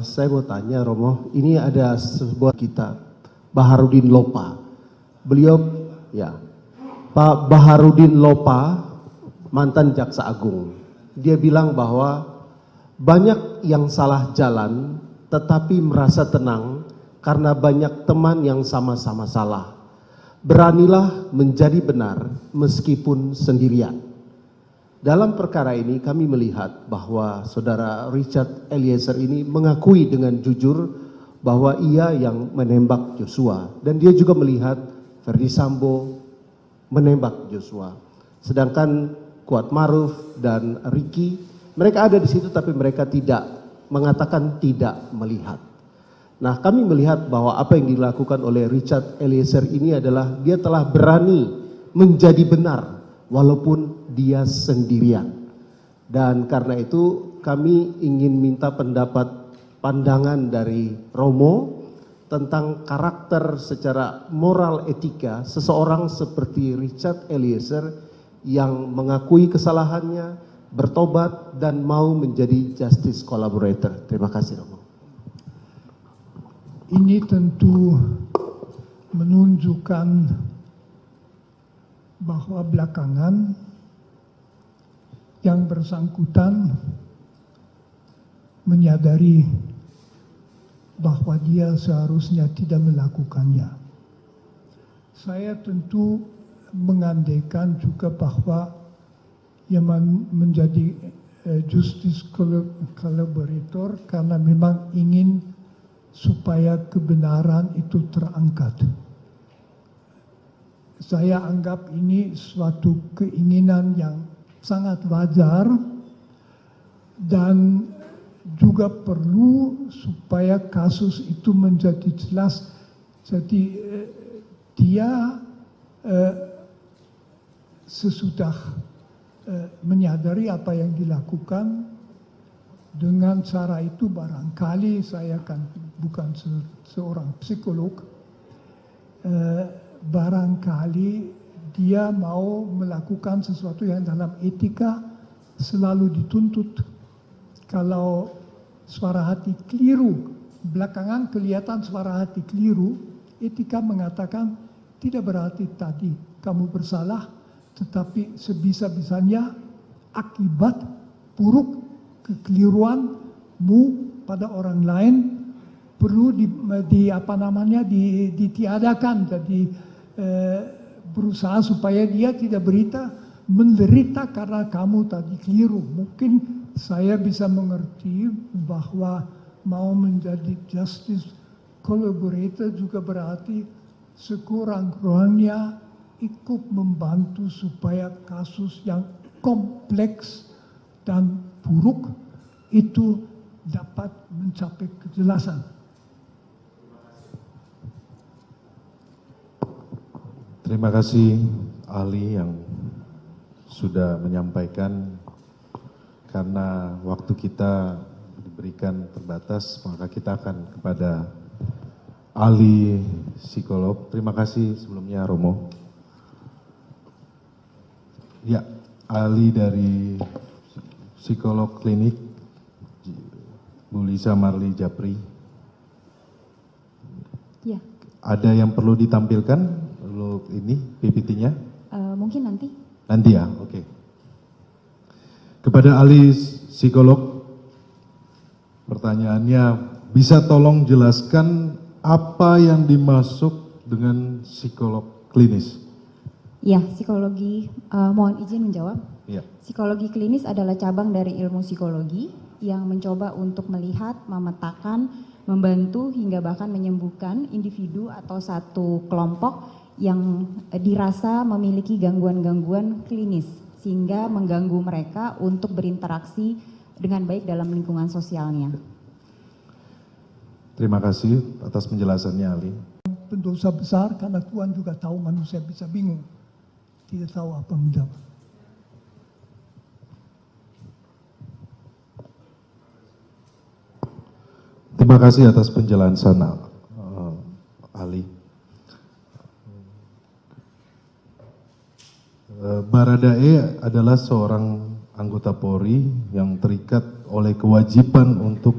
Speaker 3: Saya mau tanya Romo, ini ada sebuah kitab Baharudin Lopa. Beliau, ya, Pak Baharudin Lopa, mantan Jaksa Agung. Dia bilang bahwa banyak yang salah jalan, tetapi merasa tenang karena banyak teman yang sama-sama salah. Beranilah menjadi benar meskipun sendirian. Dalam perkara ini kami melihat bahwa saudara Richard Eliezer ini mengakui dengan jujur bahwa ia yang menembak Joshua. Dan dia juga melihat Ferdi Sambo menembak Joshua. Sedangkan Kuat Maruf dan Ricky, mereka ada di situ tapi mereka tidak mengatakan tidak melihat. Nah, kami melihat bahwa apa yang dilakukan oleh Richard Eliezer ini adalah dia telah berani menjadi benar walaupun dia sendirian. Dan karena itu kami ingin minta pandangan dari Romo tentang karakter secara moral etika seseorang seperti Richard Eliezer yang mengakui kesalahannya, bertobat dan mau menjadi justice collaborator. Terima kasih Romo.
Speaker 7: Ini tentu menunjukkan bahwa belakangan yang bersangkutan menyadari bahwa dia seharusnya tidak melakukannya. Saya tentu mengandaikan juga bahwa yang menjadi justice collaborator karena memang ingin supaya kebenaran itu terangkat. Saya anggap ini suatu keinginan yang sangat wajar dan juga perlu supaya kasus itu menjadi jelas. Jadi dia sesudah menyadari apa yang dilakukan, dengan cara itu barangkali saya kan bukan seorang psikolog, barangkali dia mau melakukan sesuatu yang dalam etika selalu dituntut. Kalau suara hati keliru, belakangan kelihatan suara hati keliru, etika mengatakan tidak berarti tadi kamu bersalah, tetapi sebisa-bisanya akibat buruk kekeliruanmu pada orang lain perlu ditiadakan. Jadi berusaha supaya dia tidak menderita karena kamu tadi keliru. Mungkin saya bisa mengerti bahwa mau menjadi justice collaborator juga berarti sekurang-kurangnya ikut membantu supaya kasus yang kompleks dan buruk itu dapat mencapai kejelasan.
Speaker 9: Terima kasih ahli yang sudah menyampaikan. Karena waktu kita diberikan terbatas, maka kita akan kepada ahli psikolog. Terima kasih sebelumnya Romo. Ya, ahli dari psikolog klinik Bu Lisa Marli Japri.
Speaker 10: Ya.
Speaker 9: Ada yang perlu ditampilkan untuk ini PPT-nya?
Speaker 10: Mungkin nanti.
Speaker 9: Nanti ya, oke. Kepada ahli psikolog, pertanyaannya, bisa tolong jelaskan apa yang dimaksud dengan psikolog klinis?
Speaker 10: Ya, psikologi, mohon izin menjawab.
Speaker 9: Ya.
Speaker 10: Psikologi klinis adalah cabang dari ilmu psikologi yang mencoba untuk melihat, memetakan, membantu hingga bahkan menyembuhkan individu atau satu kelompok yang dirasa memiliki gangguan-gangguan klinis sehingga mengganggu mereka untuk berinteraksi dengan baik dalam lingkungan sosialnya.
Speaker 9: Terima kasih atas penjelasannya ahli.
Speaker 7: Pendosa besar karena Tuhan juga tahu manusia bisa bingung, tidak tahu apa menjawab.
Speaker 9: Terima kasih atas penjelasan Ali. Baradae adalah seorang anggota Polri yang terikat oleh kewajiban untuk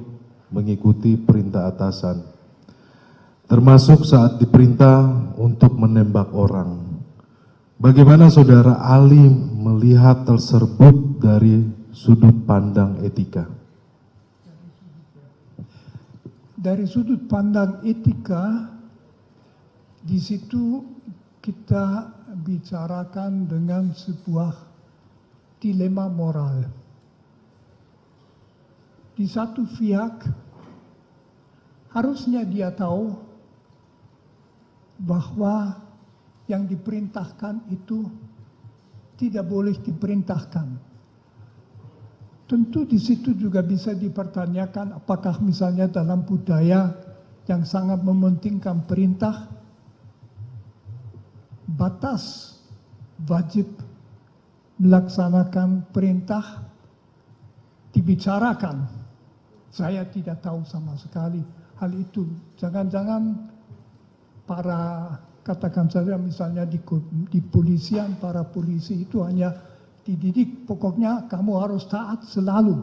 Speaker 9: mengikuti perintah atasan, termasuk saat diperintah untuk menembak orang. Bagaimana saudara Ali melihat tersebut dari sudut pandang etika?
Speaker 7: Dari sudut pandang etika, di situ kita bicarakan dengan sebuah dilema moral. Di satu pihak, harusnya dia tahu bahwa yang diperintahkan itu tidak boleh diperintahkan. Tentu di situ juga bisa dipertanyakan apakah misalnya dalam budaya yang sangat mementingkan perintah, batas wajib melaksanakan perintah dibicarakan. Saya tidak tahu sama sekali hal itu. Jangan-jangan para, katakan saja misalnya di polisian, para polisi itu hanya dididik, pokoknya kamu harus taat selalu.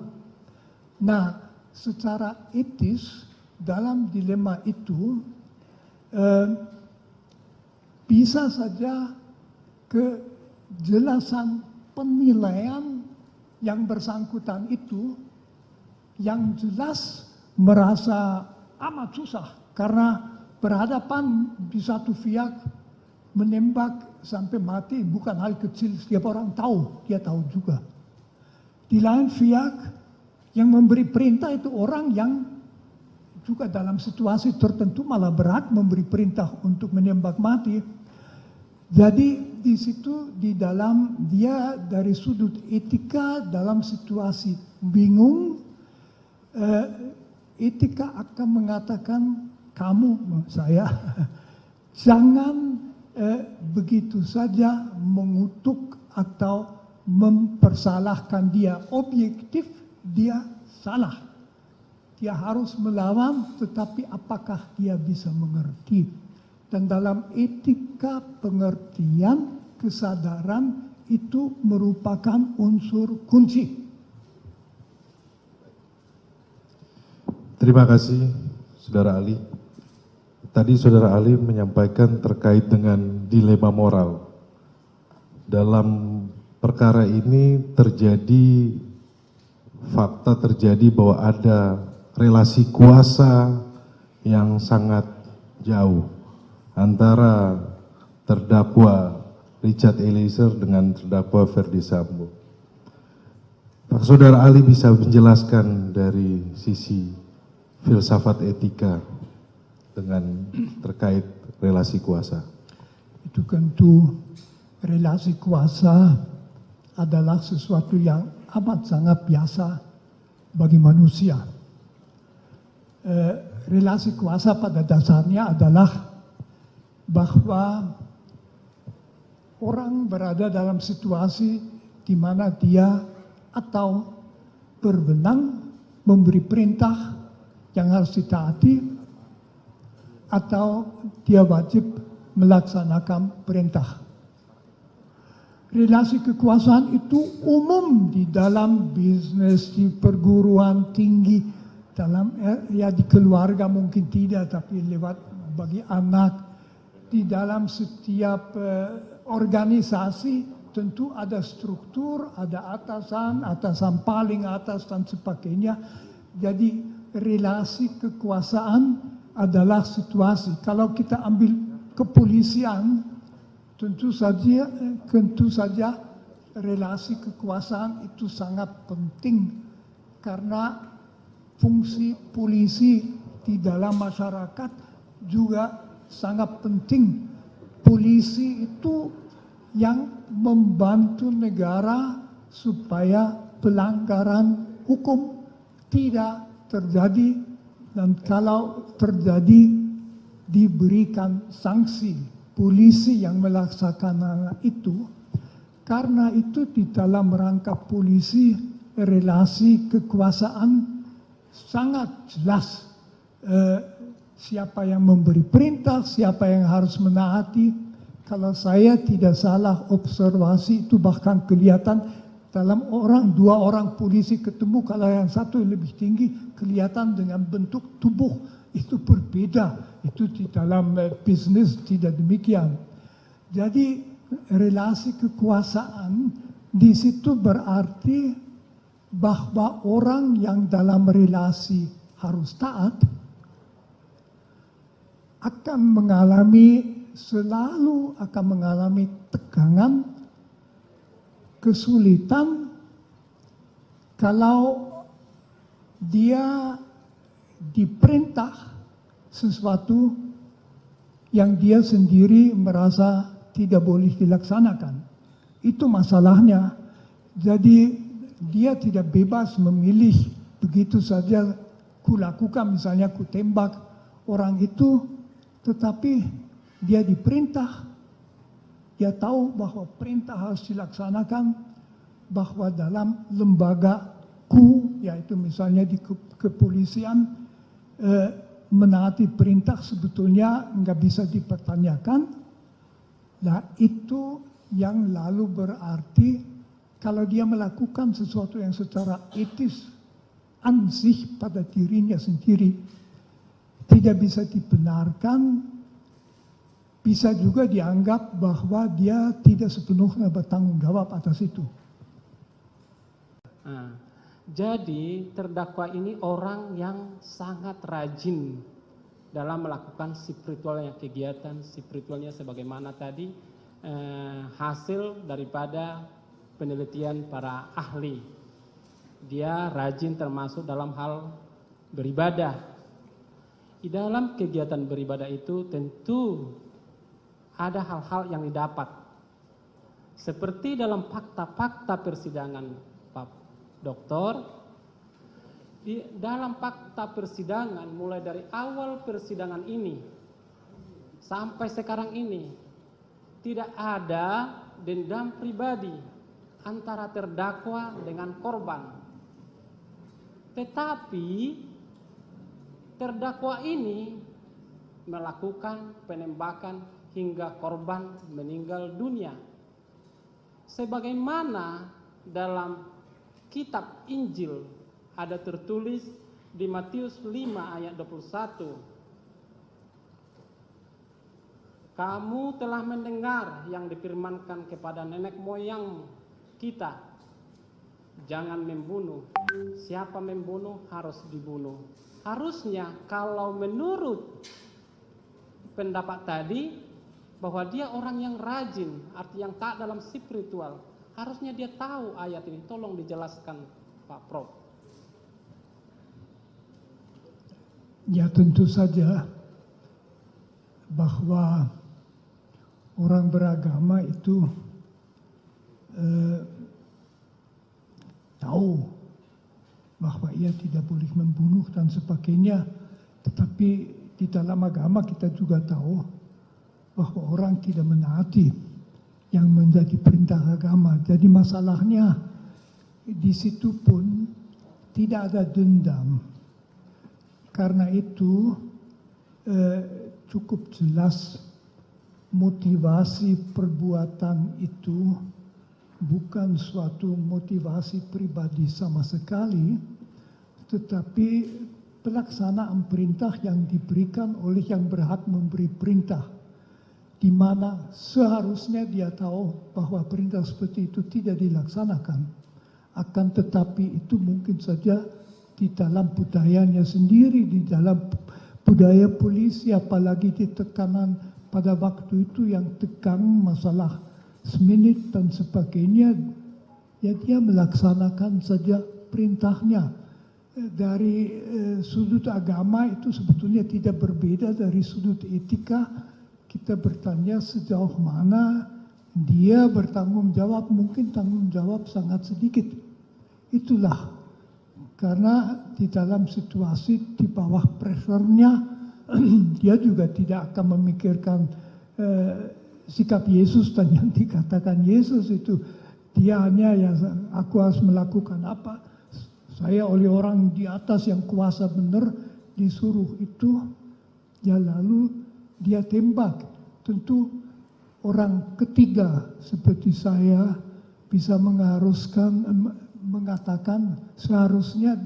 Speaker 7: Nah, secara etis dalam dilema itu bisa saja kejelasan penilaian yang bersangkutan itu yang jelas merasa amat susah karena berhadapan di satu pihak menembak sampai mati bukan hal kecil, setiap orang tahu, dia tahu juga. Di lain pihak yang memberi perintah itu orang yang juga dalam situasi tertentu malah berat memberi perintah untuk menembak mati. Jadi di situ di dalam dia dari sudut etika dalam situasi bingung, etika akan mengatakan kamu, saya, jangan begitu saja mengutuk atau mempersalahkan dia. Objektif dia salah. Dia harus melawan, tetapi apakah dia bisa mengerti? Dan dalam etika pengertian, kesadaran itu merupakan unsur kunci.
Speaker 9: Terima kasih, Saudara Ali. Tadi Saudara Ali menyampaikan terkait dengan dilema moral. Dalam perkara ini terjadi, fakta terjadi bahwa ada relasi kuasa yang sangat jauh antara terdakwa Richard Eliezer dengan terdakwa Ferdy Sambo. Pak Saudara Ali bisa menjelaskan dari sisi filsafat etika dengan terkait relasi kuasa?
Speaker 7: Itu tentu relasi kuasa adalah sesuatu yang amat sangat biasa bagi manusia. Relasi kuasa pada dasarnya adalah bahwa orang berada dalam situasi di mana dia atau berwenang memberi perintah yang harus ditaati atau dia wajib melaksanakan perintah. Relasi kekuasaan itu umum di dalam bisnis, di perguruan tinggi, dalam ya di keluarga mungkin tidak, tapi lewat bagi anak, di dalam setiap organisasi tentu ada struktur, ada atasan, atasan paling atas dan sebagainya. Jadi relasi kekuasaan adalah situasi. Kalau kita ambil kepolisian, tentu saja relasi kekuasaan itu sangat penting karena fungsi polisi di dalam masyarakat juga sangat penting. Polisi itu yang membantu negara supaya pelanggaran hukum tidak terjadi, dan kalau terjadi diberikan sanksi. Polisi yang melaksanakan itu. Karena itu di dalam rangka polisi relasi kekuasaan sangat jelas siapa yang memberi perintah, siapa yang harus menaati. Kalau saya tidak salah observasi itu bahkan kelihatan dalam dua orang polisi ketemu, kalau yang satu lebih tinggi kelihatan dengan bentuk tubuh itu berbeda. Itu di dalam bisnis tidak demikian. Jadi relasi kekuasaan di situ berarti bahwa orang yang dalam relasi harus taat selalu akan mengalami tegangan, kesulitan kalau dia diperintah sesuatu yang dia sendiri merasa tidak boleh dilaksanakan. Itu masalahnya. Jadi dia tidak bebas memilih begitu saja kulakukan, misalnya ku tembak orang itu, tetapi dia diperintah, dia tahu bahwa perintah harus dilaksanakan, bahwa dalam lembagaku, yaitu misalnya di kepolisian, menaati perintah sebetulnya nggak bisa dipertanyakan. Nah itu yang lalu berarti kalau dia melakukan sesuatu yang secara etis ansih pada dirinya sendiri tidak bisa dibenarkan, bisa juga dianggap bahwa dia tidak sepenuhnya bertanggung jawab atas itu.
Speaker 11: Nah, jadi terdakwa ini orang yang sangat rajin dalam melakukan spiritualnya, kegiatan spiritualnya sebagaimana tadi hasil daripada penelitian para ahli. Dia rajin termasuk dalam hal beribadah. Di dalam kegiatan beribadah itu tentu ada hal-hal yang didapat. Seperti dalam fakta-fakta persidangan Pak Doktor, di dalam fakta persidangan mulai dari awal persidangan ini sampai sekarang ini tidak ada dendam pribadi antara terdakwa dengan korban. Tetapi terdakwa ini melakukan penembakan hingga korban meninggal dunia. Sebagaimana dalam kitab Injil ada tertulis di Matius 5 ayat 21. Kamu telah mendengar yang difirmankan kepada nenek moyang kita, jangan membunuh. Siapa membunuh harus dibunuh. Harusnya kalau menurut pendapat tadi bahwa dia orang yang rajin, arti yang taat dalam spiritual, harusnya dia tahu ayat ini. Tolong dijelaskan Pak Prof.
Speaker 7: Ya tentu saja bahwa orang beragama itu tahu bahwa ia tidak boleh membunuh dan sebagainya. Tetapi di dalam agama kita juga tahu bahwa orang tidak menaati yang menjadi perintah agama. Jadi masalahnya di situ pun tidak ada dendam. Karena itu cukup jelas motivasi perbuatan itu bukan suatu motivasi pribadi sama sekali, tetapi pelaksanaan perintah yang diberikan oleh yang berhak memberi perintah, di mana seharusnya dia tahu bahwa perintah seperti itu tidak dilaksanakan. Akan tetapi itu mungkin saja di dalam budayanya sendiri, di dalam budaya polisi, apalagi di tekanan pada waktu itu yang tegang masalah seminit dan sebagainya, ya dia melaksanakan saja perintahnya. Dari sudut agama itu sebetulnya tidak berbeda dari sudut etika. Kita bertanya sejauh mana dia bertanggung jawab, mungkin tanggung jawab sangat sedikit. Itulah karena di dalam situasi di bawah pressure-nya dia juga tidak akan memikirkan sikap Yesus dan yang dikatakan Yesus itu. Dia hanya ya aku harus melakukan apa, saya oleh orang di atas yang kuasa benar disuruh itu, ya lalu dia tembak. Tentu orang ketiga seperti saya bisa mengatakan seharusnya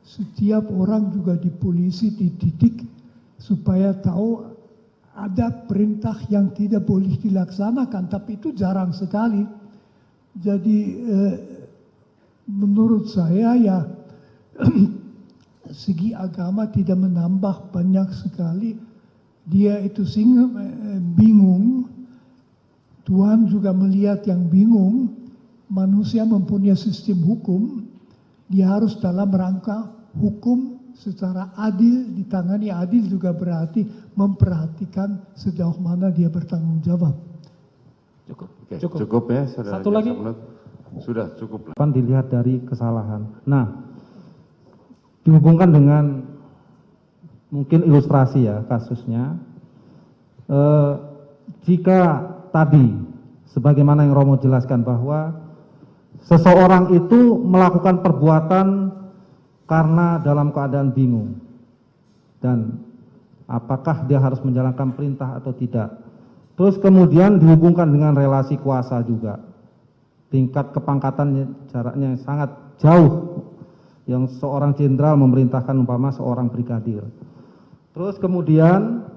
Speaker 7: setiap orang juga di polisi dididik supaya tahu ada perintah yang tidak boleh dilaksanakan, tapi itu jarang sekali. Jadi menurut saya ya segi agama tidak menambah banyak sekali. Dia itu bingung, Tuhan juga melihat yang bingung. Manusia mempunyai sistem hukum, dia harus dalam rangka hukum secara adil, ditangani adil juga berarti memperhatikan sejauh mana dia bertanggung jawab.
Speaker 5: Cukup. Oke, cukup ya, saudara.
Speaker 14: Satu lagi.
Speaker 5: Sudah cukup.
Speaker 12: Dilihat dari kesalahan. Nah, dihubungkan dengan mungkin ilustrasi ya kasusnya. Jika tadi, sebagaimana yang Romo jelaskan bahwa seseorang itu melakukan perbuatan karena dalam keadaan bingung. Dan apakah dia harus menjalankan perintah atau tidak. Terus kemudian dihubungkan dengan relasi kuasa juga. Tingkat kepangkatan jaraknya sangat jauh. Yang seorang jenderal memerintahkan umpama seorang brigadir. Terus kemudian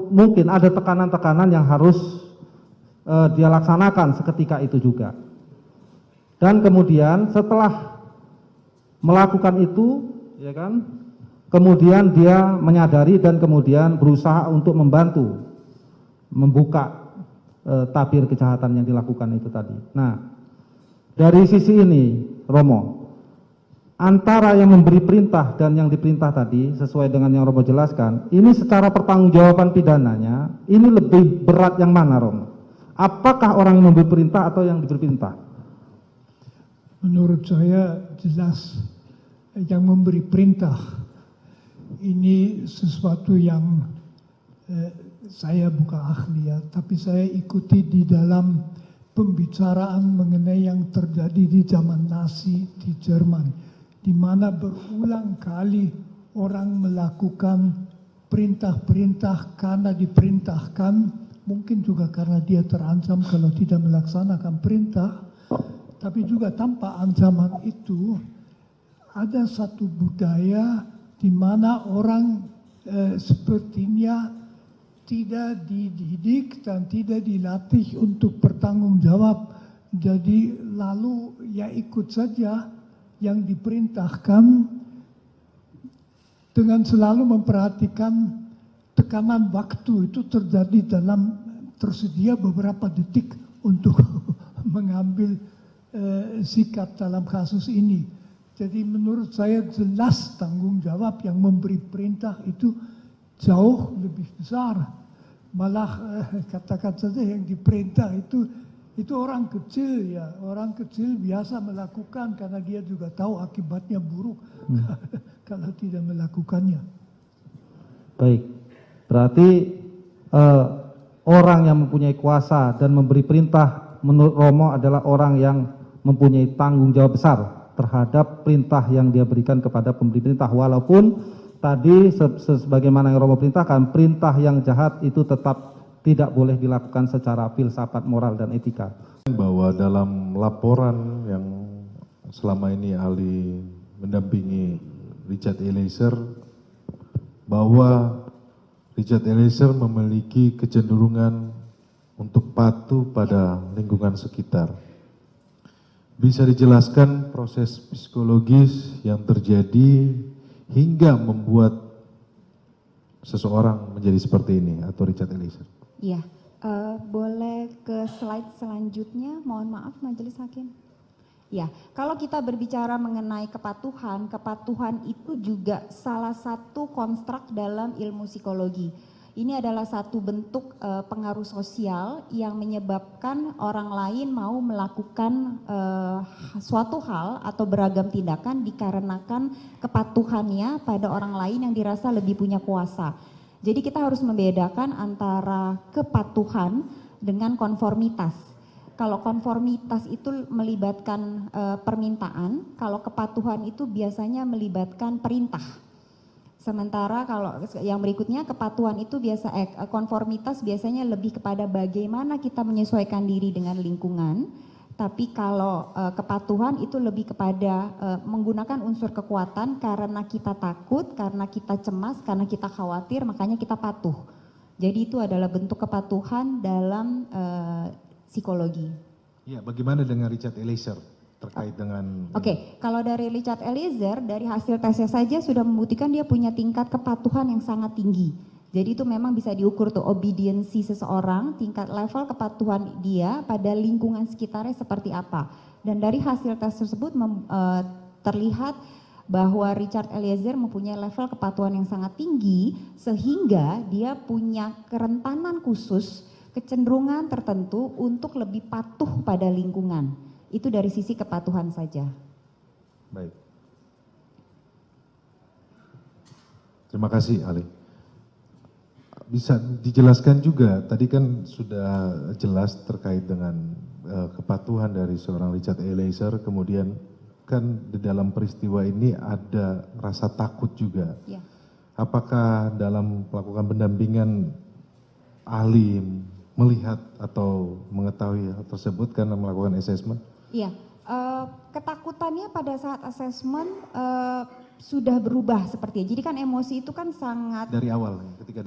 Speaker 12: mungkin ada tekanan-tekanan yang harus dia laksanakan seketika itu juga. Dan kemudian setelah melakukan itu, ya kan, kemudian dia menyadari dan kemudian berusaha untuk membantu membuka tabir kejahatan yang dilakukan itu tadi. Nah, dari sisi ini, Romo, antara yang memberi perintah dan yang diperintah tadi, sesuai dengan yang Romo jelaskan, ini secara pertanggungjawaban pidananya, ini lebih berat yang mana, Romo? Apakah orang yang memberi perintah atau yang diberi perintah?
Speaker 7: Menurut saya jelas yang memberi perintah ini sesuatu yang saya bukan ahli ya, tapi saya ikuti di dalam pembicaraan mengenai yang terjadi di zaman Nazi di Jerman, di mana berulang kali orang melakukan perintah-perintah karena diperintahkan, mungkin juga karena dia terancam kalau tidak melaksanakan perintah, tapi juga tanpa ancaman itu ada satu budaya di mana orang sepertinya tidak dididik dan tidak dilatih untuk bertanggung jawab. Jadi lalu ya ikut saja yang diperintahkan dengan selalu memperhatikan tekanan waktu itu terjadi dalam tersedia beberapa detik untuk mengambil sikap dalam kasus ini. Jadi menurut saya jelas tanggung jawab yang memberi perintah itu jauh lebih besar. Malah katakan saja yang diperintah itu orang kecil ya, orang kecil biasa melakukan karena dia juga tahu akibatnya buruk kalau tidak melakukannya.
Speaker 12: Baik, berarti orang yang mempunyai kuasa dan memberi perintah menurut Romo adalah orang yang mempunyai tanggung jawab besar terhadap perintah yang dia berikan kepada pemberi perintah, walaupun tadi sebagaimana yang Romo perintahkan, perintah yang jahat itu tetap tidak boleh dilakukan secara filsafat moral dan etika.
Speaker 9: Bahwa dalam laporan yang selama ini ahli mendampingi Richard Eliezer, bahwa Richard Eliezer memiliki kecenderungan untuk patuh pada lingkungan sekitar. Bisa dijelaskan proses psikologis yang terjadi hingga membuat seseorang menjadi seperti ini atau Richard Eliezer?
Speaker 10: Iya, boleh ke slide selanjutnya, mohon maaf Majelis Hakim. Ya, kalau kita berbicara mengenai kepatuhan, kepatuhan itu juga salah satu konstruk dalam ilmu psikologi. Ini adalah satu bentuk pengaruh sosial yang menyebabkan orang lain mau melakukan suatu hal atau beragam tindakan dikarenakan kepatuhannya pada orang lain yang dirasa lebih punya kuasa. Jadi kita harus membedakan antara kepatuhan dengan konformitas. kalau konformitas itu melibatkan permintaan, kalau kepatuhan itu biasanya melibatkan perintah. Sementara kalau yang berikutnya kepatuhan itu konformitas biasanya lebih kepada bagaimana kita menyesuaikan diri dengan lingkungan. Tapi kalau kepatuhan itu lebih kepada menggunakan unsur kekuatan karena kita takut, karena kita cemas, karena kita khawatir, makanya kita patuh. Jadi itu adalah bentuk kepatuhan dalam psikologi.
Speaker 9: Ya, bagaimana dengan Richard Eliezer terkait dengan...
Speaker 10: Oke, kalau dari Richard Eliezer, dari hasil tesnya saja sudah membuktikan dia punya tingkat kepatuhan yang sangat tinggi. Jadi itu memang bisa diukur tuh obediensi seseorang, tingkat level kepatuhan dia pada lingkungan sekitarnya seperti apa. Dan dari hasil tes tersebut terlihat bahwa Richard Eliezer mempunyai level kepatuhan yang sangat tinggi sehingga dia punya kerentanan khusus, kecenderungan tertentu untuk lebih patuh pada lingkungan. Itu dari sisi kepatuhan saja.
Speaker 9: Baik. Terima kasih, Ali. Bisa dijelaskan juga, tadi kan sudah jelas terkait dengan kepatuhan dari seorang Richard Eliezer, kemudian kan di dalam peristiwa ini ada rasa takut juga.
Speaker 10: Ya.
Speaker 9: Apakah dalam melakukan pendampingan ahli melihat atau mengetahui hal tersebut karena melakukan assessment?
Speaker 10: Iya, ketakutannya pada saat asesmen sudah berubah sepertinya. Jadi kan emosi itu kan sangat
Speaker 9: dari awal, ketika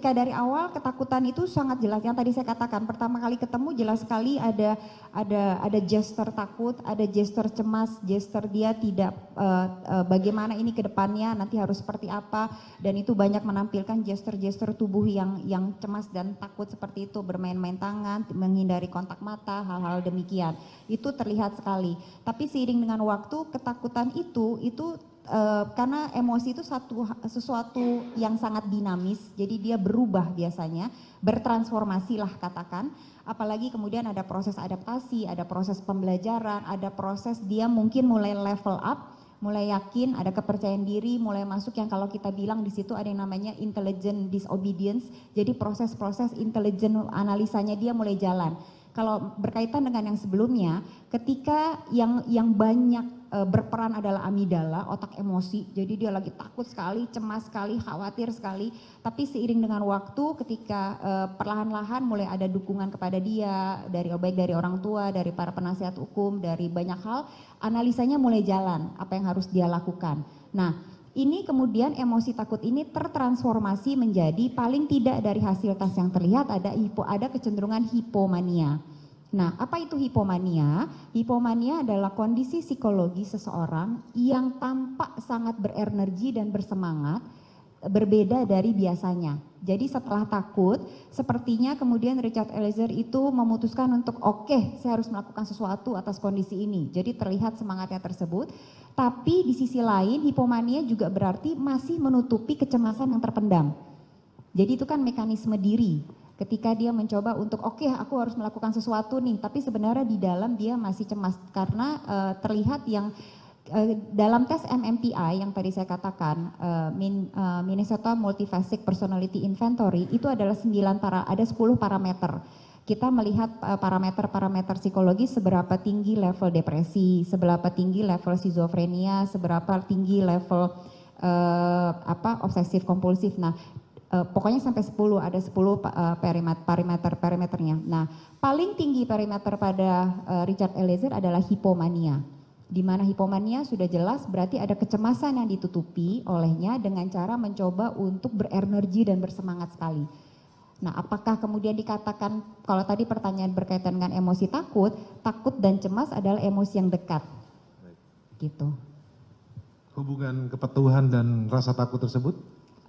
Speaker 9: dari awal.
Speaker 10: Ketakutan itu sangat jelas. Yang tadi saya katakan pertama kali ketemu jelas sekali ada gesture takut, ada gesture cemas, gesture dia tidak bagaimana ini ke depannya nanti harus seperti apa, dan itu banyak menampilkan gesture-gesture tubuh yang cemas dan takut seperti itu, bermain-main tangan, menghindari kontak mata, hal-hal demikian. Itu terlihat sekali. Tapi seiring dengan waktu ketakutan itu karena emosi itu sesuatu yang sangat dinamis, jadi dia berubah biasanya, bertransformasi lah katakan, apalagi kemudian ada proses adaptasi, ada proses pembelajaran, ada proses dia mungkin mulai level up, mulai yakin, ada kepercayaan diri, mulai masuk yang kalau kita bilang di situ ada yang namanya intelligent disobedience, jadi proses-proses intelligent analisanya dia mulai jalan. Kalau berkaitan dengan yang sebelumnya, ketika yang banyak berperan adalah amigdala, otak emosi, jadi dia lagi takut sekali, cemas sekali, khawatir sekali, tapi seiring dengan waktu ketika perlahan-lahan mulai ada dukungan kepada dia, baik dari orang tua, dari para penasihat hukum, dari banyak hal, analisanya mulai jalan, apa yang harus dia lakukan. Nah, ini kemudian emosi takut ini tertransformasi menjadi paling tidak dari hasil tes yang terlihat ada kecenderungan hipomania. Nah, apa itu hipomania? Hipomania adalah kondisi psikologi seseorang yang tampak sangat berenergi dan bersemangat, berbeda dari biasanya. Jadi setelah takut, sepertinya kemudian Richard Eliezer itu memutuskan untuk oke, saya harus melakukan sesuatu atas kondisi ini. Jadi terlihat semangatnya tersebut. Tapi di sisi lain hipomania juga berarti masih menutupi kecemasan yang terpendam. Jadi itu kan mekanisme diri. Ketika dia mencoba untuk oke, aku harus melakukan sesuatu nih, tapi sebenarnya di dalam dia masih cemas karena terlihat yang dalam tes MMPI yang tadi saya katakan Minnesota Multifaceted Personality Inventory itu adalah 10 parameter. Kita melihat parameter-parameter psikologi seberapa tinggi level depresi, seberapa tinggi level skizofrenia, seberapa tinggi level obsesif kompulsif. Nah, pokoknya sampai 10, ada 10 parameternya. Nah, paling tinggi parameter pada Richard Eliezer adalah hipomania. Di mana hipomania sudah jelas berarti ada kecemasan yang ditutupi olehnya dengan cara mencoba untuk berenergi dan bersemangat sekali. Nah, apakah kemudian dikatakan, kalau tadi pertanyaan berkaitan dengan emosi takut dan cemas adalah emosi yang dekat. Gitu.
Speaker 9: Hubungan kepatuhan dan rasa takut tersebut?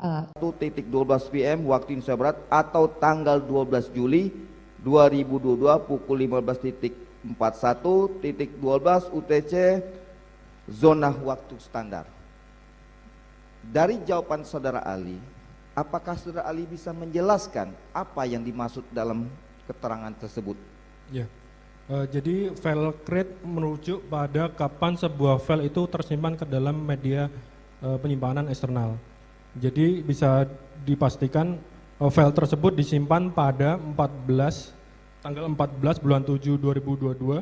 Speaker 13: 1:12 PM waktu Indonesia Barat atau tanggal 12 Juli 2022 pukul 15.41.12 UTC zona waktu standar. Dari jawaban saudara Ali, apakah saudara Ali bisa menjelaskan apa yang dimaksud dalam keterangan tersebut?
Speaker 14: Ya, jadi file create merujuk pada kapan sebuah file itu tersimpan ke dalam media penyimpanan eksternal. Jadi bisa dipastikan file tersebut disimpan pada 14 tanggal 14 bulan 7 2022,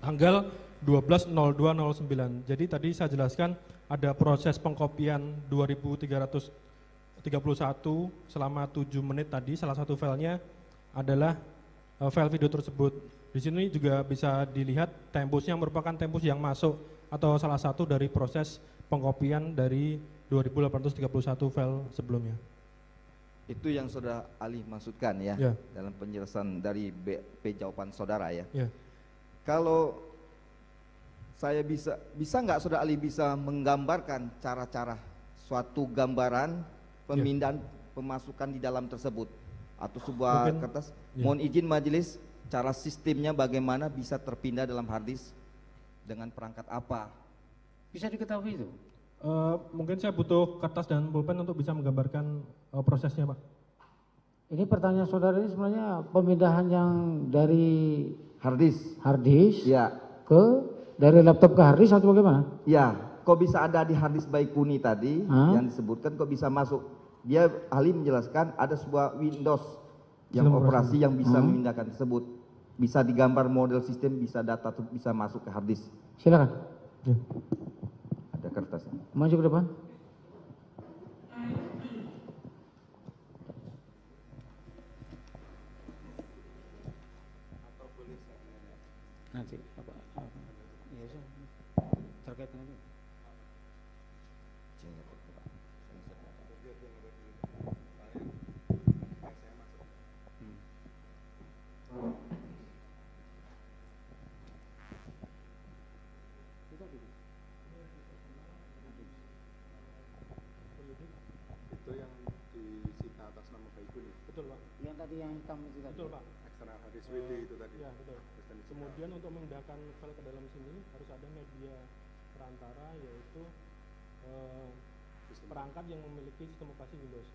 Speaker 14: tanggal 12.02.09. Jadi tadi saya jelaskan ada proses pengkopian 2331 selama 7 menit tadi. Salah satu filenya adalah file video tersebut. Di sini juga bisa dilihat tempusnya merupakan tempus yang masuk atau salah satu dari proses pengkopian dari 2831 file sebelumnya.
Speaker 13: Itu yang Saudara Ali maksudkan ya,
Speaker 14: Ya.
Speaker 13: dalam penjelasan dari BP jawaban saudara ya.
Speaker 14: Ya.
Speaker 13: Kalau saya bisa nggak Saudara Ali bisa menggambarkan cara-cara suatu gambaran pemindahan pemasukan di dalam tersebut atau sebuah
Speaker 14: Mungkin,
Speaker 13: kertas?
Speaker 14: ya.
Speaker 13: Mohon izin majelis, cara sistemnya bagaimana bisa terpindah dalam hard disk dengan perangkat apa?
Speaker 15: Bisa diketahui itu?
Speaker 14: Mungkin saya butuh kertas dan pulpen untuk bisa menggambarkan prosesnya, Pak.
Speaker 15: Ini pertanyaan saudara ini sebenarnya pemindahan yang dari
Speaker 13: hard disk
Speaker 15: ya ke dari laptop ke hard disk atau bagaimana?
Speaker 13: Ya, kok bisa ada di hard disk Baikuni tadi yang disebutkan, kok bisa masuk? Dia ahli menjelaskan ada sebuah Windows yang operasi yang bisa memindahkan tersebut. Bisa digambar model sistem, bisa data bisa masuk ke hard disk.
Speaker 15: Silakan.
Speaker 14: Ya.
Speaker 13: Ada kertasnya.
Speaker 15: Maju ke depan. Nanti apa? Iya, terkait dengan itu.
Speaker 8: Itu yang disita atas nama Baikuni.
Speaker 14: Betul, Pak.
Speaker 15: Yang tadi yang hitam itu tadi.
Speaker 14: Betul, Pak.
Speaker 8: Eksternal hard disk WD itu tadi.
Speaker 14: Ya, betul. Kemudian untuk memindahkan file ke dalam sini harus ada media perantara, yaitu perangkat yang memiliki sistem operasi Windows.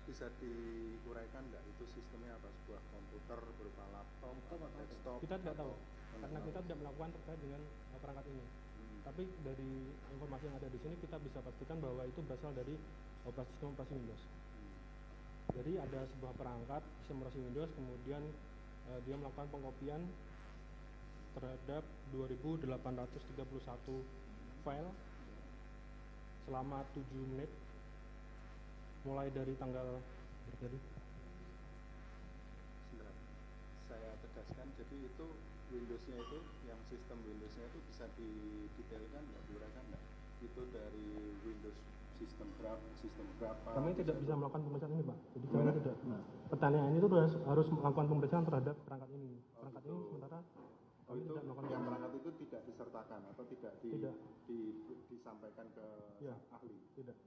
Speaker 8: Bisa diuraikan nggak itu sistemnya apa? Sebuah komputer berupa laptop, desktop?
Speaker 14: Kita tidak tahu, karena kita tidak melakukan terkait dengan perangkat ini. Tapi dari informasi yang ada di sini kita bisa pastikan bahwa itu berasal dari sistem operasi Windows. Jadi ada sebuah perangkat sistem operasi Windows, kemudian dia melakukan pengkopian terhadap 2831 file selama 7 menit mulai dari tanggal berjadi.
Speaker 8: Sebentar, saya tegaskan, jadi itu Windowsnya itu, yang sistem Windowsnya itu bisa didetailkan nggak, diuraikan nggak? Itu dari Windows sistem berapa?
Speaker 14: Kami tidak bisa melakukan pemeriksaan ini, Pak. Jadi kami tidak. Pertanyaan ini tuh harus melakukan pemeriksaan terhadap perangkat ini. Perangkat ini sementara kami tidak melakukan
Speaker 8: yang perangkat itu tidak disertakan atau tidak, disampaikan ke ahli?
Speaker 14: Tidak.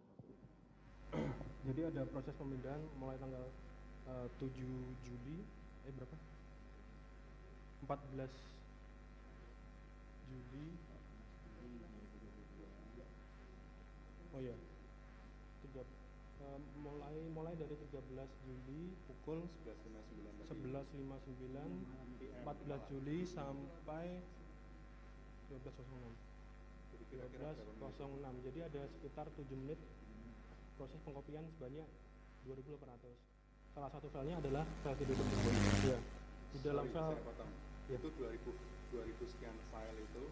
Speaker 14: Jadi ada proses pemindahan mulai tanggal 7 Juli, berapa? 14 Juli. Oh ya. Mulai dari 13 Juli pukul 11.59, 14 Juli sampai 12.06. 12.06. Jadi ada sekitar 7 menit proses pengkopian sebanyak 2.800. Salah satu filenya adalah file video tersebut. Ya. Di dalam file
Speaker 8: itu 2000 sekian file itu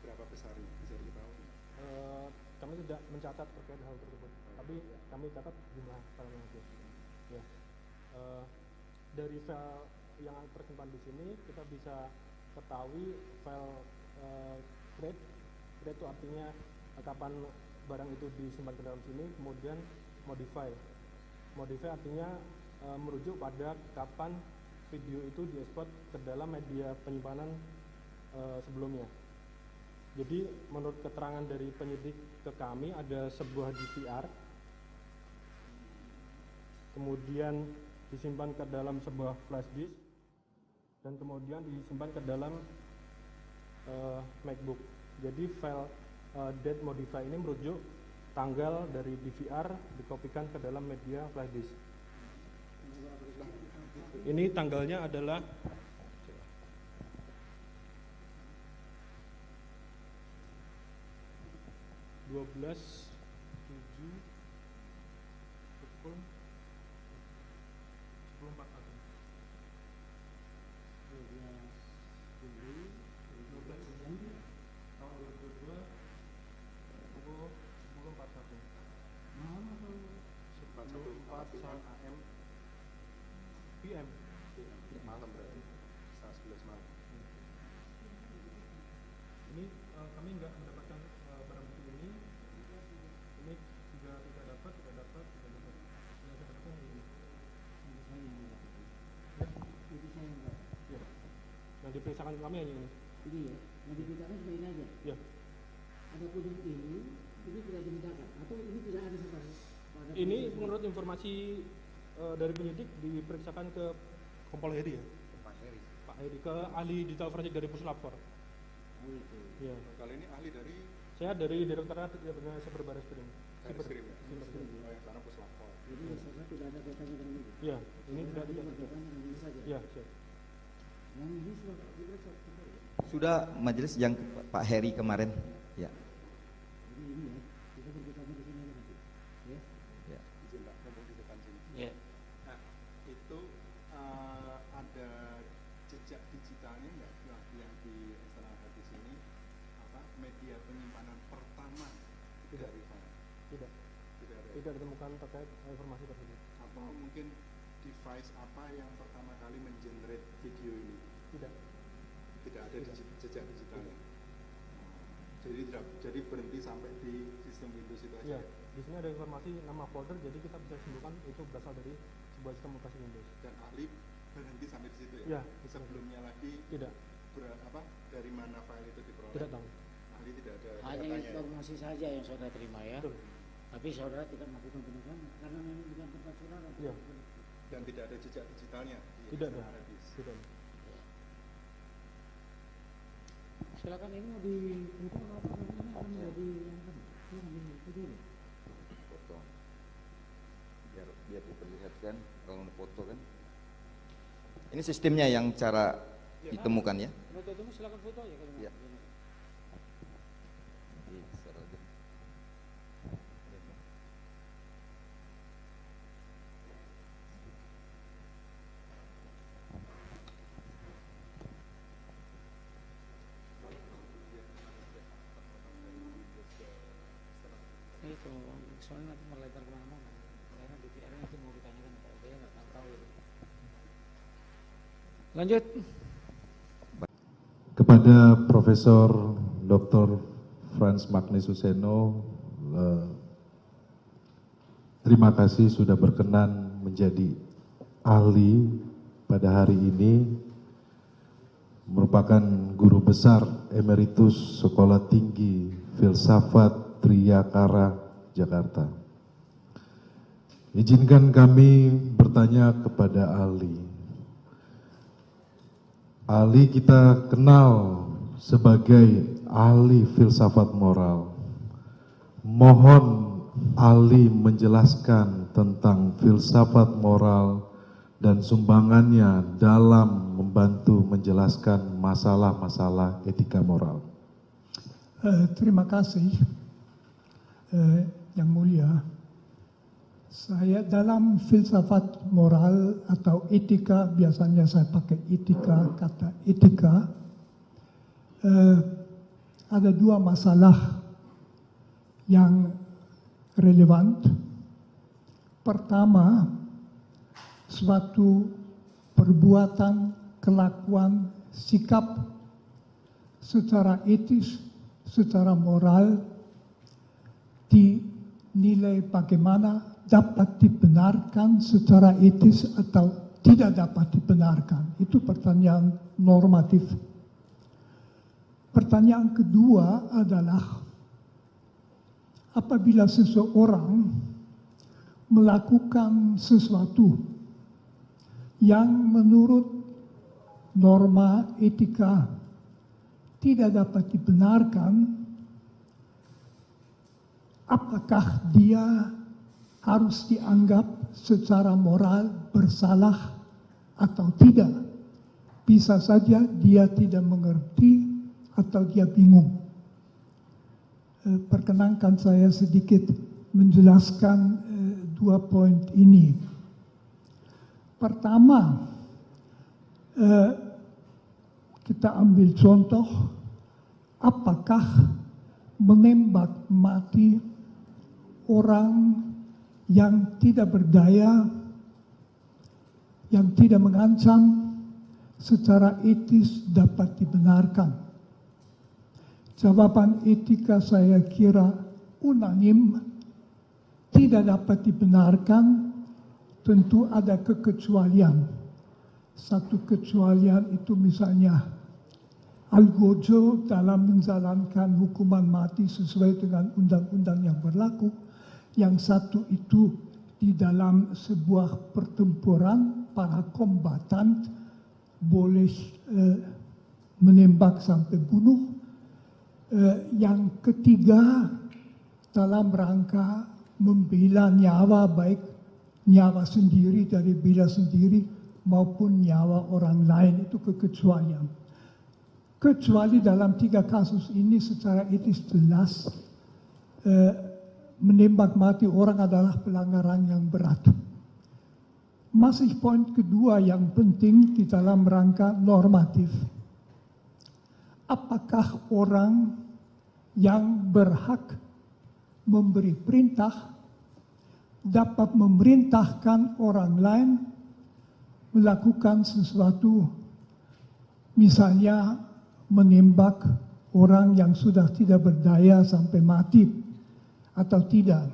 Speaker 8: berapa besarnya? Bisa diketahui?
Speaker 14: Kami tidak mencatat terkait hal tersebut, tapi kami catat jumlah filenya aja. Ya. Dari file yang tersimpan di sini kita bisa ketahui file create itu artinya kapan barang itu disimpan ke dalam sini, kemudian modify artinya merujuk pada kapan video itu diekspor ke dalam media penyimpanan sebelumnya. Jadi menurut keterangan dari penyidik ke kami ada sebuah DVR, kemudian disimpan ke dalam sebuah flash disk, dan kemudian disimpan ke dalam MacBook. Jadi file date modify ini merujuk tanggal dari DVR dikopikan ke dalam media flash disk. Ini tanggalnya adalah 12/7/2022. PM.
Speaker 8: Malam berarti, setengah 11 malam.
Speaker 14: Ini kami nggak mendapatkan barang bukti ini juga tidak dapat. Yang saya dapatkan ini. Ya. Yang diperiksakan kami hanya ini.
Speaker 15: Ini ya, yang dibedakan cuma ini aja.
Speaker 14: Ya.
Speaker 15: Adapun yang ini tidak dibedakan atau ini tidak ada sama.
Speaker 14: Ini menurut informasi dari penyidik diperiksakan ke Kompol Heri ya. Pak Heri ke ahli digital forensik dari Puslapor.
Speaker 15: Oh itu.
Speaker 14: Ya.
Speaker 8: Kali ini ahli dari
Speaker 14: Saya dari Direktorat Cyber Barreskrim.
Speaker 8: Barreskrim ya.
Speaker 14: Cyberskrim.
Speaker 8: Oh, yang sana Puslapor.
Speaker 15: Jadi saya tidak ada kaitannya dengan ini.
Speaker 14: Iya, ini tidak ada
Speaker 15: kaitannya dengan ini saja.
Speaker 14: Iya, siap.
Speaker 15: Yang ini sudah diperiksa.
Speaker 13: Sudah majelis yang Pak Heri kemarin. Ya.
Speaker 15: Jadi ini ya, kita berbicara di sini nanti. Ya.
Speaker 13: Ya.
Speaker 8: Izin Pak, ngomong di depan sini.
Speaker 15: Ya.
Speaker 8: Nah, itu ada jejak digitalnya nggak yang di eksternal hard disk ini, media penyimpanan pertama dari file?
Speaker 14: Tidak.
Speaker 8: Tidak ada.
Speaker 14: Tidak ditemukan terkait informasi tersebut.
Speaker 8: Atau mungkin device apa yang pertama kali mengenerate video ini?
Speaker 14: Tidak.
Speaker 8: Tidak ada jejak digitalnya. Jadi berhenti sampai di sistem Windows itu aja.
Speaker 14: Iya. Di sini ada informasi nama folder, jadi kita bisa simpulkan itu berasal dari sebuah sistem operasi Windows.
Speaker 8: Dan ahli berhenti sampai di situ ya?
Speaker 14: Iya.
Speaker 8: Sebelumnya lagi
Speaker 14: tidak.
Speaker 8: Dari mana file itu diperoleh?
Speaker 14: Tidak tahu.
Speaker 8: Ahli tidak ada
Speaker 15: Hanya
Speaker 8: datanya.
Speaker 15: informasi saja yang saudara terima ya.
Speaker 14: Betul.
Speaker 15: Tapi saudara tidak melakukan penegakan karena memang bukan tempat saudara.
Speaker 14: Iya.
Speaker 8: Dan tidak ada jejak digitalnya?
Speaker 14: Tidak ada. Tidak.
Speaker 15: Silakan ini mau dibuka apa ini akan menjadi yang kan? Itu
Speaker 13: Foto. Biar diperlihatkan kalau foto kan. Ini sistemnya yang cara ditemukan ya.
Speaker 15: Foto itu silakan foto ya kalau
Speaker 13: Ya.
Speaker 15: itu soalnya nanti melebar kemana-mana karena DPR nanti mau ditanyakan dia nggak tahu itu. Lanjut
Speaker 9: Kepada Profesor Dr. Frans Magni Suseno, terima kasih sudah berkenan menjadi ahli pada hari ini, merupakan guru besar emeritus Sekolah Tinggi Filsafat Triyakara, Jakarta. Izinkan kami bertanya kepada ahli. Ahli kita kenal sebagai ahli filsafat moral. Mohon ahli menjelaskan tentang filsafat moral dan sumbangannya dalam membantu menjelaskan masalah-masalah etika moral.
Speaker 7: Terima kasih, Yang Mulia. Saya dalam filsafat moral atau etika, biasanya saya pakai etika, kata etika, ada dua masalah yang relevan. Pertama, suatu perbuatan, kelakuan, sikap secara etis, secara moral dinilai bagaimana dapat dibenarkan secara etis atau tidak dapat dibenarkan. Itu pertanyaan normatif. Pertanyaan kedua adalah apabila seseorang melakukan sesuatu yang menurut norma etika tidak dapat dibenarkan, apakah dia harus dianggap secara moral bersalah atau tidak? Bisa saja dia tidak mengerti atau dia bingung. Perkenankan saya sedikit menjelaskan dua poin ini. Pertama, kita ambil contoh, apakah menembak mati orang yang tidak berdaya yang tidak mengancam secara etis dapat dibenarkan. Jawaban etika saya kira unanim, tidak dapat dibenarkan, tentu ada kekecualian. Satu kecualian itu misalnya Algojo dalam menjalankan hukuman mati sesuai dengan undang-undang yang berlaku. Yang satu itu di dalam sebuah pertempuran para kombatan boleh menembak sampai bunuh. Yang ketiga dalam rangka membela nyawa, baik nyawa sendiri dari bela sendiri maupun nyawa orang lain, itu kekecualian. Kecuali dalam 3 kasus ini secara etis jelas menembak mati orang adalah pelanggaran yang berat. Masih poin kedua yang penting di dalam rangka normatif. Apakah orang yang berhak memberi perintah dapat memerintahkan orang lain melakukan sesuatu, misalnya menembak orang yang sudah tidak berdaya sampai mati atau tidak.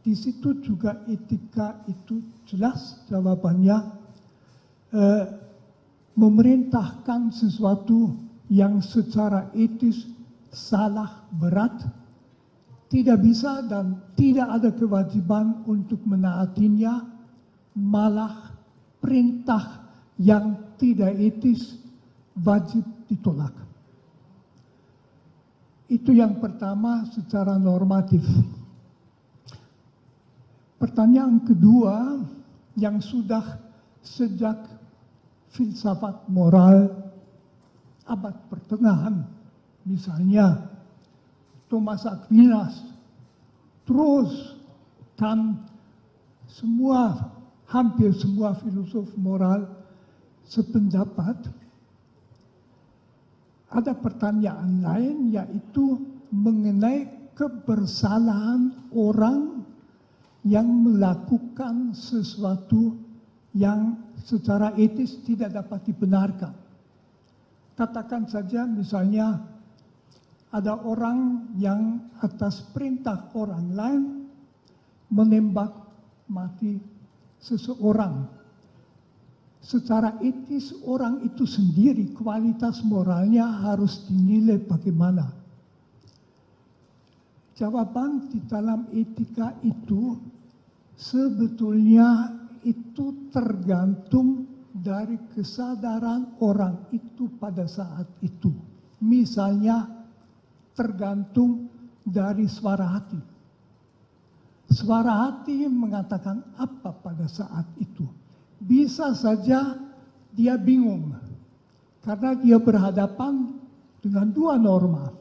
Speaker 7: Di situ juga etika itu jelas jawabannya, memerintahkan sesuatu yang secara etis salah berat, tidak bisa dan tidak ada kewajiban untuk menaatinya, malah perintah yang tidak etis wajib ditolak. Itu yang pertama secara normatif. Pertanyaan kedua yang sudah sejak filsafat moral abad pertengahan, misalnya Thomas Aquinas, terus kan hampir semua filosof moral sependapat. Ada pertanyaan lain, yaitu mengenai kebersalahan orang yang melakukan sesuatu yang secara etis tidak dapat dibenarkan. Katakan saja misalnya ada orang yang atas perintah orang lain menembak mati seseorang. Secara etis orang itu sendiri kualitas moralnya harus dinilai bagaimana. Jawaban di dalam etika itu sebetulnya itu tergantung dari kesadaran orang itu pada saat itu. Misalnya tergantung dari suara hati. Suara hati mengatakan apa pada saat itu. Bisa saja dia bingung karena dia berhadapan dengan 2 norma.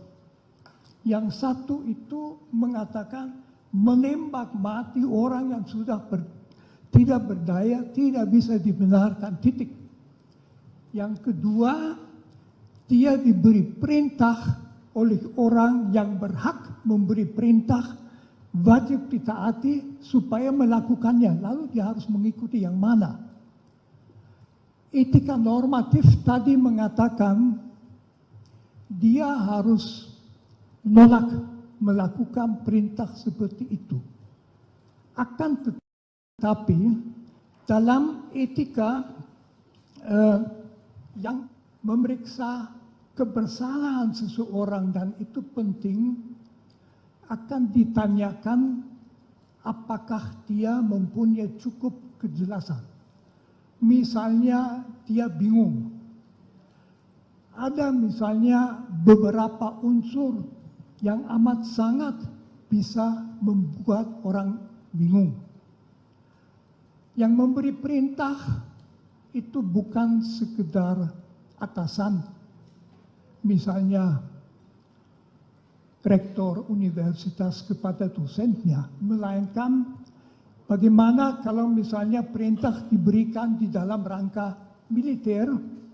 Speaker 7: Yang satu itu mengatakan menembak mati orang yang sudah tidak berdaya, tidak bisa dibenarkan, titik. Yang kedua, dia diberi perintah oleh orang yang berhak memberi perintah, wajib ditaati supaya melakukannya, lalu dia harus mengikuti yang mana. Etika normatif tadi mengatakan dia harus menolak melakukan perintah seperti itu. Akan tetapi dalam etika yang memeriksa kebersalahan seseorang, dan itu penting, akan ditanyakan apakah dia mempunyai cukup kejelasan. Misalnya dia bingung. Ada misalnya beberapa unsur yang amat sangat bisa membuat orang bingung. Yang memberi perintah itu bukan sekedar atasan. Misalnya rektor universitas kepada dosennya, melainkan bagaimana kalau misalnya perintah diberikan di dalam rangka militer,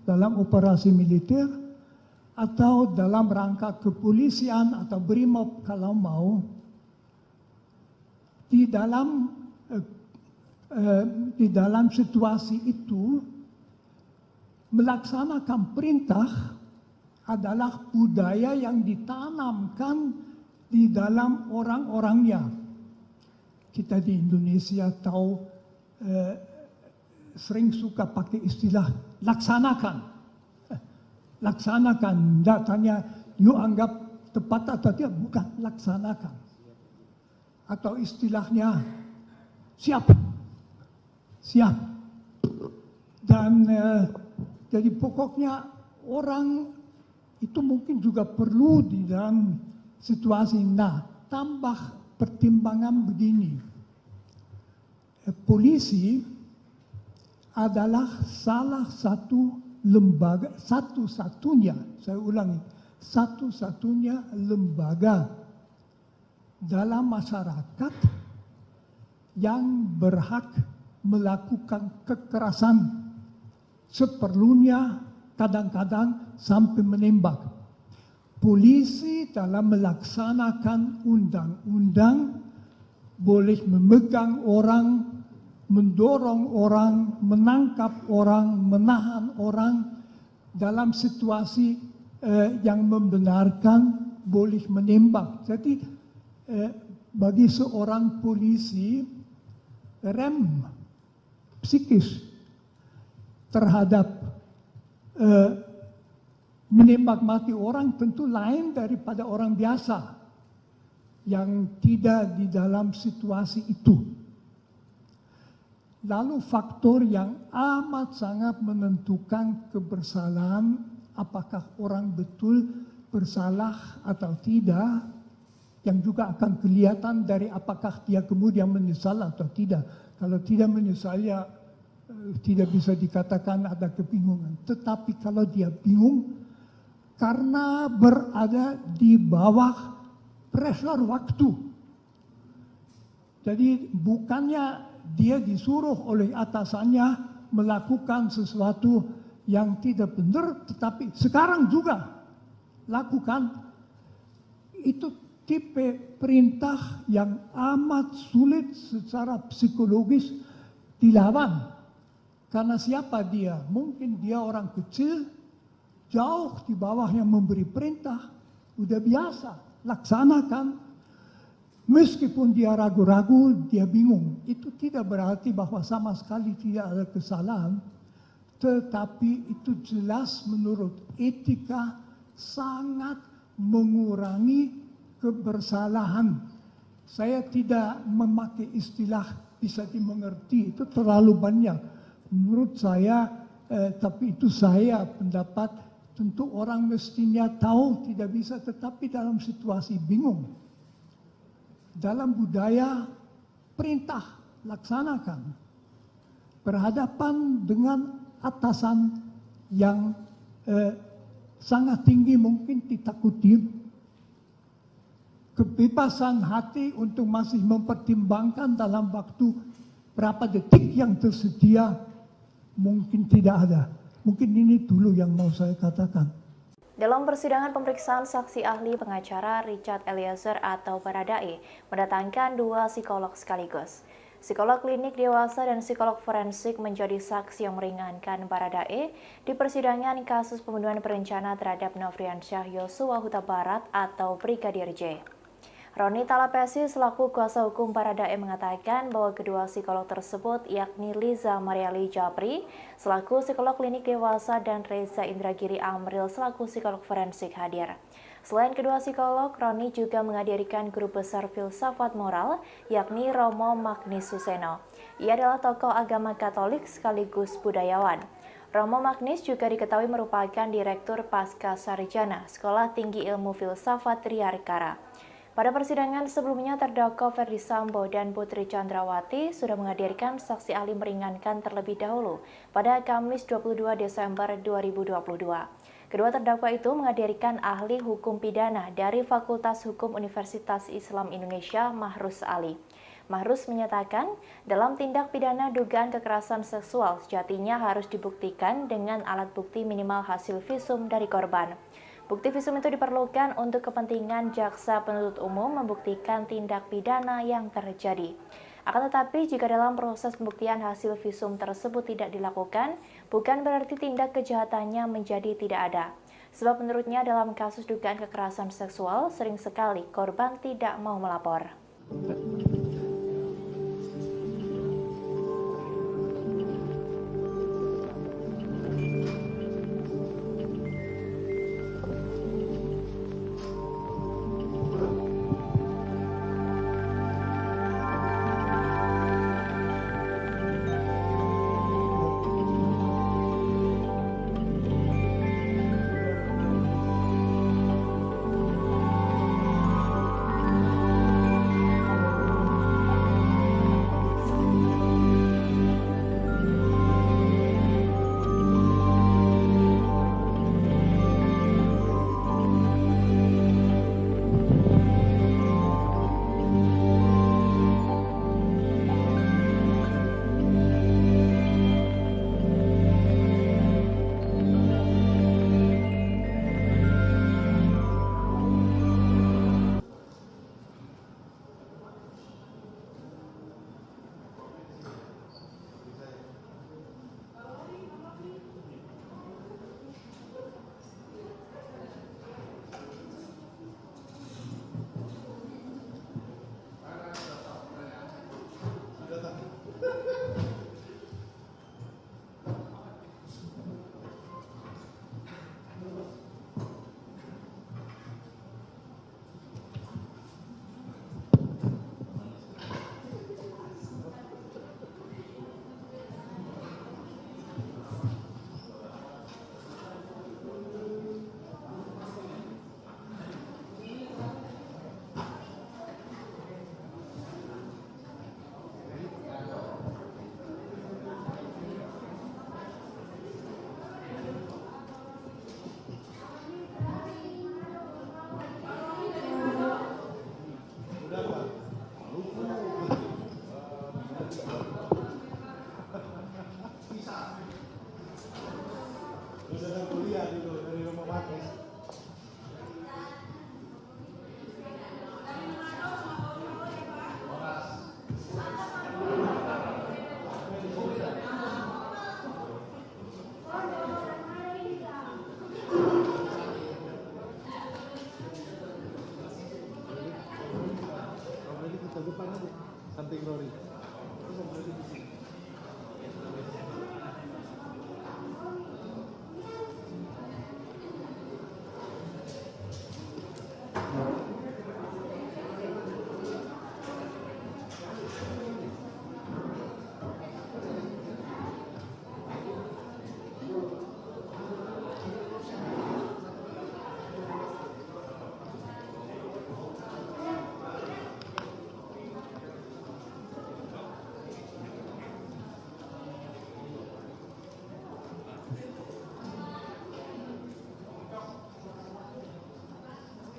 Speaker 7: dalam operasi militer, atau dalam rangka kepolisian atau BRIMOB kalau mau, di dalam di dalam situasi itu melaksanakan perintah adalah budaya yang ditanamkan di dalam orang-orangnya. Kita di Indonesia tahu sering suka pakai istilah laksanakan. Laksanakan, tidak tanya you anggap tepat atau tidak, bukan, laksanakan. Atau istilahnya siap. Siap. Dan jadi pokoknya orang itu mungkin juga perlu di dalam situasi. Nah, tambah pertimbangan begini. Polisi adalah salah satu lembaga, satu-satunya, saya ulangi, satu-satunya lembaga dalam masyarakat yang berhak melakukan kekerasan seperlunya, kadang-kadang sampai menembak. Polisi dalam melaksanakan undang-undang boleh memegang orang, mendorong orang, menangkap orang, menahan orang dalam situasi yang membenarkan, boleh menembak. Jadi bagi seorang polisi, rem psikis terhadap menembak mati orang tentu lain daripada orang biasa yang tidak di dalam situasi itu. Lalu faktor yang amat sangat menentukan kebersalahan, apakah orang betul bersalah atau tidak, yang juga akan kelihatan dari apakah dia kemudian menyesal atau tidak. Kalau tidak menyesal, ya tidak bisa dikatakan ada kebingungan. Tetapi kalau dia bingung karena berada di bawah pressure waktu. Jadi bukannya dia disuruh oleh atasannya melakukan sesuatu yang tidak benar, tetapi sekarang juga lakukan. Itu tipe perintah yang amat sulit secara psikologis dilawan. Karena siapa dia? Mungkin dia orang kecil, jauh di bawah yang memberi perintah, udah biasa, laksanakan. Meskipun dia ragu-ragu, dia bingung. Itu tidak berarti bahwa sama sekali tidak ada kesalahan, tetapi itu jelas menurut etika sangat mengurangi kebersalahan. Saya tidak memakai istilah bisa dimengerti, itu terlalu banyak. Menurut saya, tapi itu saya pendapat, tentu orang mestinya tahu tidak bisa, tetapi dalam situasi bingung. Dalam budaya perintah, laksanakan. Berhadapan dengan atasan yang sangat tinggi mungkin ditakuti. Kebebasan hati untuk masih mempertimbangkan dalam waktu berapa detik yang tersedia mungkin tidak ada. Mungkin ini dulu yang mau saya katakan.
Speaker 1: Dalam persidangan pemeriksaan saksi ahli pengacara Richard Eliezer atau Baradae mendatangkan 2 psikolog sekaligus. Psikolog klinik dewasa dan psikolog forensik menjadi saksi yang meringankan Baradae di persidangan kasus pembunuhan berencana terhadap Nofriansyah Yosua Huta Barat atau Brigadir J. Roni Talapesi selaku kuasa hukum Baradae mengatakan bahwa kedua psikolog tersebut yakni Liza Mariali Japri selaku psikolog klinik dewasa dan Reza Indragiri Amril selaku psikolog forensik hadir. Selain kedua psikolog, Roni juga menghadirkan guru besar filsafat moral yakni Romo Magnis Suseno. Ia adalah tokoh agama Katolik sekaligus budayawan. Romo Magnis juga diketahui merupakan Direktur Pasca Sarjana Sekolah Tinggi Ilmu Filsafat Triarkara. Pada persidangan sebelumnya, terdakwa Ferdi Sambo dan Putri Chandrawati sudah menghadirkan saksi ahli meringankan terlebih dahulu pada Kamis 22 Desember 2022. Kedua terdakwa itu menghadirkan ahli hukum pidana dari Fakultas Hukum Universitas Islam Indonesia, Mahrus Ali. Mahrus menyatakan, dalam tindak pidana dugaan kekerasan seksual sejatinya harus dibuktikan dengan alat bukti minimal hasil visum dari korban. Bukti visum itu diperlukan untuk kepentingan jaksa penuntut umum membuktikan tindak pidana yang terjadi. Akan tetapi, jika dalam proses pembuktian hasil visum tersebut tidak dilakukan, bukan berarti tindak kejahatannya menjadi tidak ada. Sebab menurutnya dalam kasus dugaan kekerasan seksual, sering sekali korban tidak mau melapor.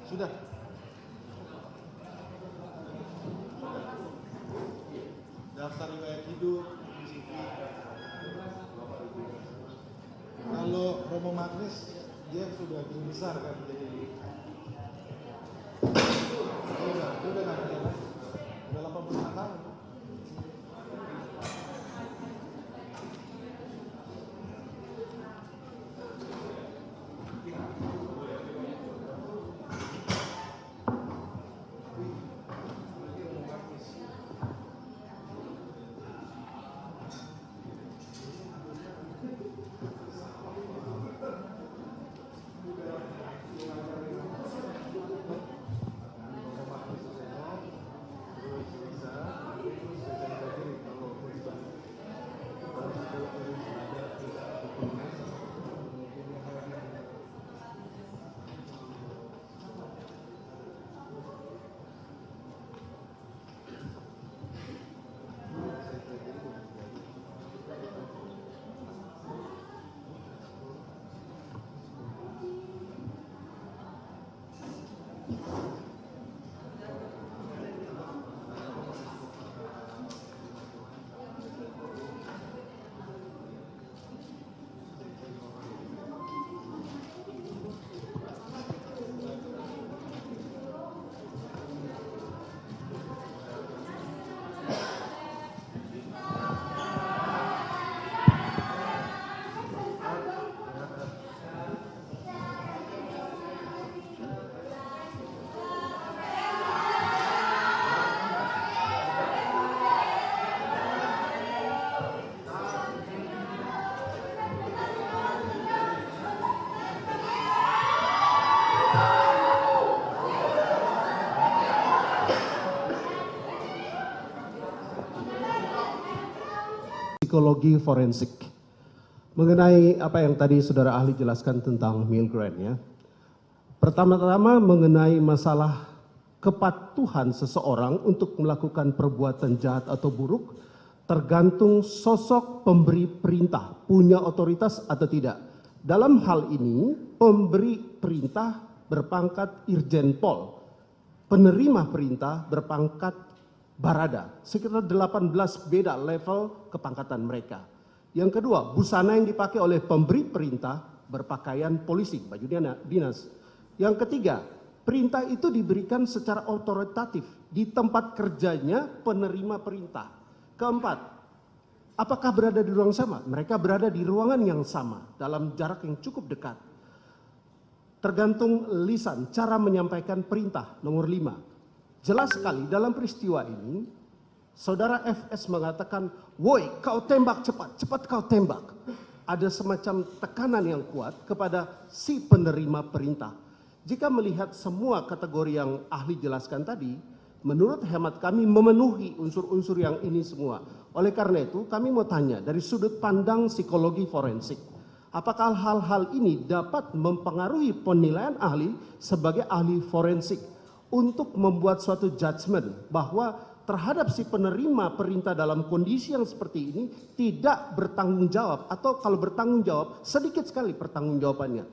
Speaker 2: Sudah. Daftar riwayat hidup, CV. Kalau Romo Magnis, dia sudah besar kan, jadi dia udah nggak kerja lagi. Udah 85 tahun.
Speaker 3: psikologi forensik. Mengenai apa yang tadi saudara ahli jelaskan tentang Milgram ya. Pertama-tama mengenai masalah kepatuhan seseorang untuk melakukan perbuatan jahat atau buruk tergantung sosok pemberi perintah, punya otoritas atau tidak. Dalam hal ini, pemberi perintah berpangkat Irjen Pol, penerima perintah berpangkat Barada, sekitar 18 beda level kepangkatan mereka. Yang kedua, busana yang dipakai oleh pemberi perintah berpakaian polisi, baju dinas. Yang ketiga, perintah itu diberikan secara otoritatif di tempat kerjanya penerima perintah. Keempat, apakah berada di ruang sama? Mereka berada di ruangan yang sama dalam jarak yang cukup dekat. Tergantung lisan, cara menyampaikan perintah. Nomor 5, jelas sekali dalam peristiwa ini, saudara FS mengatakan, woi kau tembak cepat, cepat kau tembak. Ada semacam tekanan yang kuat kepada si penerima perintah. Jika melihat semua kategori yang ahli jelaskan tadi, menurut hemat kami memenuhi unsur-unsur yang ini semua. Oleh karena itu kami mau tanya dari sudut pandang psikologi forensik, apakah hal-hal ini dapat mempengaruhi penilaian ahli sebagai ahli forensik untuk membuat suatu judgement bahwa terhadap si penerima perintah dalam kondisi yang seperti ini tidak bertanggung jawab, atau kalau bertanggung jawab sedikit sekali pertanggungjawabannya.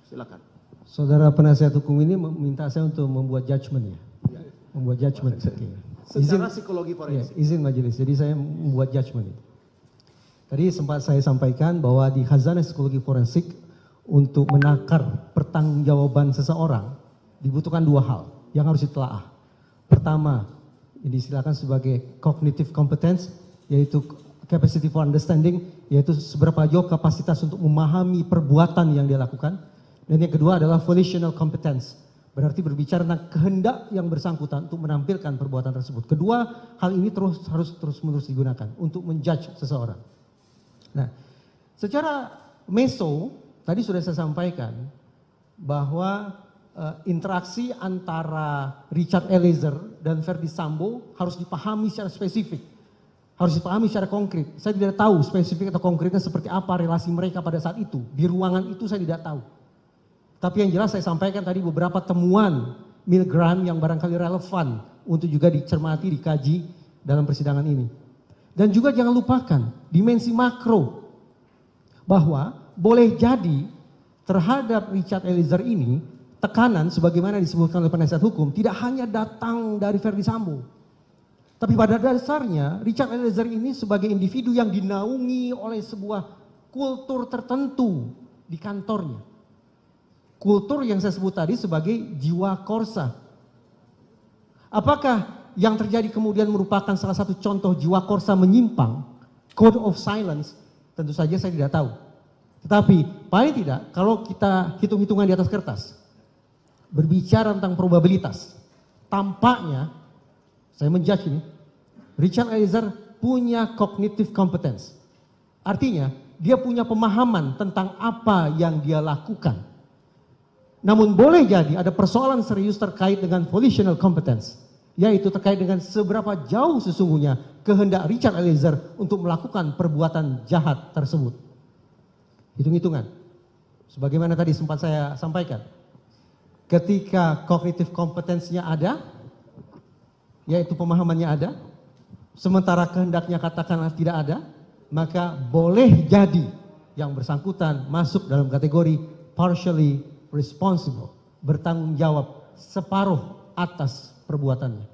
Speaker 3: Silakan.
Speaker 4: Saudara penasihat hukum ini meminta saya untuk membuat judgement ya? Membuat judgement.
Speaker 3: Secara psikologi forensik.
Speaker 4: Ya, izin majelis, jadi saya membuat judgement itu. Tadi sempat saya sampaikan bahwa di khazanah psikologi forensik untuk menakar pertanggungjawaban seseorang dibutuhkan 2 hal yang harus ditelaah. Pertama, ini disilakan sebagai cognitive competence, yaitu capacity for understanding, yaitu seberapa jauh kapasitas untuk memahami perbuatan yang dia lakukan. Dan yang kedua adalah volitional competence, berarti berbicara tentang kehendak yang bersangkutan untuk menampilkan perbuatan tersebut. Kedua hal ini harus terus-menerus digunakan untuk menjudge seseorang. Nah, secara meso tadi sudah saya sampaikan bahwa interaksi antara Richard Eliezer dan Verdi Sambo harus dipahami secara spesifik, harus dipahami secara konkret. Saya tidak tahu spesifik atau konkretnya seperti apa relasi mereka pada saat itu. Di ruangan itu saya tidak tahu. Tapi yang jelas saya sampaikan tadi beberapa temuan Milgram yang barangkali relevan untuk juga dicermati, dikaji dalam persidangan ini. Dan juga jangan lupakan dimensi makro, bahwa boleh jadi terhadap Richard Eliezer ini tekanan sebagaimana disebutkan oleh penasihat hukum tidak hanya datang dari Verdi Sambo. Tapi pada dasarnya Richard Eliezer ini sebagai individu yang dinaungi oleh sebuah kultur tertentu di kantornya. Kultur yang saya sebut tadi sebagai jiwa korsa. Apakah yang terjadi kemudian merupakan salah satu contoh jiwa korsa menyimpang, code of silence? Tentu saja saya tidak tahu. Tetapi paling tidak kalau kita hitung-hitungan di atas kertas, berbicara tentang probabilitas, tampaknya saya menjudge ini, Richard Eliezer punya cognitive competence. Artinya dia punya pemahaman tentang apa yang dia lakukan. Namun boleh jadi ada persoalan serius terkait dengan volitional competence, yaitu terkait dengan seberapa jauh sesungguhnya kehendak Richard Eliezer untuk melakukan perbuatan jahat tersebut. Hitung-hitungan. Sebagaimana tadi sempat saya sampaikan. Ketika cognitive competence-nya ada, yaitu pemahamannya ada, sementara kehendaknya katakanlah tidak ada, maka boleh jadi yang bersangkutan masuk dalam kategori partially responsible, bertanggung jawab separuh atas perbuatannya.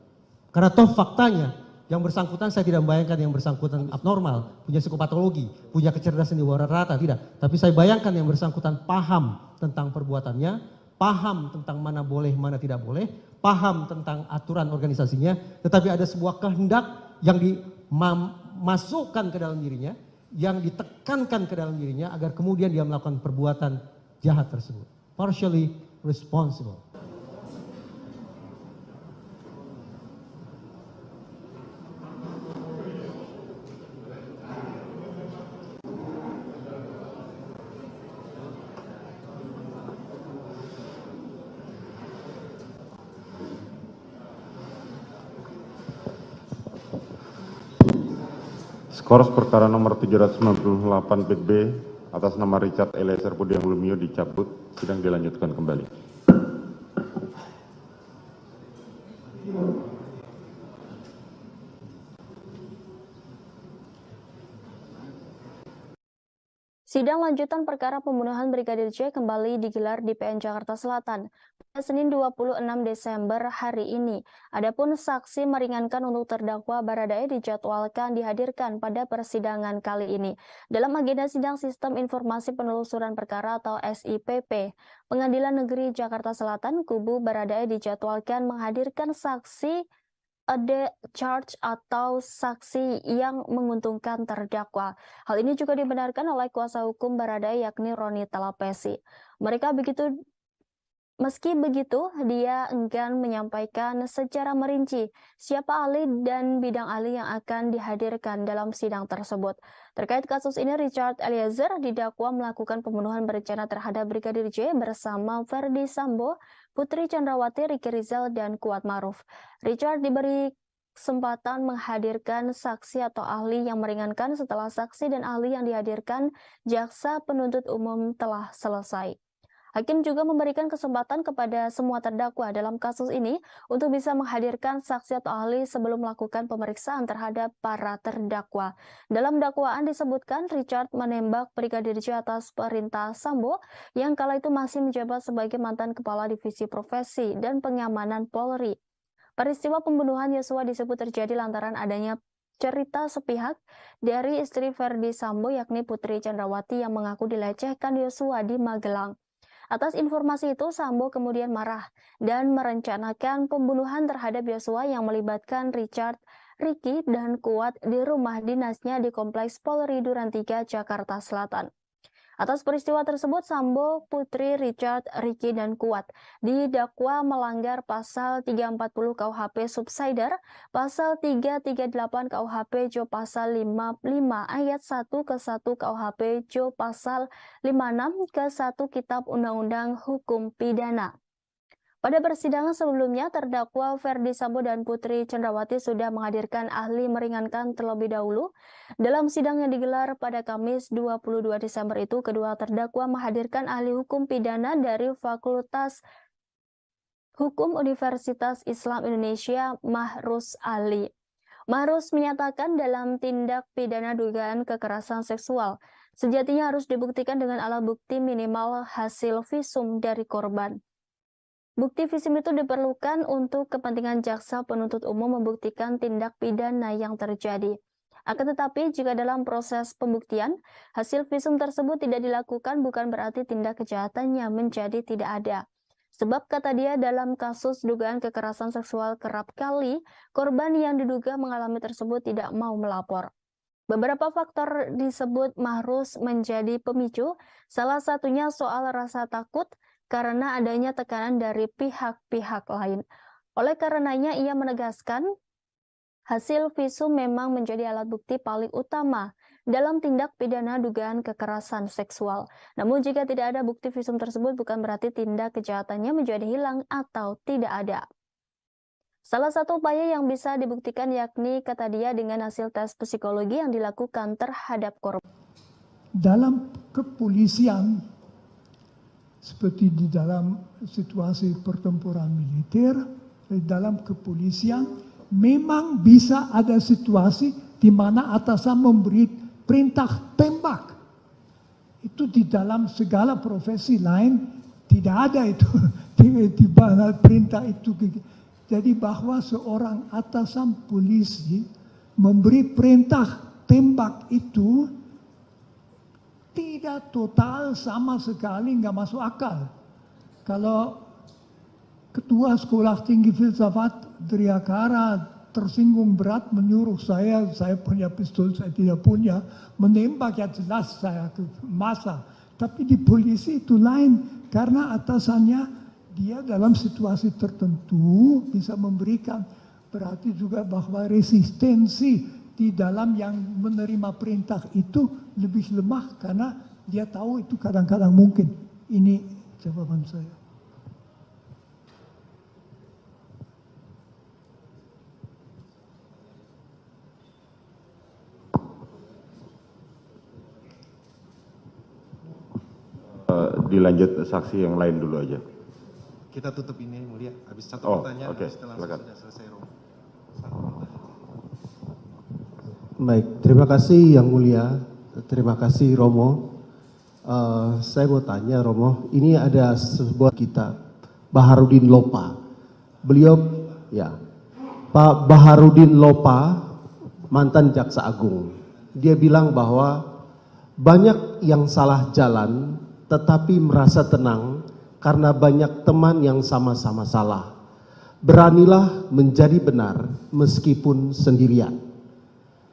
Speaker 4: Karena toh faktanya yang bersangkutan, saya tidak membayangkan yang bersangkutan abnormal, punya psikopatologi, punya kecerdasan di bawah rata, tidak. Tapi saya bayangkan yang bersangkutan paham tentang perbuatannya, paham tentang mana boleh, mana tidak boleh, paham tentang aturan organisasinya, tetapi ada sebuah kehendak yang dimasukkan ke dalam dirinya, yang ditekankan ke dalam dirinya agar kemudian dia melakukan perbuatan jahat tersebut. Partially responsible.
Speaker 5: Skors perkara nomor 798 Pit B atas nama Richard Eliezer Pudiang Lumiu dicabut, sidang dilanjutkan kembali.
Speaker 6: Sidang lanjutan perkara pembunuhan Brigadir J kembali digelar di PN Jakarta Selatan pada Senin 26 Desember hari ini. Adapun saksi meringankan untuk terdakwa Baradae dijadwalkan dihadirkan pada persidangan kali ini. Dalam agenda sidang Sistem Informasi Penelusuran Perkara atau SIPP, Pengadilan Negeri Jakarta Selatan, kubu Baradae dijadwalkan menghadirkan saksi ada charge atau saksi yang menguntungkan terdakwa. Hal ini juga dibenarkan oleh kuasa hukum Baradae yakni Roni Talapesi. Meski begitu, dia enggan menyampaikan secara merinci siapa ahli dan bidang ahli yang akan dihadirkan dalam sidang tersebut. Terkait kasus ini, Richard Eliezer didakwa melakukan pembunuhan berencana terhadap Brigadir J bersama Verdi Sambo, Putri Chandrawati, Ricky Rizal, dan Kuat Maruf. Richard diberi kesempatan menghadirkan saksi atau ahli yang meringankan setelah saksi dan ahli yang dihadirkan jaksa penuntut umum telah selesai. Hakim juga memberikan kesempatan kepada semua terdakwa dalam kasus ini untuk bisa menghadirkan saksi atau ahli sebelum melakukan pemeriksaan terhadap para terdakwa. Dalam dakwaan disebutkan Richard menembak Brigadir J atas perintah Sambo yang kala itu masih menjabat sebagai mantan Kepala Divisi Profesi dan Pengamanan Polri. Peristiwa pembunuhan Yosua disebut terjadi lantaran adanya cerita sepihak dari istri Verdi Sambo yakni Putri Chandrawati yang mengaku dilecehkan Yosua di Magelang. Atas informasi itu, Sambo kemudian marah dan merencanakan pembunuhan terhadap Yosua yang melibatkan Richard, Ricky, dan Kuat di rumah dinasnya di Kompleks Polri Duren 3, Jakarta Selatan. Atas peristiwa tersebut, Sambo, Putri, Richard, Ricky, dan Kuat didakwa melanggar pasal 340 KUHP Subsider, pasal 338 KUHP Jo pasal 55 ayat 1 ke 1 KUHP Jo pasal 56 ke 1 Kitab Undang-Undang Hukum Pidana. Pada persidangan sebelumnya, terdakwa Verdi Sambo dan Putri Chandrawati sudah menghadirkan ahli meringankan terlebih dahulu. Dalam sidang yang digelar pada Kamis 22 Desember itu, kedua terdakwa menghadirkan ahli hukum pidana dari Fakultas Hukum Universitas Islam Indonesia, Mahrus Ali. Mahrus menyatakan dalam tindak pidana dugaan kekerasan seksual, sejatinya harus dibuktikan dengan alat bukti minimal hasil visum dari korban. Bukti visum itu diperlukan untuk kepentingan jaksa penuntut umum membuktikan tindak pidana yang terjadi. Akan tetapi, jika dalam proses pembuktian, hasil visum tersebut tidak dilakukan bukan berarti tindak kejahatannya menjadi tidak ada. Sebab kata dia dalam kasus dugaan kekerasan seksual kerap kali, korban yang diduga mengalami tersebut tidak mau melapor. Beberapa faktor disebut Mahrus menjadi pemicu, salah satunya soal rasa takut, karena adanya tekanan dari pihak-pihak lain. Oleh karenanya ia menegaskan hasil visum memang menjadi alat bukti paling utama dalam tindak pidana dugaan kekerasan seksual. Namun jika tidak ada bukti visum tersebut bukan berarti tindak kejahatannya menjadi hilang atau tidak ada. Salah satu upaya yang bisa dibuktikan yakni kata dia dengan hasil tes psikologi yang dilakukan terhadap korban.
Speaker 7: Dalam kepolisian, seperti di dalam situasi pertempuran militer, di dalam kepolisian memang bisa ada situasi di mana atasan memberi perintah tembak. Itu di dalam segala profesi lain tidak ada itu di mana perintah itu. Jadi bahwa seorang atasan polisi memberi perintah tembak itu tidak total sama sekali nggak masuk akal. Kalau ketua sekolah tinggi filsafat Driakara tersinggung berat menyuruh saya punya pistol, saya tidak punya, menembak ya jelas saya ke masa. Tapi di polisi itu lain, karena atasannya dia dalam situasi tertentu bisa memberikan, berarti juga bahwa resistensi di dalam yang menerima perintah itu lebih lemah karena dia tahu itu kadang-kadang mungkin. Ini jawaban saya.
Speaker 5: Dilanjut saksi yang lain dulu aja.
Speaker 9: Kita tutup ini mulia, habis satu
Speaker 5: Oh,
Speaker 9: pertanyaan,
Speaker 5: oke,
Speaker 9: habis itu langsung
Speaker 5: silakan.
Speaker 9: sudah selesai Romo. Satu pertanyaan.
Speaker 3: Baik, terima kasih Yang Mulia, terima kasih Romo. Saya mau tanya Romo, ini ada sebuah kitab Baharudin Lopa. Beliau, ya, Pak Baharudin Lopa, mantan Jaksa Agung. Dia bilang bahwa banyak yang salah jalan, tetapi merasa tenang karena banyak teman yang sama-sama salah. Beranilah menjadi benar meskipun sendirian.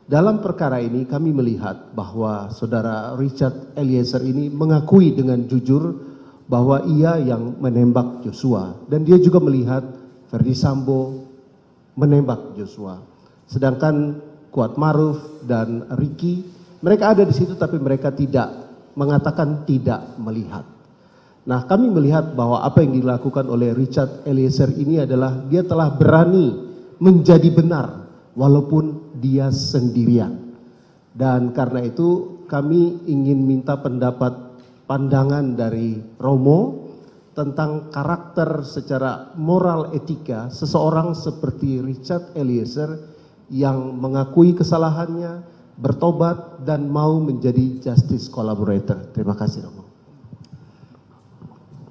Speaker 3: Dalam perkara ini kami melihat bahwa saudara Richard Eliezer ini mengakui dengan jujur bahwa ia yang menembak Joshua. Dan dia juga melihat Ferdy Sambo menembak Joshua. Sedangkan Kuat Maruf dan Ricky, mereka ada di situ tapi mereka tidak mengatakan tidak melihat. Nah, kami melihat bahwa apa yang dilakukan oleh Richard Eliezer ini adalah dia telah berani menjadi benar walaupun dia sendirian. Dan karena itu kami ingin minta pandangan dari Romo tentang karakter secara moral etika seseorang seperti Richard Eliezer yang mengakui kesalahannya, bertobat dan mau menjadi justice collaborator. Terima kasih Romo.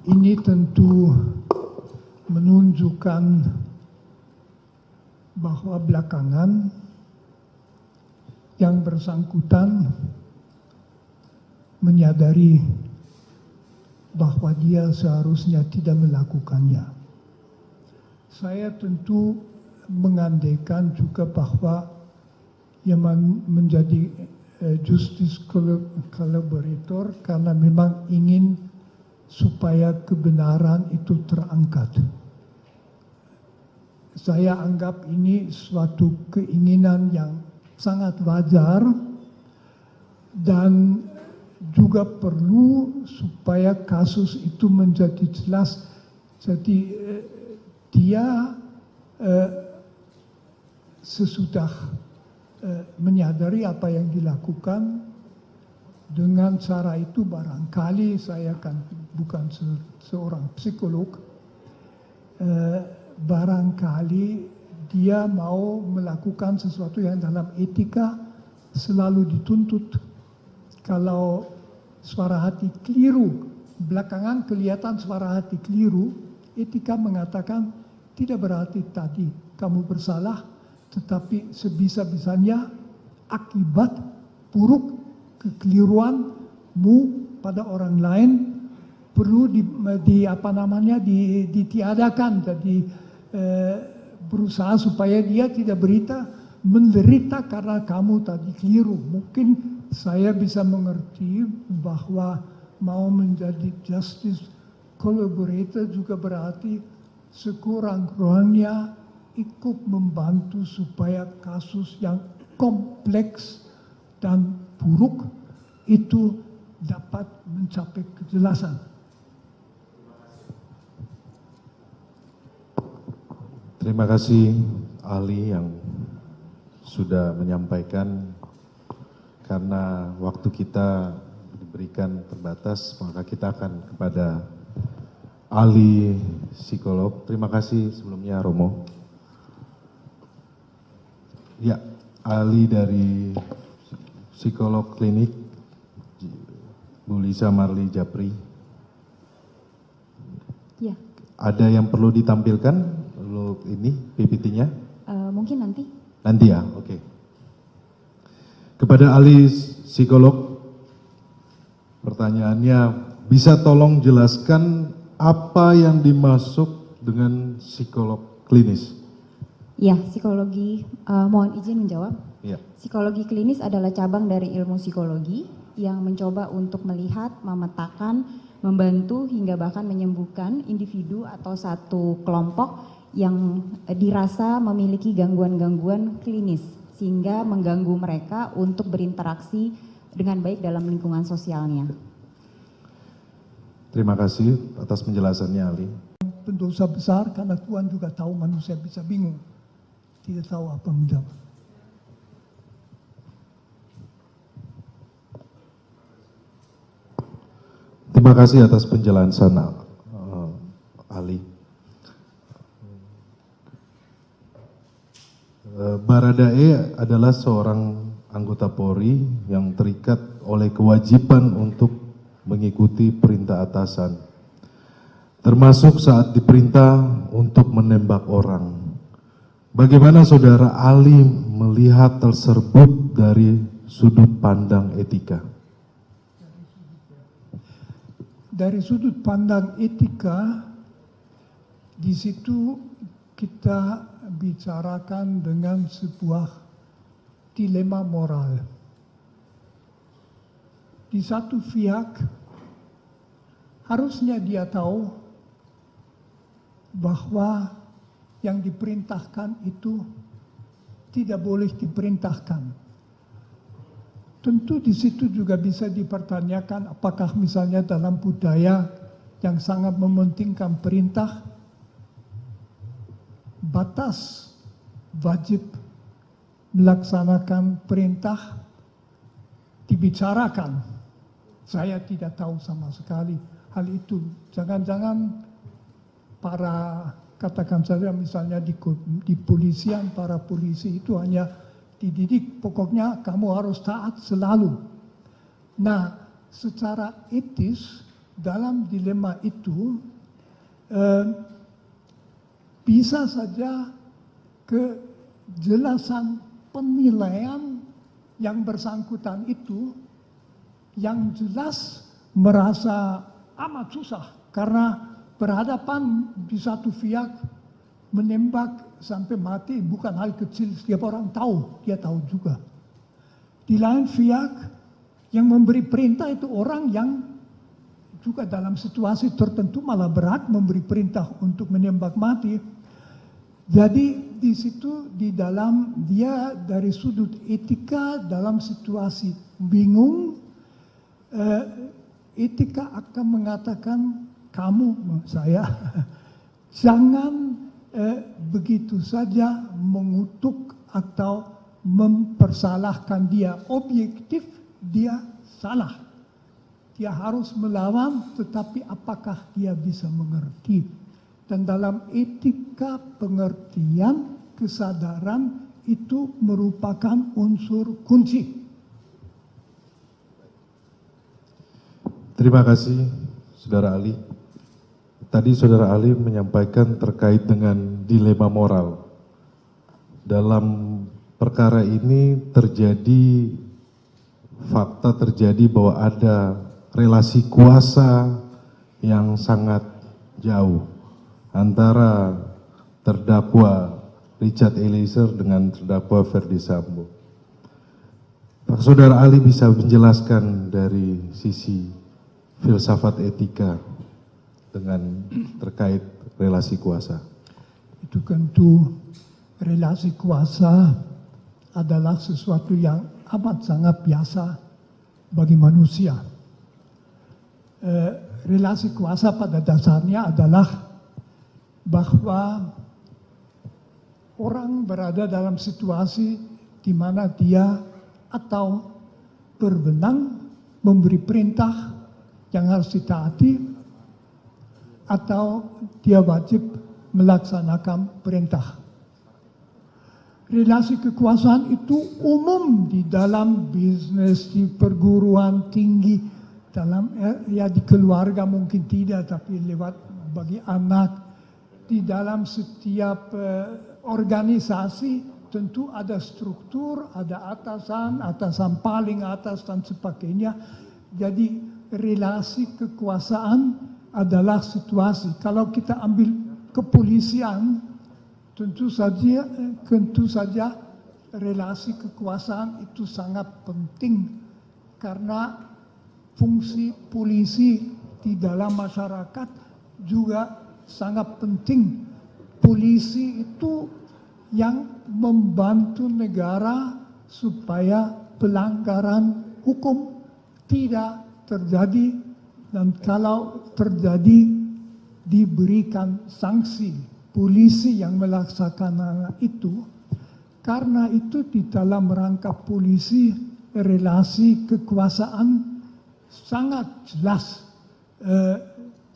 Speaker 7: Ini tentu menunjukkan bahwa belakangan yang bersangkutan menyadari bahwa dia seharusnya tidak melakukannya. Saya tentu mengandaikan juga bahwa yang menjadi justice collaborator karena memang ingin supaya kebenaran itu terangkat. Saya anggap ini suatu keinginan yang sangat wajar dan juga perlu supaya kasus itu menjadi jelas. Jadi dia sesudah menyadari apa yang dilakukan, dengan cara itu barangkali saya kan bukan seorang psikolog, barangkali dia mau melakukan sesuatu yang dalam etika selalu dituntut. Kalau suara hati keliru, belakangan kelihatan suara hati keliru, etika mengatakan tidak berarti tadi kamu bersalah, tetapi sebisa-bisanya akibat buruk kekeliruanmu pada orang lain perlu ditiadakan. Jadi berusaha supaya dia tidak menderita karena kamu tadi keliru. Mungkin saya bisa mengerti bahwa mau menjadi justice collaborator juga berarti sekurang-kurangnya ikut membantu supaya kasus yang kompleks dan buruk itu dapat mencapai kejelasan.
Speaker 9: Terima kasih ahli yang sudah menyampaikan. Karena waktu kita diberikan terbatas, maka kita akan kepada ahli psikolog. Terima kasih sebelumnya Romo. Ya, ahli dari psikolog klinik Bu Lisa Marli Japri.
Speaker 10: Ya.
Speaker 9: Ada yang perlu ditampilkan untuk ini PPT-nya?
Speaker 10: Mungkin nanti.
Speaker 9: Nanti ya, oke. Kepada ahli psikolog, pertanyaannya, bisa tolong jelaskan apa yang dimaksud dengan psikolog klinis?
Speaker 10: Ya, psikologi, mohon izin menjawab.
Speaker 9: Ya.
Speaker 10: Psikologi klinis adalah cabang dari ilmu psikologi yang mencoba untuk melihat, memetakan, membantu hingga bahkan menyembuhkan individu atau satu kelompok yang dirasa memiliki gangguan-gangguan klinis sehingga mengganggu mereka untuk berinteraksi dengan baik dalam lingkungan sosialnya.
Speaker 9: Terima kasih atas penjelasannya ahli.
Speaker 7: Pendosa besar karena Tuhan juga tahu manusia bisa bingung, tidak tahu apa menjawab.
Speaker 9: Terima Terima kasih atas penjelasan Ali. Baradae adalah seorang anggota Polri yang terikat oleh kewajiban untuk mengikuti perintah atasan, termasuk saat diperintah untuk menembak orang. Bagaimana saudara Ali melihat tersebut dari sudut pandang etika?
Speaker 7: Dari sudut pandang etika, di situ kita bicarakan dengan sebuah dilema moral. Di satu pihak, harusnya dia tahu bahwa yang diperintahkan itu tidak boleh diperintahkan. Tentu di situ juga bisa dipertanyakan apakah misalnya dalam budaya yang sangat mementingkan perintah, batas wajib melaksanakan perintah dibicarakan. Saya tidak tahu sama sekali hal itu. Jangan-jangan para, katakan saja misalnya di polisian, para polisi itu hanya dididik, pokoknya kamu harus taat selalu. Nah, secara etis dalam dilema itu bisa saja kejelasan penilaian yang bersangkutan itu yang jelas merasa amat susah karena berhadapan di satu pihak menembak sampai mati bukan hal kecil, setiap orang tahu, dia tahu juga. Di lain pihak yang memberi perintah itu orang yang juga dalam situasi tertentu malah berat memberi perintah untuk menembak mati. Jadi di situ di dalam dia dari sudut etika dalam situasi bingung, etika akan mengatakan kamu, saya, jangan begitu saja mengutuk atau mempersalahkan dia. Objektif dia salah. Dia harus melawan, tetapi apakah dia bisa mengerti? Dan dalam etika pengertian, kesadaran itu merupakan unsur kunci.
Speaker 9: Terima kasih, Saudara Ali. Tadi Saudara Ali menyampaikan terkait dengan dilema moral. Dalam perkara ini fakta terjadi bahwa ada relasi kuasa yang sangat jauh antara terdakwa Richard Eliezer dengan terdakwa Ferdy Sambo. Pak Saudara Ali bisa menjelaskan dari sisi filsafat etika dengan terkait relasi kuasa?
Speaker 7: Itu tentu relasi kuasa adalah sesuatu yang amat sangat biasa bagi manusia. Relasi kuasa pada dasarnya adalah bahwa orang berada dalam situasi di mana dia atau berwenang memberi perintah yang harus ditaati atau dia wajib melaksanakan perintah. Relasi kekuasaan itu umum di dalam bisnis, di perguruan tinggi, dalam ya di keluarga mungkin tidak, tapi lewat bagi anak, di dalam setiap organisasi tentu ada struktur, ada atasan paling atas dan sebagainya. Jadi relasi kekuasaan adalah situasi. Kalau kita ambil kepolisian, tentu saja relasi kekuasaan itu sangat penting karena fungsi polisi di dalam masyarakat juga sangat penting. Polisi itu yang membantu negara supaya pelanggaran hukum tidak terjadi, dan kalau terjadi diberikan sanksi. Polisi yang melaksanakan itu. Karena itu di dalam rangka polisi relasi kekuasaan sangat jelas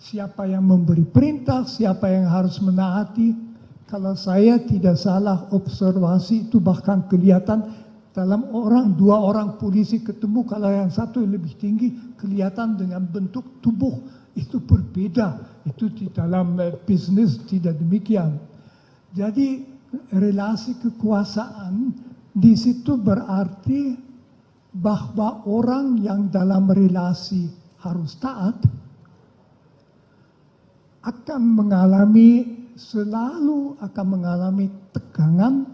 Speaker 7: siapa yang memberi perintah, siapa yang harus menaati. Kalau saya tidak salah observasi itu bahkan kelihatan dalam dua orang polisi ketemu, kalau yang satu lebih tinggi kelihatan dengan bentuk tubuh itu berbeda. Itu di dalam bisnis tidak demikian. Jadi relasi kekuasaan di situ berarti bahwa orang yang dalam relasi harus taat selalu akan mengalami tegangan,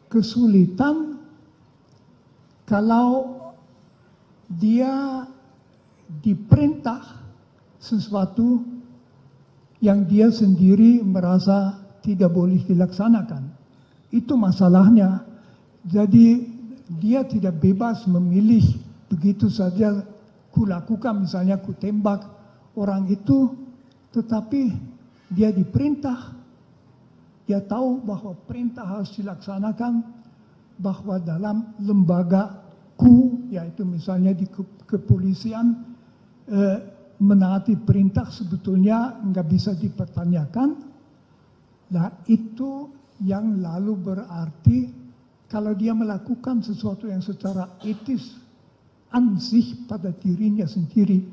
Speaker 7: kesulitan kalau dia diperintah sesuatu yang dia sendiri merasa tidak boleh dilaksanakan. Itu masalahnya. Jadi dia tidak bebas memilih begitu saja kulakukan, misalnya ku tembak orang itu, tetapi dia diperintah, dia tahu bahwa perintah harus dilaksanakan, bahwa dalam lembagaku, yaitu misalnya di kepolisian, menaati perintah sebetulnya nggak bisa dipertanyakan. Nah itu yang lalu berarti kalau dia melakukan sesuatu yang secara etis ansih pada dirinya sendiri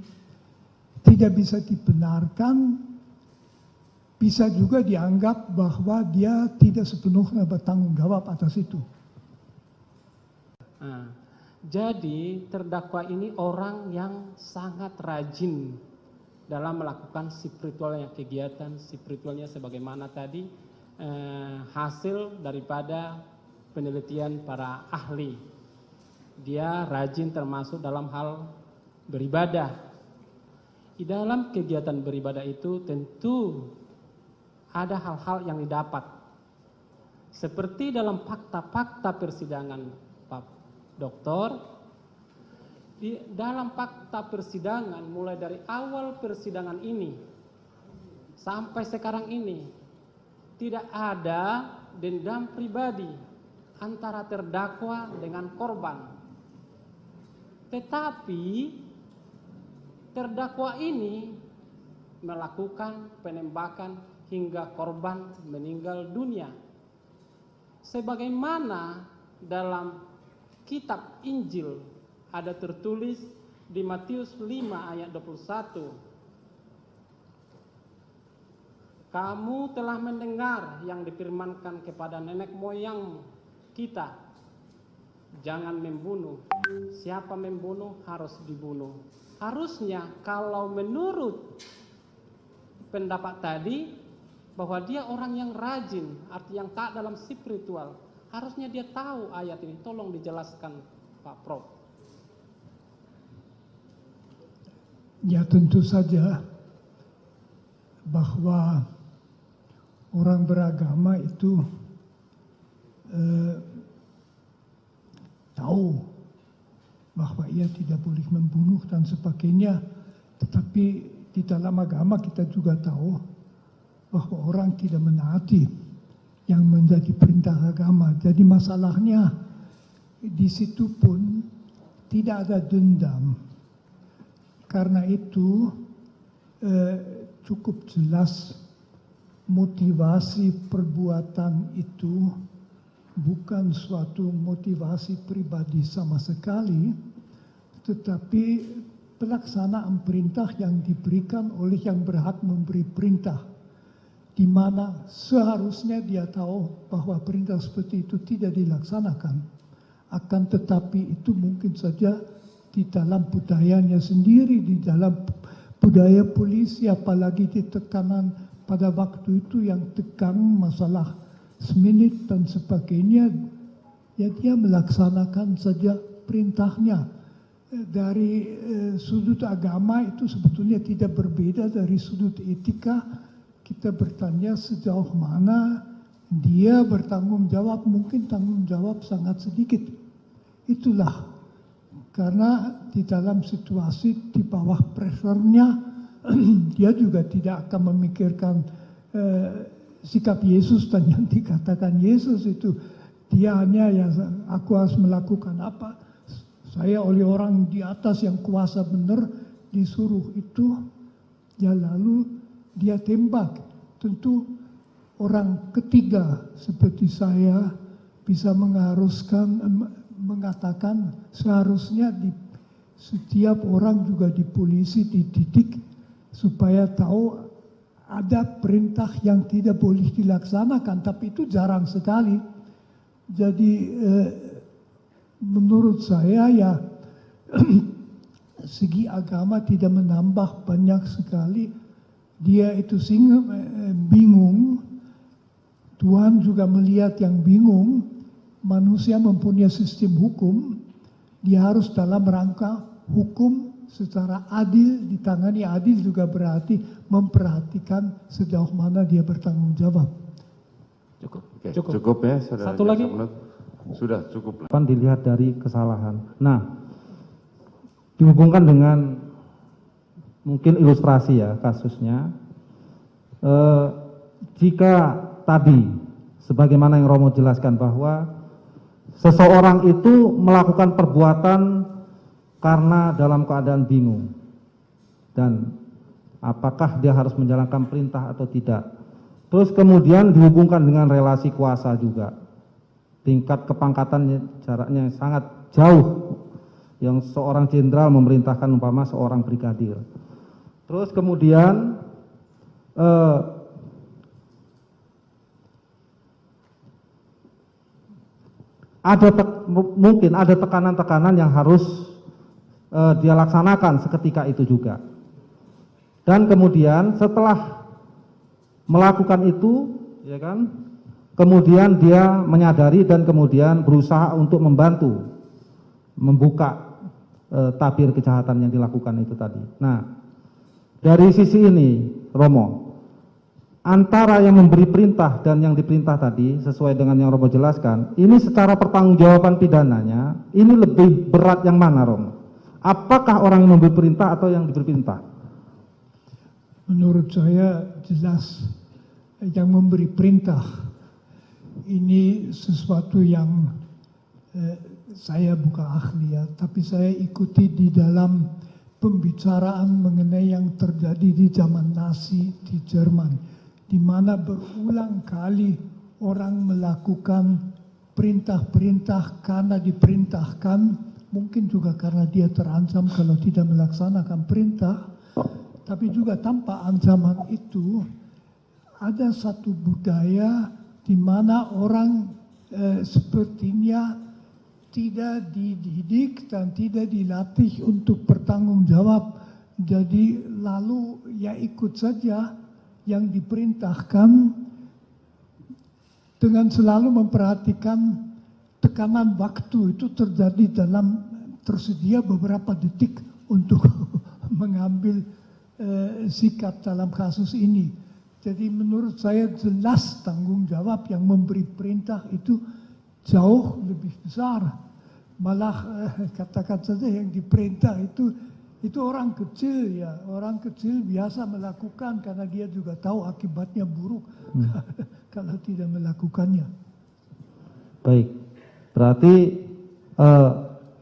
Speaker 7: tidak bisa dibenarkan, bisa juga dianggap bahwa dia tidak sepenuhnya bertanggung jawab atas itu.
Speaker 11: Nah, jadi terdakwa ini orang yang sangat rajin dalam melakukan spiritualnya, kegiatan spiritualnya sebagaimana tadi hasil daripada penelitian para ahli. Dia rajin termasuk dalam hal beribadah. Di dalam kegiatan beribadah itu tentu ada hal-hal yang didapat. Seperti dalam fakta-fakta persidangan Pak Doktor, di dalam fakta persidangan mulai dari awal persidangan ini sampai sekarang ini tidak ada dendam pribadi antara terdakwa dengan korban. Tetapi terdakwa ini melakukan penembakan hingga korban meninggal dunia. Sebagaimana dalam kitab Injil ada tertulis di Matius 5 ayat 21. Kamu telah mendengar yang difirmankan kepada nenek moyang kita, jangan membunuh. Siapa membunuh harus dibunuh. Harusnya kalau menurut pendapat tadi bahwa dia orang yang rajin, arti yang taat dalam spiritual, harusnya dia tahu ayat ini. Tolong dijelaskan Pak Prof.
Speaker 7: Ya tentu saja bahwa orang beragama itu tahu bahwa ia tidak boleh membunuh dan sebagainya. Tetapi di dalam agama kita juga tahu bahwa orang tidak menaati yang menjadi perintah agama. Jadi masalahnya di situ pun tidak ada dendam. Karena itu cukup jelas motivasi perbuatan itu bukan suatu motivasi pribadi sama sekali, tetapi pelaksanaan perintah yang diberikan oleh yang berhak memberi perintah, di mana seharusnya dia tahu bahwa perintah seperti itu tidak dilaksanakan. Akan tetapi itu mungkin saja di dalam budayanya sendiri, di dalam budaya polisi, apalagi di tekanan pada waktu itu yang tegang masalah seminit dan sebagainya, ya dia melaksanakan saja perintahnya. Dari sudut agama itu sebetulnya tidak berbeda dari sudut etika. Kita bertanya sejauh mana dia bertanggung jawab, mungkin tanggung jawab sangat sedikit. Itulah karena di dalam situasi di bawah presernya dia juga tidak akan memikirkan sikap Yesus dan yang dikatakan Yesus itu. Dia hanya ya aku harus melakukan apa, saya oleh orang di atas yang kuasa benar, disuruh itu, ya lalu dia tembak. Tentu orang ketiga seperti saya bisa mengatakan seharusnya setiap orang juga di polisi dididik supaya tahu ada perintah yang tidak boleh dilaksanakan, tapi itu jarang sekali. Jadi menurut saya ya segi agama tidak menambah banyak sekali. Dia itu bingung, Tuhan juga melihat yang bingung. Manusia mempunyai sistem hukum, dia harus dalam rangka hukum secara adil, ditangani adil juga berarti memperhatikan sejauh mana dia bertanggung jawab.
Speaker 5: Cukup ya, saudara.
Speaker 14: Satu lagi.
Speaker 5: Sudah cukup.
Speaker 12: Kan dilihat dari kesalahan. Nah, dihubungkan dengan mungkin ilustrasi ya kasusnya. Jika tadi, sebagaimana yang Romo jelaskan bahwa seseorang itu melakukan perbuatan karena dalam keadaan bingung. Dan apakah dia harus menjalankan perintah atau tidak. Terus kemudian dihubungkan dengan relasi kuasa juga. Tingkat kepangkatannya jaraknya sangat jauh. Yang seorang jenderal memerintahkan umpama seorang brigadir. Terus kemudian mungkin ada tekanan-tekanan yang harus dia laksanakan seketika itu juga. Dan kemudian setelah melakukan itu, ya kan, kemudian dia menyadari dan kemudian berusaha untuk membantu membuka tabir kejahatan yang dilakukan itu tadi. Nah, dari sisi ini, Romo, antara yang memberi perintah dan yang diperintah tadi, sesuai dengan yang Romo jelaskan, ini secara pertanggungjawaban pidananya, ini lebih berat yang mana, Romo? Apakah orang yang memberi perintah atau yang diberi perintah?
Speaker 7: Menurut saya jelas yang memberi perintah ini sesuatu yang saya bukan ahli ya, tapi saya ikuti di dalam pembicaraan mengenai yang terjadi di zaman Nazi di Jerman, di mana berulang kali orang melakukan perintah-perintah karena diperintahkan, mungkin juga karena dia terancam kalau tidak melaksanakan perintah, tapi juga tanpa ancaman itu ada satu budaya di mana orang sepertinya tidak dididik dan tidak dilatih untuk bertanggung jawab. Jadi lalu ya ikut saja yang diperintahkan dengan selalu memperhatikan tekanan waktu itu terjadi dalam tersedia beberapa detik untuk mengambil sikap dalam kasus ini. Jadi menurut saya jelas tanggung jawab yang memberi perintah itu jauh lebih besar. Malah katakan saja yang diperintah itu orang kecil ya, orang kecil biasa melakukan karena dia juga tahu akibatnya buruk kalau tidak melakukannya.
Speaker 12: Baik, berarti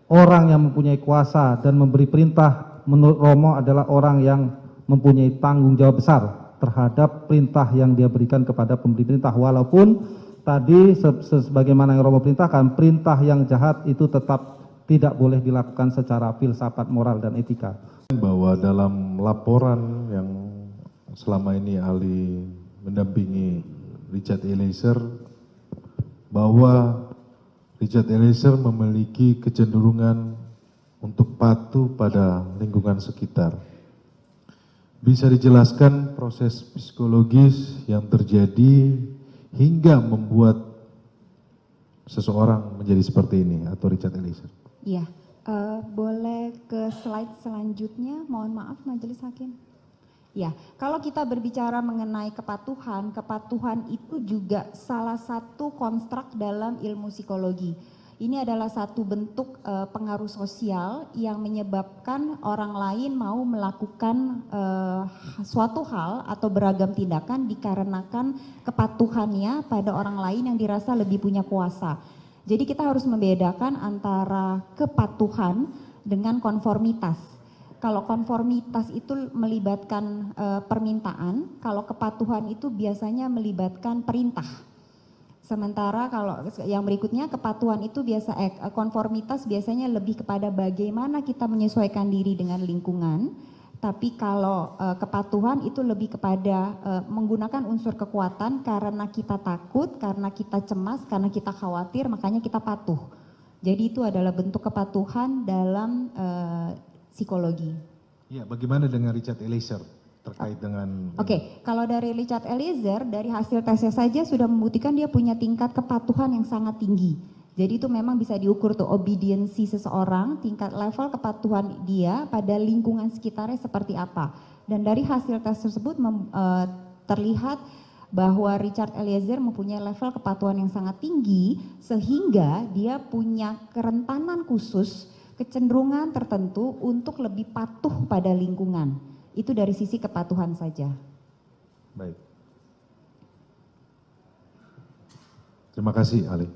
Speaker 12: orang yang mempunyai kuasa dan memberi perintah menurut Romo adalah orang yang mempunyai tanggung jawab besar terhadap perintah yang dia berikan kepada pemberi perintah, walaupun tadi sebagaimana yang Romo perintahkan, perintah yang jahat itu tetap tidak boleh dilakukan secara filsafat moral dan etika.
Speaker 9: Bahwa dalam laporan yang selama ini ahli mendampingi Richard Eliezer, bahwa Richard Eliezer memiliki kecenderungan untuk patuh pada lingkungan sekitar. Bisa dijelaskan proses psikologis yang terjadi hingga membuat seseorang menjadi seperti ini atau Richard Eliezer?
Speaker 10: Iya, boleh ke slide selanjutnya, mohon maaf Majelis Hakim. Ya, kalau kita berbicara mengenai kepatuhan, kepatuhan itu juga salah satu konstruk dalam ilmu psikologi. Ini adalah satu bentuk pengaruh sosial yang menyebabkan orang lain mau melakukan suatu hal atau beragam tindakan dikarenakan kepatuhannya pada orang lain yang dirasa lebih punya kuasa. Jadi kita harus membedakan antara kepatuhan dengan konformitas. kalau konformitas itu melibatkan permintaan, kalau kepatuhan itu biasanya melibatkan perintah. Sementara kalau yang berikutnya kepatuhan itu konformitas biasanya lebih kepada bagaimana kita menyesuaikan diri dengan lingkungan. Tapi kalau kepatuhan itu lebih kepada menggunakan unsur kekuatan karena kita takut, karena kita cemas, karena kita khawatir, makanya kita patuh. Jadi itu adalah bentuk kepatuhan dalam psikologi.
Speaker 9: Ya, bagaimana dengan Richard Eliezer terkait dengan...
Speaker 10: Oke, kalau dari Richard Eliezer, dari hasil tesnya saja sudah membuktikan dia punya tingkat kepatuhan yang sangat tinggi. Jadi itu memang bisa diukur tuh obediensi seseorang, tingkat level kepatuhan dia pada lingkungan sekitarnya seperti apa. Dan dari hasil tes tersebut terlihat bahwa Richard Eliezer mempunyai level kepatuhan yang sangat tinggi sehingga dia punya kerentanan khusus, kecenderungan tertentu untuk lebih patuh pada lingkungan. Itu dari sisi kepatuhan saja.
Speaker 9: Baik. Terima kasih, Ali.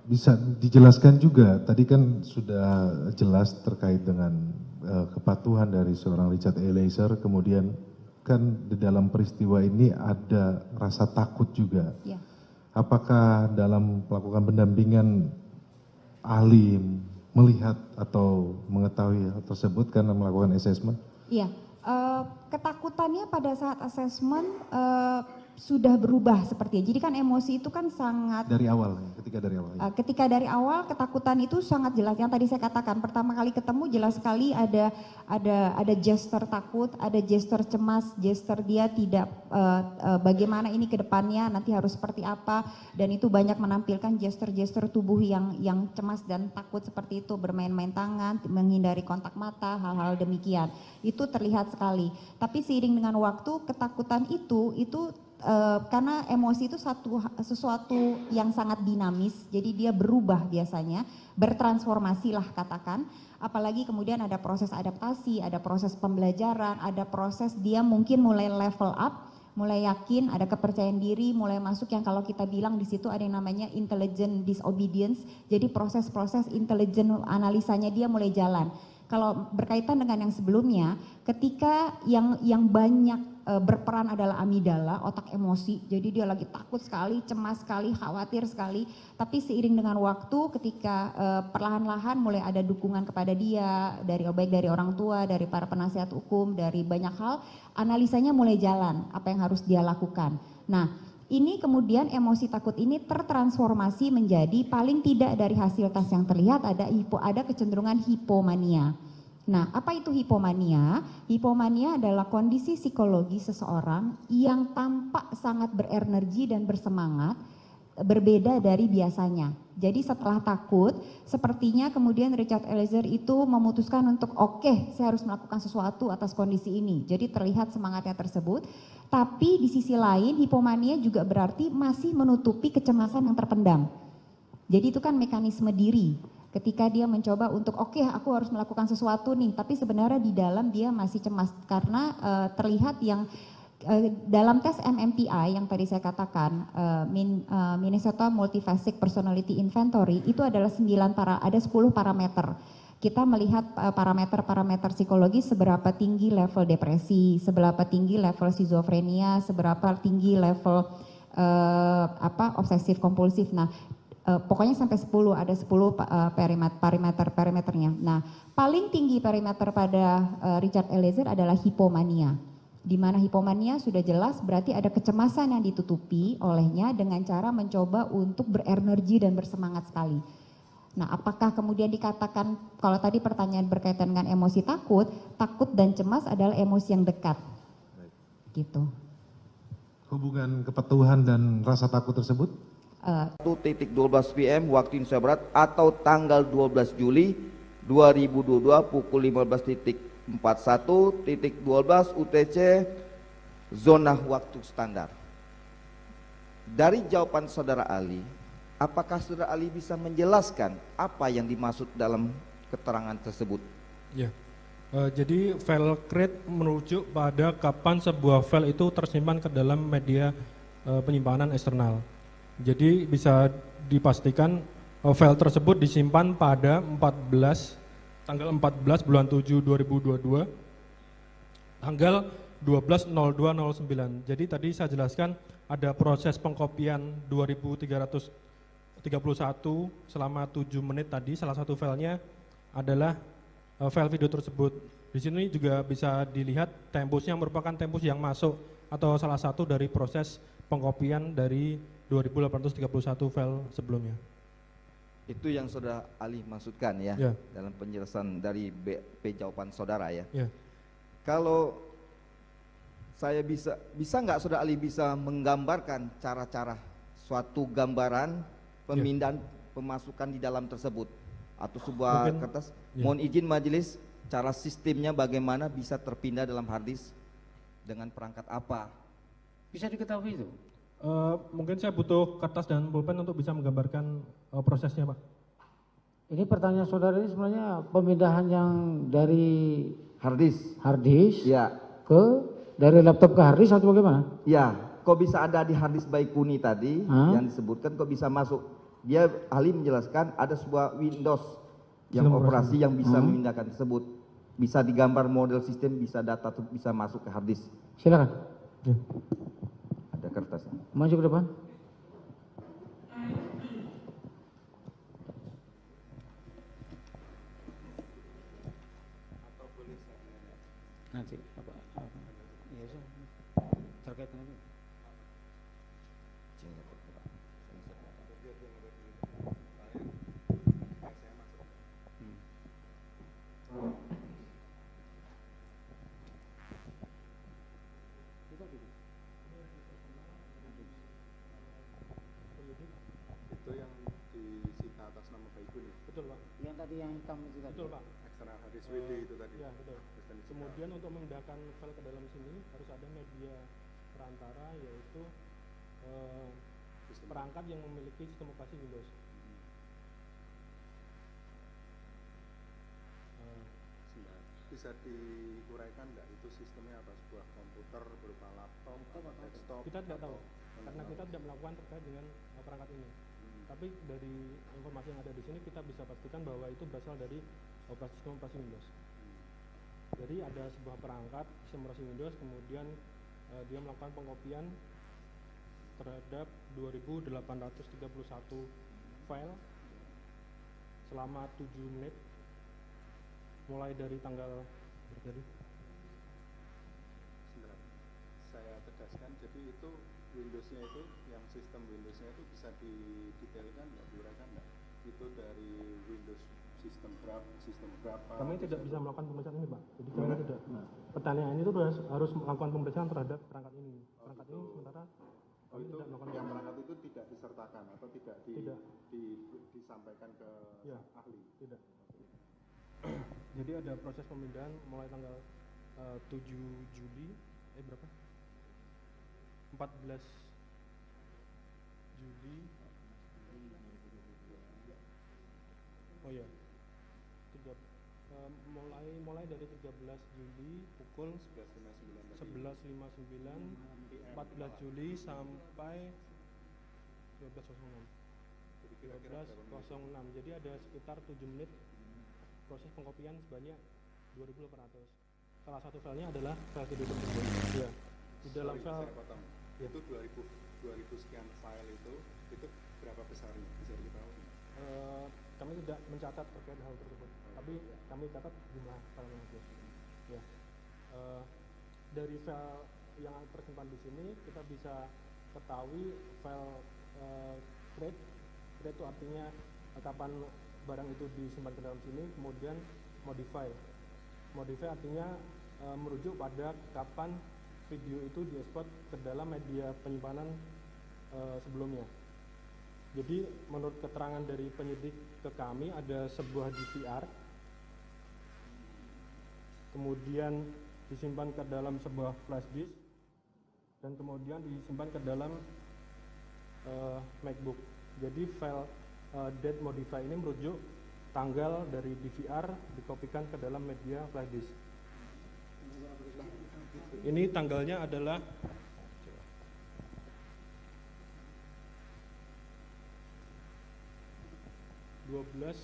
Speaker 9: Bisa dijelaskan juga, tadi kan sudah jelas terkait dengan kepatuhan dari seorang Richard Eliezer, kemudian kan di dalam peristiwa ini ada rasa takut juga.
Speaker 10: Ya.
Speaker 9: Apakah dalam melakukan pendampingan ahli melihat atau mengetahui hal tersebut karena melakukan assessment?
Speaker 10: Iya, ketakutannya pada saat asesmen sudah berubah sepertinya. Jadi kan emosi itu kan sangat
Speaker 9: dari awal, ketika dari awal.
Speaker 10: Ketika dari awal ketakutan itu sangat jelas. Yang tadi saya katakan pertama kali ketemu jelas sekali ada gesture takut, ada gesture cemas, gesture dia tidak bagaimana ini ke depannya nanti harus seperti apa, dan itu banyak menampilkan gesture-gesture tubuh yang cemas dan takut seperti itu, bermain-main tangan, menghindari kontak mata, hal-hal demikian. Itu terlihat sekali. Tapi seiring dengan waktu ketakutan itu karena emosi itu sesuatu yang sangat dinamis, jadi dia berubah biasanya, bertransformasi lah katakan, apalagi kemudian ada proses adaptasi, ada proses pembelajaran, ada proses dia mungkin mulai level up, mulai yakin, ada kepercayaan diri, mulai masuk yang kalau kita bilang di situ ada yang namanya intelligent disobedience, jadi proses-proses intelligent analisanya dia mulai jalan. Kalau berkaitan dengan yang sebelumnya, ketika yang banyak berperan adalah amigdala, otak emosi, jadi dia lagi takut sekali, cemas sekali, khawatir sekali, tapi seiring dengan waktu ketika perlahan-lahan mulai ada dukungan kepada dia, baik dari orang tua, dari para penasihat hukum, dari banyak hal, analisanya mulai jalan, apa yang harus dia lakukan. Nah, ini kemudian emosi takut ini tertransformasi menjadi paling tidak dari hasil tes yang terlihat ada kecenderungan hipomania. Nah, apa itu hipomania? Hipomania adalah kondisi psikologi seseorang yang tampak sangat berenergi dan bersemangat, berbeda dari biasanya. Jadi setelah takut, sepertinya kemudian Richard Eliezer itu memutuskan untuk oke, saya harus melakukan sesuatu atas kondisi ini. Jadi terlihat semangatnya tersebut. Tapi di sisi lain hipomania juga berarti masih menutupi kecemasan yang terpendam. Jadi itu kan mekanisme diri. Ketika dia mencoba untuk oke, aku harus melakukan sesuatu nih, tapi sebenarnya di dalam dia masih cemas karena terlihat yang dalam tes MMPI yang tadi saya katakan, Minnesota Multifaceted Personality Inventory, itu adalah 10 parameter. Kita melihat parameter-parameter psikologi, seberapa tinggi level depresi, seberapa tinggi level skizofrenia, seberapa tinggi level obsesif kompulsif. Nah, pokoknya sampai 10, ada 10 parameternya. Nah, paling tinggi parameter pada Richard Eliezer adalah hipomania. Di mana hipomania sudah jelas berarti ada kecemasan yang ditutupi olehnya dengan cara mencoba untuk berenergi dan bersemangat sekali. Nah, apakah kemudian dikatakan, kalau tadi pertanyaan berkaitan dengan emosi takut dan cemas adalah emosi yang dekat. Gitu.
Speaker 9: Hubungan kepatuhan dan rasa takut tersebut?
Speaker 13: 1:12 PM waktu Indonesia Barat atau tanggal 12 Juli 2022 pukul 15.41.12 UTC zona waktu standar. Dari jawaban saudara Ali, apakah saudara Ali bisa menjelaskan apa yang dimaksud dalam keterangan tersebut?
Speaker 14: Ya, jadi file create merujuk pada kapan sebuah file itu tersimpan ke dalam media penyimpanan eksternal. Jadi bisa dipastikan file tersebut disimpan pada 14 tanggal 14 bulan 7 2022, tanggal 12.02.09. Jadi tadi saya jelaskan ada proses pengkopian 2331 selama 7 menit tadi. Salah satu filenya adalah file video tersebut. Di sini juga bisa dilihat tempusnya merupakan tempus yang masuk atau salah satu dari proses pengkopian dari 2831 file sebelumnya.
Speaker 13: Itu yang saudara Ali maksudkan ya,
Speaker 14: Ya.
Speaker 13: dalam penjelasan dari BP jawaban saudara ya.
Speaker 14: Ya.
Speaker 13: Kalau saya bisa nggak saudara Ali bisa menggambarkan cara-cara suatu gambaran pemindahan pemasukan di dalam tersebut atau sebuah
Speaker 14: Mungkin,
Speaker 13: kertas?
Speaker 14: ya.
Speaker 13: Mohon izin majelis, cara sistemnya bagaimana bisa terpindah dalam hard disk dengan perangkat apa?
Speaker 15: Bisa diketahui itu?
Speaker 14: Mungkin saya butuh kertas dan pulpen untuk bisa menggambarkan prosesnya, Pak.
Speaker 15: Ini pertanyaan saudara ini sebenarnya pemindahan yang dari
Speaker 13: hard disk
Speaker 15: ya ke dari laptop ke hard disk atau bagaimana?
Speaker 13: Ya, kok bisa ada di hard disk Baikuni tadi yang disebutkan, kok bisa masuk? Dia ahli menjelaskan ada sebuah Windows yang
Speaker 14: Sistem
Speaker 13: operasi yang bisa
Speaker 15: Hmm.
Speaker 13: memindahkan tersebut. Bisa digambar model sistem, bisa data bisa masuk ke hard disk.
Speaker 15: Silakan.
Speaker 13: Ada kertasnya.
Speaker 15: Maju ke depan. Nanti apa? Iya, terkait dengan itu.
Speaker 8: Itu yang disita atas nama Baikuni.
Speaker 14: Betul, Pak.
Speaker 15: Yang tadi yang hitam itu tadi.
Speaker 14: Betul, Pak.
Speaker 8: Eksternal hard disk WD itu tadi.
Speaker 14: Ya, betul. Kemudian untuk memindahkan file ke dalam sini harus ada media perantara, yaitu perangkat yang memiliki sistem operasi Windows.
Speaker 8: Bisa diuraikan nggak itu sistemnya apa? Sebuah komputer berupa laptop atau desktop?
Speaker 14: Kita tidak tahu, karena kita tidak melakukan terkait dengan perangkat ini. Tapi dari informasi yang ada di sini kita bisa pastikan bahwa itu berasal dari sistem operasi Windows. Jadi ada sebuah perangkat sistem operasi Windows, kemudian dia melakukan pengkopian terhadap 2831 file selama 7 menit mulai dari tanggal berapa?
Speaker 8: Sebentar, saya tegaskan, jadi itu Windowsnya itu, yang sistem Windowsnya itu bisa didetailkan nggak, diuraikan nggak? Itu dari Windows sistem berapa?
Speaker 14: Kami tidak bisa melakukan pemeriksaan ini, Pak. Jadi kami tidak. Pertanyaan itu harus melakukan pemeriksaan terhadap perangkat ini. Perangkat ini sementara
Speaker 8: Oh, itu
Speaker 14: tidak melakukan
Speaker 8: yang perangkat itu tidak disertakan atau tidak, disampaikan ke
Speaker 14: Ya,
Speaker 8: ahli?
Speaker 14: Tidak. Jadi ada proses pemindahan mulai tanggal 7 Juli, berapa? 14 Juli. Oh ya. Mulai dari 13 Juli pukul 11.59, 14 Juli sampai 12.06. 12.06. Jadi ada sekitar 7 menit proses pengkopian sebanyak 2.800. Salah satu filenya adalah file video tersebut. Ya. Di dalam file
Speaker 8: Saya potong. Itu 2000 sekian file itu berapa besarnya? Bisa diketahui?
Speaker 14: Kami tidak mencatat terkait hal tersebut, tapi kami catat jumlah filenya saja. Ya. Dari file yang tersimpan di sini kita bisa ketahui file create itu artinya kapan barang itu disimpan ke dalam sini, kemudian modify artinya merujuk pada kapan video itu diekspor ke dalam media penyimpanan sebelumnya. Jadi menurut keterangan dari penyidik ke kami ada sebuah DVR, kemudian disimpan ke dalam sebuah flash disk, dan kemudian disimpan ke dalam MacBook. Jadi file date modify ini merujuk tanggal dari DVR dikopikan ke dalam media flash disk. Ini tanggalnya adalah 12/7/2022.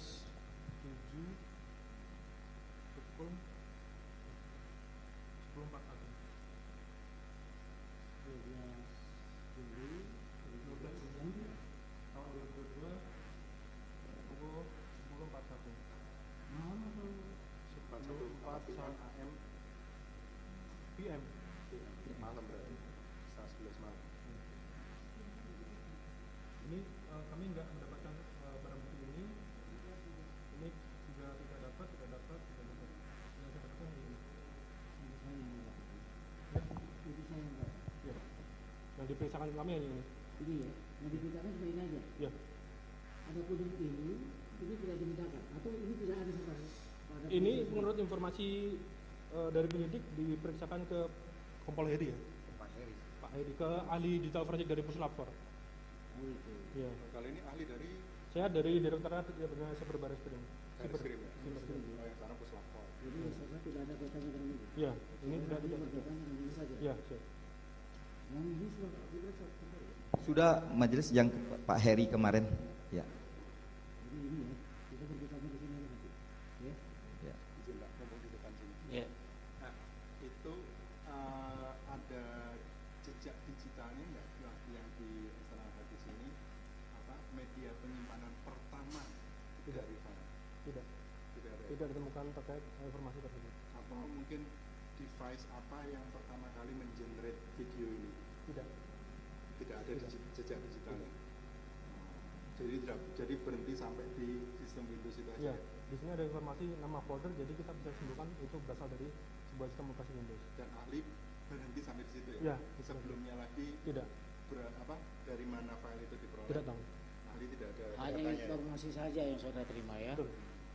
Speaker 8: PM malam berarti setengah 11 malam. Ini kami nggak mendapatkan barang bukti ini juga tidak dapat. Yang saya dapatkan ini. Ya. Yang diperiksakan kami hanya ini.
Speaker 15: Ini ya, yang dimintakan cuma ini aja.
Speaker 8: Ya.
Speaker 15: Adapun ini tidak dimintakan atau ini tidak ada sama.
Speaker 8: Ini menurut informasi dari penyidik diperiksakan ke Kompol Heri ya? Pak Heri ke ahli digital forensik dari Puslapfor.
Speaker 15: Oh itu.
Speaker 8: Ya.
Speaker 5: Kali ini ahli dari?
Speaker 8: Saya dari Direktorat Cyber Barreskrim.
Speaker 5: Barreskrim ya? Oh yang sana Puslapfor.
Speaker 15: Jadi saya tidak ada kaitannya dengan ini.
Speaker 8: Ya, ini tidak ada
Speaker 15: kaitannya dengan ini saja.
Speaker 8: Ya, siap.
Speaker 15: Yang ini
Speaker 13: Sudah majelis yang Pak Heri kemarin. Ya.
Speaker 15: Jadi ini ya, kita berbicara di sini nanti. Ya.
Speaker 13: Ya.
Speaker 8: Izin Pak, ngomong di depan sini.
Speaker 15: Ya.
Speaker 8: Nah, itu ada jejak digitalnya nggak yang di eksternal hard disk ini? Media penyimpanan pertama dari file? Tidak. Tidak ditemukan terkait informasi tersebut. Atau mungkin device apa yang pertama kali mengenerate video ini? Tidak. Tidak ada jejak digitalnya. Jadi berhenti sampai di sistem Windows itu aja. Ya, di sini ada informasi nama folder, jadi kita bisa simpulkan itu berasal dari sebuah sistem operasi Windows. Dan ahli berhenti sampai di situ ya? Ya. Sebelumnya lagi tidak. Dari mana file itu diperoleh? Tidak tahu. Ahli tidak ada.
Speaker 15: Hanya informasi saja yang saudara terima ya. Betul.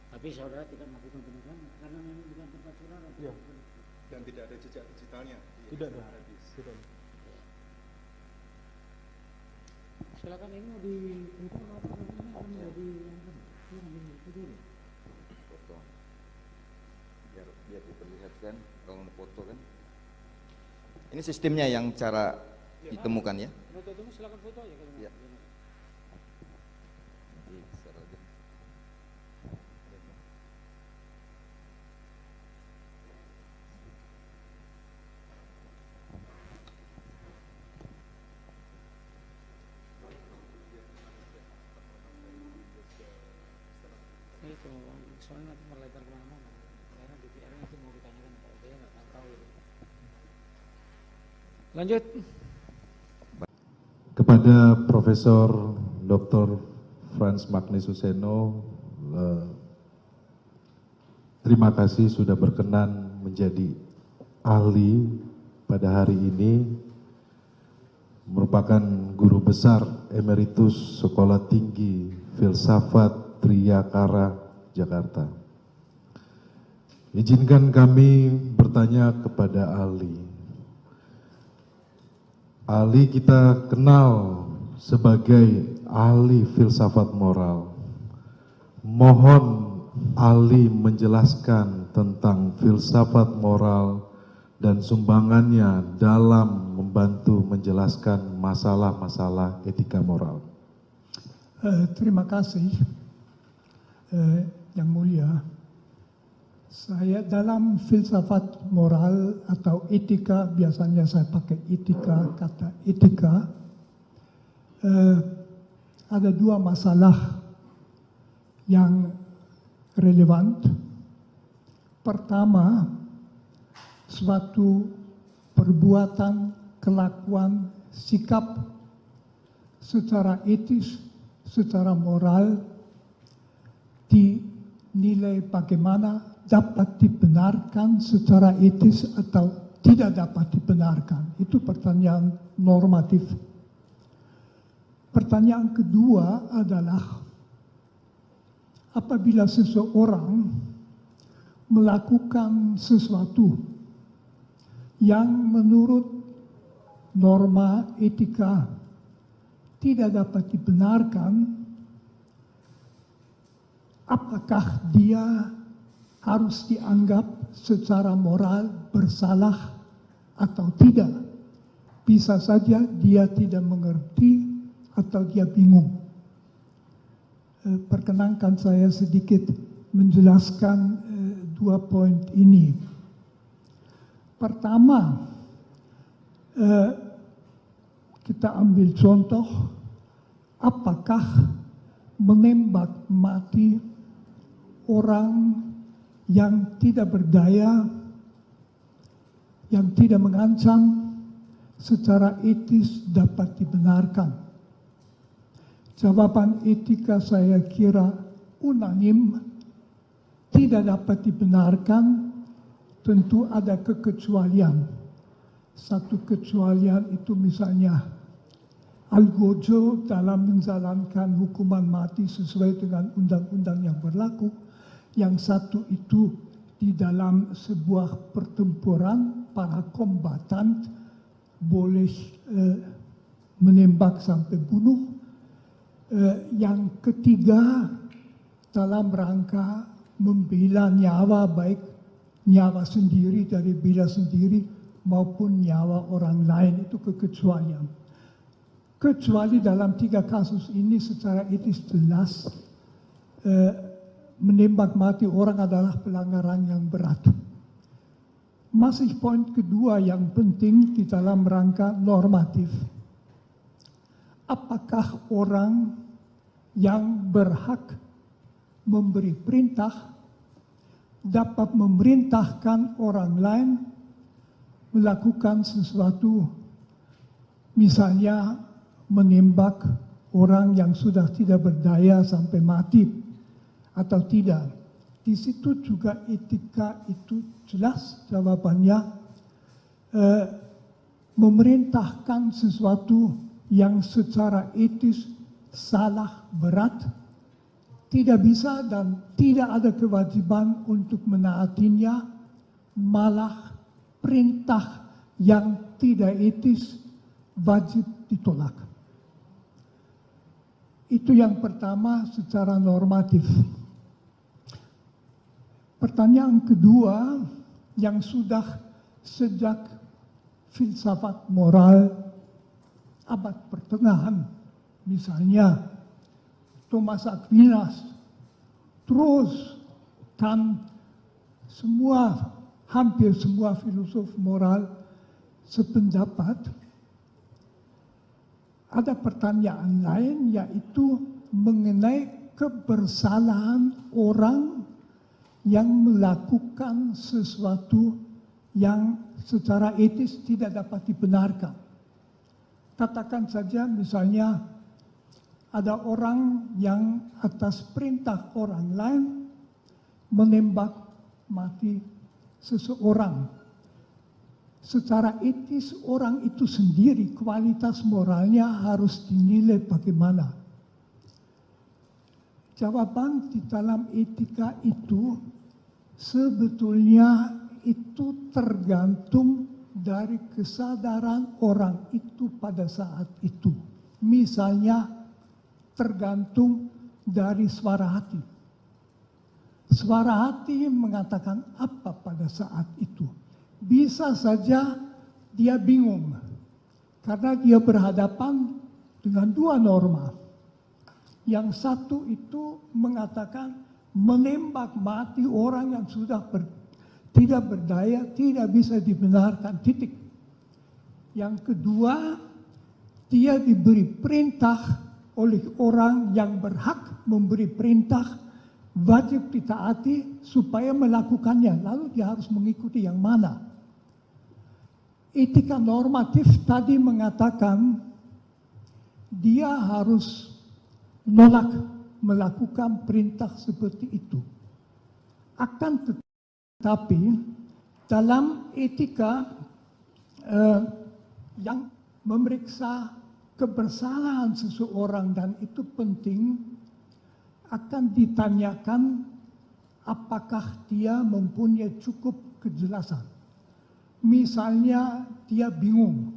Speaker 15: Tapi saudara tidak melakukan penegakan karena memang bukan tempat saudara.
Speaker 8: Ya.
Speaker 5: Dan tidak ada jejak digitalnya?
Speaker 8: Tidak ada. Tidak.
Speaker 15: Silakan ini mau diberitahu apa namanya akan menjadi yang video.
Speaker 13: Foto. Biar diperlihatkan kalau mau foto kan. Ini sistemnya yang cara ditemukan ya.
Speaker 15: Foto itu silakan foto aja kalau
Speaker 13: ya. Jadi secara aja.
Speaker 15: Itu soalnya nanti melebar kemana-mana karena DPR nanti mau ditanyakan kalau dia nggak tahu itu. Lanjut
Speaker 9: kepada Profesor Dr. Frans Magni Suseno, terima kasih sudah berkenan menjadi ahli pada hari ini, merupakan guru besar emeritus Sekolah Tinggi Filsafat Triyakara, Jakarta. Izinkan kami bertanya kepada ahli. Ahli kita kenal sebagai ahli filsafat moral. Mohon ahli menjelaskan tentang filsafat moral dan sumbangannya dalam membantu menjelaskan masalah-masalah etika moral.
Speaker 7: Terima kasih. Yang mulia, saya dalam filsafat moral atau etika, biasanya saya pakai etika, kata etika, ada dua masalah yang relevan. Pertama, suatu perbuatan, kelakuan, sikap secara etis, secara moral, dinilai bagaimana dapat dibenarkan secara etis atau tidak dapat dibenarkan. Itu pertanyaan normatif. Pertanyaan kedua adalah apabila seseorang melakukan sesuatu yang menurut norma etika tidak dapat dibenarkan, apakah dia harus dianggap secara moral bersalah atau tidak? Bisa saja dia tidak mengerti atau dia bingung. Perkenankan saya sedikit menjelaskan dua poin ini. Pertama, kita ambil contoh, apakah menembak mati orang yang tidak berdaya, yang tidak mengancam, secara etis dapat dibenarkan? Jawaban etika saya kira unanim, tidak dapat dibenarkan. Tentu ada kekecualian. Satu kecualian itu misalnya Algojo dalam menjalankan hukuman mati sesuai dengan undang-undang yang berlaku. Yang satu itu di dalam sebuah pertempuran para kombatan boleh menembak sampai bunuh. Yang ketiga dalam rangka membela nyawa, baik nyawa sendiri dari bela sendiri maupun nyawa orang lain, itu kekecualian. Kecuali dalam 3 kasus ini secara etis jelas menembak mati orang adalah pelanggaran yang berat. Masih poin kedua yang penting di dalam rangka normatif. Apakah orang yang berhak memberi perintah dapat memerintahkan orang lain melakukan sesuatu, misalnya menembak orang yang sudah tidak berdaya sampai mati atau tidak? Di situ juga etika itu jelas jawabannya, memerintahkan sesuatu yang secara etis salah berat, tidak bisa dan tidak ada kewajiban untuk menaatinya, malah perintah yang tidak etis wajib ditolak. Itu yang pertama secara normatif. Pertanyaan kedua yang sudah sejak filsafat moral abad pertengahan, misalnya Thomas Aquinas, terus dan hampir semua filosof moral sependapat, ada pertanyaan lain yaitu mengenai kebersalahan orang yang melakukan sesuatu yang secara etis tidak dapat dibenarkan. Katakan saja misalnya ada orang yang atas perintah orang lain menembak mati seseorang. Secara etis orang itu sendiri kualitas moralnya harus dinilai bagaimana. Jawaban di dalam etika itu sebetulnya itu tergantung dari kesadaran orang itu pada saat itu. Misalnya tergantung dari suara hati. Suara hati mengatakan apa pada saat itu. Bisa saja dia bingung karena dia berhadapan dengan 2 norma. Yang satu itu mengatakan menembak mati orang yang sudah tidak berdaya, tidak bisa dibenarkan, titik. Yang kedua, dia diberi perintah oleh orang yang berhak memberi perintah, wajib ditaati supaya melakukannya, lalu dia harus mengikuti yang mana. Etika normatif tadi mengatakan dia harus menolak melakukan perintah seperti itu. Akan tetapi dalam etika yang memeriksa kebersalahan seseorang, dan itu penting, akan ditanyakan apakah dia mempunyai cukup kejelasan. Misalnya dia bingung.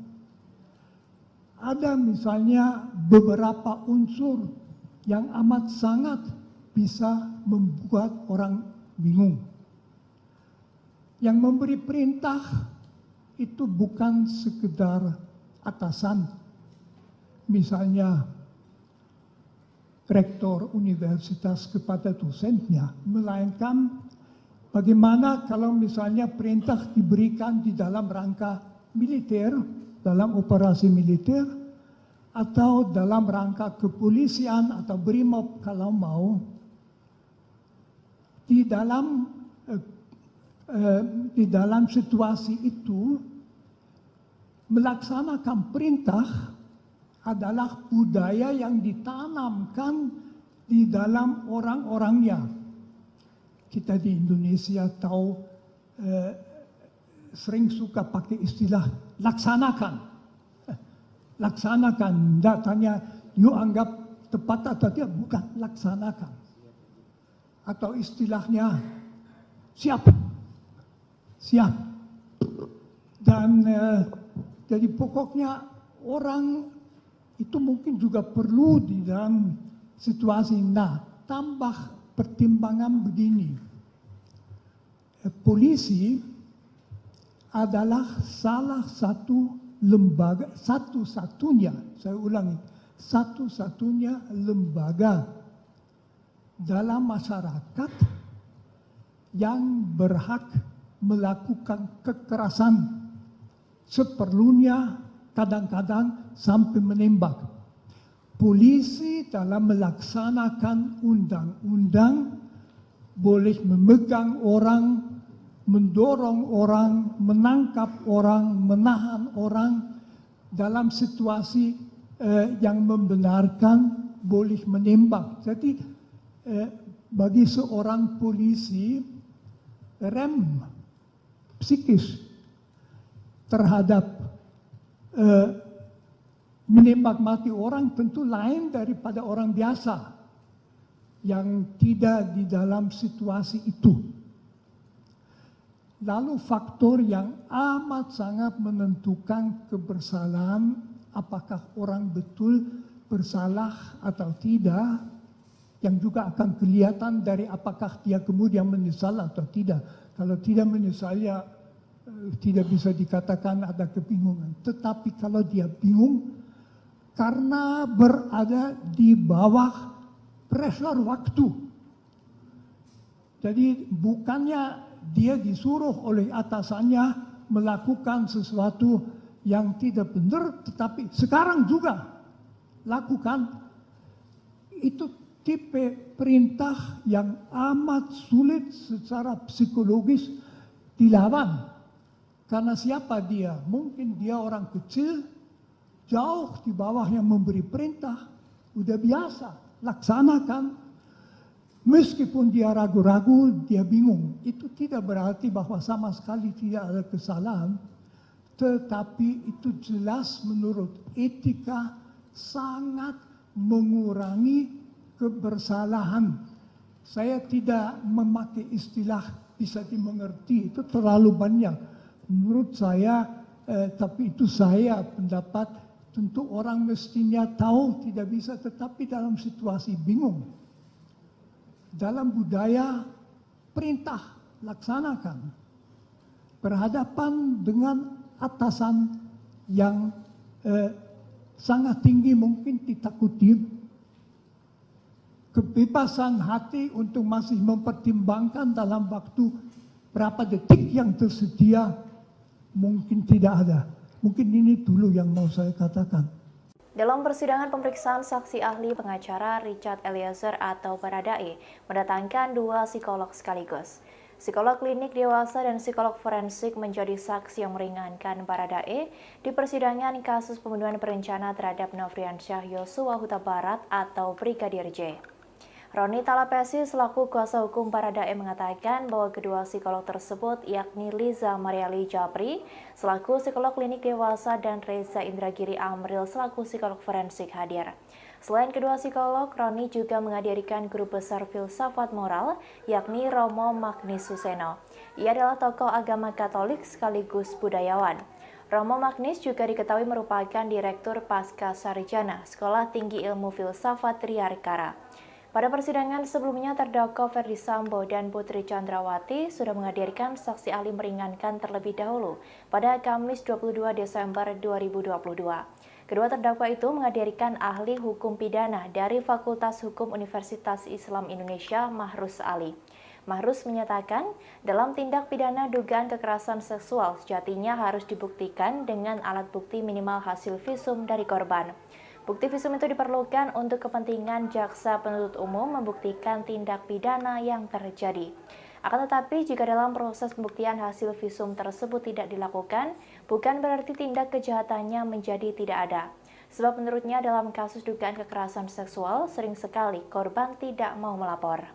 Speaker 7: Ada misalnya beberapa unsur yang amat sangat bisa membuat orang bingung. Yang memberi perintah itu bukan sekedar atasan. Misalnya rektor universitas kepada dosennya, melainkan Bagaimana kalau misalnya perintah diberikan di dalam rangka militer, dalam operasi militer, atau dalam rangka kepolisian atau BRIMOB kalau mau, di dalam situasi itu melaksanakan perintah adalah budaya yang ditanamkan di dalam orang-orangnya. Kita di Indonesia tahu sering suka pakai istilah laksanakan. Laksanakan, tidak tanya you anggap tepat atau tidak, bukan, laksanakan. Atau istilahnya siap. Siap. Dan jadi pokoknya orang itu mungkin juga perlu di dalam situasi. Nah, tambah pertimbangan begini. Polisi adalah salah satu lembaga, satu-satunya, saya ulangi, satu-satunya lembaga dalam masyarakat yang berhak melakukan kekerasan seperlunya, kadang-kadang sampai menembak. Polisi dalam melaksanakan undang-undang boleh memegang orang, mendorong orang, menangkap orang, menahan orang dalam situasi yang membenarkan, boleh menembak. Jadi bagi seorang polisi, rem psikis terhadap menembak mati orang tentu lain daripada orang biasa yang tidak di dalam situasi itu. Lalu faktor yang amat sangat menentukan kebersalahan, apakah orang betul bersalah atau tidak, yang juga akan kelihatan dari apakah dia kemudian menyesal atau tidak. Kalau tidak menyesal ya tidak bisa dikatakan ada kebingungan. Tetapi kalau dia bingung karena berada di bawah pressure waktu. Jadi bukannya dia disuruh oleh atasannya melakukan sesuatu yang tidak benar, tetapi sekarang juga lakukan. Itu tipe perintah yang amat sulit secara psikologis dilawan. Karena siapa dia? Mungkin dia orang kecil, jauh di bawah yang memberi perintah, udah biasa, laksanakan. Meskipun dia ragu-ragu, dia bingung. Itu tidak berarti bahwa sama sekali tidak ada kesalahan. Tetapi itu jelas menurut etika sangat mengurangi kebersalahan. Saya tidak memakai istilah bisa dimengerti, itu terlalu banyak. Menurut saya, tapi itu saya pendapat, tentu orang mestinya tahu tidak bisa, tetapi dalam situasi bingung. Dalam budaya perintah laksanakan, berhadapan dengan atasan yang sangat tinggi mungkin ditakuti, kebebasan hati untuk masih mempertimbangkan dalam waktu berapa detik yang tersedia mungkin tidak ada. Mungkin ini dulu yang mau saya katakan.
Speaker 1: Dalam persidangan pemeriksaan saksi ahli pengacara Richard Eliezer atau Baradae mendatangkan 2 psikolog sekaligus. Psikolog klinik dewasa dan psikolog forensik menjadi saksi yang meringankan Baradae di persidangan kasus pembunuhan berencana terhadap Nofriansyah Yosua Huta Barat atau Brigadir J. Roni Talapesi selaku kuasa hukum Baradae mengatakan bahwa kedua psikolog tersebut yakni Liza Mariali Japri selaku psikolog klinik dewasa dan Reza Indragiri Amril selaku psikolog forensik hadir. Selain kedua psikolog, Roni juga menghadirkan guru besar filsafat moral yakni Romo Magnis Suseno. Ia adalah tokoh agama Katolik sekaligus budayawan. Romo Magnis juga diketahui merupakan Direktur Pasca Sarjana Sekolah Tinggi Ilmu Filsafat Triarkara. Pada persidangan sebelumnya, terdakwa Ferdi Sambo dan Putri Chandrawati sudah menghadirkan saksi ahli meringankan terlebih dahulu pada Kamis 22 Desember 2022. Kedua terdakwa itu menghadirkan ahli hukum pidana dari Fakultas Hukum Universitas Islam Indonesia, Mahrus Ali. Mahrus menyatakan, dalam tindak pidana dugaan kekerasan seksual sejatinya harus dibuktikan dengan alat bukti minimal hasil visum dari korban. Bukti visum itu diperlukan untuk kepentingan jaksa penuntut umum membuktikan tindak pidana yang terjadi. Akan tetapi, jika dalam proses pembuktian hasil visum tersebut tidak dilakukan, bukan berarti tindak kejahatannya menjadi tidak ada. Sebab menurutnya dalam kasus dugaan kekerasan seksual, sering sekali korban tidak mau melapor.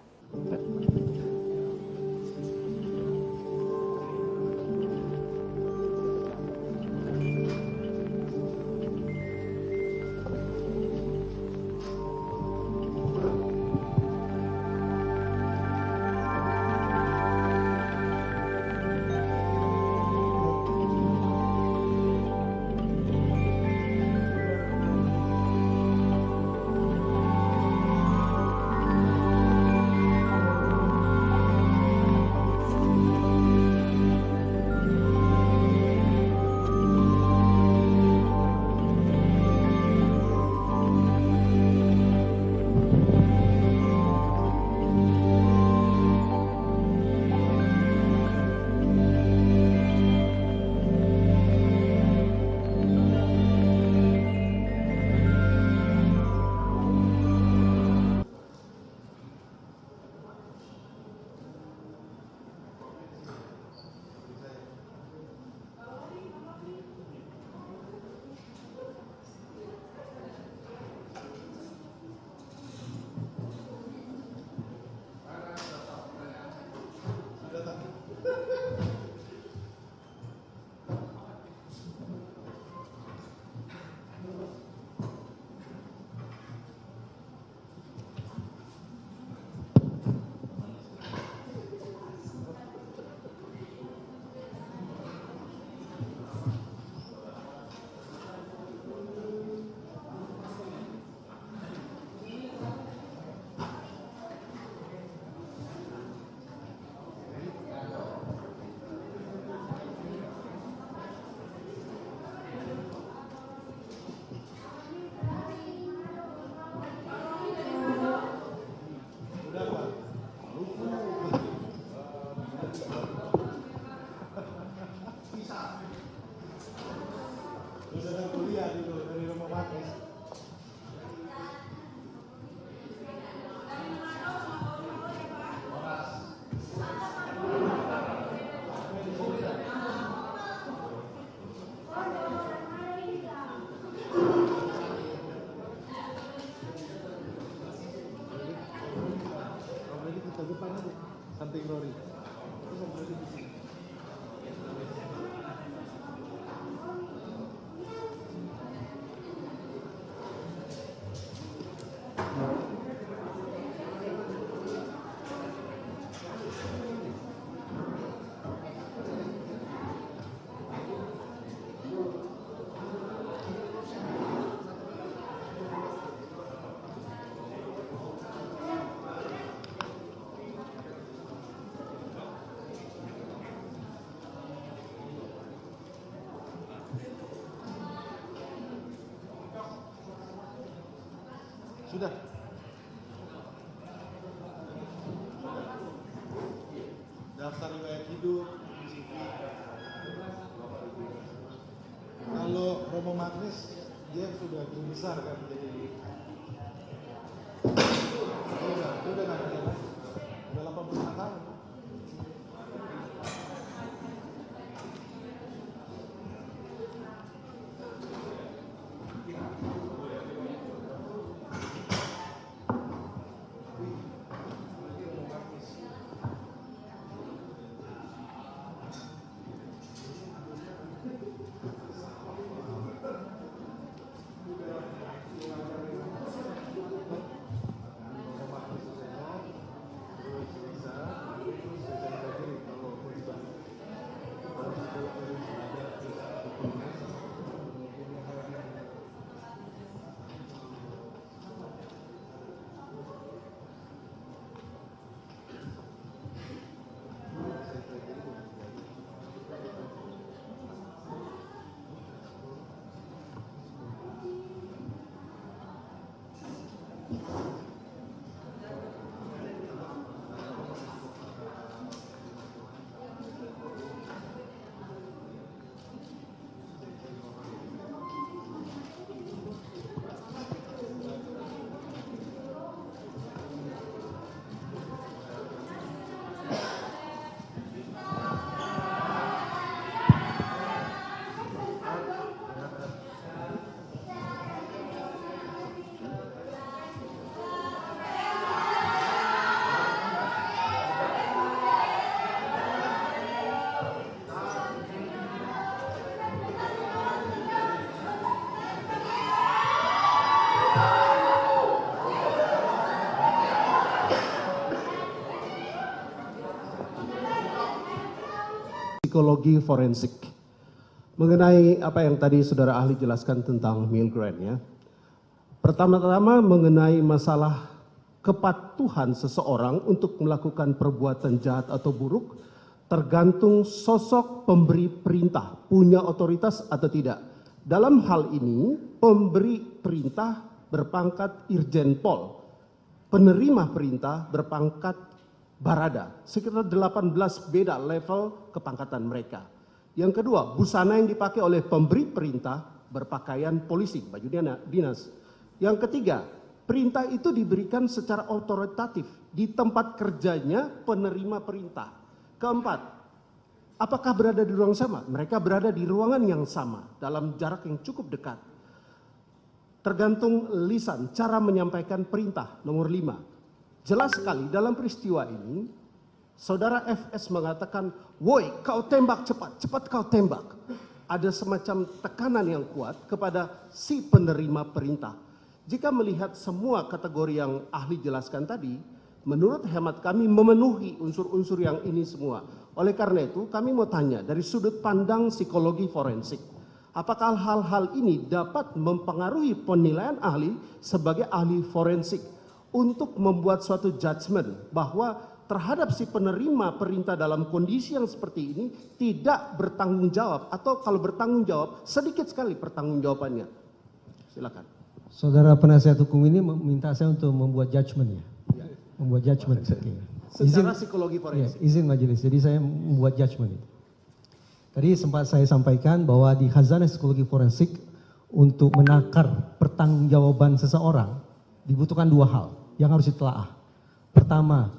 Speaker 2: Samping Rory. Sudah. Daftar riwayat hidup, CV. Kalau Romo Magnis, dia sudah guru besar kan, jadi dia udah nggak kerja lagi. Udah 85 tahun.
Speaker 3: psikologi forensik. Mengenai apa yang tadi saudara ahli jelaskan tentang Milgram ya. Pertama-tama mengenai masalah kepatuhan seseorang untuk melakukan perbuatan jahat atau buruk tergantung sosok pemberi perintah, punya otoritas atau tidak. Dalam hal ini pemberi perintah berpangkat Irjen Pol, penerima perintah berpangkat Barada, sekitar 18 beda level kepangkatan mereka. Yang kedua, busana yang dipakai oleh pemberi perintah berpakaian polisi, baju dinas. Yang ketiga, perintah itu diberikan secara otoritatif di tempat kerjanya penerima perintah. Keempat, apakah berada di ruang sama? Mereka berada di ruangan yang sama dalam jarak yang cukup dekat. Tergantung lisan, cara menyampaikan perintah. Nomor 5, jelas sekali dalam peristiwa ini, saudara FS mengatakan, woi kau tembak cepat, cepat kau tembak. Ada semacam tekanan yang kuat kepada si penerima perintah. Jika melihat semua kategori yang ahli jelaskan tadi, menurut hemat kami memenuhi unsur-unsur yang ini semua. Oleh karena itu kami mau tanya dari sudut pandang psikologi forensik, apakah hal-hal ini dapat mempengaruhi penilaian ahli sebagai ahli forensik untuk membuat suatu judgement bahwa terhadap si penerima perintah dalam kondisi yang seperti ini tidak bertanggung jawab, atau kalau bertanggung jawab sedikit sekali pertanggungjawabannya. Silakan.
Speaker 4: Saudara penasihat hukum ini meminta saya untuk membuat judgement ya? Membuat judgement.
Speaker 3: Secara psikologi forensik.
Speaker 4: Ya, izin majelis, jadi saya membuat judgement itu. Tadi sempat saya sampaikan bahwa di khazanah psikologi forensik untuk menakar pertanggungjawaban seseorang dibutuhkan 2 hal yang harus ditelaah. Pertama,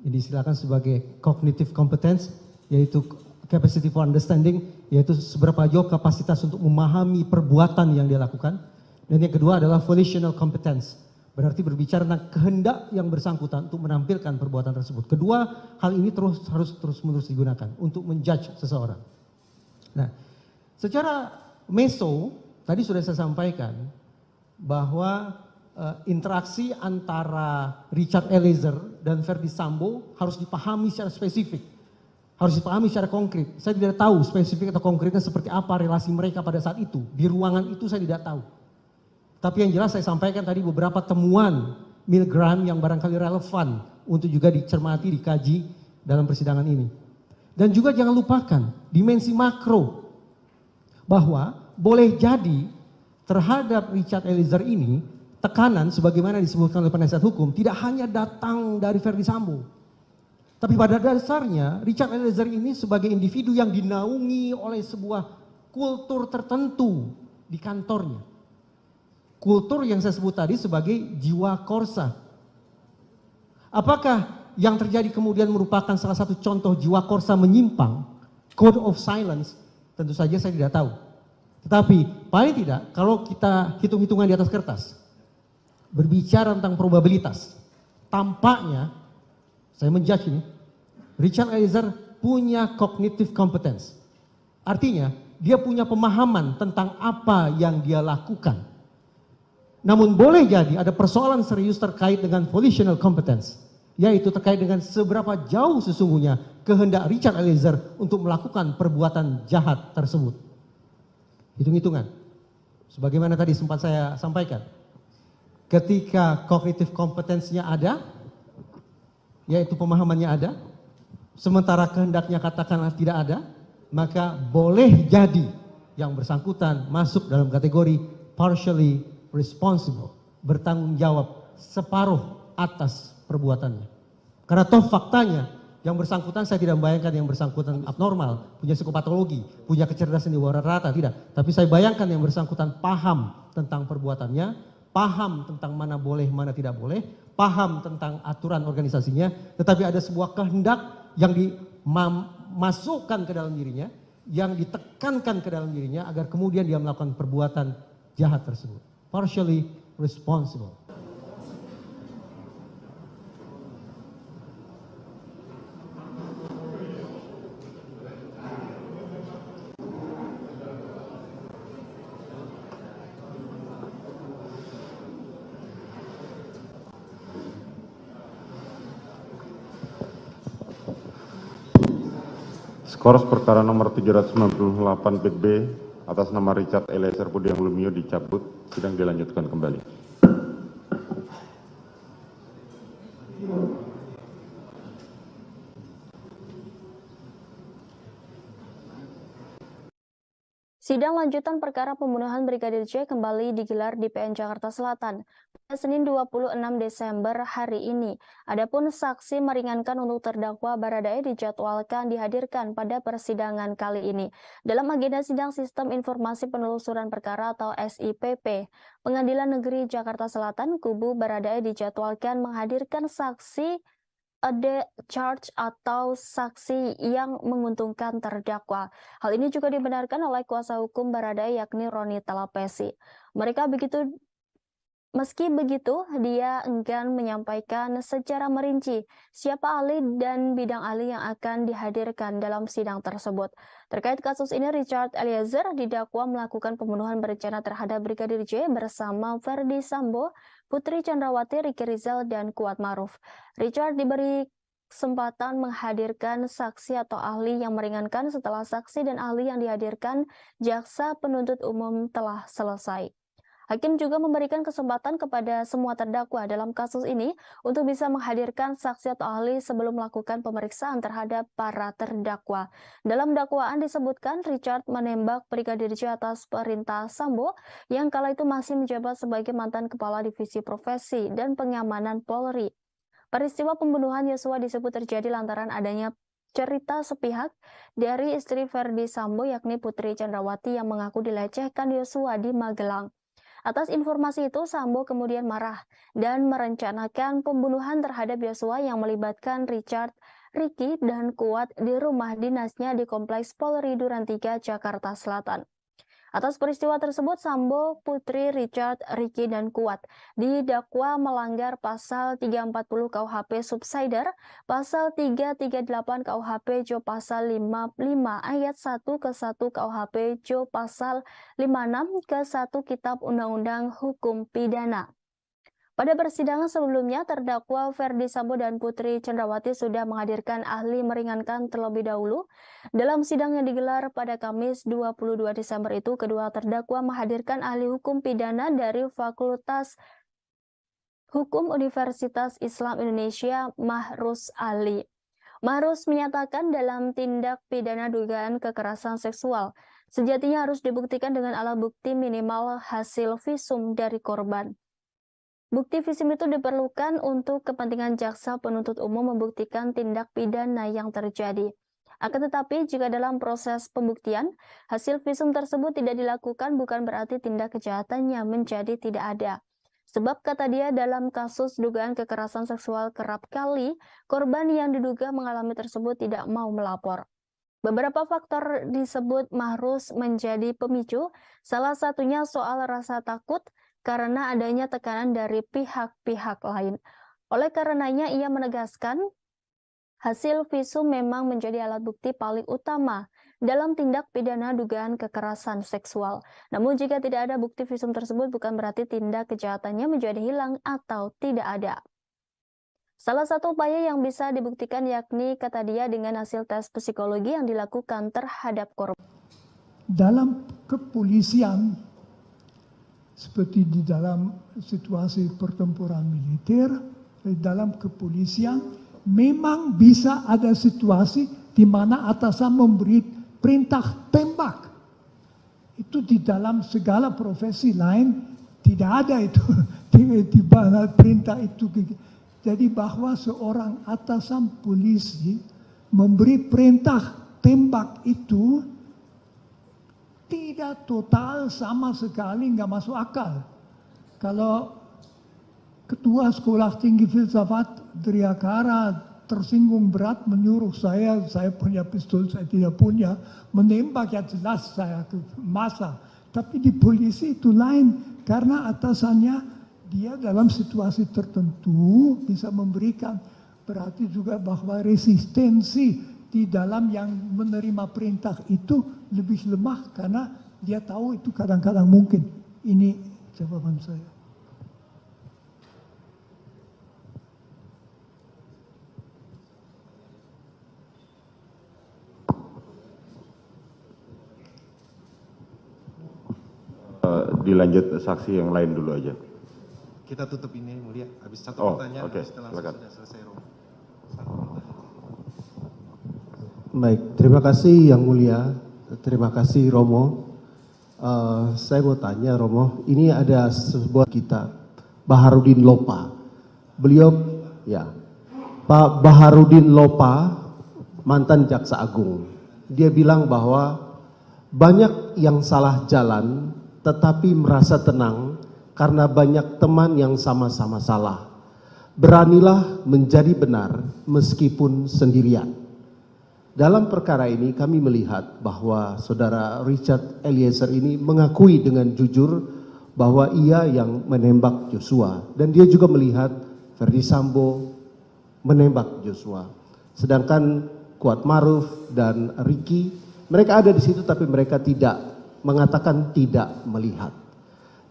Speaker 4: ini disilakan sebagai cognitive competence, yaitu capacity for understanding, yaitu seberapa jauh kapasitas untuk memahami perbuatan yang dia lakukan. Dan yang kedua adalah volitional competence, berarti berbicara tentang kehendak yang bersangkutan untuk menampilkan perbuatan tersebut. Kedua hal ini harus terus-menerus digunakan untuk menjudge seseorang. Nah, secara meso tadi sudah saya sampaikan bahwa interaksi antara Richard Eliezer dan Verdi Sambo harus dipahami secara spesifik, harus dipahami secara konkret. Saya tidak tahu spesifik atau konkretnya seperti apa relasi mereka pada saat itu. Di ruangan itu saya tidak tahu. Tapi yang jelas saya sampaikan tadi beberapa temuan Milgram yang barangkali relevan untuk juga dicermati, dikaji dalam persidangan ini. Dan juga jangan lupakan dimensi makro, bahwa boleh jadi terhadap Richard Eliezer ini tekanan sebagaimana disebutkan oleh penasihat hukum tidak hanya datang dari Verdi Sambo. Tapi pada dasarnya Richard Eliezer ini sebagai individu yang dinaungi oleh sebuah kultur tertentu di kantornya. Kultur yang saya sebut tadi sebagai jiwa korsa. Apakah yang terjadi kemudian merupakan salah satu contoh jiwa korsa menyimpang, code of silence? Tentu saja saya tidak tahu. Tetapi paling tidak kalau kita hitung-hitungan di atas kertas, berbicara tentang probabilitas, tampaknya saya menjudge ini, Richard Eliezer punya cognitive competence. Artinya dia punya pemahaman tentang apa yang dia lakukan. Namun boleh jadi ada persoalan serius terkait dengan volitional competence, yaitu terkait dengan seberapa jauh sesungguhnya kehendak Richard Eliezer untuk melakukan perbuatan jahat tersebut. Hitung-hitungan, sebagaimana tadi sempat saya sampaikan. Ketika kognitif kompetensinya ada, yaitu pemahamannya ada, sementara kehendaknya katakanlah tidak ada, maka boleh jadi yang bersangkutan masuk dalam kategori partially responsible, bertanggung jawab separuh atas perbuatannya. Karena toh faktanya yang bersangkutan, saya tidak membayangkan yang bersangkutan abnormal, punya psikopatologi, punya kecerdasan di bawah rata-rata, tidak. Tapi saya bayangkan yang bersangkutan paham tentang perbuatannya, paham tentang mana boleh, mana tidak boleh, paham tentang aturan organisasinya, tetapi ada sebuah kehendak yang dimasukkan ke dalam dirinya, yang ditekankan ke dalam dirinya agar kemudian dia melakukan perbuatan jahat tersebut. Partially responsible.
Speaker 5: Skors perkara nomor 798 PB atas nama Richard Eliezer Pudiang Lumiu dicabut, sidang dilanjutkan kembali.
Speaker 6: Sidang lanjutan perkara pembunuhan Brigadir J kembali digelar di PN Jakarta Selatan pada Senin 26 Desember hari ini. Adapun saksi meringankan untuk terdakwa Baradae dijadwalkan dihadirkan pada persidangan kali ini. Dalam agenda sidang Sistem Informasi Penelusuran Perkara atau SIPP, Pengadilan Negeri Jakarta Selatan, kubu Baradae dijadwalkan menghadirkan saksi ada charge atau saksi yang menguntungkan terdakwa. Hal ini juga dibenarkan oleh kuasa hukum Baradae yakni Roni Talapesi. Meski begitu, dia enggan menyampaikan secara merinci siapa ahli dan bidang ahli yang akan dihadirkan dalam sidang tersebut. Terkait kasus ini, Richard Eliezer didakwa melakukan pembunuhan berencana terhadap Brigadir J bersama Verdi Sambo, Putri Chandrawati, Ricky Rizal, dan Kuat Maruf. Richard diberi kesempatan menghadirkan saksi atau ahli yang meringankan setelah saksi dan ahli yang dihadirkan jaksa penuntut umum telah selesai. Hakim juga memberikan kesempatan kepada semua terdakwa dalam kasus ini untuk bisa menghadirkan saksi atau ahli sebelum melakukan pemeriksaan terhadap para terdakwa. Dalam dakwaan disebutkan Richard menembak Brigadir J atas perintah Sambo yang kala itu masih menjabat sebagai mantan Kepala Divisi Profesi dan Pengamanan Polri. Peristiwa pembunuhan Yosua disebut terjadi lantaran adanya cerita sepihak dari istri Verdi Sambo yakni Putri Chandrawati yang mengaku dilecehkan Yosua di Magelang. Atas informasi itu, Sambo kemudian marah dan merencanakan pembunuhan terhadap Yosua yang melibatkan Richard, Ricky, dan Kuat di rumah dinasnya di Kompleks Polri Duren 3, Jakarta Selatan. Atas peristiwa tersebut, Sambo, Putri, Richard, Ricky, dan Kuat didakwa melanggar pasal 340 KUHP Subsider, pasal 338 KUHP Jo pasal 55 ayat 1 ke 1 KUHP Jo pasal 56 ke 1 Kitab Undang-Undang Hukum Pidana. Pada persidangan sebelumnya, terdakwa Verdi Sambo dan Putri Chandrawati sudah menghadirkan ahli meringankan terlebih dahulu. Dalam sidang yang digelar pada Kamis 22 Desember itu, kedua terdakwa menghadirkan ahli hukum pidana dari Fakultas Hukum Universitas Islam Indonesia, Mahrus Ali. Mahrus menyatakan dalam tindak pidana dugaan kekerasan seksual, sejatinya harus dibuktikan dengan alat bukti minimal hasil visum dari korban. Bukti visum itu diperlukan untuk kepentingan jaksa penuntut umum membuktikan tindak pidana yang terjadi. Akan tetapi, jika dalam proses pembuktian, hasil visum tersebut tidak dilakukan bukan berarti tindak kejahatannya menjadi tidak ada. Sebab kata dia dalam kasus dugaan kekerasan seksual kerap kali, korban yang diduga mengalami tersebut tidak mau melapor. Beberapa faktor disebut Mahrus menjadi pemicu, salah satunya soal rasa takut, karena adanya tekanan dari pihak-pihak lain. Oleh karenanya ia menegaskan hasil visum memang menjadi alat bukti paling utama dalam tindak pidana dugaan kekerasan seksual. Namun jika tidak ada bukti visum tersebut bukan berarti tindak kejahatannya menjadi hilang atau tidak ada. Salah satu upaya yang bisa dibuktikan yakni kata dia dengan hasil tes psikologi yang dilakukan terhadap korban.
Speaker 7: Dalam kepolisian, seperti di dalam situasi pertempuran militer, di dalam kepolisian, memang bisa ada situasi di mana atasan memberi perintah tembak. Itu di dalam segala profesi lain tidak ada itu, di mana perintah itu. Jadi bahwa seorang atasan polisi memberi perintah tembak itu tidak total sama sekali nggak masuk akal. Kalau ketua sekolah tinggi filsafat Driakara tersinggung berat menyuruh saya punya pistol, saya tidak punya, menembak ya jelas saya ke masa. Tapi di polisi itu lain, karena atasannya dia dalam situasi tertentu bisa memberikan, berarti juga bahwa resistensi di dalam yang menerima perintah itu lebih lemah karena dia tahu itu kadang-kadang mungkin. Ini jawaban saya.
Speaker 5: Dilanjut saksi yang lain dulu aja.
Speaker 9: Kita tutup ini mulia, habis satu
Speaker 5: Oh,
Speaker 9: pertanyaan,
Speaker 5: oke,
Speaker 9: setelah
Speaker 5: silakan.
Speaker 9: sudah selesai Romo. Satu pertanyaan.
Speaker 3: Baik, terima kasih Yang Mulia, terima kasih Romo. Saya mau tanya Romo, ini ada sebuah kita, Baharudin Lopa. Beliau, ya, Pak Baharudin Lopa, mantan Jaksa Agung. Dia bilang bahwa banyak yang salah jalan, tetapi merasa tenang karena banyak teman yang sama-sama salah. Beranilah menjadi benar meskipun sendirian. Dalam perkara ini kami melihat bahwa saudara Richard Eliezer ini mengakui dengan jujur bahwa ia yang menembak Joshua. Dan dia juga melihat Ferdy Sambo menembak Joshua. Sedangkan Kuat Maruf dan Ricky, mereka ada di situ tapi mereka tidak mengatakan tidak melihat.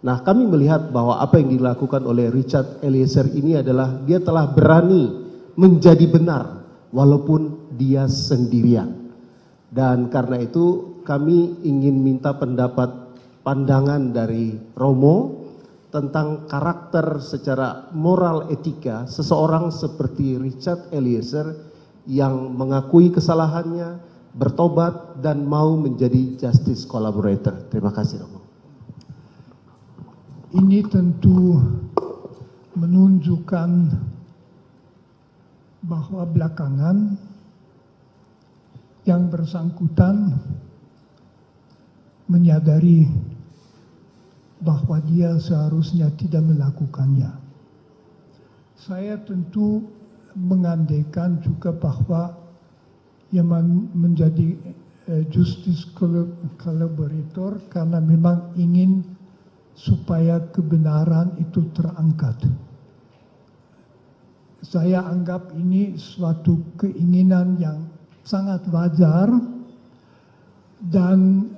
Speaker 3: Nah, kami melihat bahwa apa yang dilakukan oleh Richard Eliezer ini adalah dia telah berani menjadi benar walaupun dia sendirian. Dan karena itu kami ingin minta pandangan dari Romo tentang karakter secara moral etika seseorang seperti Richard Eliezer yang mengakui kesalahannya, bertobat dan mau menjadi justice collaborator. Terima kasih Romo.
Speaker 7: Ini tentu menunjukkan bahwa belakangan yang bersangkutan menyadari bahwa dia seharusnya tidak melakukannya. Saya tentu mengandaikan juga bahwa yang menjadi justice collaborator karena memang ingin supaya kebenaran itu terangkat. Saya anggap ini suatu keinginan yang sangat wajar dan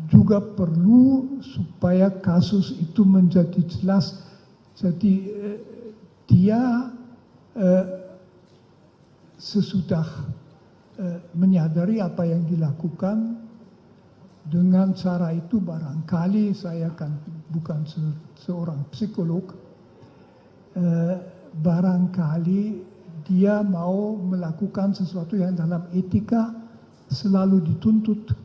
Speaker 7: juga perlu supaya kasus itu menjadi jelas. Jadi dia sesudah menyadari apa yang dilakukan, dengan cara itu barangkali saya kan bukan seorang psikolog, barangkali dia mau melakukan sesuatu yang dalam etika selalu dituntut.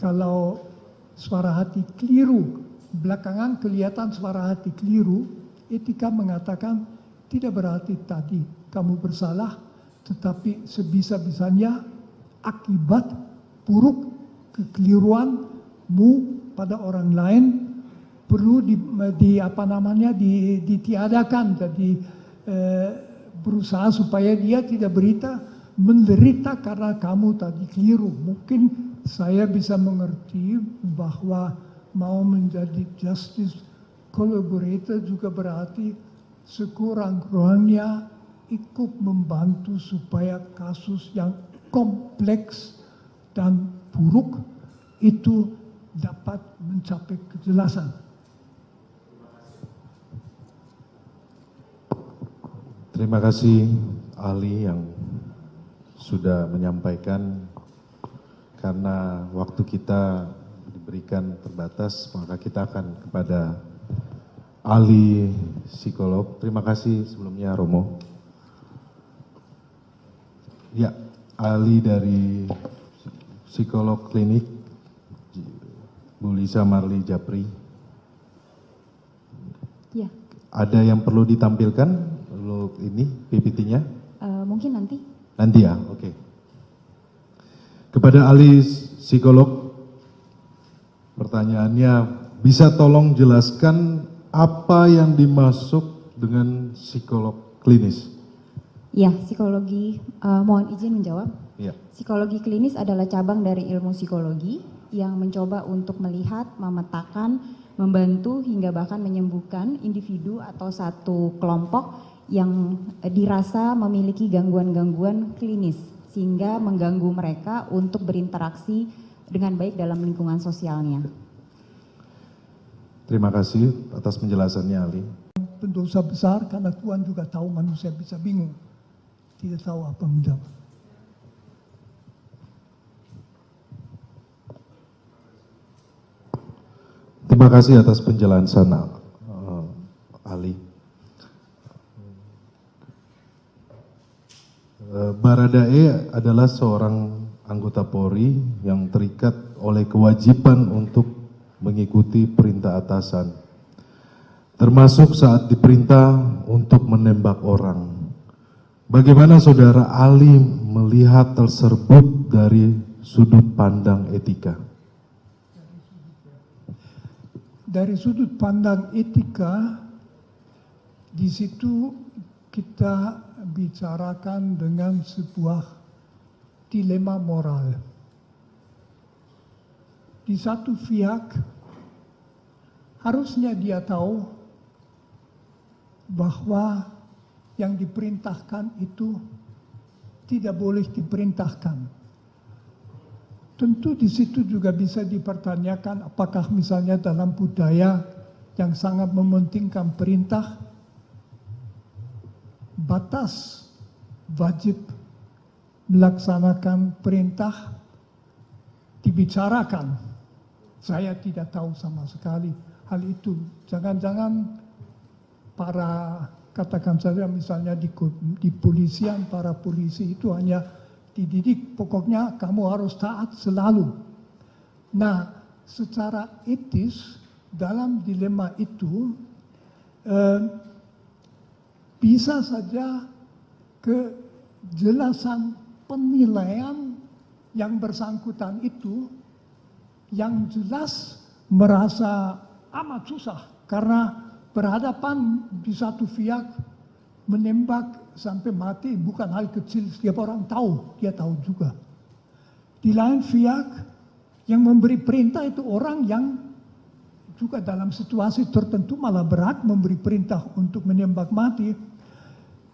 Speaker 7: Kalau suara hati keliru, belakangan kelihatan suara hati keliru, etika mengatakan tidak berarti tadi kamu bersalah, tetapi sebisa-bisanya akibat buruk kekeliruanmu pada orang lain perlu ditiadakan. Jadi berusaha supaya dia tidak menderita karena kamu tadi keliru. Mungkin saya bisa mengerti bahwa mau menjadi justice collaborator juga berarti sekurang-kurangnya ikut membantu supaya kasus yang kompleks dan buruk itu dapat mencapai kejelasan.
Speaker 9: Terima kasih ahli yang sudah menyampaikan. Karena waktu kita diberikan terbatas, maka kita akan kepada ahli psikolog. Terima kasih sebelumnya Romo. Ya, ahli dari psikolog klinik Bu Lisa Marli Japri.
Speaker 10: Ya.
Speaker 9: Ada yang perlu ditampilkan untuk ini PPT-nya?
Speaker 10: Mungkin nanti.
Speaker 9: Nanti ya, oke. Kepada ahli psikolog, pertanyaannya, bisa tolong jelaskan apa yang dimaksud dengan psikolog klinis?
Speaker 10: Ya, psikologi, mohon izin menjawab.
Speaker 9: Ya.
Speaker 10: Psikologi klinis adalah cabang dari ilmu psikologi yang mencoba untuk melihat, memetakan, membantu hingga bahkan menyembuhkan individu atau satu kelompok yang dirasa memiliki gangguan-gangguan klinis sehingga mengganggu mereka untuk berinteraksi dengan baik dalam lingkungan sosialnya.
Speaker 9: Terima kasih atas penjelasannya ahli.
Speaker 7: Pendosa besar karena Tuhan juga tahu manusia bisa bingung, tidak tahu apa menjawab.
Speaker 9: Terima kasih atas penjelasan ahli. Baradae adalah seorang anggota Polri yang terikat oleh kewajiban untuk mengikuti perintah atasan, termasuk saat diperintah untuk menembak orang. Bagaimana saudara Ali melihat tersebut dari sudut pandang etika?
Speaker 7: Dari sudut pandang etika, di situ kita bicarakan dengan sebuah dilema moral. Di satu pihak, harusnya dia tahu bahwa yang diperintahkan itu tidak boleh diperintahkan. Tentu di situ juga bisa dipertanyakan apakah misalnya dalam budaya yang sangat mementingkan perintah, batas wajib melaksanakan perintah dibicarakan. Saya tidak tahu sama sekali hal itu. Jangan-jangan para, katakan saja misalnya di polisian, para polisi itu hanya dididik, pokoknya kamu harus taat selalu. Nah, secara etis dalam dilema itu bisa saja kejelasan penilaian yang bersangkutan itu yang jelas merasa amat susah karena berhadapan di satu pihak menembak sampai mati bukan hal kecil, setiap orang tahu, dia tahu juga. Di lain pihak yang memberi perintah itu orang yang juga dalam situasi tertentu malah berat memberi perintah untuk menembak mati.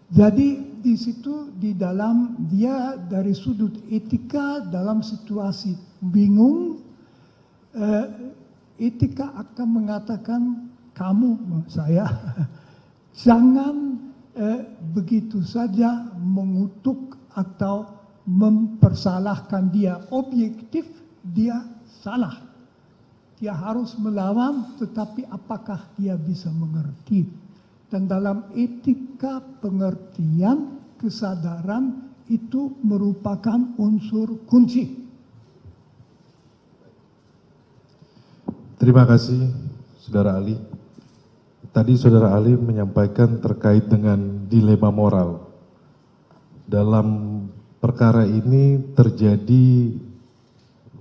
Speaker 7: Jadi di situ di dalam dia dari sudut etika dalam situasi bingung, etika akan mengatakan kamu, saya, jangan begitu saja mengutuk atau mempersalahkan dia. Objektif dia salah. Dia harus melawan, tetapi apakah dia bisa mengerti? Dan dalam etika pengertian, kesadaran itu merupakan unsur kunci.
Speaker 9: Terima kasih, Saudara Ali. Tadi Saudara Ali menyampaikan terkait dengan dilema moral. Dalam perkara ini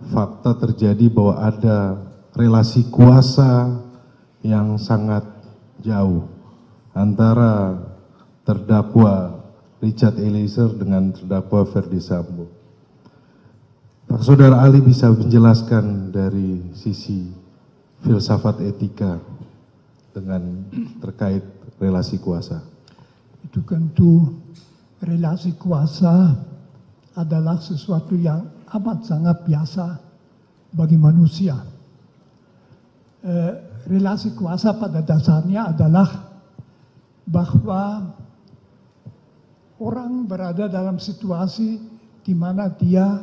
Speaker 9: fakta terjadi bahwa ada relasi kuasa yang sangat jauh antara terdakwa Richard Eliezer dengan terdakwa Ferdy Sambo. Pak Saudara Ali bisa menjelaskan dari sisi filsafat etika dengan terkait relasi kuasa?
Speaker 7: Itu tentu relasi kuasa adalah sesuatu yang amat sangat biasa bagi manusia. Relasi kuasa pada dasarnya adalah bahwa orang berada dalam situasi di mana dia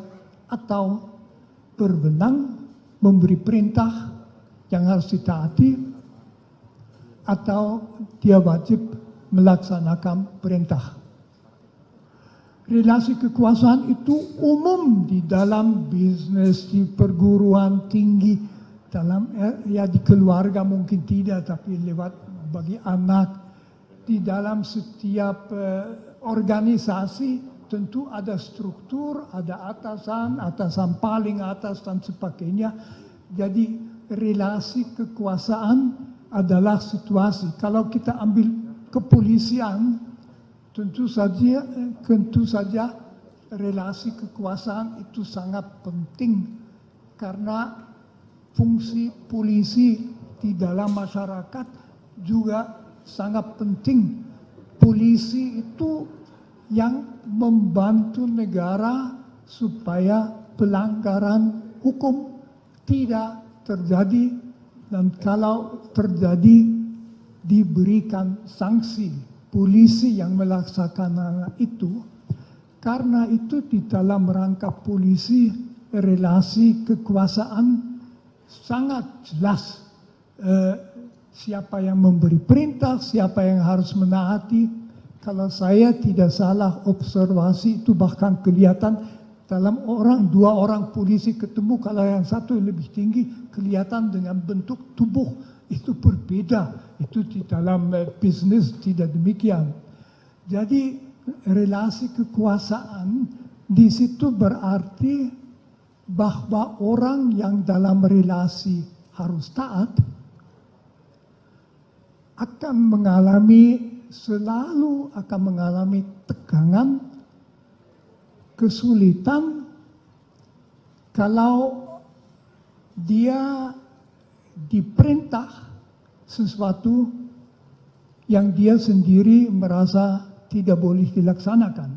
Speaker 7: atau berwenang memberi perintah yang harus ditaati atau dia wajib melaksanakan perintah. Relasi kekuasaan itu umum di dalam bisnis, di perguruan tinggi, dalam ya di keluarga mungkin tidak, tapi lewat bagi anak, di dalam setiap organisasi tentu ada struktur, ada atasan paling atas dan sebagainya. Jadi relasi kekuasaan adalah situasi. Kalau kita ambil kepolisian, tentu saja relasi kekuasaan itu sangat penting karena fungsi polisi di dalam masyarakat juga sangat penting. Polisi itu yang membantu negara supaya pelanggaran hukum tidak terjadi, dan kalau terjadi diberikan sanksi. Polisi yang melaksanakan itu. Karena itu di dalam rangka polisi relasi kekuasaan sangat jelas siapa yang memberi perintah, siapa yang harus menaati. Kalau saya tidak salah observasi itu bahkan kelihatan dalam dua orang polisi ketemu, kalau yang satu lebih tinggi kelihatan dengan bentuk tubuh itu berbeda. Itu di dalam bisnis tidak demikian. Jadi relasi kekuasaan di situ berarti bahwa orang yang dalam relasi harus taat selalu akan mengalami tegangan, kesulitan kalau dia diperintah sesuatu yang dia sendiri merasa tidak boleh dilaksanakan.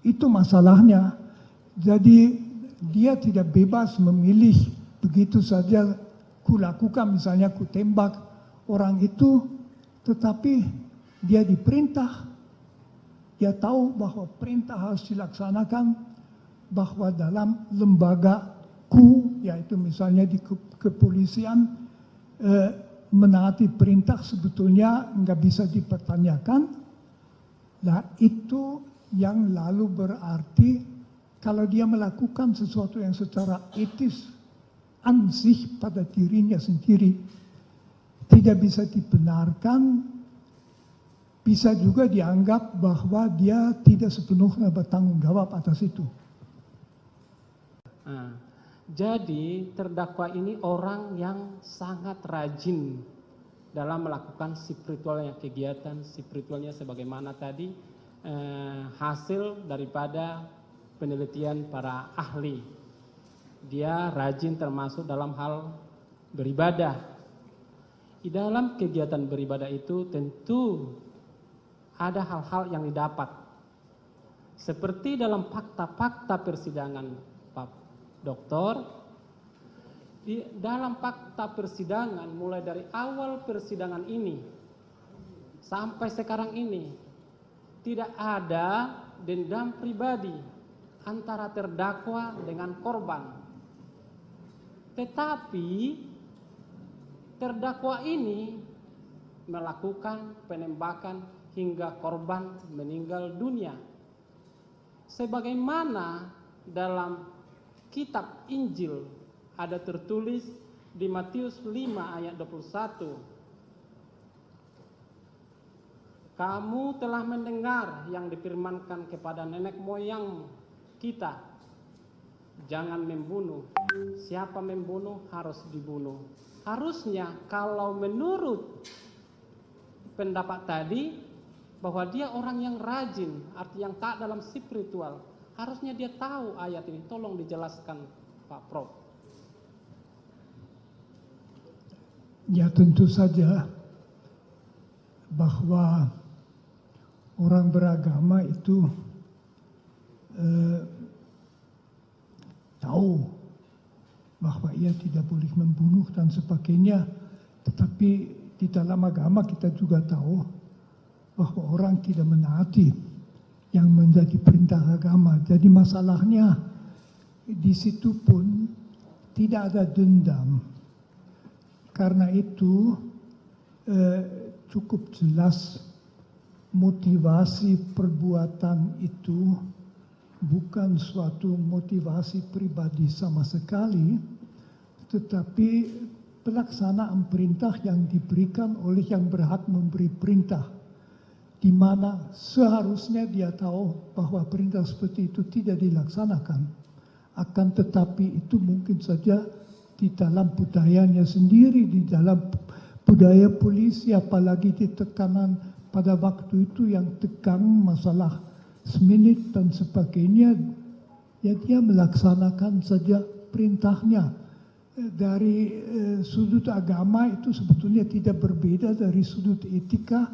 Speaker 7: Itu masalahnya. Jadi dia tidak bebas memilih begitu saja kulakukan, misalnya ku tembak orang itu, tetapi dia diperintah, dia tahu bahwa perintah harus dilaksanakan, bahwa dalam lembagaku, yaitu misalnya di kepolisian, menaati perintah sebetulnya nggak bisa dipertanyakan. Nah itu yang lalu berarti kalau dia melakukan sesuatu yang secara etis ansih pada dirinya sendiri tidak bisa dibenarkan, bisa juga dianggap bahwa dia tidak sepenuhnya bertanggung jawab atas itu.
Speaker 11: Nah, jadi terdakwa ini orang yang sangat rajin dalam melakukan spiritualnya, kegiatan spiritualnya sebagaimana tadi hasil daripada penelitian para ahli. Dia rajin termasuk dalam hal beribadah. Di dalam kegiatan beribadah itu tentu ada hal-hal yang didapat. Seperti dalam fakta-fakta persidangan Pak Doktor, di dalam fakta persidangan mulai dari awal persidangan ini sampai sekarang ini tidak ada dendam pribadi antara terdakwa dengan korban. Tetapi terdakwa ini melakukan penembakan hingga korban meninggal dunia. Sebagaimana dalam kitab Injil ada tertulis di Matius 5 ayat 21. Kamu telah mendengar yang difirmankan kepada nenek moyang kita, jangan membunuh. Siapa membunuh harus dibunuh. Harusnya kalau menurut pendapat tadi bahwa dia orang yang rajin, arti yang taat dalam spiritual, harusnya dia tahu ayat ini. Tolong dijelaskan Pak Prof.
Speaker 7: Ya tentu saja bahwa orang beragama itu tahu bahwa ia tidak boleh membunuh dan sebagainya. Tetapi di dalam agama kita juga tahu bahwa orang tidak menaati yang menjadi perintah agama. Jadi masalahnya di situ pun tidak ada dendam. Karena itu cukup jelas motivasi perbuatan itu bukan suatu motivasi pribadi sama sekali, tetapi pelaksanaan perintah yang diberikan oleh yang berhak memberi perintah, di mana seharusnya dia tahu bahwa perintah seperti itu tidak dilaksanakan. Akan tetapi itu mungkin saja di dalam budayanya sendiri, di dalam budaya polisi, apalagi di tekanan pada waktu itu yang tegang masalah seminit dan sebagainya, ya dia melaksanakan saja perintahnya. Dari sudut agama itu sebetulnya tidak berbeda dari sudut etika.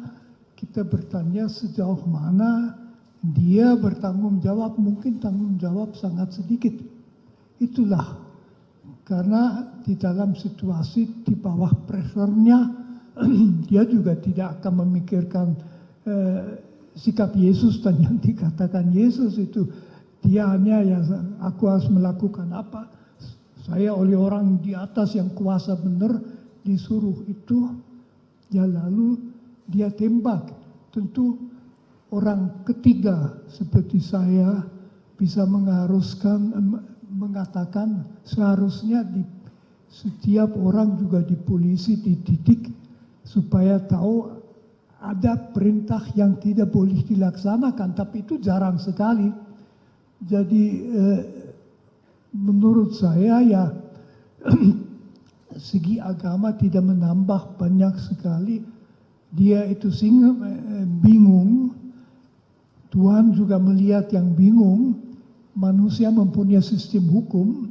Speaker 7: Kita bertanya sejauh mana dia bertanggung jawab, mungkin tanggung jawab sangat sedikit. Itulah karena di dalam situasi di bawah pressure-nya dia juga tidak akan memikirkan sikap Yesus dan yang dikatakan Yesus itu. Dia hanya ya aku harus melakukan apa, saya oleh orang di atas yang kuasa benar, disuruh itu, ya lalu dia tembak. Tentu orang ketiga seperti saya bisa mengatakan seharusnya setiap orang juga di polisi dididik supaya tahu ada perintah yang tidak boleh dilaksanakan, tapi itu jarang sekali. Jadi menurut saya ya segi agama tidak menambah banyak sekali. Dia itu bingung, Tuhan juga melihat yang bingung. Manusia mempunyai sistem hukum,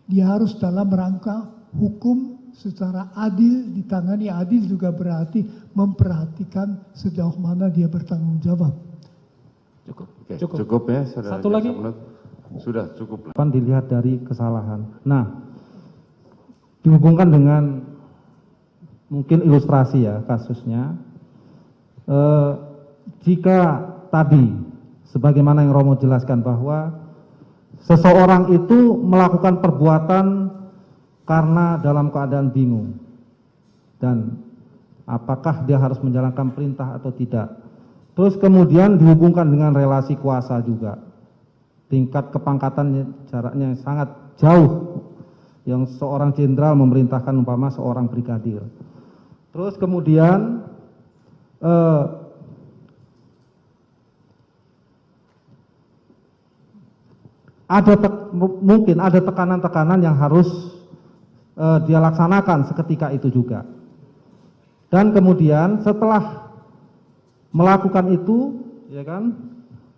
Speaker 7: dia harus dalam rangka hukum secara adil, ditangani adil juga berarti memperhatikan sejauh mana dia bertanggung jawab.
Speaker 5: Cukup. Oke, cukup ya, saudara.
Speaker 14: Satu lagi.
Speaker 5: Sudah cukup lah.
Speaker 12: Dilihat dari kesalahan. Nah, dihubungkan dengan mungkin ilustrasi ya kasusnya. Jika tadi, sebagaimana yang Romo jelaskan bahwa seseorang itu melakukan perbuatan karena dalam keadaan bingung. Dan apakah dia harus menjalankan perintah atau tidak. Terus kemudian dihubungkan dengan relasi kuasa juga. Tingkat kepangkatan jaraknya sangat jauh. Yang seorang jenderal memerintahkan umpama seorang brigadir. Terus kemudian mungkin ada tekanan-tekanan yang harus dia laksanakan seketika itu juga. Dan kemudian setelah melakukan itu, ya kan,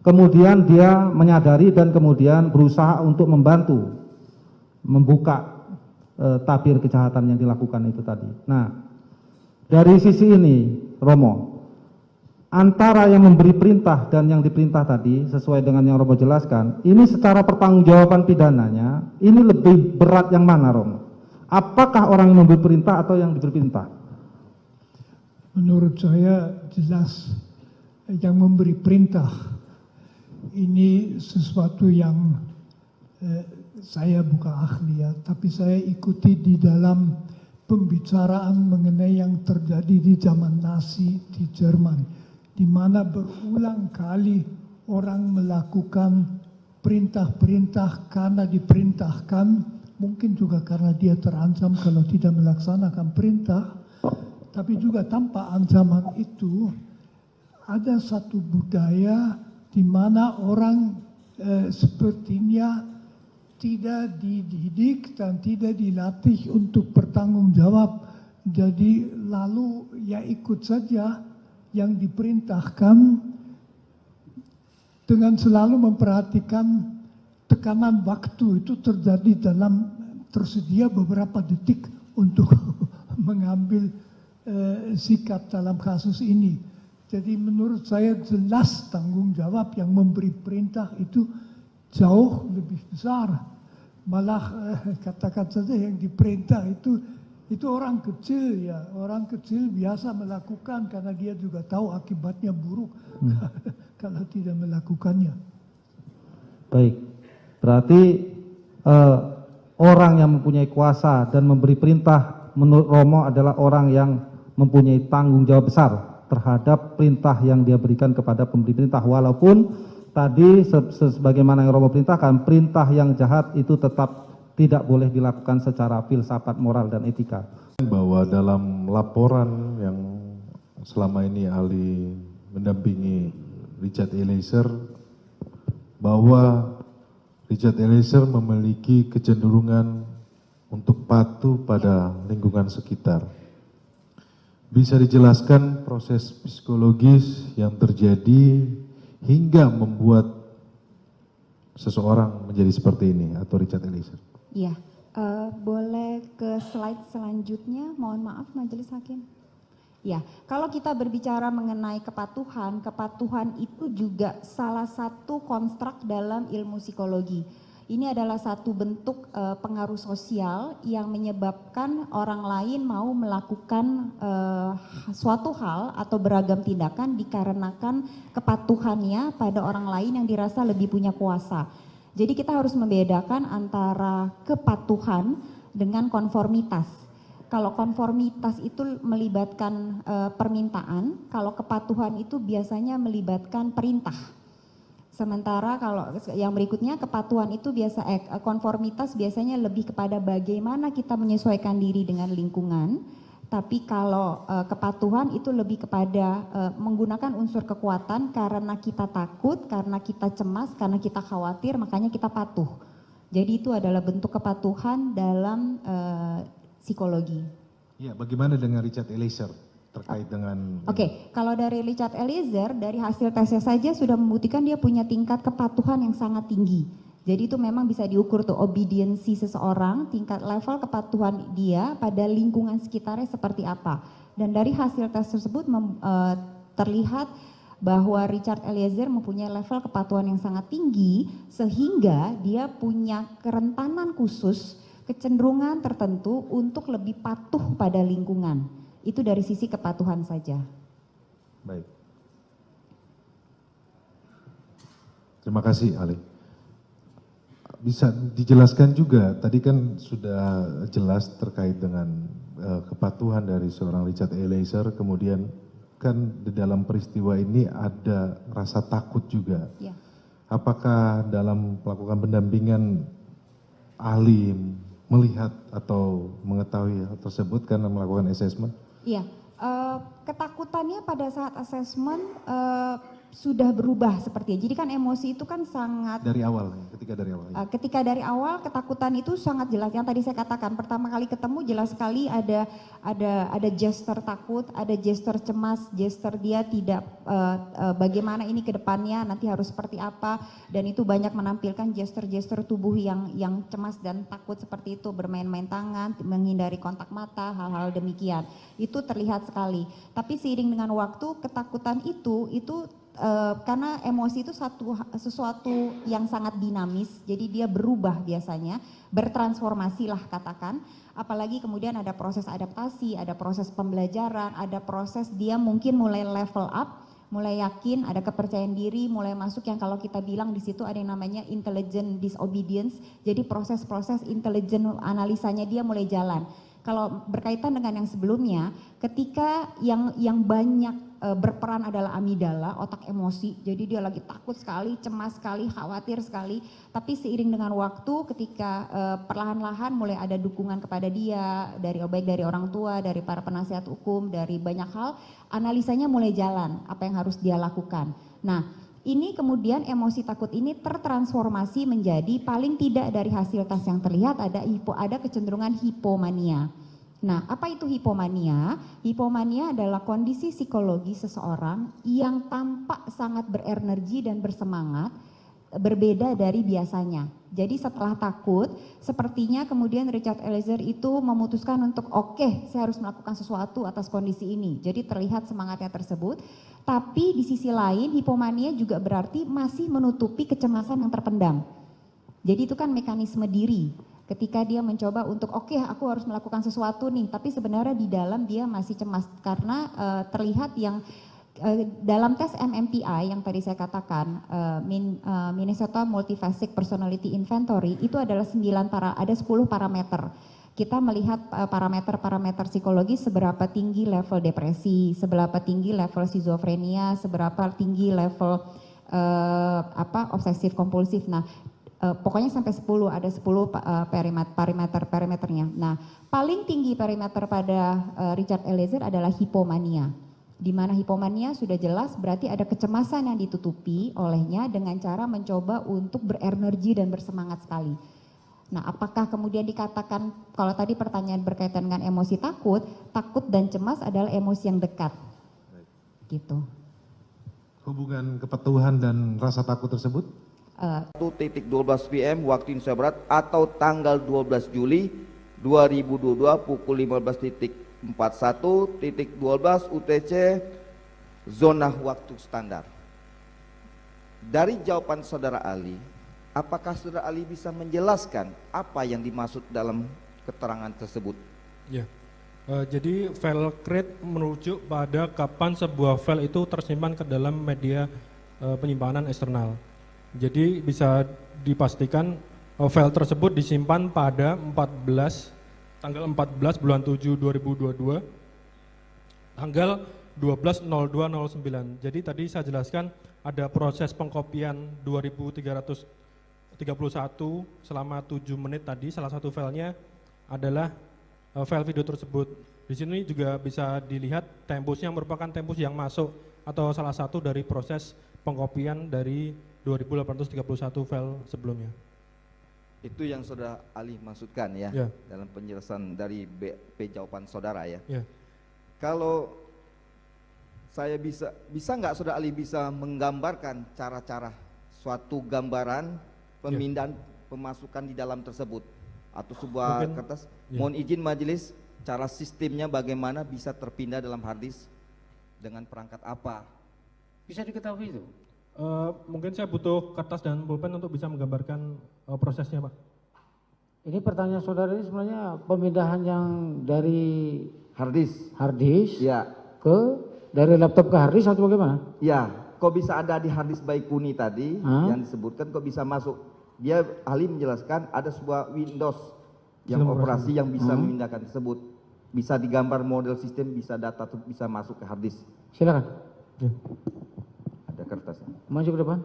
Speaker 12: kemudian dia menyadari dan kemudian berusaha untuk membantu membuka tabir kejahatan yang dilakukan itu tadi. Nah, dari sisi ini, Romo, antara yang memberi perintah dan yang diperintah tadi, sesuai dengan yang Romo jelaskan, ini secara pertanggungjawaban pidananya, ini lebih berat yang mana, Romo? Apakah orang yang memberi perintah atau yang diberi perintah?
Speaker 7: Menurut saya jelas yang memberi perintah. Ini sesuatu yang saya bukan ahli ya, tapi saya ikuti di dalam pembicaraan mengenai yang terjadi di zaman Nazi di Jerman, di mana berulang kali orang melakukan perintah-perintah karena diperintahkan, mungkin juga karena dia terancam kalau tidak melaksanakan perintah, tapi juga tanpa ancaman itu ada satu budaya di mana orang sepertinya tidak dididik dan tidak dilatih untuk bertanggung jawab. Jadi lalu ya ikut saja yang diperintahkan dengan selalu memperhatikan tekanan waktu itu terjadi dalam tersedia beberapa detik untuk mengambil sikap dalam kasus ini. Jadi menurut saya jelas tanggung jawab yang memberi perintah itu jauh lebih besar. Malah katakan saja yang diperintah itu orang kecil ya. Orang kecil biasa melakukan karena dia juga tahu akibatnya buruk kalau tidak melakukannya.
Speaker 12: Baik, berarti orang yang mempunyai kuasa dan memberi perintah menurut Romo adalah orang yang mempunyai tanggung jawab besar terhadap perintah yang dia berikan kepada pemberi perintah. Walaupun tadi sebagaimana yang Romo perintahkan, perintah yang jahat itu tetap tidak boleh dilakukan secara filsafat moral dan etika.
Speaker 9: Bahwa dalam laporan yang selama ini ahli mendampingi Richard Eliezer, bahwa Richard Eliezer memiliki kecenderungan untuk patuh pada lingkungan sekitar. Bisa dijelaskan proses psikologis yang terjadi hingga membuat seseorang menjadi seperti ini atau Richard Eliezer?
Speaker 10: Iya, boleh ke slide selanjutnya, mohon maaf Majelis Hakim. Ya, kalau kita berbicara mengenai kepatuhan, kepatuhan itu juga salah satu konstruk dalam ilmu psikologi. Ini adalah satu bentuk pengaruh sosial yang menyebabkan orang lain mau melakukan suatu hal atau beragam tindakan dikarenakan kepatuhannya pada orang lain yang dirasa lebih punya kuasa. Jadi kita harus membedakan antara kepatuhan dengan konformitas. Kalau konformitas itu melibatkan permintaan, kalau kepatuhan itu biasanya melibatkan perintah. Sementara kalau yang berikutnya kepatuhan itu konformitas biasanya lebih kepada bagaimana kita menyesuaikan diri dengan lingkungan. Tapi kalau kepatuhan itu lebih kepada menggunakan unsur kekuatan karena kita takut, karena kita cemas, karena kita khawatir, makanya kita patuh. Jadi itu adalah bentuk kepatuhan dalam psikologi.
Speaker 9: Ya, bagaimana dengan Richard Eliezer terkait dengan...
Speaker 10: Oke, kalau dari Richard Eliezer, dari hasil tesnya saja sudah membuktikan dia punya tingkat kepatuhan yang sangat tinggi. Jadi itu memang bisa diukur tuh obediensi seseorang, tingkat level kepatuhan dia pada lingkungan sekitarnya seperti apa. Dan dari hasil tes tersebut terlihat bahwa Richard Eliezer mempunyai level kepatuhan yang sangat tinggi sehingga dia punya kerentanan khusus, kecenderungan tertentu untuk lebih patuh pada lingkungan. Itu dari sisi kepatuhan saja.
Speaker 9: Baik. Terima kasih, Ali. Bisa dijelaskan juga, tadi kan sudah jelas terkait dengan kepatuhan dari seorang Richard Eliezer, kemudian kan di dalam peristiwa ini ada rasa takut juga.
Speaker 10: Ya.
Speaker 9: Apakah dalam melakukan pendampingan ahli melihat atau mengetahui hal tersebut karena melakukan assessment?
Speaker 10: Iya, ketakutannya pada saat assessment sudah berubah sepertinya. Jadi kan emosi itu kan sangat
Speaker 9: dari awal, ketika dari awal.
Speaker 10: Ketika dari awal ketakutan itu sangat jelas. Yang tadi saya katakan pertama kali ketemu jelas sekali ada gesture takut, ada gesture cemas, gesture dia tidak bagaimana ini ke depannya nanti harus seperti apa, dan itu banyak menampilkan gesture-gesture tubuh yang cemas dan takut seperti itu, bermain-main tangan, menghindari kontak mata, hal-hal demikian. Itu terlihat sekali. Tapi seiring dengan waktu ketakutan itu karena emosi itu sesuatu yang sangat dinamis, jadi dia berubah biasanya, bertransformasi lah katakan, apalagi kemudian ada proses adaptasi, ada proses pembelajaran, ada proses dia mungkin mulai level up, mulai yakin, ada kepercayaan diri, mulai masuk yang kalau kita bilang di situ ada yang namanya intelligent disobedience, jadi proses-proses intelligent analisanya dia mulai jalan. Kalau berkaitan dengan yang sebelumnya, ketika yang banyak berperan adalah amigdala, otak emosi, jadi dia lagi takut sekali, cemas sekali, khawatir sekali, tapi seiring dengan waktu ketika perlahan-lahan mulai ada dukungan kepada dia, baik dari orang tua, dari para penasihat hukum, dari banyak hal, analisanya mulai jalan, apa yang harus dia lakukan. Nah, ini kemudian emosi takut ini tertransformasi menjadi paling tidak dari hasil tes yang terlihat ada kecenderungan hipomania. Nah, apa itu hipomania? Hipomania adalah kondisi psikologi seseorang yang tampak sangat berenergi dan bersemangat, berbeda dari biasanya. Jadi setelah takut, sepertinya kemudian Richard Eliezer itu memutuskan untuk oke, saya harus melakukan sesuatu atas kondisi ini. Jadi terlihat semangatnya tersebut. Tapi di sisi lain hipomania juga berarti masih menutupi kecemasan yang terpendam. Jadi itu kan mekanisme diri. Ketika dia mencoba untuk oke, aku harus melakukan sesuatu nih, tapi sebenarnya di dalam dia masih cemas karena terlihat yang dalam tes MMPI yang tadi saya katakan, Minnesota Multifaceted Personality Inventory, itu adalah ada 10 parameter. Kita melihat parameter-parameter psikologi, seberapa tinggi level depresi, seberapa tinggi level skizofrenia, seberapa tinggi level obsesif kompulsif. Nah, pokoknya sampai 10, ada 10 parameternya. Nah, paling tinggi parameter pada Richard Eliezer adalah hipomania. Di mana hipomania sudah jelas berarti ada kecemasan yang ditutupi olehnya dengan cara mencoba untuk berenergi dan bersemangat sekali. Nah, apakah kemudian dikatakan, kalau tadi pertanyaan berkaitan dengan emosi takut dan cemas adalah emosi yang dekat. Gitu.
Speaker 9: Hubungan kepatuhan dan rasa takut tersebut?
Speaker 13: 1:12 PM waktu Indonesia Barat atau tanggal 12 Juli 2022 pukul 15.41.12 UTC zona waktu standar. Dari jawaban saudara Ali, apakah saudara Ali bisa menjelaskan apa yang dimaksud dalam keterangan tersebut?
Speaker 14: Ya, jadi file create merujuk pada kapan sebuah file itu tersimpan ke dalam media penyimpanan eksternal. Jadi bisa dipastikan file tersebut disimpan pada 14 tanggal 14 bulan 7 2022, tanggal 12.02.09. Jadi tadi saya jelaskan ada proses pengkopian 2331 selama 7 menit tadi. Salah satu filenya adalah file video tersebut. Di sini juga bisa dilihat tempusnya merupakan tempus yang masuk atau salah satu dari proses pengkopian dari 2831 file sebelumnya.
Speaker 13: Itu yang Saudara Ali maksudkan ya,
Speaker 14: Ya.
Speaker 13: dalam penjelasan dari BP jawaban saudara ya.
Speaker 14: Ya.
Speaker 13: Kalau saya bisa nggak Saudara Ali bisa menggambarkan cara-cara suatu gambaran pemindahan pemasukan di dalam tersebut atau sebuah
Speaker 14: Mungkin,
Speaker 13: kertas.
Speaker 14: ya.
Speaker 13: Mohon izin majelis, cara sistemnya bagaimana bisa terpindah dalam hard disk dengan perangkat apa?
Speaker 15: Bisa diketahui itu?
Speaker 14: Mungkin saya butuh kertas dan pulpen untuk bisa menggambarkan prosesnya, Pak.
Speaker 15: Ini pertanyaan saudara ini sebenarnya pemindahan yang dari
Speaker 13: hard disk
Speaker 15: ya ke dari laptop ke hard disk atau bagaimana?
Speaker 13: Ya, kok bisa ada di hard disk Baikuni tadi yang disebutkan kok bisa masuk? Dia ahli menjelaskan ada sebuah Windows yang
Speaker 14: Sistem
Speaker 13: operasi yang bisa
Speaker 15: Hmm.
Speaker 13: memindahkan tersebut. Bisa digambar model sistem, bisa data bisa masuk ke hard disk.
Speaker 15: Silakan.
Speaker 13: Ada kertasnya.
Speaker 15: Maju ke depan.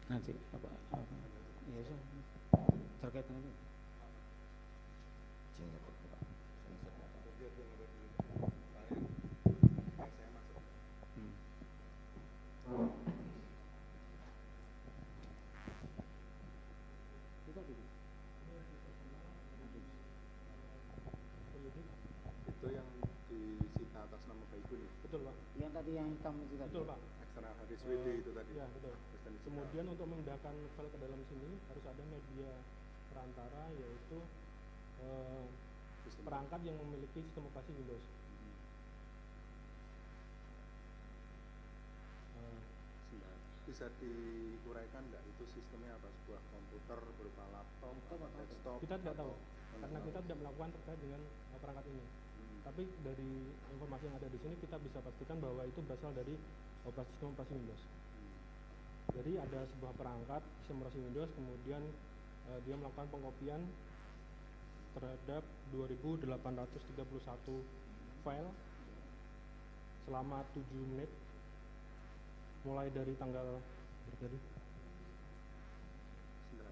Speaker 15: Nanti apa? Iya, terkait dengan itu.
Speaker 8: Itu yang disita atas nama Baikuni.
Speaker 14: Betul, Pak.
Speaker 15: Yang tadi yang hitam itu tadi.
Speaker 14: Betul, Pak.
Speaker 8: Eksternal hadis WD itu tadi.
Speaker 14: Ya, betul. Kemudian untuk memindahkan file ke dalam sini harus ada media perantara, yaitu perangkat yang memiliki sistem operasi Windows.
Speaker 8: Bisa diuraikan nggak itu sistemnya apa? Sebuah komputer berupa laptop atau desktop?
Speaker 14: Kita tidak tahu, karena kita tidak melakukan terkait dengan perangkat ini. Tapi dari informasi yang ada di sini kita bisa pastikan bahwa itu berasal dari sistem operasi Windows. Jadi ada sebuah perangkat sistem operasi Windows, kemudian dia melakukan pengkopian terhadap 2831 file selama 7 menit mulai dari tanggal berapa?
Speaker 8: Sebentar,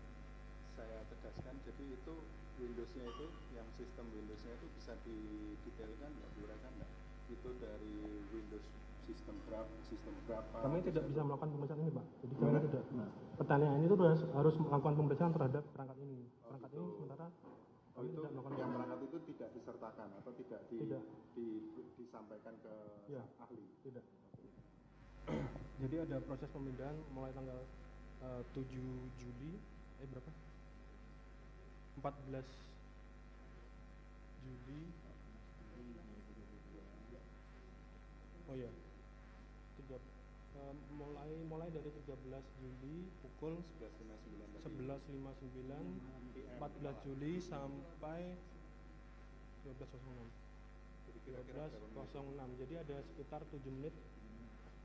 Speaker 8: saya tegaskan, jadi itu Windowsnya itu, yang sistem Windowsnya itu bisa didetailkan nggak, diuraikan nggak? Itu dari Windows sistem berapa?
Speaker 14: Kami tidak bisa melakukan pemeriksaan ini, Pak. Jadi kami tidak. Pertanyaan itu harus melakukan pemeriksaan terhadap perangkat ini. Perangkat ini sementara kami
Speaker 8: itu
Speaker 14: tidak melakukan
Speaker 8: yang perangkat itu tidak disertakan atau tidak,
Speaker 14: Tidak.
Speaker 8: disampaikan ke
Speaker 14: Ya.
Speaker 8: ahli?
Speaker 14: Tidak. Jadi ada proses pemindahan mulai tanggal 7 Juli, berapa? 14 Juli. Oh ya. Mulai dari 13 Juli pukul 11.59, 14 Juli sampai 12.06. 12.06. Jadi ada sekitar 7 menit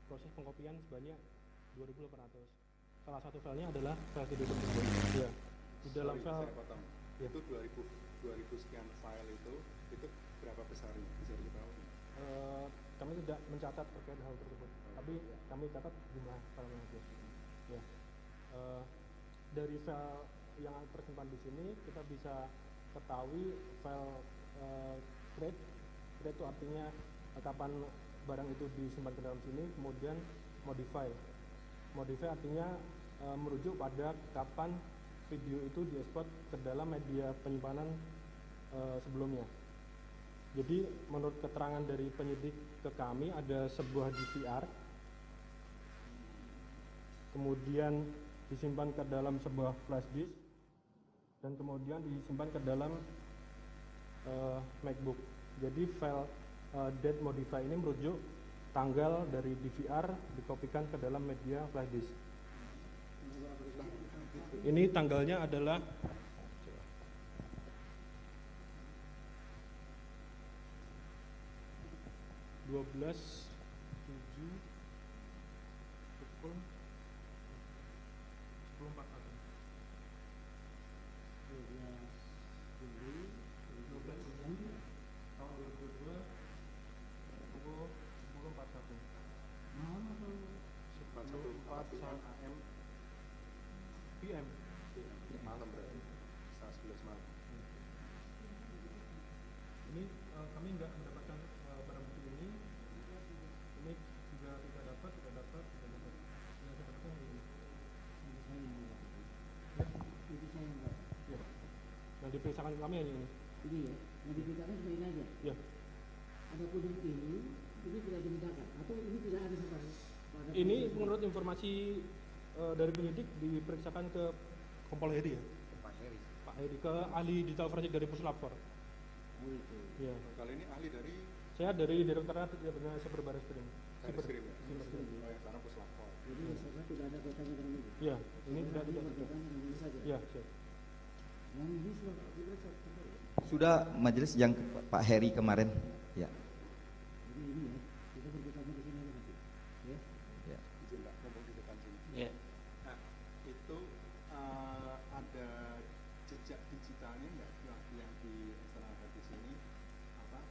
Speaker 14: proses pengkopian sebanyak 2.800. Salah satu filenya adalah file video tersebut. Ya. Di dalam file
Speaker 8: Saya potong.
Speaker 14: Ya.
Speaker 8: Itu 2000 sekian file itu berapa besarnya? Bisa diketahui?
Speaker 14: Kami tidak mencatat terkait hal tersebut, tapi kami catat jumlah file yang ada. Ya. Dari file yang tersimpan di sini kita bisa ketahui file create itu artinya kapan barang itu disimpan ke dalam sini, kemudian modify artinya merujuk pada kapan video itu diekspor ke dalam media penyimpanan sebelumnya. Jadi menurut keterangan dari penyidik ke kami ada sebuah DVR, kemudian disimpan ke dalam sebuah flash disk, dan kemudian disimpan ke dalam MacBook. Jadi file date modify ini merujuk tanggal dari DVR dikopikan ke dalam media flash disk. Ini tanggalnya adalah 12/7/2022.
Speaker 8: AM PM malam berarti setengah 11 malam. Ini kami nggak mendapatkan barang bukti ini juga tidak dapat. Yang saya dapatkan ini. Ya. Yang diperiksakan kami hanya ini.
Speaker 15: Ini ya, yang diberitakan cuma ini aja.
Speaker 8: Ya.
Speaker 15: Adapun yang ini tidak dimintakan atau ini tidak ada sama.
Speaker 8: Ini menurut informasi dari penyidik diperiksakan ke Kompol Heri ya. Pak Heri ke ahli digital forensik dari Puslapor.
Speaker 15: Oh itu.
Speaker 8: Ya.
Speaker 15: Kali ini ahli dari
Speaker 8: Saya dari Direktorat Cyber Barreskrim.
Speaker 15: Barreskrim ya. Oh yang sekarang Puslapor. Jadi saya tidak ada kaitannya dengan ini.
Speaker 8: Iya, ini tidak ada
Speaker 15: kaitannya dengan ini saja.
Speaker 8: Iya, siap.
Speaker 15: Yang ini
Speaker 13: Sudah majelis yang Pak Heri kemarin, ya.
Speaker 15: Jadi ini ya, kita berbicara di sini nanti. Ya.
Speaker 13: Ya.
Speaker 8: Izin Pak, ngomong di depan sini.
Speaker 15: Ya.
Speaker 8: Nah, itu ada jejak digitalnya nggak yang diserahkan di sini?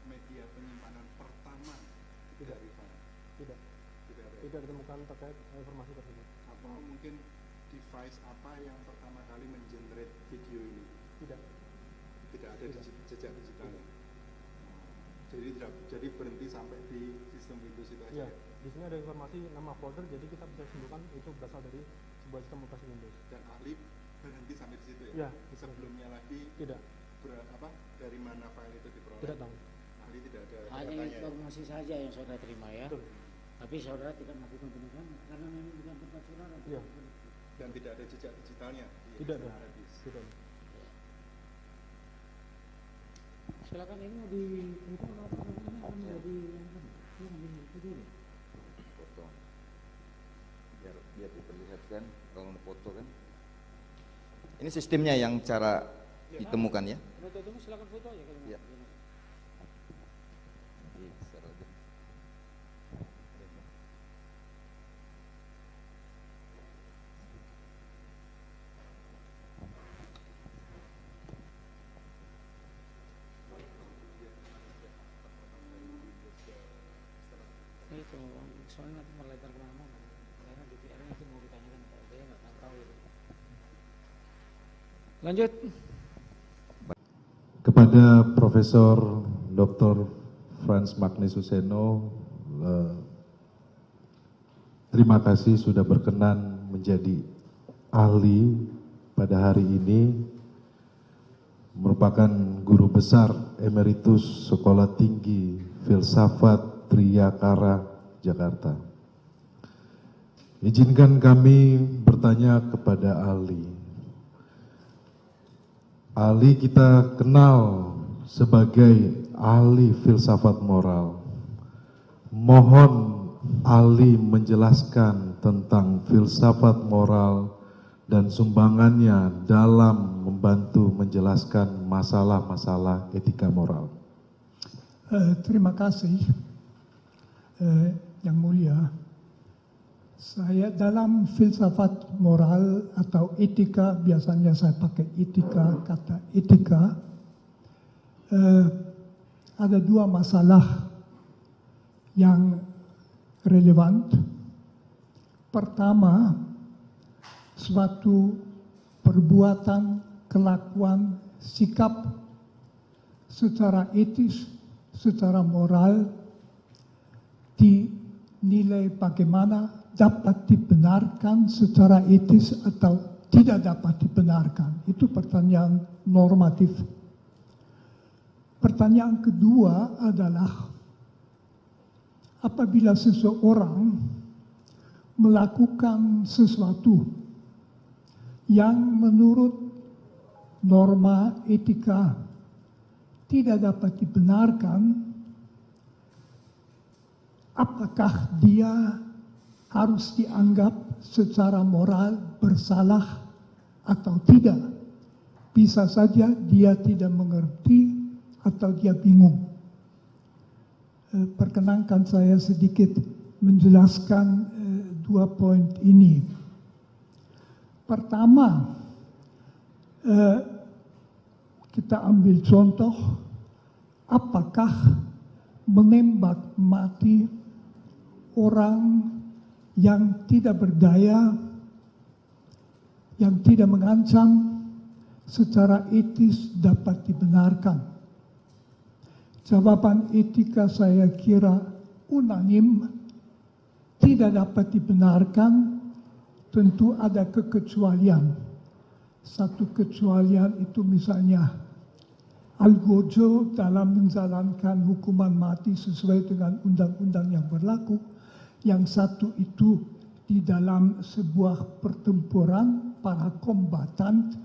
Speaker 8: Media penyimpanan pertama dari file? Tidak. Tidak ditemukan terkait informasi tersebut. Atau mungkin device apa yang pertama kali mengenerate video ini? Tidak ada jejak digitalnya. Jadi berhenti sampai di sistem Windows itu aja. Iya. Di sini ada informasi nama folder, jadi kita bisa simpulkan itu berasal dari sebuah sistem operasi Windows. Dan ahli berhenti sampai di situ ya? Iya. Sebelumnya lagi tidak. Dari mana file itu diperoleh? Tidak tahu. Ahli tidak ada.
Speaker 15: Hanya informasi saja yang saudara terima ya. Betul. Tapi saudara tidak melakukan penegakan karena memang bukan tempat saudara.
Speaker 8: Iya. Dan tidak ada jejak digitalnya? Tidak ada. Tidak.
Speaker 15: Silakan ini mau dihitung apa namanya akan menjadi yang itu dulu.
Speaker 13: Foto. Biar diperlihatkan kalau foto kan. Ini sistemnya yang cara ditemukan ya.
Speaker 15: Penuntut umum silakan foto aja kalau
Speaker 13: ya.
Speaker 15: Itu soalnya nanti melebar kemana-mana karena DPR nanti mau ditanyakan saya nggak tahu itu. Lanjut
Speaker 9: kepada Profesor Dr. Frans Magnus Suseno, terima kasih sudah berkenan menjadi ahli pada hari ini, merupakan guru besar emeritus Sekolah Tinggi Filsafat Triyakara, Jakarta. Izinkan kami bertanya kepada ahli. Ahli kita kenal sebagai ahli filsafat moral. Mohon ahli menjelaskan tentang filsafat moral dan sumbangannya dalam membantu menjelaskan masalah-masalah etika moral.
Speaker 7: Terima kasih. Yang mulia, saya dalam filsafat moral atau etika, biasanya saya pakai etika, kata etika, ada dua masalah yang relevan. Pertama, suatu perbuatan, kelakuan, sikap secara etis, secara moral, dinilai bagaimana dapat dibenarkan secara etis atau tidak dapat dibenarkan. Itu pertanyaan normatif. Pertanyaan kedua adalah apabila seseorang melakukan sesuatu yang menurut norma etika tidak dapat dibenarkan, apakah dia harus dianggap secara moral bersalah atau tidak? Bisa saja dia tidak mengerti atau dia bingung. Perkenankan saya sedikit menjelaskan dua poin ini. Pertama, kita ambil contoh, apakah menembak mati orang yang tidak berdaya, yang tidak mengancam, secara etis dapat dibenarkan? Jawaban etika saya kira unanim, tidak dapat dibenarkan. Tentu ada kekecualian. Satu kecualian itu misalnya Algojo dalam menjalankan hukuman mati sesuai dengan undang-undang yang berlaku. Yang satu itu di dalam sebuah pertempuran para kombatan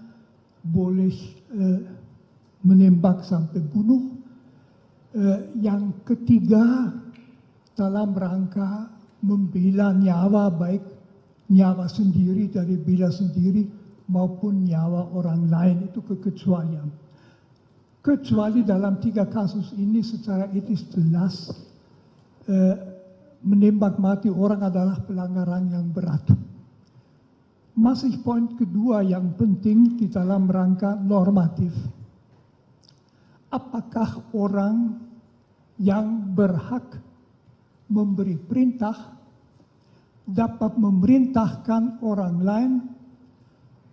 Speaker 7: boleh menembak sampai bunuh. Yang ketiga dalam rangka membela nyawa, baik nyawa sendiri dari bela sendiri maupun nyawa orang lain, itu kekecualian. Kecuali dalam 3 kasus ini secara etis jelas menembak mati orang adalah pelanggaran yang berat. Masih poin kedua yang penting di dalam rangka normatif. Apakah orang yang berhak memberi perintah dapat memerintahkan orang lain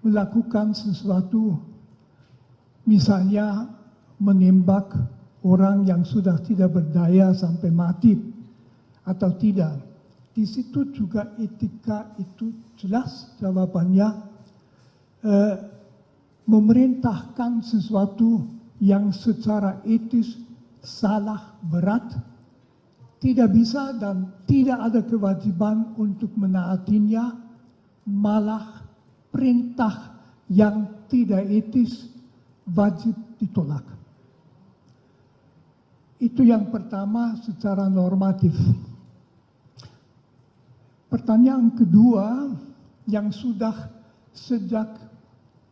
Speaker 7: melakukan sesuatu, misalnya menembak orang yang sudah tidak berdaya sampai mati atau tidak? Di situ juga etika itu jelas jawabannya, memerintahkan sesuatu yang secara etis salah berat, tidak bisa dan tidak ada kewajiban untuk menaatinya, malah perintah yang tidak etis wajib ditolak. Itu yang pertama secara normatif. Pertanyaan kedua yang sudah sejak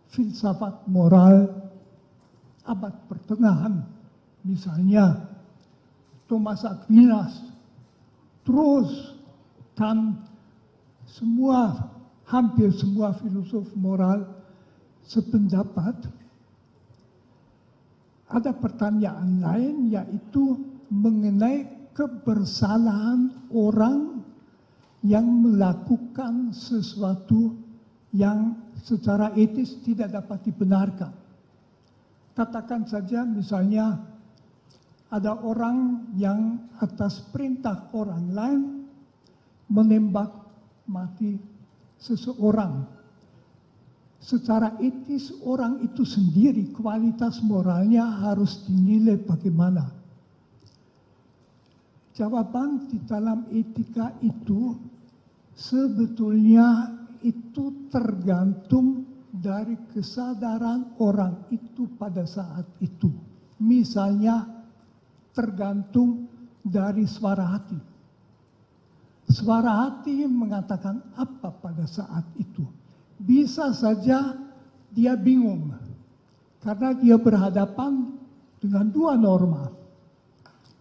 Speaker 7: filsafat moral abad pertengahan, misalnya Thomas Aquinas, terus kan hampir semua filosof moral sependapat. Ada pertanyaan lain, yaitu mengenai kebersalahan orang yang melakukan sesuatu yang secara etis tidak dapat dibenarkan. Katakan saja misalnya ada orang yang atas perintah orang lain menembak mati seseorang. Secara etis orang itu sendiri kualitas moralnya harus dinilai bagaimana. Jawaban di dalam etika itu sebetulnya itu tergantung dari kesadaran orang itu pada saat itu. Misalnya tergantung dari suara hati. Suara hati mengatakan apa pada saat itu? Bisa saja dia bingung karena dia berhadapan dengan dua norma.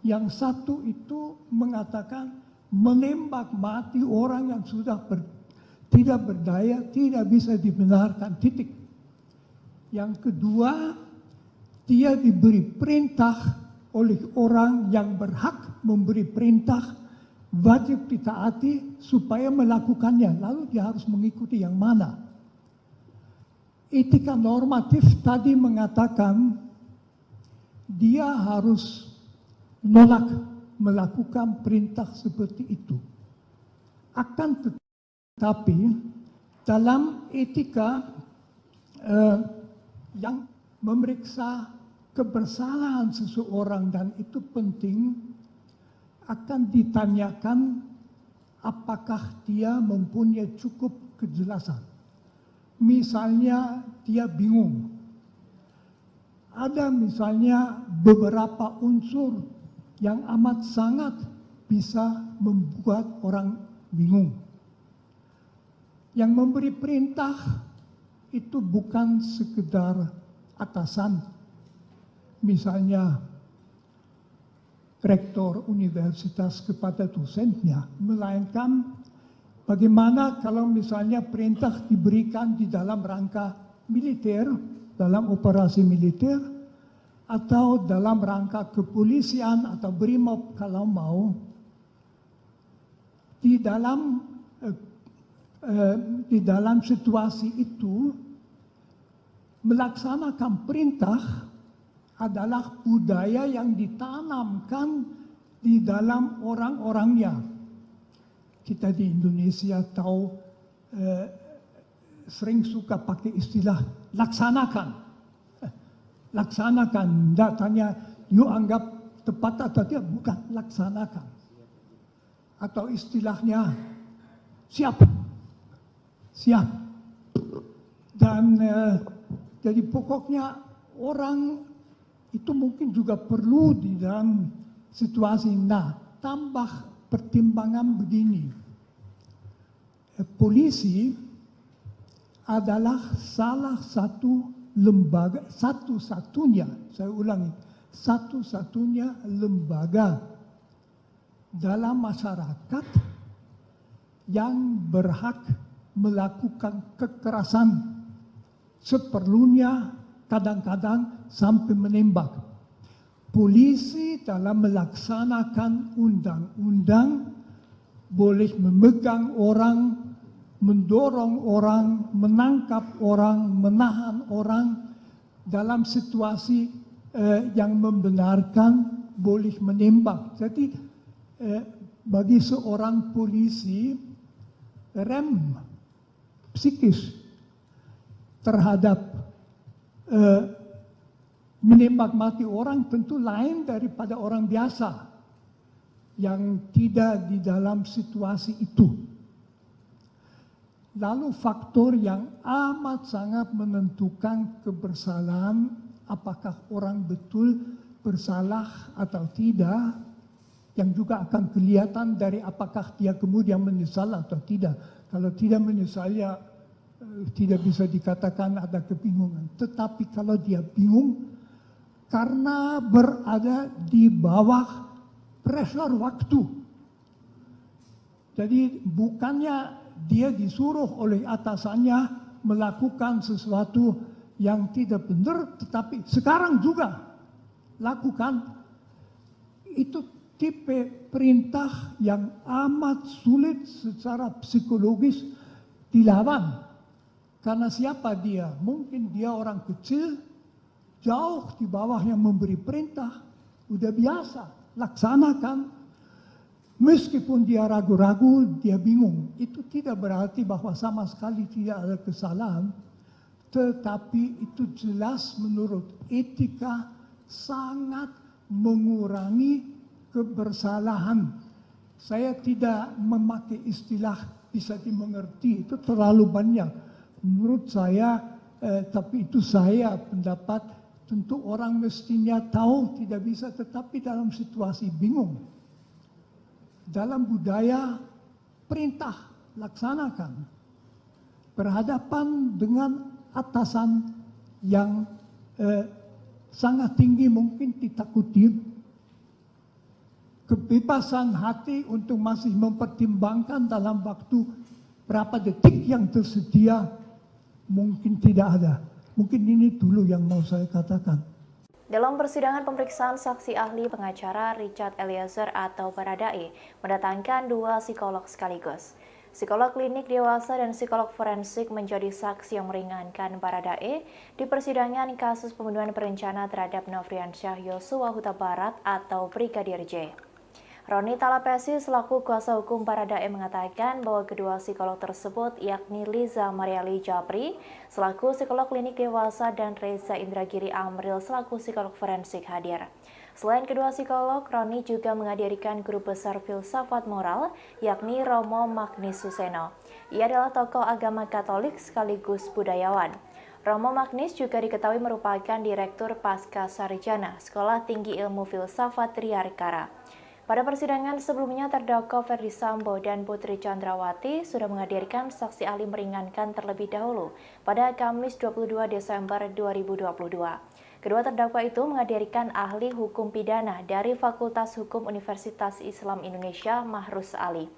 Speaker 7: Yang satu itu mengatakan menembak mati orang yang sudah tidak berdaya, tidak bisa dibenarkan, titik. Yang kedua, dia diberi perintah oleh orang yang berhak memberi perintah, wajib ditaati supaya melakukannya, lalu dia harus mengikuti yang mana. Etika normatif tadi mengatakan dia harus menolak melakukan perintah seperti itu. Akan tetapi dalam etika yang memeriksa kebersalahan seseorang, dan itu penting, akan ditanyakan apakah dia mempunyai cukup kejelasan. Misalnya dia bingung. Ada misalnya beberapa unsur yang amat sangat bisa membuat orang bingung. Yang memberi perintah itu bukan sekedar atasan. Misalnya rektor universitas kepada dosennya, melainkan Bagaimana kalau misalnya perintah diberikan di dalam rangka militer, dalam operasi militer, atau dalam rangka kepolisian atau BRIMOB kalau mau, di dalam situasi itu melaksanakan perintah adalah budaya yang ditanamkan di dalam orang-orangnya. Kita di Indonesia tahu sering suka pakai istilah laksanakan. Laksanakan, tidak tanya you anggap tepat atau tidak, bukan, laksanakan. Atau istilahnya siap. Siap. Dan jadi pokoknya orang itu mungkin juga perlu di dalam situasi. Nah, tambah pertimbangan begini. Polisi adalah salah satu lembaga, satu-satunya, saya ulangi, satu-satunya lembaga dalam masyarakat yang berhak melakukan kekerasan seperlunya, kadang-kadang sampai menembak. Polisi dalam melaksanakan undang-undang boleh memegang orang, mendorong orang, menangkap orang, menahan orang dalam situasi yang membenarkan, boleh menembak. Jadi bagi seorang polisi, rem psikis terhadap menembak mati orang tentu lain daripada orang biasa yang tidak di dalam situasi itu. Lalu faktor yang amat sangat menentukan kebersalahan, apakah orang betul bersalah atau tidak, yang juga akan kelihatan dari apakah dia kemudian menyesal atau tidak. Kalau tidak menyesal ya tidak bisa dikatakan ada kebingungan. Tetapi kalau dia bingung karena berada di bawah pressure waktu. Jadi bukannya dia disuruh oleh atasannya melakukan sesuatu yang tidak benar, tetapi sekarang juga lakukan. Itu tipe perintah yang amat sulit secara psikologis dilawan. Karena siapa dia? Mungkin dia orang kecil, jauh di bawah yang memberi perintah, udah biasa, laksanakan. Meskipun dia ragu-ragu, dia bingung. Itu tidak berarti bahwa sama sekali tidak ada kesalahan. Tetapi itu jelas menurut etika sangat mengurangi kebersalahan. Saya tidak memakai istilah bisa dimengerti, itu terlalu banyak. Menurut saya, tapi itu saya pendapat, tentu orang mestinya tahu tidak bisa, tetapi dalam situasi bingung. Dalam budaya perintah laksanakan, berhadapan dengan atasan yang sangat tinggi mungkin ditakuti, kebebasan hati untuk masih mempertimbangkan dalam waktu berapa detik yang tersedia mungkin tidak ada. Mungkin ini dulu yang mau saya katakan.
Speaker 1: Dalam persidangan pemeriksaan saksi ahli, pengacara Richard Eliezer atau Baradae mendatangkan 2 psikolog sekaligus. Psikolog klinik dewasa dan psikolog forensik menjadi saksi yang meringankan Baradae di persidangan kasus pembunuhan berencana terhadap Nofriansyah Yosua Huta Barat atau Brigadir J. Roni Talapesi selaku kuasa hukum Baradae mengatakan bahwa kedua psikolog tersebut yakni Liza Mariali Japri selaku psikolog klinik dewasa dan Reza Indragiri Amril selaku psikolog forensik hadir. Selain kedua psikolog, Roni juga menghadirkan guru besar filsafat moral yakni Romo Magnis Suseno. Ia adalah tokoh agama Katolik sekaligus budayawan. Romo Magnis juga diketahui merupakan Direktur Pasca Sarjana Sekolah Tinggi Ilmu Filsafat Triarkara. Pada persidangan sebelumnya, terdakwa Ferdi Sambo dan Putri Chandrawati sudah menghadirkan saksi ahli meringankan terlebih dahulu pada Kamis 22 Desember 2022. Kedua terdakwa itu menghadirkan ahli hukum pidana dari Fakultas Hukum Universitas Islam Indonesia, Mahrus Ali.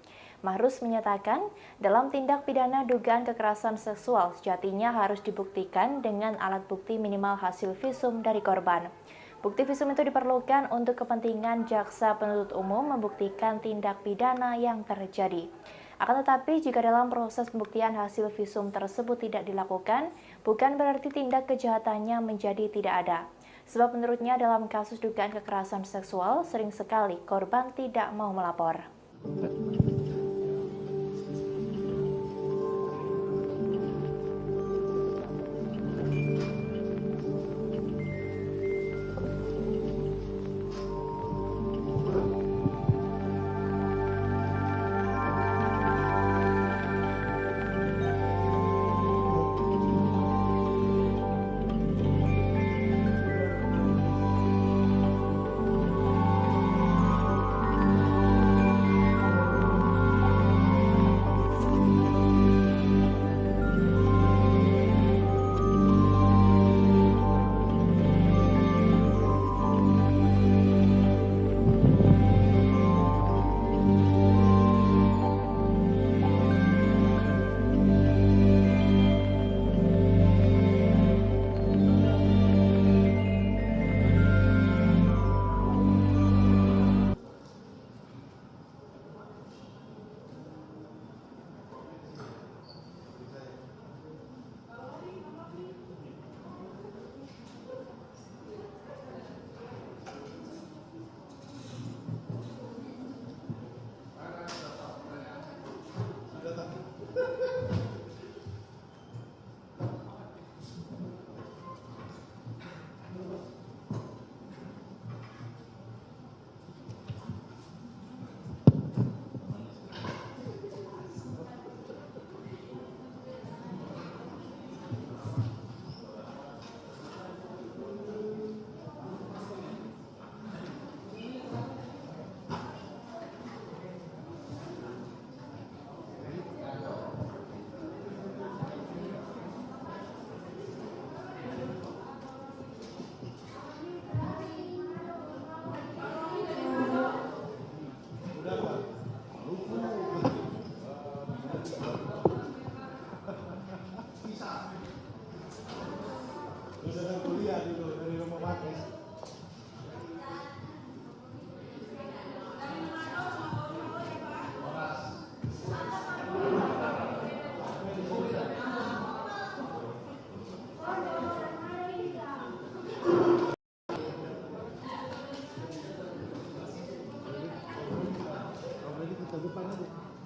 Speaker 1: Mahrus menyatakan, dalam tindak pidana dugaan kekerasan seksual sejatinya harus dibuktikan dengan alat bukti minimal hasil visum dari korban. Bukti visum itu diperlukan untuk kepentingan jaksa penuntut umum membuktikan tindak pidana yang terjadi. Akan tetapi, jika dalam proses pembuktian hasil visum tersebut tidak dilakukan, bukan berarti tindak kejahatannya menjadi tidak ada. Sebab menurutnya dalam kasus dugaan kekerasan seksual, sering sekali korban tidak mau melapor.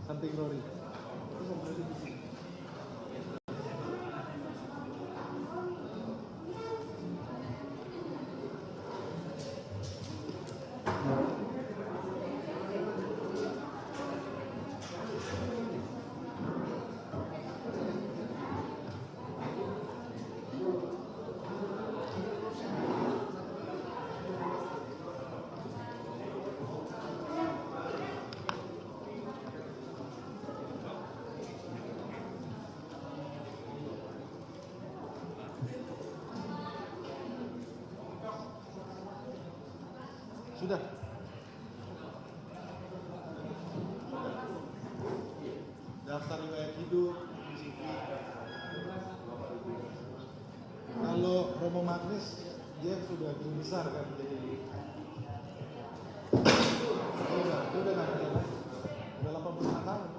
Speaker 2: Samping Rory. Sudah. Daftar riwayat hidup, CV. Kalau Romo Magnis, dia sudah besar kan jadi. Dia udah nggak ada, udah 85 tahun.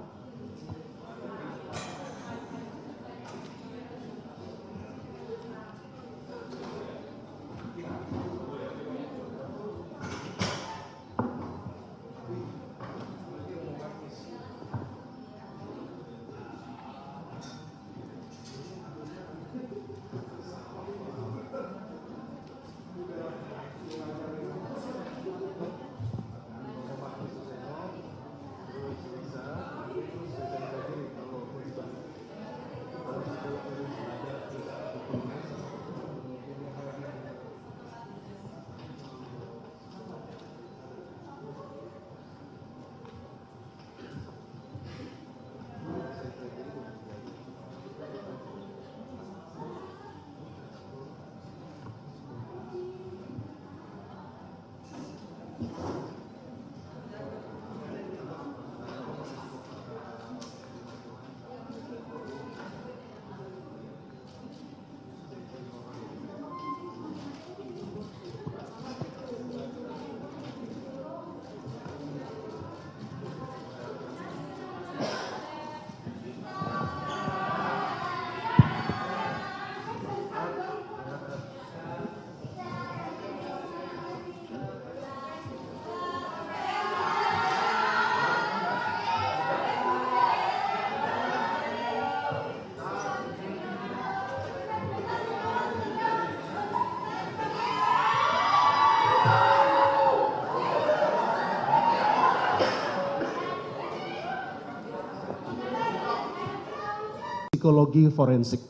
Speaker 3: psikologi forensik.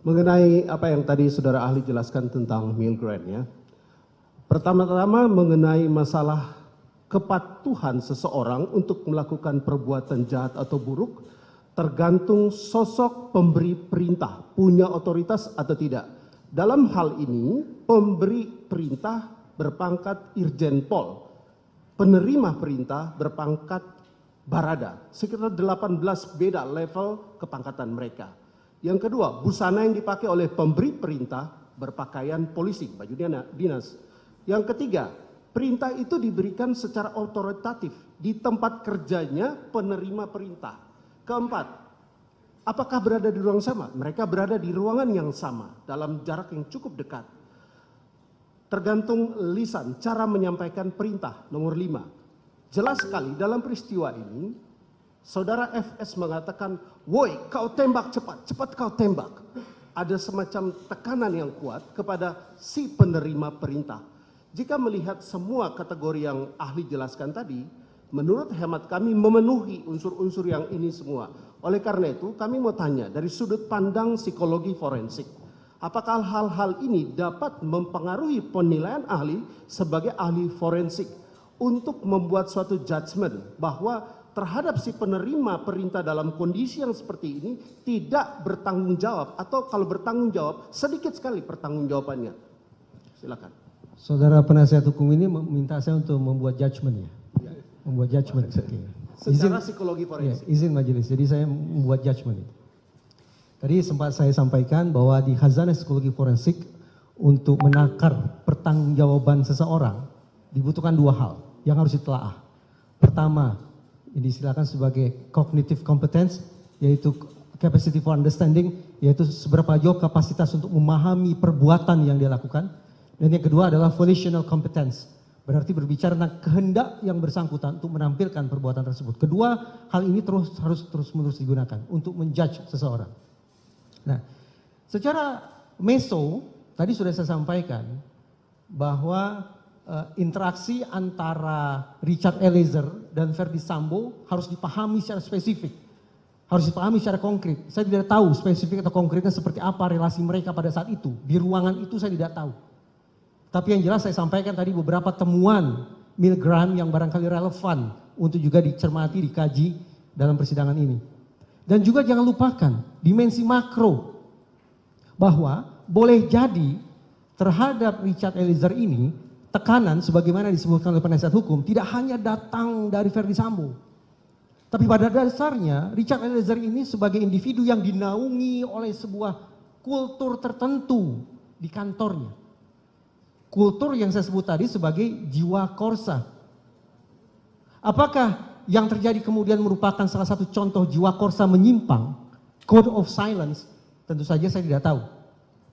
Speaker 3: Mengenai apa yang tadi saudara ahli jelaskan tentang Milgram ya. Pertama-tama mengenai masalah kepatuhan seseorang untuk melakukan perbuatan jahat atau buruk tergantung sosok pemberi perintah, punya otoritas atau tidak. Dalam hal ini, pemberi perintah berpangkat Irjen Pol, penerima perintah berpangkat Barada, sekitar 18 beda level kepangkatan mereka. Yang kedua, busana yang dipakai oleh pemberi perintah berpakaian polisi, baju dinas. Yang ketiga, perintah itu diberikan secara otoritatif di tempat kerjanya penerima perintah. Keempat, apakah berada di ruang sama? Mereka berada di ruangan yang sama dalam jarak yang cukup dekat. Tergantung lisan, cara menyampaikan perintah. Nomor 5, jelas sekali dalam peristiwa ini, saudara FS mengatakan, woi kau tembak cepat, cepat kau tembak. Ada semacam tekanan yang kuat kepada si penerima perintah. Jika melihat semua kategori yang ahli jelaskan tadi, menurut hemat kami memenuhi unsur-unsur yang ini semua. Oleh karena itu kami mau tanya dari sudut pandang psikologi forensik. Apakah hal-hal ini dapat mempengaruhi penilaian ahli sebagai ahli forensik untuk membuat suatu judgement bahwa terhadap si penerima perintah dalam kondisi yang seperti ini tidak bertanggung jawab atau kalau bertanggung jawab sedikit sekali pertanggungjawabannya. Silakan.
Speaker 4: Saudara penasihat hukum ini meminta saya untuk membuat judgement ya? Membuat judgement.
Speaker 3: Secara psikologi forensik.
Speaker 4: Ya, izin majelis, jadi saya membuat judgement itu. Tadi sempat saya sampaikan bahwa di khazanah psikologi forensik untuk menakar pertanggungjawaban seseorang dibutuhkan 2 hal yang harus ditelaah. Pertama, ini disilakan sebagai cognitive competence, yaitu capacity for understanding, yaitu seberapa jauh kapasitas untuk memahami perbuatan yang dia lakukan. Dan yang kedua adalah volitional competence, berarti berbicara tentang kehendak yang bersangkutan untuk menampilkan perbuatan tersebut. Kedua hal ini harus terus-menerus digunakan untuk menjudge seseorang. Nah, secara meso tadi sudah saya sampaikan bahwa interaksi antara Richard Eliezer dan Verdi Sambo harus dipahami secara spesifik, harus dipahami secara konkret. Saya tidak tahu spesifik atau konkretnya seperti apa relasi mereka pada saat itu. Di ruangan itu saya tidak tahu. Tapi yang jelas saya sampaikan tadi beberapa temuan Milgram yang barangkali relevan untuk juga dicermati, dikaji dalam persidangan ini. Dan juga jangan lupakan dimensi makro bahwa boleh jadi terhadap Richard Eliezer ini tekanan sebagaimana disebutkan oleh penasihat hukum tidak hanya datang dari Verdi Sambo. Tapi pada dasarnya Richard Eliezer ini sebagai individu yang dinaungi oleh sebuah kultur tertentu di kantornya. Kultur yang saya sebut tadi sebagai jiwa korsa. Apakah yang terjadi kemudian merupakan salah satu contoh jiwa korsa menyimpang, code of silence? Tentu saja saya tidak tahu.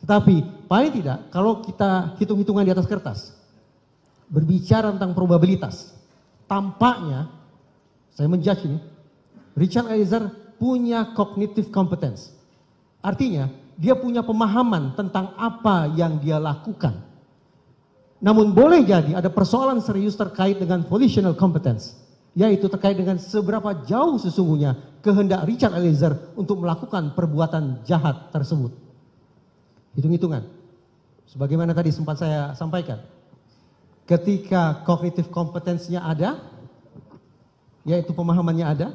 Speaker 4: Tetapi paling tidak kalau kita hitung-hitungan di atas kertas, berbicara tentang probabilitas, tampaknya saya menjudge ini, Richard Eliezer punya cognitive competence. Artinya dia punya pemahaman tentang apa yang dia lakukan. Namun boleh jadi ada persoalan serius terkait dengan volitional competence, yaitu terkait dengan seberapa jauh sesungguhnya kehendak Richard Eliezer untuk melakukan perbuatan jahat tersebut. Hitung-hitungan. Sebagaimana tadi sempat saya sampaikan. Ketika cognitive competence-nya ada, yaitu pemahamannya ada,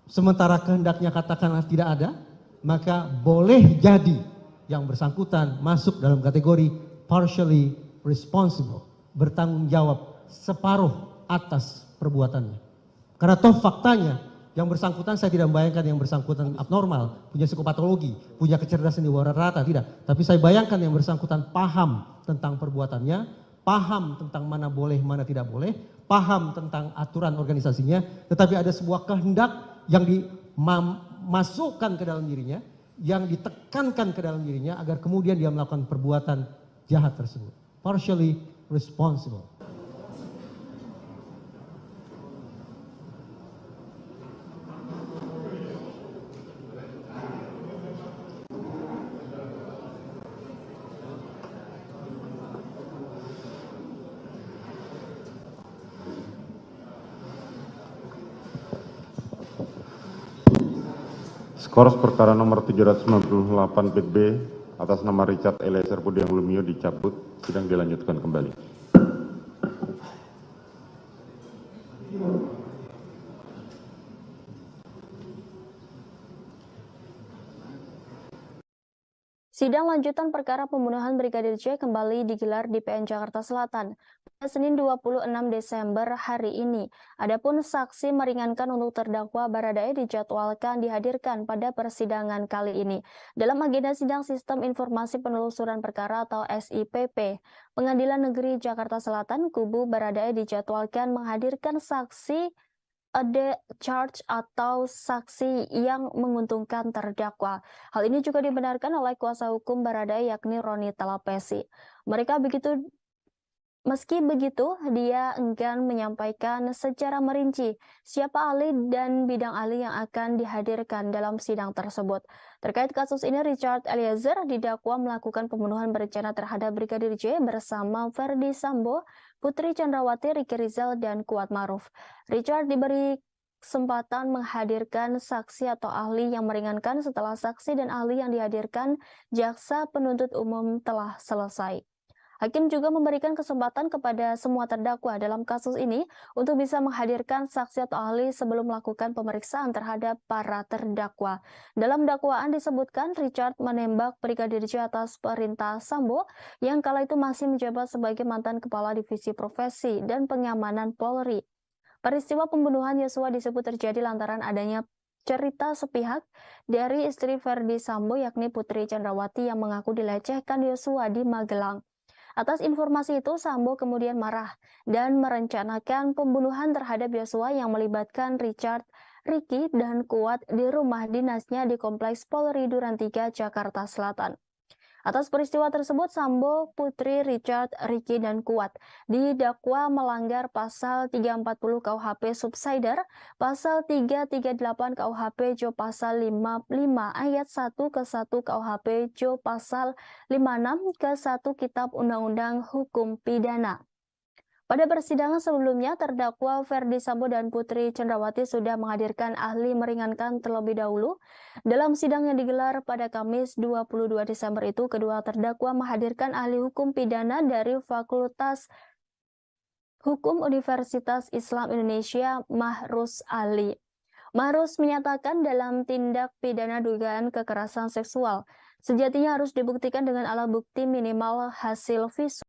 Speaker 4: sementara kehendaknya katakanlah tidak ada, maka boleh jadi yang bersangkutan masuk dalam kategori partially responsible, bertanggung jawab separuh atas perbuatannya. Karena toh faktanya yang bersangkutan, saya tidak membayangkan yang bersangkutan abnormal, punya psikopatologi, punya kecerdasan di bawah rata, tidak. Tapi saya bayangkan yang bersangkutan paham tentang perbuatannya, paham tentang mana boleh, mana tidak boleh, paham tentang aturan organisasinya, tetapi ada sebuah kehendak yang dimasukkan ke dalam dirinya, yang ditekankan ke dalam dirinya agar kemudian dia melakukan perbuatan jahat tersebut. Partially responsible.
Speaker 5: Kors perkara nomor 798 Pit B atas nama Richard Eliezer Budiang Lumiu dicabut, sidang dilanjutkan kembali.
Speaker 6: Sidang lanjutan perkara pembunuhan Brigadir J kembali digelar di PN Jakarta Selatan pada Senin 26 Desember hari ini. Adapun saksi meringankan untuk terdakwa Baradae dijadwalkan dihadirkan pada persidangan kali ini. Dalam agenda sidang Sistem Informasi Penelusuran Perkara atau SIPP, Pengadilan Negeri Jakarta Selatan, kubu Baradae dijadwalkan menghadirkan saksi ada charge atau saksi yang menguntungkan terdakwa. Hal ini juga dibenarkan oleh kuasa hukum Baradae yakni Roni Talapesi. Meski begitu, dia enggan menyampaikan secara merinci siapa ahli dan bidang ahli yang akan dihadirkan dalam sidang tersebut. Terkait kasus ini, Richard Eliezer didakwa melakukan pembunuhan berencana terhadap Brigadir J bersama Verdi Sambo, Putri Chandrawati, Ricky Rizal, dan Kuat Maruf. Richard diberi kesempatan menghadirkan saksi atau ahli yang meringankan setelah saksi dan ahli yang dihadirkan jaksa penuntut umum telah selesai. Hakim juga memberikan kesempatan kepada semua terdakwa dalam kasus ini untuk bisa menghadirkan saksi atau ahli sebelum melakukan pemeriksaan terhadap para terdakwa. Dalam dakwaan disebutkan Richard menembak Brigadir J atas perintah Sambo yang kala itu masih menjabat sebagai mantan Kepala Divisi Profesi dan Pengamanan Polri. Peristiwa pembunuhan Yosua disebut terjadi lantaran adanya cerita sepihak dari istri Verdi Sambo yakni Putri Chandrawati yang mengaku dilecehkan Yosua di Magelang. Atas informasi itu, Sambo kemudian marah dan merencanakan pembunuhan terhadap Yosua yang melibatkan Richard, Ricky, dan Kuat di rumah dinasnya di Kompleks Polri Duren 3, Jakarta Selatan. Atas peristiwa tersebut, Sambo, Putri, Richard, Ricky, dan Kuat didakwa melanggar pasal 340 KUHP Subsider, pasal 338 KUHP Jo pasal 55 ayat 1 ke 1 KUHP Jo pasal 56 ke 1 Kitab Undang-Undang Hukum Pidana. Pada persidangan sebelumnya, terdakwa Verdi Sambo dan Putri Chandrawati sudah menghadirkan ahli meringankan terlebih dahulu. Dalam sidang yang digelar pada Kamis 22 Desember itu, kedua terdakwa menghadirkan ahli hukum pidana dari Fakultas Hukum Universitas Islam Indonesia, Mahrus Ali. Mahrus menyatakan dalam tindak pidana dugaan kekerasan seksual, sejatinya harus dibuktikan dengan alat bukti minimal hasil visum